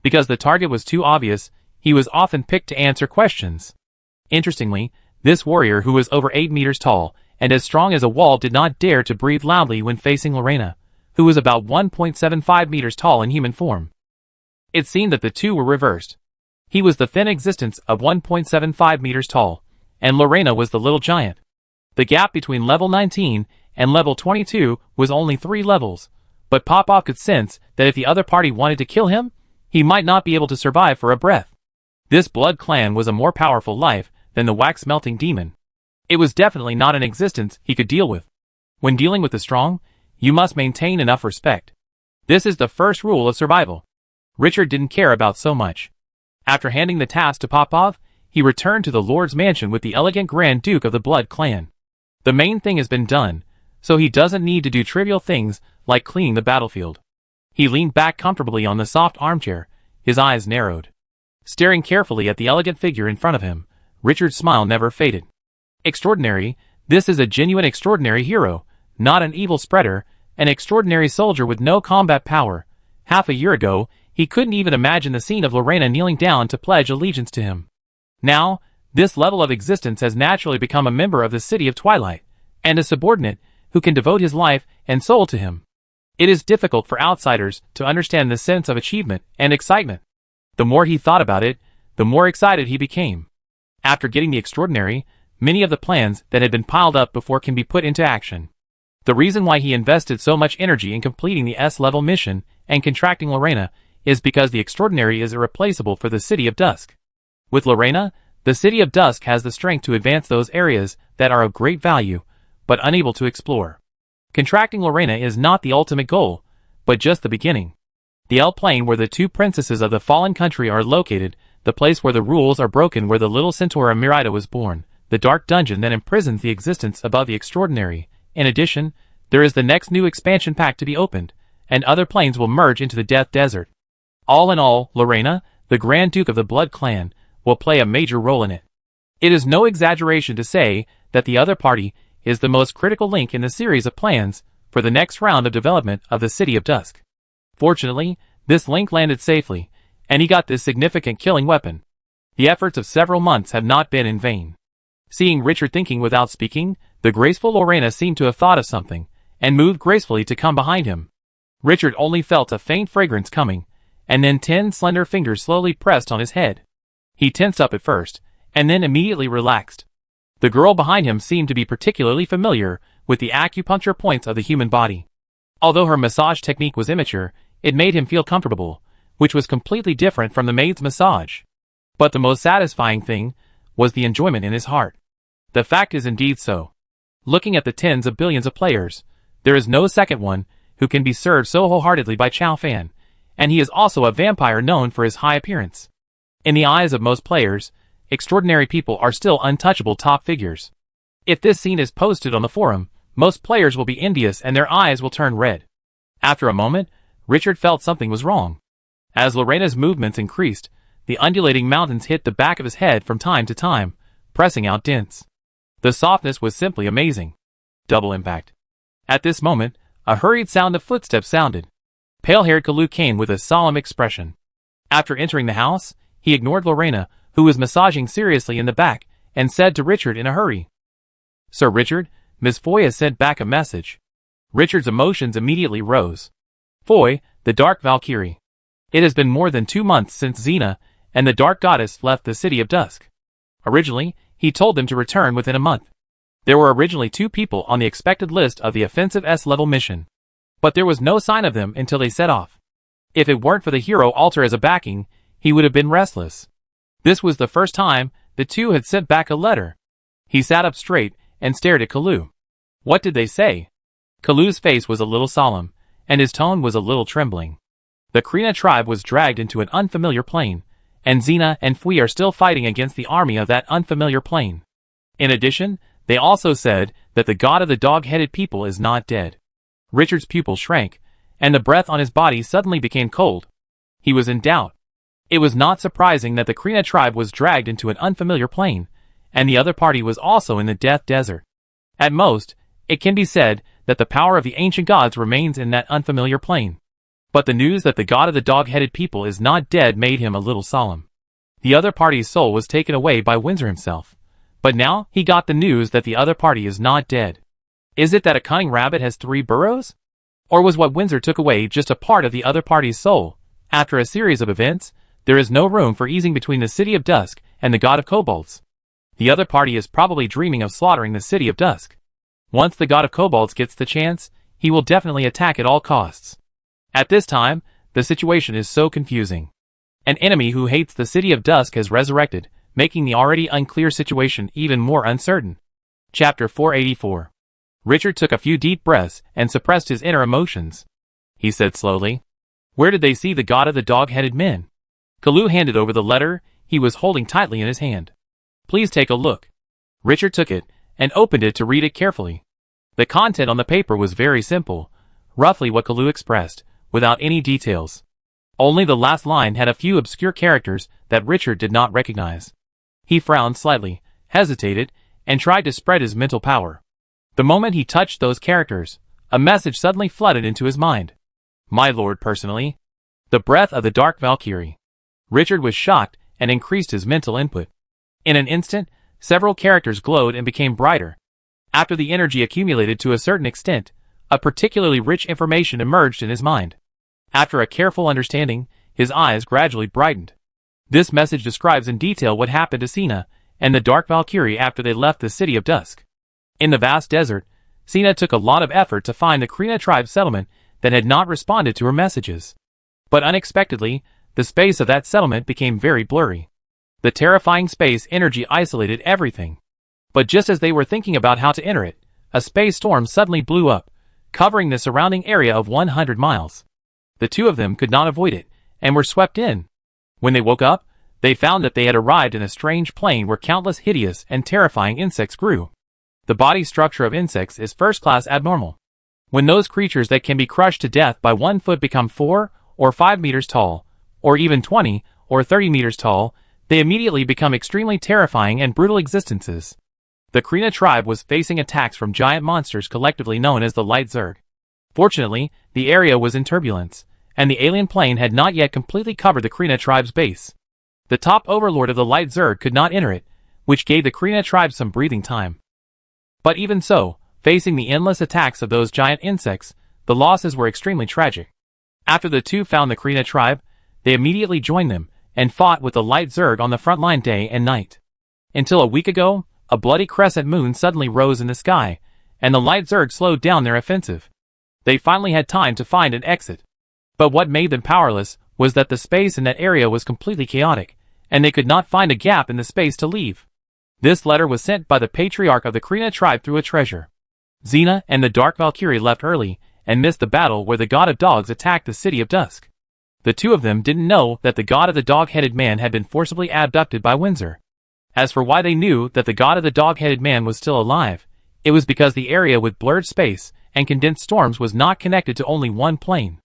Because the target was too obvious, he was often picked to answer questions. Interestingly, this warrior who was over 8 meters tall and as strong as a wall did not dare to breathe loudly when facing Lorena, who was about 1.75 meters tall in human form. It seemed that the two were reversed. He was the thin existence of 1.75 meters tall, and Lorena was the little giant. The gap between level 19 and level 22 was only 3 levels, but Popov could sense that if the other party wanted to kill him, he might not be able to survive for a breath. This blood clan was a more powerful life than the wax-melting demon. It was definitely not an existence he could deal with. When dealing with the strong, you must maintain enough respect. This is the first rule of survival. Richard didn't care about so much. After handing the task to Popov, he returned to the Lord's mansion with the elegant Grand Duke of the Blood Clan. The main thing has been done, so he doesn't need to do trivial things like cleaning the battlefield. He leaned back comfortably on the soft armchair, his eyes narrowed. Staring carefully at the elegant figure in front of him, Richard's smile never faded. Extraordinary, this is a genuine extraordinary hero, not an evil spreader, an extraordinary soldier with no combat power. Half a year ago, he couldn't even imagine the scene of Lorena kneeling down to pledge allegiance to him. Now, this level of existence has naturally become a member of the City of Twilight, and a subordinate who can devote his life and soul to him. It is difficult for outsiders to understand the sense of achievement and excitement. The more he thought about it, the more excited he became. After getting the extraordinary, many of the plans that had been piled up before can be put into action. The reason why he invested so much energy in completing the S-level mission and contracting Lorena is because the extraordinary is irreplaceable for the City of Dusk. With Lorena, the City of Dusk has the strength to advance those areas that are of great value, but unable to explore. Contracting Lorena is not the ultimate goal, but just the beginning. The L plane where the 2 princesses of the fallen country are located, the place where the rules are broken, where the little centaur Mirida was born, the dark dungeon that imprisons the existence above the extraordinary. In addition, there is the next new expansion pack to be opened, and other planes will merge into the Death Desert. All in all, Lorena, the Grand Duke of the Blood Clan, will play a major role in it. It is no exaggeration to say that the other party is the most critical link in the series of plans for the next round of development of the City of Dusk. Fortunately, this link landed safely, and he got this significant killing weapon. The efforts of several months have not been in vain. Seeing Richard thinking without speaking, the graceful Lorena seemed to have thought of something, and moved gracefully to come behind him. Richard only felt a faint fragrance coming, and then 10 slender fingers slowly pressed on his head. He tensed up at first, and then immediately relaxed. The girl behind him seemed to be particularly familiar with the acupuncture points of the human body. Although her massage technique was immature, it made him feel comfortable, which was completely different from the maid's massage. But the most satisfying thing was the enjoyment in his heart. The fact is indeed so. Looking at the tens of billions of players, there is no second one who can be served so wholeheartedly by Chow Fan, and he is also a vampire known for his high appearance. In the eyes of most players, extraordinary people are still untouchable top figures. If this scene is posted on the forum, most players will be envious and their eyes will turn red. After a moment, Richard felt something was wrong. As Lorena's movements increased, the undulating mountains hit the back of his head from time to time, pressing out dents. The softness was simply amazing. Double impact. At this moment, a hurried sound of footsteps sounded. Pale-haired Kalu came with a solemn expression. After entering the house, he ignored Lorena, who was massaging seriously in the back, and said to Richard in a hurry, "Sir Richard, Miss Foy has sent back a message." Richard's emotions immediately rose. Foy, the Dark Valkyrie. It has been more than 2 months since Xena and the Dark Goddess left the City of Dusk. Originally, he told them to return within a month. There were originally 2 people on the expected list of the offensive S-level mission. But there was no sign of them until they set off. If it weren't for the hero altar as a backing, he would have been restless. This was the first time the 2 had sent back a letter. He sat up straight and stared at Kalu. What did they say? Kalu's face was a little solemn, and his tone was a little trembling. The Krina tribe was dragged into an unfamiliar plane, and Xena and Fui are still fighting against the army of that unfamiliar plane. In addition, they also said that the god of the dog-headed people is not dead. Richard's pupils shrank, and the breath on his body suddenly became cold. He was in doubt. It was not surprising that the Krina tribe was dragged into an unfamiliar plane, and the other party was also in the Death Desert. At most, it can be said that the power of the ancient gods remains in that unfamiliar plane. But the news that the god of the dog-headed people is not dead made him a little solemn. The other party's soul was taken away by Windsor himself. But now he got the news that the other party is not dead. Is it that a cunning rabbit has 3 burrows? Or was what Windsor took away just a part of the other party's soul? After a series of events, there is no room for easing between the City of Dusk and the god of kobolds. The other party is probably dreaming of slaughtering the City of Dusk. Once the god of kobolds gets the chance, he will definitely attack at all costs. At this time, the situation is so confusing. An enemy who hates the City of Dusk has resurrected, making the already unclear situation even more uncertain. Chapter 484. Richard took a few deep breaths and suppressed his inner emotions. He said slowly, "Where did they see the god of the dog-headed men?" Kalu handed over the letter he was holding tightly in his hand. "Please take a look." Richard took it and opened it to read it carefully. The content on the paper was very simple, roughly what Kalu expressed, without any details. Only the last line had a few obscure characters that Richard did not recognize. He frowned slightly, hesitated, and tried to spread his mental power. The moment he touched those characters, a message suddenly flooded into his mind. "My lord personally." The breath of the Dark Valkyrie. Richard was shocked and increased his mental input. In an instant, several characters glowed and became brighter. After the energy accumulated to a certain extent, a particularly rich information emerged in his mind. After a careful understanding, his eyes gradually brightened. This message describes in detail what happened to Xena and the Dark Valkyrie after they left the City of Dusk. In the vast desert, Xena took a lot of effort to find the Krina tribe settlement that had not responded to her messages. But unexpectedly, the space of that settlement became very blurry. The terrifying space energy isolated everything. But just as they were thinking about how to enter it, a space storm suddenly blew up, covering the surrounding area of 100 miles. The 2 of them could not avoid it, and were swept in. When they woke up, they found that they had arrived in a strange plane where countless hideous and terrifying insects grew. The body structure of insects is first-class abnormal. When those creatures that can be crushed to death by 1 foot become 4 or 5 meters tall, or even 20 or 30 meters tall, They immediately become extremely terrifying and brutal existences. The Krina tribe was facing attacks from giant monsters collectively known as the Light Zerg. Fortunately, the area was in turbulence, and the alien plane had not yet completely covered the Krina tribe's base. The top overlord of the Light Zerg could not enter it, which gave the Krina tribe some breathing time. But even so, facing the endless attacks of those giant insects, the losses were extremely tragic. After the two found the Krina tribe, they immediately joined them, and fought with the Light Zerg on the front line day and night. Until a week ago, a bloody crescent moon suddenly rose in the sky, and the Light Zerg slowed down their offensive. They finally had time to find an exit. But what made them powerless was that the space in that area was completely chaotic, and they could not find a gap in the space to leave. This letter was sent by the patriarch of the Krina tribe through a treasure. Xena and the Dark Valkyrie left early, and missed the battle where the God of Dogs attacked the City of Dusk. The two of them didn't know that the God of the Dog-Headed Man had been forcibly abducted by Windsor. As for why they knew that the God of the Dog-Headed Man was still alive, it was because the area with blurred space and condensed storms was not connected to only one plane.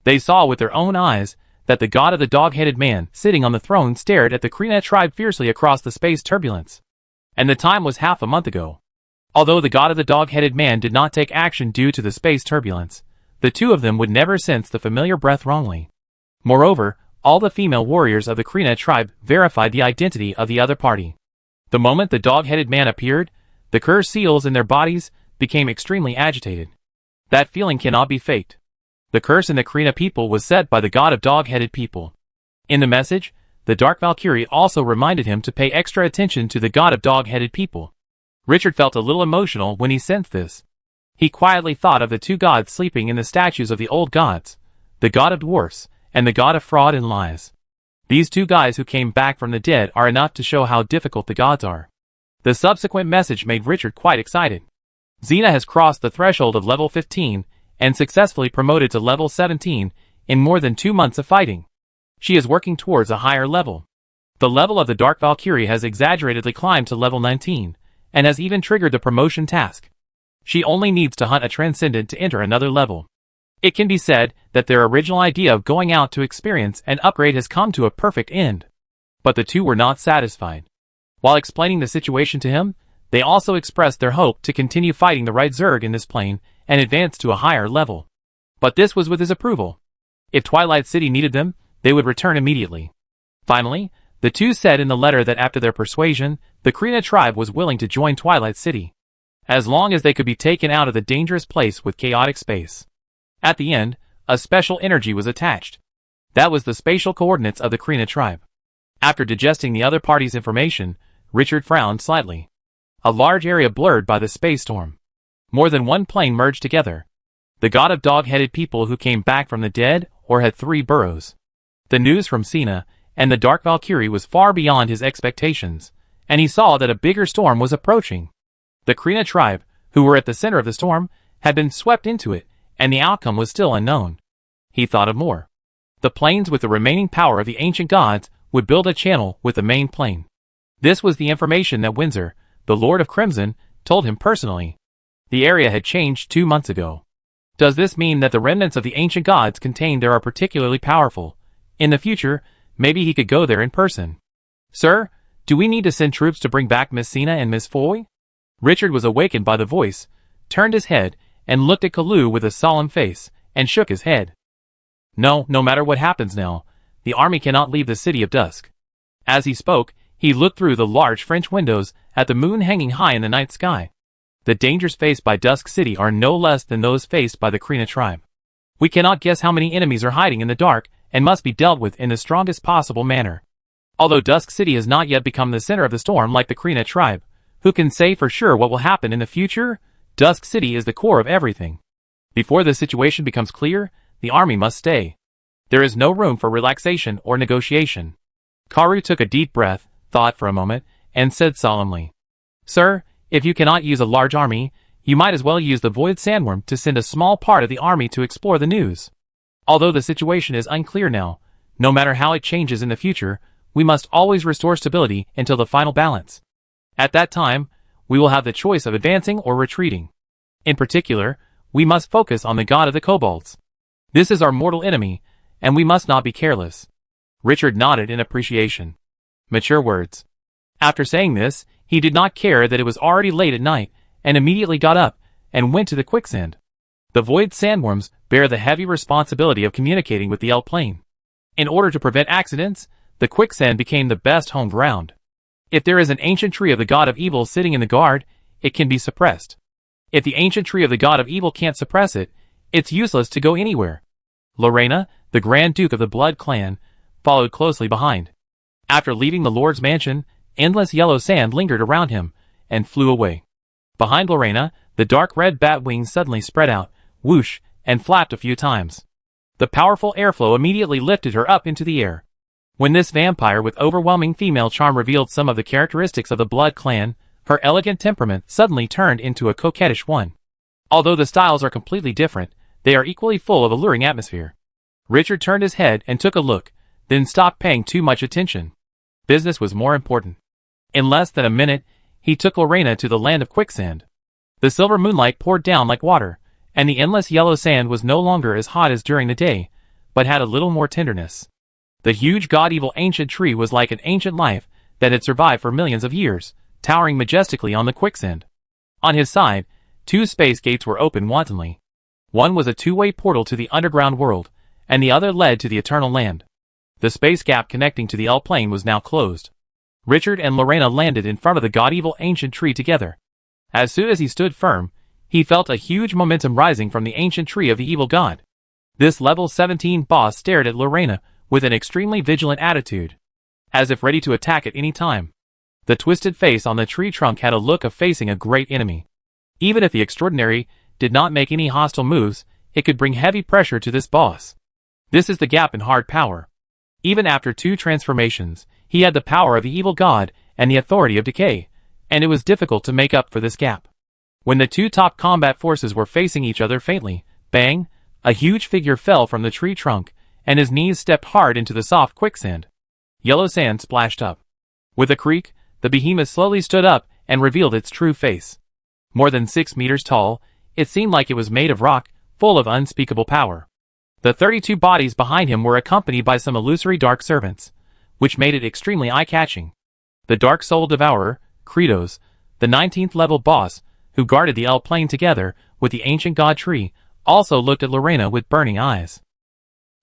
They saw with their own eyes that the God of the Dog-Headed Man sitting on the throne stared at the Krina tribe fiercely across the space turbulence. And the time was half a month ago. Although the God of the Dog-Headed Man did not take action due to the space turbulence, the two of them would never sense the familiar breath wrongly. Moreover, all the female warriors of the Krina tribe verified the identity of the other party. The moment the Dog-Headed Man appeared, the cursed seals in their bodies became extremely agitated. That feeling cannot be faked. The curse in the Krina people was set by the God of Dog-Headed people. In the message, the Dark Valkyrie also reminded him to pay extra attention to the God of Dog-Headed people. Richard felt a little emotional when he sensed this. He quietly thought of the two gods sleeping in the statues of the old gods, the God of Dwarfs, and the God of Fraud and Lies. These two guys who came back from the dead are enough to show how difficult the gods are. The subsequent message made Richard quite excited. Xena has crossed the threshold of level 15 and successfully promoted to level 17 in more than 2 months of fighting. She is working towards a higher level. The level of the Dark Valkyrie has exaggeratedly climbed to level 19 and has even triggered the promotion task. She only needs to hunt a transcendent to enter another level. It can be said that their original idea of going out to experience an upgrade has come to a perfect end. But the two were not satisfied. While explaining the situation to him, they also expressed their hope to continue fighting the right Zerg in this plane and advance to a higher level. But this was with his approval. If Twilight City needed them, they would return immediately. Finally, the two said in the letter that after their persuasion, the Krina tribe was willing to join Twilight City, as long as they could be taken out of the dangerous place with chaotic space. At the end, a special energy was attached. That was the spatial coordinates of the Krina tribe. After digesting the other party's information, Richard frowned slightly. A large area blurred by the space storm. More than one plane merged together. The God of Dog-Headed people who came back from the dead or had 3 burrows. The news from Xena and the Dark Valkyrie was far beyond his expectations, and he saw that a bigger storm was approaching. The Krina tribe, who were at the center of the storm, had been swept into it, and the outcome was still unknown. He thought of more. The planes with the remaining power of the ancient gods would build a channel with the main plane. This was the information that Windsor, the Lord of Crimson, told him personally. The area had changed 2 months ago. Does this mean that the remnants of the ancient gods contained there are particularly powerful? In the future, maybe he could go there in person. Sir, do we need to send troops to bring back Miss Xena and Miss Foy? Richard was awakened by the voice, turned his head, and looked at Kalu with a solemn face, and shook his head. No matter what happens now, the army cannot leave the City of Dusk. As he spoke, he looked through the large French windows at the moon hanging high in the night sky. The dangers faced by Dusk City are no less than those faced by the Krina tribe. We cannot guess how many enemies are hiding in the dark and must be dealt with in the strongest possible manner. Although Dusk City has not yet become the center of the storm like the Krina tribe, who can say for sure what will happen in the future? Dusk City is the core of everything. Before the situation becomes clear, the army must stay. There is no room for relaxation or negotiation. Karu took a deep breath, thought for a moment, and said solemnly, Sir, if you cannot use a large army, you might as well use the Void Sandworm to send a small part of the army to explore the news. Although the situation is unclear now, no matter how it changes in the future, we must always restore stability until the final balance. At that time, we will have the choice of advancing or retreating. In particular, we must focus on the god of the kobolds. This is our mortal enemy, and we must not be careless. Richard nodded in appreciation. Mature words. After saying this, he did not care that it was already late at night, and immediately got up and went to the quicksand. The void sandworms bear the heavy responsibility of communicating with the L plane. In order to prevent accidents, the quicksand became the best home ground. If there is an ancient tree of the god of evil sitting in the guard, it can be suppressed. If the ancient tree of the god of evil can't suppress it, it's useless to go anywhere. Lorena, the Grand Duke of the Blood Clan, followed closely behind. After leaving the Lord's mansion, endless yellow sand lingered around him and flew away. Behind Lorena, the dark red bat wings suddenly spread out, whoosh, and flapped a few times. The powerful airflow immediately lifted her up into the air. When this vampire with overwhelming female charm revealed some of the characteristics of the Blood Clan, her elegant temperament suddenly turned into a coquettish one. Although the styles are completely different, they are equally full of alluring atmosphere. Richard turned his head and took a look, then stopped paying too much attention. Business was more important. In less than a minute, he took Lorena to the land of quicksand. The silver moonlight poured down like water, and the endless yellow sand was no longer as hot as during the day, but had a little more tenderness. The huge god-evil ancient tree was like an ancient life that had survived for millions of years, towering majestically on the quicksand. On his side, 2 space gates were open wantonly. One was a 2-way portal to the underground world, and the other led to the eternal land. The space gap connecting to the L plane was now closed. Richard and Lorena landed in front of the god-evil ancient tree together. As soon as he stood firm, he felt a huge momentum rising from the ancient tree of the evil god. This level 17 boss stared at Lorena with an extremely vigilant attitude, as if ready to attack at any time. The twisted face on the tree trunk had a look of facing a great enemy. Even if the extraordinary did not make any hostile moves, it could bring heavy pressure to this boss. This is the gap in hard power. Even after 2 transformations, he had the power of the evil god and the authority of decay, and it was difficult to make up for this gap. When the 2 top combat forces were facing each other faintly, bang, a huge figure fell from the tree trunk, and his knees stepped hard into the soft quicksand. Yellow sand splashed up. With a creak, the behemoth slowly stood up and revealed its true face. More than 6 meters tall, it seemed like it was made of rock, full of unspeakable power. The 32 bodies behind him were accompanied by some illusory dark servants, which made it extremely eye-catching. The Dark Soul Devourer, Kratos, the 19th level boss, who guarded the L plane together with the ancient god tree, also looked at Lorena with burning eyes.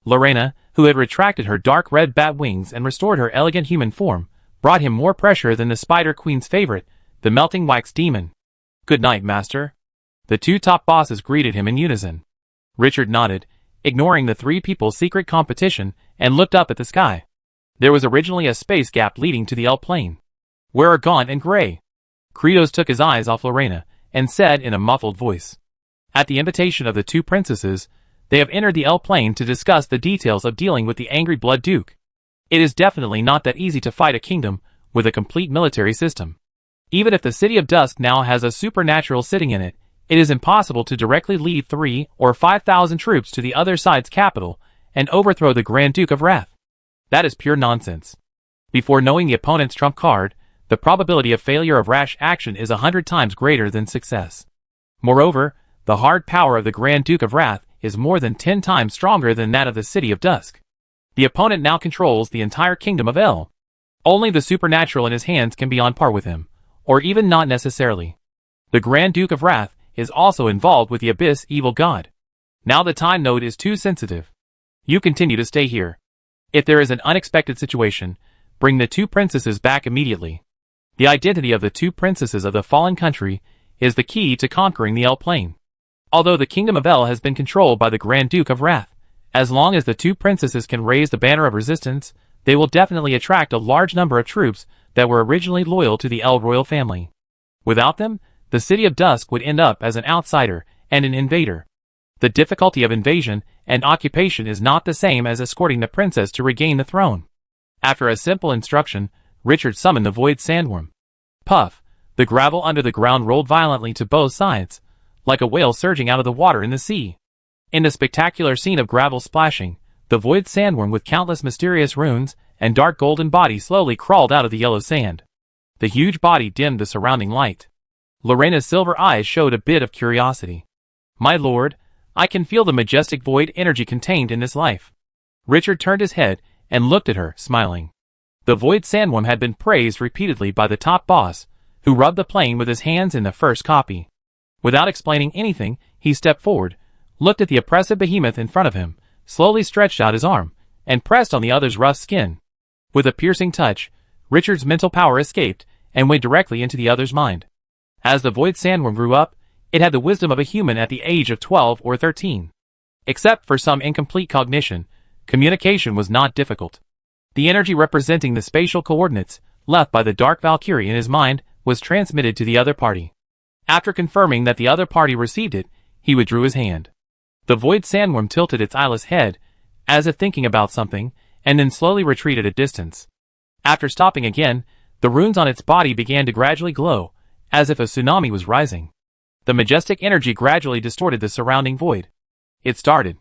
Lorena, who had retracted her dark red bat wings and restored her elegant human form, brought him more pressure than the Spider Queen's favorite, the melting wax demon. "Good night, master." The 2 top bosses greeted him in unison. Richard nodded, ignoring the 3 people's secret competition, and looked up at the sky. There was originally a space gap leading to the L plane. "Where are Gaunt and Gray?" Kratos took his eyes off Lorena, and said in a muffled voice. At the invitation of the 2 princesses, they have entered the L plane to discuss the details of dealing with the angry Blood Duke. It is definitely not that easy to fight a kingdom with a complete military system. Even if the City of Dusk now has a supernatural sitting in it, it is impossible to directly lead 3 or 5,000 troops to the other side's capital and overthrow the Grand Duke of Wrath. That is pure nonsense. Before knowing the opponent's trump card, the probability of failure of rash action is 100 times greater than success. Moreover, the hard power of the Grand Duke of Wrath is more than 10 times stronger than that of the City of Dusk. The opponent now controls the entire kingdom of El. Only the supernatural in his hands can be on par with him, or even not necessarily. The Grand Duke of Wrath is also involved with the Abyss Evil God. Now the time node is too sensitive. You continue to stay here. If there is an unexpected situation, bring the 2 princesses back immediately. The identity of the 2 princesses of the fallen country is the key to conquering the El plane. Although the kingdom of El has been controlled by the Grand Duke of Wrath, as long as the 2 princesses can raise the banner of resistance, they will definitely attract a large number of troops that were originally loyal to the El royal family. Without them, the City of Dusk would end up as an outsider and an invader. The difficulty of invasion and occupation is not the same as escorting the princess to regain the throne. After a simple instruction, Richard summoned the Void Sandworm. Puff! The gravel under the ground rolled violently to both sides, like a whale surging out of the water in the sea. In the spectacular scene of gravel splashing, the Void Sandworm with countless mysterious runes and dark golden body slowly crawled out of the yellow sand. The huge body dimmed the surrounding light. Lorena's silver eyes showed a bit of curiosity. "My lord, I can feel the majestic void energy contained in this life." Richard turned his head and looked at her, smiling. The Void Sandworm had been praised repeatedly by the top boss, who rubbed the plane with his hands in the first copy. Without explaining anything, he stepped forward, looked at the oppressive behemoth in front of him, slowly stretched out his arm, and pressed on the other's rough skin. With a piercing touch, Richard's mental power escaped and went directly into the other's mind. As the Void Sandworm grew up, it had the wisdom of a human at the age of 12 or 13. Except for some incomplete cognition, communication was not difficult. The energy representing the spatial coordinates left by the Dark Valkyrie in his mind was transmitted to the other party. After confirming that the other party received it, he withdrew his hand. The Void Sandworm tilted its eyeless head, as if thinking about something, and then slowly retreated a distance. After stopping again, the runes on its body began to gradually glow, as if a tsunami was rising. The majestic energy gradually distorted the surrounding void. It started.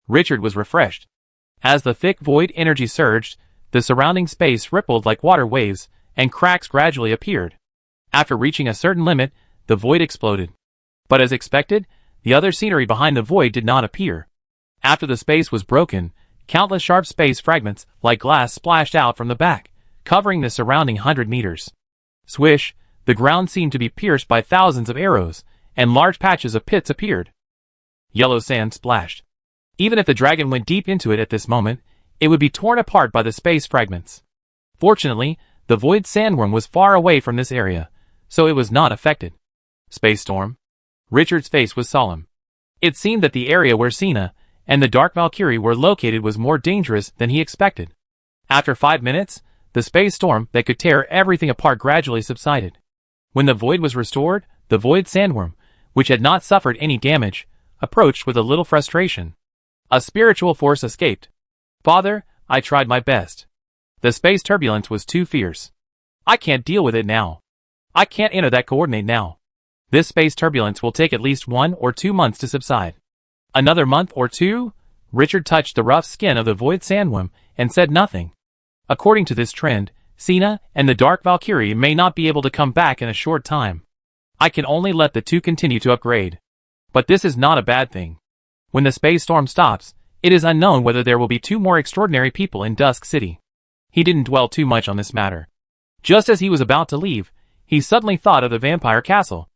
Richard was refreshed. As the thick void energy surged, the surrounding space rippled like water waves, and cracks gradually appeared. After reaching a certain limit, the void exploded. But as expected, the other scenery behind the void did not appear. After the space was broken, countless sharp space fragments like glass splashed out from the back, covering the surrounding 100 meters. Swish, the ground seemed to be pierced by thousands of arrows, and large patches of pits appeared. Yellow sand splashed. Even if the dragon went deep into it at this moment, it would be torn apart by the space fragments. Fortunately, the Void Sandworm was far away from this area, so it was not affected. Space storm. Richard's face was solemn. It seemed that the area where Sina and the Dark Valkyrie were located was more dangerous than he expected. After 5 minutes, the space storm that could tear everything apart gradually subsided. When the void was restored, the Void Sandworm, which had not suffered any damage, approached with a little frustration. A spiritual force escaped. Father, I tried my best. The space turbulence was too fierce. I can't deal with it now. I can't enter that coordinate now. This space turbulence will take at least 1 or 2 months to subside. Another month or 2? Richard touched the rough skin of the Void Sandworm and said nothing. According to this trend, Sina and the Dark Valkyrie may not be able to come back in a short time. I can only let the two continue to upgrade. But this is not a bad thing. When the space storm stops, it is unknown whether there will be 2 more extraordinary people in Dusk City. He didn't dwell too much on this matter. Just as he was about to leave, he suddenly thought of the vampire castle.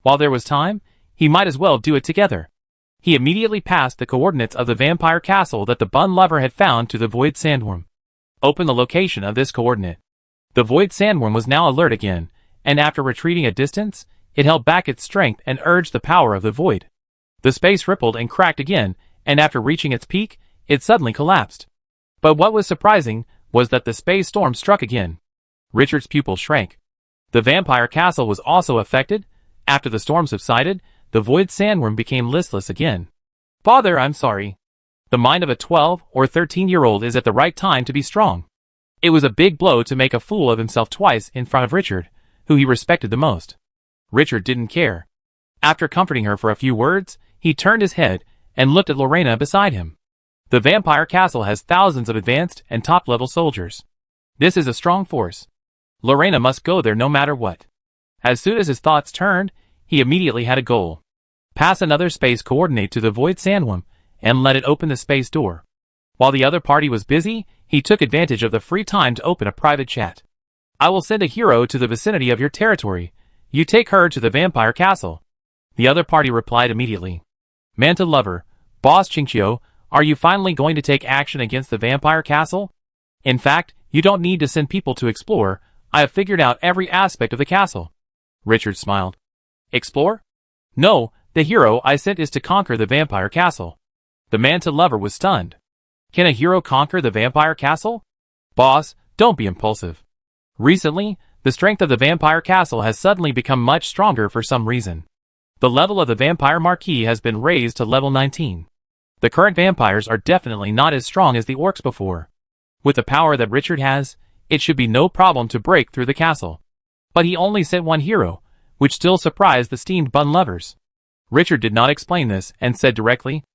While there was time, he might as well do it together. He immediately passed the coordinates of the vampire castle that the Bun Lover had found to the Void Sandworm. Open the location of this coordinate. The Void Sandworm was now alert again, and after retreating a distance, it held back its strength and urged the power of the void. The space rippled and cracked again, and after reaching its peak, it suddenly collapsed. But what was surprising was that the space storm struck again. Richard's pupil shrank. The vampire castle was also affected. After the storm subsided, the Void Sandworm became listless again. Father, I'm sorry. The mind of a 12 or 13-year-old is at the right time to be strong. It was a big blow to make a fool of himself twice in front of Richard, who he respected the most. Richard didn't care. After comforting her for a few words, he turned his head and looked at Lorena beside him. The vampire castle has thousands of advanced and top-level soldiers. This is a strong force. Lorena must go there no matter what. As soon as his thoughts turned, he immediately had a goal. Pass another space coordinate to the Void Sandworm and let it open the space door. While the other party was busy, he took advantage of the free time to open a private chat. I will send a hero to the vicinity of your territory. You take her to the vampire castle. The other party replied immediately. Manta Lover, Boss Qingqiu, are you finally going to take action against the vampire castle? In fact, you don't need to send people to explore. I have figured out every aspect of the castle. Richard smiled. Explore? No, the hero I sent is to conquer the vampire castle. The Manta Lover was stunned. Can a hero conquer the vampire castle? Boss, don't be impulsive. Recently, the strength of the vampire castle has suddenly become much stronger for some reason. The level of the vampire marquis has been raised to level 19. The current vampires are definitely not as strong as the orcs before. With the power that Richard has, it should be no problem to break through the castle. But he only sent one hero, which still surprised the steamed Bun Lovers. Richard did not explain this and said directly,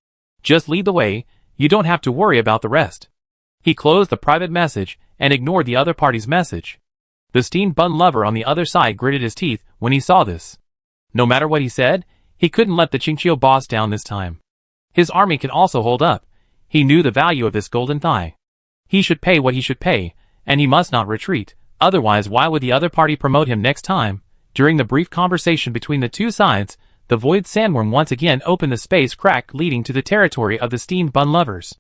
just lead the way, you don't have to worry about the rest. He closed the private message and ignored the other party's message. The steamed Bun Lover on the other side gritted his teeth when he saw this. No matter what he said, he couldn't let the Qingqiu boss down this time. His army can also hold up. He knew the value of this golden thigh. He should pay what he should pay, and he must not retreat, otherwise why would the other party promote him next time? During the brief conversation between the two sides, the void sandworm once again opened the space crack leading to the territory of the steamed bun lovers.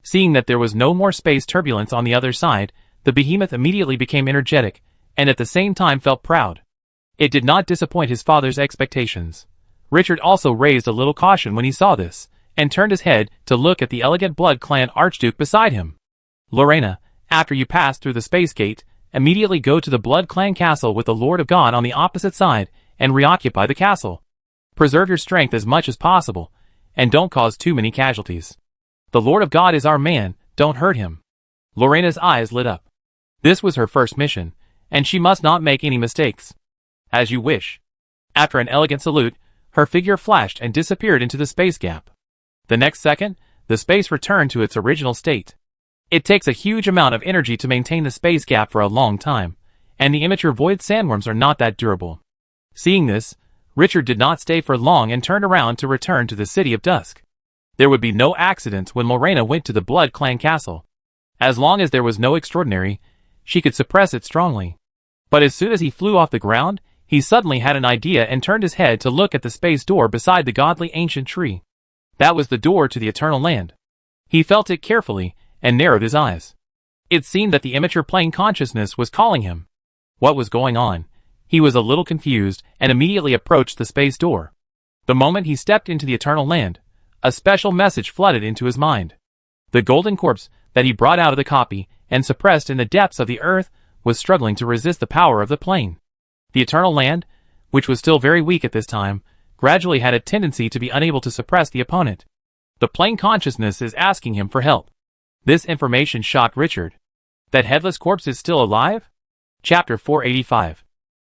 Seeing that there was no more space turbulence on the other side, the behemoth immediately became energetic, and at the same time felt proud. It did not disappoint his father's expectations. Richard also raised a little caution when he saw this, and turned his head to look at the elegant Blood Clan Archduke beside him. Lorena, after you pass through the space gate, immediately go to the Blood Clan castle with the Lord of God on the opposite side, and reoccupy the castle. Preserve your strength as much as possible, and don't cause too many casualties. The Lord of God is our man, don't hurt him. Lorena's eyes lit up. This was her first mission, and she must not make any mistakes. As you wish. After an elegant salute, her figure flashed and disappeared into the space gap. The next second, the space returned to its original state. It takes a huge amount of energy to maintain the space gap for a long time, and the immature void sandworms are not that durable. Seeing this, Richard did not stay for long and turned around to return to the City of Dusk. There would be no accidents when Lorena went to the Blood Clan castle. As long as there was no extraordinary, she could suppress it strongly. But as soon as he flew off the ground, he suddenly had an idea and turned his head to look at the space door beside the godly ancient tree. That was the door to the Eternal Land. He felt it carefully, and narrowed his eyes. It seemed that the immature plane consciousness was calling him. What was going on? He was a little confused, and immediately approached the space door. The moment he stepped into the Eternal Land, a special message flooded into his mind. The golden corpse that he brought out of the copy, and suppressed in the depths of the earth, was struggling to resist the power of the plane. The Eternal Land, which was still very weak at this time, gradually had a tendency to be unable to suppress the opponent. The plane consciousness is asking him for help. This information shocked Richard. That headless corpse is still alive? Chapter 485.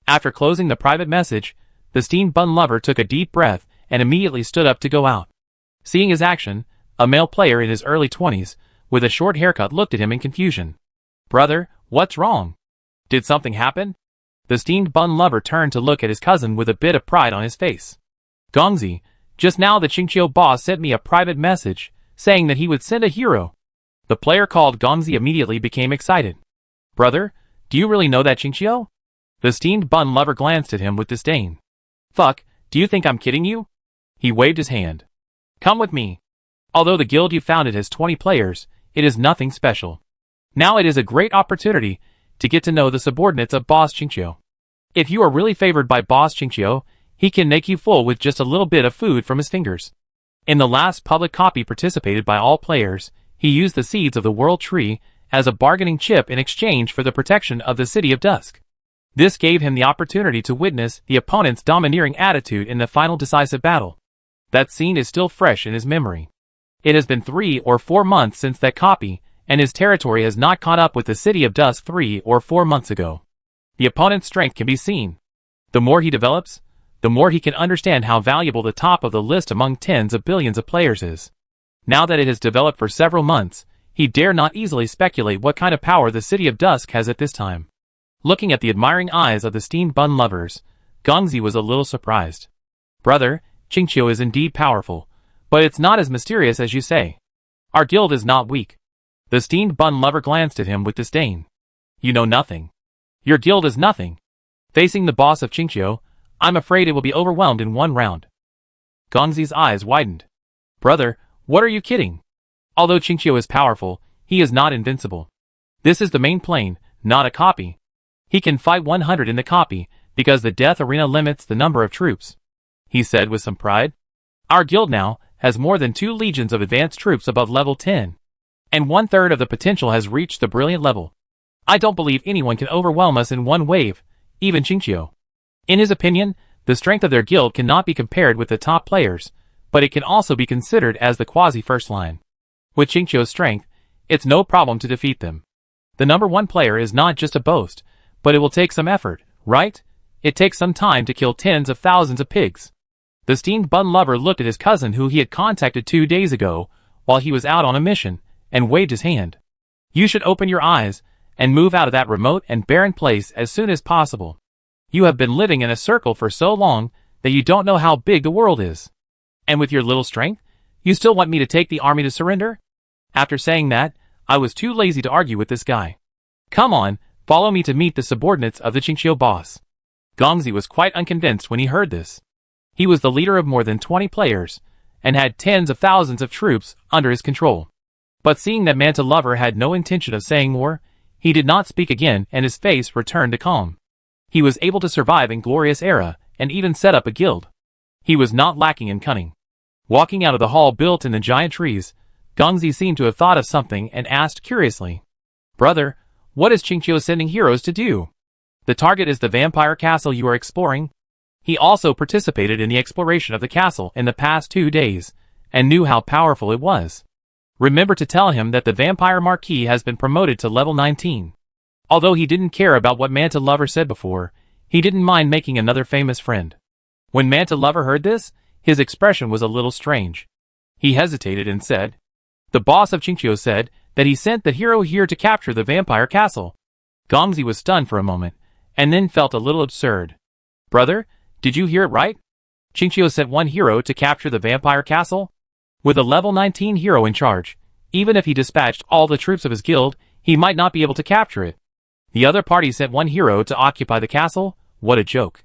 After closing the private message, the steamed bun lover took a deep breath and immediately stood up to go out. Seeing his action, a male player in his early 20s, with a short haircut looked at him in confusion. Brother, what's wrong? Did something happen? The steamed bun lover turned to look at his cousin with a bit of pride on his face. Gongzi, just now the Qingqiu boss sent me a private message, saying that he would send a hero. The player called Gongzi immediately became excited. Brother, do you really know that Qingqiu? The steamed bun lover glanced at him with disdain. Fuck, do you think I'm kidding you? He waved his hand. Come with me. Although the guild you founded has 20 players, it is nothing special. Now it is a great opportunity to get to know the subordinates of Boss Qingqiu. If you are really favored by Boss Qingqiu, he can make you full with just a little bit of food from his fingers. In the last public copy participated by all players, he used the seeds of the World Tree as a bargaining chip in exchange for the protection of the City of Dusk. This gave him the opportunity to witness the opponent's domineering attitude in the final decisive battle. That scene is still fresh in his memory. It has been 3 or 4 months since that copy, and his territory has not caught up with the City of Dusk 3 or 4 months ago. The opponent's strength can be seen. The more he develops, the more he can understand how valuable the top of the list among tens of billions of players is. Now that it has developed for several months, he dare not easily speculate what kind of power the City of Dusk has at this time. Looking at the admiring eyes of the steamed bun lovers, Gongzi was a little surprised. Brother, Qingqiu is indeed powerful, but it's not as mysterious as you say. Our guild is not weak. The steamed bun lover glanced at him with disdain. You know nothing. Your guild is nothing. Facing the boss of Qingqiu, I'm afraid it will be overwhelmed in 1 round. Gongzi's eyes widened. Brother, what are you kidding? Although Qingqiu is powerful, he is not invincible. This is the main plane, not a copy. He can fight 100 in the copy, because the death arena limits the number of troops. He said with some pride. Our guild now has more than 2 legions of advanced troops above level 10. And 1/3 of the potential has reached the brilliant level. I don't believe anyone can overwhelm us in 1 wave, even Qingqiu. In his opinion, the strength of their guild cannot be compared with the top players, but it can also be considered as the quasi-first line. With Qingqiu's strength, it's no problem to defeat them. The number 1 player is not just a boast, but it will take some effort, right? It takes some time to kill tens of thousands of pigs. The steamed bun lover looked at his cousin who he had contacted 2 days ago, while he was out on a mission, and waved his hand. You should open your eyes, and move out of that remote and barren place as soon as possible. You have been living in a circle for so long, that you don't know how big the world is. And with your little strength, you still want me to take the army to surrender? After saying that, I was too lazy to argue with this guy. Come on, follow me to meet the subordinates of the Qingqiu boss. Gongzi was quite unconvinced when he heard this. He was the leader of more than 20 players, and had tens of thousands of troops under his control. But seeing that Manta Lover had no intention of saying more, he did not speak again and his face returned to calm. He was able to survive in Glorious Era, and even set up a guild. He was not lacking in cunning. Walking out of the hall built in the giant trees, Gongzi seemed to have thought of something and asked curiously, "Brother, what is Qingqiu sending heroes to do? The target is the vampire castle you are exploring?" He also participated in the exploration of the castle in the past 2 days, and knew how powerful it was. Remember to tell him that the vampire marquis has been promoted to level 19. Although he didn't care about what Manta Lover said before, he didn't mind making another famous friend. When Manta Lover heard this, his expression was a little strange. He hesitated and said, "The boss of Qingqiu said that he sent the hero here to capture the vampire castle." Gongzi was stunned for a moment, and then felt a little absurd. "Brother, did you hear it right? Qingqiu sent one hero to capture the vampire castle? With a level 19 hero in charge, even if he dispatched all the troops of his guild, he might not be able to capture it. The other party sent one hero to occupy the castle? What a joke.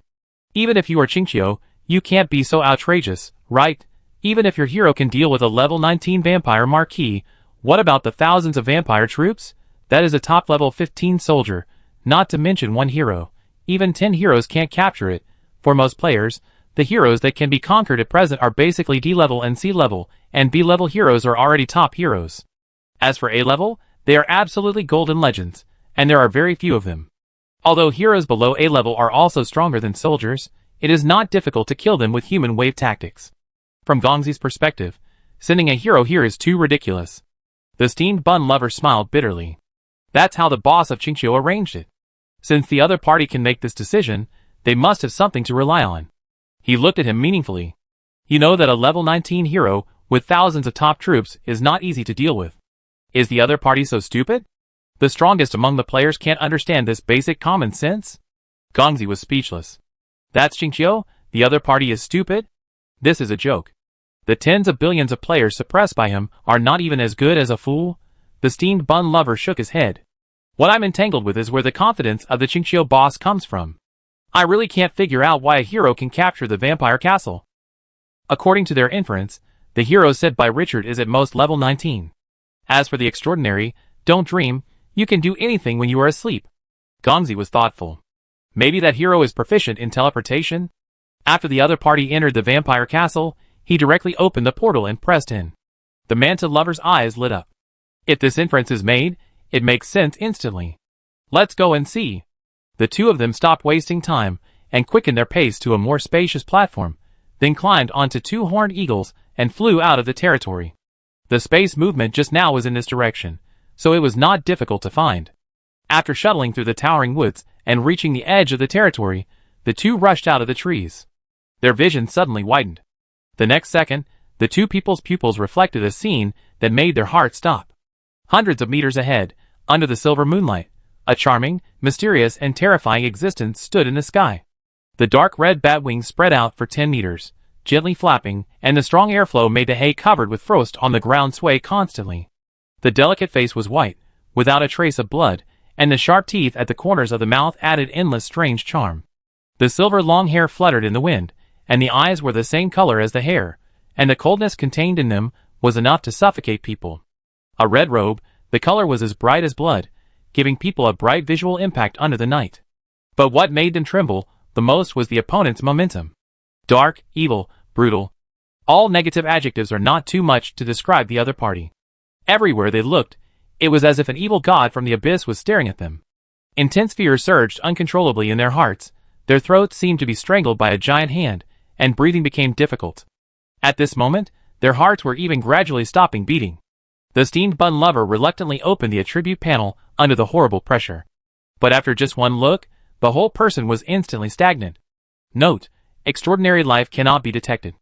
Even if you are Qingqiu, you can't be so outrageous, right? Even if your hero can deal with a level 19 vampire marquis, what about the thousands of vampire troops? That is a top level 15 soldier, not to mention one hero. Even 10 heroes can't capture it. For most players, the heroes that can be conquered at present are basically D-level and C-level, and B-level heroes are already top heroes. As for A-level, they are absolutely golden legends, and there are very few of them. Although heroes below A-level are also stronger than soldiers, it is not difficult to kill them with human wave tactics. From Gongzi's perspective, sending a hero here is too ridiculous. The steamed bun lover smiled bitterly. That's how the boss of Qingqiu arranged it. Since the other party can make this decision, they must have something to rely on. He looked at him meaningfully. You know that a level 19 hero with thousands of top troops is not easy to deal with. Is the other party so stupid? The strongest among the players can't understand this basic common sense? Gongzi was speechless. That's Qingqiu? The other party is stupid? This is a joke. The tens of billions of players suppressed by him are not even as good as a fool? The steamed bun lover shook his head. What I'm entangled with is where the confidence of the Qingqiu boss comes from. I really can't figure out why a hero can capture the vampire castle. According to their inference, the hero said by Richard is at most level 19. As for the extraordinary, don't dream, you can do anything when you are asleep. Gongzi was thoughtful. Maybe that hero is proficient in teleportation? After the other party entered the vampire castle, he directly opened the portal and pressed in. The Manta Lover's eyes lit up. If this inference is made, it makes sense instantly. Let's go and see. The two of them stopped wasting time, and quickened their pace to a more spacious platform, then climbed onto 2 horned eagles and flew out of the territory. The space movement just now was in this direction, so it was not difficult to find. After shuttling through the towering woods and reaching the edge of the territory, the two rushed out of the trees. Their vision suddenly widened. The next second, the two people's pupils reflected a scene that made their hearts stop. Hundreds of meters ahead, under the silver moonlight, a charming, mysterious, and terrifying existence stood in the sky. The dark red bat wings spread out for 10 meters, gently flapping, and the strong airflow made the hay covered with frost on the ground sway constantly. The delicate face was white, without a trace of blood, and the sharp teeth at the corners of the mouth added endless strange charm. The silver long hair fluttered in the wind, and the eyes were the same color as the hair, and the coldness contained in them was enough to suffocate people. A red robe, the color was as bright as blood, giving people a bright visual impact under the night. But what made them tremble the most was the opponent's momentum. Dark, evil, brutal. All negative adjectives are not too much to describe the other party. Everywhere they looked, it was as if an evil god from the abyss was staring at them. Intense fear surged uncontrollably in their hearts, their throats seemed to be strangled by a giant hand, and breathing became difficult. At this moment, their hearts were even gradually stopping beating. The steamed bun lover reluctantly opened the attribute panel under the horrible pressure. But after just one look, the whole person was instantly stagnant. Note: extraordinary life cannot be detected.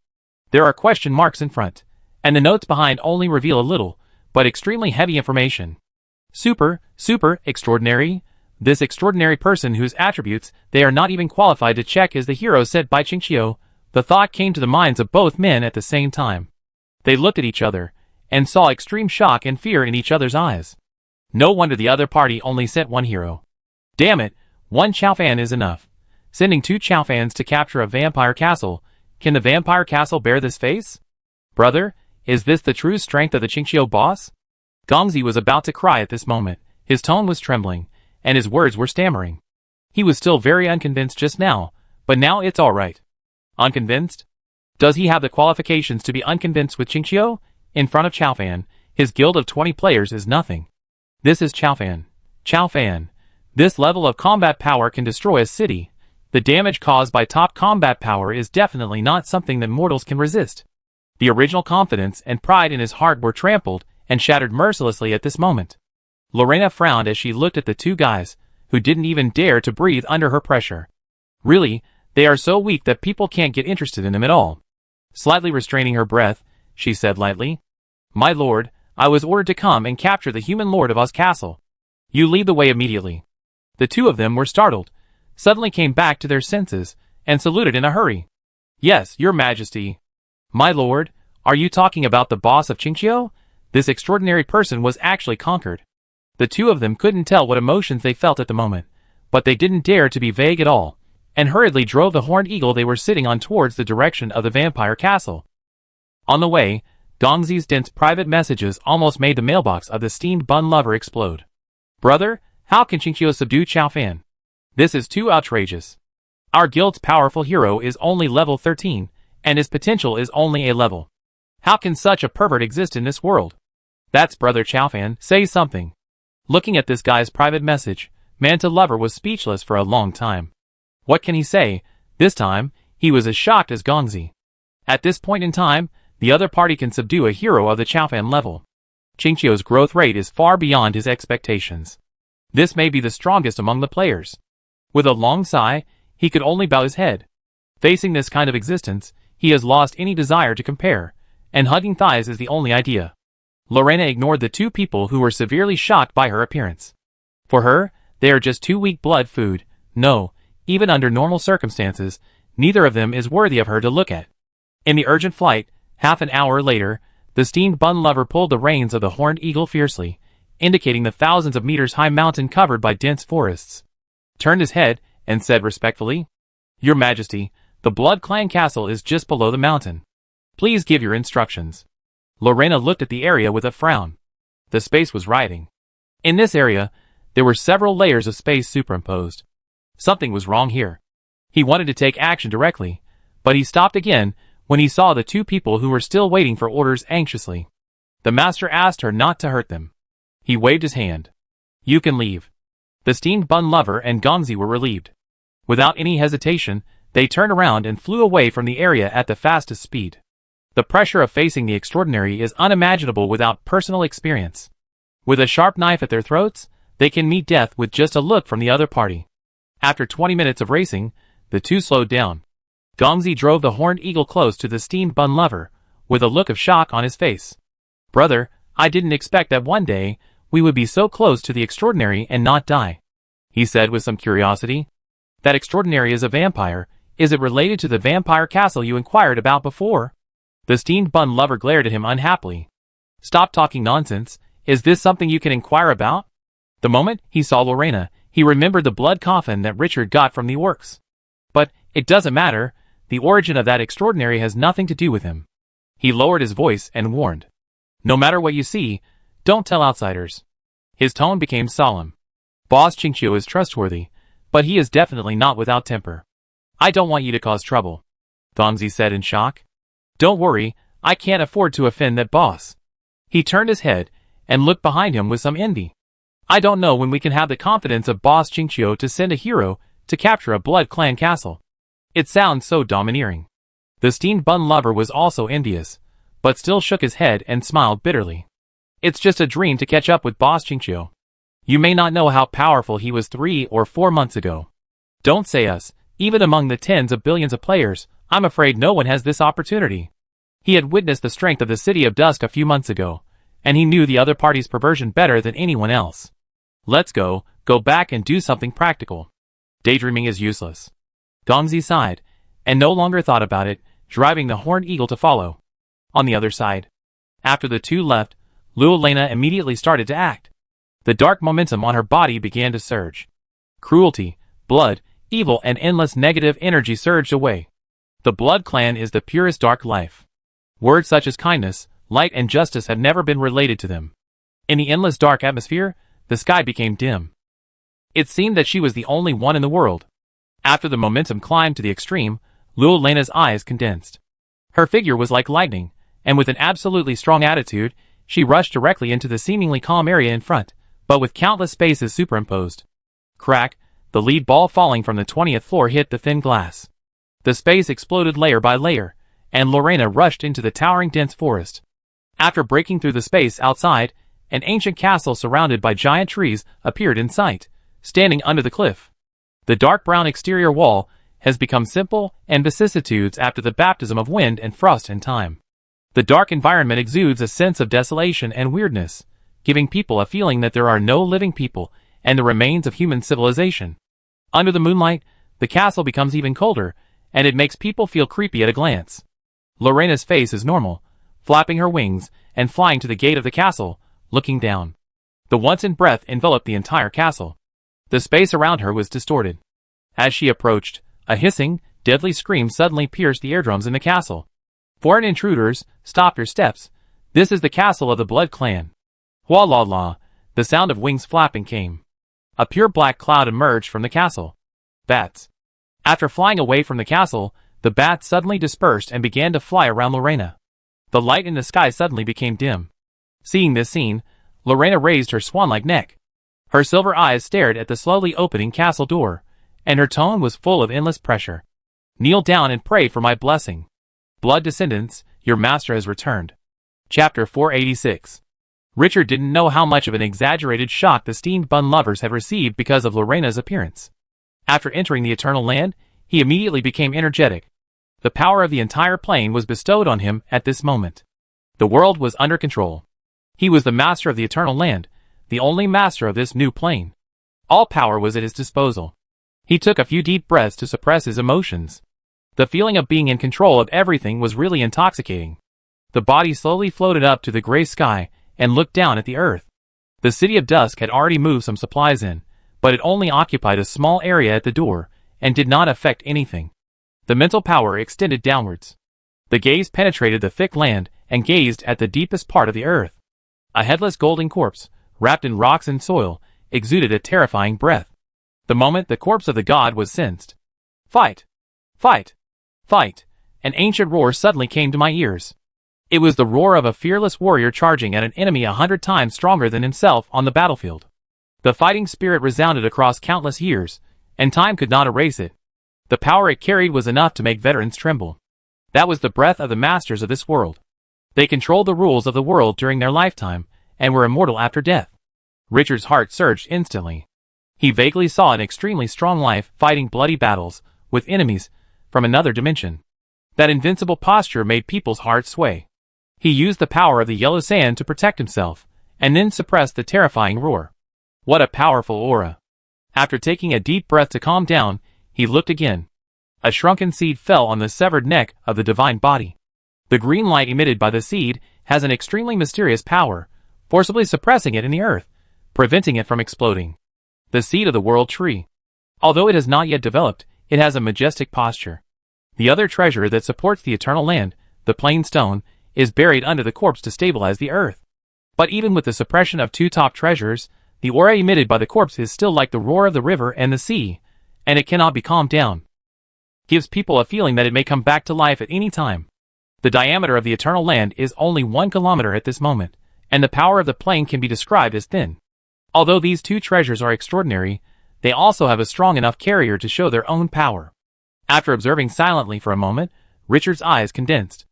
There are question marks in front, and the notes behind only reveal a little, but extremely heavy information. Super extraordinary? This extraordinary person whose attributes they are not even qualified to check is the hero said by Qingqiu. The thought came to the minds of both men at the same time. They looked at each other, and saw extreme shock and fear in each other's eyes. No wonder the other party only sent one hero. Damn it, one Chaofan is enough. Sending 2 Chaofans to capture a vampire castle. Can the vampire castle bear this face? Brother, is this the true strength of the Qingqiu boss? Gongzi was about to cry at this moment. His tone was trembling, and his words were stammering. He was still very unconvinced just now, but now it's alright. Unconvinced? Does he have the qualifications to be unconvinced with Qingqiu? In front of Chaofan, his guild of 20 players is nothing. This is Chaofan. Chaofan. This level of combat power can destroy a city. The damage caused by top combat power is definitely not something that mortals can resist. The original confidence and pride in his heart were trampled and shattered mercilessly at this moment. Lorena frowned as she looked at the 2 guys, who didn't even dare to breathe under her pressure. Really, they are so weak that people can't get interested in them at all. Slightly restraining her breath, she said lightly, "My lord, I was ordered to come and capture the human lord of Oz Castle. You lead the way immediately." The 2 of them were startled, suddenly came back to their senses, and saluted in a hurry. "Yes, your majesty." "My lord, are you talking about the boss of Qingqiu?" This extraordinary person was actually conquered. The 2 of them couldn't tell what emotions they felt at the moment, but they didn't dare to be vague at all, and hurriedly drove the horned eagle they were sitting on towards the direction of the vampire castle. On the way, Gongzi's dense private messages almost made the mailbox of the steamed bun lover explode. "Brother, how can Qingqiu subdue Chaofan? This is too outrageous. Our guild's powerful hero is only level 13, and his potential is only a level. How can such a pervert exist in this world? That's Brother Chaofan, say something." Looking at this guy's private message, Manta Lover was speechless for a long time. What can he say? This time, he was as shocked as Gongzi. At this point in time, the other party can subdue a hero of the Chaofan level. Qingqiu's growth rate is far beyond his expectations. This may be the strongest among the players. With a long sigh, he could only bow his head. Facing this kind of existence, he has lost any desire to compare, and hugging thighs is the only idea. Lorena ignored the 2 people who were severely shocked by her appearance. For her, they are just 2 weak blood food. No, even under normal circumstances, neither of them is worthy of her to look at. In the urgent flight, half an hour later, the steamed bun lover pulled the reins of the horned eagle fiercely, indicating the thousands of meters high mountain covered by dense forests. Turned his head, and said respectfully, "Your Majesty, the Blood Clan Castle is just below the mountain. Please give your instructions." Lorena looked at the area with a frown. The space was rioting. In this area, there were several layers of space superimposed. Something was wrong here. He wanted to take action directly, but he stopped again when he saw the 2 people who were still waiting for orders anxiously. The master asked her not to hurt them. He waved his hand. "You can leave." The steamed bun lover and Gongzi were relieved. Without any hesitation, they turned around and flew away from the area at the fastest speed. The pressure of facing the extraordinary is unimaginable without personal experience. With a sharp knife at their throats, they can meet death with just a look from the other party. After 20 minutes of racing, the 2 slowed down. Gongzi drove the horned eagle close to the steamed bun lover, with a look of shock on his face. "Brother, I didn't expect that one day we would be so close to the extraordinary and not die," he said with some curiosity. "That extraordinary is a vampire. Is it related to the vampire castle you inquired about before?" The steamed bun lover glared at him unhappily. "Stop talking nonsense. Is this something you can inquire about?" The moment he saw Lorena, he remembered the blood coffin that Richard got from the orcs. "But it doesn't matter. The origin of that extraordinary has nothing to do with him." He lowered his voice and warned, "No matter what you see, don't tell outsiders." His tone became solemn. "Boss Qingqiu is trustworthy, but he is definitely not without temper. I don't want you to cause trouble," Gongzi said in shock. "Don't worry, I can't afford to offend that boss." He turned his head and looked behind him with some envy. "I don't know when we can have the confidence of Boss Qingqiu to send a hero to capture a Blood Clan castle. It sounds so domineering." The steamed bun lover was also envious, but still shook his head and smiled bitterly. "It's just a dream to catch up with Boss Qingqiu. You may not know how powerful he was 3 or 4 months ago. Don't say us, even among the tens of billions of players, I'm afraid no one has this opportunity. He had witnessed the strength of the City of Dusk a few months ago, and he knew the other party's perversion better than anyone else. Let's go back and do something practical. Daydreaming is useless." Gongzi sighed, and no longer thought about it, driving the horned eagle to follow. On the other side, after the 2 left, Luolena immediately started to act. The dark momentum on her body began to surge. Cruelty, blood, evil and endless negative energy surged away. The Blood Clan is the purest dark life. Words such as kindness, light and justice have never been related to them. In the endless dark atmosphere, the sky became dim. It seemed that she was the only one in the world. After the momentum climbed to the extreme, Luelena's eyes condensed. Her figure was like lightning, and with an absolutely strong attitude, she rushed directly into the seemingly calm area in front, but with countless spaces superimposed. Crack, the lead ball falling from the 20th floor hit the thin glass. The space exploded layer by layer, and Lorena rushed into the towering dense forest. After breaking through the space outside, an ancient castle surrounded by giant trees appeared in sight, standing under the cliff. The dark brown exterior wall has become simple and vicissitudes after the baptism of wind and frost and time. The dark environment exudes a sense of desolation and weirdness, giving people a feeling that there are no living people and the remains of human civilization. Under the moonlight, the castle becomes even colder, and it makes people feel creepy at a glance. Lorena's face is normal, flapping her wings and flying to the gate of the castle, looking down. The once-in breath enveloped the entire castle. The space around her was distorted. As she approached, a hissing, deadly scream suddenly pierced the eardrums in the castle. Foreign intruders, stop your steps. This is the castle of the Blood Clan. Wah la la, the sound of wings flapping came. A pure black cloud emerged from the castle. Bats. After flying away from the castle, the bats suddenly dispersed and began to fly around Lorena. The light in the sky suddenly became dim. Seeing this scene, Lorena raised her swan-like neck. Her silver eyes stared at the slowly opening castle door, and her tone was full of endless pressure. Kneel down and pray for my blessing. Blood descendants, your master has returned. Chapter 486. Richard didn't know how much of an exaggerated shock the steamed bun lovers had received because of Lorena's appearance. After entering the Eternal Land, he immediately became energetic. The power of the entire plane was bestowed on him at this moment. The world was under control. He was the master of the Eternal Land, the only master of this new plane. All power was at his disposal. He took a few deep breaths to suppress his emotions. The feeling of being in control of everything was really intoxicating. The body slowly floated up to the gray sky and looked down at the earth. The City of Dusk had already moved some supplies in, but it only occupied a small area at the door and did not affect anything. The mental power extended downwards. The gaze penetrated the thick land and gazed at the deepest part of the earth. A headless golden corpse, wrapped in rocks and soil, exuded a terrifying breath. The moment the corpse of the god was sensed. Fight! Fight! Fight! An ancient roar suddenly came to my ears. It was the roar of a fearless warrior charging at an enemy 100 times stronger than himself on the battlefield. The fighting spirit resounded across countless years, and time could not erase it. The power it carried was enough to make veterans tremble. That was the breath of the masters of this world. They controlled the rules of the world during their lifetime, and were immortal after death. Richard's heart surged instantly. He vaguely saw an extremely strong life fighting bloody battles with enemies from another dimension. That invincible posture made people's hearts sway. He used the power of the yellow sand to protect himself, and then suppressed the terrifying roar. What a powerful aura. After taking a deep breath to calm down, he looked again. A shrunken seed fell on the severed neck of the divine body. The green light emitted by the seed has an extremely mysterious power, forcibly suppressing it in the earth, preventing it from exploding. The seed of the world tree. Although it has not yet developed, it has a majestic posture. The other treasure that supports the Eternal Land, the plain stone, is buried under the corpse to stabilize the earth. But even with the suppression of two top treasures, the aura emitted by the corpse is still like the roar of the river and the sea, and it cannot be calmed down. Gives people a feeling that it may come back to life at any time. The diameter of the Eternal Land is only 1 kilometer at this moment, and the power of the plane can be described as thin. Although these two treasures are extraordinary, they also have a strong enough carrier to show their own power. After observing silently for a moment, Richard's eyes condensed.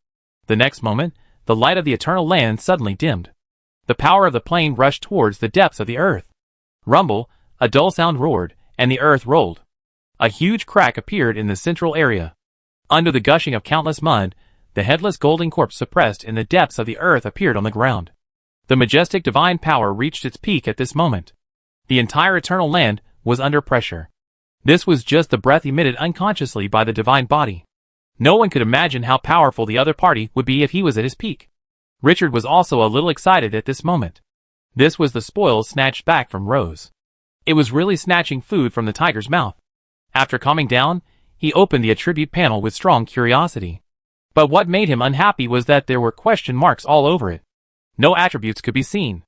The next moment, the light of the Eternal Land suddenly dimmed. The power of the plane rushed towards the depths of the earth. Rumble, a dull sound roared, and the earth rolled. A huge crack appeared in the central area. Under the gushing of countless mud, the headless golden corpse suppressed in the depths of the earth appeared on the ground. The majestic divine power reached its peak at this moment. The entire Eternal Land was under pressure. This was just the breath emitted unconsciously by the divine body. No one could imagine how powerful the other party would be if he was at his peak. Richard was also a little excited at this moment. This was the spoils snatched back from Rose. It was really snatching food from the tiger's mouth. After calming down, he opened the attribute panel with strong curiosity. But what made him unhappy was that there were question marks all over it. No attributes could be seen.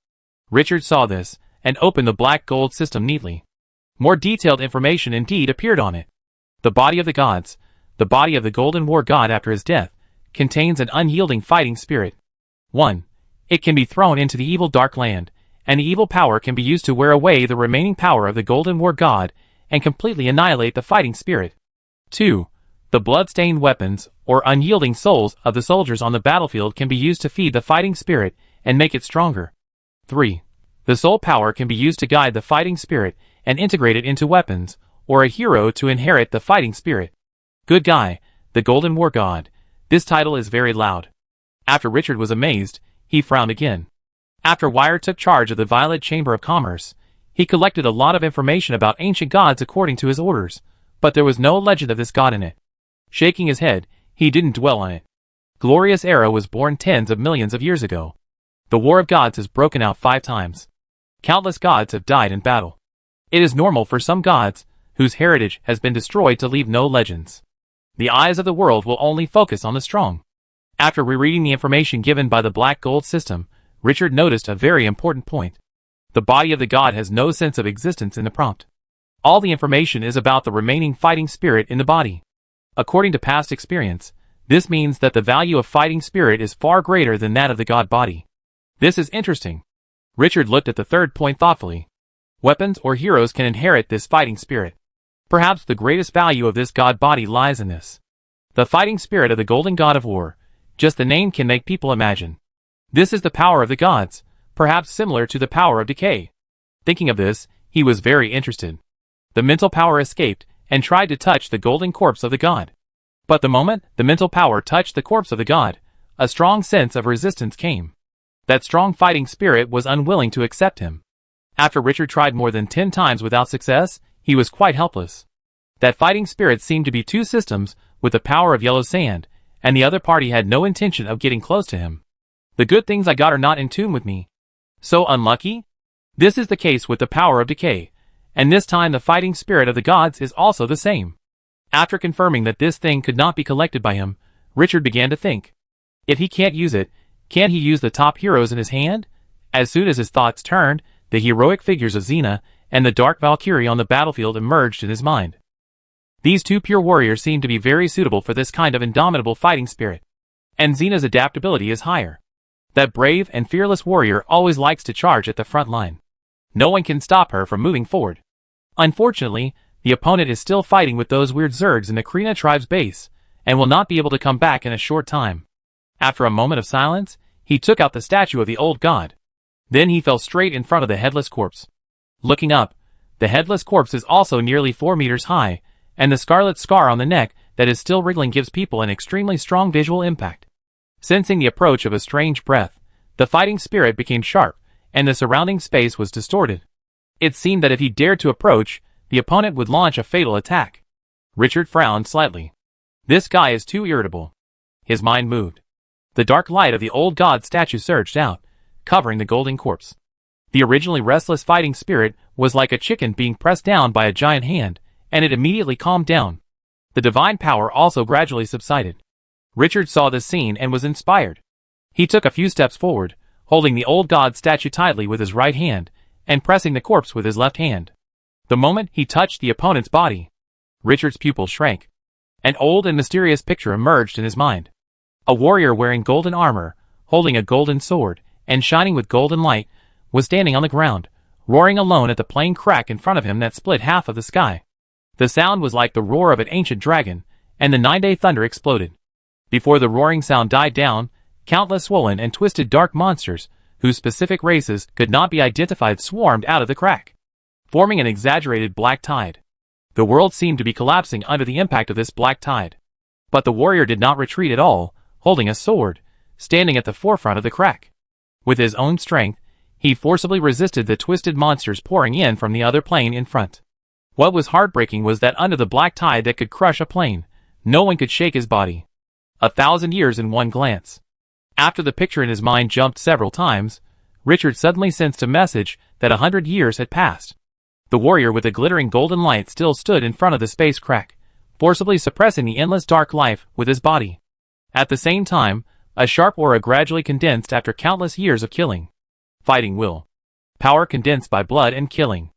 Richard saw this, and opened the black gold system neatly. More detailed information indeed appeared on it. The body of the gods, the body of the Golden War God after his death, contains an unyielding fighting spirit. 1. It can be thrown into the evil dark land, and the evil power can be used to wear away the remaining power of the Golden War God and completely annihilate the fighting spirit. 2. The blood-stained weapons, or unyielding souls, of the soldiers on the battlefield can be used to feed the fighting spirit and make it stronger. 3. The soul power can be used to guide the fighting spirit and integrate it into weapons, or a hero to inherit the fighting spirit. Good guy, the Golden War God. This title is very loud. After Richard was amazed, he frowned again. After Wire took charge of the Violet Chamber of Commerce, he collected a lot of information about ancient gods according to his orders, but there was no legend of this god in it. Shaking his head, he didn't dwell on it. Glorious Era was born tens of millions of years ago. The War of Gods has broken out 5 times. Countless gods have died in battle. It is normal for some gods, whose heritage has been destroyed, to leave no legends. The eyes of the world will only focus on the strong. After rereading the information given by the black gold system, Richard noticed a very important point. The body of the god has no sense of existence in the prompt. All the information is about the remaining fighting spirit in the body. According to past experience, this means that the value of fighting spirit is far greater than that of the god body. This is interesting. Richard looked at the third point thoughtfully. Weapons or heroes can inherit this fighting spirit. Perhaps the greatest value of this god body lies in this. The fighting spirit of the Golden God of War. Just the name can make people imagine. This is the power of the gods, perhaps similar to the power of decay. Thinking of this, he was very interested. The mental power escaped, and tried to touch the golden corpse of the god. But the moment the mental power touched the corpse of the god, a strong sense of resistance came. That strong fighting spirit was unwilling to accept him. After Richard tried more than 10 times without success, he was quite helpless. That fighting spirit seemed to be 2 systems, with the power of yellow sand, and the other party had no intention of getting close to him. The good things I got are not in tune with me. So unlucky? This is the case with the power of decay, and this time the fighting spirit of the gods is also the same. After confirming that this thing could not be collected by him, Richard began to think. If he can't use it, can't he use the top heroes in his hand? As soon as his thoughts turned, the heroic figures of Xena and the Dark Valkyrie on the battlefield emerged in his mind. These 2 pure warriors seem to be very suitable for this kind of indomitable fighting spirit. And Xena's adaptability is higher. That brave and fearless warrior always likes to charge at the front line. No one can stop her from moving forward. Unfortunately, the opponent is still fighting with those weird Zergs in the Krina tribe's base, and will not be able to come back in a short time. After a moment of silence, he took out the statue of the old god. Then he fell straight in front of the headless corpse. Looking up, the headless corpse is also nearly 4 meters high, and the scarlet scar on the neck that is still wriggling gives people an extremely strong visual impact. Sensing the approach of a strange breath, the fighting spirit became sharp, and the surrounding space was distorted. It seemed that if he dared to approach, the opponent would launch a fatal attack. Richard frowned slightly. This guy is too irritable. His mind moved. The dark light of the old god statue surged out, covering the golden corpse. The originally restless fighting spirit was like a chicken being pressed down by a giant hand, and it immediately calmed down. The divine power also gradually subsided. Richard saw this scene and was inspired. He took a few steps forward, holding the old god statue tightly with his right hand, and pressing the corpse with his left hand. The moment he touched the opponent's body, Richard's pupils shrank. An old and mysterious picture emerged in his mind. A warrior wearing golden armor, holding a golden sword, and shining with golden light, was standing on the ground, roaring alone at the plain crack in front of him that split half of the sky. The sound was like the roar of an ancient dragon, and the 9-day thunder exploded. Before the roaring sound died down, countless swollen and twisted dark monsters, whose specific races could not be identified, swarmed out of the crack, forming an exaggerated black tide. The world seemed to be collapsing under the impact of this black tide. But the warrior did not retreat at all, holding a sword, standing at the forefront of the crack. With his own strength, he forcibly resisted the twisted monsters pouring in from the other plane in front. What was heartbreaking was that under the black tide that could crush a plane, no one could shake his body. 1,000 years in one glance. After the picture in his mind jumped several times, Richard suddenly sensed a message that 100 years had passed. The warrior with the glittering golden light still stood in front of the space crack, forcibly suppressing the endless dark life with his body. At the same time, a sharp aura gradually condensed after countless years of killing. Fighting will. Power condensed by blood and killing.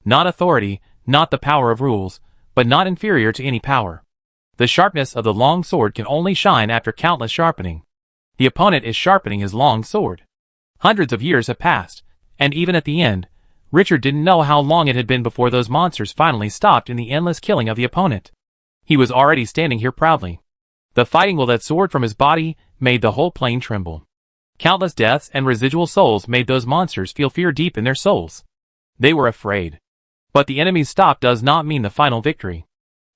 Not authority, not the power of rules, but not inferior to any power. The sharpness of the long sword can only shine after countless sharpening. The opponent is sharpening his long sword. Hundreds of years have passed, and even at the end, Richard didn't know how long it had been before those monsters finally stopped in the endless killing of the opponent. He was already standing here proudly. The fighting will that soared from his body made the whole plane tremble. Countless deaths and residual souls made those monsters feel fear deep in their souls. They were afraid. But the enemy's stop does not mean the final victory.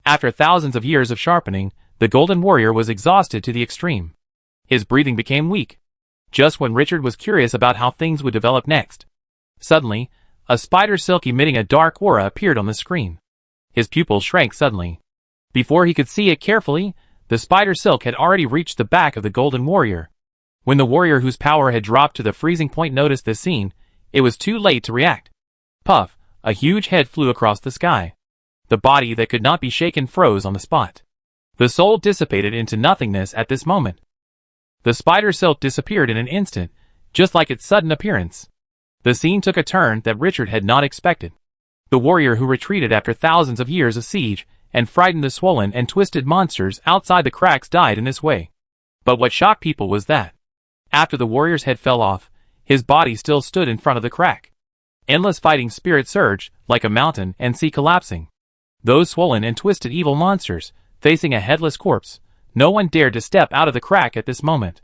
After thousands of years of sharpening, the Golden Warrior was exhausted to the extreme. His breathing became weak. Just when Richard was curious about how things would develop next. Suddenly, a spider silk emitting a dark aura appeared on the screen. His pupils shrank suddenly. Before he could see it carefully, the spider silk had already reached the back of the Golden Warrior. When the warrior whose power had dropped to the freezing point noticed this scene, it was too late to react. Puff, a huge head flew across the sky. The body that could not be shaken froze on the spot. The soul dissipated into nothingness at this moment. The spider silk disappeared in an instant, just like its sudden appearance. The scene took a turn that Richard had not expected. The warrior who retreated after thousands of years of siege and frightened the swollen and twisted monsters outside the cracks died in this way. But what shocked people was that, after the warrior's head fell off, his body still stood in front of the crack. Endless fighting spirit surged, like a mountain and sea collapsing. Those swollen and twisted evil monsters, facing a headless corpse, no one dared to step out of the crack at this moment.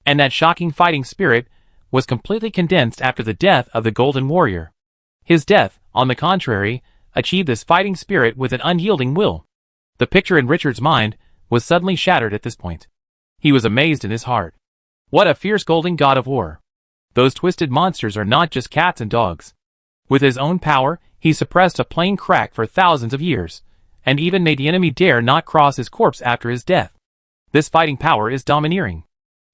And that shocking fighting spirit was completely condensed after the death of the Golden Warrior. His death, on the contrary, achieved this fighting spirit with an unyielding will. The picture in Richard's mind was suddenly shattered at this point. He was amazed in his heart. What a fierce golden god of war. Those twisted monsters are not just cats and dogs. With his own power, he suppressed a plain crack for thousands of years, and even made the enemy dare not cross his corpse after his death. This fighting power is domineering.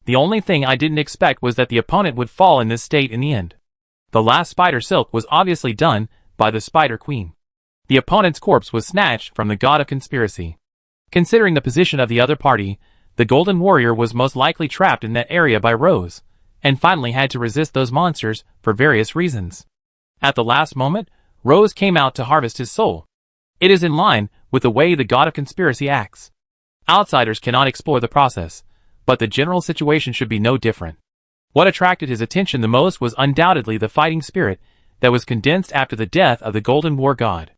The only thing I didn't expect was that the opponent would fall in this state in the end. The last spider silk was obviously done by the Spider Queen. The opponent's corpse was snatched from the god of conspiracy. Considering the position of the other party, the Golden Warrior was most likely trapped in that area by Rose, and finally had to resist those monsters for various reasons. At the last moment, Rose came out to harvest his soul. It is in line with the way the god of conspiracy acts. Outsiders cannot explore the process, but the general situation should be no different. What attracted his attention the most was undoubtedly the fighting spirit that was condensed after the death of the Golden War god.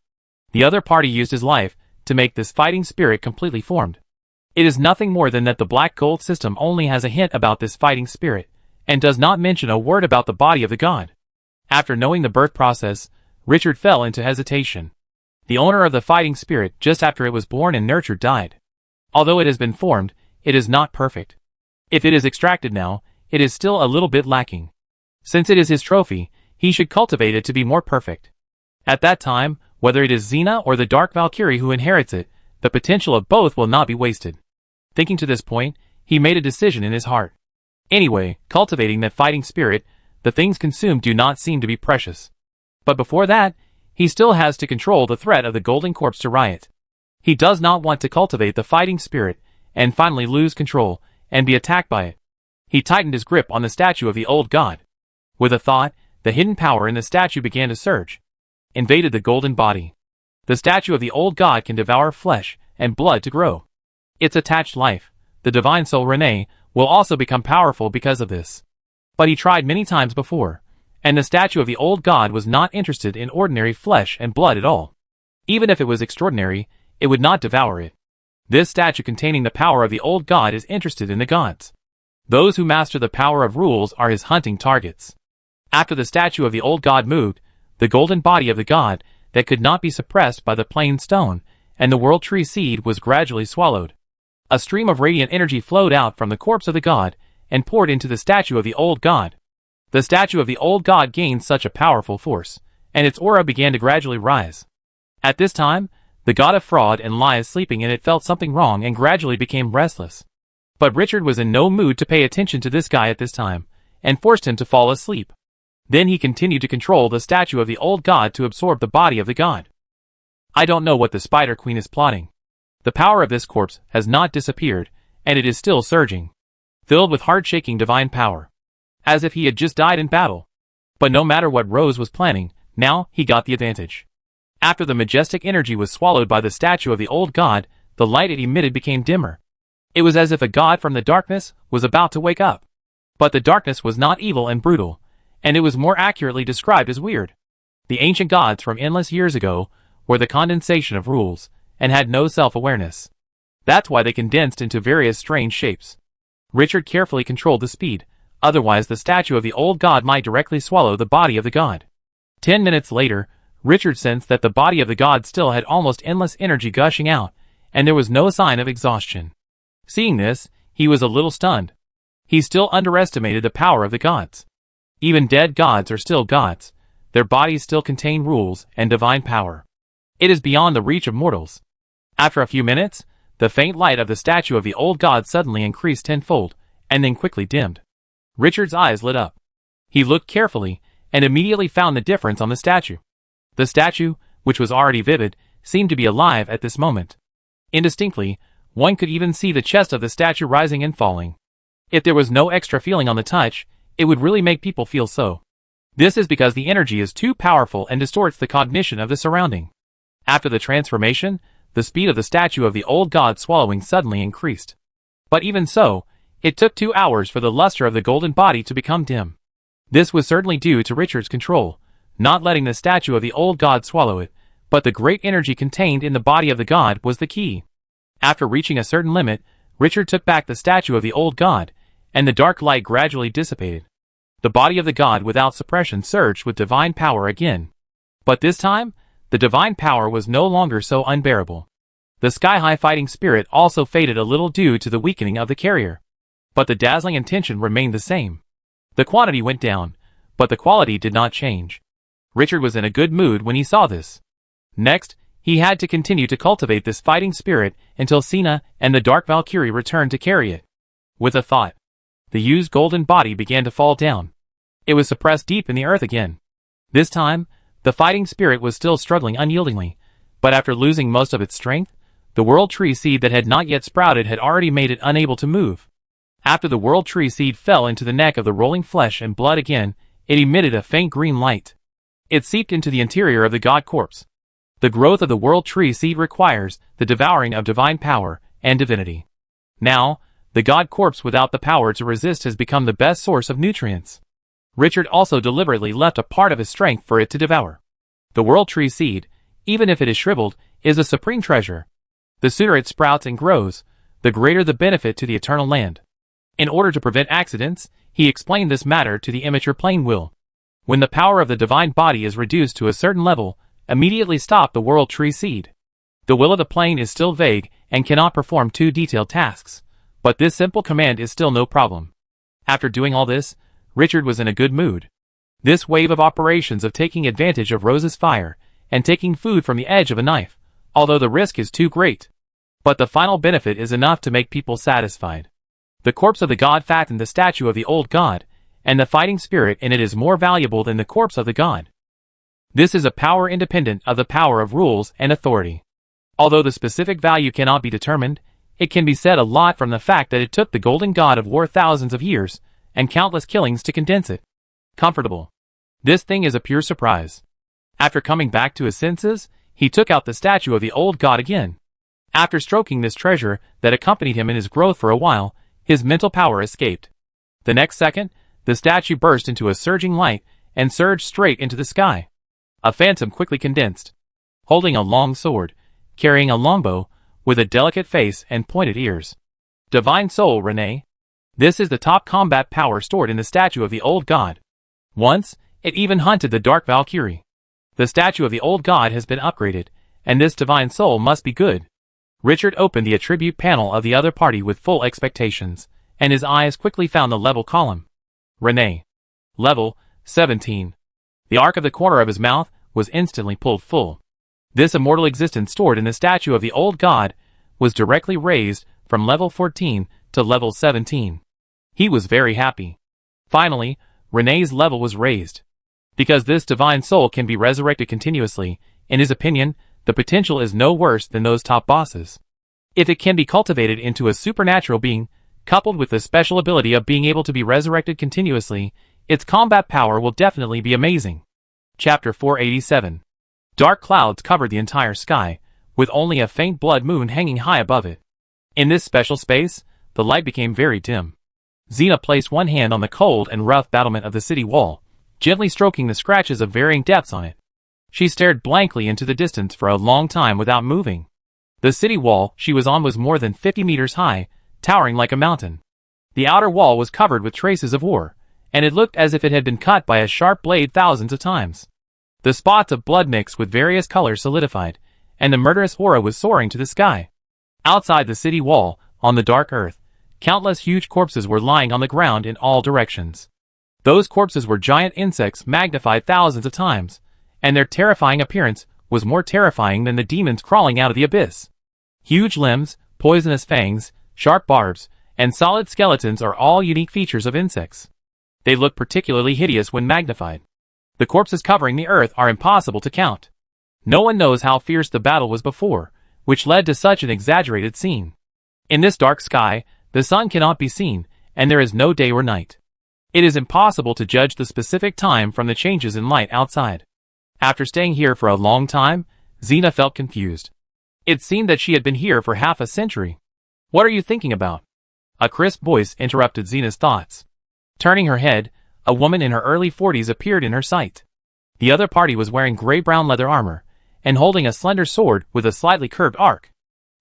The other party used his life to make this fighting spirit completely formed. It is nothing more than that the black gold system only has a hint about this fighting spirit, and does not mention a word about the body of the god. After knowing the birth process, Richard fell into hesitation. The owner of the fighting spirit just after it was born and nurtured died. Although it has been formed, it is not perfect. If it is extracted now, it is still a little bit lacking. Since it is his trophy, he should cultivate it to be more perfect. At that time, whether it is Xena or the Dark Valkyrie who inherits it, the potential of both will not be wasted. Thinking to this point, he made a decision in his heart. Anyway, cultivating that fighting spirit, the things consumed do not seem to be precious. But before that, he still has to control the threat of the golden corpse to riot. He does not want to cultivate the fighting spirit, and finally lose control, and be attacked by it. He tightened his grip on the statue of the old god. With a thought, the hidden power in the statue began to surge. Invaded the golden body. The statue of the old god can devour flesh and blood to grow. Its attached life, the divine soul Renee, will also become powerful because of this. But he tried many times before, and the statue of the old god was not interested in ordinary flesh and blood at all. Even if it was extraordinary, it would not devour it. This statue containing the power of the old god is interested in the gods. Those who master the power of rules are his hunting targets. After the statue of the old god moved, the golden body of the god, that could not be suppressed by the plain stone, and the world tree seed was gradually swallowed. A stream of radiant energy flowed out from the corpse of the god, and poured into the statue of the old god. The statue of the old god gained such a powerful force, and its aura began to gradually rise. At this time, the god of fraud and lies sleeping in it felt something wrong and gradually became restless. But Richard was in no mood to pay attention to this guy at this time, and forced him to fall asleep. Then he continued to control the statue of the old god to absorb the body of the god. I don't know what the Spider Queen is plotting. The power of this corpse has not disappeared, and it is still surging, filled with heart-shaking divine power, as if he had just died in battle. But no matter what Rose was planning, now he got the advantage. After the majestic energy was swallowed by the statue of the old god, the light it emitted became dimmer. It was as if a god from the darkness was about to wake up. But the darkness was not evil and brutal, and it was more accurately described as weird. The ancient gods from endless years ago were the condensation of rules, and had no self-awareness. That's why they condensed into various strange shapes. Richard carefully controlled the speed, otherwise the statue of the old god might directly swallow the body of the god. 10 minutes later, Richard sensed that the body of the god still had almost endless energy gushing out, and there was no sign of exhaustion. Seeing this, he was a little stunned. He still underestimated the power of the gods. Even dead gods are still gods. Their bodies still contain rules and divine power. It is beyond the reach of mortals. After a few minutes, the faint light of the statue of the old god suddenly increased tenfold, and then quickly dimmed. Richard's eyes lit up. He looked carefully, and immediately found the difference on the statue. The statue, which was already vivid, seemed to be alive at this moment. Indistinctly, one could even see the chest of the statue rising and falling. If there was no extra feeling on the touch, it would really make people feel so. This is because the energy is too powerful and distorts the cognition of the surrounding. After the transformation, the speed of the statue of the old god swallowing suddenly increased. But even so, it took 2 hours for the luster of the golden body to become dim. This was certainly due to Richard's control, not letting the statue of the old god swallow it, but the great energy contained in the body of the god was the key. After reaching a certain limit, Richard took back the statue of the old god, and the dark light gradually dissipated. The body of the god without suppression surged with divine power again. But this time, the divine power was no longer so unbearable. The sky-high fighting spirit also faded a little due to the weakening of the carrier. But the dazzling intention remained the same. The quantity went down, but the quality did not change. Richard was in a good mood when he saw this. Next, he had to continue to cultivate this fighting spirit until Sina and the Dark Valkyrie returned to carry it. With a thought, the used golden body began to fall down. It was suppressed deep in the earth again. This time, the fighting spirit was still struggling unyieldingly, but after losing most of its strength, the world tree seed that had not yet sprouted had already made it unable to move. After the world tree seed fell into the neck of the rolling flesh and blood again, it emitted a faint green light. It seeped into the interior of the god corpse. The growth of the world tree seed requires the devouring of divine power and divinity. Now, the god corpse without the power to resist has become the best source of nutrients. Richard also deliberately left a part of his strength for it to devour. The world tree seed, even if it is shriveled, is a supreme treasure. The sooner it sprouts and grows, the greater the benefit to the eternal land. In order to prevent accidents, he explained this matter to the immature plane will. When the power of the divine body is reduced to a certain level, immediately stop the world tree seed. The will of the plane is still vague and cannot perform too detailed tasks, but this simple command is still no problem. After doing all this, Richard was in a good mood. This wave of operations of taking advantage of Rose's fire and taking food from the edge of a knife, although the risk is too great. But the final benefit is enough to make people satisfied. The corpse of the god fattened the statue of the old god, and the fighting spirit in it is more valuable than the corpse of the god. This is a power independent of the power of rules and authority. Although the specific value cannot be determined, it can be said a lot from the fact that it took the golden god of war thousands of years and countless killings to condense it. Comfortable. This thing is a pure surprise. After coming back to his senses, he took out the statue of the old god again. After stroking this treasure that accompanied him in his growth for a while, his mental power escaped. The next second, the statue burst into a surging light and surged straight into the sky. A phantom quickly condensed, holding a long sword, carrying a longbow, with a delicate face and pointed ears. Divine Soul Renee. This is the top combat power stored in the statue of the old god. Once, it even hunted the Dark Valkyrie. The statue of the old god has been upgraded, and this divine soul must be good. Richard opened the attribute panel of the other party with full expectations, and his eyes quickly found the level column. Renee. Level 17. The arc of the corner of his mouth was instantly pulled full. This immortal existence stored in the statue of the old god was directly raised from level 14 to level 17. He was very happy. Finally, Renee's level was raised. Because this divine soul can be resurrected continuously, in his opinion, the potential is no worse than those top bosses. If it can be cultivated into a supernatural being, coupled with the special ability of being able to be resurrected continuously, its combat power will definitely be amazing. Chapter 487. Dark clouds covered the entire sky, with only a faint blood moon hanging high above it. In this special space, the light became very dim. Xena placed one hand on the cold and rough battlement of the city wall, gently stroking the scratches of varying depths on it. She stared blankly into the distance for a long time without moving. The city wall she was on was more than 50 meters high, towering like a mountain. The outer wall was covered with traces of war, and it looked as if it had been cut by a sharp blade thousands of times. The spots of blood mixed with various colors solidified, and the murderous aura was soaring to the sky. Outside the city wall, on the dark earth, countless huge corpses were lying on the ground in all directions. Those corpses were giant insects magnified thousands of times, and their terrifying appearance was more terrifying than the demons crawling out of the abyss. Huge limbs, poisonous fangs, sharp barbs, and solid skeletons are all unique features of insects. They look particularly hideous when magnified. The corpses covering the earth are impossible to count. No one knows how fierce the battle was before, which led to such an exaggerated scene. In this dark sky, the sun cannot be seen, and there is no day or night. It is impossible to judge the specific time from the changes in light outside. After staying here for a long time, Xena felt confused. It seemed that she had been here for half a century. "What are you thinking about?" A crisp voice interrupted Xena's thoughts. Turning her head, a woman in her early 40s appeared in her sight. The other party was wearing gray-brown leather armor, and holding a slender sword with a slightly curved arc.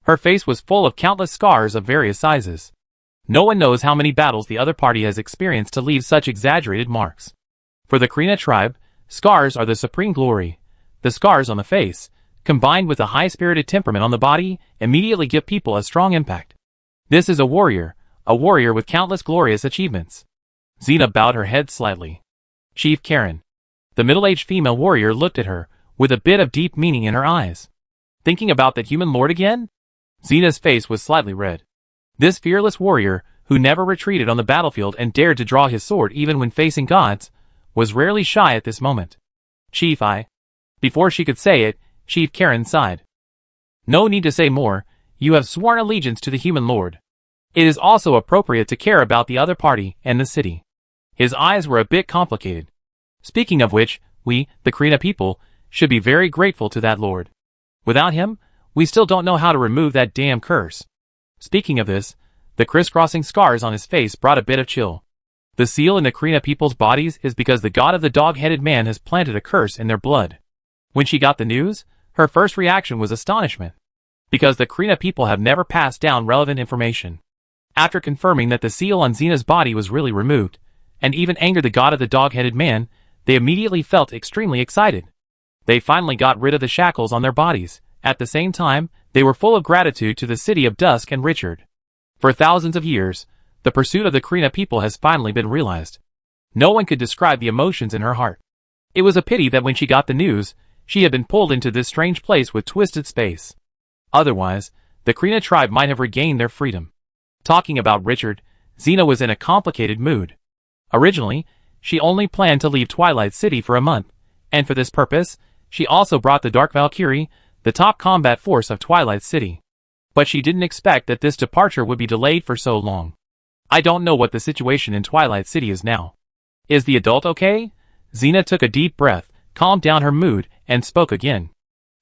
Her face was full of countless scars of various sizes. No one knows how many battles the other party has experienced to leave such exaggerated marks. For the Krina tribe, scars are the supreme glory. The scars on the face, combined with a high-spirited temperament on the body, immediately give people a strong impact. This is a warrior with countless glorious achievements. Xena bowed her head slightly. Chief Karen. The middle-aged female warrior looked at her, with a bit of deep meaning in her eyes. Thinking about that human lord again? Xena's face was slightly red. This fearless warrior, who never retreated on the battlefield and dared to draw his sword even when facing gods, was rarely shy at this moment. Chief, Before she could say it, Chief Karen sighed. No need to say more, you have sworn allegiance to the human lord. It is also appropriate to care about the other party and the city. His eyes were a bit complicated. Speaking of which, we, the Krina people, should be very grateful to that lord. Without him, we still don't know how to remove that damn curse. Speaking of this, the crisscrossing scars on his face brought a bit of chill. The seal in the Krina people's bodies is because the god of the dog-headed man has planted a curse in their blood. When she got the news, her first reaction was astonishment. Because the Krina people have never passed down relevant information. After confirming that the seal on Xena's body was really removed, and even angered the god of the dog-headed man, they immediately felt extremely excited. They finally got rid of the shackles on their bodies. At the same time, they were full of gratitude to the City of Dusk and Richard. For thousands of years, the pursuit of the Krina people has finally been realized. No one could describe the emotions in her heart. It was a pity that when she got the news, she had been pulled into this strange place with twisted space. Otherwise, the Krina tribe might have regained their freedom. Talking about Richard, Xena was in a complicated mood. Originally, she only planned to leave Twilight City for a month, and for this purpose, she also brought the Dark Valkyrie, the top combat force of Twilight City. But she didn't expect that this departure would be delayed for so long. I don't know what the situation in Twilight City is now. Is the adult okay? Xena took a deep breath, calmed down her mood, and spoke again.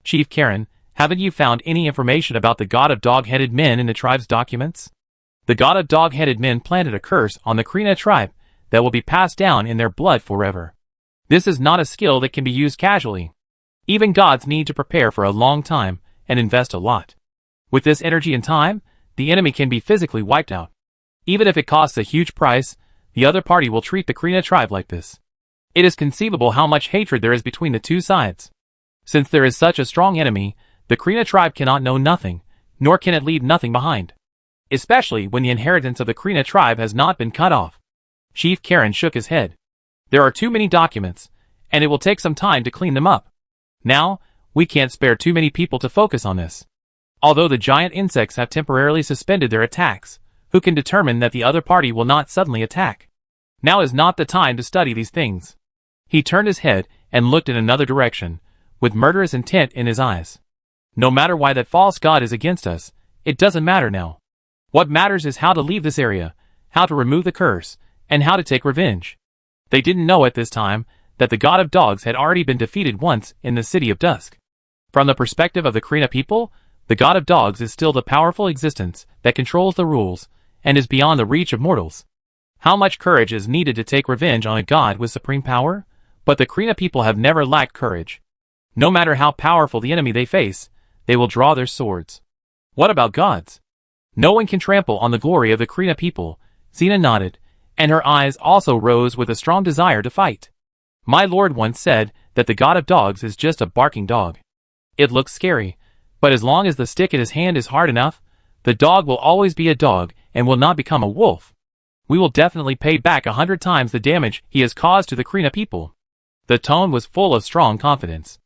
Chief Karen, haven't you found any information about the god of dog-headed men in the tribe's documents? The god of dog-headed men planted a curse on the Krina tribe that will be passed down in their blood forever. This is not a skill that can be used casually. Even gods need to prepare for a long time and invest a lot. With this energy and time, the enemy can be physically wiped out. Even if it costs a huge price, the other party will treat the Krina tribe like this. It is conceivable how much hatred there is between the two sides. Since there is such a strong enemy, the Krina tribe cannot know nothing, nor can it leave nothing behind. Especially when the inheritance of the Krina tribe has not been cut off. Chief Karen shook his head. There are too many documents, and it will take some time to clean them up. Now, we can't spare too many people to focus on this. Although the giant insects have temporarily suspended their attacks, who can determine that the other party will not suddenly attack? Now is not the time to study these things. He turned his head and looked in another direction, with murderous intent in his eyes. No matter why that false god is against us, it doesn't matter now. What matters is how to leave this area, how to remove the curse, and how to take revenge. They didn't know at this time that the god of dogs had already been defeated once in the City of Dusk. From the perspective of the Krina people, the god of dogs is still the powerful existence that controls the rules and is beyond the reach of mortals. How much courage is needed to take revenge on a god with supreme power? But the Krina people have never lacked courage. No matter how powerful the enemy they face, they will draw their swords. What about gods? No one can trample on the glory of the Krina people. Xena nodded, and her eyes also rose with a strong desire to fight. My lord once said that the god of dogs is just a barking dog. It looks scary, but as long as the stick in his hand is hard enough, the dog will always be a dog and will not become a wolf. We will definitely pay back 100 times the damage he has caused to the Krina people. The tone was full of strong confidence.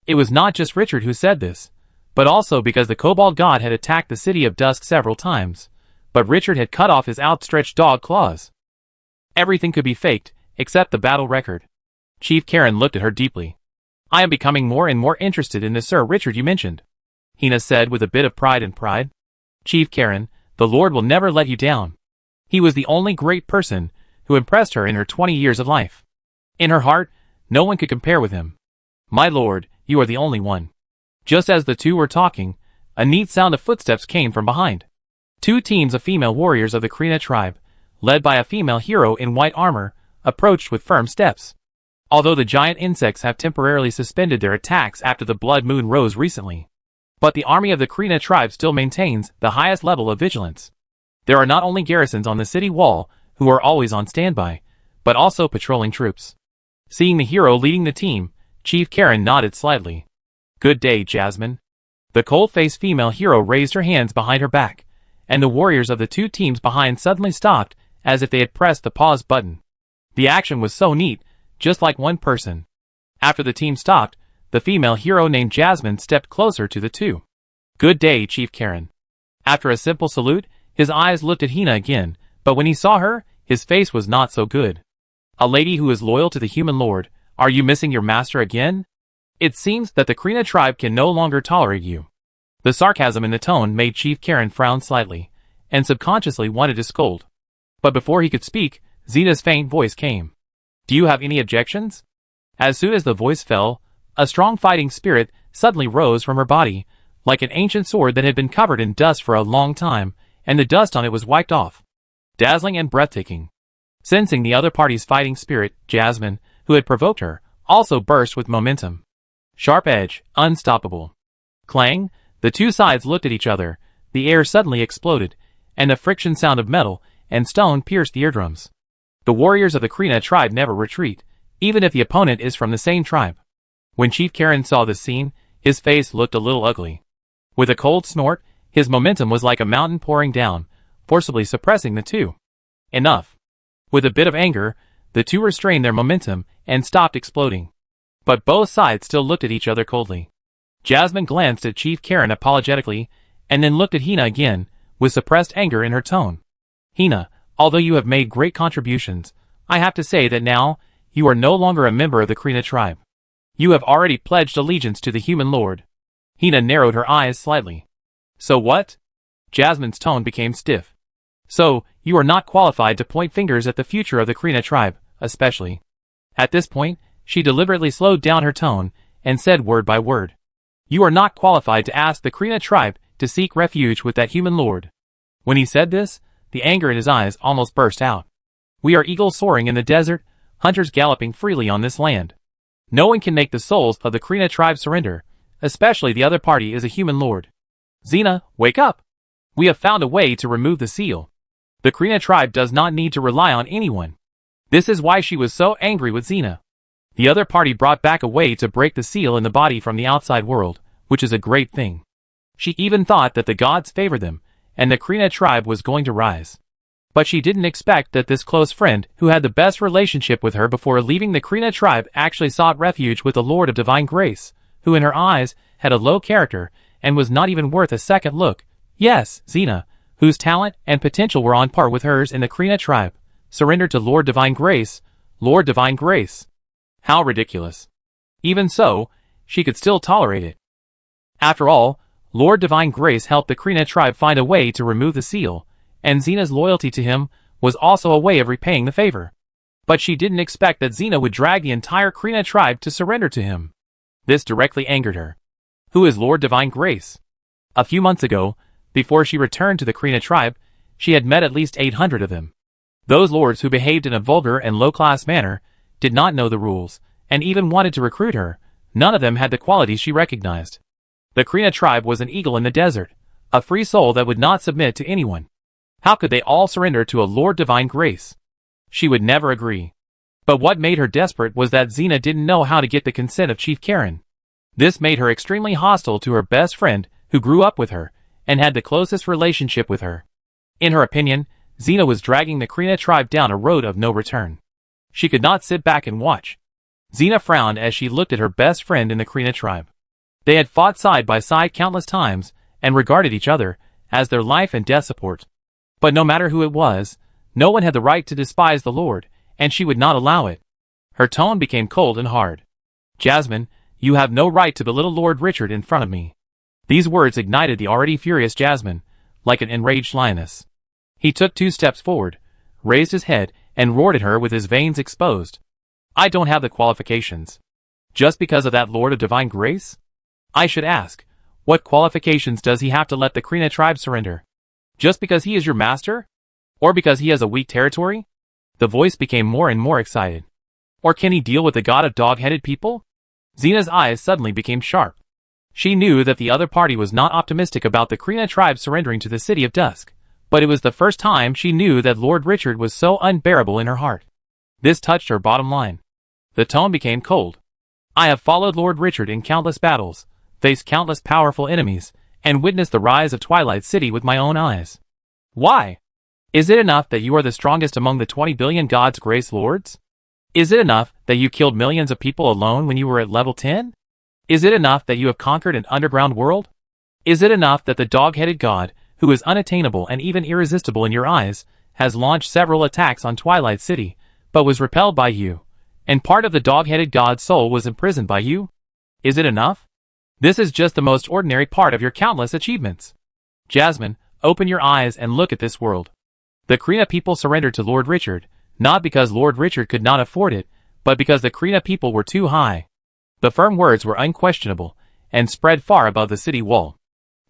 It was not just Richard who said this, but also because the Kobold god had attacked the City of Dusk several times, but Richard had cut off his outstretched dog claws. Everything could be faked, except the battle record. Chief Karen looked at her deeply. I am becoming more and more interested in this Sir Richard you mentioned, Hina said with a bit of pride and pride. Chief Karen, the Lord will never let you down. He was the only great person who impressed her in her 20 years of life. In her heart, no one could compare with him. My lord, you are the only one. Just as the two were talking, a neat sound of footsteps came from behind. 2 teams of female warriors of the Krina tribe, led by a female hero in white armor, approached with firm steps. Although the giant insects have temporarily suspended their attacks after the blood moon rose recently, but the army of the Krina tribe still maintains the highest level of vigilance. There are not only garrisons on the city wall who are always on standby, but also patrolling troops. Seeing the hero leading the team, Chief Karen nodded slightly. Good day, Jasmine. The cold-faced female hero raised her hands behind her back, and the warriors of the 2 teams behind suddenly stopped as if they had pressed the pause button. The action was so neat, just like one person. After the team stopped, the female hero named Jasmine stepped closer to the 2. Good day, Chief Karen. After a simple salute, his eyes looked at Hina again, but when he saw her, his face was not so good. A lady who is loyal to the human lord, are you missing your master again? It seems that the Krina tribe can no longer tolerate you. The sarcasm in the tone made Chief Karen frown slightly, and subconsciously wanted to scold. But before he could speak, Xena's faint voice came. Do you have any objections? As soon as the voice fell, a strong fighting spirit suddenly rose from her body, like an ancient sword that had been covered in dust for a long time, and the dust on it was wiped off. Dazzling and breathtaking. Sensing the other party's fighting spirit, Jasmine, who had provoked her, also burst with momentum. Sharp edge, unstoppable. Clang, the 2 sides looked at each other, the air suddenly exploded, and the friction sound of metal and stone pierced the eardrums. The warriors of the Krina tribe never retreat, even if the opponent is from the same tribe. When Chief Karen saw this scene, his face looked a little ugly. With a cold snort, his momentum was like a mountain pouring down, forcibly suppressing the 2. Enough. With a bit of anger, the 2 restrained their momentum and stopped exploding. But both sides still looked at each other coldly. Jasmine glanced at Chief Karen apologetically, and then looked at Hina again, with suppressed anger in her tone. Hina, although you have made great contributions, I have to say that now, you are no longer a member of the Krina tribe. You have already pledged allegiance to the human lord. Hina narrowed her eyes slightly. So what? Jasmine's tone became stiff. So, you are not qualified to point fingers at the future of the Krina tribe, especially. At this point, she deliberately slowed down her tone, and said word by word. You are not qualified to ask the Krina tribe to seek refuge with that human lord. When he said this, the anger in his eyes almost burst out. We are eagles soaring in the desert, hunters galloping freely on this land. No one can make the souls of the Krina tribe surrender, especially the other party is a human lord. Xena, wake up! We have found a way to remove the seal. The Krina tribe does not need to rely on anyone. This is why she was so angry with Xena. The other party brought back a way to break the seal in the body from the outside world, which is a great thing. She even thought that the gods favored them, and the Krina tribe was going to rise. But she didn't expect that this close friend, who had the best relationship with her before leaving the Krina tribe, actually sought refuge with the Lord of Divine Grace, who in her eyes had a low character, and was not even worth a second look. Yes, Xena, whose talent and potential were on par with hers in the Krina tribe, surrendered to Lord Divine Grace. Lord Divine Grace. How ridiculous. Even so, she could still tolerate it. After all, Lord Divine Grace helped the Krina tribe find a way to remove the seal, and Xena's loyalty to him was also a way of repaying the favor. But she didn't expect that Xena would drag the entire Krina tribe to surrender to him. This directly angered her. Who is Lord Divine Grace? A few months ago, before she returned to the Krina tribe, she had met at least 800 of them. Those lords who behaved in a vulgar and low-class manner, did not know the rules, and even wanted to recruit her. None of them had the qualities she recognized. The Krina tribe was an eagle in the desert, a free soul that would not submit to anyone. How could they all surrender to a Lord Divine Grace? She would never agree. But what made her desperate was that Xena didn't know how to get the consent of Chief Karen. This made her extremely hostile to her best friend, who grew up with her, and had the closest relationship with her. In her opinion, Xena was dragging the Krina tribe down a road of no return. She could not sit back and watch. Xena frowned as she looked at her best friend in the Krina tribe. They had fought side by side countless times, and regarded each other as their life and death support. But no matter who it was, no one had the right to despise the Lord, and she would not allow it. Her tone became cold and hard. Jasmine, you have no right to belittle Lord Richard in front of me. These words ignited the already furious Jasmine, like an enraged lioness. He took 2 steps forward, raised his head, and roared at her with his veins exposed. I don't have the qualifications. Just because of that Lord of Divine Grace? I should ask, what qualifications does he have to let the Krina tribe surrender? Just because he is your master? Or because he has a weak territory? The voice became more and more excited. Or can he deal with the god of dog-headed people? Xena's eyes suddenly became sharp. She knew that the other party was not optimistic about the Krina tribe surrendering to the City of Dusk, but it was the first time she knew that Lord Richard was so unbearable in her heart. This touched her bottom line. The tone became cold. I have followed Lord Richard in countless battles, faced countless powerful enemies, and witnessed the rise of Twilight City with my own eyes. Why? Is it enough that you are the strongest among the 20 billion God's Grace Lords? Is it enough that you killed millions of people alone when you were at level 10? Is it enough that you have conquered an underground world? Is it enough that the dog-headed god, who is unattainable and even irresistible in your eyes, has launched several attacks on Twilight City, but was repelled by you, and part of the dog-headed god's soul was imprisoned by you? Is it enough? This is just the most ordinary part of your countless achievements. Jasmine, open your eyes and look at this world. The Krina people surrendered to Lord Richard, not because Lord Richard could not afford it, but because the Krina people were too high. The firm words were unquestionable, and spread far above the city wall.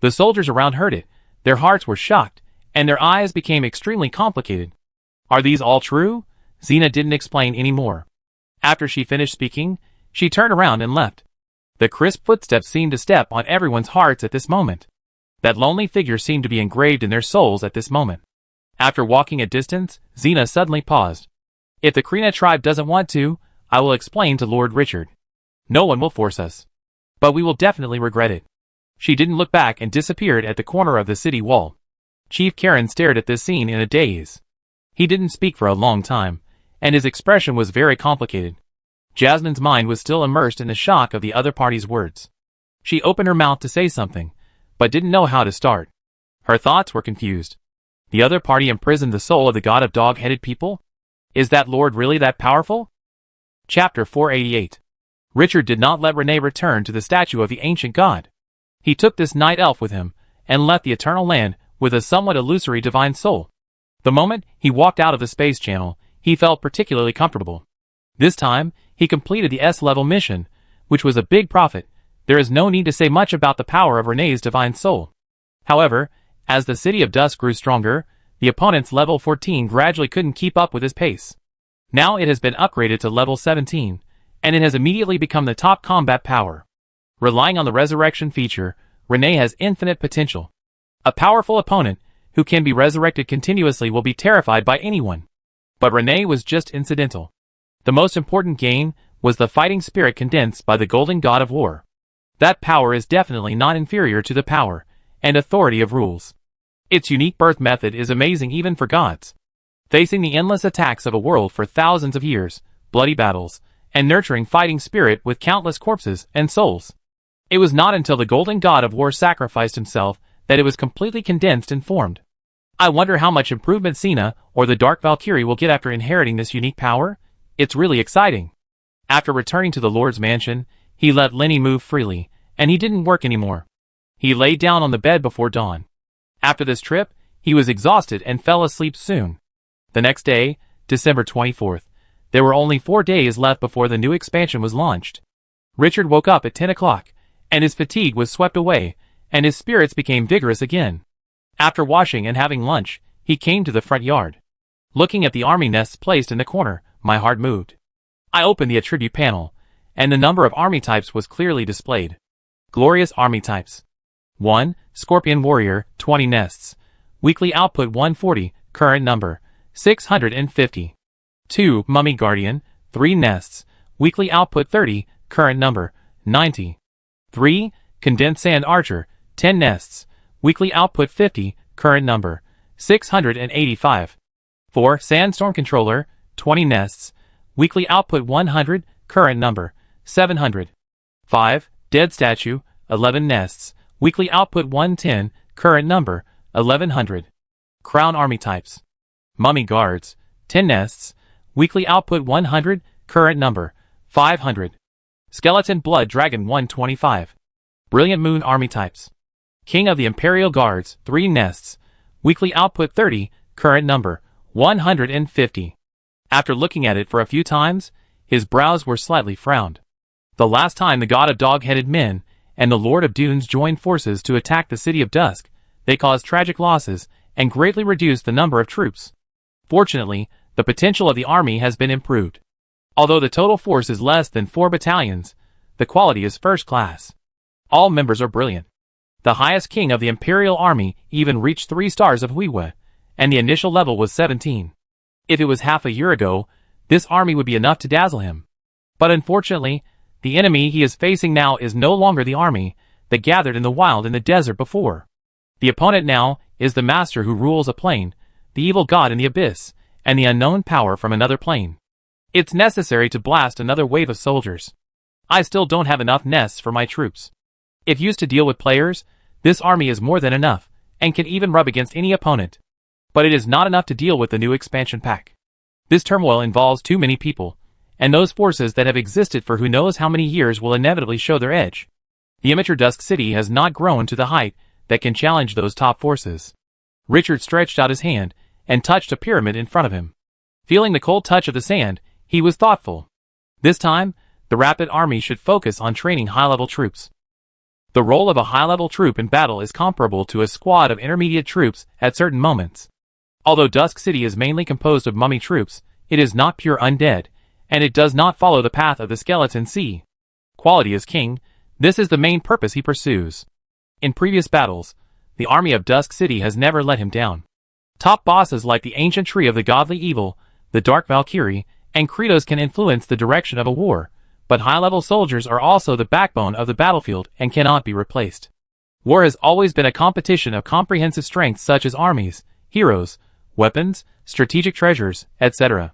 The soldiers around heard it, their hearts were shocked, and their eyes became extremely complicated. Are these all true? Xena didn't explain any more. After she finished speaking, she turned around and left. The crisp footsteps seemed to step on everyone's hearts at this moment. That lonely figure seemed to be engraved in their souls at this moment. After walking a distance, Xena suddenly paused. If the Krina tribe doesn't want to, I will explain to Lord Richard. No one will force us. But we will definitely regret it. She didn't look back and disappeared at the corner of the city wall. Chief Karen stared at this scene in a daze. He didn't speak for a long time, and his expression was very complicated. Jasmine's mind was still immersed in the shock of the other party's words. She opened her mouth to say something, but didn't know how to start. Her thoughts were confused. The other party imprisoned the soul of the god of dog-headed people? Is that lord really that powerful? Chapter 488. Richard did not let Renee return to the statue of the ancient god. He took this night elf with him, and left the eternal land with a somewhat illusory divine soul. The moment he walked out of the space channel, he felt particularly comfortable. This time, he completed the S-level mission, which was a big profit. There is no need to say much about the power of Renee's divine soul. However, as the City of Dusk grew stronger, the opponent's level 14 gradually couldn't keep up with his pace. Now it has been upgraded to level 17, and it has immediately become the top combat power. Relying on the resurrection feature, Renee has infinite potential. A powerful opponent, who can be resurrected continuously, will be terrified by anyone. But Renee was just incidental. The most important gain was the fighting spirit condensed by the golden god of war. That power is definitely not inferior to the power and authority of rules. Its unique birth method is amazing even for gods. Facing the endless attacks of a world for thousands of years, bloody battles, and nurturing fighting spirit with countless corpses and souls. It was not until the golden god of war sacrificed himself that it was completely condensed and formed. I wonder how much improvement Xena or the Dark Valkyrie will get after inheriting this unique power? It's really exciting. After returning to the Lord's mansion, he let Lenny move freely, and he didn't work anymore. He lay down on the bed before dawn. After this trip, he was exhausted and fell asleep soon. The next day, December 24th, there were only 4 days left before the new expansion was launched. Richard woke up at 10 o'clock, and his fatigue was swept away, and his spirits became vigorous again. After washing and having lunch, he came to the front yard. Looking at the army nests placed in the corner, my heart moved. I opened the attribute panel, and the number of army types was clearly displayed. Glorious army types. 1. Scorpion Warrior, 20 nests. Weekly output 140, current number, 650. 2. Mummy Guardian, 3 nests. Weekly output 30, current number, 90. 3. Condensed Sand Archer, 10 nests. Weekly output 50, current number, 685. 4. Sandstorm Controller, 20 nests. Weekly output 100, current number, 700. 5. Dead Statue, 11 nests. Weekly output 110, current number, 1100. Crown Army Types. Mummy Guards, 10 nests. Weekly output 100, current number, 500. Skeleton Blood Dragon 125. Brilliant Moon Army Types. King of the Imperial Guards, 3 nests. Weekly output 30, current number, 150. After looking at it for a few times, his brows were slightly frowned. The last time the god of dog-headed men and the Lord of Dunes joined forces to attack the City of Dusk, they caused tragic losses and greatly reduced the number of troops. Fortunately, the potential of the army has been improved. Although the total force is less than 4 battalions, the quality is first class. All members are brilliant. The highest king of the Imperial Army even reached 3 stars of Huiwa, and the initial level was 17. If it was half a year ago, this army would be enough to dazzle him. But unfortunately, the enemy he is facing now is no longer the army that gathered in the wild in the desert before. The opponent now is the master who rules a plane, the evil god in the abyss, and the unknown power from another plane. It's necessary to blast another wave of soldiers. I still don't have enough nests for my troops. If used to deal with players, this army is more than enough, and can even rub against any opponent. But it is not enough to deal with the new expansion pack. This turmoil involves too many people, and those forces that have existed for who knows how many years will inevitably show their edge. The immature Dusk City has not grown to the height that can challenge those top forces. Richard stretched out his hand and touched a pyramid in front of him. Feeling the cold touch of the sand, he was thoughtful. This time, the Rapid Army should focus on training high-level troops. The role of a high-level troop in battle is comparable to a squad of intermediate troops at certain moments. Although Dusk City is mainly composed of mummy troops, it is not pure undead, and it does not follow the path of the Skeleton Sea. Quality is king, this is the main purpose he pursues. In previous battles, the army of Dusk City has never let him down. Top bosses like the Ancient Tree of the Godly Evil, the Dark Valkyrie, and Kratos can influence the direction of a war, but high-level soldiers are also the backbone of the battlefield and cannot be replaced. War has always been a competition of comprehensive strengths such as armies, heroes, weapons, strategic treasures, etc.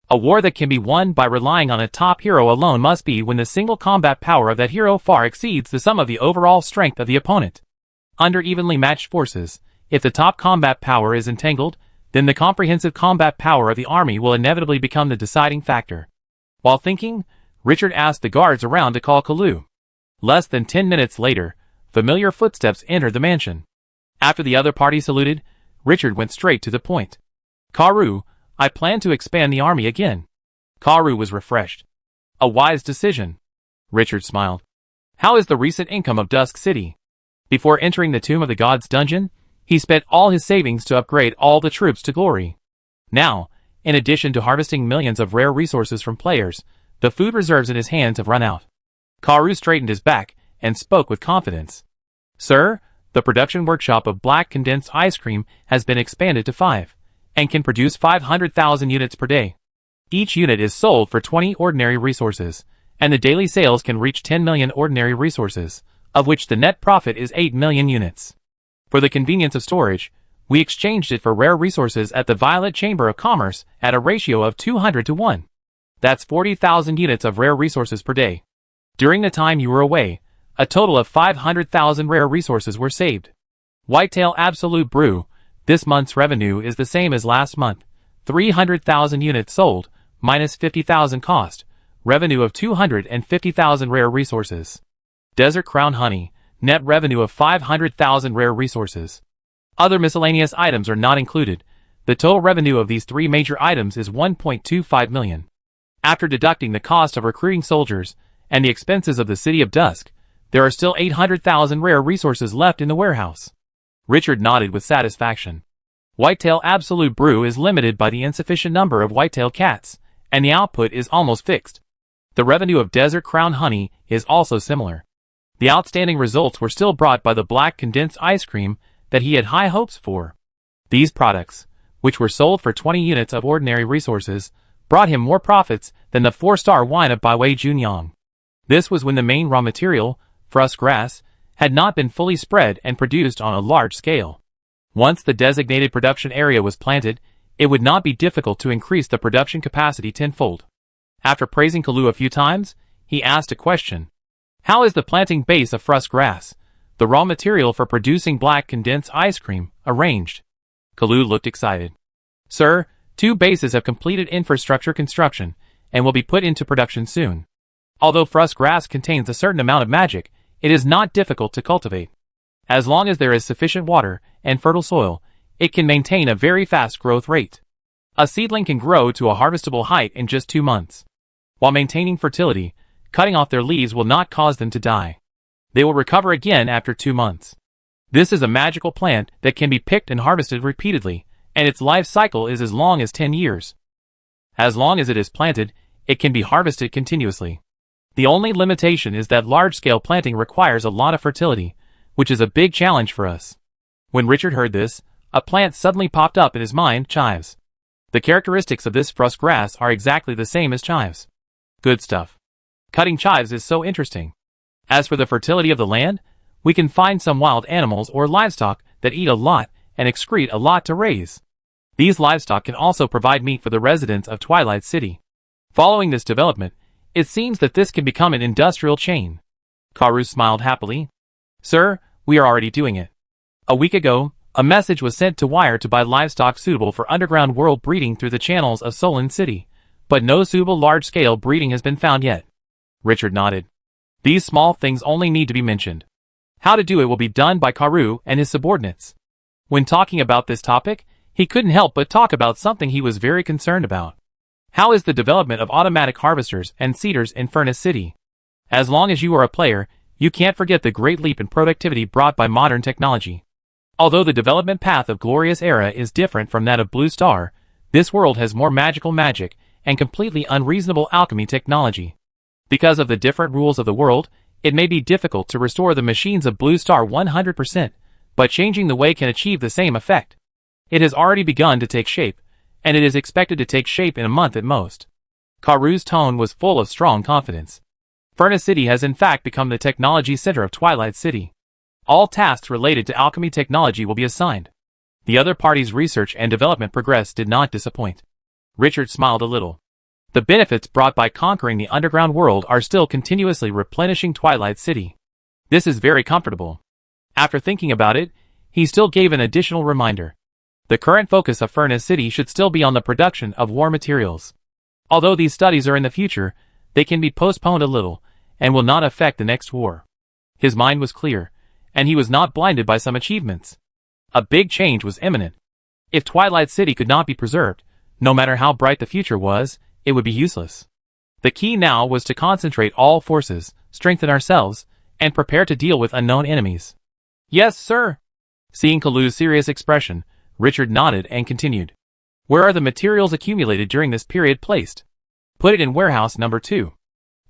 A war that can be won by relying on a top hero alone must be when the single combat power of that hero far exceeds the sum of the overall strength of the opponent. Under evenly matched forces, if the top combat power is entangled, then the comprehensive combat power of the army will inevitably become the deciding factor. While thinking, Richard asked the guards around to call Kalu. Less than 10 minutes later, familiar footsteps entered the mansion. After the other party saluted, Richard went straight to the point. Karu, I plan to expand the army again. Karu was refreshed. A wise decision. Richard smiled. How is the recent income of Dusk City? Before entering the Tomb of the Gods dungeon, he spent all his savings to upgrade all the troops to glory. Now, in addition to harvesting millions of rare resources from players, the food reserves in his hands have run out. Karu straightened his back and spoke with confidence. Sir, the production workshop of black condensed ice cream has been expanded to 5, and can produce 500,000 units per day. Each unit is sold for 20 ordinary resources, and the daily sales can reach 10 million ordinary resources, of which the net profit is 8 million units. For the convenience of storage, we exchanged it for rare resources at the Violet Chamber of Commerce at a ratio of 200 to 1. That's 40,000 units of rare resources per day. During the time you were away, a total of 500,000 rare resources were saved. Whitetail Absolute Brew, this month's revenue is the same as last month, 300,000 units sold, minus 50,000 cost, revenue of 250,000 rare resources. Desert Crown Honey, net revenue of 500,000 rare resources. Other miscellaneous items are not included. The total revenue of these three major items is 1.25 million. After deducting the cost of recruiting soldiers and the expenses of the City of Dusk, there are still 800,000 rare resources left in the warehouse. Richard nodded with satisfaction. Whitetail Absolute Brew is limited by the insufficient number of whitetail cats, and the output is almost fixed. The revenue of Desert Crown Honey is also similar. The outstanding results were still brought by the black condensed ice cream that he had high hopes for. These products, which were sold for 20 units of ordinary resources, brought him more profits than the 4-star wine of Baiwei Junyang. This was when the main raw material, frost grass, had not been fully spread and produced on a large scale. Once the designated production area was planted, it would not be difficult to increase the production capacity tenfold. After praising Kalu a few times, he asked a question. How is the planting base of frost grass, the raw material for producing black condensed ice cream, arranged? Kalu looked excited. Sir, 2 bases have completed infrastructure construction and will be put into production soon. Although frost grass contains a certain amount of magic, it is not difficult to cultivate. As long as there is sufficient water and fertile soil, it can maintain a very fast growth rate. A seedling can grow to a harvestable height in just 2 months. While maintaining fertility, cutting off their leaves will not cause them to die. They will recover again after 2 months. This is a magical plant that can be picked and harvested repeatedly, and its life cycle is as long as 10 years. As long as it is planted, it can be harvested continuously. The only limitation is that large-scale planting requires a lot of fertility, which is a big challenge for us. When Richard heard this, a plant suddenly popped up in his mind, chives. The characteristics of this frost grass are exactly the same as chives. Good stuff. Cutting chives is so interesting. As for the fertility of the land, we can find some wild animals or livestock that eat a lot and excrete a lot to raise. These livestock can also provide meat for the residents of Twilight City. Following this development, it seems that this can become an industrial chain. Karu smiled happily. Sir, we are already doing it. A week ago, a message was sent to Wire to buy livestock suitable for underground world breeding through the channels of Solon City, but no suitable large-scale breeding has been found yet. Richard nodded. These small things only need to be mentioned. How to do it will be done by Karu and his subordinates. When talking about this topic, he couldn't help but talk about something he was very concerned about. How is the development of automatic harvesters and seeders in Furnace City? As long as you are a player, you can't forget the great leap in productivity brought by modern technology. Although the development path of Glorious Era is different from that of Blue Star, this world has more magical magic and completely unreasonable alchemy technology. Because of the different rules of the world, it may be difficult to restore the machines of Blue Star 100%, but changing the way can achieve the same effect. It has already begun to take shape, and it is expected to take shape in a month at most. Karu's tone was full of strong confidence. Furnace City has in fact become the technology center of Twilight City. All tasks related to alchemy technology will be assigned. The other party's research and development progress did not disappoint. Richard smiled a little. The benefits brought by conquering the underground world are still continuously replenishing Twilight City. This is very comfortable. After thinking about it, he still gave an additional reminder. The current focus of Furnace City should still be on the production of war materials. Although these studies are in the future, they can be postponed a little, and will not affect the next war. His mind was clear, and he was not blinded by some achievements. A big change was imminent. If Twilight City could not be preserved, no matter how bright the future was, it would be useless. The key now was to concentrate all forces, strengthen ourselves, and prepare to deal with unknown enemies. Yes, sir. Seeing Kalu's serious expression, Richard nodded and continued. Where are the materials accumulated during this period placed? Put it in warehouse number 2.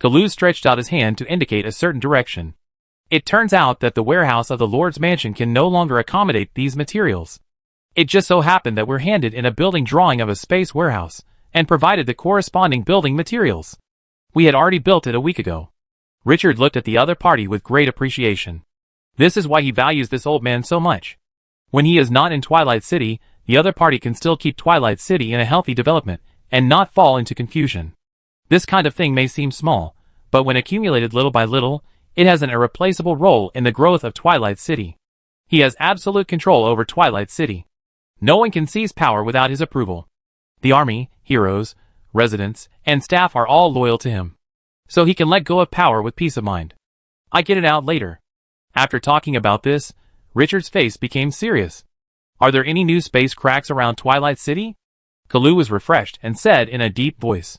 Kalu stretched out his hand to indicate a certain direction. It turns out that the warehouse of the Lord's Mansion can no longer accommodate these materials. It just so happened that we're handed in a building drawing of a space warehouse, and provided the corresponding building materials. We had already built it a week ago. Richard looked at the other party with great appreciation. This is why he values this old man so much. When he is not in Twilight City, the other party can still keep Twilight City in a healthy development, and not fall into confusion. This kind of thing may seem small, but when accumulated little by little, it has an irreplaceable role in the growth of Twilight City. He has absolute control over Twilight City. No one can seize power without his approval. The army, heroes, residents, and staff are all loyal to him. so he can let go of power with peace of mind. I get it out later. After talking about this, Richard's face became serious. Are there any new space cracks around Twilight City? Kalu was refreshed and said in a deep voice.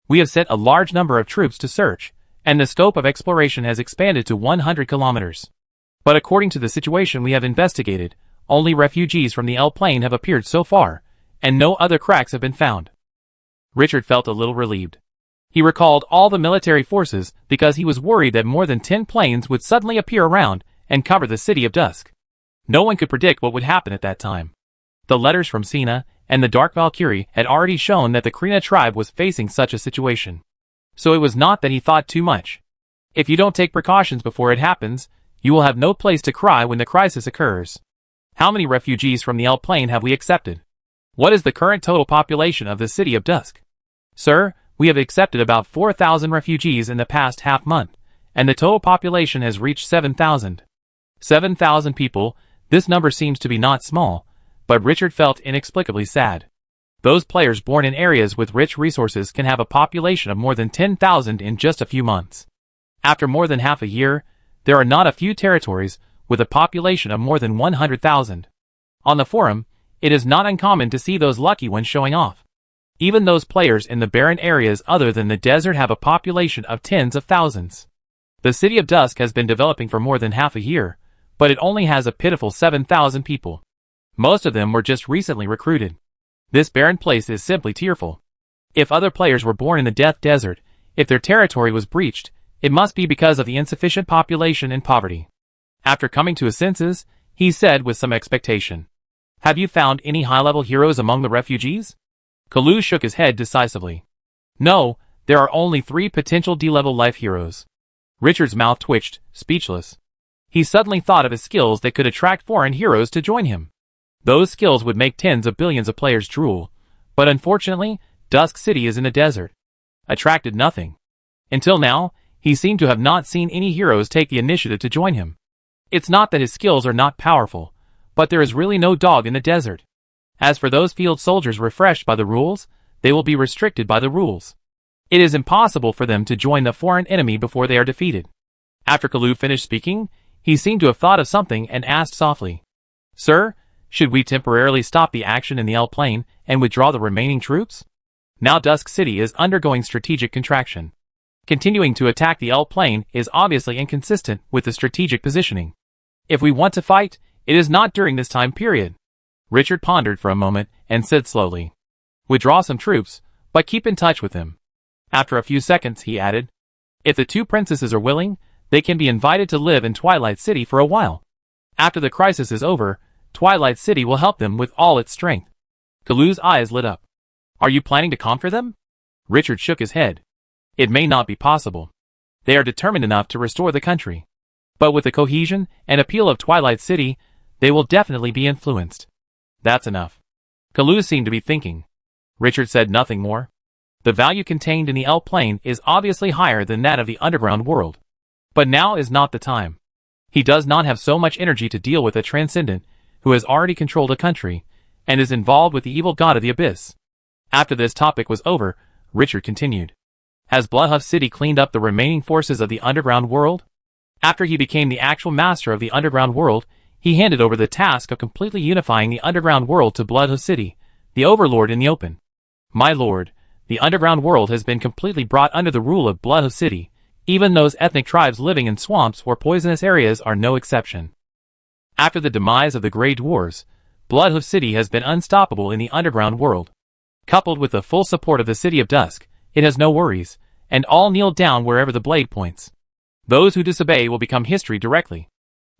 We have sent a large number of troops to search, and the scope of exploration has expanded to 100 kilometers. But according to the situation we have investigated, only refugees from the L plane have appeared so far, and no other cracks have been found. Richard felt a little relieved. He recalled all the military forces because he was worried that more than 10 planes would suddenly appear around and cover the city of Dusk. No one could predict what would happen at that time. The letters from Sina and the Dark Valkyrie had already shown that the Krina tribe was facing such a situation. So it was not that he thought too much. If you don't take precautions before it happens, you will have no place to cry when the crisis occurs. How many refugees from the L plane have we accepted? What is the current total population of the city of Dusk? Sir, we have accepted about 4,000 refugees in the past half month, and the total population has reached 7,000. 7,000 people, this number seems to be not small, but Richard felt inexplicably sad. Those players born in areas with rich resources can have a population of more than 10,000 in just a few months. After more than half a year, there are not a few territories with a population of more than 100,000. On the forum, it is not uncommon to see those lucky ones showing off. Even those players in the barren areas other than the desert have a population of tens of thousands. The City of Dusk has been developing for more than half a year, but it only has a pitiful 7,000 people. Most of them were just recently recruited. This barren place is simply tearful. If other players were born in the Death Desert, if their territory was breached, it must be because of the insufficient population and poverty. After coming to his senses, he said with some expectation, Have you found any high-level heroes among the refugees? Kalu shook his head decisively. No, there are only 3 potential D-level life heroes. Richard's mouth twitched, speechless. He suddenly thought of his skills that could attract foreign heroes to join him. Those skills would make tens of billions of players drool, but unfortunately, Dusk City is in a desert. Attracted nothing. Until now, he seemed to have not seen any heroes take the initiative to join him. It's not that his skills are not powerful, but there is really no dog in the desert. As for those field soldiers refreshed by the rules, they will be restricted by the rules. It is impossible for them to join the foreign enemy before they are defeated. After Kalu finished speaking, he seemed to have thought of something and asked softly, Sir, should we temporarily stop the action in the L plane and withdraw the remaining troops? Now Dusk City is undergoing strategic contraction. Continuing to attack the L plane is obviously inconsistent with the strategic positioning. If we want to fight, it is not during this time period. Richard pondered for a moment and said slowly, Withdraw some troops, but keep in touch with them. After a few seconds, he added, If the 2 princesses are willing, they can be invited to live in Twilight City for a while. After the crisis is over, Twilight City will help them with all its strength. Kalu's eyes lit up. Are you planning to conquer them? Richard shook his head. It may not be possible. They are determined enough to restore the country. But with the cohesion and appeal of Twilight City, they will definitely be influenced. That's enough. Kalu seemed to be thinking. Richard said nothing more. The value contained in the L plane is obviously higher than that of the underground world. But now is not the time. He does not have so much energy to deal with a transcendent who has already controlled a country and is involved with the evil god of the abyss. After this topic was over, Richard continued. Has Bloodhuff City cleaned up the remaining forces of the underground world? After he became the actual master of the underground world, he handed over the task of completely unifying the underground world to Bloodhuff City, the overlord in the open. My lord, the underground world has been completely brought under the rule of Bloodhuff City. Even those ethnic tribes living in swamps or poisonous areas are no exception. After the demise of the Grey Dwarves, Bloodhoof City has been unstoppable in the underground world. Coupled with the full support of the City of Dusk, it has no worries, and all kneel down wherever the blade points. Those who disobey will become history directly.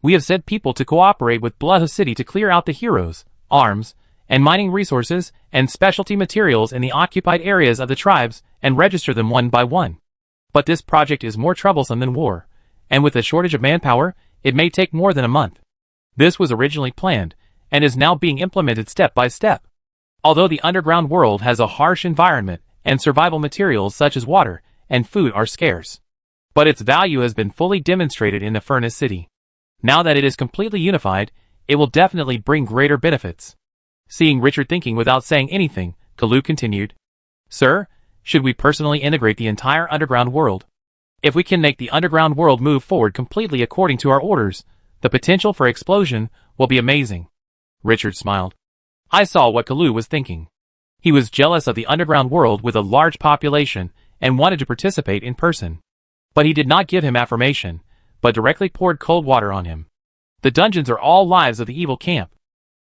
We have sent people to cooperate with Bloodhoof City to clear out the heroes, arms, and mining resources and specialty materials in the occupied areas of the tribes and register them one by one. But this project is more troublesome than war, and with a shortage of manpower, it may take more than a month. This was originally planned, and is now being implemented step by step. Although the underground world has a harsh environment, and survival materials such as water and food are scarce, but its value has been fully demonstrated in the Furnace City. Now that it is completely unified, it will definitely bring greater benefits. Seeing Richard thinking without saying anything, Kalu continued. Sir, should we personally integrate the entire underground world? If we can make the underground world move forward completely according to our orders, the potential for explosion will be amazing. Richard smiled. I saw what Kalu was thinking. He was jealous of the underground world with a large population and wanted to participate in person. But he did not give him affirmation, but directly poured cold water on him. The dungeons are all lives of the evil camp.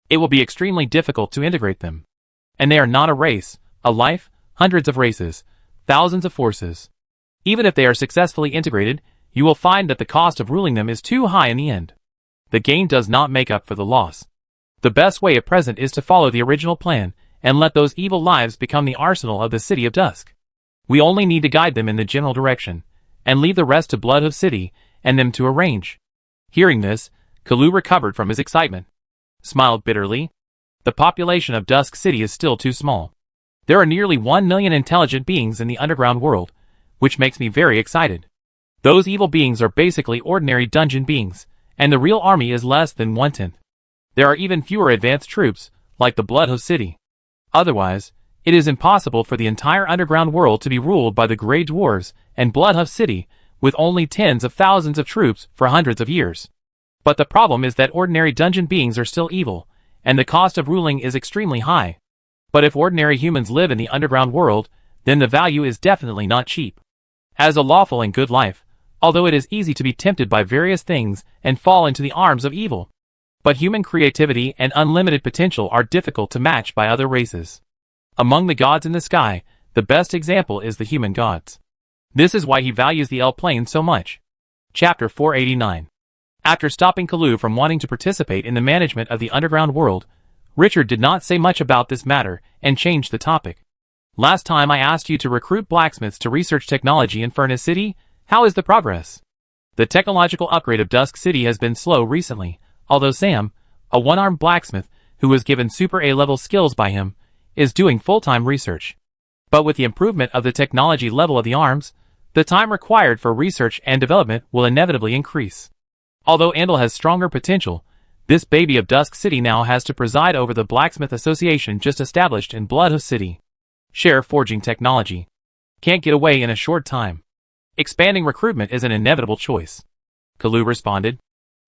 It will be extremely difficult to integrate them. And they are not a race, a life, hundreds of races, thousands of forces. Even if they are successfully integrated, you will find that the cost of ruling them is too high in the end. The gain does not make up for the loss. The best way at present is to follow the original plan, and let those evil lives become the arsenal of the City of Dusk. We only need to guide them in the general direction, and leave the rest to Bloodhoof City, and them to arrange. Hearing this, Kalu recovered from his excitement. Smiled bitterly. The population of Dusk City is still too small. There are nearly 1 million intelligent beings in the underground world, which makes me very excited. Those evil beings are basically ordinary dungeon beings, and the real army is less than 1/10. There are even fewer advanced troops, like the Bloodhoof City. Otherwise, it is impossible for the entire underground world to be ruled by the Grey Dwarves and Bloodhoof City, with only tens of thousands of troops for hundreds of years. But the problem is that ordinary dungeon beings are still evil, and the cost of ruling is extremely high. But if ordinary humans live in the underground world, then the value is definitely not cheap. As a lawful and good life, although it is easy to be tempted by various things and fall into the arms of evil. But human creativity and unlimited potential are difficult to match by other races. Among the gods in the sky, the best example is the human gods. This is why he values the L plane so much. Chapter 489. After stopping Kalu from wanting to participate in the management of the underground world, Richard did not say much about this matter and changed the topic. Last time I asked you to recruit blacksmiths to research technology in Furnace City. How is the progress? The technological upgrade of Dusk City has been slow recently, although Sam, a one-armed blacksmith who was given super A-level skills by him, is doing full-time research. But with the improvement of the technology level of the arms, the time required for research and development will inevitably increase. Although Andal has stronger potential, this baby of Dusk City now has to preside over the Blacksmith Association just established in Bloodhoof City. Share forging technology. Can't get away in a short time. Expanding recruitment is an inevitable choice. Kalu responded.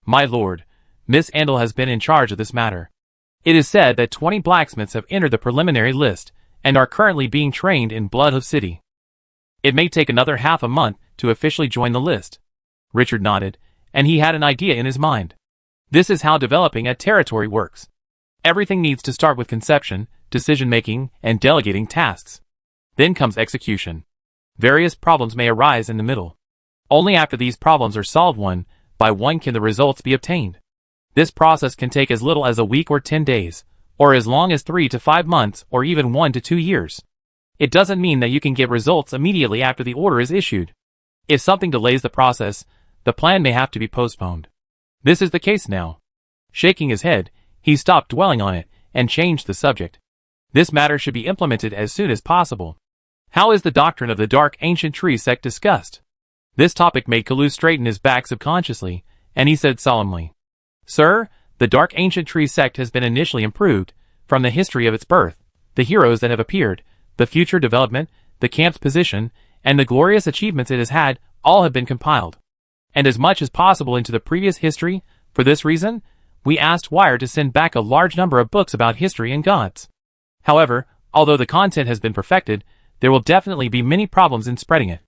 My lord, Miss Andal has been in charge of this matter. It is said that 20 blacksmiths have entered the preliminary list and are currently being trained in Bloodhoof City. It may take another half a month to officially join the list. Richard nodded, and he had an idea in his mind. This is how developing a territory works. Everything needs to start with conception, decision-making, and delegating tasks. Then comes execution. Various problems may arise in the middle. Only after these problems are solved one by one can the results be obtained. This process can take as little as a week or 10 days, or as long as 3 to 5 months or even 1 to 2 years. It doesn't mean that you can get results immediately after the order is issued. If something delays the process, the plan may have to be postponed. This is the case now. Shaking his head, he stopped dwelling on it and changed the subject. This matter should be implemented as soon as possible. How is the doctrine of the Dark Ancient Tree sect discussed? This topic made Kalu straighten his back subconsciously, and he said solemnly, Sir, the Dark Ancient Tree sect has been initially improved, from the history of its birth, the heroes that have appeared, the future development, the camp's position, and the glorious achievements it has had, all have been compiled. And as much as possible into the previous history. For this reason, we asked Wire to send back a large number of books about history and gods. However, although the content has been perfected, there will definitely be many problems in spreading it.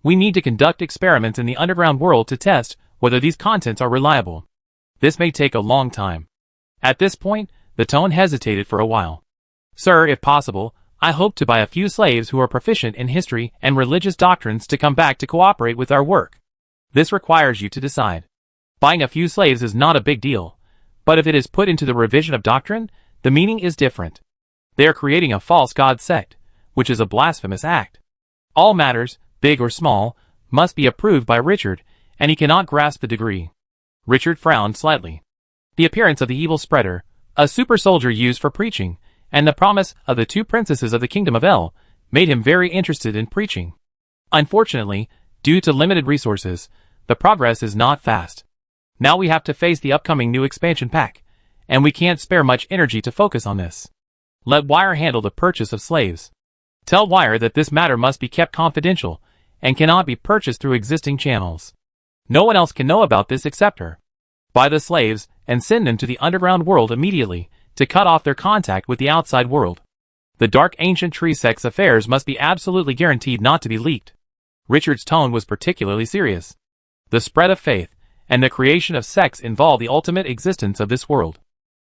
We need to conduct experiments in the underground world to test whether these contents are reliable. This may take a long time. At this point, the tone hesitated for a while. Sir, if possible, I hope to buy a few slaves who are proficient in history and religious doctrines to come back to cooperate with our work. This requires you to decide. Buying a few slaves is not a big deal, but if it is put into the revision of doctrine, the meaning is different. They are creating a false god sect, which is a blasphemous act. All matters, big or small, must be approved by Richard, and he cannot grasp the degree. Richard frowned slightly. The appearance of the evil spreader, a super soldier used for preaching, and the promise of the 2 princesses of the kingdom of El, made him very interested in preaching. Unfortunately, due to limited resources, the progress is not fast. Now we have to face the upcoming new expansion pack, and we can't spare much energy to focus on this. Let Wire handle the purchase of slaves. Tell Wire that this matter must be kept confidential, and cannot be purchased through existing channels. No one else can know about this except her. Buy the slaves and send them to the underground world immediately to cut off their contact with the outside world. The dark ancient tree sect's affairs must be absolutely guaranteed not to be leaked. Richard's tone was particularly serious. The spread of faith and the creation of sects involve the ultimate existence of this world.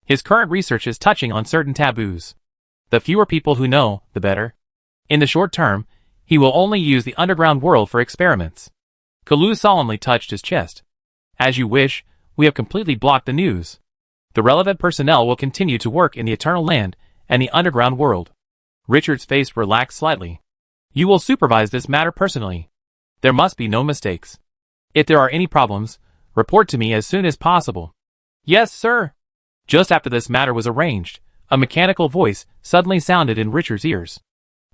His current research is touching on certain taboos. The fewer people who know, the better. In the short term, he will only use the underground world for experiments. Kalu solemnly touched his chest. As you wish, we have completely blocked the news. The relevant personnel will continue to work in the Eternal Land and the underground world. Richard's face relaxed slightly. You will supervise this matter personally. There must be no mistakes. If there are any problems, report to me as soon as possible. Yes, sir. Just after this matter was arranged, a mechanical voice suddenly sounded in Richard's ears.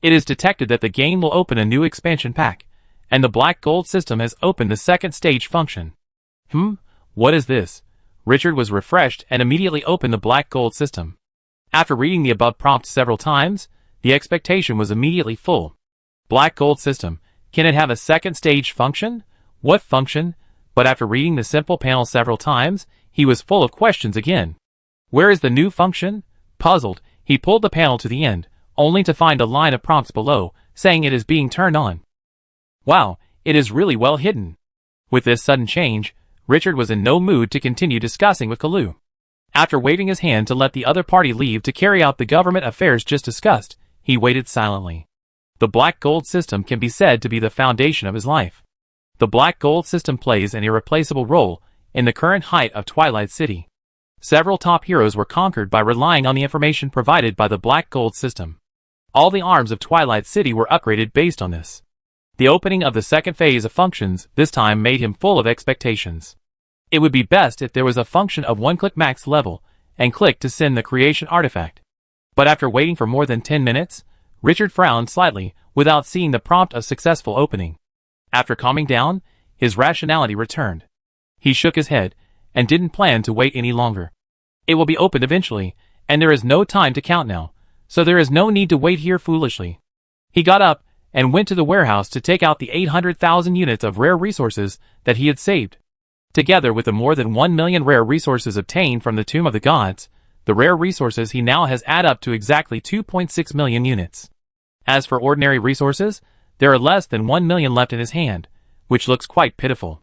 It is detected that the game will open a new expansion pack, and the black gold system has opened the second stage function. What is this? Richard was refreshed and immediately opened the black gold system. After reading the above prompt several times, the expectation was immediately full. Black gold system, can it have a second stage function? What function? But after reading the simple panel several times, he was full of questions again. Where is the new function? Puzzled, he pulled the panel to the end, only to find a line of prompts below, saying it is being turned on. Wow, it is really well hidden. With this sudden change, Richard was in no mood to continue discussing with Kalu. After waving his hand to let the other party leave to carry out the government affairs just discussed, he waited silently. The black gold system can be said to be the foundation of his life. The black gold system plays an irreplaceable role in the current height of Twilight City. Several top heroes were conquered by relying on the information provided by the black gold system. All the arms of Twilight City were upgraded based on this. The opening of the second phase of functions this time made him full of expectations. It would be best if there was a function of one-click max level, and click to send the creation artifact. But after waiting for more than 10 minutes, Richard frowned slightly without seeing the prompt of successful opening. After calming down, his rationality returned. He shook his head, and didn't plan to wait any longer. It will be opened eventually, and there is no time to count now, so there is no need to wait here foolishly. He got up, and went to the warehouse to take out the 800,000 units of rare resources that he had saved. Together with the more than 1 million rare resources obtained from the Tomb of the Gods, the rare resources he now has add up to exactly 2.6 million units. As for ordinary resources, there are less than 1 million left in his hand, which looks quite pitiful.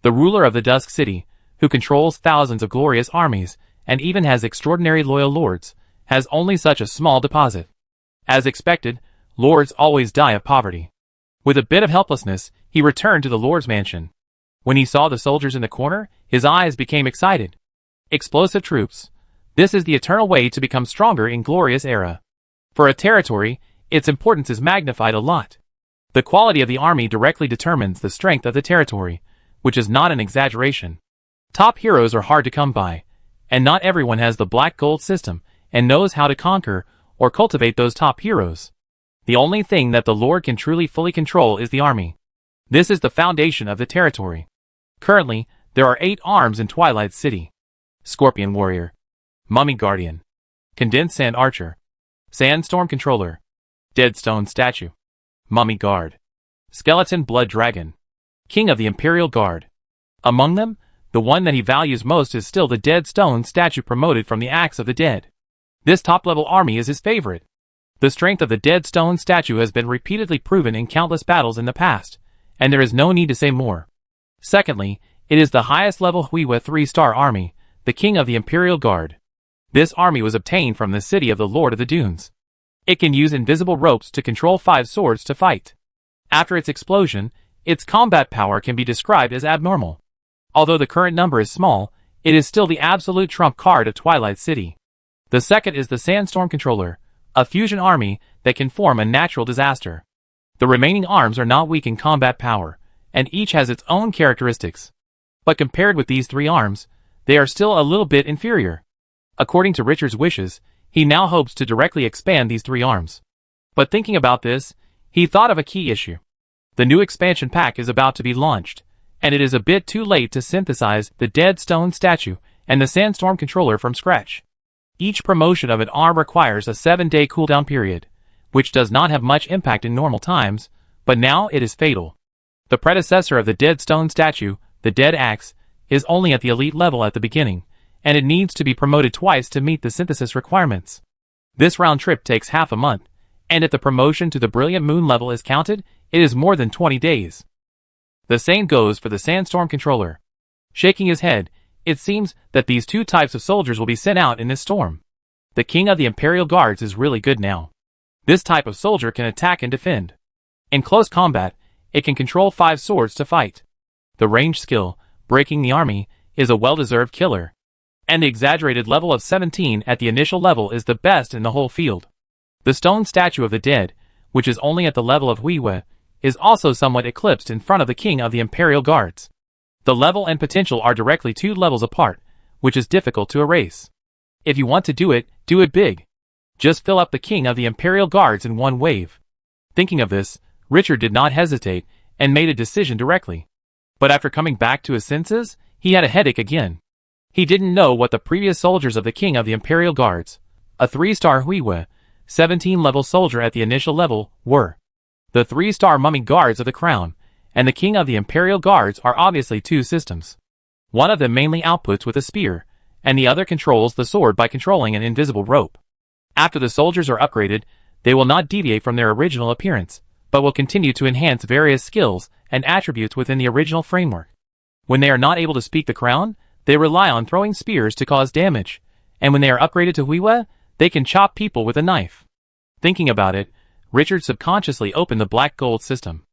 The ruler of the Dusk City, who controls thousands of glorious armies, and even has extraordinary loyal lords, has only such a small deposit. As expected, lords always die of poverty. With a bit of helplessness, he returned to the lord's mansion. When he saw the soldiers in the corner, his eyes became excited. Explosive troops. This is the eternal way to become stronger in glorious era. For a territory, its importance is magnified a lot. The quality of the army directly determines the strength of the territory, which is not an exaggeration. Top heroes are hard to come by, and not everyone has the black gold system and knows how to conquer or cultivate those top heroes. The only thing that the Lord can truly fully control is the army. This is the foundation of the territory. Currently, there are 8 arms in Twilight City. Scorpion Warrior, Mummy Guardian, Condensed Sand Archer, Sandstorm Controller, Deadstone Statue, Mummy Guard, Skeleton Blood Dragon, King of the Imperial Guard. Among them, the one that he values most is still the Deadstone Statue promoted from the Axe of the Dead. This top-level army is his favorite. The strength of the Dead Stone Statue has been repeatedly proven in countless battles in the past, and there is no need to say more. Secondly, it is the highest level Huiwa 3-star army, the King of the Imperial Guard. This army was obtained from the city of the Lord of the Dunes. It can use invisible ropes to control 5 swords to fight. After its explosion, its combat power can be described as abnormal. Although the current number is small, it is still the absolute trump card of Twilight City. The second is the Sandstorm Controller, a fusion army that can form a natural disaster. The remaining arms are not weak in combat power, and each has its own characteristics. But compared with these 3 arms, they are still a little bit inferior. According to Richard's wishes, he now hopes to directly expand these 3 arms. But thinking about this, he thought of a key issue. The new expansion pack is about to be launched, and it is a bit too late to synthesize the Dead Stone Statue and the Sandstorm Controller from scratch. Each promotion of an arm requires a 7-day cooldown period, which does not have much impact in normal times, but now it is fatal. The predecessor of the dead stone statue, the dead axe, is only at the elite level at the beginning, and it needs to be promoted twice to meet the synthesis requirements. This round trip takes half a month, and if the promotion to the brilliant moon level is counted, it is more than 20 days. The same goes for the sandstorm controller. Shaking his head, it seems that these two types of soldiers will be sent out in this storm. The king of the Imperial Guards is really good now. This type of soldier can attack and defend. In close combat, it can control 5 swords to fight. The range skill, breaking the army, is a well-deserved killer. And the exaggerated level of 17 at the initial level is the best in the whole field. The stone statue of the dead, which is only at the level of Huiwe, is also somewhat eclipsed in front of the king of the Imperial Guards. The level and potential are directly 2 levels apart, which is difficult to erase. If you want to do it big. Just fill up the king of the Imperial Guards in one wave. Thinking of this, Richard did not hesitate and made a decision directly. But after coming back to his senses, he had a headache again. He didn't know what the previous soldiers of the king of the Imperial Guards, a 3-star Huiwe, 17-level soldier at the initial level, were. The 3-star mummy guards of the crown, and the king of the Imperial Guards are obviously 2 systems. One of them mainly outputs with a spear, and the other controls the sword by controlling an invisible rope. After the soldiers are upgraded, they will not deviate from their original appearance, but will continue to enhance various skills and attributes within the original framework. When they are not able to speak the crown, they rely on throwing spears to cause damage, and when they are upgraded to Huiwe, they can chop people with a knife. Thinking about it, Richard subconsciously opened the black gold system.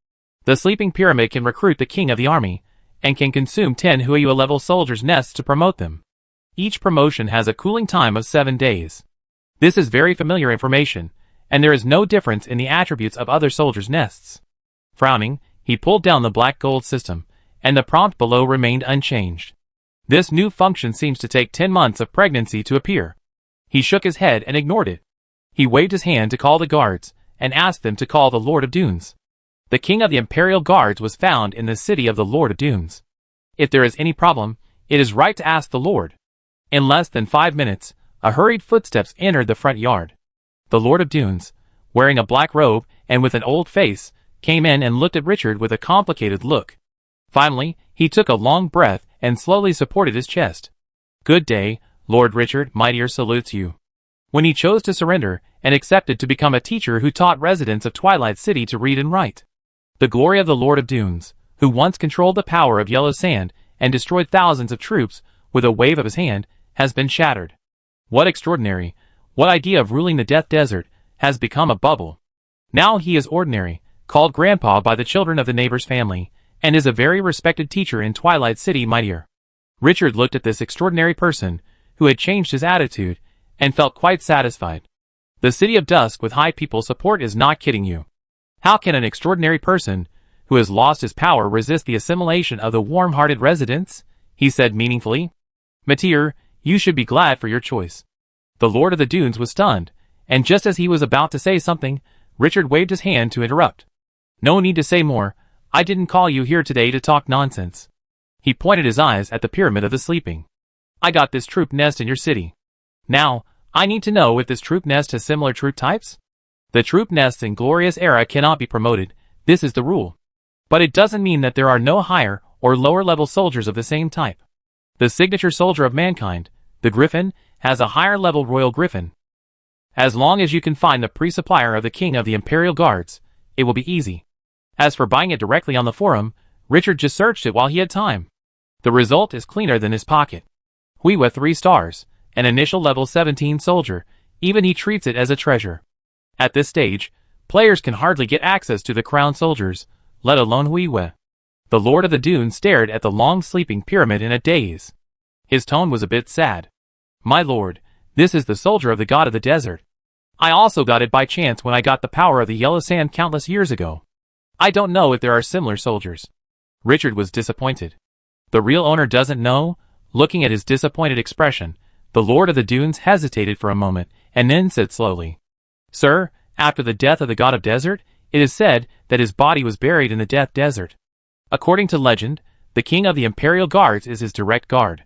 The sleeping pyramid can recruit the king of the army, and can consume 10 Huiwe level soldiers' nests to promote them. Each promotion has a cooling time of 7 days. This is very familiar information, and there is no difference in the attributes of other soldiers' nests. Frowning, he pulled down the black gold system, and the prompt below remained unchanged. This new function seems to take 10 months of pregnancy to appear. He shook his head and ignored it. He waved his hand to call the guards, and asked them to call the Lord of Dunes. The king of the Imperial Guards was found in the city of the Lord of Dunes. If there is any problem, it is right to ask the Lord. In less than 5 minutes, a hurried footsteps entered the front yard. The Lord of Dunes, wearing a black robe and with an old face, came in and looked at Richard with a complicated look. Finally, he took a long breath and slowly supported his chest. "Good day, Lord Richard. Mightier salutes you." When he chose to surrender and accepted to become a teacher who taught residents of Twilight City to read and write. The glory of the Lord of Dunes, who once controlled the power of yellow sand and destroyed thousands of troops with a wave of his hand, has been shattered. What extraordinary, what idea of ruling the Death Desert, has become a bubble. Now he is ordinary, called Grandpa by the children of the neighbor's family, and is a very respected teacher in Twilight City. Mightier. Richard looked at this extraordinary person, who had changed his attitude, and felt quite satisfied. The City of Dusk with high people support is not kidding you. How can an extraordinary person, who has lost his power, resist the assimilation of the warm-hearted residents? He said meaningfully. Matir, you should be glad for your choice. The Lord of the Dunes was stunned, and just as he was about to say something, Richard waved his hand to interrupt. No need to say more. I didn't call you here today to talk nonsense. He pointed his eyes at the Pyramid of the Sleeping. I got this troop nest in your city. Now, I need to know if this troop nest has similar troop types. The troop nests in Glorious Era cannot be promoted. This is the rule. But it doesn't mean that there are no higher or lower level soldiers of the same type. The signature soldier of mankind, the Griffin, has a higher level Royal Griffin. As long as you can find the pre-supplier of the King of the Imperial Guards, it will be easy. As for buying it directly on the forum, Richard just searched it while he had time. The result is cleaner than his pocket. Huiwe 3 stars, an initial level 17 soldier, even he treats it as a treasure. At this stage, players can hardly get access to the crown soldiers, let alone Huiwe. The Lord of the Dunes stared at the long sleeping pyramid in a daze. His tone was a bit sad. My lord, this is the soldier of the god of the desert. I also got it by chance when I got the power of the yellow sand countless years ago. I don't know if there are similar soldiers. Richard was disappointed. The real owner doesn't know? Looking at his disappointed expression, the Lord of the Dunes hesitated for a moment, and then said slowly, Sir, after the death of the god of desert, it is said that his body was buried in the Death Desert. According to legend, the King of the Imperial Guards is his direct guard.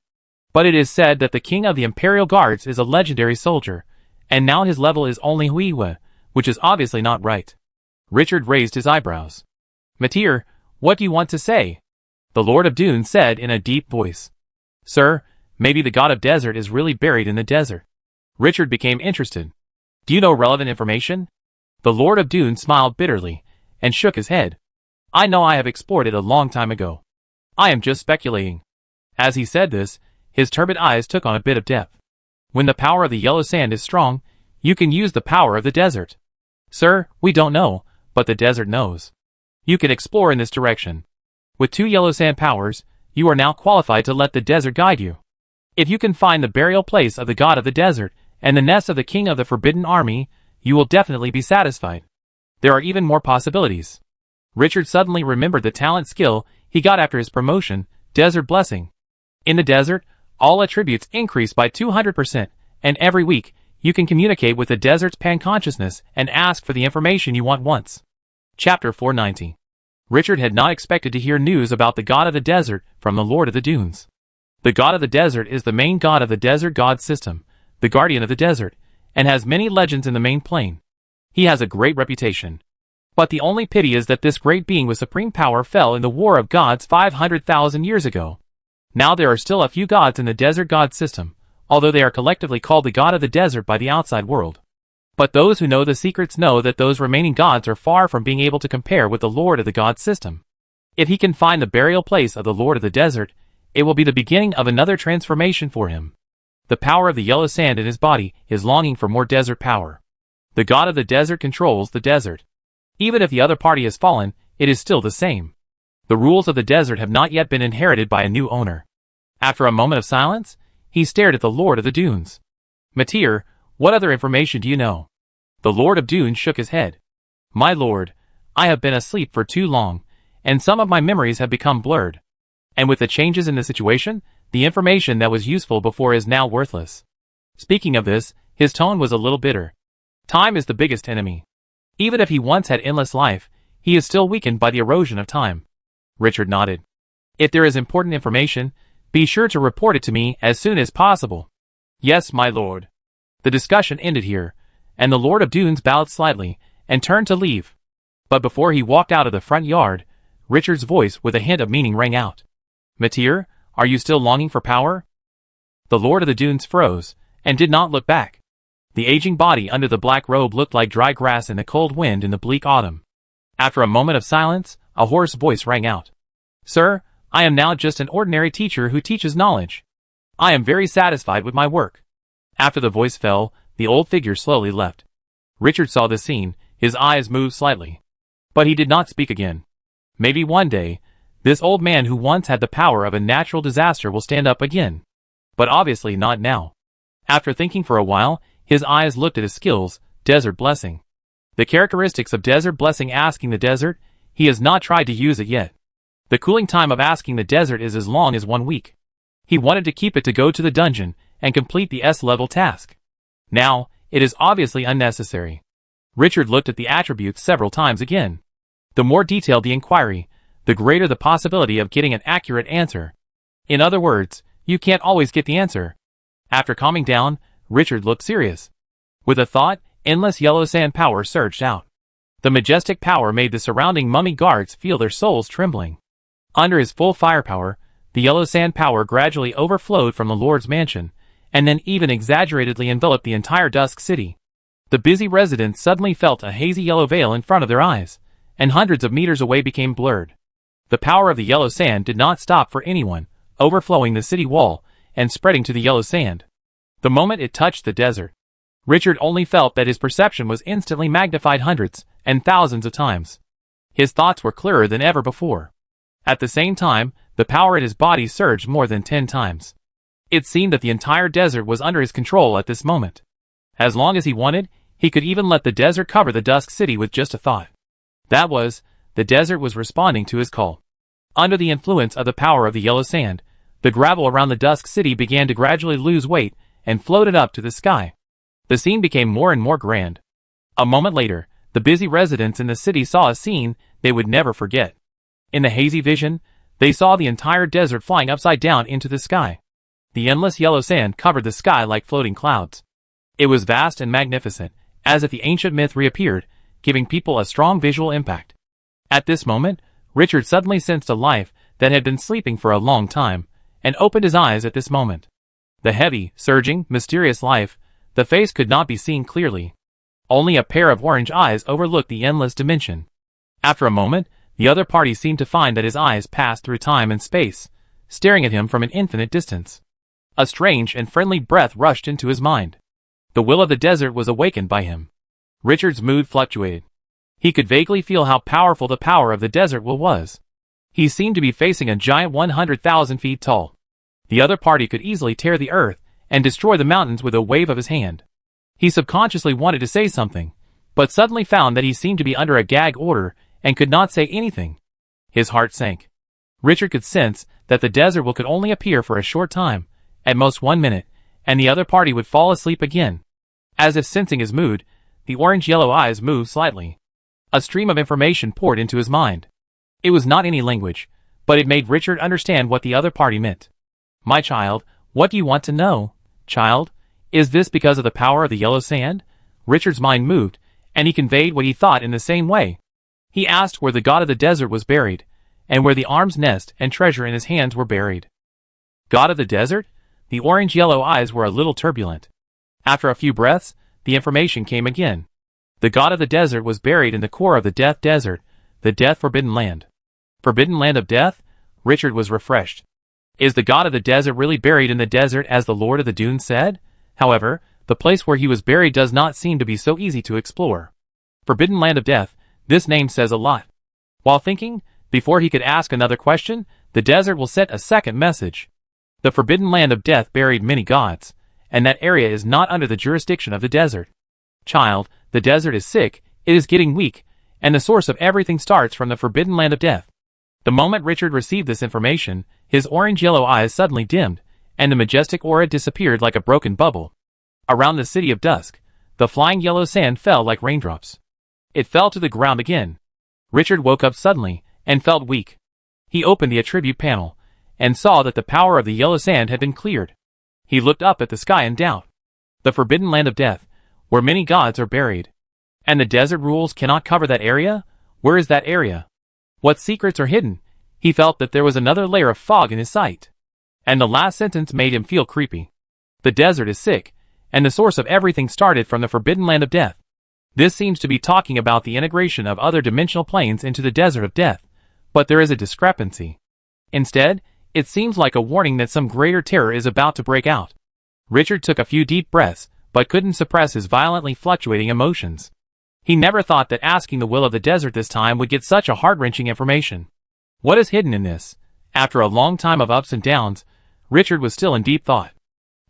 But it is said that the King of the Imperial Guards is a legendary soldier, and now his level is only Huiwe, which is obviously not right. Richard raised his eyebrows. Matir, What do you want to say? The Lord of Dune said in a deep voice. Sir, maybe the god of desert is really buried in the desert. Richard became interested. Do you know relevant information? The Lord of Dune smiled bitterly and shook his head. I know I have explored it a long time ago. I am just speculating. As he said this, his turbid eyes took on a bit of depth. When the power of the yellow sand is strong, you can use the power of the desert. Sir, we don't know, but the desert knows. You can explore in this direction. With 2 yellow sand powers, you are now qualified to let the desert guide you. If you can find the burial place of the god of the desert and the nest of the king of the forbidden army, you will definitely be satisfied. There are even more possibilities. Richard suddenly remembered the talent skill he got after his promotion, Desert Blessing. In the desert, all attributes increase by 200%, and every week, you can communicate with the desert's pan-consciousness and ask for the information you want once. Chapter 490. Richard had not expected to hear news about the god of the desert from the Lord of the Dunes. The god of the desert is the main god of the desert god system, the guardian of the desert, and has many legends in the main plane. He has a great reputation. But the only pity is that this great being with supreme power fell in the War of Gods 500,000 years ago. Now there are still a few gods in the desert god system, although they are collectively called the god of the desert by the outside world. But those who know the secrets know that those remaining gods are far from being able to compare with the Lord of the god system. If he can find the burial place of the Lord of the desert, it will be the beginning of another transformation for him. The power of the yellow sand in his body is longing for more desert power. The god of the desert controls the desert. Even if the other party has fallen, it is still the same. The rules of the desert have not yet been inherited by a new owner. After a moment of silence, he stared at the Lord of the Dunes. Matir, what other information do you know? The Lord of Dune shook his head. My lord, I have been asleep for too long, and some of my memories have become blurred. And with the changes in the situation, the information that was useful before is now worthless. Speaking of this, his tone was a little bitter. Time is the biggest enemy. Even if he once had endless life, he is still weakened by the erosion of time. Richard nodded. If there is important information, be sure to report it to me as soon as possible. Yes, my lord. The discussion ended here, and the Lord of Dunes bowed slightly and turned to leave. But before he walked out of the front yard, Richard's voice with a hint of meaning rang out. Matir, are you still longing for power? The Lord of the Dunes froze and did not look back. The aging body under the black robe looked like dry grass in the cold wind in the bleak autumn. After a moment of silence, a hoarse voice rang out. Sir, I am now just an ordinary teacher who teaches knowledge. I am very satisfied with my work. After the voice fell, the old figure slowly left. Richard saw this scene, his eyes moved slightly. But he did not speak again. Maybe one day, this old man who once had the power of a natural disaster will stand up again. But obviously not now. After thinking for a while, his eyes looked at his skills, Desert Blessing. The characteristics of Desert Blessing asking the desert, he has not tried to use it yet. The cooling time of asking the desert is as long as 1 week. He wanted to keep it to go to the dungeon and complete the S-level task. Now, it is obviously unnecessary. Richard looked at the attributes several times again. The more detailed the inquiry, the greater the possibility of getting an accurate answer. In other words, you can't always get the answer. After calming down, Richard looked serious. With a thought, endless yellow sand power surged out. The majestic power made the surrounding mummy guards feel their souls trembling. Under his full firepower, the yellow sand power gradually overflowed from the Lord's mansion, and then even exaggeratedly enveloped the entire Dusk City. The busy residents suddenly felt a hazy yellow veil in front of their eyes, and hundreds of meters away became blurred. The power of the yellow sand did not stop for anyone, overflowing the city wall and spreading to the yellow sand. The moment it touched the desert, Richard only felt that his perception was instantly magnified hundreds and thousands of times. His thoughts were clearer than ever before. At the same time, the power in his body surged more than 10 times. It seemed that the entire desert was under his control at this moment. As long as he wanted, he could even let the desert cover the Dusk City with just a thought. That was, the desert was responding to his call. Under the influence of the power of the yellow sand, the gravel around the Dusk City began to gradually lose weight and floated up to the sky. The scene became more and more grand. A moment later, the busy residents in the city saw a scene they would never forget. In the hazy vision, they saw the entire desert flying upside down into the sky. The endless yellow sand covered the sky like floating clouds. It was vast and magnificent, as if the ancient myth reappeared, giving people a strong visual impact. At this moment, Richard suddenly sensed a life that had been sleeping for a long time, and opened his eyes at this moment. The heavy, surging, mysterious life, the face could not be seen clearly. Only a pair of orange eyes overlooked the endless dimension. After a moment, the other party seemed to find that his eyes passed through time and space, staring at him from an infinite distance. A strange and friendly breath rushed into his mind. The will of the desert was awakened by him. Richard's mood fluctuated. He could vaguely feel how powerful the power of the desert will was. He seemed to be facing a giant 100,000 feet tall. The other party could easily tear the earth and destroy the mountains with a wave of his hand. He subconsciously wanted to say something, but suddenly found that he seemed to be under a gag order and could not say anything. His heart sank. Richard could sense that the desert will could only appear for a short time, at most 1 minute, and the other party would fall asleep again. As if sensing his mood, the orange-yellow eyes moved slightly. A stream of information poured into his mind. It was not any language, but it made Richard understand what the other party meant. "My child, what do you want to know, child? Is this because of the power of the yellow sand?" Richard's mind moved, and he conveyed what he thought in the same way. He asked where the god of the desert was buried, and where the arm's nest and treasure in his hands were buried. God of the desert? The orange-yellow eyes were a little turbulent. After a few breaths, the information came again. The god of the desert was buried in the core of the Death Desert, the Death-Forbidden Land. Forbidden Land of Death? Richard was refreshed. Is the god of the desert really buried in the desert as the Lord of the Dunes said? However, the place where he was buried does not seem to be so easy to explore. Forbidden Land of Death, this name says a lot. While thinking, before he could ask another question, the desert will send a second message. The Forbidden Land of Death buried many gods, and that area is not under the jurisdiction of the desert. Child, the desert is sick, it is getting weak, and the source of everything starts from the Forbidden Land of Death. The moment Richard received this information, his orange-yellow eyes suddenly dimmed, and the majestic aura disappeared like a broken bubble. Around the city of dusk, the flying yellow sand fell like raindrops. It fell to the ground again. Richard woke up suddenly, and felt weak. He opened the attribute panel, and saw that the power of the yellow sand had been cleared. He looked up at the sky in doubt. The Forbidden Land of Death, where many gods are buried. And the desert rules cannot cover that area? Where is that area? What secrets are hidden? He felt that there was another layer of fog in his sight. And the last sentence made him feel creepy. The desert is sick, and the source of everything started from the Forbidden Land of Death. This seems to be talking about the integration of other dimensional planes into the desert of death, but there is a discrepancy. Instead, it seems like a warning that some greater terror is about to break out. Richard took a few deep breaths, but couldn't suppress his violently fluctuating emotions. He never thought that asking the will of the desert this time would get such a heart-wrenching information. What is hidden in this? After a long time of ups and downs, Richard was still in deep thought.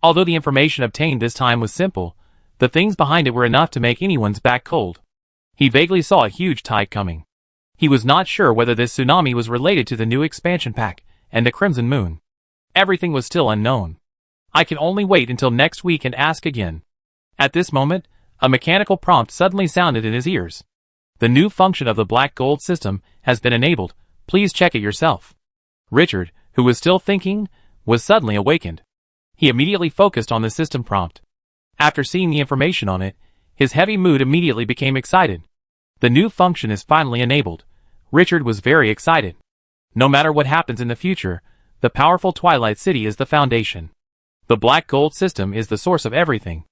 Although the information obtained this time was simple, the things behind it were enough to make anyone's back cold. He vaguely saw a huge tide coming. He was not sure whether this tsunami was related to the new expansion pack and the Crimson Moon. Everything was still unknown. I can only wait until next week and ask again. At this moment, a mechanical prompt suddenly sounded in his ears. The new function of the black gold system has been enabled. Please check it yourself. Richard, who was still thinking, was suddenly awakened. He immediately focused on the system prompt. After seeing the information on it, his heavy mood immediately became excited. The new function is finally enabled. Richard was very excited. No matter what happens in the future, the powerful Twilight City is the foundation. The black gold system is the source of everything.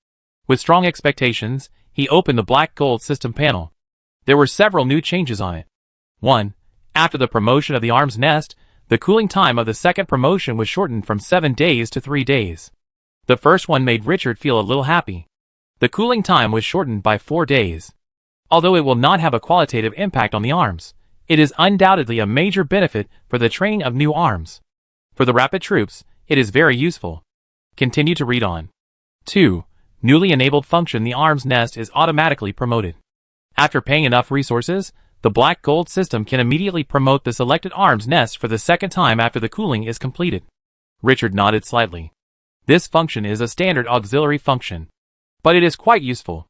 With strong expectations, he opened the black gold system panel. There were several new changes on it. 1. After the promotion of the arm's nest, the cooling time of the second promotion was shortened from 7 days to 3 days. The first one made Richard feel a little happy. The cooling time was shortened by 4 days. Although it will not have a qualitative impact on the arms, it is undoubtedly a major benefit for the training of new arms. For the rapid troops, it is very useful. Continue to read on. 2. Newly enabled function: the arm's nest is automatically promoted. After paying enough resources, the black gold system can immediately promote the selected arm's nest for the second time after the cooling is completed. Richard nodded slightly. This function is a standard auxiliary function, but it is quite useful.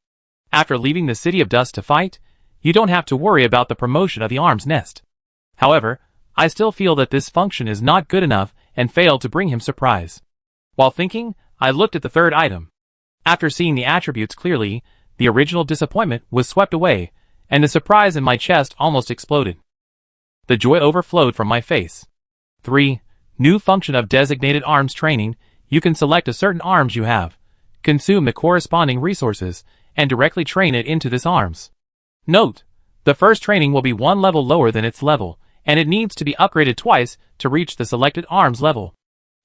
After leaving the City of Dust to fight, you don't have to worry about the promotion of the arm's nest. However, I still feel that this function is not good enough and failed to bring him surprise. While thinking, I looked at the third item. After seeing the attributes clearly, the original disappointment was swept away, and the surprise in my chest almost exploded. The joy overflowed from my face. 3. New function of designated arms training. You can select a certain arms you have, consume the corresponding resources, and directly train it into this arms. Note: the first training will be one level lower than its level, and it needs to be upgraded twice to reach the selected arms level.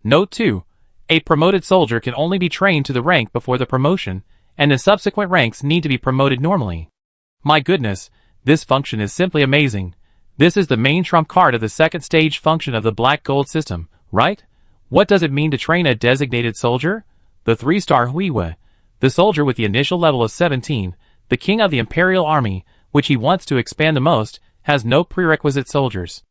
Note 2. A promoted soldier can only be trained to the rank before the promotion, and the subsequent ranks need to be promoted normally. My goodness, this function is simply amazing. This is the main trump card of the second stage function of the Black Gold system, right? What does it mean to train a designated soldier? The 3-star Huiwa, the soldier with the initial level of 17, the king of the Imperial Army, which he wants to expand the most, has no prerequisite soldiers.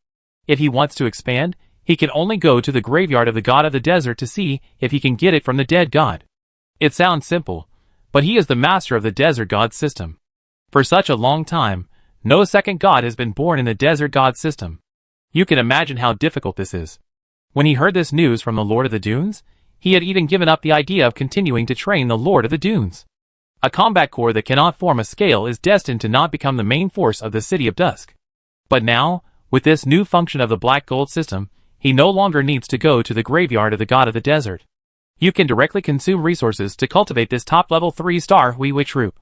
If he wants to expand, he can only go to the graveyard of the god of the desert to see if he can get it from the dead god. It sounds simple, but he is the master of the desert god system. For such a long time, no second god has been born in the desert god system. You can imagine how difficult this is. When he heard this news from the Lord of the Dunes, he had even given up the idea of continuing to train the Lord of the Dunes. A combat corps that cannot form a scale is destined to not become the main force of the City of Dusk. But now, with this new function of the Black Gold system, he no longer needs to go to the graveyard of the god of the desert. You can directly consume resources to cultivate this top-level 3-star Huiwa troop.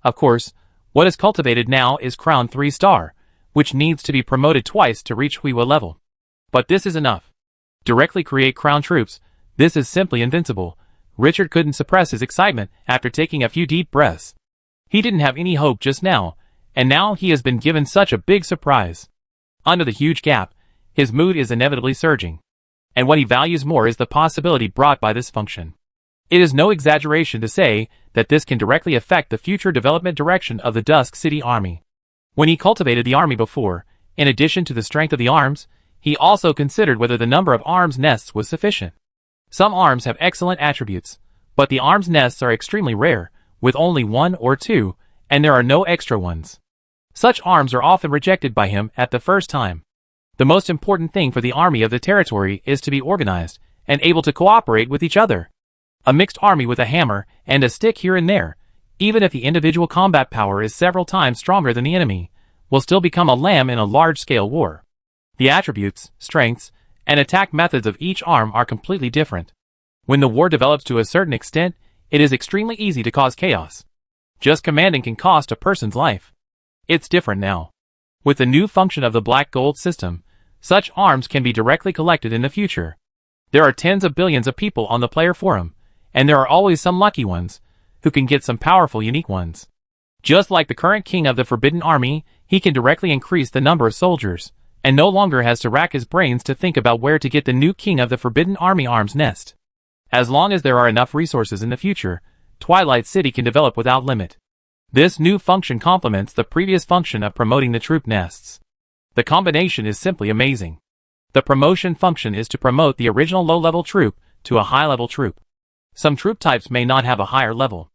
Of course, what is cultivated now is Crown 3-star, which needs to be promoted twice to reach Huiwa level. But this is enough. Directly create Crown troops. This is simply invincible. Richard couldn't suppress his excitement after taking a few deep breaths. He didn't have any hope just now, and now he has been given such a big surprise. Under the huge gap, his mood is inevitably surging. And what he values more is the possibility brought by this function. It is no exaggeration to say that this can directly affect the future development direction of the Dusk City Army. When he cultivated the army before, in addition to the strength of the arms, he also considered whether the number of arms nests was sufficient. Some arms have excellent attributes, but the arms nests are extremely rare, with only 1 or 2, and there are no extra ones. Such arms are often rejected by him at the first time. The most important thing for the army of the territory is to be organized and able to cooperate with each other. A mixed army with a hammer and a stick here and there, even if the individual combat power is several times stronger than the enemy, will still become a lamb in a large-scale war. The attributes, strengths, and attack methods of each arm are completely different. When the war develops to a certain extent, it is extremely easy to cause chaos. Just commanding can cost a person's life. It's different now. With the new function of the Black Gold system, such arms can be directly collected in the future. There are tens of billions of people on the player forum, and there are always some lucky ones, who can get some powerful unique ones. Just like the current king of the Forbidden Army, he can directly increase the number of soldiers, and no longer has to rack his brains to think about where to get the new king of the Forbidden Army arms nest. As long as there are enough resources in the future, Twilight City can develop without limit. This new function complements the previous function of promoting the troop nests. The combination is simply amazing. The promotion function is to promote the original low-level troop to a high-level troop. Some troop types may not have a higher level.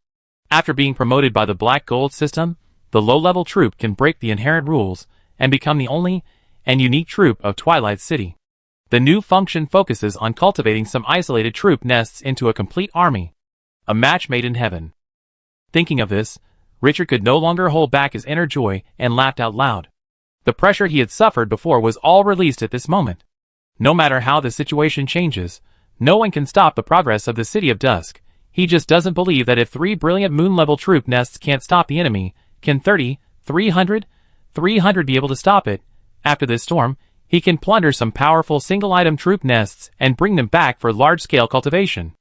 After being promoted by the Black Gold system, the low-level troop can break the inherent rules and become the only and unique troop of Twilight City. The new function focuses on cultivating some isolated troop nests into a complete army. A match made in heaven. Thinking of this, Richard could no longer hold back his inner joy and laughed out loud. The pressure he had suffered before was all released at this moment. No matter how the situation changes, no one can stop the progress of the City of Dusk. He just doesn't believe that if 3 brilliant moon-level troop nests can't stop the enemy, can 30, 300 be able to stop it. After this storm, he can plunder some powerful single-item troop nests and bring them back for large-scale cultivation.